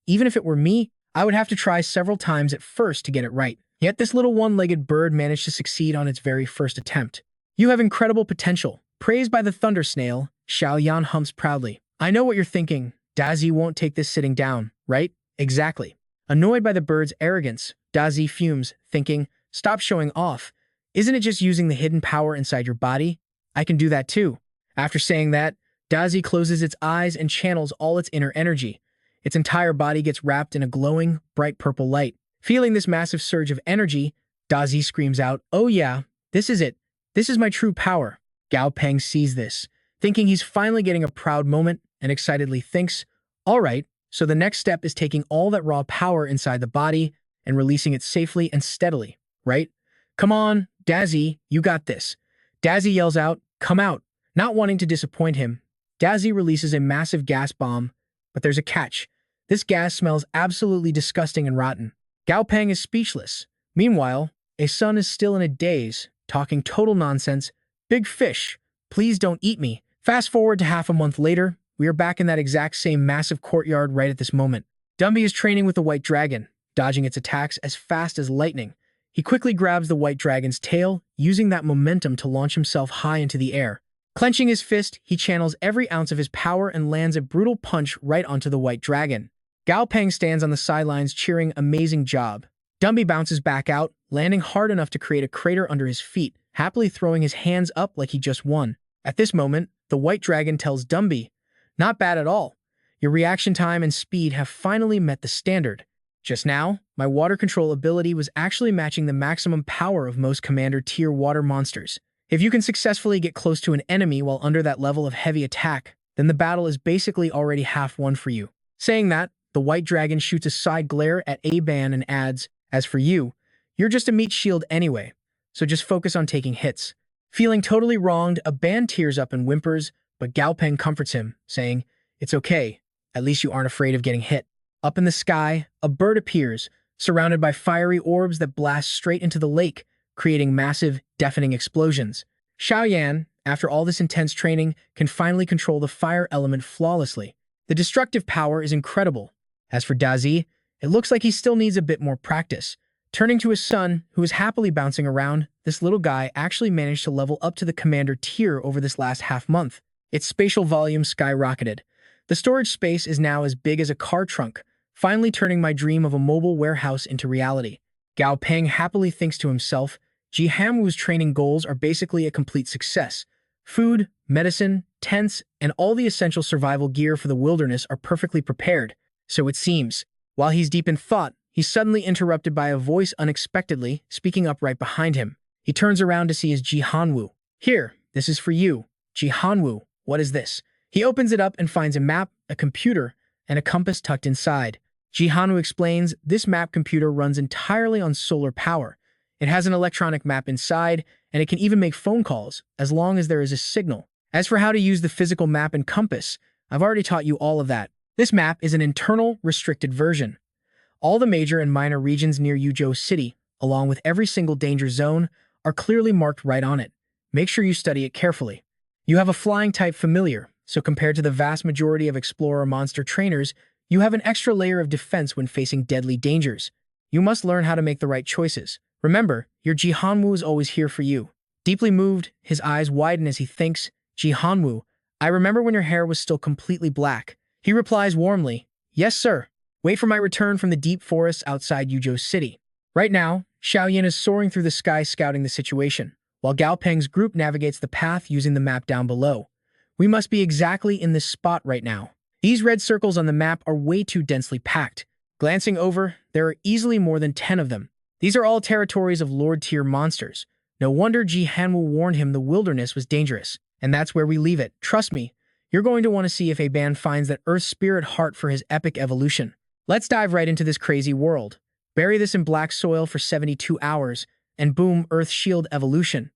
Even if it were me, I would have to try several times at first to get it right. Yet this little one-legged bird managed to succeed on its very first attempt. You have incredible potential. Praised by the Thunder Snail, Xiao Yan humps proudly. I know what you're thinking. Dazi won't take this sitting down, right? Exactly. Annoyed by the bird's arrogance, Dazi fumes, thinking, stop showing off. Isn't it just using the hidden power inside your body? I can do that too. After saying that, Dazi closes its eyes and channels all its inner energy. Its entire body gets wrapped in a glowing, bright purple light. Feeling this massive surge of energy, Dazi screams out, oh yeah, this is it. This is my true power. Gao Peng sees this, thinking he's finally getting a proud moment, and excitedly thinks, all right, so the next step is taking all that raw power inside the body and releasing it safely and steadily, right? Come on, Dazi, you got this. Dazi yells out, come out. Not wanting to disappoint him, Dazi releases a massive gas bomb, but there's a catch. This gas smells absolutely disgusting and rotten. Gao Peng is speechless. Meanwhile, a son is still in a daze, talking total nonsense. Big fish, please don't eat me. Fast forward to half a month later, we are back in that exact same massive courtyard right at this moment. Dumby is training with the White Dragon, dodging its attacks as fast as lightning. He quickly grabs the White Dragon's tail, using that momentum to launch himself high into the air. Clenching his fist, he channels every ounce of his power and lands a brutal punch right onto the White Dragon. Gao Peng stands on the sidelines cheering amazing job. Dumby bounces back out, landing hard enough to create a crater under his feet, happily throwing his hands up like he just won. At this moment, the white dragon tells Dumby, "Not bad at all. Your reaction time and speed have finally met the standard. Just now, my water control ability was actually matching the maximum power of most commander-tier water monsters. If you can successfully get close to an enemy while under that level of heavy attack, then the battle is basically already half won for you." Saying that, the white dragon shoots a side glare at Aban and adds, "As for you, you're just a meat shield anyway, so just focus on taking hits." Feeling totally wronged, Aban tears up and whimpers, but Gao Peng comforts him, saying, "It's okay. At least you aren't afraid of getting hit." Up in the sky, a bird appears, surrounded by fiery orbs that blast straight into the lake, creating massive, deafening explosions. Xiaoyan, after all this intense training, can finally control the fire element flawlessly. The destructive power is incredible. As for Dazi, it looks like he still needs a bit more practice. Turning to his son, who is happily bouncing around, this little guy actually managed to level up to the commander tier over this last half month. Its spatial volume skyrocketed. The storage space is now as big as a car trunk, finally turning my dream of a mobile warehouse into reality. Gao Peng happily thinks to himself, Ji Hanwu's training goals are basically a complete success. Food, medicine, tents, and all the essential survival gear for the wilderness are perfectly prepared, so it seems. While he's deep in thought, he's suddenly interrupted by a voice unexpectedly speaking up right behind him. He turns around to see his Ji Hanwu. "Here, this is for you. Ji Hanwu, what is this?" He opens it up and finds a map, a computer, and a compass tucked inside. Ji Hanwu explains this map computer runs entirely on solar power. It has an electronic map inside, and it can even make phone calls, as long as there is a signal. As for how to use the physical map and compass, I've already taught you all of that. This map is an internal, restricted version. All the major and minor regions near Yuzhou City, along with every single danger zone, are clearly marked right on it. Make sure you study it carefully. You have a flying type familiar, so compared to the vast majority of explorer monster trainers, you have an extra layer of defense when facing deadly dangers. You must learn how to make the right choices. Remember, your Ji Hanwu is always here for you. Deeply moved, his eyes widen as he thinks, "Ji Hanwu, I remember when your hair was still completely black." He replies warmly, "Yes, sir. Wait for my return from the deep forests outside Yuzhou City." Right now, Xiaoyan is soaring through the sky scouting the situation, while Gao Peng's group navigates the path using the map down below. We must be exactly in this spot right now. These red circles on the map are way too densely packed. Glancing over, there are easily more than 10 of them. These are all territories of Lord-tier monsters. No wonder Ji Hanwu warned him the wilderness was dangerous. And that's where we leave it. Trust me, you're going to want to see if Aban finds that Earth Spirit Heart for his epic evolution. Let's dive right into this crazy world. Bury this in black soil for 72 hours, and boom, Earth Shield evolution.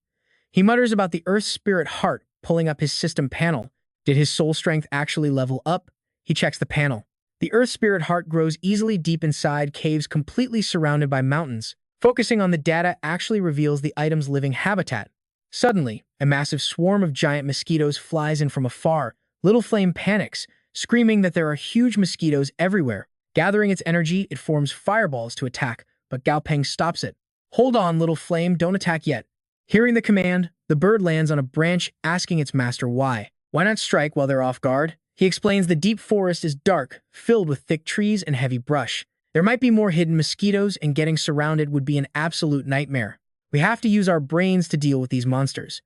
He mutters about the Earth Spirit Heart, pulling up his system panel. Did his soul strength actually level up? He checks the panel. The Earth Spirit Heart grows easily deep inside caves completely surrounded by mountains. Focusing on the data actually reveals the item's living habitat. Suddenly, a massive swarm of giant mosquitoes flies in from afar. Little Flame panics, screaming that there are huge mosquitoes everywhere. Gathering its energy, it forms fireballs to attack, but Gao Peng stops it. "Hold on, Little Flame, don't attack yet." Hearing the command, the bird lands on a branch, asking its master why. Why not strike while they're off guard? He explains the deep forest is dark, filled with thick trees and heavy brush. There might be more hidden mosquitoes, and getting surrounded would be an absolute nightmare. We have to use our brains to deal with these monsters.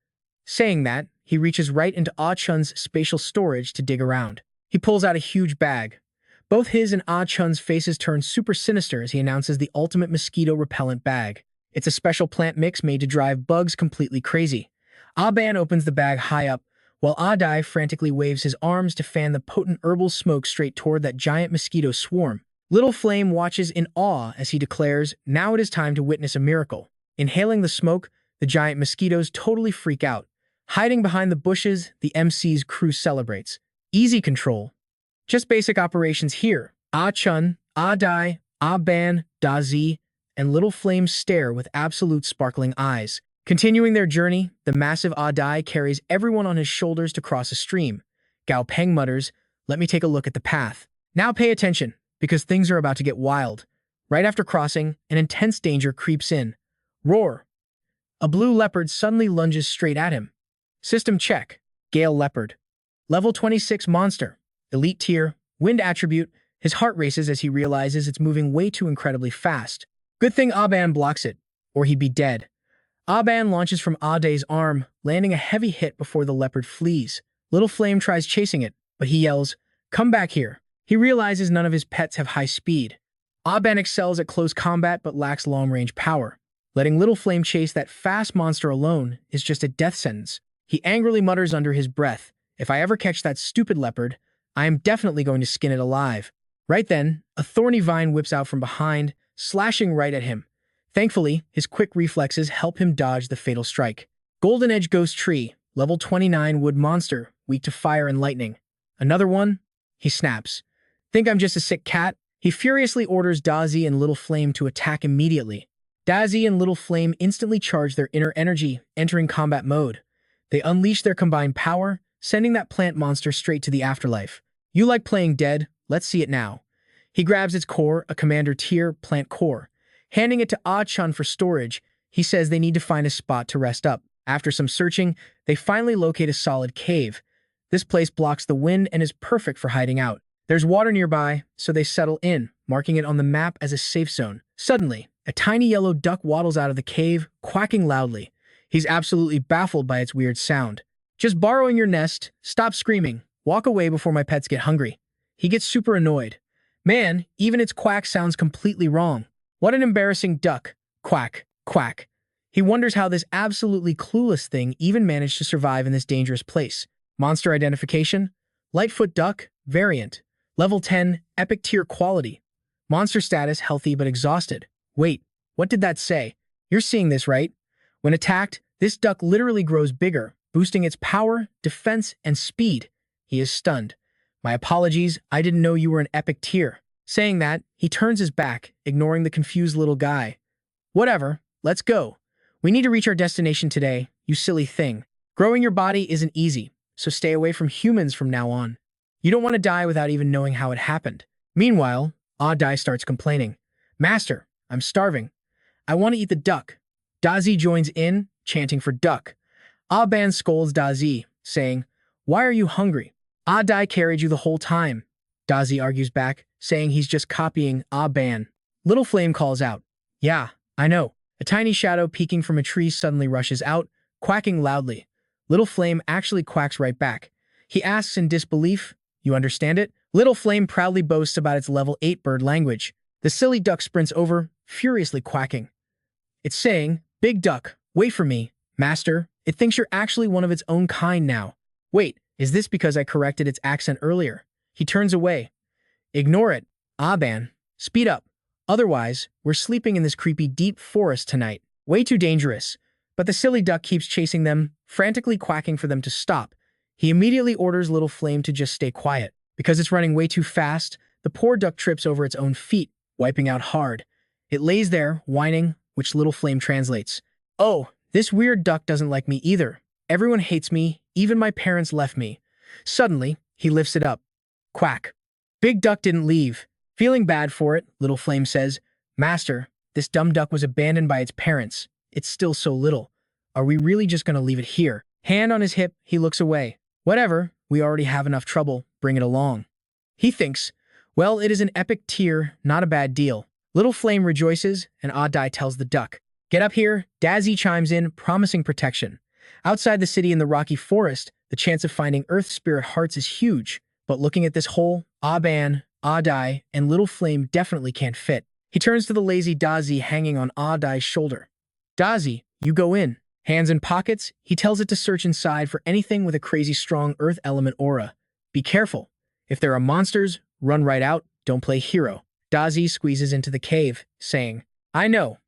Saying that, he reaches right into Ah Chun's spatial storage to dig around. He pulls out a huge bag. Both his and Ah Chun's faces turn super sinister as he announces the ultimate mosquito repellent bag. It's a special plant mix made to drive bugs completely crazy. Ah Ban opens the bag high up, while Ah Dai frantically waves his arms to fan the potent herbal smoke straight toward that giant mosquito swarm. Little Flame watches in awe as he declares, "Now it is time to witness a miracle." Inhaling the smoke, the giant mosquitoes totally freak out. Hiding behind the bushes, the MC's crew celebrates. Easy control. Just basic operations here. Ah Chun, Ah Dai, Ah Ban, Da Zi, and Little Flame stare with absolute sparkling eyes. Continuing their journey, the massive Ah Dai carries everyone on his shoulders to cross a stream. Gao Peng mutters, "Let me take a look at the path." Now pay attention, because things are about to get wild. Right after crossing, an intense danger creeps in. Roar! A blue leopard suddenly lunges straight at him. System check. Gale Leopard. Level 26 monster. Elite tier. Wind attribute. His heart races as he realizes it's moving way too incredibly fast. Good thing Aban blocks it, or he'd be dead. Aban launches from Ade's arm, landing a heavy hit before the leopard flees. Little Flame tries chasing it, but he yells, "Come back here." He realizes none of his pets have high speed. Aban excels at close combat but lacks long-range power. Letting Little Flame chase that fast monster alone is just a death sentence. He angrily mutters under his breath, "If I ever catch that stupid leopard, I am definitely going to skin it alive." Right then, a thorny vine whips out from behind, slashing right at him. Thankfully, his quick reflexes help him dodge the fatal strike. Golden Edge Ghost Tree, level 29 wood monster, weak to fire and lightning. Another one? He snaps. "Think I'm just a sick cat?" He furiously orders Dazi and Little Flame to attack immediately. Dazi and Little Flame instantly charge their inner energy, entering combat mode. They unleash their combined power, sending that plant monster straight to the afterlife. "You like playing dead? Let's see it now." He grabs its core, a commander tier plant core. Handing it to Ah-chun for storage, he says they need to find a spot to rest up. After some searching, they finally locate a solid cave. This place blocks the wind and is perfect for hiding out. There's water nearby, so they settle in, marking it on the map as a safe zone. Suddenly, a tiny yellow duck waddles out of the cave, quacking loudly. He's absolutely baffled by its weird sound. "Just borrowing your nest. Stop screaming. Walk away before my pets get hungry." He gets super annoyed. Man, even its quack sounds completely wrong. What an embarrassing duck. Quack, quack. He wonders how this absolutely clueless thing even managed to survive in this dangerous place. Monster identification? Lightfoot duck, variant. Level 10, epic tier quality. Monster status healthy but exhausted. Wait, what did that say? You're seeing this, right? When attacked, this duck literally grows bigger, boosting its power, defense, and speed. He is stunned. "My apologies, I didn't know you were an epic tier." Saying that, he turns his back, ignoring the confused little guy. "Whatever, let's go. We need to reach our destination today, you silly thing. Growing your body isn't easy, so stay away from humans from now on. You don't want to die without even knowing how it happened." Meanwhile, Dai starts complaining. "Master, I'm starving. I want to eat the duck." Dazi joins in, chanting for duck. Ban scolds Dazi, saying, "Why are you hungry? Dai carried you the whole time." Dazi argues back, saying he's just copying Ban. Little Flame calls out, "Yeah, I know." A tiny shadow peeking from a tree suddenly rushes out, quacking loudly. Little Flame actually quacks right back. He asks in disbelief, "You understand it?" Little Flame proudly boasts about its level 8 bird language. The silly duck sprints over, furiously quacking. It's saying, "Big duck, wait for me, master. It thinks you're actually one of its own kind now." Wait, is this because I corrected its accent earlier? He turns away. "Ignore it, Ban. Speed up. Otherwise, we're sleeping in this creepy deep forest tonight. Way too dangerous." But the silly duck keeps chasing them, frantically quacking for them to stop. He immediately orders Little Flame to just stay quiet. Because it's running way too fast, the poor duck trips over its own feet, wiping out hard. It lays there, whining, which Little Flame translates, "Oh, this weird duck doesn't like me either. Everyone hates me, even my parents left me." Suddenly, he lifts it up. Quack. Big duck didn't leave. Feeling bad for it, Little Flame says, "Master, this dumb duck was abandoned by its parents. It's still so little. Are we really just going to leave it here?" Hand on his hip, he looks away. "Whatever, we already have enough trouble. Bring it along." He thinks, well, it is an epic tier, not a bad deal. Little Flame rejoices, and Dai tells the duck, "Get up here." Dazi chimes in, promising protection. Outside the city in the rocky forest, the chance of finding Earth Spirit hearts is huge. But looking at this hole, Ban, Dai, and Little Flame definitely can't fit. He turns to the lazy Dazi hanging on Dai's shoulder. "Dazi, you go in." Hands in pockets, he tells it to search inside for anything with a crazy strong earth element aura. "Be careful. If there are monsters, run right out, don't play hero." Dazi squeezes into the cave, saying, "I know."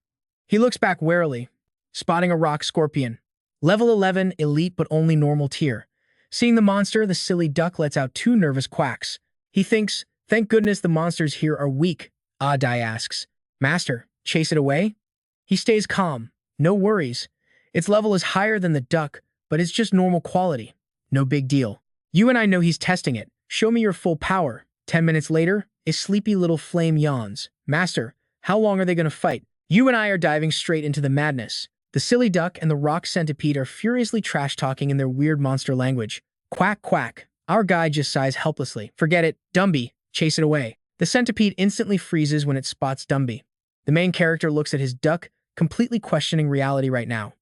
He looks back warily, spotting a rock scorpion. Level 11, elite but only normal tier. Seeing the monster, the silly duck lets out 2 nervous quacks. He thinks, thank goodness the monsters here are weak. Dai asks, "Master, chase it away?" He stays calm. No worries. Its level is higher than the duck, but it's just normal quality. No big deal. You and I know he's testing it. Show me your full power. 10 minutes later, a sleepy Little Flame yawns. "Master, how long are they going to fight?" You and I are diving straight into the madness. The silly duck and the rock centipede are furiously trash-talking in their weird monster language. Quack, quack. Our guy just sighs helplessly. "Forget it, Dumby. Chase it away." The centipede instantly freezes when it spots Dumby. The main character looks at his duck, completely questioning reality right now.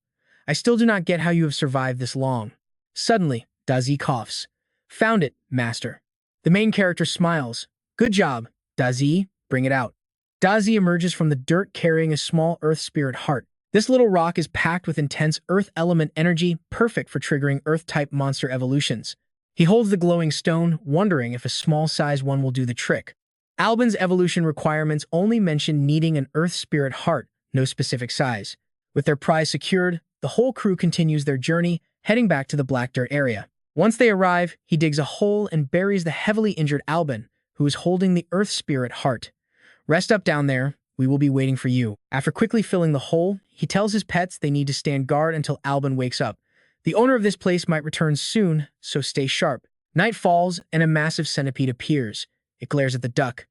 I still do not get how you have survived this long. Suddenly, Dazi coughs. Found it, master. The main character smiles. Good job, Dazi, bring it out. Dazi emerges from the dirt carrying a small earth spirit heart. This little rock is packed with intense earth element energy, perfect for triggering earth-type monster evolutions. He holds the glowing stone, wondering if a small-sized one will do the trick. Albin's evolution requirements only mention needing an earth spirit heart, no specific size. With their prize secured, the whole crew continues their journey, heading back to the black dirt area. Once they arrive, he digs a hole and buries the heavily injured Albin, who is holding the earth spirit heart. Rest up down there. We will be waiting for you. After quickly filling the hole, he tells his pets they need to stand guard until Albin wakes up. The owner of this place might return soon, so stay sharp. Night falls, and a massive centipede appears. It glares at the duck.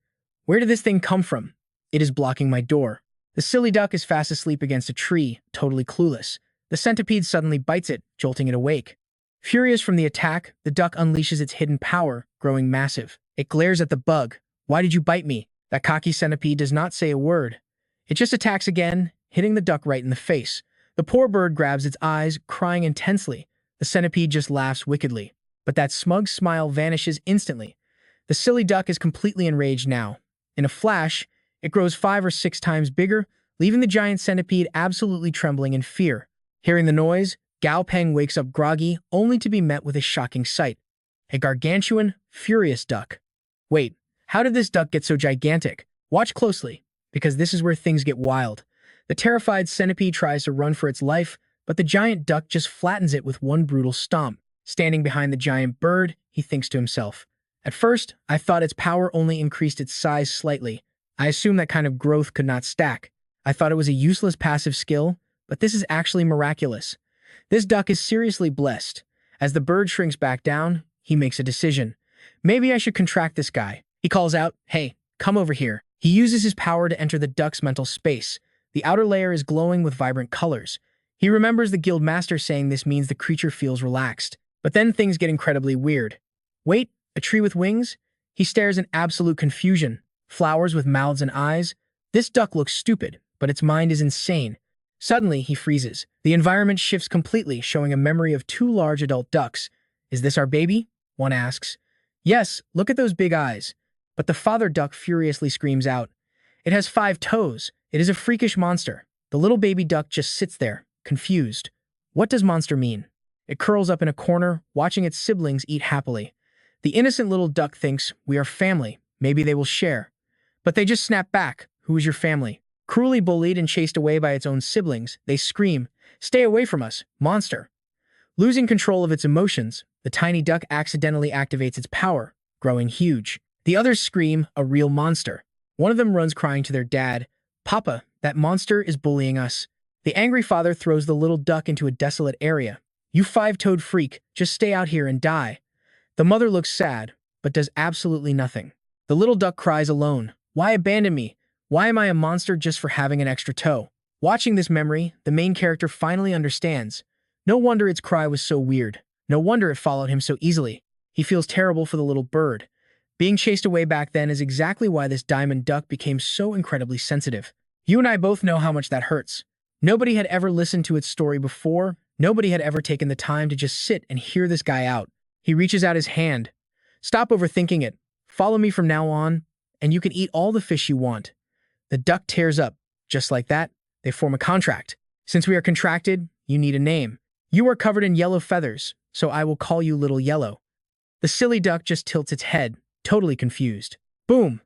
Where did this thing come from? It is blocking my door. The silly duck is fast asleep against a tree, totally clueless. The centipede suddenly bites it, jolting it awake. Furious from the attack, the duck unleashes its hidden power, growing massive. It glares at the bug. Why did you bite me? That cocky centipede does not say a word. It just attacks again, hitting the duck right in the face. The poor bird grabs its eyes, crying intensely. The centipede just laughs wickedly. But that smug smile vanishes instantly. The silly duck is completely enraged now. In a flash, it grows 5 or 6 times bigger, leaving the giant centipede absolutely trembling in fear. Hearing the noise, Gao Peng wakes up groggy, only to be met with a shocking sight. A gargantuan, furious duck. Wait, how did this duck get so gigantic? Watch closely, because this is where things get wild. The terrified centipede tries to run for its life, but the giant duck just flattens it with one brutal stomp. Standing behind the giant bird, he thinks to himself, at first, I thought its power only increased its size slightly. I assumed that kind of growth could not stack. I thought it was a useless passive skill, but this is actually miraculous. This duck is seriously blessed. As the bird shrinks back down, he makes a decision. Maybe I should contract this guy. He calls out, hey, come over here. He uses his power to enter the duck's mental space. The outer layer is glowing with vibrant colors. He remembers the guild master saying this means the creature feels relaxed. But then things get incredibly weird. Wait, a tree with wings? He stares in absolute confusion. Flowers with mouths and eyes? This duck looks stupid, but its mind is insane. Suddenly, he freezes. The environment shifts completely, showing a memory of 2 large adult ducks. Is this our baby? One asks. Yes, look at those big eyes. But the father duck furiously screams out. It has 5 toes. It is a freakish monster. The little baby duck just sits there, confused. What does monster mean? It curls up in a corner, watching its siblings eat happily. The innocent little duck thinks, we are family, maybe they will share. But they just snap back, who is your family? Cruelly bullied and chased away by its own siblings, they scream, stay away from us, monster. Losing control of its emotions, the tiny duck accidentally activates its power, growing huge. The others scream, a real monster. One of them runs crying to their dad, Papa, that monster is bullying us. The angry father throws the little duck into a desolate area. You 5-toed freak, just stay out here and die. The mother looks sad, but does absolutely nothing. The little duck cries alone. Why abandon me? Why am I a monster just for having an extra toe? Watching this memory, the main character finally understands. No wonder its cry was so weird. No wonder it followed him so easily. He feels terrible for the little bird. Being chased away back then is exactly why this diamond duck became so incredibly sensitive. You and I both know how much that hurts. Nobody had ever listened to its story before. Nobody had ever taken the time to just sit and hear this guy out. He reaches out his hand. Stop overthinking it. Follow me from now on, and you can eat all the fish you want. The duck tears up. Just like that, they form a contract. Since we are contracted, you need a name. You are covered in yellow feathers, so I will call you Little Yellow. The silly duck just tilts its head, totally confused. Boom!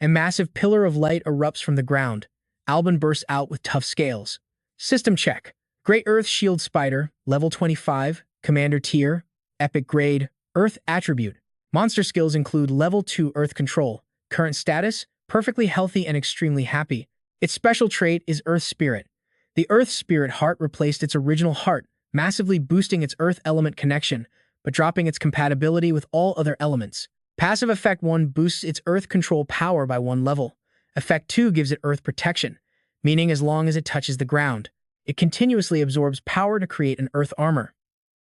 A massive pillar of light erupts from the ground. Albin bursts out with tough scales. System check. Great Earth Shield Spider, level 25, Commander Tier, Epic Grade, Earth Attribute. Monster skills include level 2 Earth Control. Current status, perfectly healthy and extremely happy. Its special trait is Earth Spirit. The Earth Spirit heart replaced its original heart, massively boosting its Earth element connection, but dropping its compatibility with all other elements. Passive Effect 1 boosts its Earth Control power by 1 level. Effect 2 gives it Earth Protection, meaning as long as it touches the ground. It continuously absorbs power to create an Earth armor.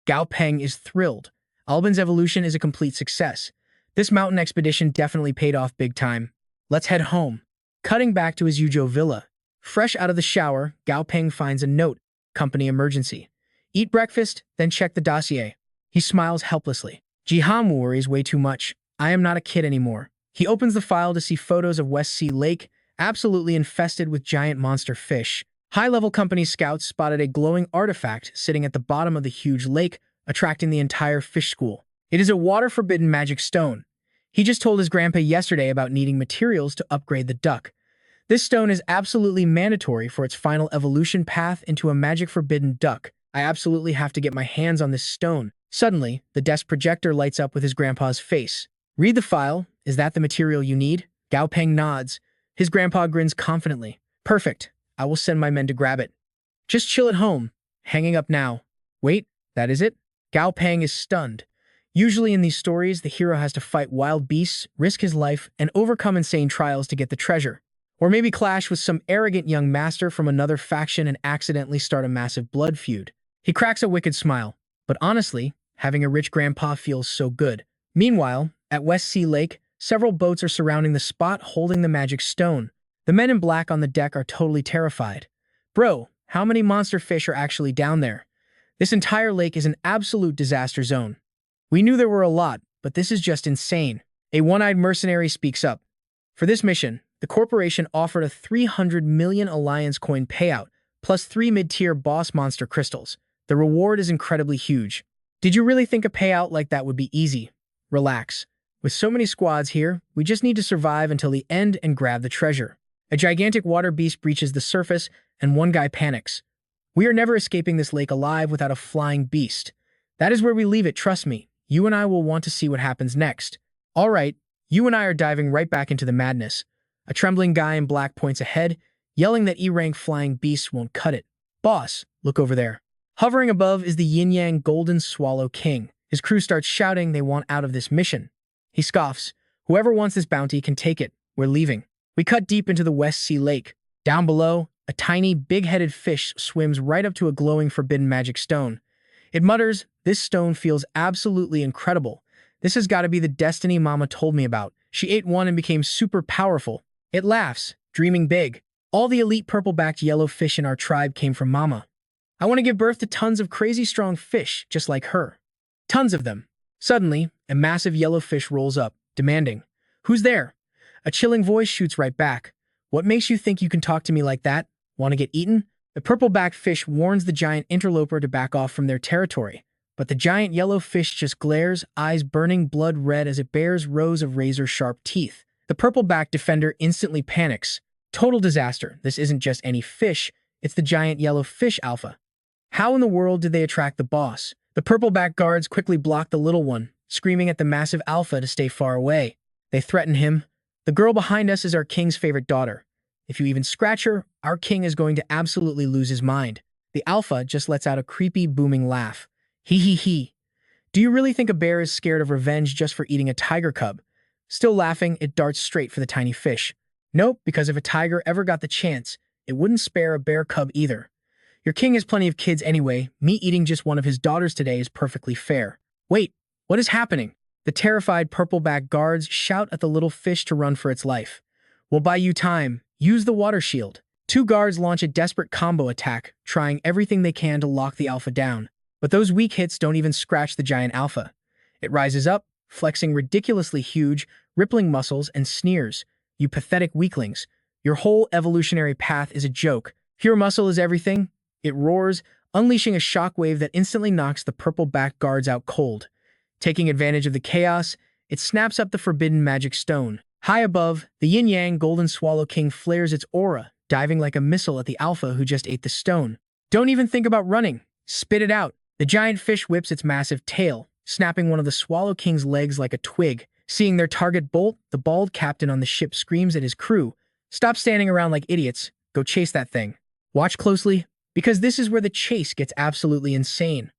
Gao Peng is thrilled. Albin's evolution is a complete success. This mountain expedition definitely paid off big time. Let's head home. Cutting back to his Yuzhou villa. Fresh out of the shower, Gao Peng finds a note, company emergency. Eat breakfast, then check the dossier. He smiles helplessly. Jihan worries way too much. I am not a kid anymore. He opens the file to see photos of West Sea Lake, absolutely infested with giant monster fish. High-level company scouts spotted a glowing artifact sitting at the bottom of the huge lake, attracting the entire fish school. It is a water-forbidden magic stone. He just told his grandpa yesterday about needing materials to upgrade the duck. This stone is absolutely mandatory for its final evolution path into a magic-forbidden duck. I absolutely have to get my hands on this stone. Suddenly, the desk projector lights up with his grandpa's face. Read the file. Is that the material you need? Gao Peng nods. His grandpa grins confidently. Perfect. I will send my men to grab it. Just chill at home. Hanging up now. Wait, that is it? Gao Peng is stunned. Usually in these stories, the hero has to fight wild beasts, risk his life, and overcome insane trials to get the treasure. Or maybe clash with some arrogant young master from another faction and accidentally start a massive blood feud. He cracks a wicked smile. But honestly, having a rich grandpa feels so good. Meanwhile, at West Sea Lake, several boats are surrounding the spot holding the magic stone. The men in black on the deck are totally terrified. Bro, how many monster fish are actually down there? This entire lake is an absolute disaster zone. We knew there were a lot, but this is just insane. A one-eyed mercenary speaks up. For this mission, the corporation offered a 300 million Alliance coin payout, plus 3 mid-tier boss monster crystals. The reward is incredibly huge. Did you really think a payout like that would be easy? Relax. With so many squads here, we just need to survive until the end and grab the treasure. A gigantic water beast breaches the surface, and one guy panics. We are never escaping this lake alive without a flying beast. That is where we leave it, trust me. You and I will want to see what happens next. All right, you and I are diving right back into the madness. A trembling guy in black points ahead, yelling that E-rank flying beasts won't cut it. Boss, look over there. Hovering above is the yin-yang golden swallow king. His crew starts shouting they want out of this mission. He scoffs. Whoever wants this bounty can take it. We're leaving. We cut deep into the West Sea Lake. Down below, a tiny, big-headed fish swims right up to a glowing forbidden magic stone. It mutters, "This stone feels absolutely incredible. This has got to be the destiny Mama told me about. She ate one and became super powerful." It laughs, dreaming big. All the elite purple-backed yellow fish in our tribe came from Mama. I want to give birth to tons of crazy strong fish, just like her. Tons of them. Suddenly, a massive yellow fish rolls up, demanding, "Who's there?" A chilling voice shoots right back. "What makes you think you can talk to me like that? Want to get eaten?" The purple-backed fish warns the giant interloper to back off from their territory, but the giant yellow fish just glares, eyes burning blood red as it bares rows of razor-sharp teeth. The purple-backed defender instantly panics. Total disaster. This isn't just any fish, it's the giant yellow fish alpha. How in the world did they attract the boss? The purple-backed guards quickly block the little one, screaming at the massive alpha to stay far away. They threaten him. "The girl behind us is our king's favorite daughter. If you even scratch her, our king is going to absolutely lose his mind." The alpha just lets out a creepy, booming laugh. Hee hee hee. Do you really think a bear is scared of revenge just for eating a tiger cub? Still laughing, it darts straight for the tiny fish. Nope, because if a tiger ever got the chance, it wouldn't spare a bear cub either. Your king has plenty of kids anyway. Me eating just one of his daughters today is perfectly fair. Wait, what is happening? The terrified purple-backed guards shout at the little fish to run for its life. "We'll buy you time. Use the water shield." Two guards launch a desperate combo attack, trying everything they can to lock the alpha down. But those weak hits don't even scratch the giant alpha. It rises up, flexing ridiculously huge, rippling muscles and sneers. "You pathetic weaklings. Your whole evolutionary path is a joke. Pure muscle is everything." It roars, unleashing a shockwave that instantly knocks the purple-backed guards out cold. Taking advantage of the chaos, it snaps up the forbidden magic stone. High above, the yin-yang golden swallow king flares its aura, diving like a missile at the alpha who just ate the stone. "Don't even think about running. Spit it out." The giant fish whips its massive tail, snapping one of the swallow king's legs like a twig. Seeing their target bolt, the bald captain on the ship screams at his crew, "Stop standing around like idiots. Go chase that thing. Watch closely, because this is where the chase gets absolutely insane."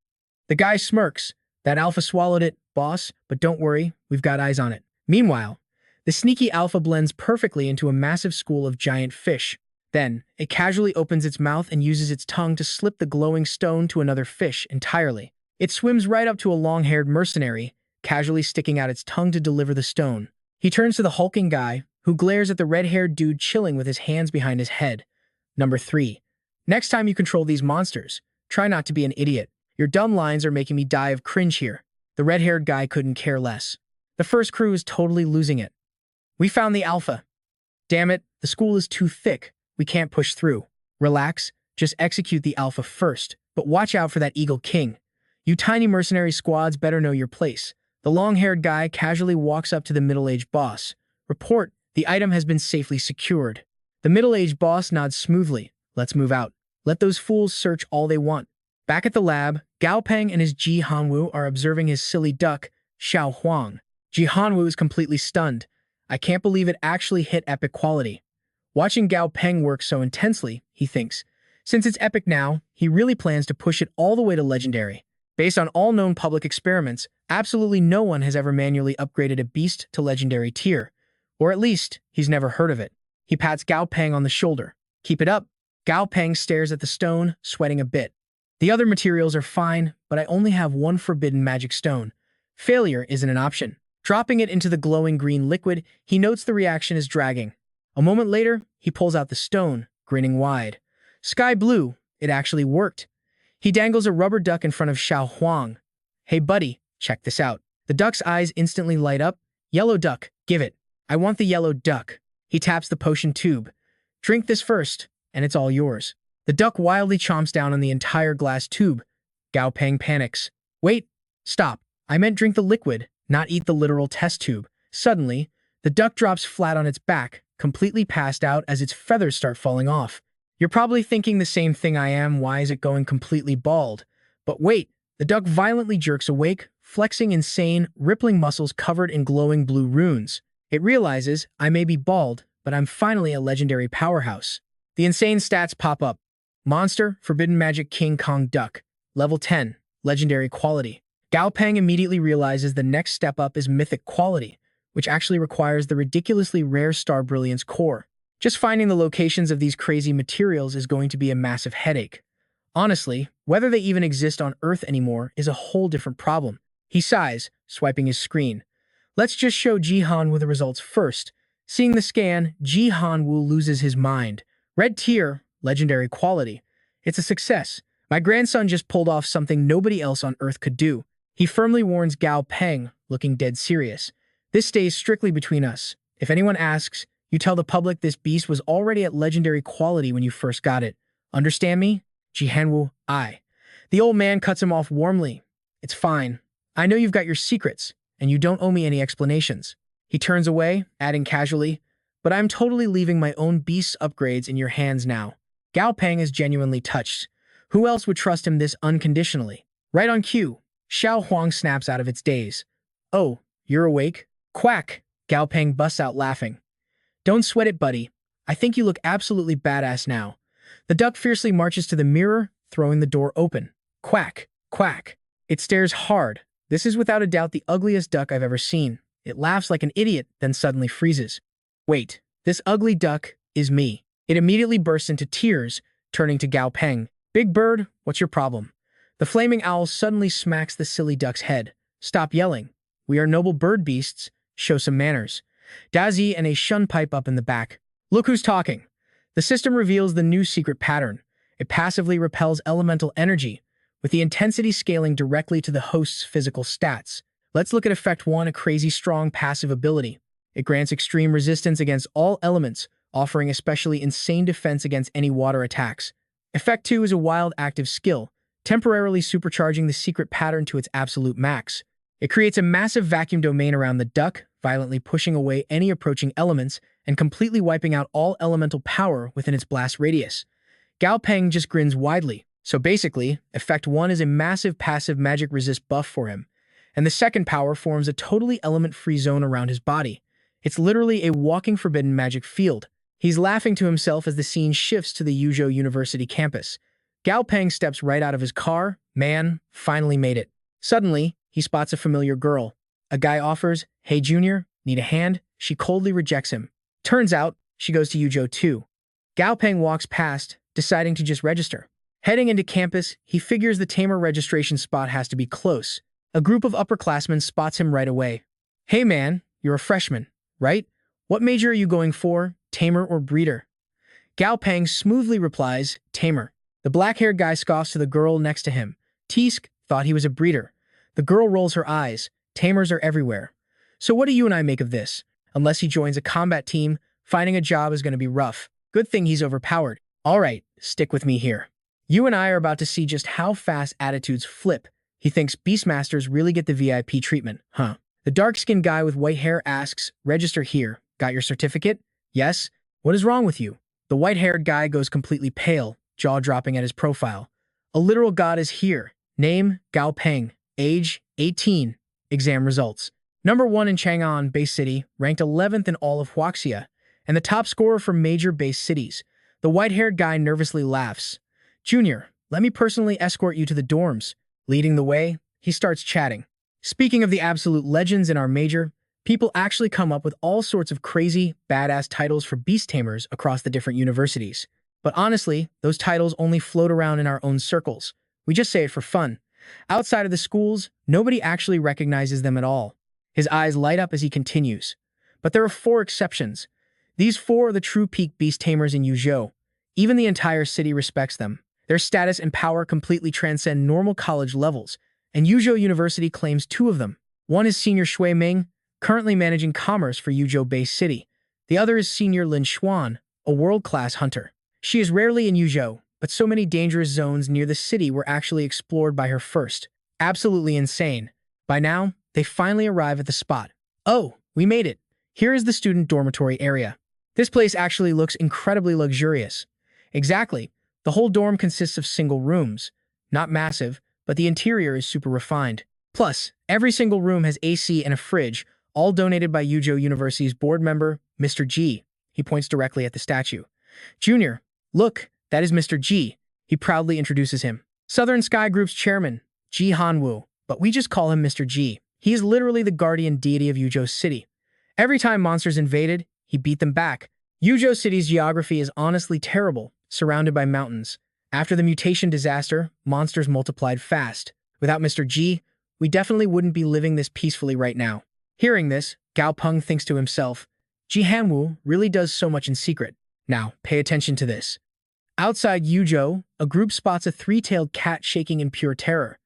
The guy smirks. "That alpha swallowed it, boss, but don't worry, we've got eyes on it." Meanwhile, the sneaky alpha blends perfectly into a massive school of giant fish. Then, it casually opens its mouth and uses its tongue to slip the glowing stone to another fish entirely. It swims right up to a long-haired mercenary, casually sticking out its tongue to deliver the stone. He turns to the hulking guy, who glares at the red-haired dude chilling with his hands behind his head. Number 3. Next time you control these monsters, try not to be an idiot. Your dumb lines are making me die of cringe here. The red-haired guy couldn't care less. The first crew is totally losing it. We found the alpha. Damn it, the school is too thick. We can't push through. Relax, just execute the alpha first. But watch out for that Eagle King. You tiny mercenary squads better know your place. The long-haired guy casually walks up to the middle-aged boss. Report, the item has been safely secured. The middle-aged boss nods smoothly. Let's move out. Let those fools search all they want. Back at the lab, Gao Peng and his Ji Hanwu are observing his silly duck, Xiao Huang. Ji Hanwu is completely stunned. I can't believe it actually hit epic quality. Watching Gao Peng work so intensely, he thinks, since it's epic now, he really plans to push it all the way to legendary. Based on all known public experiments, absolutely no one has ever manually upgraded a beast to legendary tier. Or at least, he's never heard of it. He pats Gao Peng on the shoulder. Keep it up. Gao Peng stares at the stone, sweating a bit. The other materials are fine, but I only have one forbidden magic stone. Failure isn't an option. Dropping it into the glowing green liquid, he notes the reaction is dragging. A moment later, he pulls out the stone, grinning wide. Sky blue, it actually worked. He dangles a rubber duck in front of Xiao Huang. Hey buddy, check this out. The duck's eyes instantly light up. Yellow duck, give it. I want the yellow duck. He taps the potion tube. Drink this first, and it's all yours. The duck wildly chomps down on the entire glass tube. Gao Peng panics. Wait, stop. I meant drink the liquid, not eat the literal test tube. Suddenly, the duck drops flat on its back, completely passed out as its feathers start falling off. You're probably thinking the same thing I am, why is it going completely bald? But wait, the duck violently jerks awake, flexing insane, rippling muscles covered in glowing blue runes. It realizes, I may be bald, but I'm finally a legendary powerhouse. The insane stats pop up. Monster, Forbidden Magic King Kong Duck. Level 10, Legendary Quality. Gao Peng immediately realizes the next step up is Mythic Quality, which actually requires the ridiculously rare Star Brilliance core. Just finding the locations of these crazy materials is going to be a massive headache. Honestly, whether they even exist on Earth anymore is a whole different problem. He sighs, swiping his screen. Let's just show Ji Hanwu the results first. Seeing the scan, Ji Hanwu loses his mind. Red tier, legendary quality. It's a success. My grandson just pulled off something nobody else on Earth could do. He firmly warns Gao Peng, looking dead serious. This stays strictly between us. If anyone asks, you tell the public this beast was already at legendary quality when you first got it. Understand me? Ji Hanwu, aye. The old man cuts him off warmly. It's fine. I know you've got your secrets, and you don't owe me any explanations. He turns away, adding casually, but I'm totally leaving my own beast's upgrades in your hands now. Gao Peng is genuinely touched. Who else would trust him this unconditionally? Right on cue, Xiao Huang snaps out of its daze. Oh, you're awake? Quack! Gao Peng busts out laughing. Don't sweat it, buddy. I think you look absolutely badass now. The duck fiercely marches to the mirror, throwing the door open. Quack! Quack! It stares hard. This is without a doubt the ugliest duck I've ever seen. It laughs like an idiot, then suddenly freezes. Wait, this ugly duck is me. It immediately bursts into tears, turning to Gao Peng. Big bird, what's your problem? The flaming owl suddenly smacks the silly duck's head. Stop yelling. We are noble bird beasts. Show some manners. Dazi and a shun pipe up in the back. Look who's talking. The system reveals the new secret pattern. It passively repels elemental energy, with the intensity scaling directly to the host's physical stats. Let's look at Effect 1, a crazy strong passive ability. It grants extreme resistance against all elements, offering especially insane defense against any water attacks. Effect 2 is a wild active skill, temporarily supercharging the secret pattern to its absolute max. It creates a massive vacuum domain around the duck, violently pushing away any approaching elements and completely wiping out all elemental power within its blast radius. Gao Peng just grins widely. So basically, Effect 1 is a massive passive magic resist buff for him, and the second power forms a totally element-free zone around his body. It's literally a walking forbidden magic field. He's laughing to himself as the scene shifts to the Yuzhou University campus. Gao Peng steps right out of his car. Man, finally made it. Suddenly, he spots a familiar girl. A guy offers, "Hey Junior, need a hand?" She coldly rejects him. Turns out, she goes to Yuzhou too. Gao Peng walks past, deciding to just register. Heading into campus, he figures the tamer registration spot has to be close. A group of upperclassmen spots him right away. "Hey man, you're a freshman, right? What major are you going for, tamer or breeder?" Gao Peng smoothly replies, "Tamer." The black-haired guy scoffs to the girl next to him. Tisk thought he was a breeder. The girl rolls her eyes. Tamers are everywhere. So what do you and I make of this? Unless he joins a combat team, finding a job is going to be rough. Good thing he's overpowered. All right, stick with me here. You and I are about to see just how fast attitudes flip. He thinks Beastmasters really get the VIP treatment, huh? The dark-skinned guy with white hair asks, "Register here. Got your certificate?" "Yes." "What is wrong with you?" The white-haired guy goes completely pale, jaw dropping at his profile. "A literal god is here. Name, Gao Peng. Age, 18. Exam results. Number 1 in Chang'an, base city, ranked 11th in all of Huaxia, and the top scorer for major base cities." The white-haired guy nervously laughs. "Junior, let me personally escort you to the dorms." Leading the way, he starts chatting. "Speaking of the absolute legends in our major, people actually come up with all sorts of crazy, badass titles for beast tamers across the different universities. But honestly, those titles only float around in our own circles. We just say it for fun. Outside of the schools, nobody actually recognizes them at all." His eyes light up as he continues. "But there are 4 exceptions. These 4 are the true peak beast tamers in Yuzhou. Even the entire city respects them. Their status and power completely transcend normal college levels, and Yuzhou University claims 2 of them. One is Senior Shui Ming, currently managing commerce for Yuzhou Base City. The other is Senior Lin Xuan, a world-class hunter. She is rarely in Yuzhou, but so many dangerous zones near the city were actually explored by her first. Absolutely insane. By now, they finally arrive at the spot. "Oh, we made it. Here is the student dormitory area." This place actually looks incredibly luxurious. Exactly. The whole dorm consists of single rooms. Not massive, but the interior is super refined. Plus, every single room has AC and a fridge, all donated by Yuzhou University's board member, Mr. G. He points directly at the statue. "Junior, look, that is Mr. G." He proudly introduces him. "Southern Sky Group's chairman, Ji Hanwu, but we just call him Mr. G. He is literally the guardian deity of Yuzhou City. Every time monsters invaded, he beat them back. Yuzhou City's geography is honestly terrible, surrounded by mountains. After the mutation disaster, monsters multiplied fast. Without Mr. G, we definitely wouldn't be living this peacefully right now." Hearing this, Gao Peng thinks to himself, Ji Hanwu really does so much in secret. Now, pay attention to this. Outside Yuzhou, a group spots a 3-tailed cat shaking in pure terror.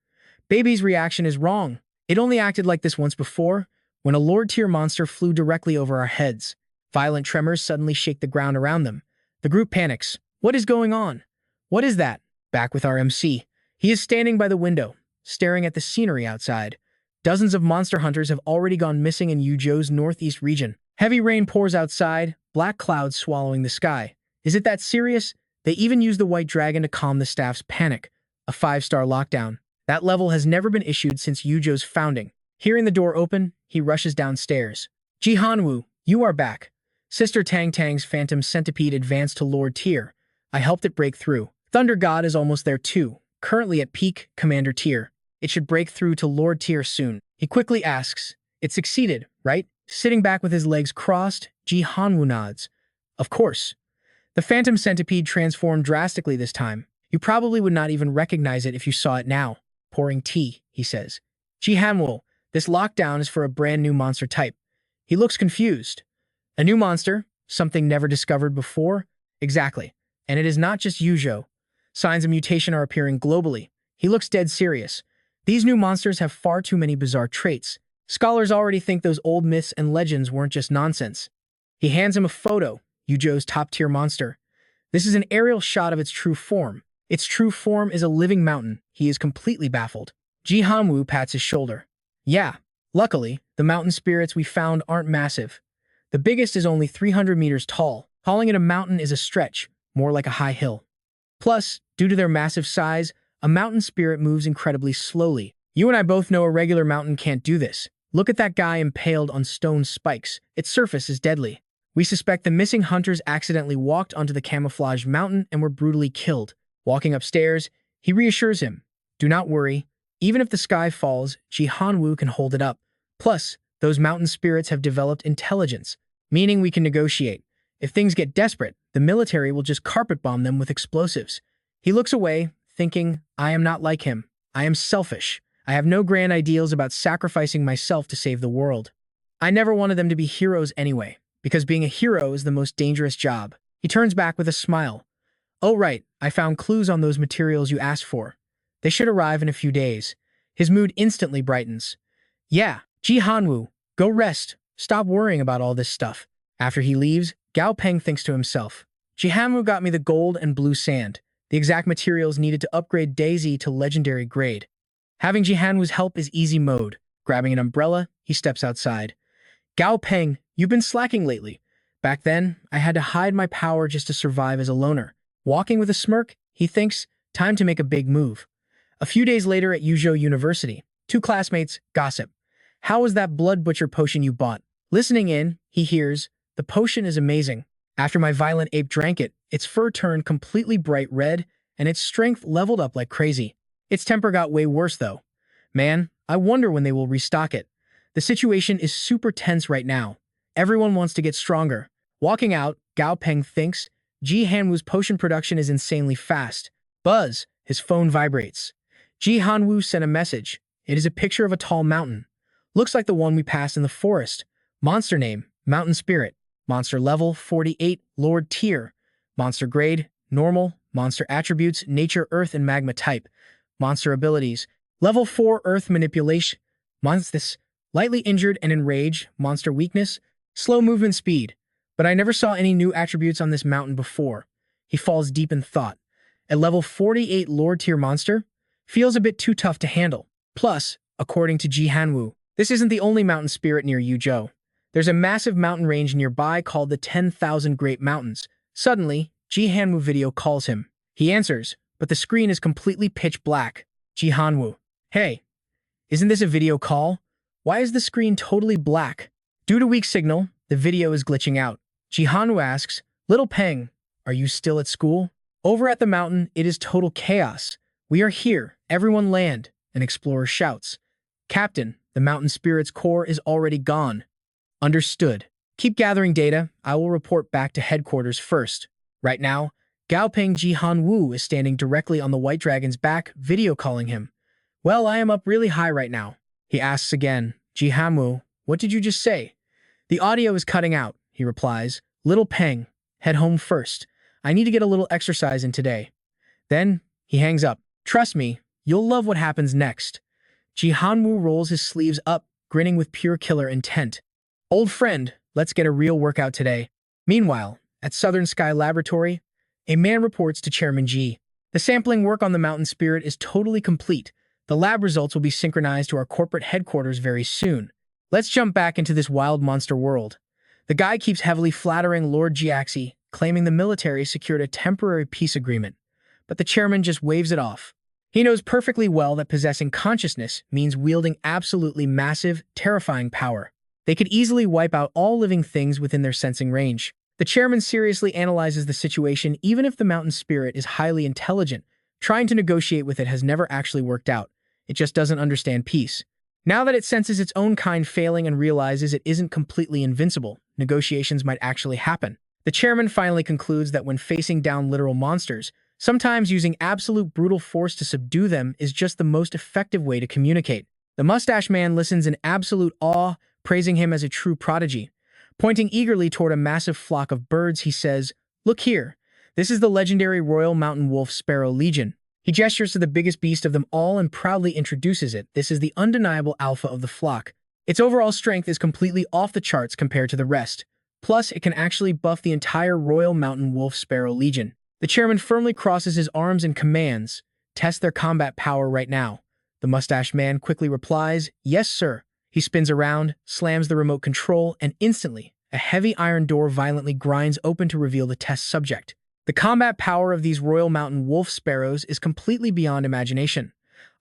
Baby's reaction is wrong. It only acted like this once before, when a Lord-tier monster flew directly over our heads. Violent tremors suddenly shake the ground around them. The group panics. "What is going on?" "What is that?" Back with our MC. He is standing by the window, staring at the scenery outside. Dozens of monster hunters have already gone missing in Yuzhou's northeast region. Heavy rain pours outside, black clouds swallowing the sky. Is it that serious? They even use the white dragon to calm the staff's panic. A 5-star lockdown. That level has never been issued since Yuzhou's founding. Hearing the door open, he rushes downstairs. "Ji Hanwu, you are back." Sister Tang Tang's phantom centipede advanced to Lord Tier. I helped it break through. Thunder God is almost there too, currently at peak Commander Tier. It should break through to Lord Tier soon. He quickly asks, "It succeeded, right?" Sitting back with his legs crossed, Ji Hanwu nods. "Of course." The phantom centipede transformed drastically this time. You probably would not even recognize it if you saw it now. Pouring tea, he says. "Ji Hanwu, this lockdown is for a brand new monster type." He looks confused. "A new monster? Something never discovered before?" "Exactly. And it is not just Yuzhou. Signs of mutation are appearing globally." He looks dead serious. "These new monsters have far too many bizarre traits. Scholars already think those old myths and legends weren't just nonsense." He hands him a photo, Yuzhou's top-tier monster. This is an aerial shot of its true form. Its true form is a living mountain. He is completely baffled. Ji Hanwu pats his shoulder. "Yeah, luckily, the mountain spirits we found aren't massive. The biggest is only 300 meters tall. Calling it a mountain is a stretch, more like a high hill. Plus, due to their massive size, a mountain spirit moves incredibly slowly. You and I both know a regular mountain can't do this. Look at that guy impaled on stone spikes. Its surface is deadly. We suspect the missing hunters accidentally walked onto the camouflaged mountain and were brutally killed." Walking upstairs, he reassures him, "Do not worry. Even if the sky falls, Ji Hanwu can hold it up. Plus, those mountain spirits have developed intelligence, meaning we can negotiate. If things get desperate, the military will just carpet bomb them with explosives." He looks away, thinking, I am not like him. I am selfish. I have no grand ideals about sacrificing myself to save the world. I never wanted them to be heroes anyway, because being a hero is the most dangerous job. He turns back with a smile. "Oh right, I found clues on those materials you asked for. They should arrive in a few days. His mood instantly brightens. Yeah, Ji Hanwoo, go rest. Stop worrying about all this stuff. After he leaves, Gao Peng thinks to himself, Ji Hanwoo got me the gold and blue sand, the exact materials needed to upgrade Daisy to legendary grade. Having Ji Hanwoo's help is easy mode. Grabbing an umbrella, he steps outside. Gao Peng, you've been slacking lately. Back then, I had to hide my power just to survive as a loner. Walking with a smirk, he thinks, time to make a big move. A few days later at Yuzhou University, two classmates gossip. How was that blood butcher potion you bought? Listening in, he hears, the potion is amazing. After my violent ape drank it, its fur turned completely bright red, and its strength leveled up like crazy. Its temper got way worse though. Man, I wonder when they will restock it. The situation is super tense right now. Everyone wants to get stronger. Walking out, Gao Peng thinks, Ji Hanwoo's potion production is insanely fast. Buzz, his phone vibrates. Ji Hanwoo sent a message. It is a picture of a tall mountain. Looks like the one we passed in the forest. Monster name, Mountain Spirit. Monster level, 48, Lord tier. Monster grade, normal. Monster attributes, nature, earth, and magma type. Monster abilities, level 4, earth manipulation. Monsters, lightly injured and enraged. Monster weakness, slow movement speed. But I never saw any new attributes on this mountain before. He falls deep in thought. A level 48 Lord tier monster? Feels a bit too tough to handle. Plus, according to Ji Hanwoo, this isn't the only mountain spirit near Yuzhou. There's a massive mountain range nearby called the 10,000 Great Mountains. Suddenly, Ji Hanwoo video calls him. He answers, but the screen is completely pitch black. Ji Hanwoo. Hey, isn't this a video call? Why is the screen totally black? Due to weak signal, the video is glitching out. Ji Hanwoo asks, Little Peng, are you still at school? Over at the mountain, it is total chaos. We are here, everyone land, an explorer shouts. Captain, the mountain spirit's core is already gone. Understood. Keep gathering data. I will report back to headquarters first. Right now, Gao Peng Ji Hanwoo is standing directly on the White Dragon's back, video calling him. Well, I am up really high right now. He asks again, Ji Hanwoo, what did you just say? The audio is cutting out, he replies. Little Peng, head home first. I need to get a little exercise in today. Then, he hangs up. Trust me, you'll love what happens next. Ji Hanwoo rolls his sleeves up, grinning with pure killer intent. Old friend, let's get a real workout today. Meanwhile, at Southern Sky Laboratory, a man reports to Chairman Ji. The sampling work on the mountain spirit is totally complete. The lab results will be synchronized to our corporate headquarters very soon. Let's jump back into this wild monster world. The guy keeps heavily flattering Lord Jiaxi, claiming the military secured a temporary peace agreement. But the chairman just waves it off. He knows perfectly well that possessing consciousness means wielding absolutely massive, terrifying power. They could easily wipe out all living things within their sensing range. The chairman seriously analyzes the situation even if the mountain spirit is highly intelligent. Trying to negotiate with it has never actually worked out. It just doesn't understand peace. Now that it senses its own kind failing and realizes it isn't completely invincible, negotiations might actually happen. The chairman finally concludes that when facing down literal monsters, sometimes using absolute brutal force to subdue them is just the most effective way to communicate. The mustache man listens in absolute awe, praising him as a true prodigy. Pointing eagerly toward a massive flock of birds, he says, Look here, this is the legendary Royal Mountain Wolf Sparrow Legion. He gestures to the biggest beast of them all and proudly introduces it. This is the undeniable alpha of the flock. Its overall strength is completely off the charts compared to the rest. Plus, it can actually buff the entire Royal Mountain Wolf Sparrow Legion. The chairman firmly crosses his arms and commands, Test their combat power right now. The mustache man quickly replies, Yes, sir. He spins around, slams the remote control, and instantly, a heavy iron door violently grinds open to reveal the test subject. The combat power of these Royal Mountain Wolf Sparrows is completely beyond imagination.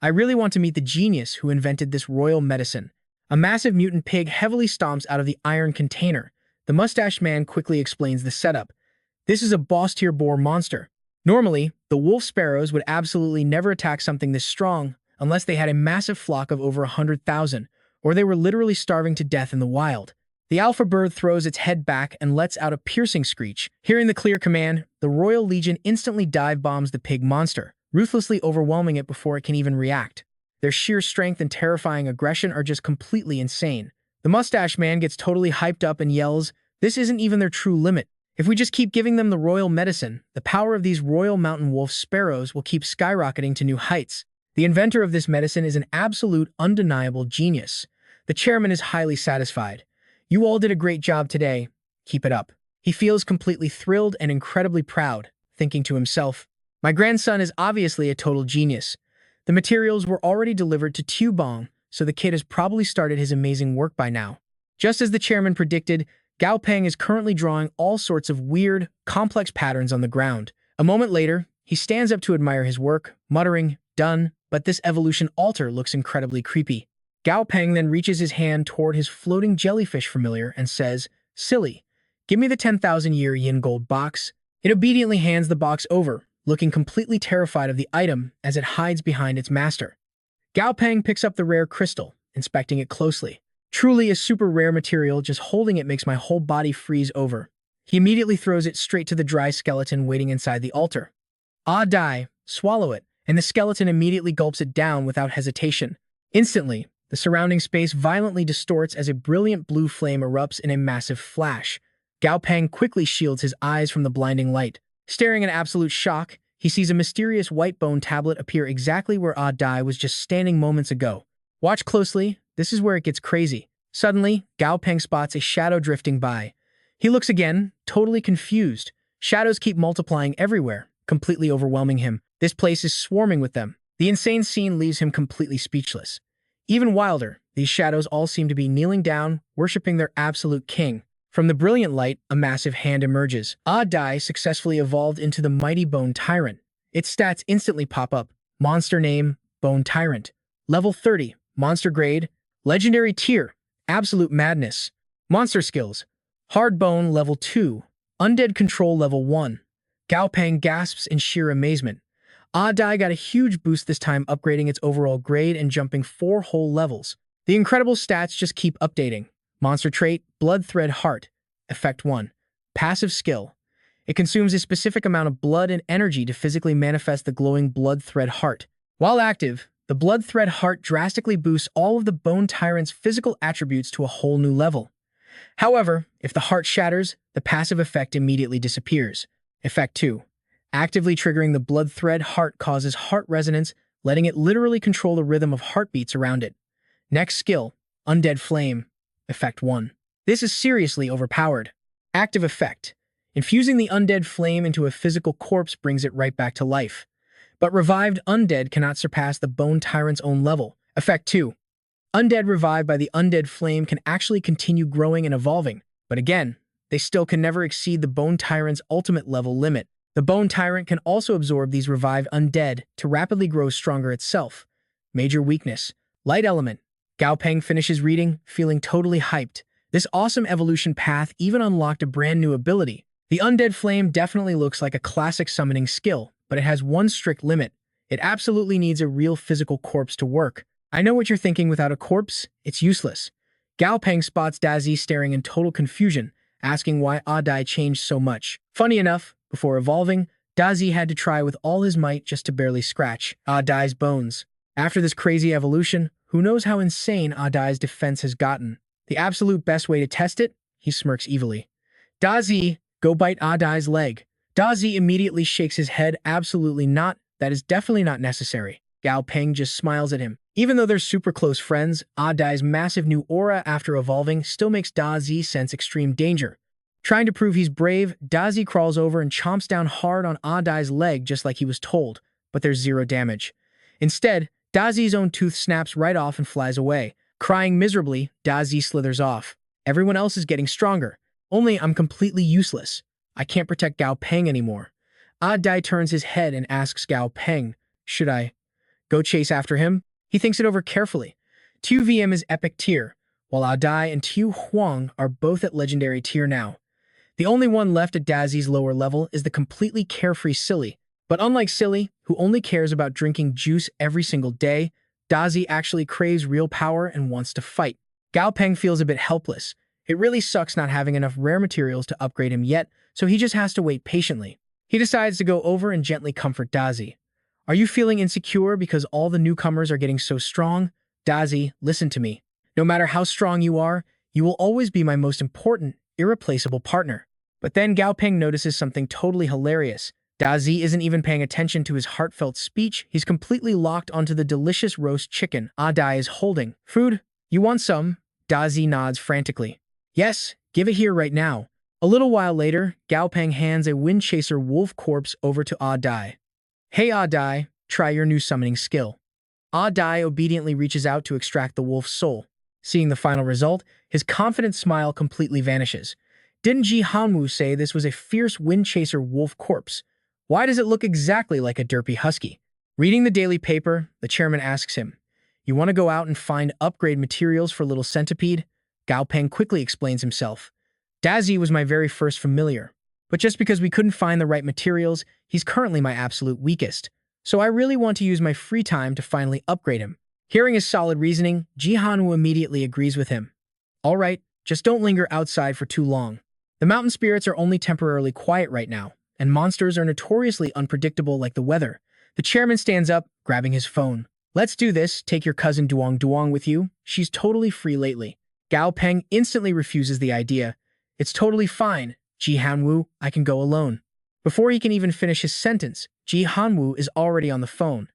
I really want to meet the genius who invented this royal medicine. A massive mutant pig heavily stomps out of the iron container. The mustache man quickly explains the setup. This is a boss-tier boar monster. Normally, the wolf sparrows would absolutely never attack something this strong unless they had a massive flock of over 100,000, or they were literally starving to death in the wild. The alpha bird throws its head back and lets out a piercing screech. Hearing the clear command, the Royal Legion instantly dive bombs the pig monster, ruthlessly overwhelming it before it can even react. Their sheer strength and terrifying aggression are just completely insane. The mustache man gets totally hyped up and yells, This isn't even their true limit. If we just keep giving them the royal medicine, the power of these Royal Mountain Wolf Sparrows will keep skyrocketing to new heights. The inventor of this medicine is an absolute, undeniable genius. The chairman is highly satisfied. You all did a great job today. Keep it up. He feels completely thrilled and incredibly proud, thinking to himself, my grandson is obviously a total genius. The materials were already delivered to Tubong, so the kid has probably started his amazing work by now. Just as the chairman predicted, Gao Peng is currently drawing all sorts of weird, complex patterns on the ground. A moment later, he stands up to admire his work, muttering, done, but this evolution altar looks incredibly creepy. Gao Peng then reaches his hand toward his floating jellyfish familiar and says, silly, give me the 10,000-year yin gold box. It obediently hands the box over, looking completely terrified of the item as it hides behind its master. Gao Peng picks up the rare crystal, inspecting it closely. Truly a super rare material, just holding it makes my whole body freeze over. He immediately throws it straight to the dry skeleton waiting inside the altar. Ah, die, swallow it, and the skeleton immediately gulps it down without hesitation. Instantly, the surrounding space violently distorts as a brilliant blue flame erupts in a massive flash. Gao Peng quickly shields his eyes from the blinding light. Staring in absolute shock, he sees a mysterious white bone tablet appear exactly where Ah Dai was just standing moments ago. Watch closely, this is where it gets crazy. Suddenly, Gao Peng spots a shadow drifting by. He looks again, totally confused. Shadows keep multiplying everywhere, completely overwhelming him. This place is swarming with them. The insane scene leaves him completely speechless. Even wilder, these shadows all seem to be kneeling down, worshipping their absolute king. From the brilliant light, a massive hand emerges. Ah Dai successfully evolved into the mighty Bone Tyrant. Its stats instantly pop up. Monster name, Bone Tyrant. Level 30, monster grade, legendary tier, absolute madness. Monster skills, hard bone level 2, undead control level 1. Gao Peng gasps in sheer amazement. Ah Dai got a huge boost this time, upgrading its overall grade and jumping 4 whole levels. The incredible stats just keep updating. Monster trait, Blood Thread Heart. Effect 1. Passive skill. It consumes a specific amount of blood and energy to physically manifest the glowing Blood Thread Heart. While active, the Blood Thread Heart drastically boosts all of the Bone Tyrant's physical attributes to a whole new level. However, if the heart shatters, the passive effect immediately disappears. Effect 2. Actively triggering the Blood Thread Heart causes heart resonance, letting it literally control the rhythm of heartbeats around it. Next skill, Undead Flame. Effect 1. This is seriously overpowered. Active effect. Infusing the undead flame into a physical corpse brings it right back to life. But revived undead cannot surpass the Bone Tyrant's own level. Effect 2. Undead revived by the undead flame can actually continue growing and evolving, but again, they still can never exceed the Bone Tyrant's ultimate level limit. The Bone Tyrant can also absorb these revived undead to rapidly grow stronger itself. Major weakness. Light element. Gao Peng finishes reading, feeling totally hyped. This awesome evolution path even unlocked a brand new ability. The Undead Flame definitely looks like a classic summoning skill, but it has one strict limit. It absolutely needs a real physical corpse to work. I know what you're thinking, without a corpse, it's useless. Gao Peng spots Dazi staring in total confusion, asking why Ah Dai changed so much. Funny enough, before evolving, Dazi had to try with all his might just to barely scratch Ah Dai's bones. After this crazy evolution, who knows how insane Ah Dai's defense has gotten. The absolute best way to test it? He smirks evilly. Dazi, go bite Ah Dai's leg. Dazi immediately shakes his head. Absolutely not. That is definitely not necessary. Gao Peng just smiles at him. Even though they're super close friends, Ah Dai's massive new aura after evolving still makes Dazi sense extreme danger. Trying to prove he's brave, Dazi crawls over and chomps down hard on Ah Dai's leg just like he was told, but there's zero damage. Instead, Dazi's own tooth snaps right off and flies away. Crying miserably, Dazi slithers off. Everyone else is getting stronger. Only I'm completely useless. I can't protect Gao Peng anymore. Ah Dai turns his head and asks Gao Peng, should I go chase after him? He thinks it over carefully. Tu VM is epic tier, while Ah Dai and Tu Huang are both at legendary tier now. The only one left at Dazi's lower level is the completely carefree Silly. But unlike Silly, who only cares about drinking juice every single day, Dazi actually craves real power and wants to fight. Gao Peng feels a bit helpless. It really sucks not having enough rare materials to upgrade him yet, so he just has to wait patiently. He decides to go over and gently comfort Dazi. Are you feeling insecure because all the newcomers are getting so strong? Dazi, listen to me. No matter how strong you are, you will always be my most important, irreplaceable partner. But then Gao Peng notices something totally hilarious. Dazi isn't even paying attention to his heartfelt speech. He's completely locked onto the delicious roast chicken Adai is holding. Food? You want some? Dazi nods frantically. Yes, give it here right now. A little while later, Gao Peng hands a wind chaser wolf corpse over to Adai. Hey Adai, try your new summoning skill. Adai obediently reaches out to extract the wolf's soul. Seeing the final result, his confident smile completely vanishes. Didn't Ji Hanwoo say this was a fierce wind chaser wolf corpse? Why does it look exactly like a derpy husky? Reading the daily paper, the chairman asks him, You want to go out and find upgrade materials for little centipede? Gao Peng quickly explains himself. Dazi was my very first familiar, but just because we couldn't find the right materials, he's currently my absolute weakest. So I really want to use my free time to finally upgrade him. Hearing his solid reasoning, Ji Hanwoo immediately agrees with him. All right, just don't linger outside for too long. The mountain spirits are only temporarily quiet right now, and monsters are notoriously unpredictable like the weather. The chairman stands up, grabbing his phone. Let's do this, take your cousin Duong with you. She's totally free lately. Gao Peng instantly refuses the idea. It's totally fine, Ji Hanwoo, I can go alone. Before he can even finish his sentence, Ji Hanwoo is already on the phone.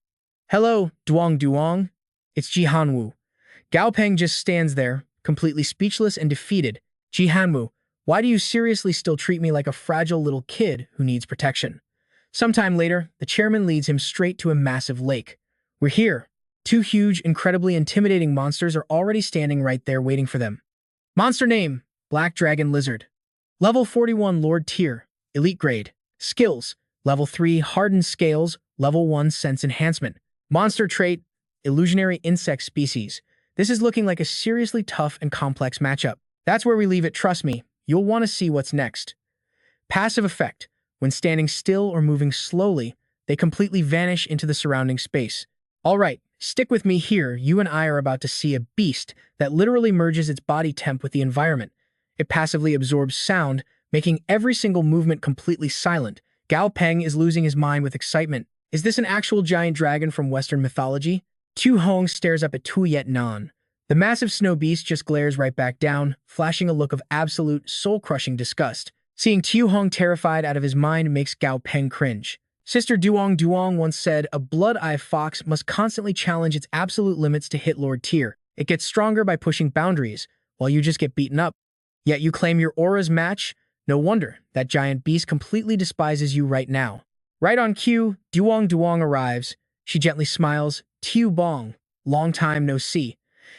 Hello, Duong. It's Ji Hanwoo. Gao Peng just stands there, completely speechless and defeated. Ji Hanwoo, why do you seriously still treat me like a fragile little kid who needs protection? Sometime later, the chairman leads him straight to a massive lake. We're here. Two huge, incredibly intimidating monsters are already standing right there waiting for them. Monster name, Black Dragon Lizard. Level 41 Lord Tier, Elite Grade. Skills, Level 3 Hardened Scales, Level 1 Sense Enhancement. Monster trait, Illusionary Insect Species. This is looking like a seriously tough and complex matchup. That's where we leave it, trust me. You'll want to see what's next. Passive effect. When standing still or moving slowly, they completely vanish into the surrounding space. Alright, stick with me here. You and I are about to see a beast that literally merges its body temp with the environment. It passively absorbs sound, making every single movement completely silent. Gao Peng is losing his mind with excitement. Is this an actual giant dragon from Western mythology? Tu Hong stares up at Tu Yet Nan. The massive snow beast just glares right back down, flashing a look of absolute, soul-crushing disgust. Seeing Tu Hong terrified out of his mind makes Gao Peng cringe. Sister Duong once said, a blood-eye fox must constantly challenge its absolute limits to hit Lord Tier. It gets stronger by pushing boundaries, while you just get beaten up. Yet you claim your aura's match? No wonder, that giant beast completely despises you right now. Right on cue, Duong arrives. She gently smiles. Tu Bong, long time no see.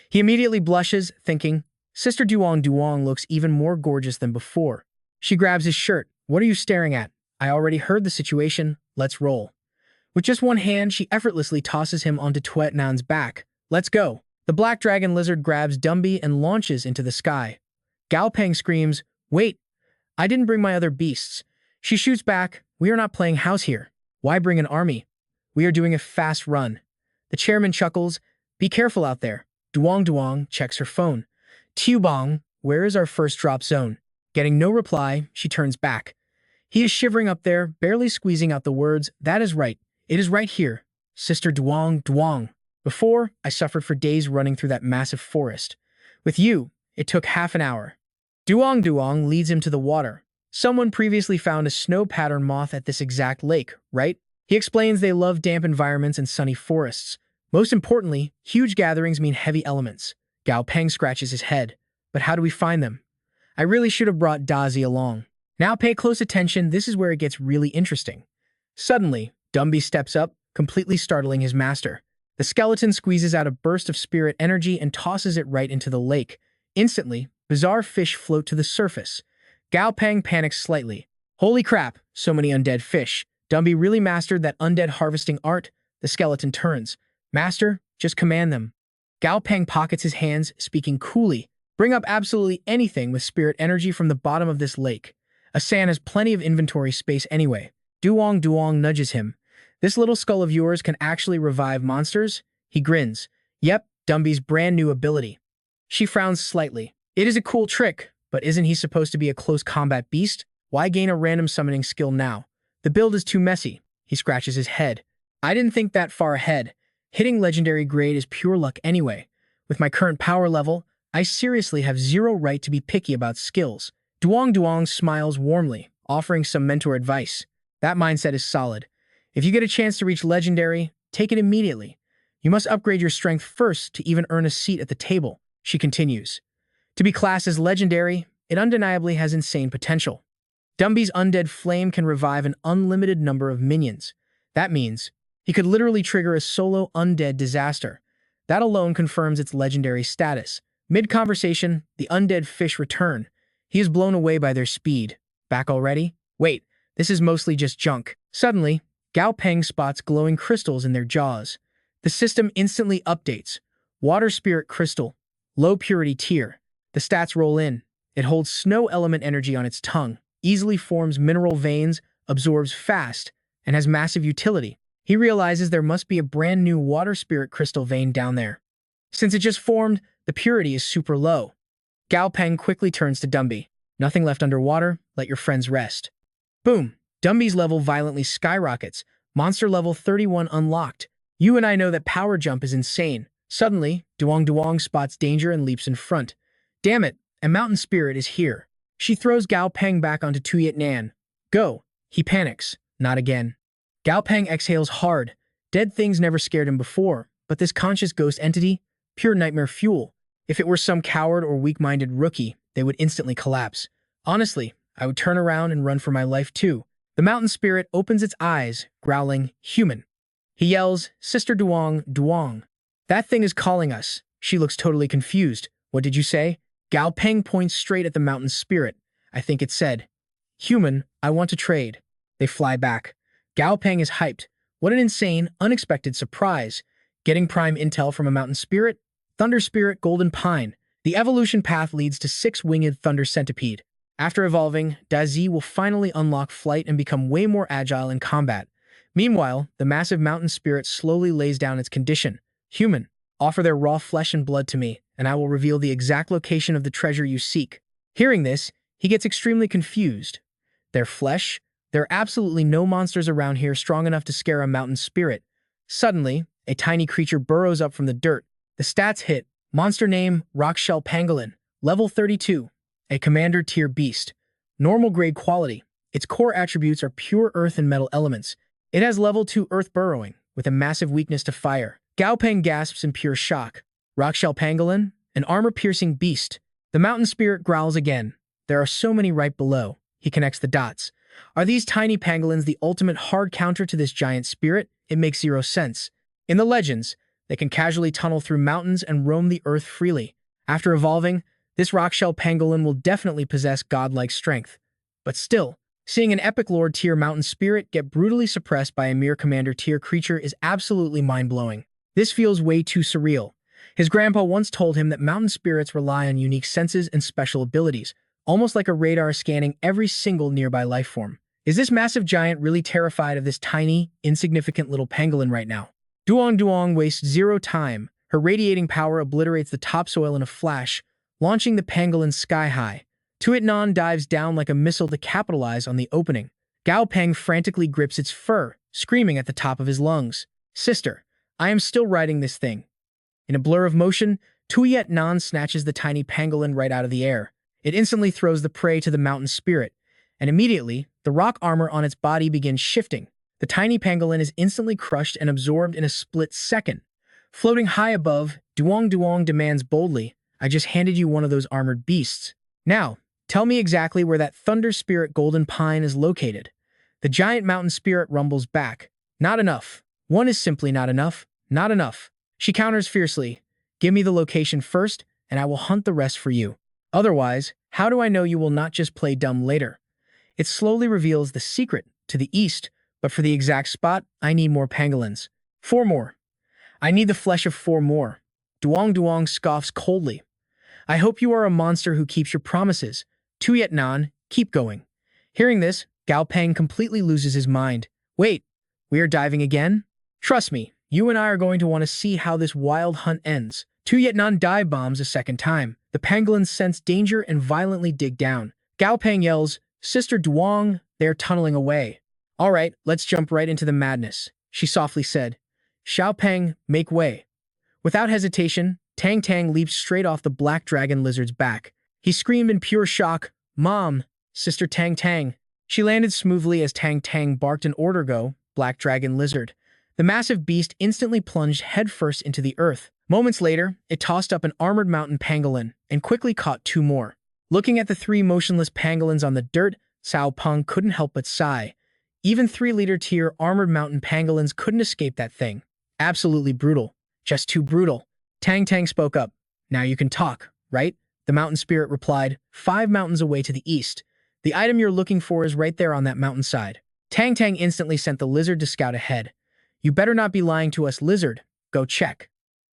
He immediately blushes, thinking, Sister Duong looks even more gorgeous than before. She grabs his shirt. What are you staring at? I already heard the situation. Let's roll. With just one hand, she effortlessly tosses him onto Tuet Nan's back. Let's go. The black dragon lizard grabs Dumby and launches into the sky. Gao Peng screams, Wait, I didn't bring my other beasts. She shoots back, We are not playing house here. Why bring an army? We are doing a fast run. The chairman chuckles, Be careful out there. Duong checks her phone. Tu Bong, where is our first drop zone? Getting no reply, she turns back. He is shivering up there, barely squeezing out the words, That is right. It is right here. Sister Duong. Before, I suffered for days running through that massive forest. With you, it took half an hour. Duong leads him to the water. Someone previously found a snow pattern moth at this exact lake, right? He explains they love damp environments and sunny forests. Most importantly, huge gatherings mean heavy elements. Gao Peng scratches his head. But how do we find them? I really should have brought Dazi along. Now pay close attention, this is where it gets really interesting. Suddenly, Dumby steps up, completely startling his master. The skeleton squeezes out a burst of spirit energy and tosses it right into the lake. Instantly, bizarre fish float to the surface. Gao Peng panics slightly. Holy crap, so many undead fish. Dumby really mastered that undead harvesting art. The skeleton turns. Master, just command them. Gao Peng pockets his hands, speaking coolly. Bring up absolutely anything with spirit energy from the bottom of this lake. Asan has plenty of inventory space anyway. Duong nudges him. This little skull of yours can actually revive monsters? He grins. Yep, Dumby's brand new ability. She frowns slightly. It is a cool trick, but isn't he supposed to be a close combat beast? Why gain a random summoning skill now? The build is too messy. He scratches his head. I didn't think that far ahead. Hitting legendary grade is pure luck anyway. With my current power level, I seriously have zero right to be picky about skills. Duong smiles warmly, offering some mentor advice. That mindset is solid. If you get a chance to reach Legendary, take it immediately. You must upgrade your strength first to even earn a seat at the table, she continues. To be classed as Legendary, it undeniably has insane potential. Dumby's undead flame can revive an unlimited number of minions. That means he could literally trigger a solo undead disaster. That alone confirms its legendary status. Mid-conversation, the undead fish return. He is blown away by their speed. Back already? Wait, this is mostly just junk. Suddenly, Gao Peng spots glowing crystals in their jaws. The system instantly updates. Water Spirit Crystal. Low Purity Tier. The stats roll in. It holds snow element energy on its tongue, easily forms mineral veins, absorbs fast, and has massive utility. He realizes there must be a brand new Water Spirit Crystal vein down there. Since it just formed, the purity is super low. Gao Peng quickly turns to Dumby. Nothing left underwater, let your friends rest. Boom! Dumby's level violently skyrockets. Monster level 31 unlocked. You and I know that power jump is insane. Suddenly, Duong spots danger and leaps in front. Damn it, a mountain spirit is here. She throws Gao Peng back onto Tuyet Nan. Go! He panics. Not again. Gao Peng exhales hard. Dead things never scared him before, but this conscious ghost entity? Pure nightmare fuel. If it were some coward or weak-minded rookie, they would instantly collapse. Honestly, I would turn around and run for my life too. The mountain spirit opens its eyes, growling, human. He yells, Sister Duong. That thing is calling us. She looks totally confused. What did you say? Gao Peng points straight at the mountain spirit. I think it said, human, I want to trade. They fly back. Gao Peng is hyped. What an insane, unexpected surprise. Getting prime intel from a mountain spirit? Thunder Spirit Golden Pine. The evolution path leads to 6-winged Thunder Centipede. After evolving, Dazi will finally unlock flight and become way more agile in combat. Meanwhile, the massive mountain spirit slowly lays down its condition. Human, offer their raw flesh and blood to me, and I will reveal the exact location of the treasure you seek. Hearing this, he gets extremely confused. Their flesh? There are absolutely no monsters around here strong enough to scare a mountain spirit. Suddenly, a tiny creature burrows up from the dirt. The stats hit. Monster name, Rockshell Pangolin. Level 32. A commander tier beast. Normal grade quality. Its core attributes are pure earth and metal elements. It has level 2 earth burrowing, with a massive weakness to fire. Gao Peng gasps in pure shock. Rockshell Pangolin? An armor-piercing beast. The mountain spirit growls again. There are so many right below. He connects the dots. Are these tiny pangolins the ultimate hard counter to this giant spirit? It makes zero sense. In the legends, they can casually tunnel through mountains and roam the earth freely. After evolving, this rockshell pangolin will definitely possess godlike strength. But still, seeing an epic lord tier mountain spirit get brutally suppressed by a mere commander tier creature is absolutely mind-blowing. This feels way too surreal. His grandpa once told him that mountain spirits rely on unique senses and special abilities, almost like a radar scanning every single nearby life form. Is this massive giant really terrified of this tiny, insignificant little pangolin right now? Duong wastes zero time. Her radiating power obliterates the topsoil in a flash, launching the pangolin sky high. Tuyet Nan dives down like a missile to capitalize on the opening. Gao Peng frantically grips its fur, screaming at the top of his lungs. Sister, I am still riding this thing. In a blur of motion, Tuyet Nan snatches the tiny pangolin right out of the air. It instantly throws the prey to the mountain spirit, and immediately, the rock armor on its body begins shifting. The tiny pangolin is instantly crushed and absorbed in a split second. Floating high above, Duong demands boldly, I just handed you one of those armored beasts. Now, tell me exactly where that Thunder Spirit Golden Pine is located. The giant mountain spirit rumbles back. Not enough. One is simply not enough. Not enough. She counters fiercely. Give me the location first, and I will hunt the rest for you. Otherwise, how do I know you will not just play dumb later? It slowly reveals the secret to the east, but for the exact spot, I need more pangolins. 4 more. I need the flesh of 4 more. Duong scoffs coldly. I hope you are a monster who keeps your promises. Tuyet Nan, keep going. Hearing this, Gao Peng completely loses his mind. Wait, we are diving again? Trust me, you and I are going to want to see how this wild hunt ends. Tuyet Nan dive bombs a second time. The pangolins sense danger and violently dig down. Gao Peng yells, Sister Duong, they are tunneling away. All right, let's jump right into the madness, she softly said. Xiao Peng, make way. Without hesitation, Tang leaps straight off the black dragon lizard's back. He screamed in pure shock, Mom, Sister Tang. She landed smoothly as Tang Tang barked an order go, Black Dragon Lizard. The massive beast instantly plunged headfirst into the earth. Moments later, it tossed up an armored mountain pangolin and quickly caught two more. Looking at the three motionless pangolins on the dirt, Cao Peng couldn't help but sigh. Even 3-liter tier armored mountain pangolins couldn't escape that thing. Absolutely brutal. Just too brutal. Tang Tang spoke up. Now you can talk, right? The mountain spirit replied, 5 mountains away to the east. The item you're looking for is right there on that mountainside. Tang Tang instantly sent the lizard to scout ahead. You better not be lying to us, lizard. Go check.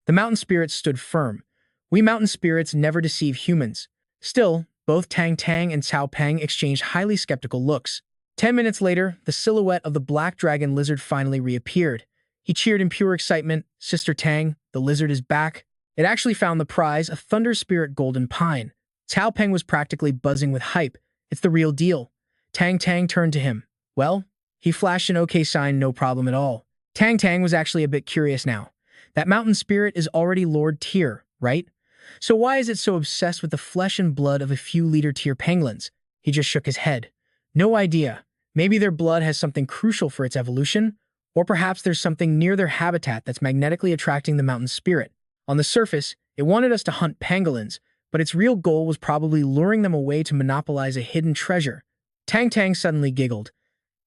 The mountain spirits stood firm. We mountain spirits never deceive humans. Still, both Tang Tang and Cao Peng exchanged highly skeptical looks. 10 minutes later, the silhouette of the black dragon lizard finally reappeared. He cheered in pure excitement, Sister Tang, the lizard is back. It actually found the prize, a thunder spirit golden pine. Cao Peng was practically buzzing with hype. It's the real deal. Tang Tang turned to him. Well, he flashed an okay sign, no problem at all. Tang Tang was actually a bit curious now. That mountain spirit is already Lord tier, right? So why is it so obsessed with the flesh and blood of a few leader tier pangolins? He just shook his head. No idea. Maybe their blood has something crucial for its evolution, or perhaps there's something near their habitat that's magnetically attracting the mountain spirit. On the surface, it wanted us to hunt pangolins, but its real goal was probably luring them away to monopolize a hidden treasure. Tang Tang suddenly giggled.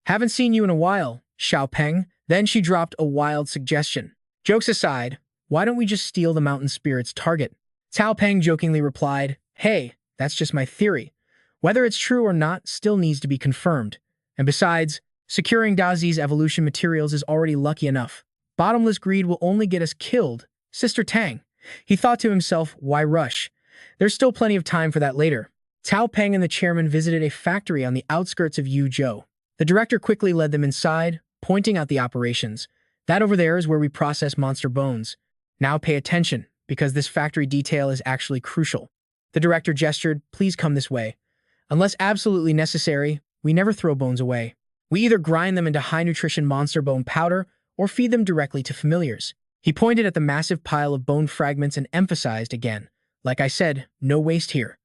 Haven't seen you in a while, Xiao Peng. Then she dropped a wild suggestion. Jokes aside, why don't we just steal the mountain spirit's target? Cao Peng jokingly replied, hey, that's just my theory. Whether it's true or not still needs to be confirmed. And besides, securing Dazi's evolution materials is already lucky enough. Bottomless greed will only get us killed. Sister Tang. He thought to himself, why rush? There's still plenty of time for that later. Cao Peng and the chairman visited a factory on the outskirts of Yuzhou. The director quickly led them inside, pointing out the operations. That over there is where we process monster bones. Now pay attention, because this factory detail is actually crucial. The director gestured, please come this way. Unless absolutely necessary, we never throw bones away. We either grind them into high-nutrition monster bone powder or feed them directly to familiars. He pointed at the massive pile of bone fragments and emphasized again, like I said, no waste here.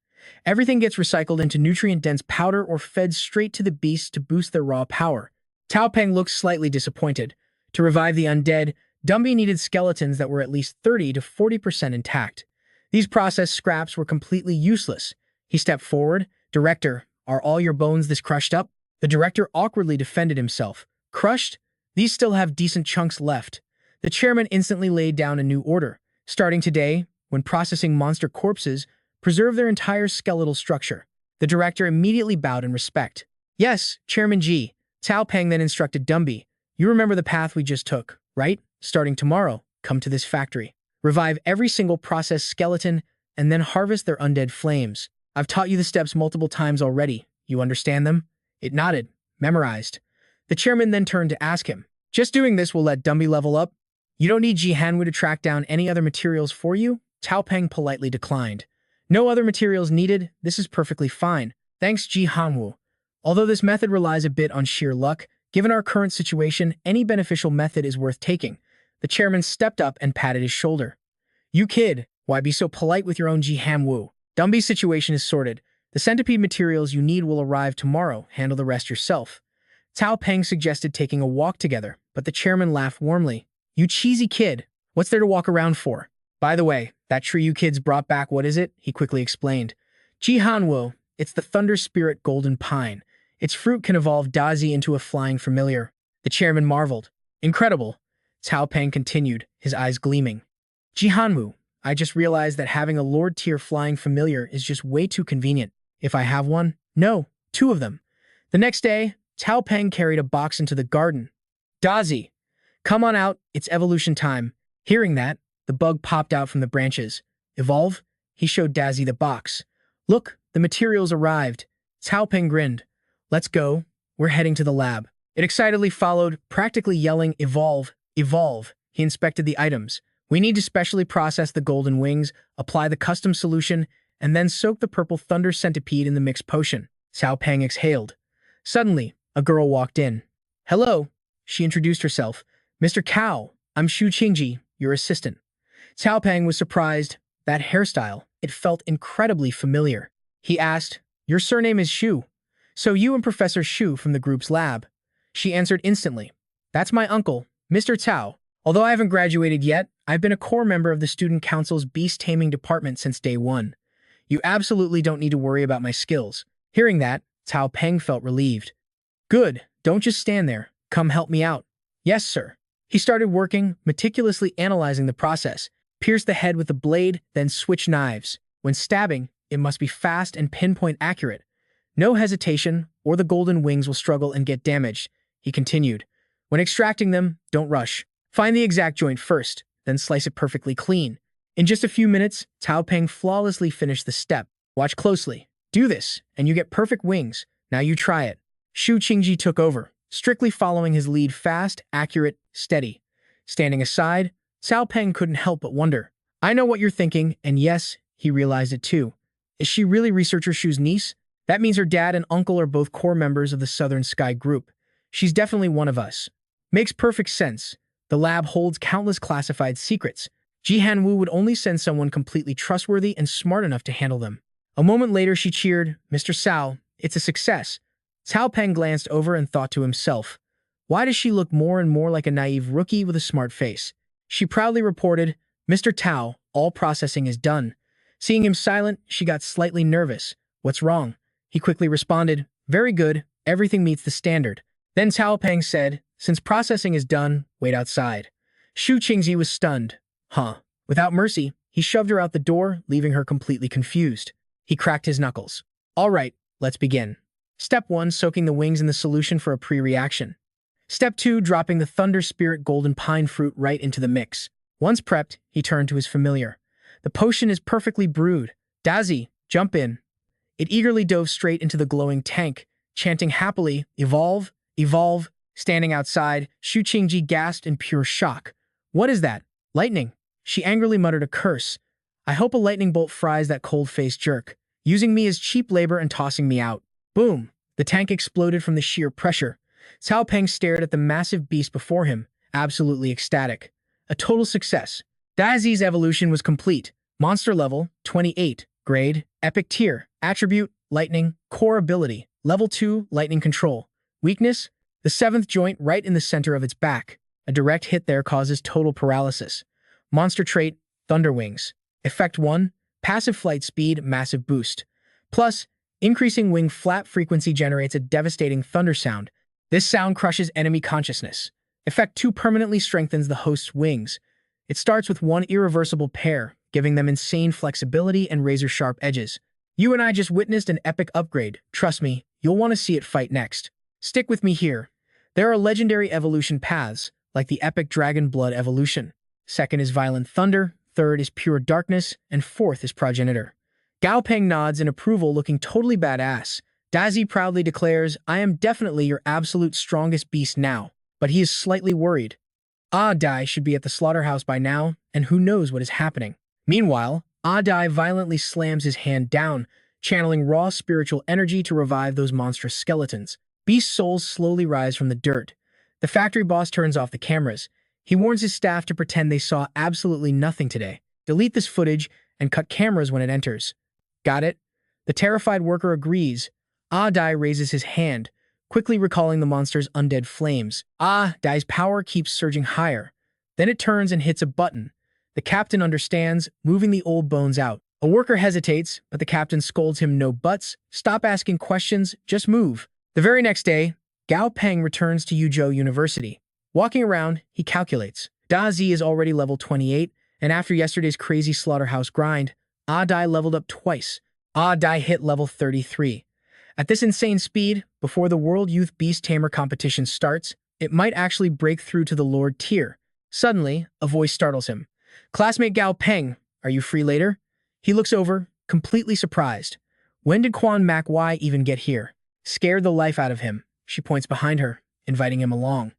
Everything gets recycled into nutrient-dense powder or fed straight to the beasts to boost their raw power. Cao Peng looked slightly disappointed. To revive the undead, Dumby needed skeletons that were at least 30 to 40% intact. These processed scraps were completely useless. He stepped forward. Director, are all your bones this crushed up? The director awkwardly defended himself. Crushed? These still have decent chunks left. The chairman instantly laid down a new order. Starting today, when processing monster corpses, preserve their entire skeletal structure. The director immediately bowed in respect. Yes, Chairman G. Cao Peng then instructed Dumby. You remember the path we just took, right? Starting tomorrow, come to this factory. Revive every single processed skeleton, and then harvest their undead flames. I've taught you the steps multiple times already. You understand them? It nodded. Memorized. The chairman then turned to ask him. Just doing this will let Dumby level up? You don't need Ji Hanwu to track down any other materials for you? Cao Peng politely declined. No other materials needed, this is perfectly fine. Thanks, Ji Hanwu. Although this method relies a bit on sheer luck, given our current situation, any beneficial method is worth taking. The chairman stepped up and patted his shoulder. You kid, why be so polite with your own Ji Hanwu? Dumby's situation is sorted. The centipede materials you need will arrive tomorrow. Handle the rest yourself. Cao Peng suggested taking a walk together, but the chairman laughed warmly. You cheesy kid, what's there to walk around for? By the way, that tree you kids brought back, what is it? He quickly explained. Ji Hanwu, it's the Thunder Spirit Golden Pine. Its fruit can evolve Dazi into a flying familiar. The chairman marveled. Incredible. Cao Peng continued, his eyes gleaming. Ji Hanwu, I just realized that having a Lord-tier flying familiar is just way too convenient. If I have one? No, 2 of them. The next day, Cao Peng carried a box into the garden. Dazi, come on out, it's evolution time. Hearing that, the bug popped out from the branches. Evolve? He showed Dazi the box. Look, the materials arrived. Cao Peng grinned. Let's go. We're heading to the lab. It excitedly followed, practically yelling, evolve, evolve. He inspected the items. We need to specially process the golden wings, apply the custom solution, and then soak the purple thunder centipede in the mixed potion. Cao Peng exhaled. Suddenly, a girl walked in. Hello, she introduced herself. Mr. Cao, I'm Xu Qingji, your assistant. Cao Peng was surprised. That hairstyle, it felt incredibly familiar. He asked, your surname is Xu. So you and Professor Shu from the group's lab. She answered instantly. That's my uncle, Mr. Tao. Although I haven't graduated yet, I've been a core member of the Student Council's beast taming department since day one. You absolutely don't need to worry about my skills. Hearing that, Gao Peng felt relieved. Good, don't just stand there. Come help me out. Yes, sir. He started working, meticulously analyzing the process, pierced the head with the blade, then switched knives. When stabbing, it must be fast and pinpoint accurate. No hesitation, or the golden wings will struggle and get damaged, he continued. When extracting them, don't rush. Find the exact joint first, then slice it perfectly clean. In just a few minutes, Gao Peng flawlessly finished the step. Watch closely. Do this, and you get perfect wings. Now you try it. Shu Qingji took over, strictly following his lead fast, accurate, steady. Standing aside, Gao Peng couldn't help but wonder. I know what you're thinking, and yes, he realized it too. Is she really Researcher Shu's niece? That means her dad and uncle are both core members of the Southern Sky Group. She's definitely one of us. Makes perfect sense. The lab holds countless classified secrets. Ji Han-woo would only send someone completely trustworthy and smart enough to handle them. A moment later, she cheered, Mr. Cao, it's a success. Gao Peng glanced over and thought to himself, why does she look more and more like a naive rookie with a smart face? She proudly reported, Mr. Tao, all processing is done. Seeing him silent, she got slightly nervous. What's wrong? He quickly responded, very good, everything meets the standard. Then Gao Peng said, since processing is done, wait outside. Shu Qingji was stunned. Huh. Without mercy, he shoved her out the door, leaving her completely confused. He cracked his knuckles. All right, let's begin. Step 1, soaking the wings in the solution for a pre-reaction. Step 2, dropping the Thunder Spirit Golden Pine Fruit right into the mix. Once prepped, he turned to his familiar. The potion is perfectly brewed. Dazi, jump in. It eagerly dove straight into the glowing tank, chanting happily, evolve, evolve. Standing outside, Shu Qingji gasped in pure shock. What is that? Lightning. She angrily muttered a curse. I hope a lightning bolt fries that cold-faced jerk, using me as cheap labor and tossing me out. Boom! The tank exploded from the sheer pressure. Gao Peng stared at the massive beast before him, absolutely ecstatic. A total success. Dazi's evolution was complete. Monster level, 28. Grade, epic tier. Attribute, lightning. Core ability, level 2, lightning control. Weakness, the 7th joint right in the center of its back. A direct hit there causes total paralysis. Monster trait, Thunder Wings. Effect 1, passive flight speed, massive boost. Plus, increasing wing flap frequency generates a devastating thunder sound. This sound crushes enemy consciousness. Effect 2 permanently strengthens the host's wings. It starts with one irreversible pair, giving them insane flexibility and razor-sharp edges. You and I just witnessed an epic upgrade. Trust me, you'll want to see it fight next. Stick with me here. There are legendary evolution paths, like the epic Dragon Blood evolution. 2nd is Violent Thunder, 3rd is Pure Darkness, and 4th is Progenitor. Gao Peng nods in approval, looking totally badass. Dazi proudly declares, I am definitely your absolute strongest beast now, but he is slightly worried. Dai should be at the slaughterhouse by now, and who knows what is happening. Meanwhile, Dai violently slams his hand down, channeling raw spiritual energy to revive those monstrous skeletons. Beast souls slowly rise from the dirt. The factory boss turns off the cameras. He warns his staff to pretend they saw absolutely nothing today. Delete this footage and cut cameras when it enters. Got it? The terrified worker agrees. Dai raises his hand, quickly recalling the monster's undead flames. Dai's power keeps surging higher. Then it turns and hits a button. The captain understands, moving the old bones out. A worker hesitates, but the captain scolds him, no buts. Stop asking questions, just move. The very next day, Gao Peng returns to Yuzhou University. Walking around, he calculates. Dazi is already level 28, and after yesterday's crazy slaughterhouse grind, Dai leveled up twice. Dai hit level 33. At this insane speed, before the World Youth Beast Tamer competition starts, it might actually break through to the Lord tier. Suddenly, a voice startles him. Classmate Gao Peng, are you free later? He looks over, completely surprised. When did Quan Mac Y even get here? Scared the life out of him. She points behind her, inviting him along.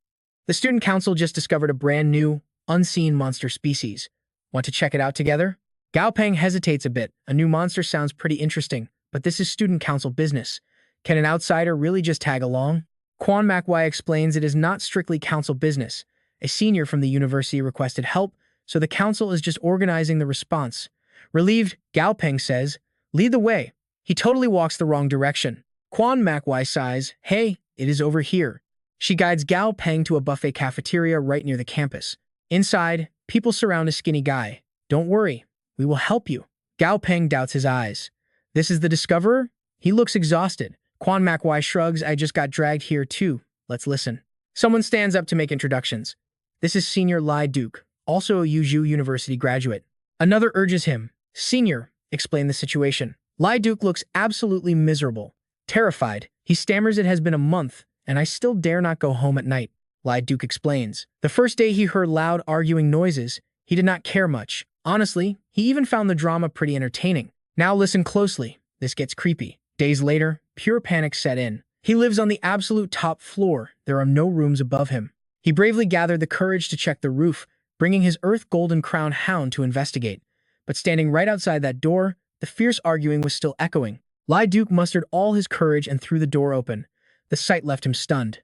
The student council just discovered a brand new, unseen monster species. Want to check it out together? Gao Peng hesitates a bit. A new monster sounds pretty interesting, but this is student council business. Can an outsider really just tag along? Quan Mac Y explains it is not strictly council business. A senior from the university requested help, so the council is just organizing the response. Relieved, Gao Peng says, lead the way. He totally walks the wrong direction. Quan Makwai sighs, "Hey, it is over here." She guides Gao Peng to a buffet cafeteria right near the campus. Inside, people surround a skinny guy. "Don't worry, we will help you." Gao Peng doubts his eyes. "This is the Discoverer?" He looks exhausted. Quan Makwai shrugs, "I just got dragged here too. Let's listen." Someone stands up to make introductions. This is Senior Lai Duke, also a Yuzhou University graduate. Another urges him, "Senior, explain the situation." Lai Duke looks absolutely miserable. Terrified, he stammers, "It has been a month, and I still dare not go home at night." Lai Duke explains. The first day he heard loud arguing noises, he did not care much. Honestly, he even found the drama pretty entertaining. Now listen closely. This gets creepy. Days later, pure panic set in. He lives on the absolute top floor. There are no rooms above him. He bravely gathered the courage to check the roof, bringing his Earth Golden Crown hound to investigate. But standing right outside that door, the fierce arguing was still echoing. Lai Duke mustered all his courage and threw the door open. The sight left him stunned.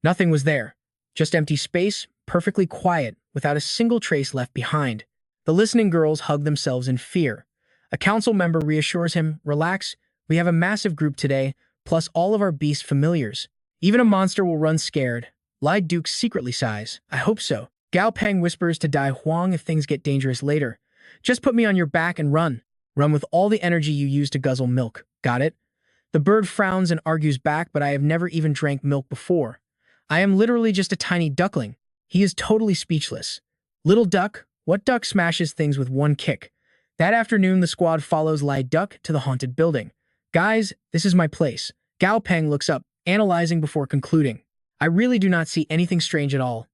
Nothing was there. Just empty space, perfectly quiet, without a single trace left behind. The listening girls hug themselves in fear. A council member reassures him, "Relax, we have a massive group today, plus all of our beast familiars. Even a monster will run scared." Lai Duke secretly sighs, "I hope so." Gao Peng whispers to Dai Huang, "If things get dangerous later, just put me on your back and run. Run with all the energy you use to guzzle milk. Got it?" The bird frowns and argues back, "But I have never even drank milk before. I am literally just a tiny duckling." He is totally speechless. Little duck, what duck smashes things with one kick? That afternoon, the squad follows Lai Duck to the haunted building. "Guys, this is my place." Gao Peng looks up, analyzing before concluding. "I really do not see anything strange at all.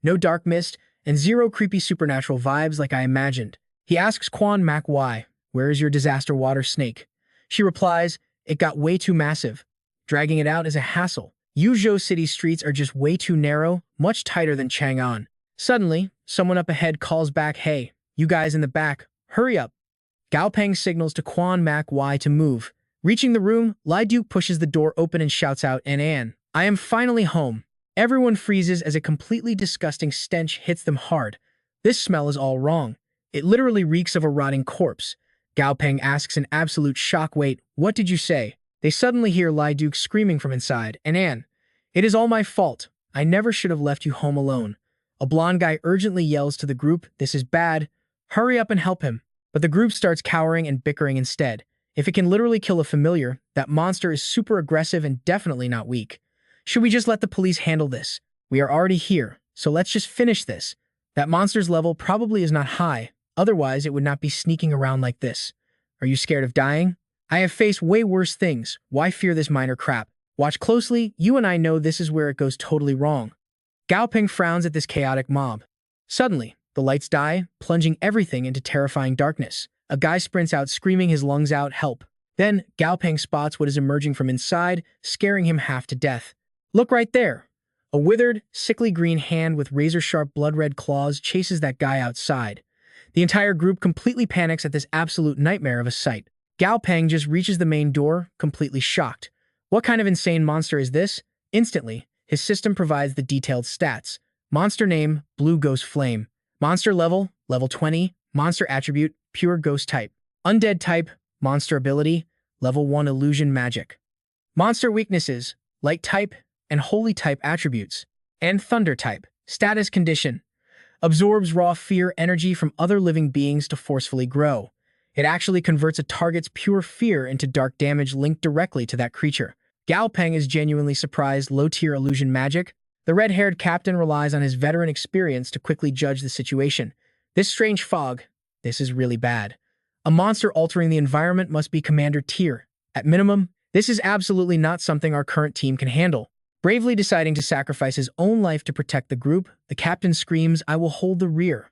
No dark mist, and zero creepy supernatural vibes like I imagined." He asks Quan Mac why, "Where is your disaster water snake?" She replies, "It got way too massive. Dragging it out is a hassle. Yuzhou City streets are just way too narrow, much tighter than Chang'an." Suddenly, someone up ahead calls back, "Hey, you guys in the back, hurry up." Gao Peng signals to Quan Mac why to move. Reaching the room, Lai Duke pushes the door open and shouts out, "An, I am finally home." Everyone freezes as a completely disgusting stench hits them hard. This smell is all wrong. It literally reeks of a rotting corpse. Gao Peng asks in absolute shock, "Wait, what did you say?" They suddenly hear Lai Duke screaming from inside, "An, it is all my fault. I never should have left you home alone." A blonde guy urgently yells to the group, "This is bad. Hurry up and help him." But the group starts cowering and bickering instead. If it can literally kill a familiar, that monster is super aggressive and definitely not weak. Should we just let the police handle this? We are already here, so let's just finish this. That monster's level probably is not high, otherwise it would not be sneaking around like this. Are you scared of dying? I have faced way worse things. Why fear this minor crap? Watch closely, you and I know this is where it goes totally wrong. Gao Peng frowns at this chaotic mob. Suddenly, the lights die, plunging everything into terrifying darkness. A guy sprints out screaming his lungs out, "Help." Then, Gao Peng spots what is emerging from inside, scaring him half to death. Look right there. A withered, sickly green hand with razor-sharp blood-red claws chases that guy outside. The entire group completely panics at this absolute nightmare of a sight. Gao Peng just reaches the main door, completely shocked. What kind of insane monster is this? Instantly, his system provides the detailed stats. Monster name, Blue Ghost Flame. Monster level, level 20. Monster attribute, Pure Ghost type. Undead type, Monster ability, level 1 Illusion Magic. Monster weaknesses, Light type and Holy type attributes. And Thunder type. Status condition. Absorbs raw fear energy from other living beings to forcefully grow. It actually converts a target's pure fear into dark damage linked directly to that creature. Gao Peng is genuinely surprised. Low-tier illusion magic. The red-haired captain relies on his veteran experience to quickly judge the situation. This strange fog, this is really bad. A monster altering the environment must be commander tier. At minimum, this is absolutely not something our current team can handle. Bravely deciding to sacrifice his own life to protect the group, the captain screams, "I will hold the rear.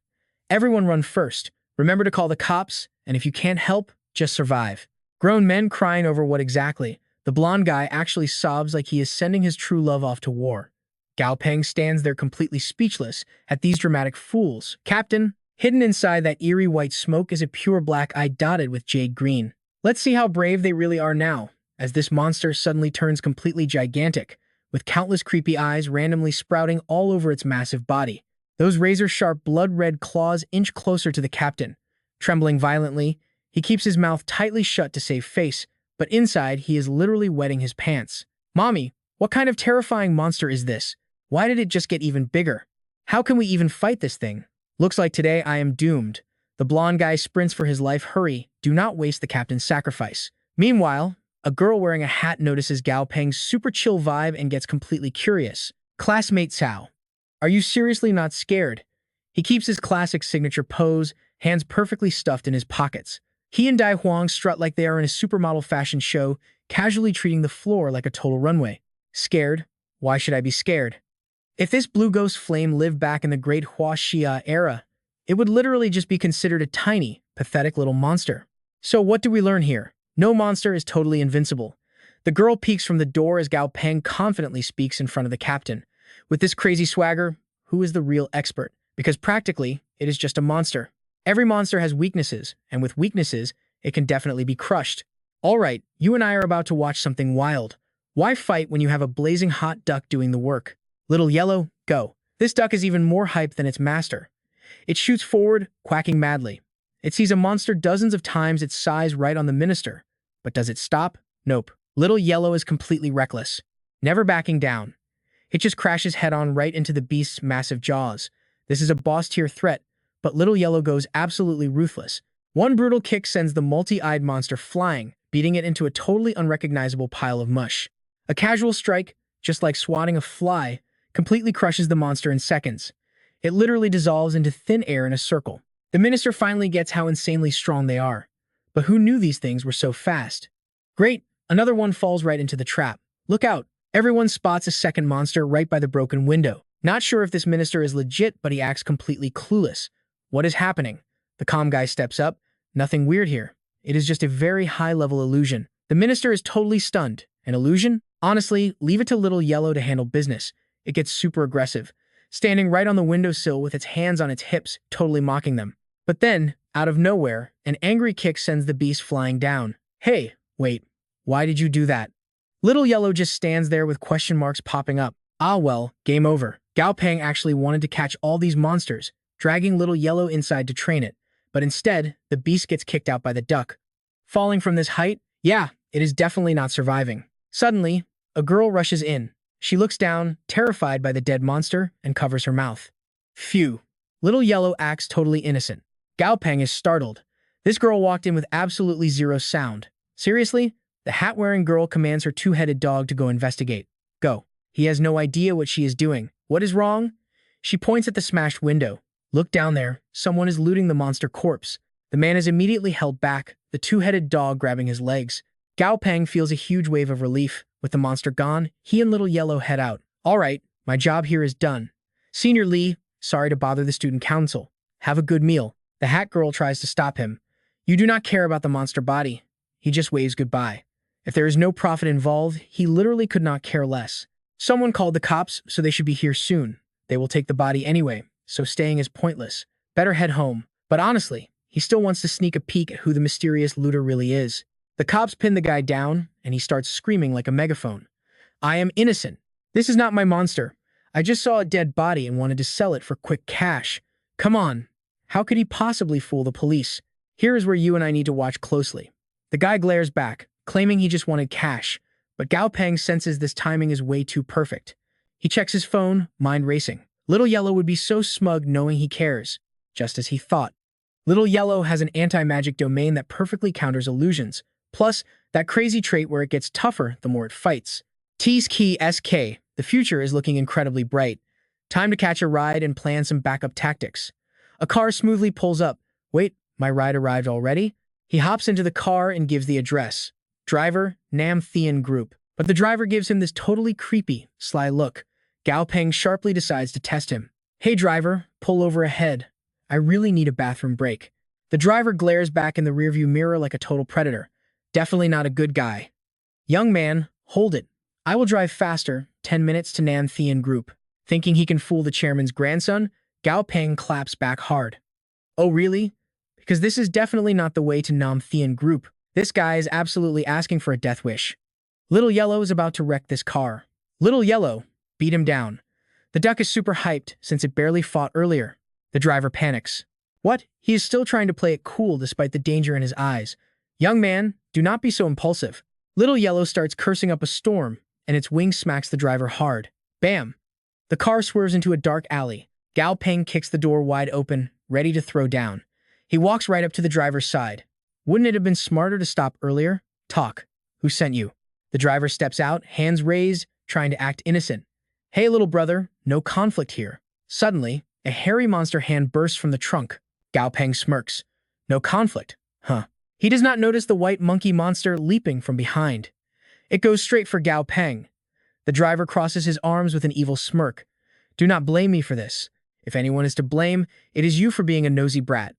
Everyone run first. Remember to call the cops, and if you can't help, just survive." Grown men crying over what exactly? The blonde guy actually sobs like he is sending his true love off to war. Gao Peng stands there completely speechless at these dramatic fools. Captain, hidden inside that eerie white smoke is a pure black eye dotted with jade green. Let's see how brave they really are now, as this monster suddenly turns completely gigantic, with countless creepy eyes randomly sprouting all over its massive body. Those razor-sharp blood-red claws inch closer to the captain. Trembling violently, he keeps his mouth tightly shut to save face, but inside he is literally wetting his pants. Mommy, what kind of terrifying monster is this? Why did it just get even bigger? How can we even fight this thing? Looks like today I am doomed. The blonde guy sprints for his life. Hurry, do not waste the captain's sacrifice. Meanwhile, a girl wearing a hat notices Gao Peng's super chill vibe and gets completely curious. Classmate Cao, are you seriously not scared? He keeps his classic signature pose, hands perfectly stuffed in his pockets. He and Dai Huang strut like they are in a supermodel fashion show, casually treating the floor like a total runway. Scared? Why should I be scared? If this blue ghost flame lived back in the great Xia era, it would literally just be considered a tiny, pathetic little monster. So what do we learn here? No monster is totally invincible. The girl peeks from the door as Gao Peng confidently speaks in front of the captain. With this crazy swagger, who is the real expert? Because practically, it is just a monster. Every monster has weaknesses, and with weaknesses, it can definitely be crushed. Alright, you and I are about to watch something wild. Why fight when you have a blazing hot duck doing the work? Little Yellow, go. This duck is even more hyped than its master. It shoots forward, quacking madly. It sees a monster dozens of times its size right on the minister. But does it stop? Nope. Little Yellow is completely reckless, never backing down. It just crashes head-on right into the beast's massive jaws. This is a boss-tier threat, but Little Yellow goes absolutely ruthless. One brutal kick sends the multi-eyed monster flying, beating it into a totally unrecognizable pile of mush. A casual strike, just like swatting a fly, completely crushes the monster in seconds. It literally dissolves into thin air in a circle. The minister finally gets how insanely strong they are. But who knew these things were so fast? Great, another one falls right into the trap. Look out. Everyone spots a second monster right by the broken window. Not sure if this minister is legit, but he acts completely clueless. What is happening? The calm guy steps up. Nothing weird here. It is just a very high-level illusion. The minister is totally stunned. An illusion? Honestly, leave it to Little Yellow to handle business. It gets super aggressive, standing right on the windowsill with its hands on its hips, totally mocking them. But then, out of nowhere, an angry kick sends the beast flying down. Hey, wait, why did you do that? Little Yellow just stands there with question marks popping up. Ah well, game over. Gao Peng actually wanted to catch all these monsters, dragging Little Yellow inside to train it. But instead, the beast gets kicked out by the duck. Falling from this height? Yeah, it is definitely not surviving. Suddenly, a girl rushes in. She looks down, terrified by the dead monster, and covers her mouth. Phew. Little Yellow acts totally innocent. Gao Peng is startled. This girl walked in with absolutely zero sound. Seriously? The hat-wearing girl commands her two-headed dog to go investigate. Go. He has no idea what she is doing. What is wrong? She points at the smashed window. Look down there. Someone is looting the monster corpse. The man is immediately held back, the two-headed dog grabbing his legs. Gao Peng feels a huge wave of relief. With the monster gone, he and Little Yellow head out. All right, my job here is done. Senior Lee, sorry to bother the student council. Have a good meal. The hat girl tries to stop him. You do not care about the monster body. He just waves goodbye. If there is no profit involved, he literally could not care less. Someone called the cops, so they should be here soon. They will take the body anyway, so staying is pointless. Better head home. But honestly, he still wants to sneak a peek at who the mysterious looter really is. The cops pin the guy down, and he starts screaming like a megaphone. I am innocent. This is not my monster. I just saw a dead body and wanted to sell it for quick cash. Come on. How could he possibly fool the police? Here is where you and I need to watch closely. The guy glares back, claiming he just wanted cash, but Gao Peng senses this timing is way too perfect. He checks his phone, mind racing. Little Yellow would be so smug knowing he cares, just as he thought. Little Yellow has an anti-magic domain that perfectly counters illusions, plus that crazy trait where it gets tougher the more it fights. T's key SK, the future is looking incredibly bright. Time to catch a ride and plan some backup tactics. A car smoothly pulls up. Wait, my ride arrived already? He hops into the car and gives the address. Driver, Nam Thien Group. But the driver gives him this totally creepy, sly look. Gao Peng sharply decides to test him. Hey driver, pull over ahead. I really need a bathroom break. The driver glares back in the rearview mirror like a total predator. Definitely not a good guy. Young man, hold it. I will drive faster, 10 minutes to Nam Thien Group. Thinking he can fool the chairman's grandson, Gao Peng claps back hard. Oh really? Because this is definitely not the way to Nam Thien Group. This guy is absolutely asking for a death wish. Little Yellow is about to wreck this car. Little Yellow, beat him down. The duck is super hyped since it barely fought earlier. The driver panics. What? He is still trying to play it cool despite the danger in his eyes. Young man, do not be so impulsive. Little Yellow starts cursing up a storm, and its wing smacks the driver hard. Bam! The car swerves into a dark alley. Gao Peng kicks the door wide open, ready to throw down. He walks right up to the driver's side. Wouldn't it have been smarter to stop earlier? Talk. Who sent you? The driver steps out, hands raised, trying to act innocent. Hey, little brother, no conflict here. Suddenly, a hairy monster hand bursts from the trunk. Gao Peng smirks. No conflict, huh? He does not notice the white monkey monster leaping from behind. It goes straight for Gao Peng. The driver crosses his arms with an evil smirk. Do not blame me for this. If anyone is to blame, it is you for being a nosy brat.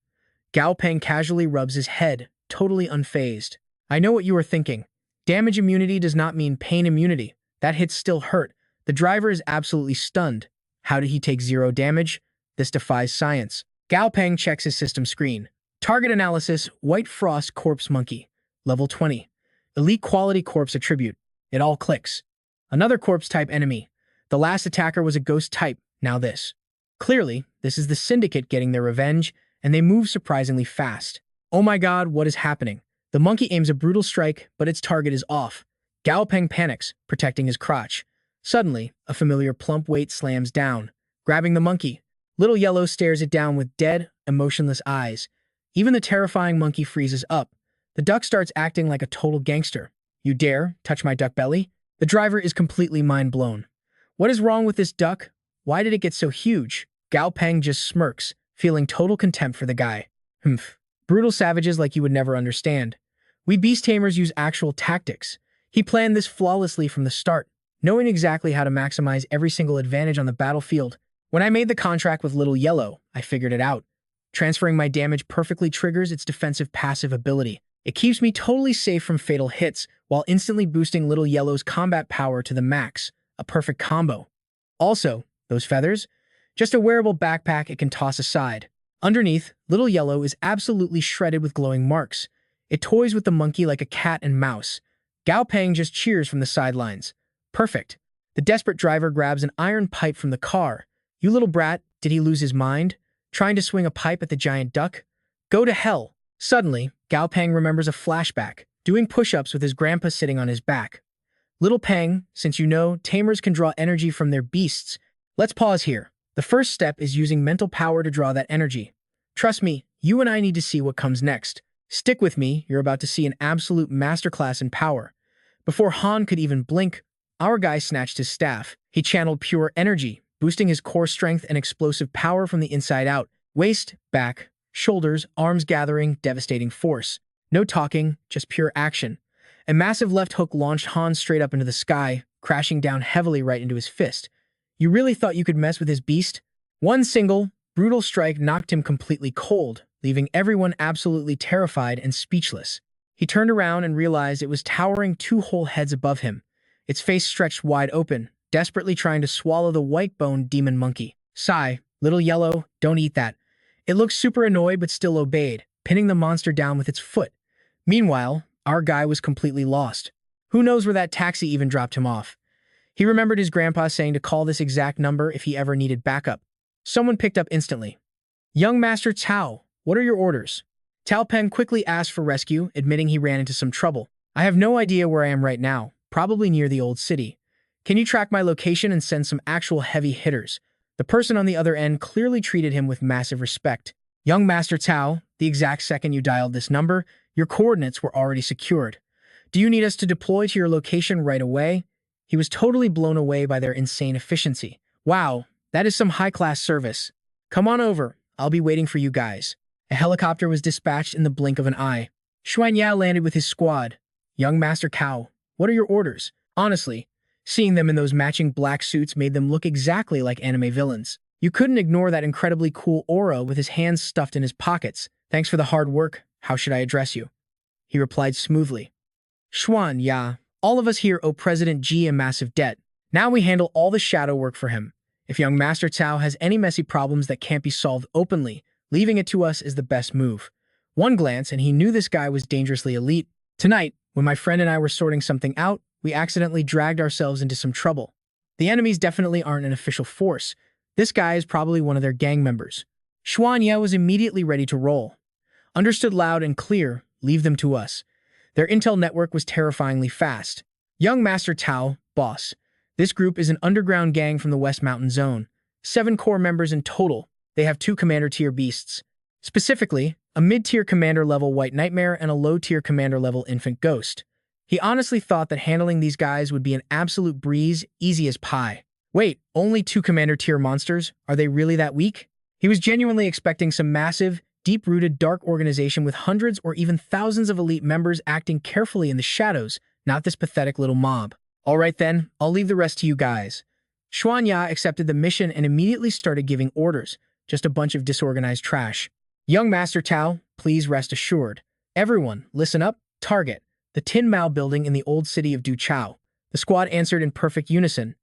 Gao Peng casually rubs his head, totally unfazed. I know what you are thinking. Damage immunity does not mean pain immunity. That hits still hurt. The driver is absolutely stunned. How did he take 0 damage? This defies science. Gao Peng checks his system screen. Target analysis, White Frost Corpse Monkey. Level 20. Elite Quality Corpse Attribute. It all clicks. Another corpse-type enemy. The last attacker was a ghost type, now this. Clearly, this is the Syndicate getting their revenge, and they move surprisingly fast. Oh my god, what is happening? The monkey aims a brutal strike, but its target is off. Gao Peng panics, protecting his crotch. Suddenly, a familiar plump weight slams down, grabbing the monkey. Little Yellow stares it down with dead, emotionless eyes. Even the terrifying monkey freezes up. The duck starts acting like a total gangster. You dare touch my duck belly? The driver is completely mind-blown. What is wrong with this duck? Why did it get so huge? Gao Peng just smirks, feeling total contempt for the guy. Humph. Brutal savages like you would never understand. We beast tamers use actual tactics. He planned this flawlessly from the start, knowing exactly how to maximize every single advantage on the battlefield. When I made the contract with Little Yellow, I figured it out. Transferring my damage perfectly triggers its defensive passive ability. It keeps me totally safe from fatal hits, while instantly boosting Little Yellow's combat power to the max. A perfect combo. Also, those feathers? Just a wearable backpack it can toss aside. Underneath, Little Yellow is absolutely shredded with glowing marks. It toys with the monkey like a cat and mouse. Gao Peng just cheers from the sidelines. Perfect. The desperate driver grabs an iron pipe from the car. You little brat, did he lose his mind? Trying to swing a pipe at the giant duck? Go to hell. Suddenly, Gao Peng remembers a flashback, doing push-ups with his grandpa sitting on his back. Little Peng, since you know, tamers can draw energy from their beasts. Let's pause here. The first step is using mental power to draw that energy. Trust me, you and I need to see what comes next. Stick with me, you're about to see an absolute masterclass in power. Before Han could even blink, our guy snatched his staff. He channeled pure energy, boosting his core strength and explosive power from the inside out. Waist, back, shoulders, arms gathering, devastating force. No talking, just pure action. A massive left hook launched Han straight up into the sky, crashing down heavily right into his fist. You really thought you could mess with his beast? One single, brutal strike knocked him completely cold, leaving everyone absolutely terrified and speechless. He turned around and realized it was towering 2 whole heads above him. Its face stretched wide open, desperately trying to swallow the white-boned demon monkey. Sigh, Little Yellow, don't eat that. It looked super annoyed but still obeyed, pinning the monster down with its foot. Meanwhile, our guy was completely lost. Who knows where that taxi even dropped him off? He remembered his grandpa saying to call this exact number if he ever needed backup. Someone picked up instantly. Young Master Cao, what are your orders? Cao Peng quickly asked for rescue, admitting he ran into some trouble. I have no idea where I am right now, probably near the old city. Can you track my location and send some actual heavy hitters? The person on the other end clearly treated him with massive respect. Young Master Cao, the exact second you dialed this number, your coordinates were already secured. Do you need us to deploy to your location right away? He was totally blown away by their insane efficiency. Wow, that is some high-class service. Come on over, I'll be waiting for you guys. A helicopter was dispatched in the blink of an eye. Xuan Yao landed with his squad. Young Master Cao, what are your orders? Honestly, seeing them in those matching black suits made them look exactly like anime villains. You couldn't ignore that incredibly cool aura with his hands stuffed in his pockets. Thanks for the hard work. How should I address you? He replied smoothly. Xuan, yeah. All of us here owe President Ji a massive debt. Now we handle all the shadow work for him. If young Master Cao has any messy problems that can't be solved openly, leaving it to us is the best move. One glance and he knew this guy was dangerously elite. Tonight, when my friend and I were sorting something out, we accidentally dragged ourselves into some trouble. The enemies definitely aren't an official force. This guy is probably one of their gang members. Xuan Ye was immediately ready to roll. Understood loud and clear, leave them to us. Their intel network was terrifyingly fast. Young Master Tao, boss. This group is an underground gang from the West Mountain Zone. 7 core members in total. They have 2 commander-tier beasts. Specifically, a mid-tier commander-level White Nightmare and a low-tier commander-level Infant Ghost. He honestly thought that handling these guys would be an absolute breeze, easy as pie. Wait, only 2 commander-tier monsters? Are they really that weak? He was genuinely expecting some massive, deep-rooted dark organization with hundreds or even thousands of elite members acting carefully in the shadows, not this pathetic little mob. All right then, I'll leave the rest to you guys. Xuanya accepted the mission and immediately started giving orders, just a bunch of disorganized trash. Young Master Tao, please rest assured. Everyone, listen up, target. The Tin Mao building in the old city of Duchao. The squad answered in perfect unison.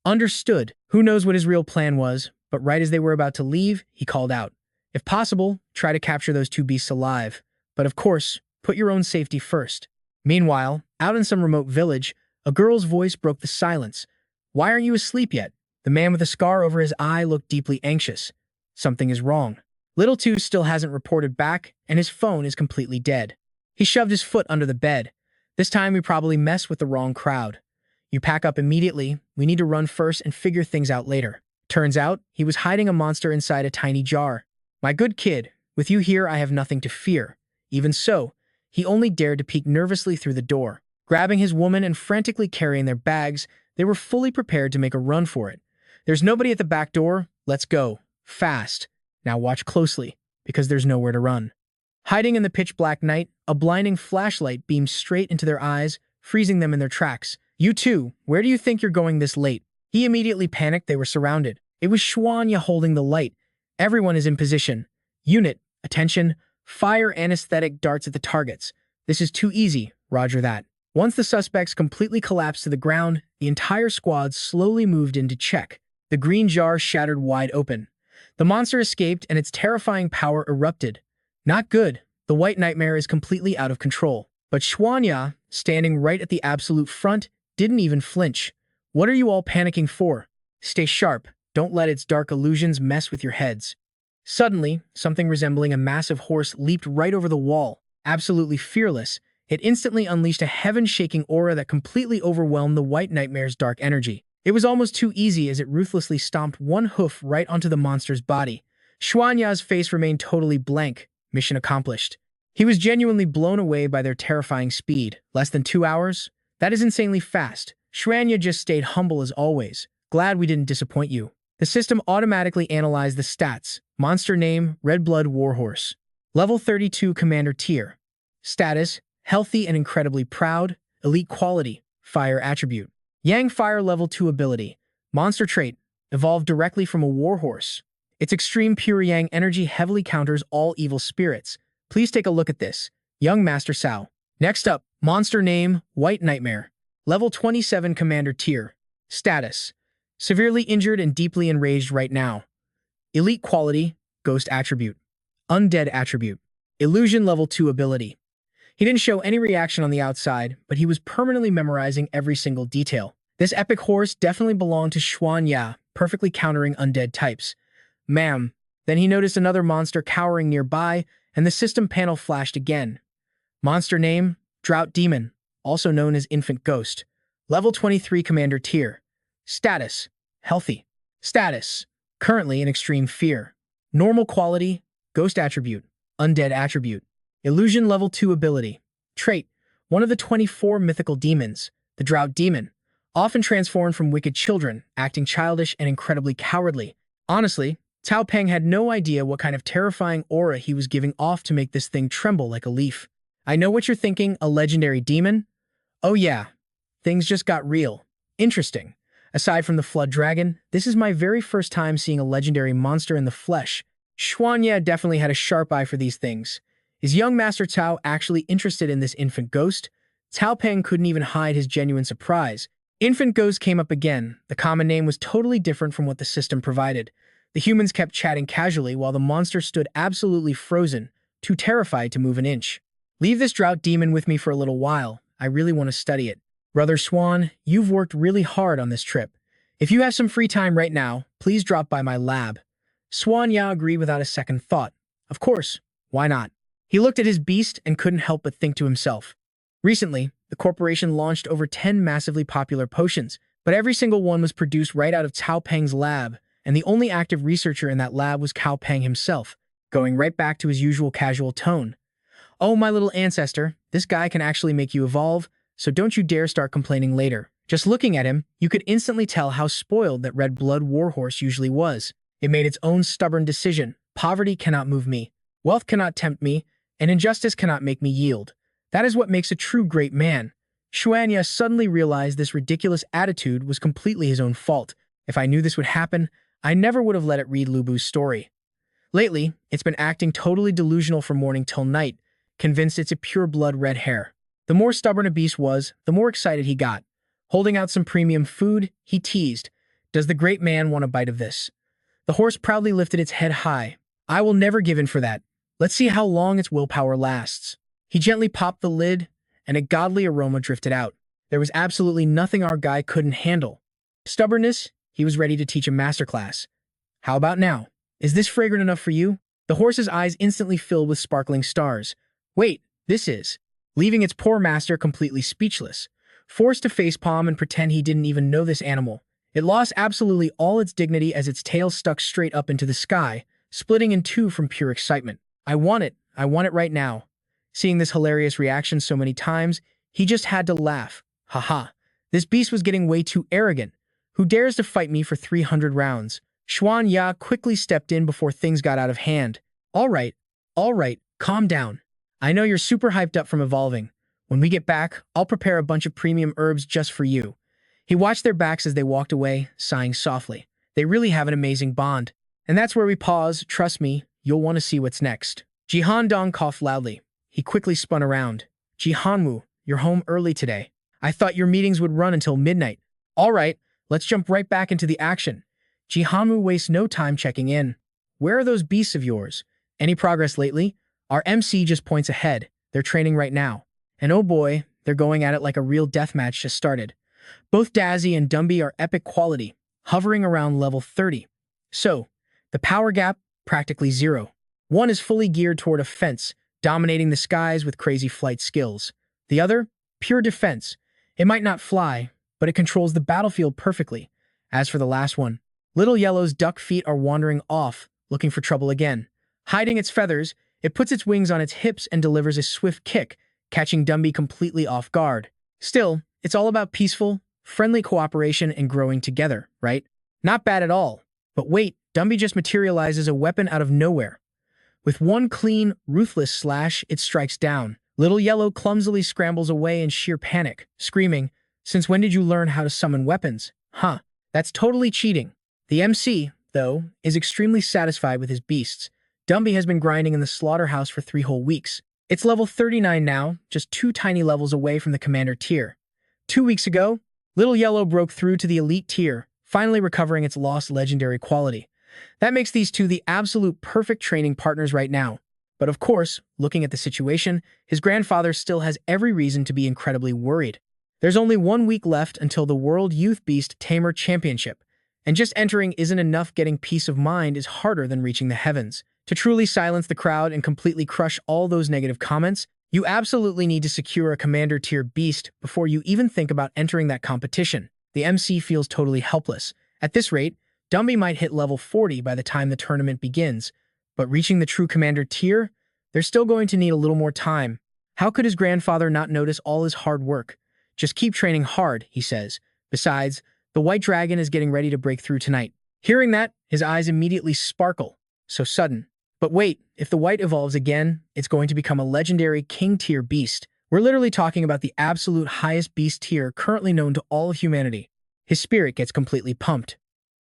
Understood. Who knows what his real plan was, but right as they were about to leave, he called out. If possible, try to capture those 2 beasts alive. But of course, put your own safety first. Meanwhile, out in some remote village, a girl's voice broke the silence. Why aren't you asleep yet? The man with a scar over his eye looked deeply anxious. Something is wrong. Little Two still hasn't reported back, and his phone is completely dead. He shoved his foot under the bed. This time we probably messed with the wrong crowd. You pack up immediately. We need to run first and figure things out later. Turns out, he was hiding a monster inside a tiny jar. My good kid, with you here I have nothing to fear. Even so, he only dared to peek nervously through the door. Grabbing his woman and frantically carrying their bags, they were fully prepared to make a run for it. There's nobody at the back door. Let's go. Fast. Now watch closely, because there's nowhere to run. Hiding in the pitch-black night, a blinding flashlight beamed straight into their eyes, freezing them in their tracks. You two, where do you think you're going this late? He immediately panicked. They were surrounded. It was Xuanya holding the light. Everyone is in position. Unit, attention, fire anesthetic darts at the targets. This is too easy, roger that. Once the suspects completely collapsed to the ground, the entire squad slowly moved in to check. The green jar shattered wide open. The monster escaped and its terrifying power erupted. Not good. The White Nightmare is completely out of control. But Xuanya, standing right at the absolute front, didn't even flinch. What are you all panicking for? Stay sharp. Don't let its dark illusions mess with your heads. Suddenly, something resembling a massive horse leaped right over the wall. Absolutely fearless, it instantly unleashed a heaven-shaking aura that completely overwhelmed the White Nightmare's dark energy. It was almost too easy as it ruthlessly stomped one hoof right onto the monster's body. Xuanya's face remained totally blank. Mission accomplished. He was genuinely blown away by their terrifying speed. Less than 2 hours? That is insanely fast. Xuanya just stayed humble as always. Glad we didn't disappoint you. The system automatically analyzed the stats. Monster name, Red Blood Warhorse. Level 32 Commander Tier. Status, healthy and incredibly proud. Elite quality, Fire attribute. Yang Fire Level 2 ability. Monster trait, evolved directly from a warhorse. Its extreme pure Yang energy heavily counters all evil spirits. Please take a look at this. Young Master Sao. Next up, monster name, White Nightmare. Level 27 Commander Tier. Status, severely injured and deeply enraged right now. Elite quality, Ghost attribute. Undead attribute. Illusion Level 2 ability. He didn't show any reaction on the outside, but he was permanently memorizing every single detail. This epic horse definitely belonged to Xuanya, perfectly countering undead types. Ma'am. Then he noticed another monster cowering nearby, and the system panel flashed again. Monster name, Drought Demon, also known as Infant Ghost. Level 23 Commander Tier. Status, healthy. Status, currently in extreme fear. Normal quality, Ghost attribute. Undead attribute. Illusion Level 2 ability. Trait, one of the 24 mythical demons, the Drought Demon, often transformed from wicked children, acting childish and incredibly cowardly. Honestly, Gao Peng had no idea what kind of terrifying aura he was giving off to make this thing tremble like a leaf. I know what you're thinking, a legendary demon? Oh yeah, things just got real. Interesting. Aside from the Flood Dragon, this is my very first time seeing a legendary monster in the flesh. Xuanya definitely had a sharp eye for these things. Is young Master Tao actually interested in this infant ghost? Gao Peng couldn't even hide his genuine surprise. Infant Ghost came up again. The common name was totally different from what the system provided. The humans kept chatting casually while the monster stood absolutely frozen, too terrified to move an inch. Leave this Drought Demon with me for a little while. I really want to study it. Brother Swan, you've worked really hard on this trip. If you have some free time right now, please drop by my lab. Xuanya agreed without a second thought. Of course, why not? He looked at his beast and couldn't help but think to himself, Recently, the corporation launched over 10 massively popular potions, but every single one was produced right out of Gao Peng's lab, and the only active researcher in that lab was Gao Peng himself, going right back to his usual casual tone. Oh, my little ancestor, this guy can actually make you evolve, so don't you dare start complaining later. Just looking at him, you could instantly tell how spoiled that red blood warhorse usually was. It made its own stubborn decision. Poverty cannot move me, wealth cannot tempt me, and injustice cannot make me yield. That is what makes a true great man. Xuanya suddenly realized this ridiculous attitude was completely his own fault. If I knew this would happen, I never would have let it read Lubu's story. Lately, it's been acting totally delusional from morning till night, convinced it's a pure-blood red hair. The more stubborn a beast was, the more excited he got. Holding out some premium food, he teased, "Does the great man want a bite of this?" The horse proudly lifted its head high. "I will never give in for that. Let's see how long its willpower lasts." He gently popped the lid, and a godly aroma drifted out. There was absolutely nothing our guy couldn't handle. Stubbornness, he was ready to teach a masterclass. "How about now? Is this fragrant enough for you?" The horse's eyes instantly filled with sparkling stars. "Wait, this is," leaving its poor master completely speechless, forced to facepalm and pretend he didn't even know this animal. It lost absolutely all its dignity as its tail stuck straight up into the sky, splitting in two from pure excitement. I want it right now." Seeing this hilarious reaction so many times, he just had to laugh. Haha, this beast was getting way too arrogant. Who dares to fight me for 300 rounds? Xuan Ya quickly stepped in before things got out of hand. All right, calm down. I know you're super hyped up from evolving. When we get back, I'll prepare a bunch of premium herbs just for you." He watched their backs as they walked away, sighing softly. They really have an amazing bond. And that's where we pause. Trust me, you'll want to see what's next. Jihan Dong coughed loudly. He quickly spun around. "Jihanwu, you're home early today. I thought your meetings would run until midnight. All right, let's jump right back into the action." Jihanwu wastes no time checking in. "Where are those beasts of yours? Any progress lately?" Our MC just points ahead. "They're training right now. And oh boy, they're going at it like a real deathmatch just started. Both Dazzy and Dumby are epic quality, hovering around level 30. So, the power gap, practically zero. One is fully geared toward offense, dominating the skies with crazy flight skills. The other, pure defense. It might not fly, but it controls the battlefield perfectly. As for the last one, Little Yellow's duck feet are wandering off, looking for trouble again. Hiding its feathers, it puts its wings on its hips and delivers a swift kick, catching Dumby completely off guard. Still, it's all about peaceful, friendly cooperation and growing together, right? Not bad at all. But wait, Dumby just materializes a weapon out of nowhere. With one clean, ruthless slash, it strikes down. Little Yellow clumsily scrambles away in sheer panic, screaming, "Since when did you learn how to summon weapons? Huh, that's totally cheating." The MC, though, is extremely satisfied with his beasts. Dumby has been grinding in the slaughterhouse for 3 whole weeks. It's level 39 now, just 2 tiny levels away from the commander tier. 2 weeks ago, Little Yellow broke through to the elite tier, finally recovering its lost legendary quality. That makes these two the absolute perfect training partners right now. But of course, looking at the situation, his grandfather still has every reason to be incredibly worried. There's only 1 week left until the World Youth Beast Tamer Championship, and just entering isn't enough. Getting peace of mind is harder than reaching the heavens. To truly silence the crowd and completely crush all those negative comments, you absolutely need to secure a commander tier beast before you even think about entering that competition. The MC feels totally helpless. At this rate, Dumby might hit level 40 by the time the tournament begins, but reaching the true commander tier, they're still going to need a little more time. How could his grandfather not notice all his hard work? "Just keep training hard," he says. "Besides, the white dragon is getting ready to break through tonight." Hearing that, his eyes immediately sparkle. So sudden. But wait, if the white evolves again, it's going to become a legendary king tier beast. We're literally talking about the absolute highest beast tier currently known to all of humanity. His spirit gets completely pumped.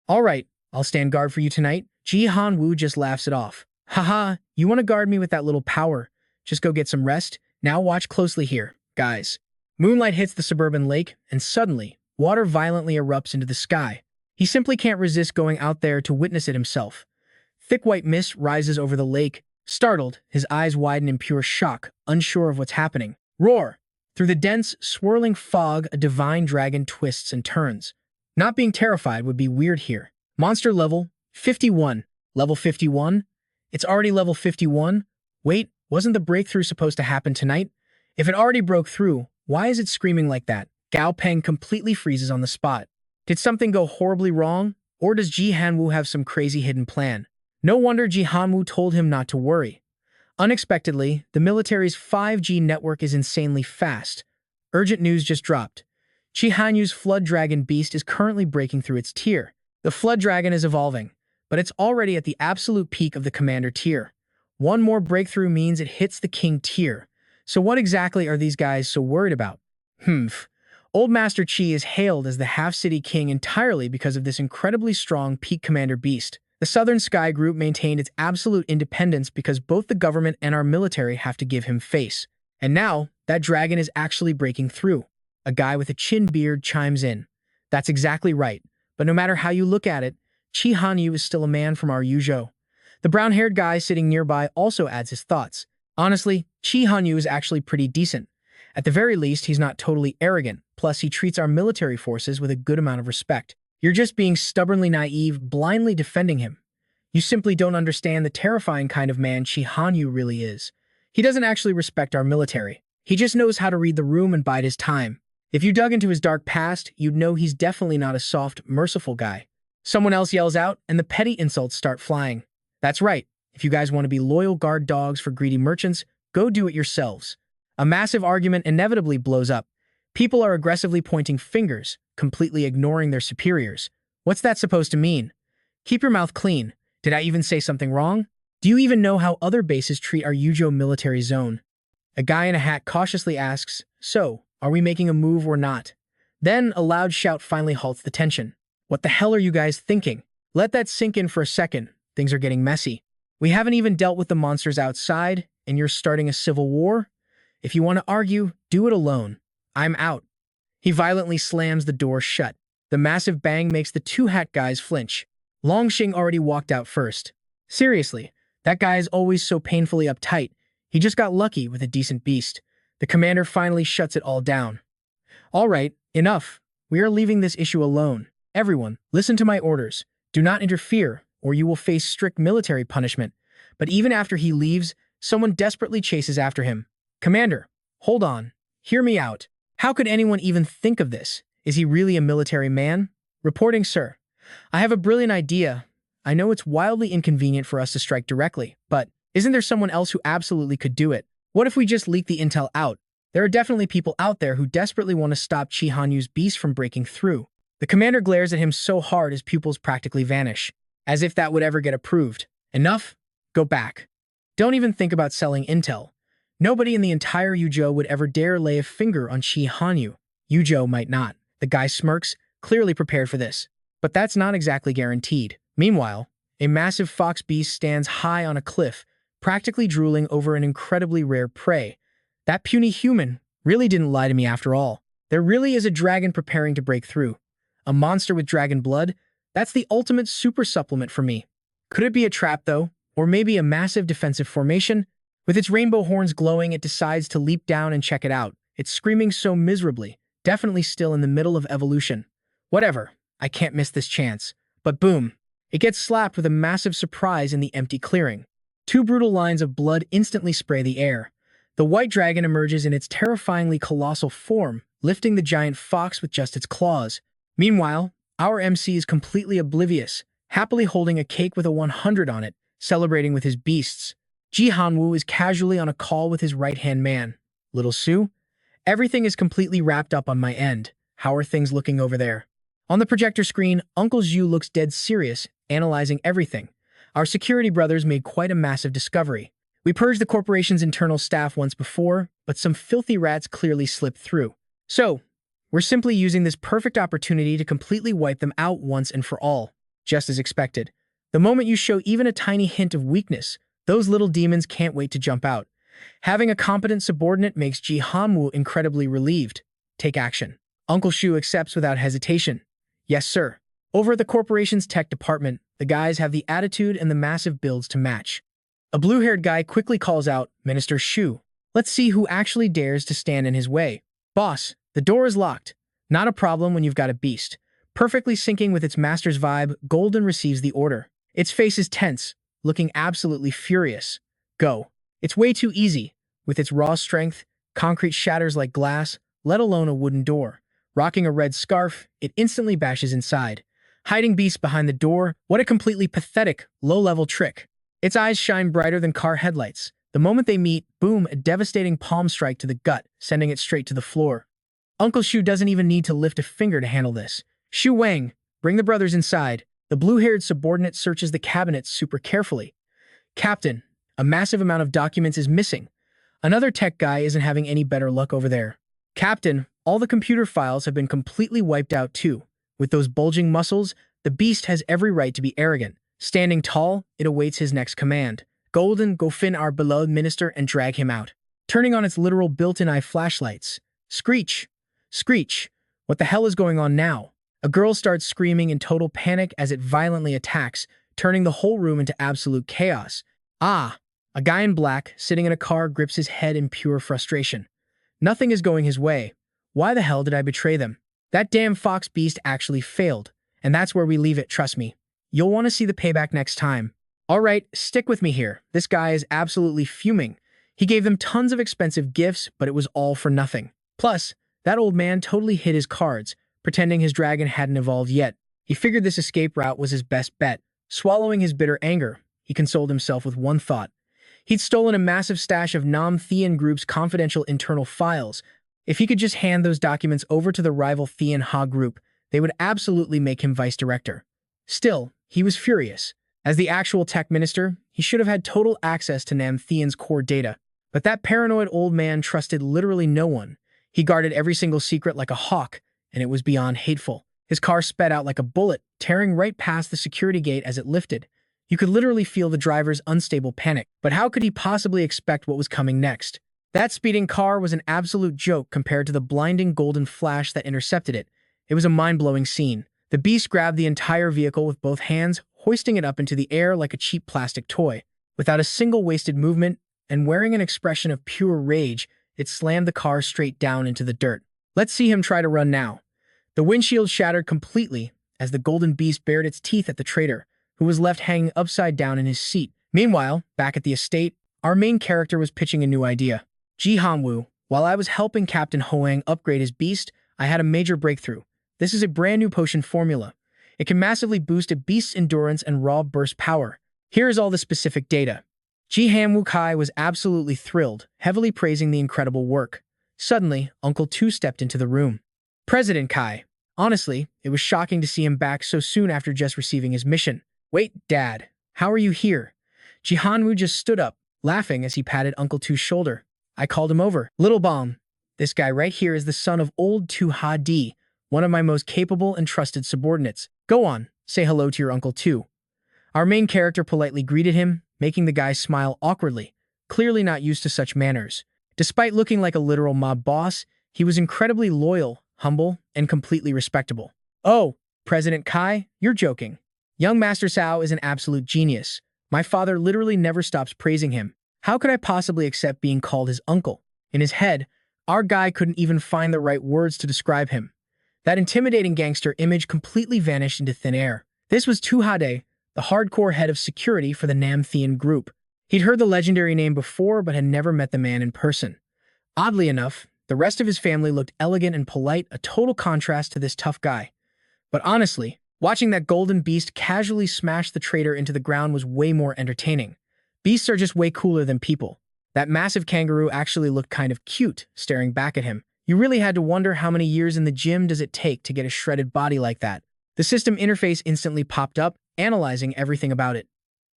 "All right, I'll stand guard for you tonight." Ji Han Wu just laughs it off. "Haha, you want to guard me with that little power? Just go get some rest. Now watch closely here, guys." Moonlight hits the suburban lake, and suddenly, water violently erupts into the sky. He simply can't resist going out there to witness it himself. Thick white mist rises over the lake. Startled, his eyes widen in pure shock, unsure of what's happening. Roar! Through the dense, swirling fog, a divine dragon twists and turns. Not being terrified would be weird here. Monster level 51. Level 51? It's already level 51? Wait, wasn't the breakthrough supposed to happen tonight? If it already broke through, why is it screaming like that? Gao Peng completely freezes on the spot. Did something go horribly wrong? Or does Ji Hanwoo have some crazy hidden plan? No wonder Ji Hanwoo told him not to worry. Unexpectedly, the military's 5G network is insanely fast. Urgent news just dropped. Chi Hanyu's Flood Dragon beast is currently breaking through its tier. The Flood Dragon is evolving, but it's already at the absolute peak of the Commander tier. One more breakthrough means it hits the King tier. So what exactly are these guys so worried about? Old Master Chi is hailed as the Half-City King entirely because of this incredibly strong peak Commander beast. The Southern Sky Group maintained its absolute independence because both the government and our military have to give him face. And now, that dragon is actually breaking through. A guy with a chin beard chimes in. That's exactly right. But no matter how you look at it, Chi Hanyu is still a man from our Yuzhou. The brown-haired guy sitting nearby also adds his thoughts. Honestly, Chi Hanyu is actually pretty decent. At the very least, he's not totally arrogant. Plus, he treats our military forces with a good amount of respect. You're just being stubbornly naive, blindly defending him. You simply don't understand the terrifying kind of man Chi Hanyu really is. He doesn't actually respect our military. He just knows how to read the room and bide his time. If you dug into his dark past, you'd know he's definitely not a soft, merciful guy. Someone else yells out, and the petty insults start flying. That's right. If you guys want to be loyal guard dogs for greedy merchants, go do it yourselves. A massive argument inevitably blows up. People are aggressively pointing fingers, completely ignoring their superiors. What's that supposed to mean? Keep your mouth clean. Did I even say something wrong? Do you even know how other bases treat our Yuzhou military zone? A guy in a hat cautiously asks, so, are we making a move or not? Then a loud shout finally halts the tension. What the hell are you guys thinking? Let that sink in for a second. Things are getting messy. We haven't even dealt with the monsters outside, and you're starting a civil war? If you want to argue, do it alone. I'm out. He violently slams the door shut. The massive bang makes the two hat guys flinch. Longxing already walked out first. Seriously, that guy is always so painfully uptight. He just got lucky with a decent beast. The commander finally shuts it all down. All right, enough. We are leaving this issue alone. Everyone, listen to my orders. Do not interfere, or you will face strict military punishment. But even after he leaves, someone desperately chases after him. Commander, hold on. Hear me out. How could anyone even think of this? Is he really a military man? Reporting, sir. I have a brilliant idea. I know it's wildly inconvenient for us to strike directly, but isn't there someone else who absolutely could do it? What if we just leak the intel out? There are definitely people out there who desperately want to stop Chi Hanyu's beast from breaking through. The commander glares at him so hard his pupils practically vanish, as if that would ever get approved. Enough? Go back. Don't even think about selling intel. Nobody in the entire Yuzhou would ever dare lay a finger on Chi Hanyu. Yuzhou might not. The guy smirks, clearly prepared for this. But that's not exactly guaranteed. Meanwhile, a massive fox beast stands high on a cliff, practically drooling over an incredibly rare prey. That puny human really didn't lie to me after all. There really is a dragon preparing to break through. A monster with dragon blood? That's the ultimate super supplement for me. Could it be a trap, though? Or maybe a massive defensive formation? With its rainbow horns glowing, it decides to leap down and check it out. It's screaming so miserably, definitely still in the middle of evolution. Whatever, I can't miss this chance. But boom, it gets slapped with a massive surprise in the empty clearing. Two brutal lines of blood instantly spray the air. The white dragon emerges in its terrifyingly colossal form, lifting the giant fox with just its claws. Meanwhile, our MC is completely oblivious, happily holding a cake with a 100 on it, celebrating with his beasts. Ji Hanwoo is casually on a call with his right-hand man. Little Sue? Everything is completely wrapped up on my end. How are things looking over there? On the projector screen, Uncle Zhu looks dead serious, analyzing everything. Our security brothers made quite a massive discovery. We purged the corporation's internal staff once before, but some filthy rats clearly slipped through. So, we're simply using this perfect opportunity to completely wipe them out once and for all. Just as expected. The moment you show even a tiny hint of weakness, those little demons can't wait to jump out. Having a competent subordinate makes Ji Hanwoo incredibly relieved. Take action. Uncle Shu accepts without hesitation. Yes, sir. Over at the corporation's tech department, the guys have the attitude and the massive builds to match. A blue-haired guy quickly calls out, Minister Shu. Let's see who actually dares to stand in his way. Boss, the door is locked. Not a problem when you've got a beast. Perfectly syncing with its master's vibe, Golden receives the order. Its face is tense, looking absolutely furious. Go. It's way too easy. With its raw strength, Concrete shatters like glass, let alone a wooden door. Rocking a red scarf, it instantly bashes inside. Hiding beast behind the door, what a completely pathetic, low-level trick. Its eyes shine brighter than car headlights. The moment they meet, boom, a devastating palm strike to the gut, sending it straight to the floor. Uncle Shu doesn't even need to lift a finger to handle this. Shu Wang, bring the brothers inside. The blue-haired subordinate searches the cabinets super carefully. Captain, a massive amount of documents is missing. Another tech guy isn't having any better luck over there. Captain, all the computer files have been completely wiped out too. With those bulging muscles, the beast has every right to be arrogant. Standing tall, it awaits his next command. Golden, go fin our beloved minister and drag him out. Turning on its literal built-in eye flashlights. Screech! Screech! What the hell is going on now? A girl starts screaming in total panic as it violently attacks, turning the whole room into absolute chaos. Ah! A guy in black, sitting in a car, grips his head in pure frustration. Nothing is going his way. Why the hell did I betray them? That damn fox beast actually failed. And that's where we leave it, trust me. You'll want to see the payback next time. Alright, stick with me here. This guy is absolutely fuming. He gave them tons of expensive gifts, but it was all for nothing. Plus, that old man totally hid his cards, pretending his dragon hadn't evolved yet. He figured this escape route was his best bet. Swallowing his bitter anger, he consoled himself with one thought. He'd stolen a massive stash of Nam Thean Group's confidential internal files. If he could just hand those documents over to the rival Thean Ha Group, they would absolutely make him vice director. Still, he was furious. As the actual tech minister, he should have had total access to Nam Thean's core data. But that paranoid old man trusted literally no one. He guarded every single secret like a hawk, and it was beyond hateful. His car sped out like a bullet, tearing right past the security gate as it lifted. You could literally feel the driver's unstable panic. But how could he possibly expect what was coming next? That speeding car was an absolute joke compared to the blinding golden flash that intercepted it. It was a mind-blowing scene. The beast grabbed the entire vehicle with both hands, hoisting it up into the air like a cheap plastic toy. Without a single wasted movement, and wearing an expression of pure rage, it slammed the car straight down into the dirt. Let's see him try to run now. The windshield shattered completely as the golden beast bared its teeth at the traitor, who was left hanging upside down in his seat. Meanwhile, back at the estate, our main character was pitching a new idea. Ji Hanwoo, while I was helping Captain Hoang upgrade his beast, I had a major breakthrough. This is a brand new potion formula. It can massively boost a beast's endurance and raw burst power. Here is all the specific data. Ji Hanwoo Kai was absolutely thrilled, heavily praising the incredible work. Suddenly, Uncle Tu stepped into the room. President Kai. Honestly, it was shocking to see him back so soon after just receiving his mission. Wait, Dad, how are you here? Ji Hanwoo just stood up, laughing as he patted Uncle Tu's shoulder. I called him over. Little Bomb, this guy right here is the son of old Tu Ha Di, one of my most capable and trusted subordinates. Go on, say hello to your Uncle Tu. Our main character politely greeted him, making the guy smile awkwardly, clearly not used to such manners. Despite looking like a literal mob boss, he was incredibly loyal, humble, and completely respectable. Oh, President Kai, you're joking. Young Master Cao is an absolute genius. My father literally never stops praising him. How could I possibly accept being called his uncle? In his head, our guy couldn't even find the right words to describe him. That intimidating gangster image completely vanished into thin air. This was Tu Hade, the hardcore head of security for the Nam Thean Group. He'd heard the legendary name before, but had never met the man in person. Oddly enough, the rest of his family looked elegant and polite, a total contrast to this tough guy. But honestly, watching that golden beast casually smash the traitor into the ground was way more entertaining. Beasts are just way cooler than people. That massive kangaroo actually looked kind of cute, staring back at him. You really had to wonder how many years in the gym does it take to get a shredded body like that. The system interface instantly popped up, analyzing everything about it.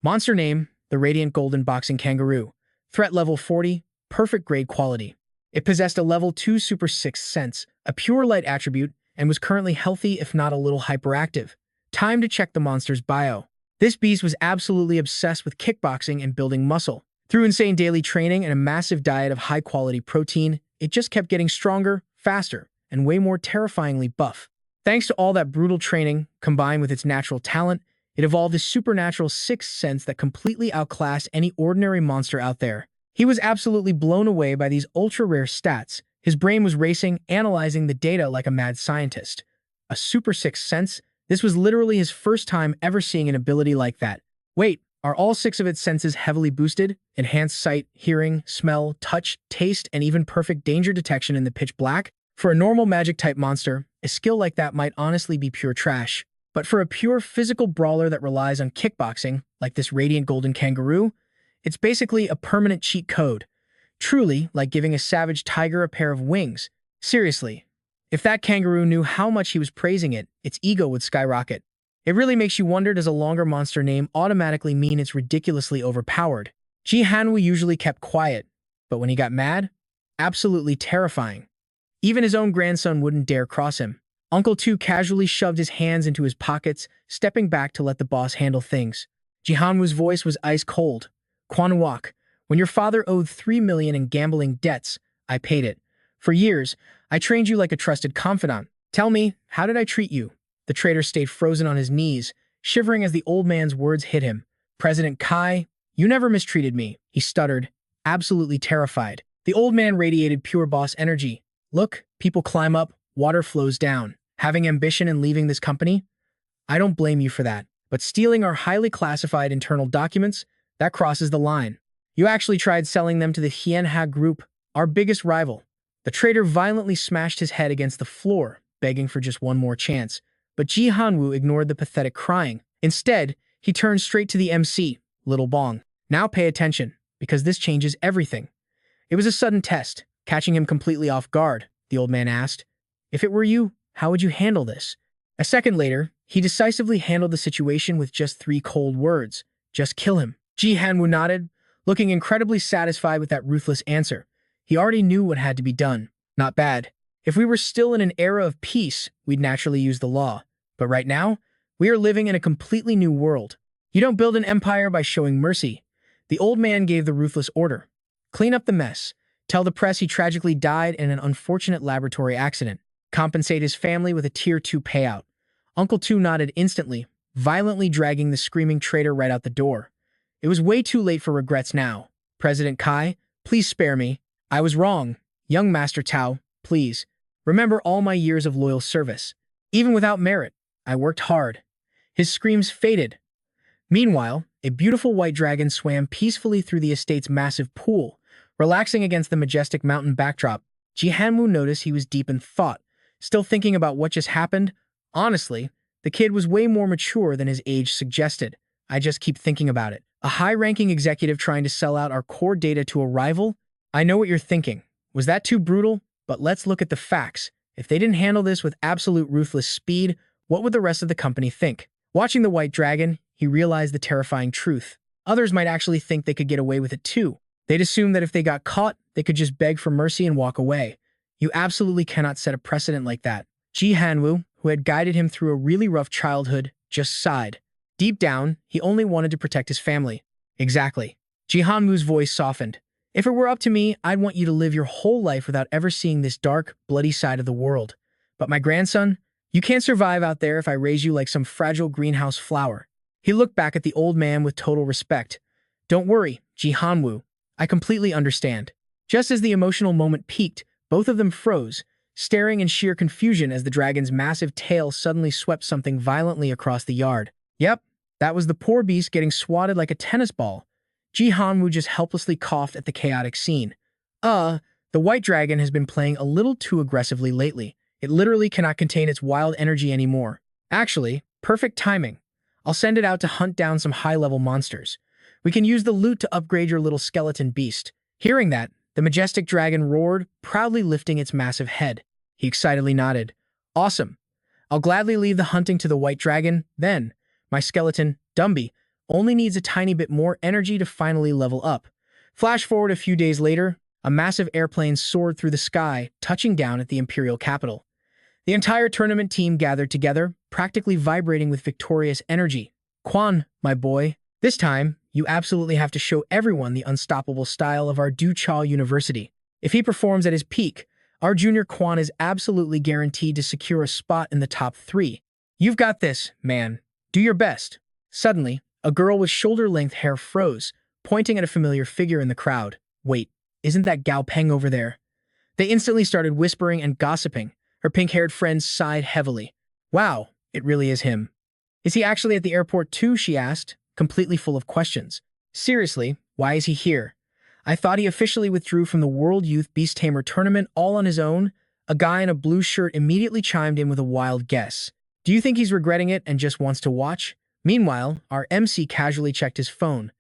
Monster name, the Radiant Golden Boxing Kangaroo. Threat level 40, perfect grade quality. It possessed a level 2 Super Sixth Sense, a pure light attribute, and was currently healthy if not a little hyperactive. Time to check the monster's bio. This beast was absolutely obsessed with kickboxing and building muscle. Through insane daily training and a massive diet of high-quality protein, it just kept getting stronger, faster, and way more terrifyingly buff. Thanks to all that brutal training, combined with its natural talent, it evolved a supernatural sixth sense that completely outclassed any ordinary monster out there. He was absolutely blown away by these ultra-rare stats. His brain was racing, analyzing the data like a mad scientist. A super sixth sense? This was literally his first time ever seeing an ability like that. Wait, Are all six of its senses heavily boosted? Enhanced sight, hearing, smell, touch, taste, and even perfect danger detection in the pitch black? For a normal magic-type monster, a skill like that might honestly be pure trash. But for a pure physical brawler that relies on kickboxing, like this radiant golden kangaroo, it's basically a permanent cheat code. Truly, like giving a savage tiger a pair of wings. Seriously, if that kangaroo knew how much he was praising it, its ego would skyrocket. It really makes you wonder, does a longer monster name automatically mean it's ridiculously overpowered? Ji Hanwoo usually kept quiet, but when he got mad, absolutely terrifying. Even his own grandson wouldn't dare cross him. Uncle Tu casually shoved his hands into his pockets, stepping back to let the boss handle things. Ji Hanwoo's voice was ice cold. Kwanwok, when your father owed 3 million in gambling debts, I paid it. For years, I trained you like a trusted confidant. Tell me, how did I treat you? The traitor stayed frozen on his knees, shivering as the old man's words hit him. President Kai, you never mistreated me, he stuttered, absolutely terrified. The old man radiated pure boss energy. Look, people climb up, water flows down. Having ambition and leaving this company? I don't blame you for that. But stealing our highly classified internal documents? That crosses the line. You actually tried selling them to the Hienha Group, our biggest rival. The traitor violently smashed his head against the floor, begging for just one more chance. But Ji Hanwoo ignored the pathetic crying. Instead, he turned straight to the MC, Little Bong. Now pay attention, because this changes everything. It was a sudden test, catching him completely off guard, the old man asked. If it were you, how would you handle this? A second later, he decisively handled the situation with just 3 cold words. Just kill him. Ji Hanwoo nodded, looking incredibly satisfied with that ruthless answer. He already knew what had to be done. Not bad. If we were still in an era of peace, we'd naturally use the law. But right now, we are living in a completely new world. You don't build an empire by showing mercy. The old man gave the ruthless order. Clean up the mess. Tell the press he tragically died in an unfortunate laboratory accident. Compensate his family with a Tier 2 payout. Uncle Tu nodded instantly, violently dragging the screaming traitor right out the door. It was way too late for regrets now. President Kai, please spare me. I was wrong. Young Master Tao, please. Remember all my years of loyal service. Even without merit, I worked hard. His screams faded. Meanwhile, a beautiful white dragon swam peacefully through the estate's massive pool, relaxing against the majestic mountain backdrop. Ji Hanwoo noticed he was deep in thought, still thinking about what just happened. Honestly, the kid was way more mature than his age suggested. I just keep thinking about it. A high-ranking executive trying to sell out our core data to a rival? I know what you're thinking. Was that too brutal? But let's look at the facts. If they didn't handle this with absolute ruthless speed, what would the rest of the company think? Watching the white dragon, he realized the terrifying truth. Others might actually think they could get away with it too. They'd assume that if they got caught, they could just beg for mercy and walk away. You absolutely cannot set a precedent like that. Ji Hanwoo, who had guided him through a really rough childhood, just sighed. Deep down, he only wanted to protect his family. Exactly. Ji Hanwoo's voice softened. If it were up to me, I'd want you to live your whole life without ever seeing this dark, bloody side of the world. But my grandson, you can't survive out there if I raise you like some fragile greenhouse flower. He looked back at the old man with total respect. Don't worry, Ji Hanwoo. I completely understand. Just as the emotional moment peaked, both of them froze, staring in sheer confusion as the dragon's massive tail suddenly swept something violently across the yard. Yep, that was the poor beast getting swatted like a tennis ball. Ji Hanwoo just helplessly coughed at the chaotic scene. The white dragon has been playing a little too aggressively lately. It literally cannot contain its wild energy anymore. Actually, perfect timing. I'll send it out to hunt down some high-level monsters. We can use the loot to upgrade your little skeleton beast. Hearing that, the majestic dragon roared, proudly lifting its massive head. He excitedly nodded. Awesome. I'll gladly leave the hunting to the white dragon, then. My skeleton, Dumby, only needs a tiny bit more energy to finally level up. Flash forward a few days later, a massive airplane soared through the sky, touching down at the imperial capital. The entire tournament team gathered together, practically vibrating with victorious energy. Quan, my boy, this time, you absolutely have to show everyone the unstoppable style of our Duchao University. If he performs at his peak, our junior Quan is absolutely guaranteed to secure a spot in the top 3. You've got this, man. Do your best. Suddenly, a girl with shoulder-length hair froze, pointing at a familiar figure in the crowd. Wait, isn't that Gao Peng over there? They instantly started whispering and gossiping. Her pink-haired friend sighed heavily. Wow, it really is him. Is he actually at the airport too? She asked, completely full of questions. Seriously, why is he here? I thought he officially withdrew from the World Youth Beast Tamer tournament all on his own. A guy in a blue shirt immediately chimed in with a wild guess. Do you think he's regretting it and just wants to watch? Meanwhile, our MC casually checked his phone.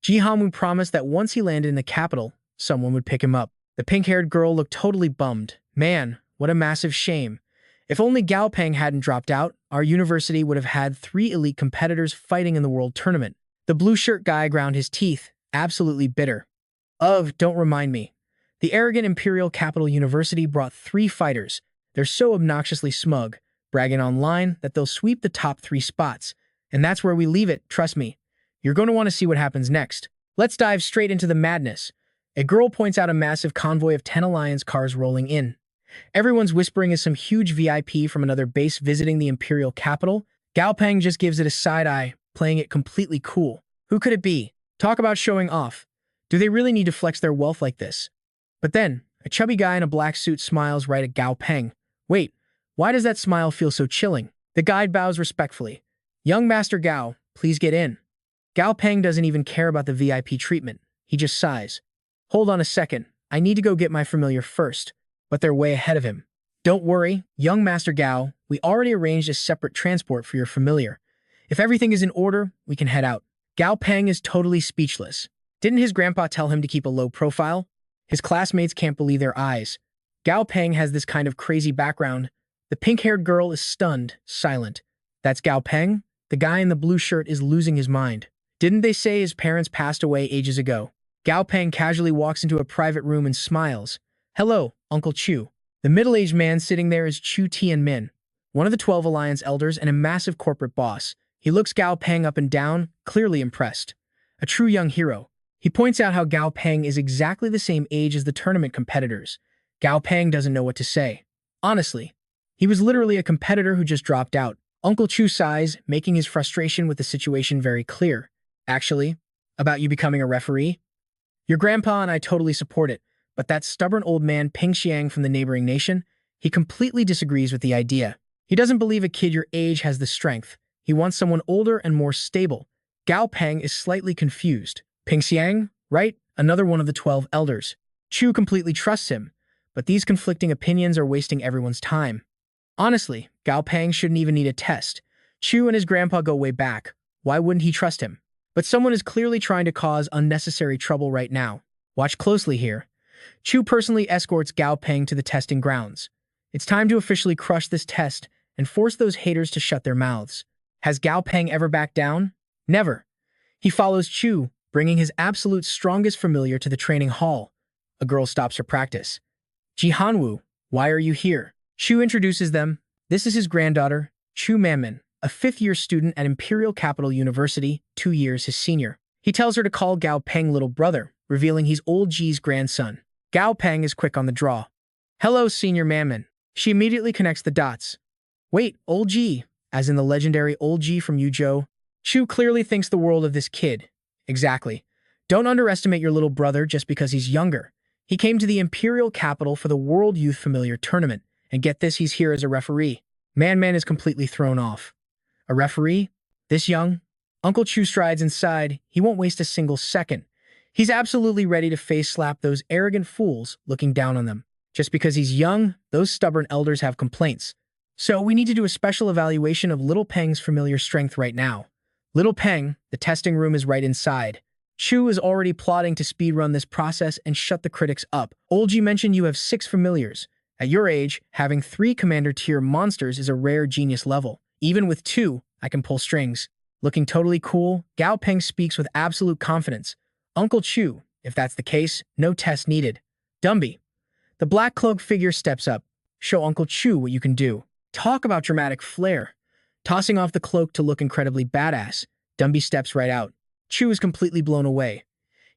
Jihanwoo promised that once he landed in the capital, someone would pick him up. The pink-haired girl looked totally bummed. Man, what a massive shame. If only Gao Peng hadn't dropped out, our university would have had 3 elite competitors fighting in the world tournament. The blue shirt guy ground his teeth, absolutely bitter. Ugh, don't remind me. The arrogant Imperial Capital University brought 3 fighters. They're so obnoxiously smug, bragging online that they'll sweep the top 3 spots. And that's where we leave it, trust me. You're going to want to see what happens next. Let's dive straight into the madness. A girl points out a massive convoy of 10 Alliance cars rolling in. Everyone's whispering is some huge VIP from another base visiting the Imperial Capital. Gao Peng just gives it a side eye, playing it completely cool. Who could it be? Talk about showing off. Do they really need to flex their wealth like this? But then, a chubby guy in a black suit smiles right at Gao Peng. Wait, why does that smile feel so chilling? The guide bows respectfully. Young Master Gao, please get in. Gao Peng doesn't even care about the VIP treatment. He just sighs. Hold on a second, I need to go get my familiar first. But they're way ahead of him. Don't worry, young Master Gao, we already arranged a separate transport for your familiar. If everything is in order, we can head out. Gao Peng is totally speechless. Didn't his grandpa tell him to keep a low profile? His classmates can't believe their eyes. Gao Peng has this kind of crazy background. The pink-haired girl is stunned, silent. That's Gao Peng? The guy in the blue shirt is losing his mind. Didn't they say his parents passed away ages ago? Gao Peng casually walks into a private room and smiles. Hello, Uncle Chu. The middle-aged man sitting there is Chu Tianmin, one of the 12 Alliance elders and a massive corporate boss. He looks Gao Peng up and down, clearly impressed. A true young hero. He points out how Gao Peng is exactly the same age as the tournament competitors. Gao Peng doesn't know what to say. Honestly, he was literally a competitor who just dropped out. Uncle Chu sighs, making his frustration with the situation very clear. Actually, about you becoming a referee? Your grandpa and I totally support it. But that stubborn old man Ping Xiang from the neighboring nation, he completely disagrees with the idea. He doesn't believe a kid your age has the strength. He wants someone older and more stable. Gao Peng is slightly confused. Ping Xiang, right? Another one of the 12 elders. Chu completely trusts him, but these conflicting opinions are wasting everyone's time. Honestly, Gao Peng shouldn't even need a test. Chu and his grandpa go way back. Why wouldn't he trust him? But someone is clearly trying to cause unnecessary trouble right now. Watch closely here. Chu personally escorts Gao Peng to the testing grounds. It's time to officially crush this test and force those haters to shut their mouths. Has Gao Peng ever backed down? Never. He follows Chu, bringing his absolute strongest familiar to the training hall. A girl stops her practice. Jihanwoo, why are you here? Chu introduces them. This is his granddaughter, Chu Manmin, a 5th-year student at Imperial Capital University, 2 years his senior. He tells her to call Gao Peng little brother, revealing he's old Ji's grandson. Gao Peng is quick on the draw. Hello, Senior Manmin. She immediately connects the dots. Wait, old Ji, as in the legendary old Ji from Yuzhou. Chu clearly thinks the world of this kid. Exactly. Don't underestimate your little brother just because he's younger. He came to the Imperial Capital for the World Youth Familiar Tournament, and get this, he's here as a referee. Man is completely thrown off. A referee? This young? Uncle Chu strides inside. He won't waste a single second. He's absolutely ready to face-slap those arrogant fools looking down on them. Just because he's young, those stubborn elders have complaints. So we need to do a special evaluation of Little Peng's familiar strength right now. Little Peng, the testing room is right inside. Chu is already plotting to speedrun this process and shut the critics up. Olji mentioned you have 6 familiars. At your age, having 3 commander-tier monsters is a rare genius level. Even with 2, I can pull strings. Looking totally cool, Gao Peng speaks with absolute confidence. Uncle Chu, if that's the case, no test needed. Dumby. The black cloak figure steps up. Show Uncle Chu what you can do. Talk about dramatic flair. Tossing off the cloak to look incredibly badass, Dumby steps right out. Chu is completely blown away.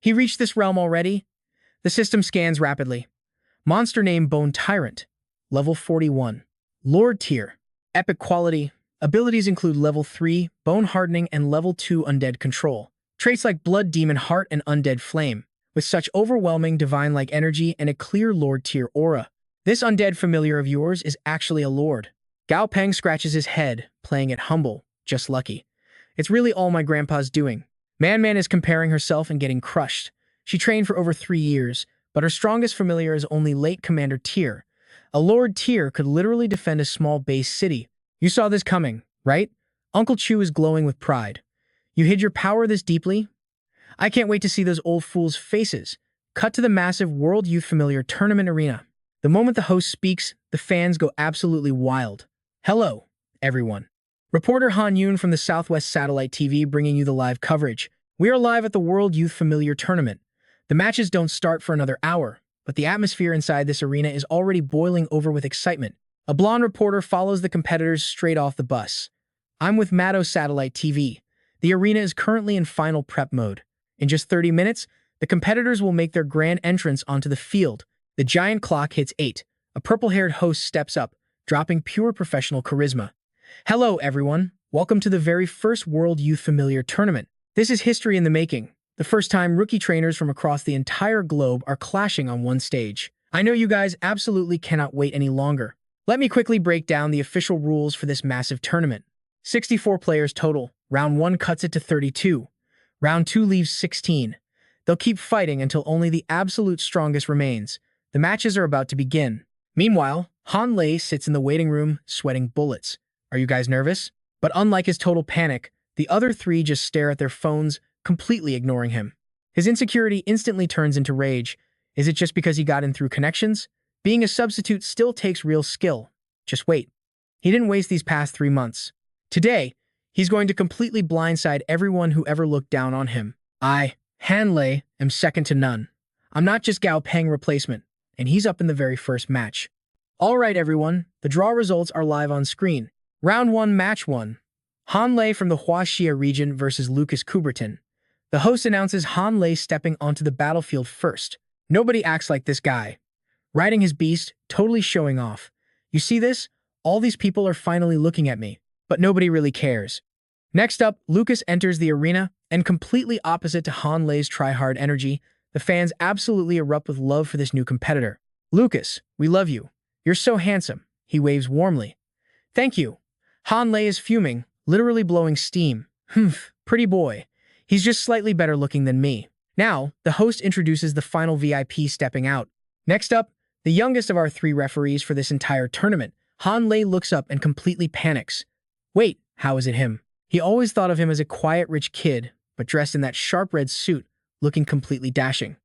He reached this realm already? The system scans rapidly. Monster name Bone Tyrant. Level 41. Lord tier. Epic quality. Abilities include level 3, Bone Hardening, and level 2, Undead Control. Traits like Blood Demon Heart and Undead Flame, with such overwhelming divine-like energy and a clear Lord-tier aura. This undead familiar of yours is actually a lord. Gao Peng scratches his head, playing it humble, just lucky. It's really all my grandpa's doing. Man is comparing herself and getting crushed. She trained for over 3 years, but her strongest familiar is only late Commander Tier. A Lord Tier could literally defend a small base city. You saw this coming, right? Uncle Chu is glowing with pride. You hid your power this deeply? I can't wait to see those old fools' faces. Cut to the massive World Youth Familiar Tournament arena. The moment the host speaks, the fans go absolutely wild. Hello, everyone. Reporter Han Yoon from the Southwest Satellite TV bringing you the live coverage. We are live at the World Youth Familiar Tournament. The matches don't start for another hour, but the atmosphere inside this arena is already boiling over with excitement. A blonde reporter follows the competitors straight off the bus. I'm with Matto Satellite TV. The arena is currently in final prep mode. In just 30 minutes, the competitors will make their grand entrance onto the field. The giant clock hits 8. A purple-haired host steps up, dropping pure professional charisma. Hello, everyone. Welcome to the very first World Youth Familiar Tournament. This is history in the making. The first time rookie trainers from across the entire globe are clashing on one stage. I know you guys absolutely cannot wait any longer. Let me quickly break down the official rules for this massive tournament. 64 players total. Round 1 cuts it to 32. Round 2 leaves 16. They'll keep fighting until only the absolute strongest remains. The matches are about to begin. Meanwhile, Han Lei sits in the waiting room, sweating bullets. Are you guys nervous? But unlike his total panic, the other 3 just stare at their phones, completely ignoring him. His insecurity instantly turns into rage. Is it just because he got in through connections? Being a substitute still takes real skill. Just wait. He didn't waste these past 3 months. Today, he's going to completely blindside everyone who ever looked down on him. I, Han Lei, am second to none. I'm not just Gao Peng replacement, and he's up in the very first match. All right, everyone, the draw results are live on screen. Round 1, Match 1. Han Lei from the Huaxia region versus Lucas Coubertin. The host announces Han Lei stepping onto the battlefield first. Nobody acts like this guy. Riding his beast, totally showing off. You see this? All these people are finally looking at me, but nobody really cares. Next up, Lucas enters the arena, and completely opposite to Han Lei's try-hard energy, the fans absolutely erupt with love for this new competitor. Lucas, we love you. You're so handsome. He waves warmly. Thank you. Han Lei is fuming, literally blowing steam. Pretty boy. He's just slightly better looking than me. Now, the host introduces the final VIP stepping out. Next up, the youngest of our 3 referees for this entire tournament. Han Lei looks up and completely panics. Wait, how is it him? He always thought of him as a quiet, rich kid, but dressed in that sharp red suit, looking completely dashing.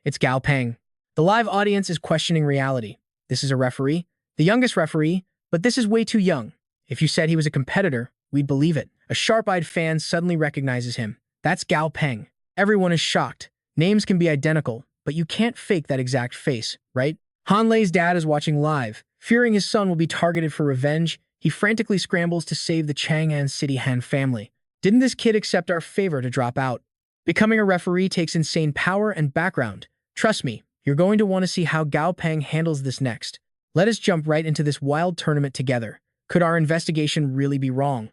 It's Gao Peng. The live audience is questioning reality. This is a referee, the youngest referee, but this is way too young. If you said he was a competitor, we'd believe it. A sharp-eyed fan suddenly recognizes him. That's Gao Peng. Everyone is shocked. Names can be identical, but you can't fake that exact face, right? Han Lei's dad is watching live. Fearing his son will be targeted for revenge, he frantically scrambles to save the Chang'an City Han family. Didn't this kid accept our favor to drop out? Becoming a referee takes insane power and background. Trust me, you're going to want to see how Gao Peng handles this next. Let us jump right into this wild tournament together. Could our investigation really be wrong?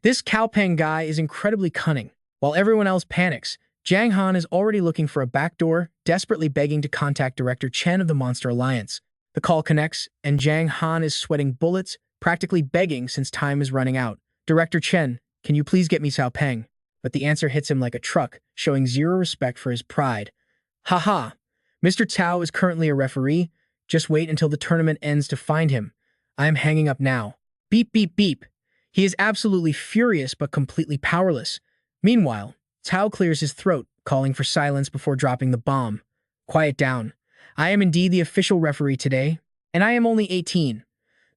This Gao Peng guy is incredibly cunning. While everyone else panics, Jiang Han is already looking for a backdoor, desperately begging to contact Director Chen of the Monster Alliance. The call connects, and Jiang Han is sweating bullets, practically begging since time is running out. Director Chen, can you please get me Cao Peng? But the answer hits him like a truck, showing zero respect for his pride. Haha, Mr. Cao is currently a referee. Just wait until the tournament ends to find him. I am hanging up now. Beep, beep, beep. He is absolutely furious but completely powerless. Meanwhile, Cao clears his throat, calling for silence before dropping the bomb. Quiet down. I am indeed the official referee today, and I am only 18.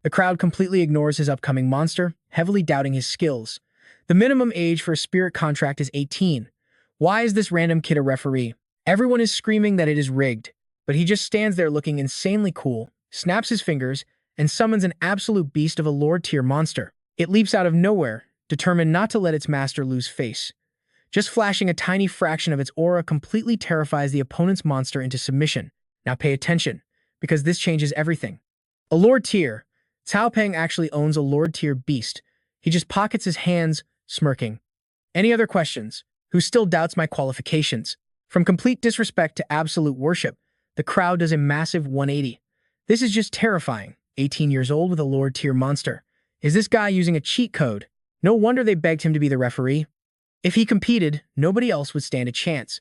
The crowd completely ignores his upcoming monster, heavily doubting his skills. The minimum age for a spirit contract is 18. Why is this random kid a referee? Everyone is screaming that it is rigged, but he just stands there looking insanely cool, snaps his fingers, and summons an absolute beast of a Lord-tier monster. It leaps out of nowhere, determined not to let its master lose face. Just flashing a tiny fraction of its aura completely terrifies the opponent's monster into submission. Now pay attention, because this changes everything. A Lord-tier. Cao Peng actually owns a Lord-tier beast. He just pockets his hands, smirking. Any other questions? Who still doubts my qualifications? From complete disrespect to absolute worship, the crowd does a massive 180. This is just terrifying. 18 years old with a Lord-tier monster. Is this guy using a cheat code? No wonder they begged him to be the referee. If he competed, nobody else would stand a chance.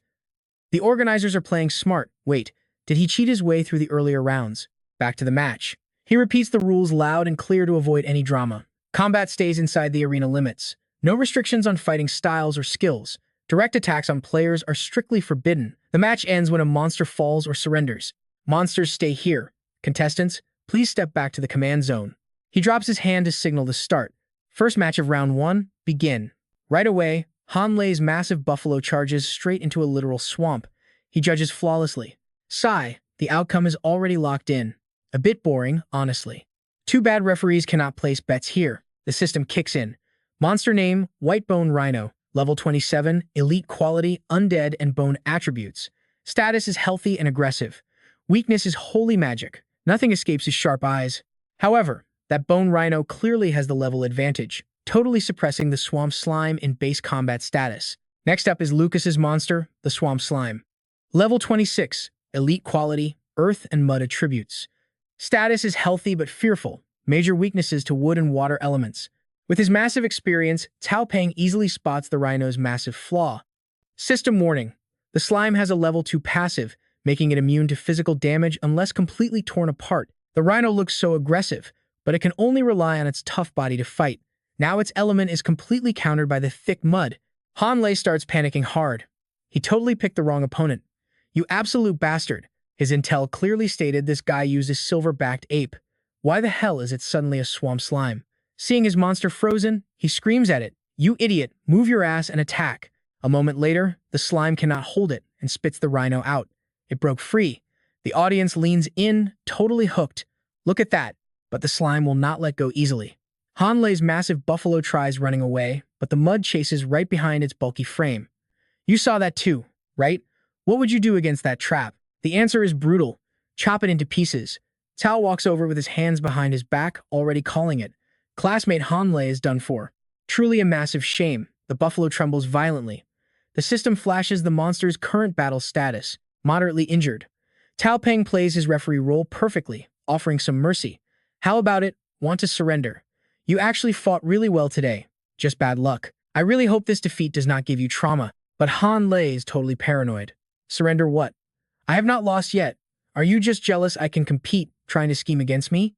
The organizers are playing smart. Wait, did he cheat his way through the earlier rounds? Back to the match. He repeats the rules loud and clear to avoid any drama. Combat stays inside the arena limits. No restrictions on fighting styles or skills. Direct attacks on players are strictly forbidden. The match ends when a monster falls or surrenders. Monsters stay here. Contestants, please step back to the command zone. He drops his hand to signal the start. First match of round 1, begin. Right away, Han Lei's massive buffalo charges straight into a literal swamp. He judges flawlessly. Sigh, the outcome is already locked in. A bit boring, honestly. Too bad referees cannot place bets here. The system kicks in. Monster name, White Bone Rhino. Level 27, elite quality, undead, and bone attributes. Status is healthy and aggressive. Weakness is holy magic. Nothing escapes his sharp eyes. However, that bone rhino clearly has the level advantage, totally suppressing the swamp slime in base combat status. Next up is Lucas's monster, the swamp slime. Level 26, elite quality, earth and mud attributes. Status is healthy but fearful, major weaknesses to wood and water elements. With his massive experience, Gao Peng easily spots the rhino's massive flaw. System warning. The slime has a level 2 passive, making it immune to physical damage unless completely torn apart. The rhino looks so aggressive, but it can only rely on its tough body to fight. Now its element is completely countered by the thick mud. Han Lei starts panicking hard. He totally picked the wrong opponent. You absolute bastard. His intel clearly stated this guy uses silver-backed ape. Why the hell is it suddenly a swamp slime? Seeing his monster frozen, he screams at it. You idiot, move your ass and attack. A moment later, the slime cannot hold it and spits the rhino out. It broke free. The audience leans in, totally hooked. Look at that. But the slime will not let go easily. Han Lei's massive buffalo tries running away, but the mud chases right behind its bulky frame. You saw that too, right? What would you do against that trap? The answer is brutal. Chop it into pieces. Tao walks over with his hands behind his back, already calling it. Classmate Han Lei is done for. Truly a massive shame. The buffalo trembles violently. The system flashes the monster's current battle status, moderately injured. Gao Peng plays his referee role perfectly, offering some mercy. How about it? Want to surrender? You actually fought really well today. Just bad luck. I really hope this defeat does not give you trauma. But Han Lei is totally paranoid. Surrender what? I have not lost yet. Are you just jealous I can compete, trying to scheme against me?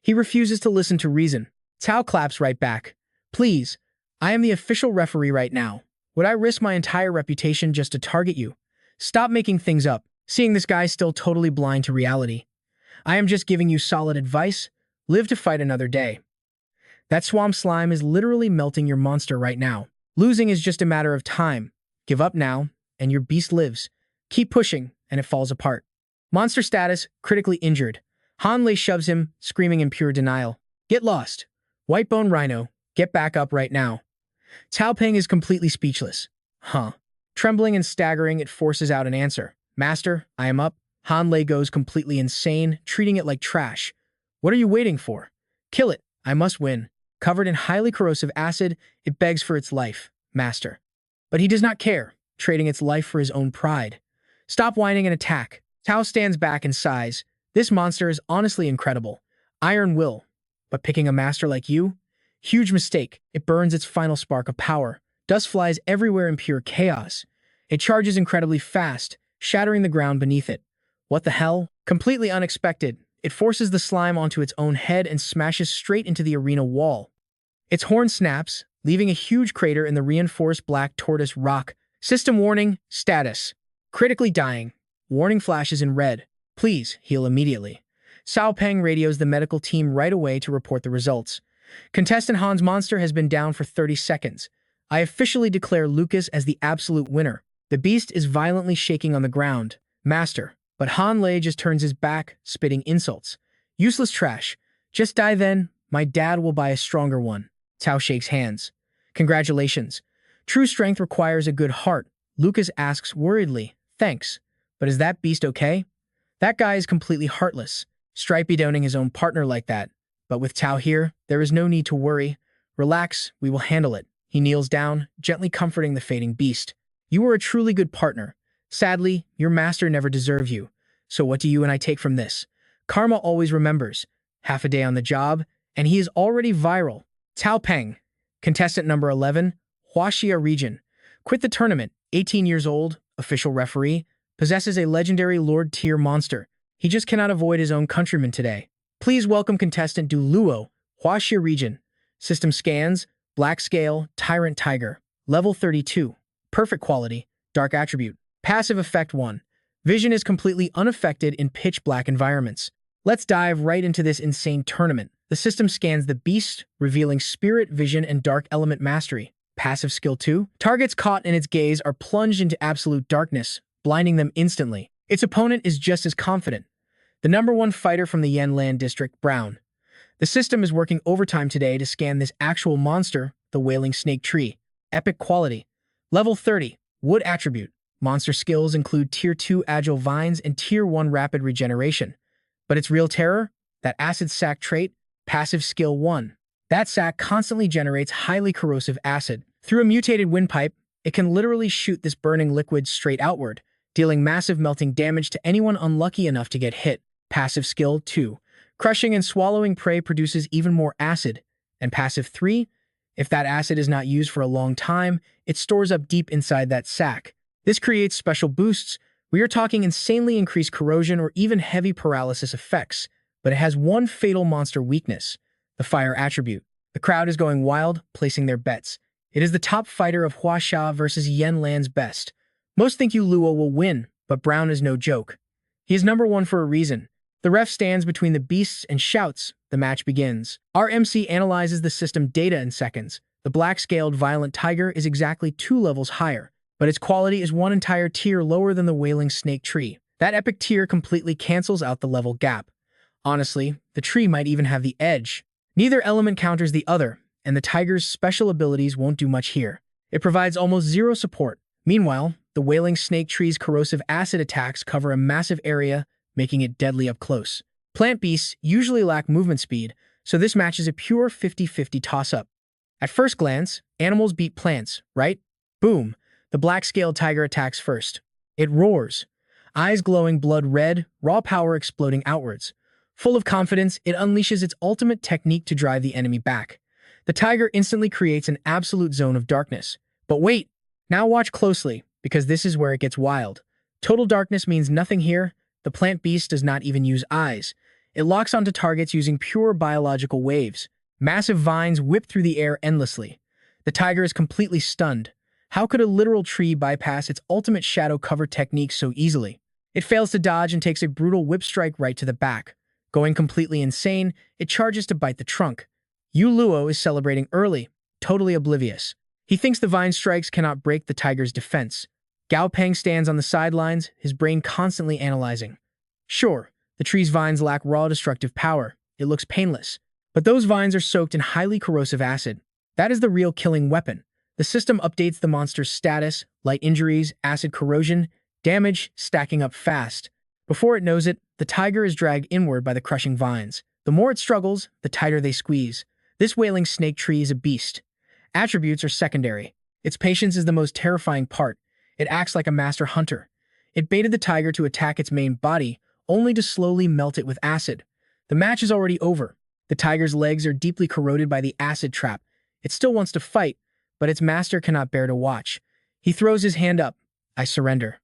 He refuses to listen to reason. Tao claps right back. Please, I am the official referee right now. Would I risk my entire reputation just to target you? Stop making things up. Seeing this guy still totally blind to reality. I am just giving you solid advice. Live to fight another day. That swamp slime is literally melting your monster right now. Losing is just a matter of time. Give up now, and your beast lives. Keep pushing, and it falls apart. Monster status, critically injured. Han Lei shoves him, screaming in pure denial. Get lost. White Bone Rhino, get back up right now. Gao Peng is completely speechless. Huh. Trembling and staggering, it forces out an answer. Master, I am up. Han Lei goes completely insane, treating it like trash. What are you waiting for? Kill it. I must win. Covered in highly corrosive acid, it begs for its life. Master. But he does not care, trading its life for his own pride. Stop whining and attack. Tao stands back and sighs. This monster is honestly incredible. Iron will. But picking a master like you? Huge mistake. It burns its final spark of power. Dust flies everywhere in pure chaos. It charges incredibly fast, shattering the ground beneath it. What the hell? Completely unexpected. It forces the slime onto its own head and smashes straight into the arena wall. Its horn snaps, leaving a huge crater in the reinforced black tortoise rock. System warning, status. Critically dying. Warning flashes in red. Please heal immediately. Gao Peng radios the medical team right away to report the results. Contestant Han's monster has been down for 30 seconds. I officially declare Lucas as the absolute winner. The beast is violently shaking on the ground. Master. But Han Lei just turns his back, spitting insults. Useless trash. Just die then. My dad will buy a stronger one. Tao shakes hands. Congratulations. True strength requires a good heart. Lucas asks worriedly. Thanks. But is that beast okay? That guy is completely heartless. Stripey downing his own partner like that. But with Tao here, there is no need to worry. Relax, we will handle it. He kneels down, gently comforting the fading beast. You were a truly good partner. Sadly, your master never deserved you. So what do you and I take from this? Karma always remembers. Half a day on the job, and he is already viral. Gao Peng. Contestant number 11, Huaxia region. Quit the tournament, 18 years old, official referee, possesses a legendary Lord-tier monster. He just cannot avoid his own countrymen today. Please welcome contestant Du Luo, Huaxia region. System scans, Black Scale, Tyrant Tiger. Level 32. Perfect quality, Dark Attribute. Passive effect 1. Vision is completely unaffected in pitch-black environments. Let's dive right into this insane tournament. The system scans the beast, revealing spirit, vision, and dark element mastery. Passive skill 2. Targets caught in its gaze are plunged into absolute darkness, blinding them instantly. Its opponent is just as confident. The number 1 fighter from the Yanlan district, Brown. The system is working overtime today to scan this actual monster, the Wailing Snake Tree. Epic quality. Level 30. Wood attribute. Monster skills include Tier 2 Agile Vines and Tier 1 Rapid Regeneration. But its real terror? That acid sac trait, passive skill 1. That sac constantly generates highly corrosive acid. Through a mutated windpipe, it can literally shoot this burning liquid straight outward, dealing massive melting damage to anyone unlucky enough to get hit. Passive skill 2. Crushing and swallowing prey produces even more acid. And passive 3. If that acid is not used for a long time, it stores up deep inside that sac. This creates special boosts. We are talking insanely increased corrosion or even heavy paralysis effects, but it has one fatal monster weakness, the fire attribute. The crowd is going wild, placing their bets. It is the top fighter of Huaxia versus Yanlan's best. Most think Yu Luo will win, but Brown is no joke. He is number 1 for a reason. The ref stands between the beasts and shouts. The match begins. Our MC analyzes the system data in seconds. The black-scaled Violent Tiger is exactly 2 levels higher, but its quality is 1 entire tier lower than the Wailing Snake Tree. That epic tier completely cancels out the level gap. Honestly, the tree might even have the edge. Neither element counters the other, and the tiger's special abilities won't do much here. It provides almost 0 support. Meanwhile, the Wailing Snake Tree's corrosive acid attacks cover a massive area, making it deadly up close. Plant beasts usually lack movement speed, so this match is a pure 50-50 toss-up. At first glance, animals beat plants, right? Boom! The black-scaled tiger attacks first. It roars. Eyes glowing blood red, raw power exploding outwards. Full of confidence, it unleashes its ultimate technique to drive the enemy back. The tiger instantly creates an absolute zone of darkness. But wait! Now watch closely, because this is where it gets wild. Total darkness means nothing here. The plant beast does not even use eyes. It locks onto targets using pure biological waves. Massive vines whip through the air endlessly. The tiger is completely stunned. How could a literal tree bypass its ultimate shadow cover technique so easily? It fails to dodge and takes a brutal whip strike right to the back. Going completely insane, it charges to bite the trunk. Yu Luo is celebrating early, totally oblivious. He thinks the vine strikes cannot break the tiger's defense. Gao Peng stands on the sidelines, his brain constantly analyzing. Sure, the tree's vines lack raw destructive power. It looks painless. But those vines are soaked in highly corrosive acid. That is the real killing weapon. The system updates the monster's status, light injuries, acid corrosion, damage stacking up fast. Before it knows it, the tiger is dragged inward by the crushing vines. The more it struggles, the tighter they squeeze. This Wailing Snake Tree is a beast. Attributes are secondary. Its patience is the most terrifying part. It acts like a master hunter. It baited the tiger to attack its main body, only to slowly melt it with acid. The match is already over. The tiger's legs are deeply corroded by the acid trap. It still wants to fight, but its master cannot bear to watch. He throws his hand up. I surrender.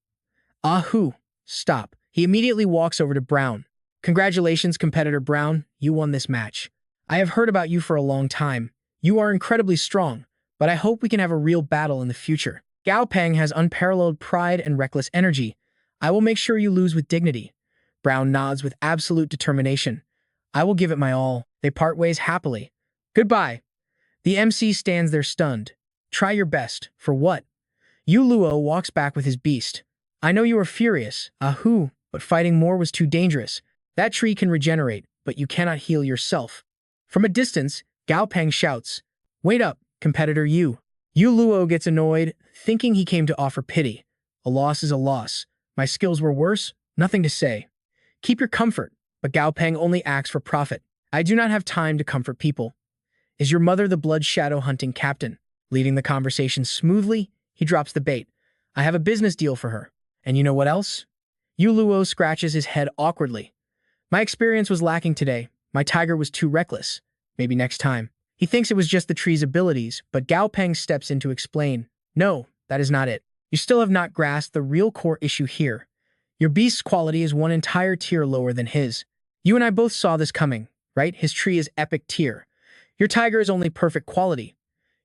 Ahoo! Stop. He immediately walks over to Brown. Congratulations, competitor Brown. You won this match. I have heard about you for a long time. You are incredibly strong, but I hope we can have a real battle in the future. Gao Peng has unparalleled pride and reckless energy. I will make sure you lose with dignity. Brown nods with absolute determination. I will give it my all. They part ways happily. Goodbye. The MC stands there stunned. Try your best. For what? Yu Luo walks back with his beast. I know you are furious. Ahoo, but fighting more was too dangerous. That tree can regenerate, but you cannot heal yourself. From a distance, Gao Peng shouts, Wait up, competitor Yu. Yu Luo gets annoyed, thinking he came to offer pity. A loss is a loss. My skills were worse, nothing to say. Keep your comfort, but Gao Peng only acts for profit. I do not have time to comfort people. Is your mother the blood shadow hunting captain? Leading the conversation smoothly, he drops the bait. I have a business deal for her. And you know what else? Yu Luo scratches his head awkwardly. My experience was lacking today. My tiger was too reckless. Maybe next time. He thinks it was just the tree's abilities, but Gao Peng steps in to explain. No, that is not it. You still have not grasped the real core issue here. Your beast's quality is one entire tier lower than his. You and I both saw this coming, right? His tree is epic tier. Your tiger is only perfect quality.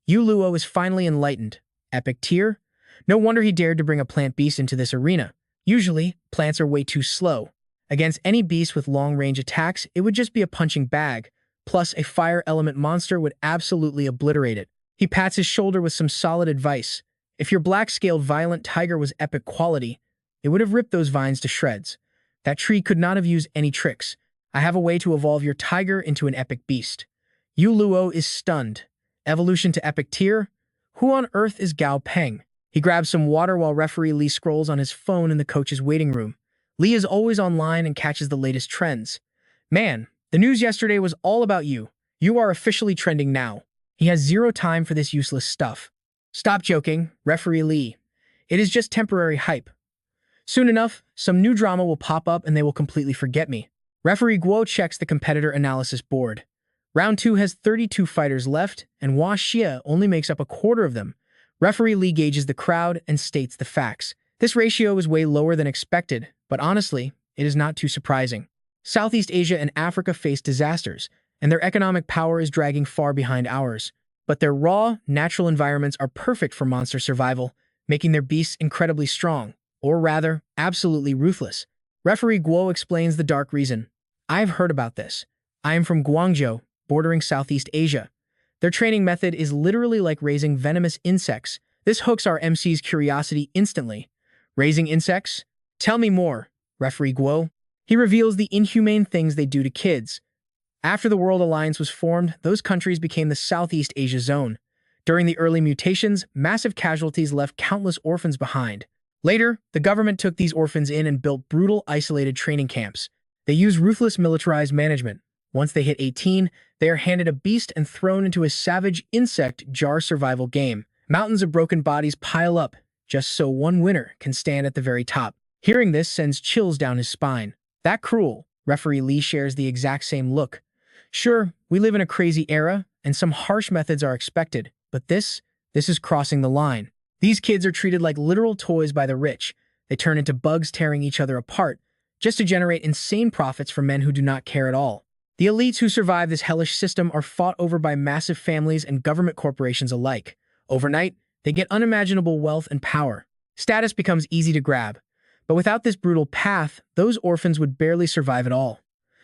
Yu Luo is finally enlightened. Epic tier? No wonder he dared to bring a plant beast into this arena. Usually, plants are way too slow. Against any beast with long-range attacks, it would just be a punching bag. Plus, a fire element monster would absolutely obliterate it. He pats his shoulder with some solid advice. If your black-scaled violent tiger was epic quality, it would have ripped those vines to shreds. That tree could not have used any tricks. I have a way to evolve your tiger into an epic beast. Yu Luo is stunned. Evolution to epic tier? Who on earth is Gao Peng? He grabs some water while referee Lee scrolls on his phone in the coach's waiting room. Lee is always online and catches the latest trends. Man, the news yesterday was all about you. You are officially trending now. He has zero time for this useless stuff. Stop joking, referee Lee. It is just temporary hype. Soon enough, some new drama will pop up and they will completely forget me. Referee Guo checks the competitor analysis board. Round 2 has 32 fighters left, and Hua Xia only makes up a quarter of them. Referee Lee gauges the crowd and states the facts. This ratio is way lower than expected, but honestly, it is not too surprising. Southeast Asia and Africa face disasters, and their economic power is dragging far behind ours. But their raw, natural environments are perfect for monster survival, making their beasts incredibly strong, or rather, absolutely ruthless. Referee Guo explains the dark reason. I've heard about this. I am from Guangzhou, bordering Southeast Asia. Their training method is literally like raising venomous insects. This hooks our MC's curiosity instantly. Raising insects? Tell me more, referee Guo. He reveals the inhumane things they do to kids. After the World Alliance was formed, those countries became the Southeast Asia zone. During the early mutations, massive casualties left countless orphans behind. Later, the government took these orphans in and built brutal, isolated training camps. They used ruthless militarized management. Once they hit 18, they are handed a beast and thrown into a savage insect jar survival game. Mountains of broken bodies pile up, just so one winner can stand at the very top. Hearing this sends chills down his spine. That cruel, referee Lee shares the exact same look. Sure, we live in a crazy era, and some harsh methods are expected, but this is crossing the line. These kids are treated like literal toys by the rich. They turn into bugs tearing each other apart, just to generate insane profits for men who do not care at all. The elites who survive this hellish system are fought over by massive families and government corporations alike. Overnight, they get unimaginable wealth and power. Status becomes easy to grab. But without this brutal path, those orphans would barely survive at all.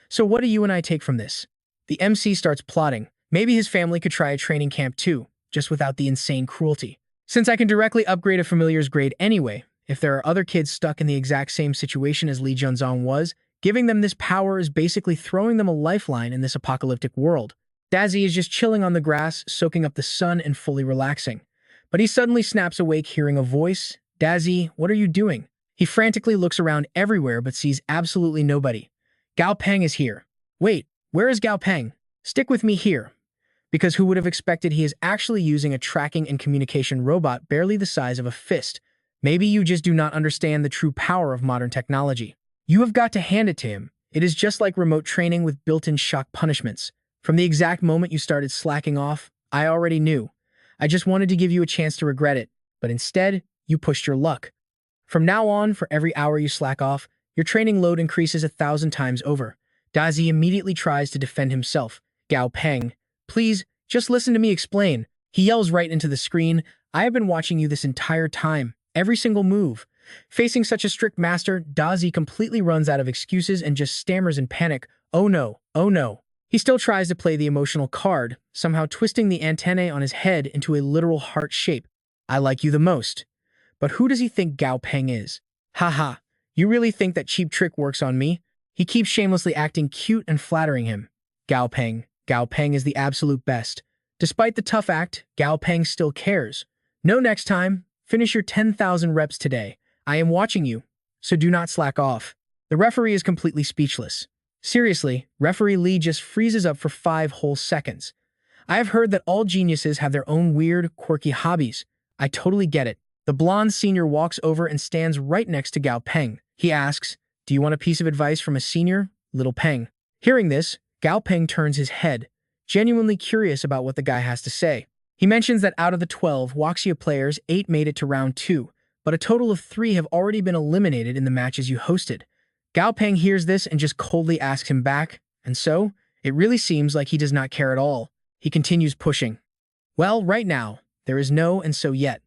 So what do you and I take from this? The MC starts plotting. Maybe his family could try a training camp too, just without the insane cruelty. Since I can directly upgrade a familiar's grade anyway, if there are other kids stuck in the exact same situation as Li Junzong was, giving them this power is basically throwing them a lifeline in this apocalyptic world. Dazzy is just chilling on the grass, soaking up the sun and fully relaxing. But he suddenly snaps awake hearing a voice. Dazzy, what are you doing? He frantically looks around everywhere but sees absolutely nobody. Gao Peng is here. Wait, where is Gao Peng? Stick with me here. Because who would have expected he is actually using a tracking and communication robot barely the size of a fist? Maybe you just do not understand the true power of modern technology. You have got to hand it to him. It is just like remote training with built-in shock punishments. From the exact moment you started slacking off, I already knew. I just wanted to give you a chance to regret it, but instead, you pushed your luck. From now on, for every hour you slack off, your training load increases 1,000 times over. Dazi immediately tries to defend himself. Gao Peng, please, just listen to me explain. He yells right into the screen. I have been watching you this entire time, every single move. Facing such a strict master, Dazi completely runs out of excuses and just stammers in panic. Oh no, oh no. He still tries to play the emotional card, somehow twisting the antennae on his head into a literal heart shape. I like you the most. But who does he think Gao Peng is? Haha, you really think that cheap trick works on me? He keeps shamelessly acting cute and flattering him. Gao Peng is the absolute best. Despite the tough act, Gao Peng still cares. No next time, finish your 10,000 reps today. I am watching you, so do not slack off. The referee is completely speechless. Seriously, referee Lee just freezes up for 5 whole seconds. I have heard that all geniuses have their own weird, quirky hobbies. I totally get it. The blonde senior walks over and stands right next to Gao Peng. He asks, do you want a piece of advice from a senior, little Peng? Hearing this, Gao Peng turns his head. genuinely curious about what the guy has to say. He mentions that out of the 12 Wuxia players, 8 made it to round 2, but a total of 3 have already been eliminated in the matches you hosted. Gao Peng hears this and just coldly asks him back, and so, it really seems like he does not care at all. He continues pushing. Well, right now, there is no and so yet.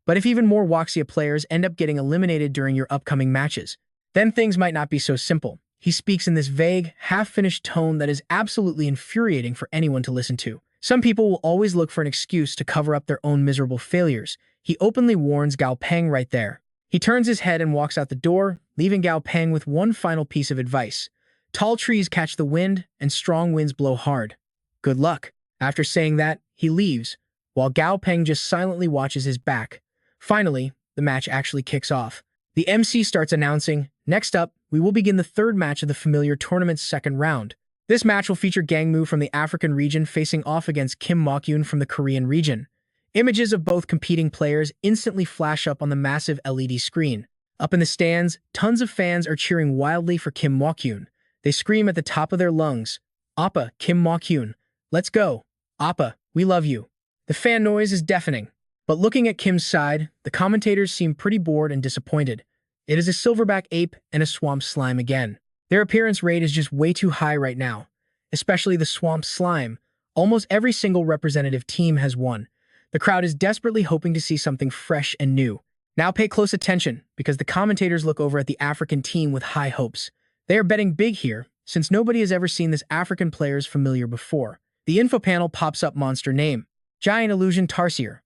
But if even more Wuxia players end up getting eliminated during your upcoming matches, then things might not be so simple. He speaks in this vague, half-finished tone that is absolutely infuriating for anyone to listen to. Some people will always look for an excuse to cover up their own miserable failures. He openly warns Gao Peng right there. He turns his head and walks out the door, leaving Gao Peng with one final piece of advice. Tall trees catch the wind, and strong winds blow hard. Good luck. After saying that, he leaves, while Gao Peng just silently watches his back. Finally, the match actually kicks off. The MC starts announcing, "Next up, we will begin the third match of the Familiar Tournament's second round. This match will feature Gangmu from the African region facing off against Kim Mokyun from the Korean region." Images of both competing players instantly flash up on the massive LED screen. Up in the stands, tons of fans are cheering wildly for Kim Mokyun. They scream at the top of their lungs, "Appa, Kim Mokyun, let's go. Appa, we love you." The fan noise is deafening. But looking at Kim's side, the commentators seem pretty bored and disappointed. It is a silverback ape and a swamp slime again. Their appearance rate is just way too high right now. Especially the swamp slime. Almost every single representative team has won. The crowd is desperately hoping to see something fresh and new. Now pay close attention, because the commentators look over at the African team with high hopes. They are betting big here, since nobody has ever seen this African player's familiar before. The info panel pops up monster name. Giant Illusion Tarsier.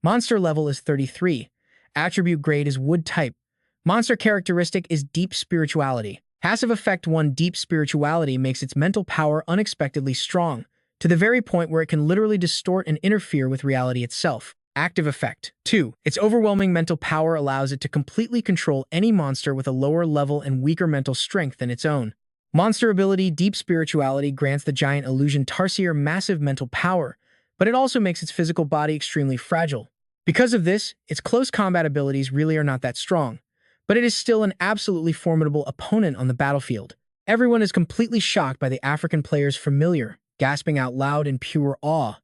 Monster level is 33. Attribute grade is wood type. Monster characteristic is deep spirituality. Passive effect 1 deep spirituality makes its mental power unexpectedly strong, to the very point where it can literally distort and interfere with reality itself. Active effect 2. Its overwhelming mental power allows it to completely control any monster with a lower level and weaker mental strength than its own. Monster ability Deep Spirituality grants the giant illusion Tarsier massive mental power, but it also makes its physical body extremely fragile. Because of this, its close combat abilities really are not that strong, but it is still an absolutely formidable opponent on the battlefield. Everyone is completely shocked by the African player's familiar, gasping out loud in pure awe.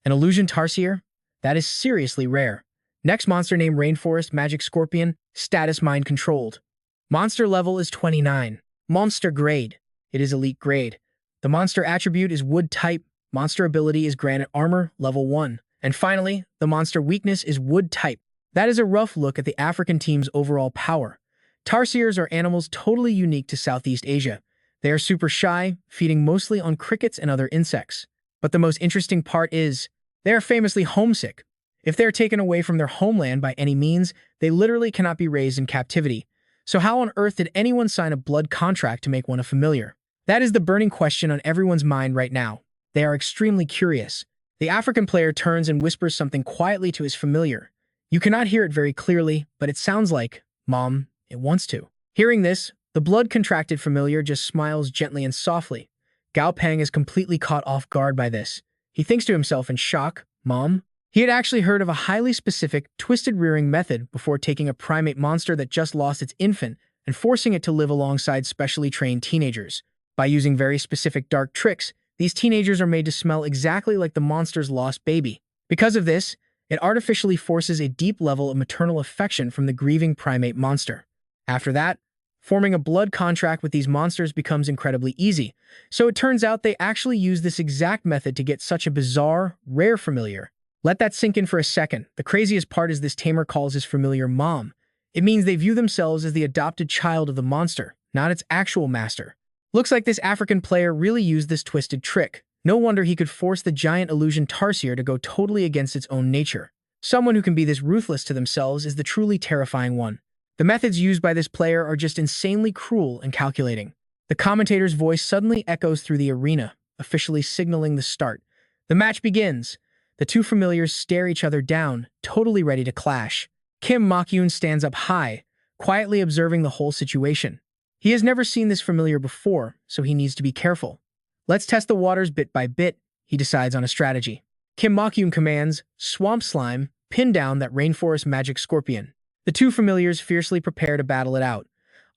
An illusion Tarsier? That is seriously rare. Next monster name Rainforest Magic Scorpion, status mind controlled. Monster level is 29. Monster grade. It is elite grade. The monster attribute is wood type. Monster ability is granite armor, level 1. And finally, the monster weakness is wood type. That is a rough look at the African team's overall power. Tarsiers are animals totally unique to Southeast Asia. They are super shy, feeding mostly on crickets and other insects. But the most interesting part is, they are famously homesick. If they are taken away from their homeland by any means, they literally cannot be raised in captivity. So how on earth did anyone sign a blood contract to make one a familiar? That is the burning question on everyone's mind right now. They are extremely curious. The African player turns and whispers something quietly to his familiar. You cannot hear it very clearly, but it sounds like, "Mom, it wants to." Hearing this, the blood-contracted familiar just smiles gently and softly. Gao Peng is completely caught off guard by this. He thinks to himself in shock, "Mom?" He had actually heard of a highly specific, twisted rearing method before taking a primate monster that just lost its infant and forcing it to live alongside specially trained teenagers. By using very specific dark tricks, these teenagers are made to smell exactly like the monster's lost baby. Because of this, it artificially forces a deep level of maternal affection from the grieving primate monster. After that, forming a blood contract with these monsters becomes incredibly easy. So it turns out they actually use this exact method to get such a bizarre, rare familiar. Let that sink in for a second. The craziest part is this tamer calls his familiar mom. It means they view themselves as the adopted child of the monster, not its actual master. Looks like this African player really used this twisted trick. No wonder he could force the giant illusion Tarsier to go totally against its own nature. Someone who can be this ruthless to themselves is the truly terrifying one. The methods used by this player are just insanely cruel and calculating. The commentator's voice suddenly echoes through the arena, officially signaling the start. The match begins. The two familiars stare each other down, totally ready to clash. Kim Mokyun stands up high, quietly observing the whole situation. He has never seen this familiar before, so he needs to be careful. Let's test the waters bit by bit, he decides on a strategy. Kim Mokyun commands, "Swamp Slime, pin down that Rainforest Magic Scorpion." The two familiars fiercely prepare to battle it out.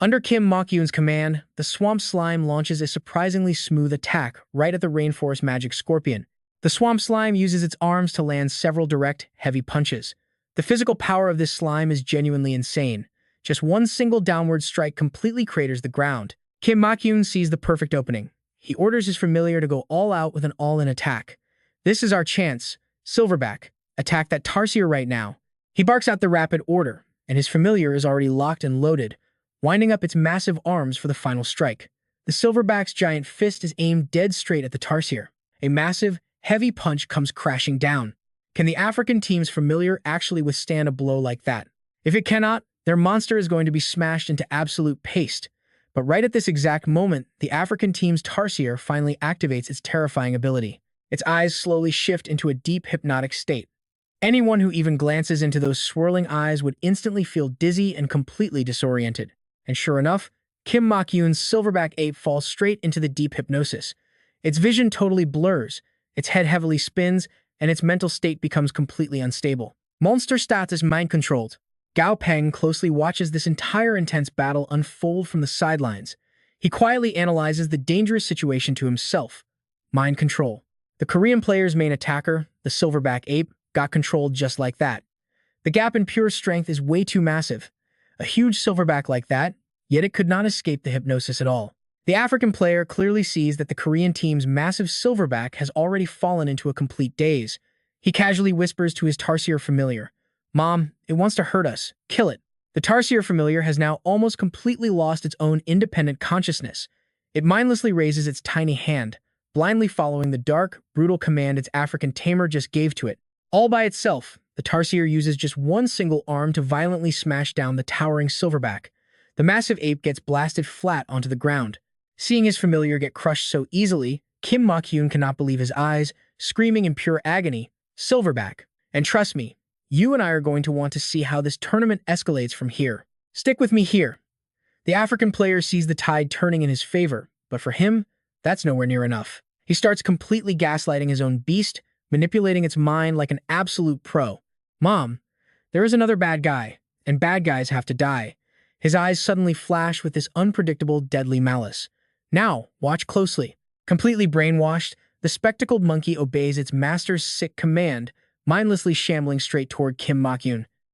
Under Kim Mok-yoon's command, the swamp slime launches a surprisingly smooth attack right at the rainforest magic scorpion. The swamp slime uses its arms to land several direct, heavy punches. The physical power of this slime is genuinely insane. Just one single downward strike completely craters the ground. Kim Mok-yoon sees the perfect opening. He orders his familiar to go all out with an all-in attack. This is our chance. Silverback, attack that tarsier right now. He barks out the rapid order, and his familiar is already locked and loaded, winding up its massive arms for the final strike. The silverback's giant fist is aimed dead straight at the tarsier. A massive, heavy punch comes crashing down. Can the African team's familiar actually withstand a blow like that? If it cannot, their monster is going to be smashed into absolute paste. But right at this exact moment, the African team's tarsier finally activates its terrifying ability. Its eyes slowly shift into a deep hypnotic state. Anyone who even glances into those swirling eyes would instantly feel dizzy and completely disoriented. And sure enough, Kim Mok-yoon's silverback ape falls straight into the deep hypnosis. Its vision totally blurs, its head heavily spins, and its mental state becomes completely unstable. Monster stats is mind-controlled. Gao Peng closely watches this entire intense battle unfold from the sidelines. He quietly analyzes the dangerous situation to himself. Mind control. The Korean player's main attacker, the silverback ape, got controlled just like that. The gap in pure strength is way too massive. A huge silverback like that, yet it could not escape the hypnosis at all. The African player clearly sees that the Korean team's massive silverback has already fallen into a complete daze. He casually whispers to his tarsier familiar, "Mom, it wants to hurt us. Kill it." The tarsier familiar has now almost completely lost its own independent consciousness. It mindlessly raises its tiny hand, blindly following the dark, brutal command its African tamer just gave to it. All by itself, the tarsier uses just one single arm to violently smash down the towering silverback. The massive ape gets blasted flat onto the ground. Seeing his familiar get crushed so easily, Kim Mok-yoon cannot believe his eyes, screaming in pure agony, "Silverback!" And trust me, you and I are going to want to see how this tournament escalates from here. Stick with me here. The African player sees the tide turning in his favor, but for him, that's nowhere near enough. He starts completely gaslighting his own beast, manipulating its mind like an absolute pro. "Mom, there is another bad guy, and bad guys have to die." His eyes suddenly flash with this unpredictable, deadly malice. "Now, watch closely." Completely brainwashed, the spectacled monkey obeys its master's sick command, mindlessly shambling straight toward Kim Mok-yoon.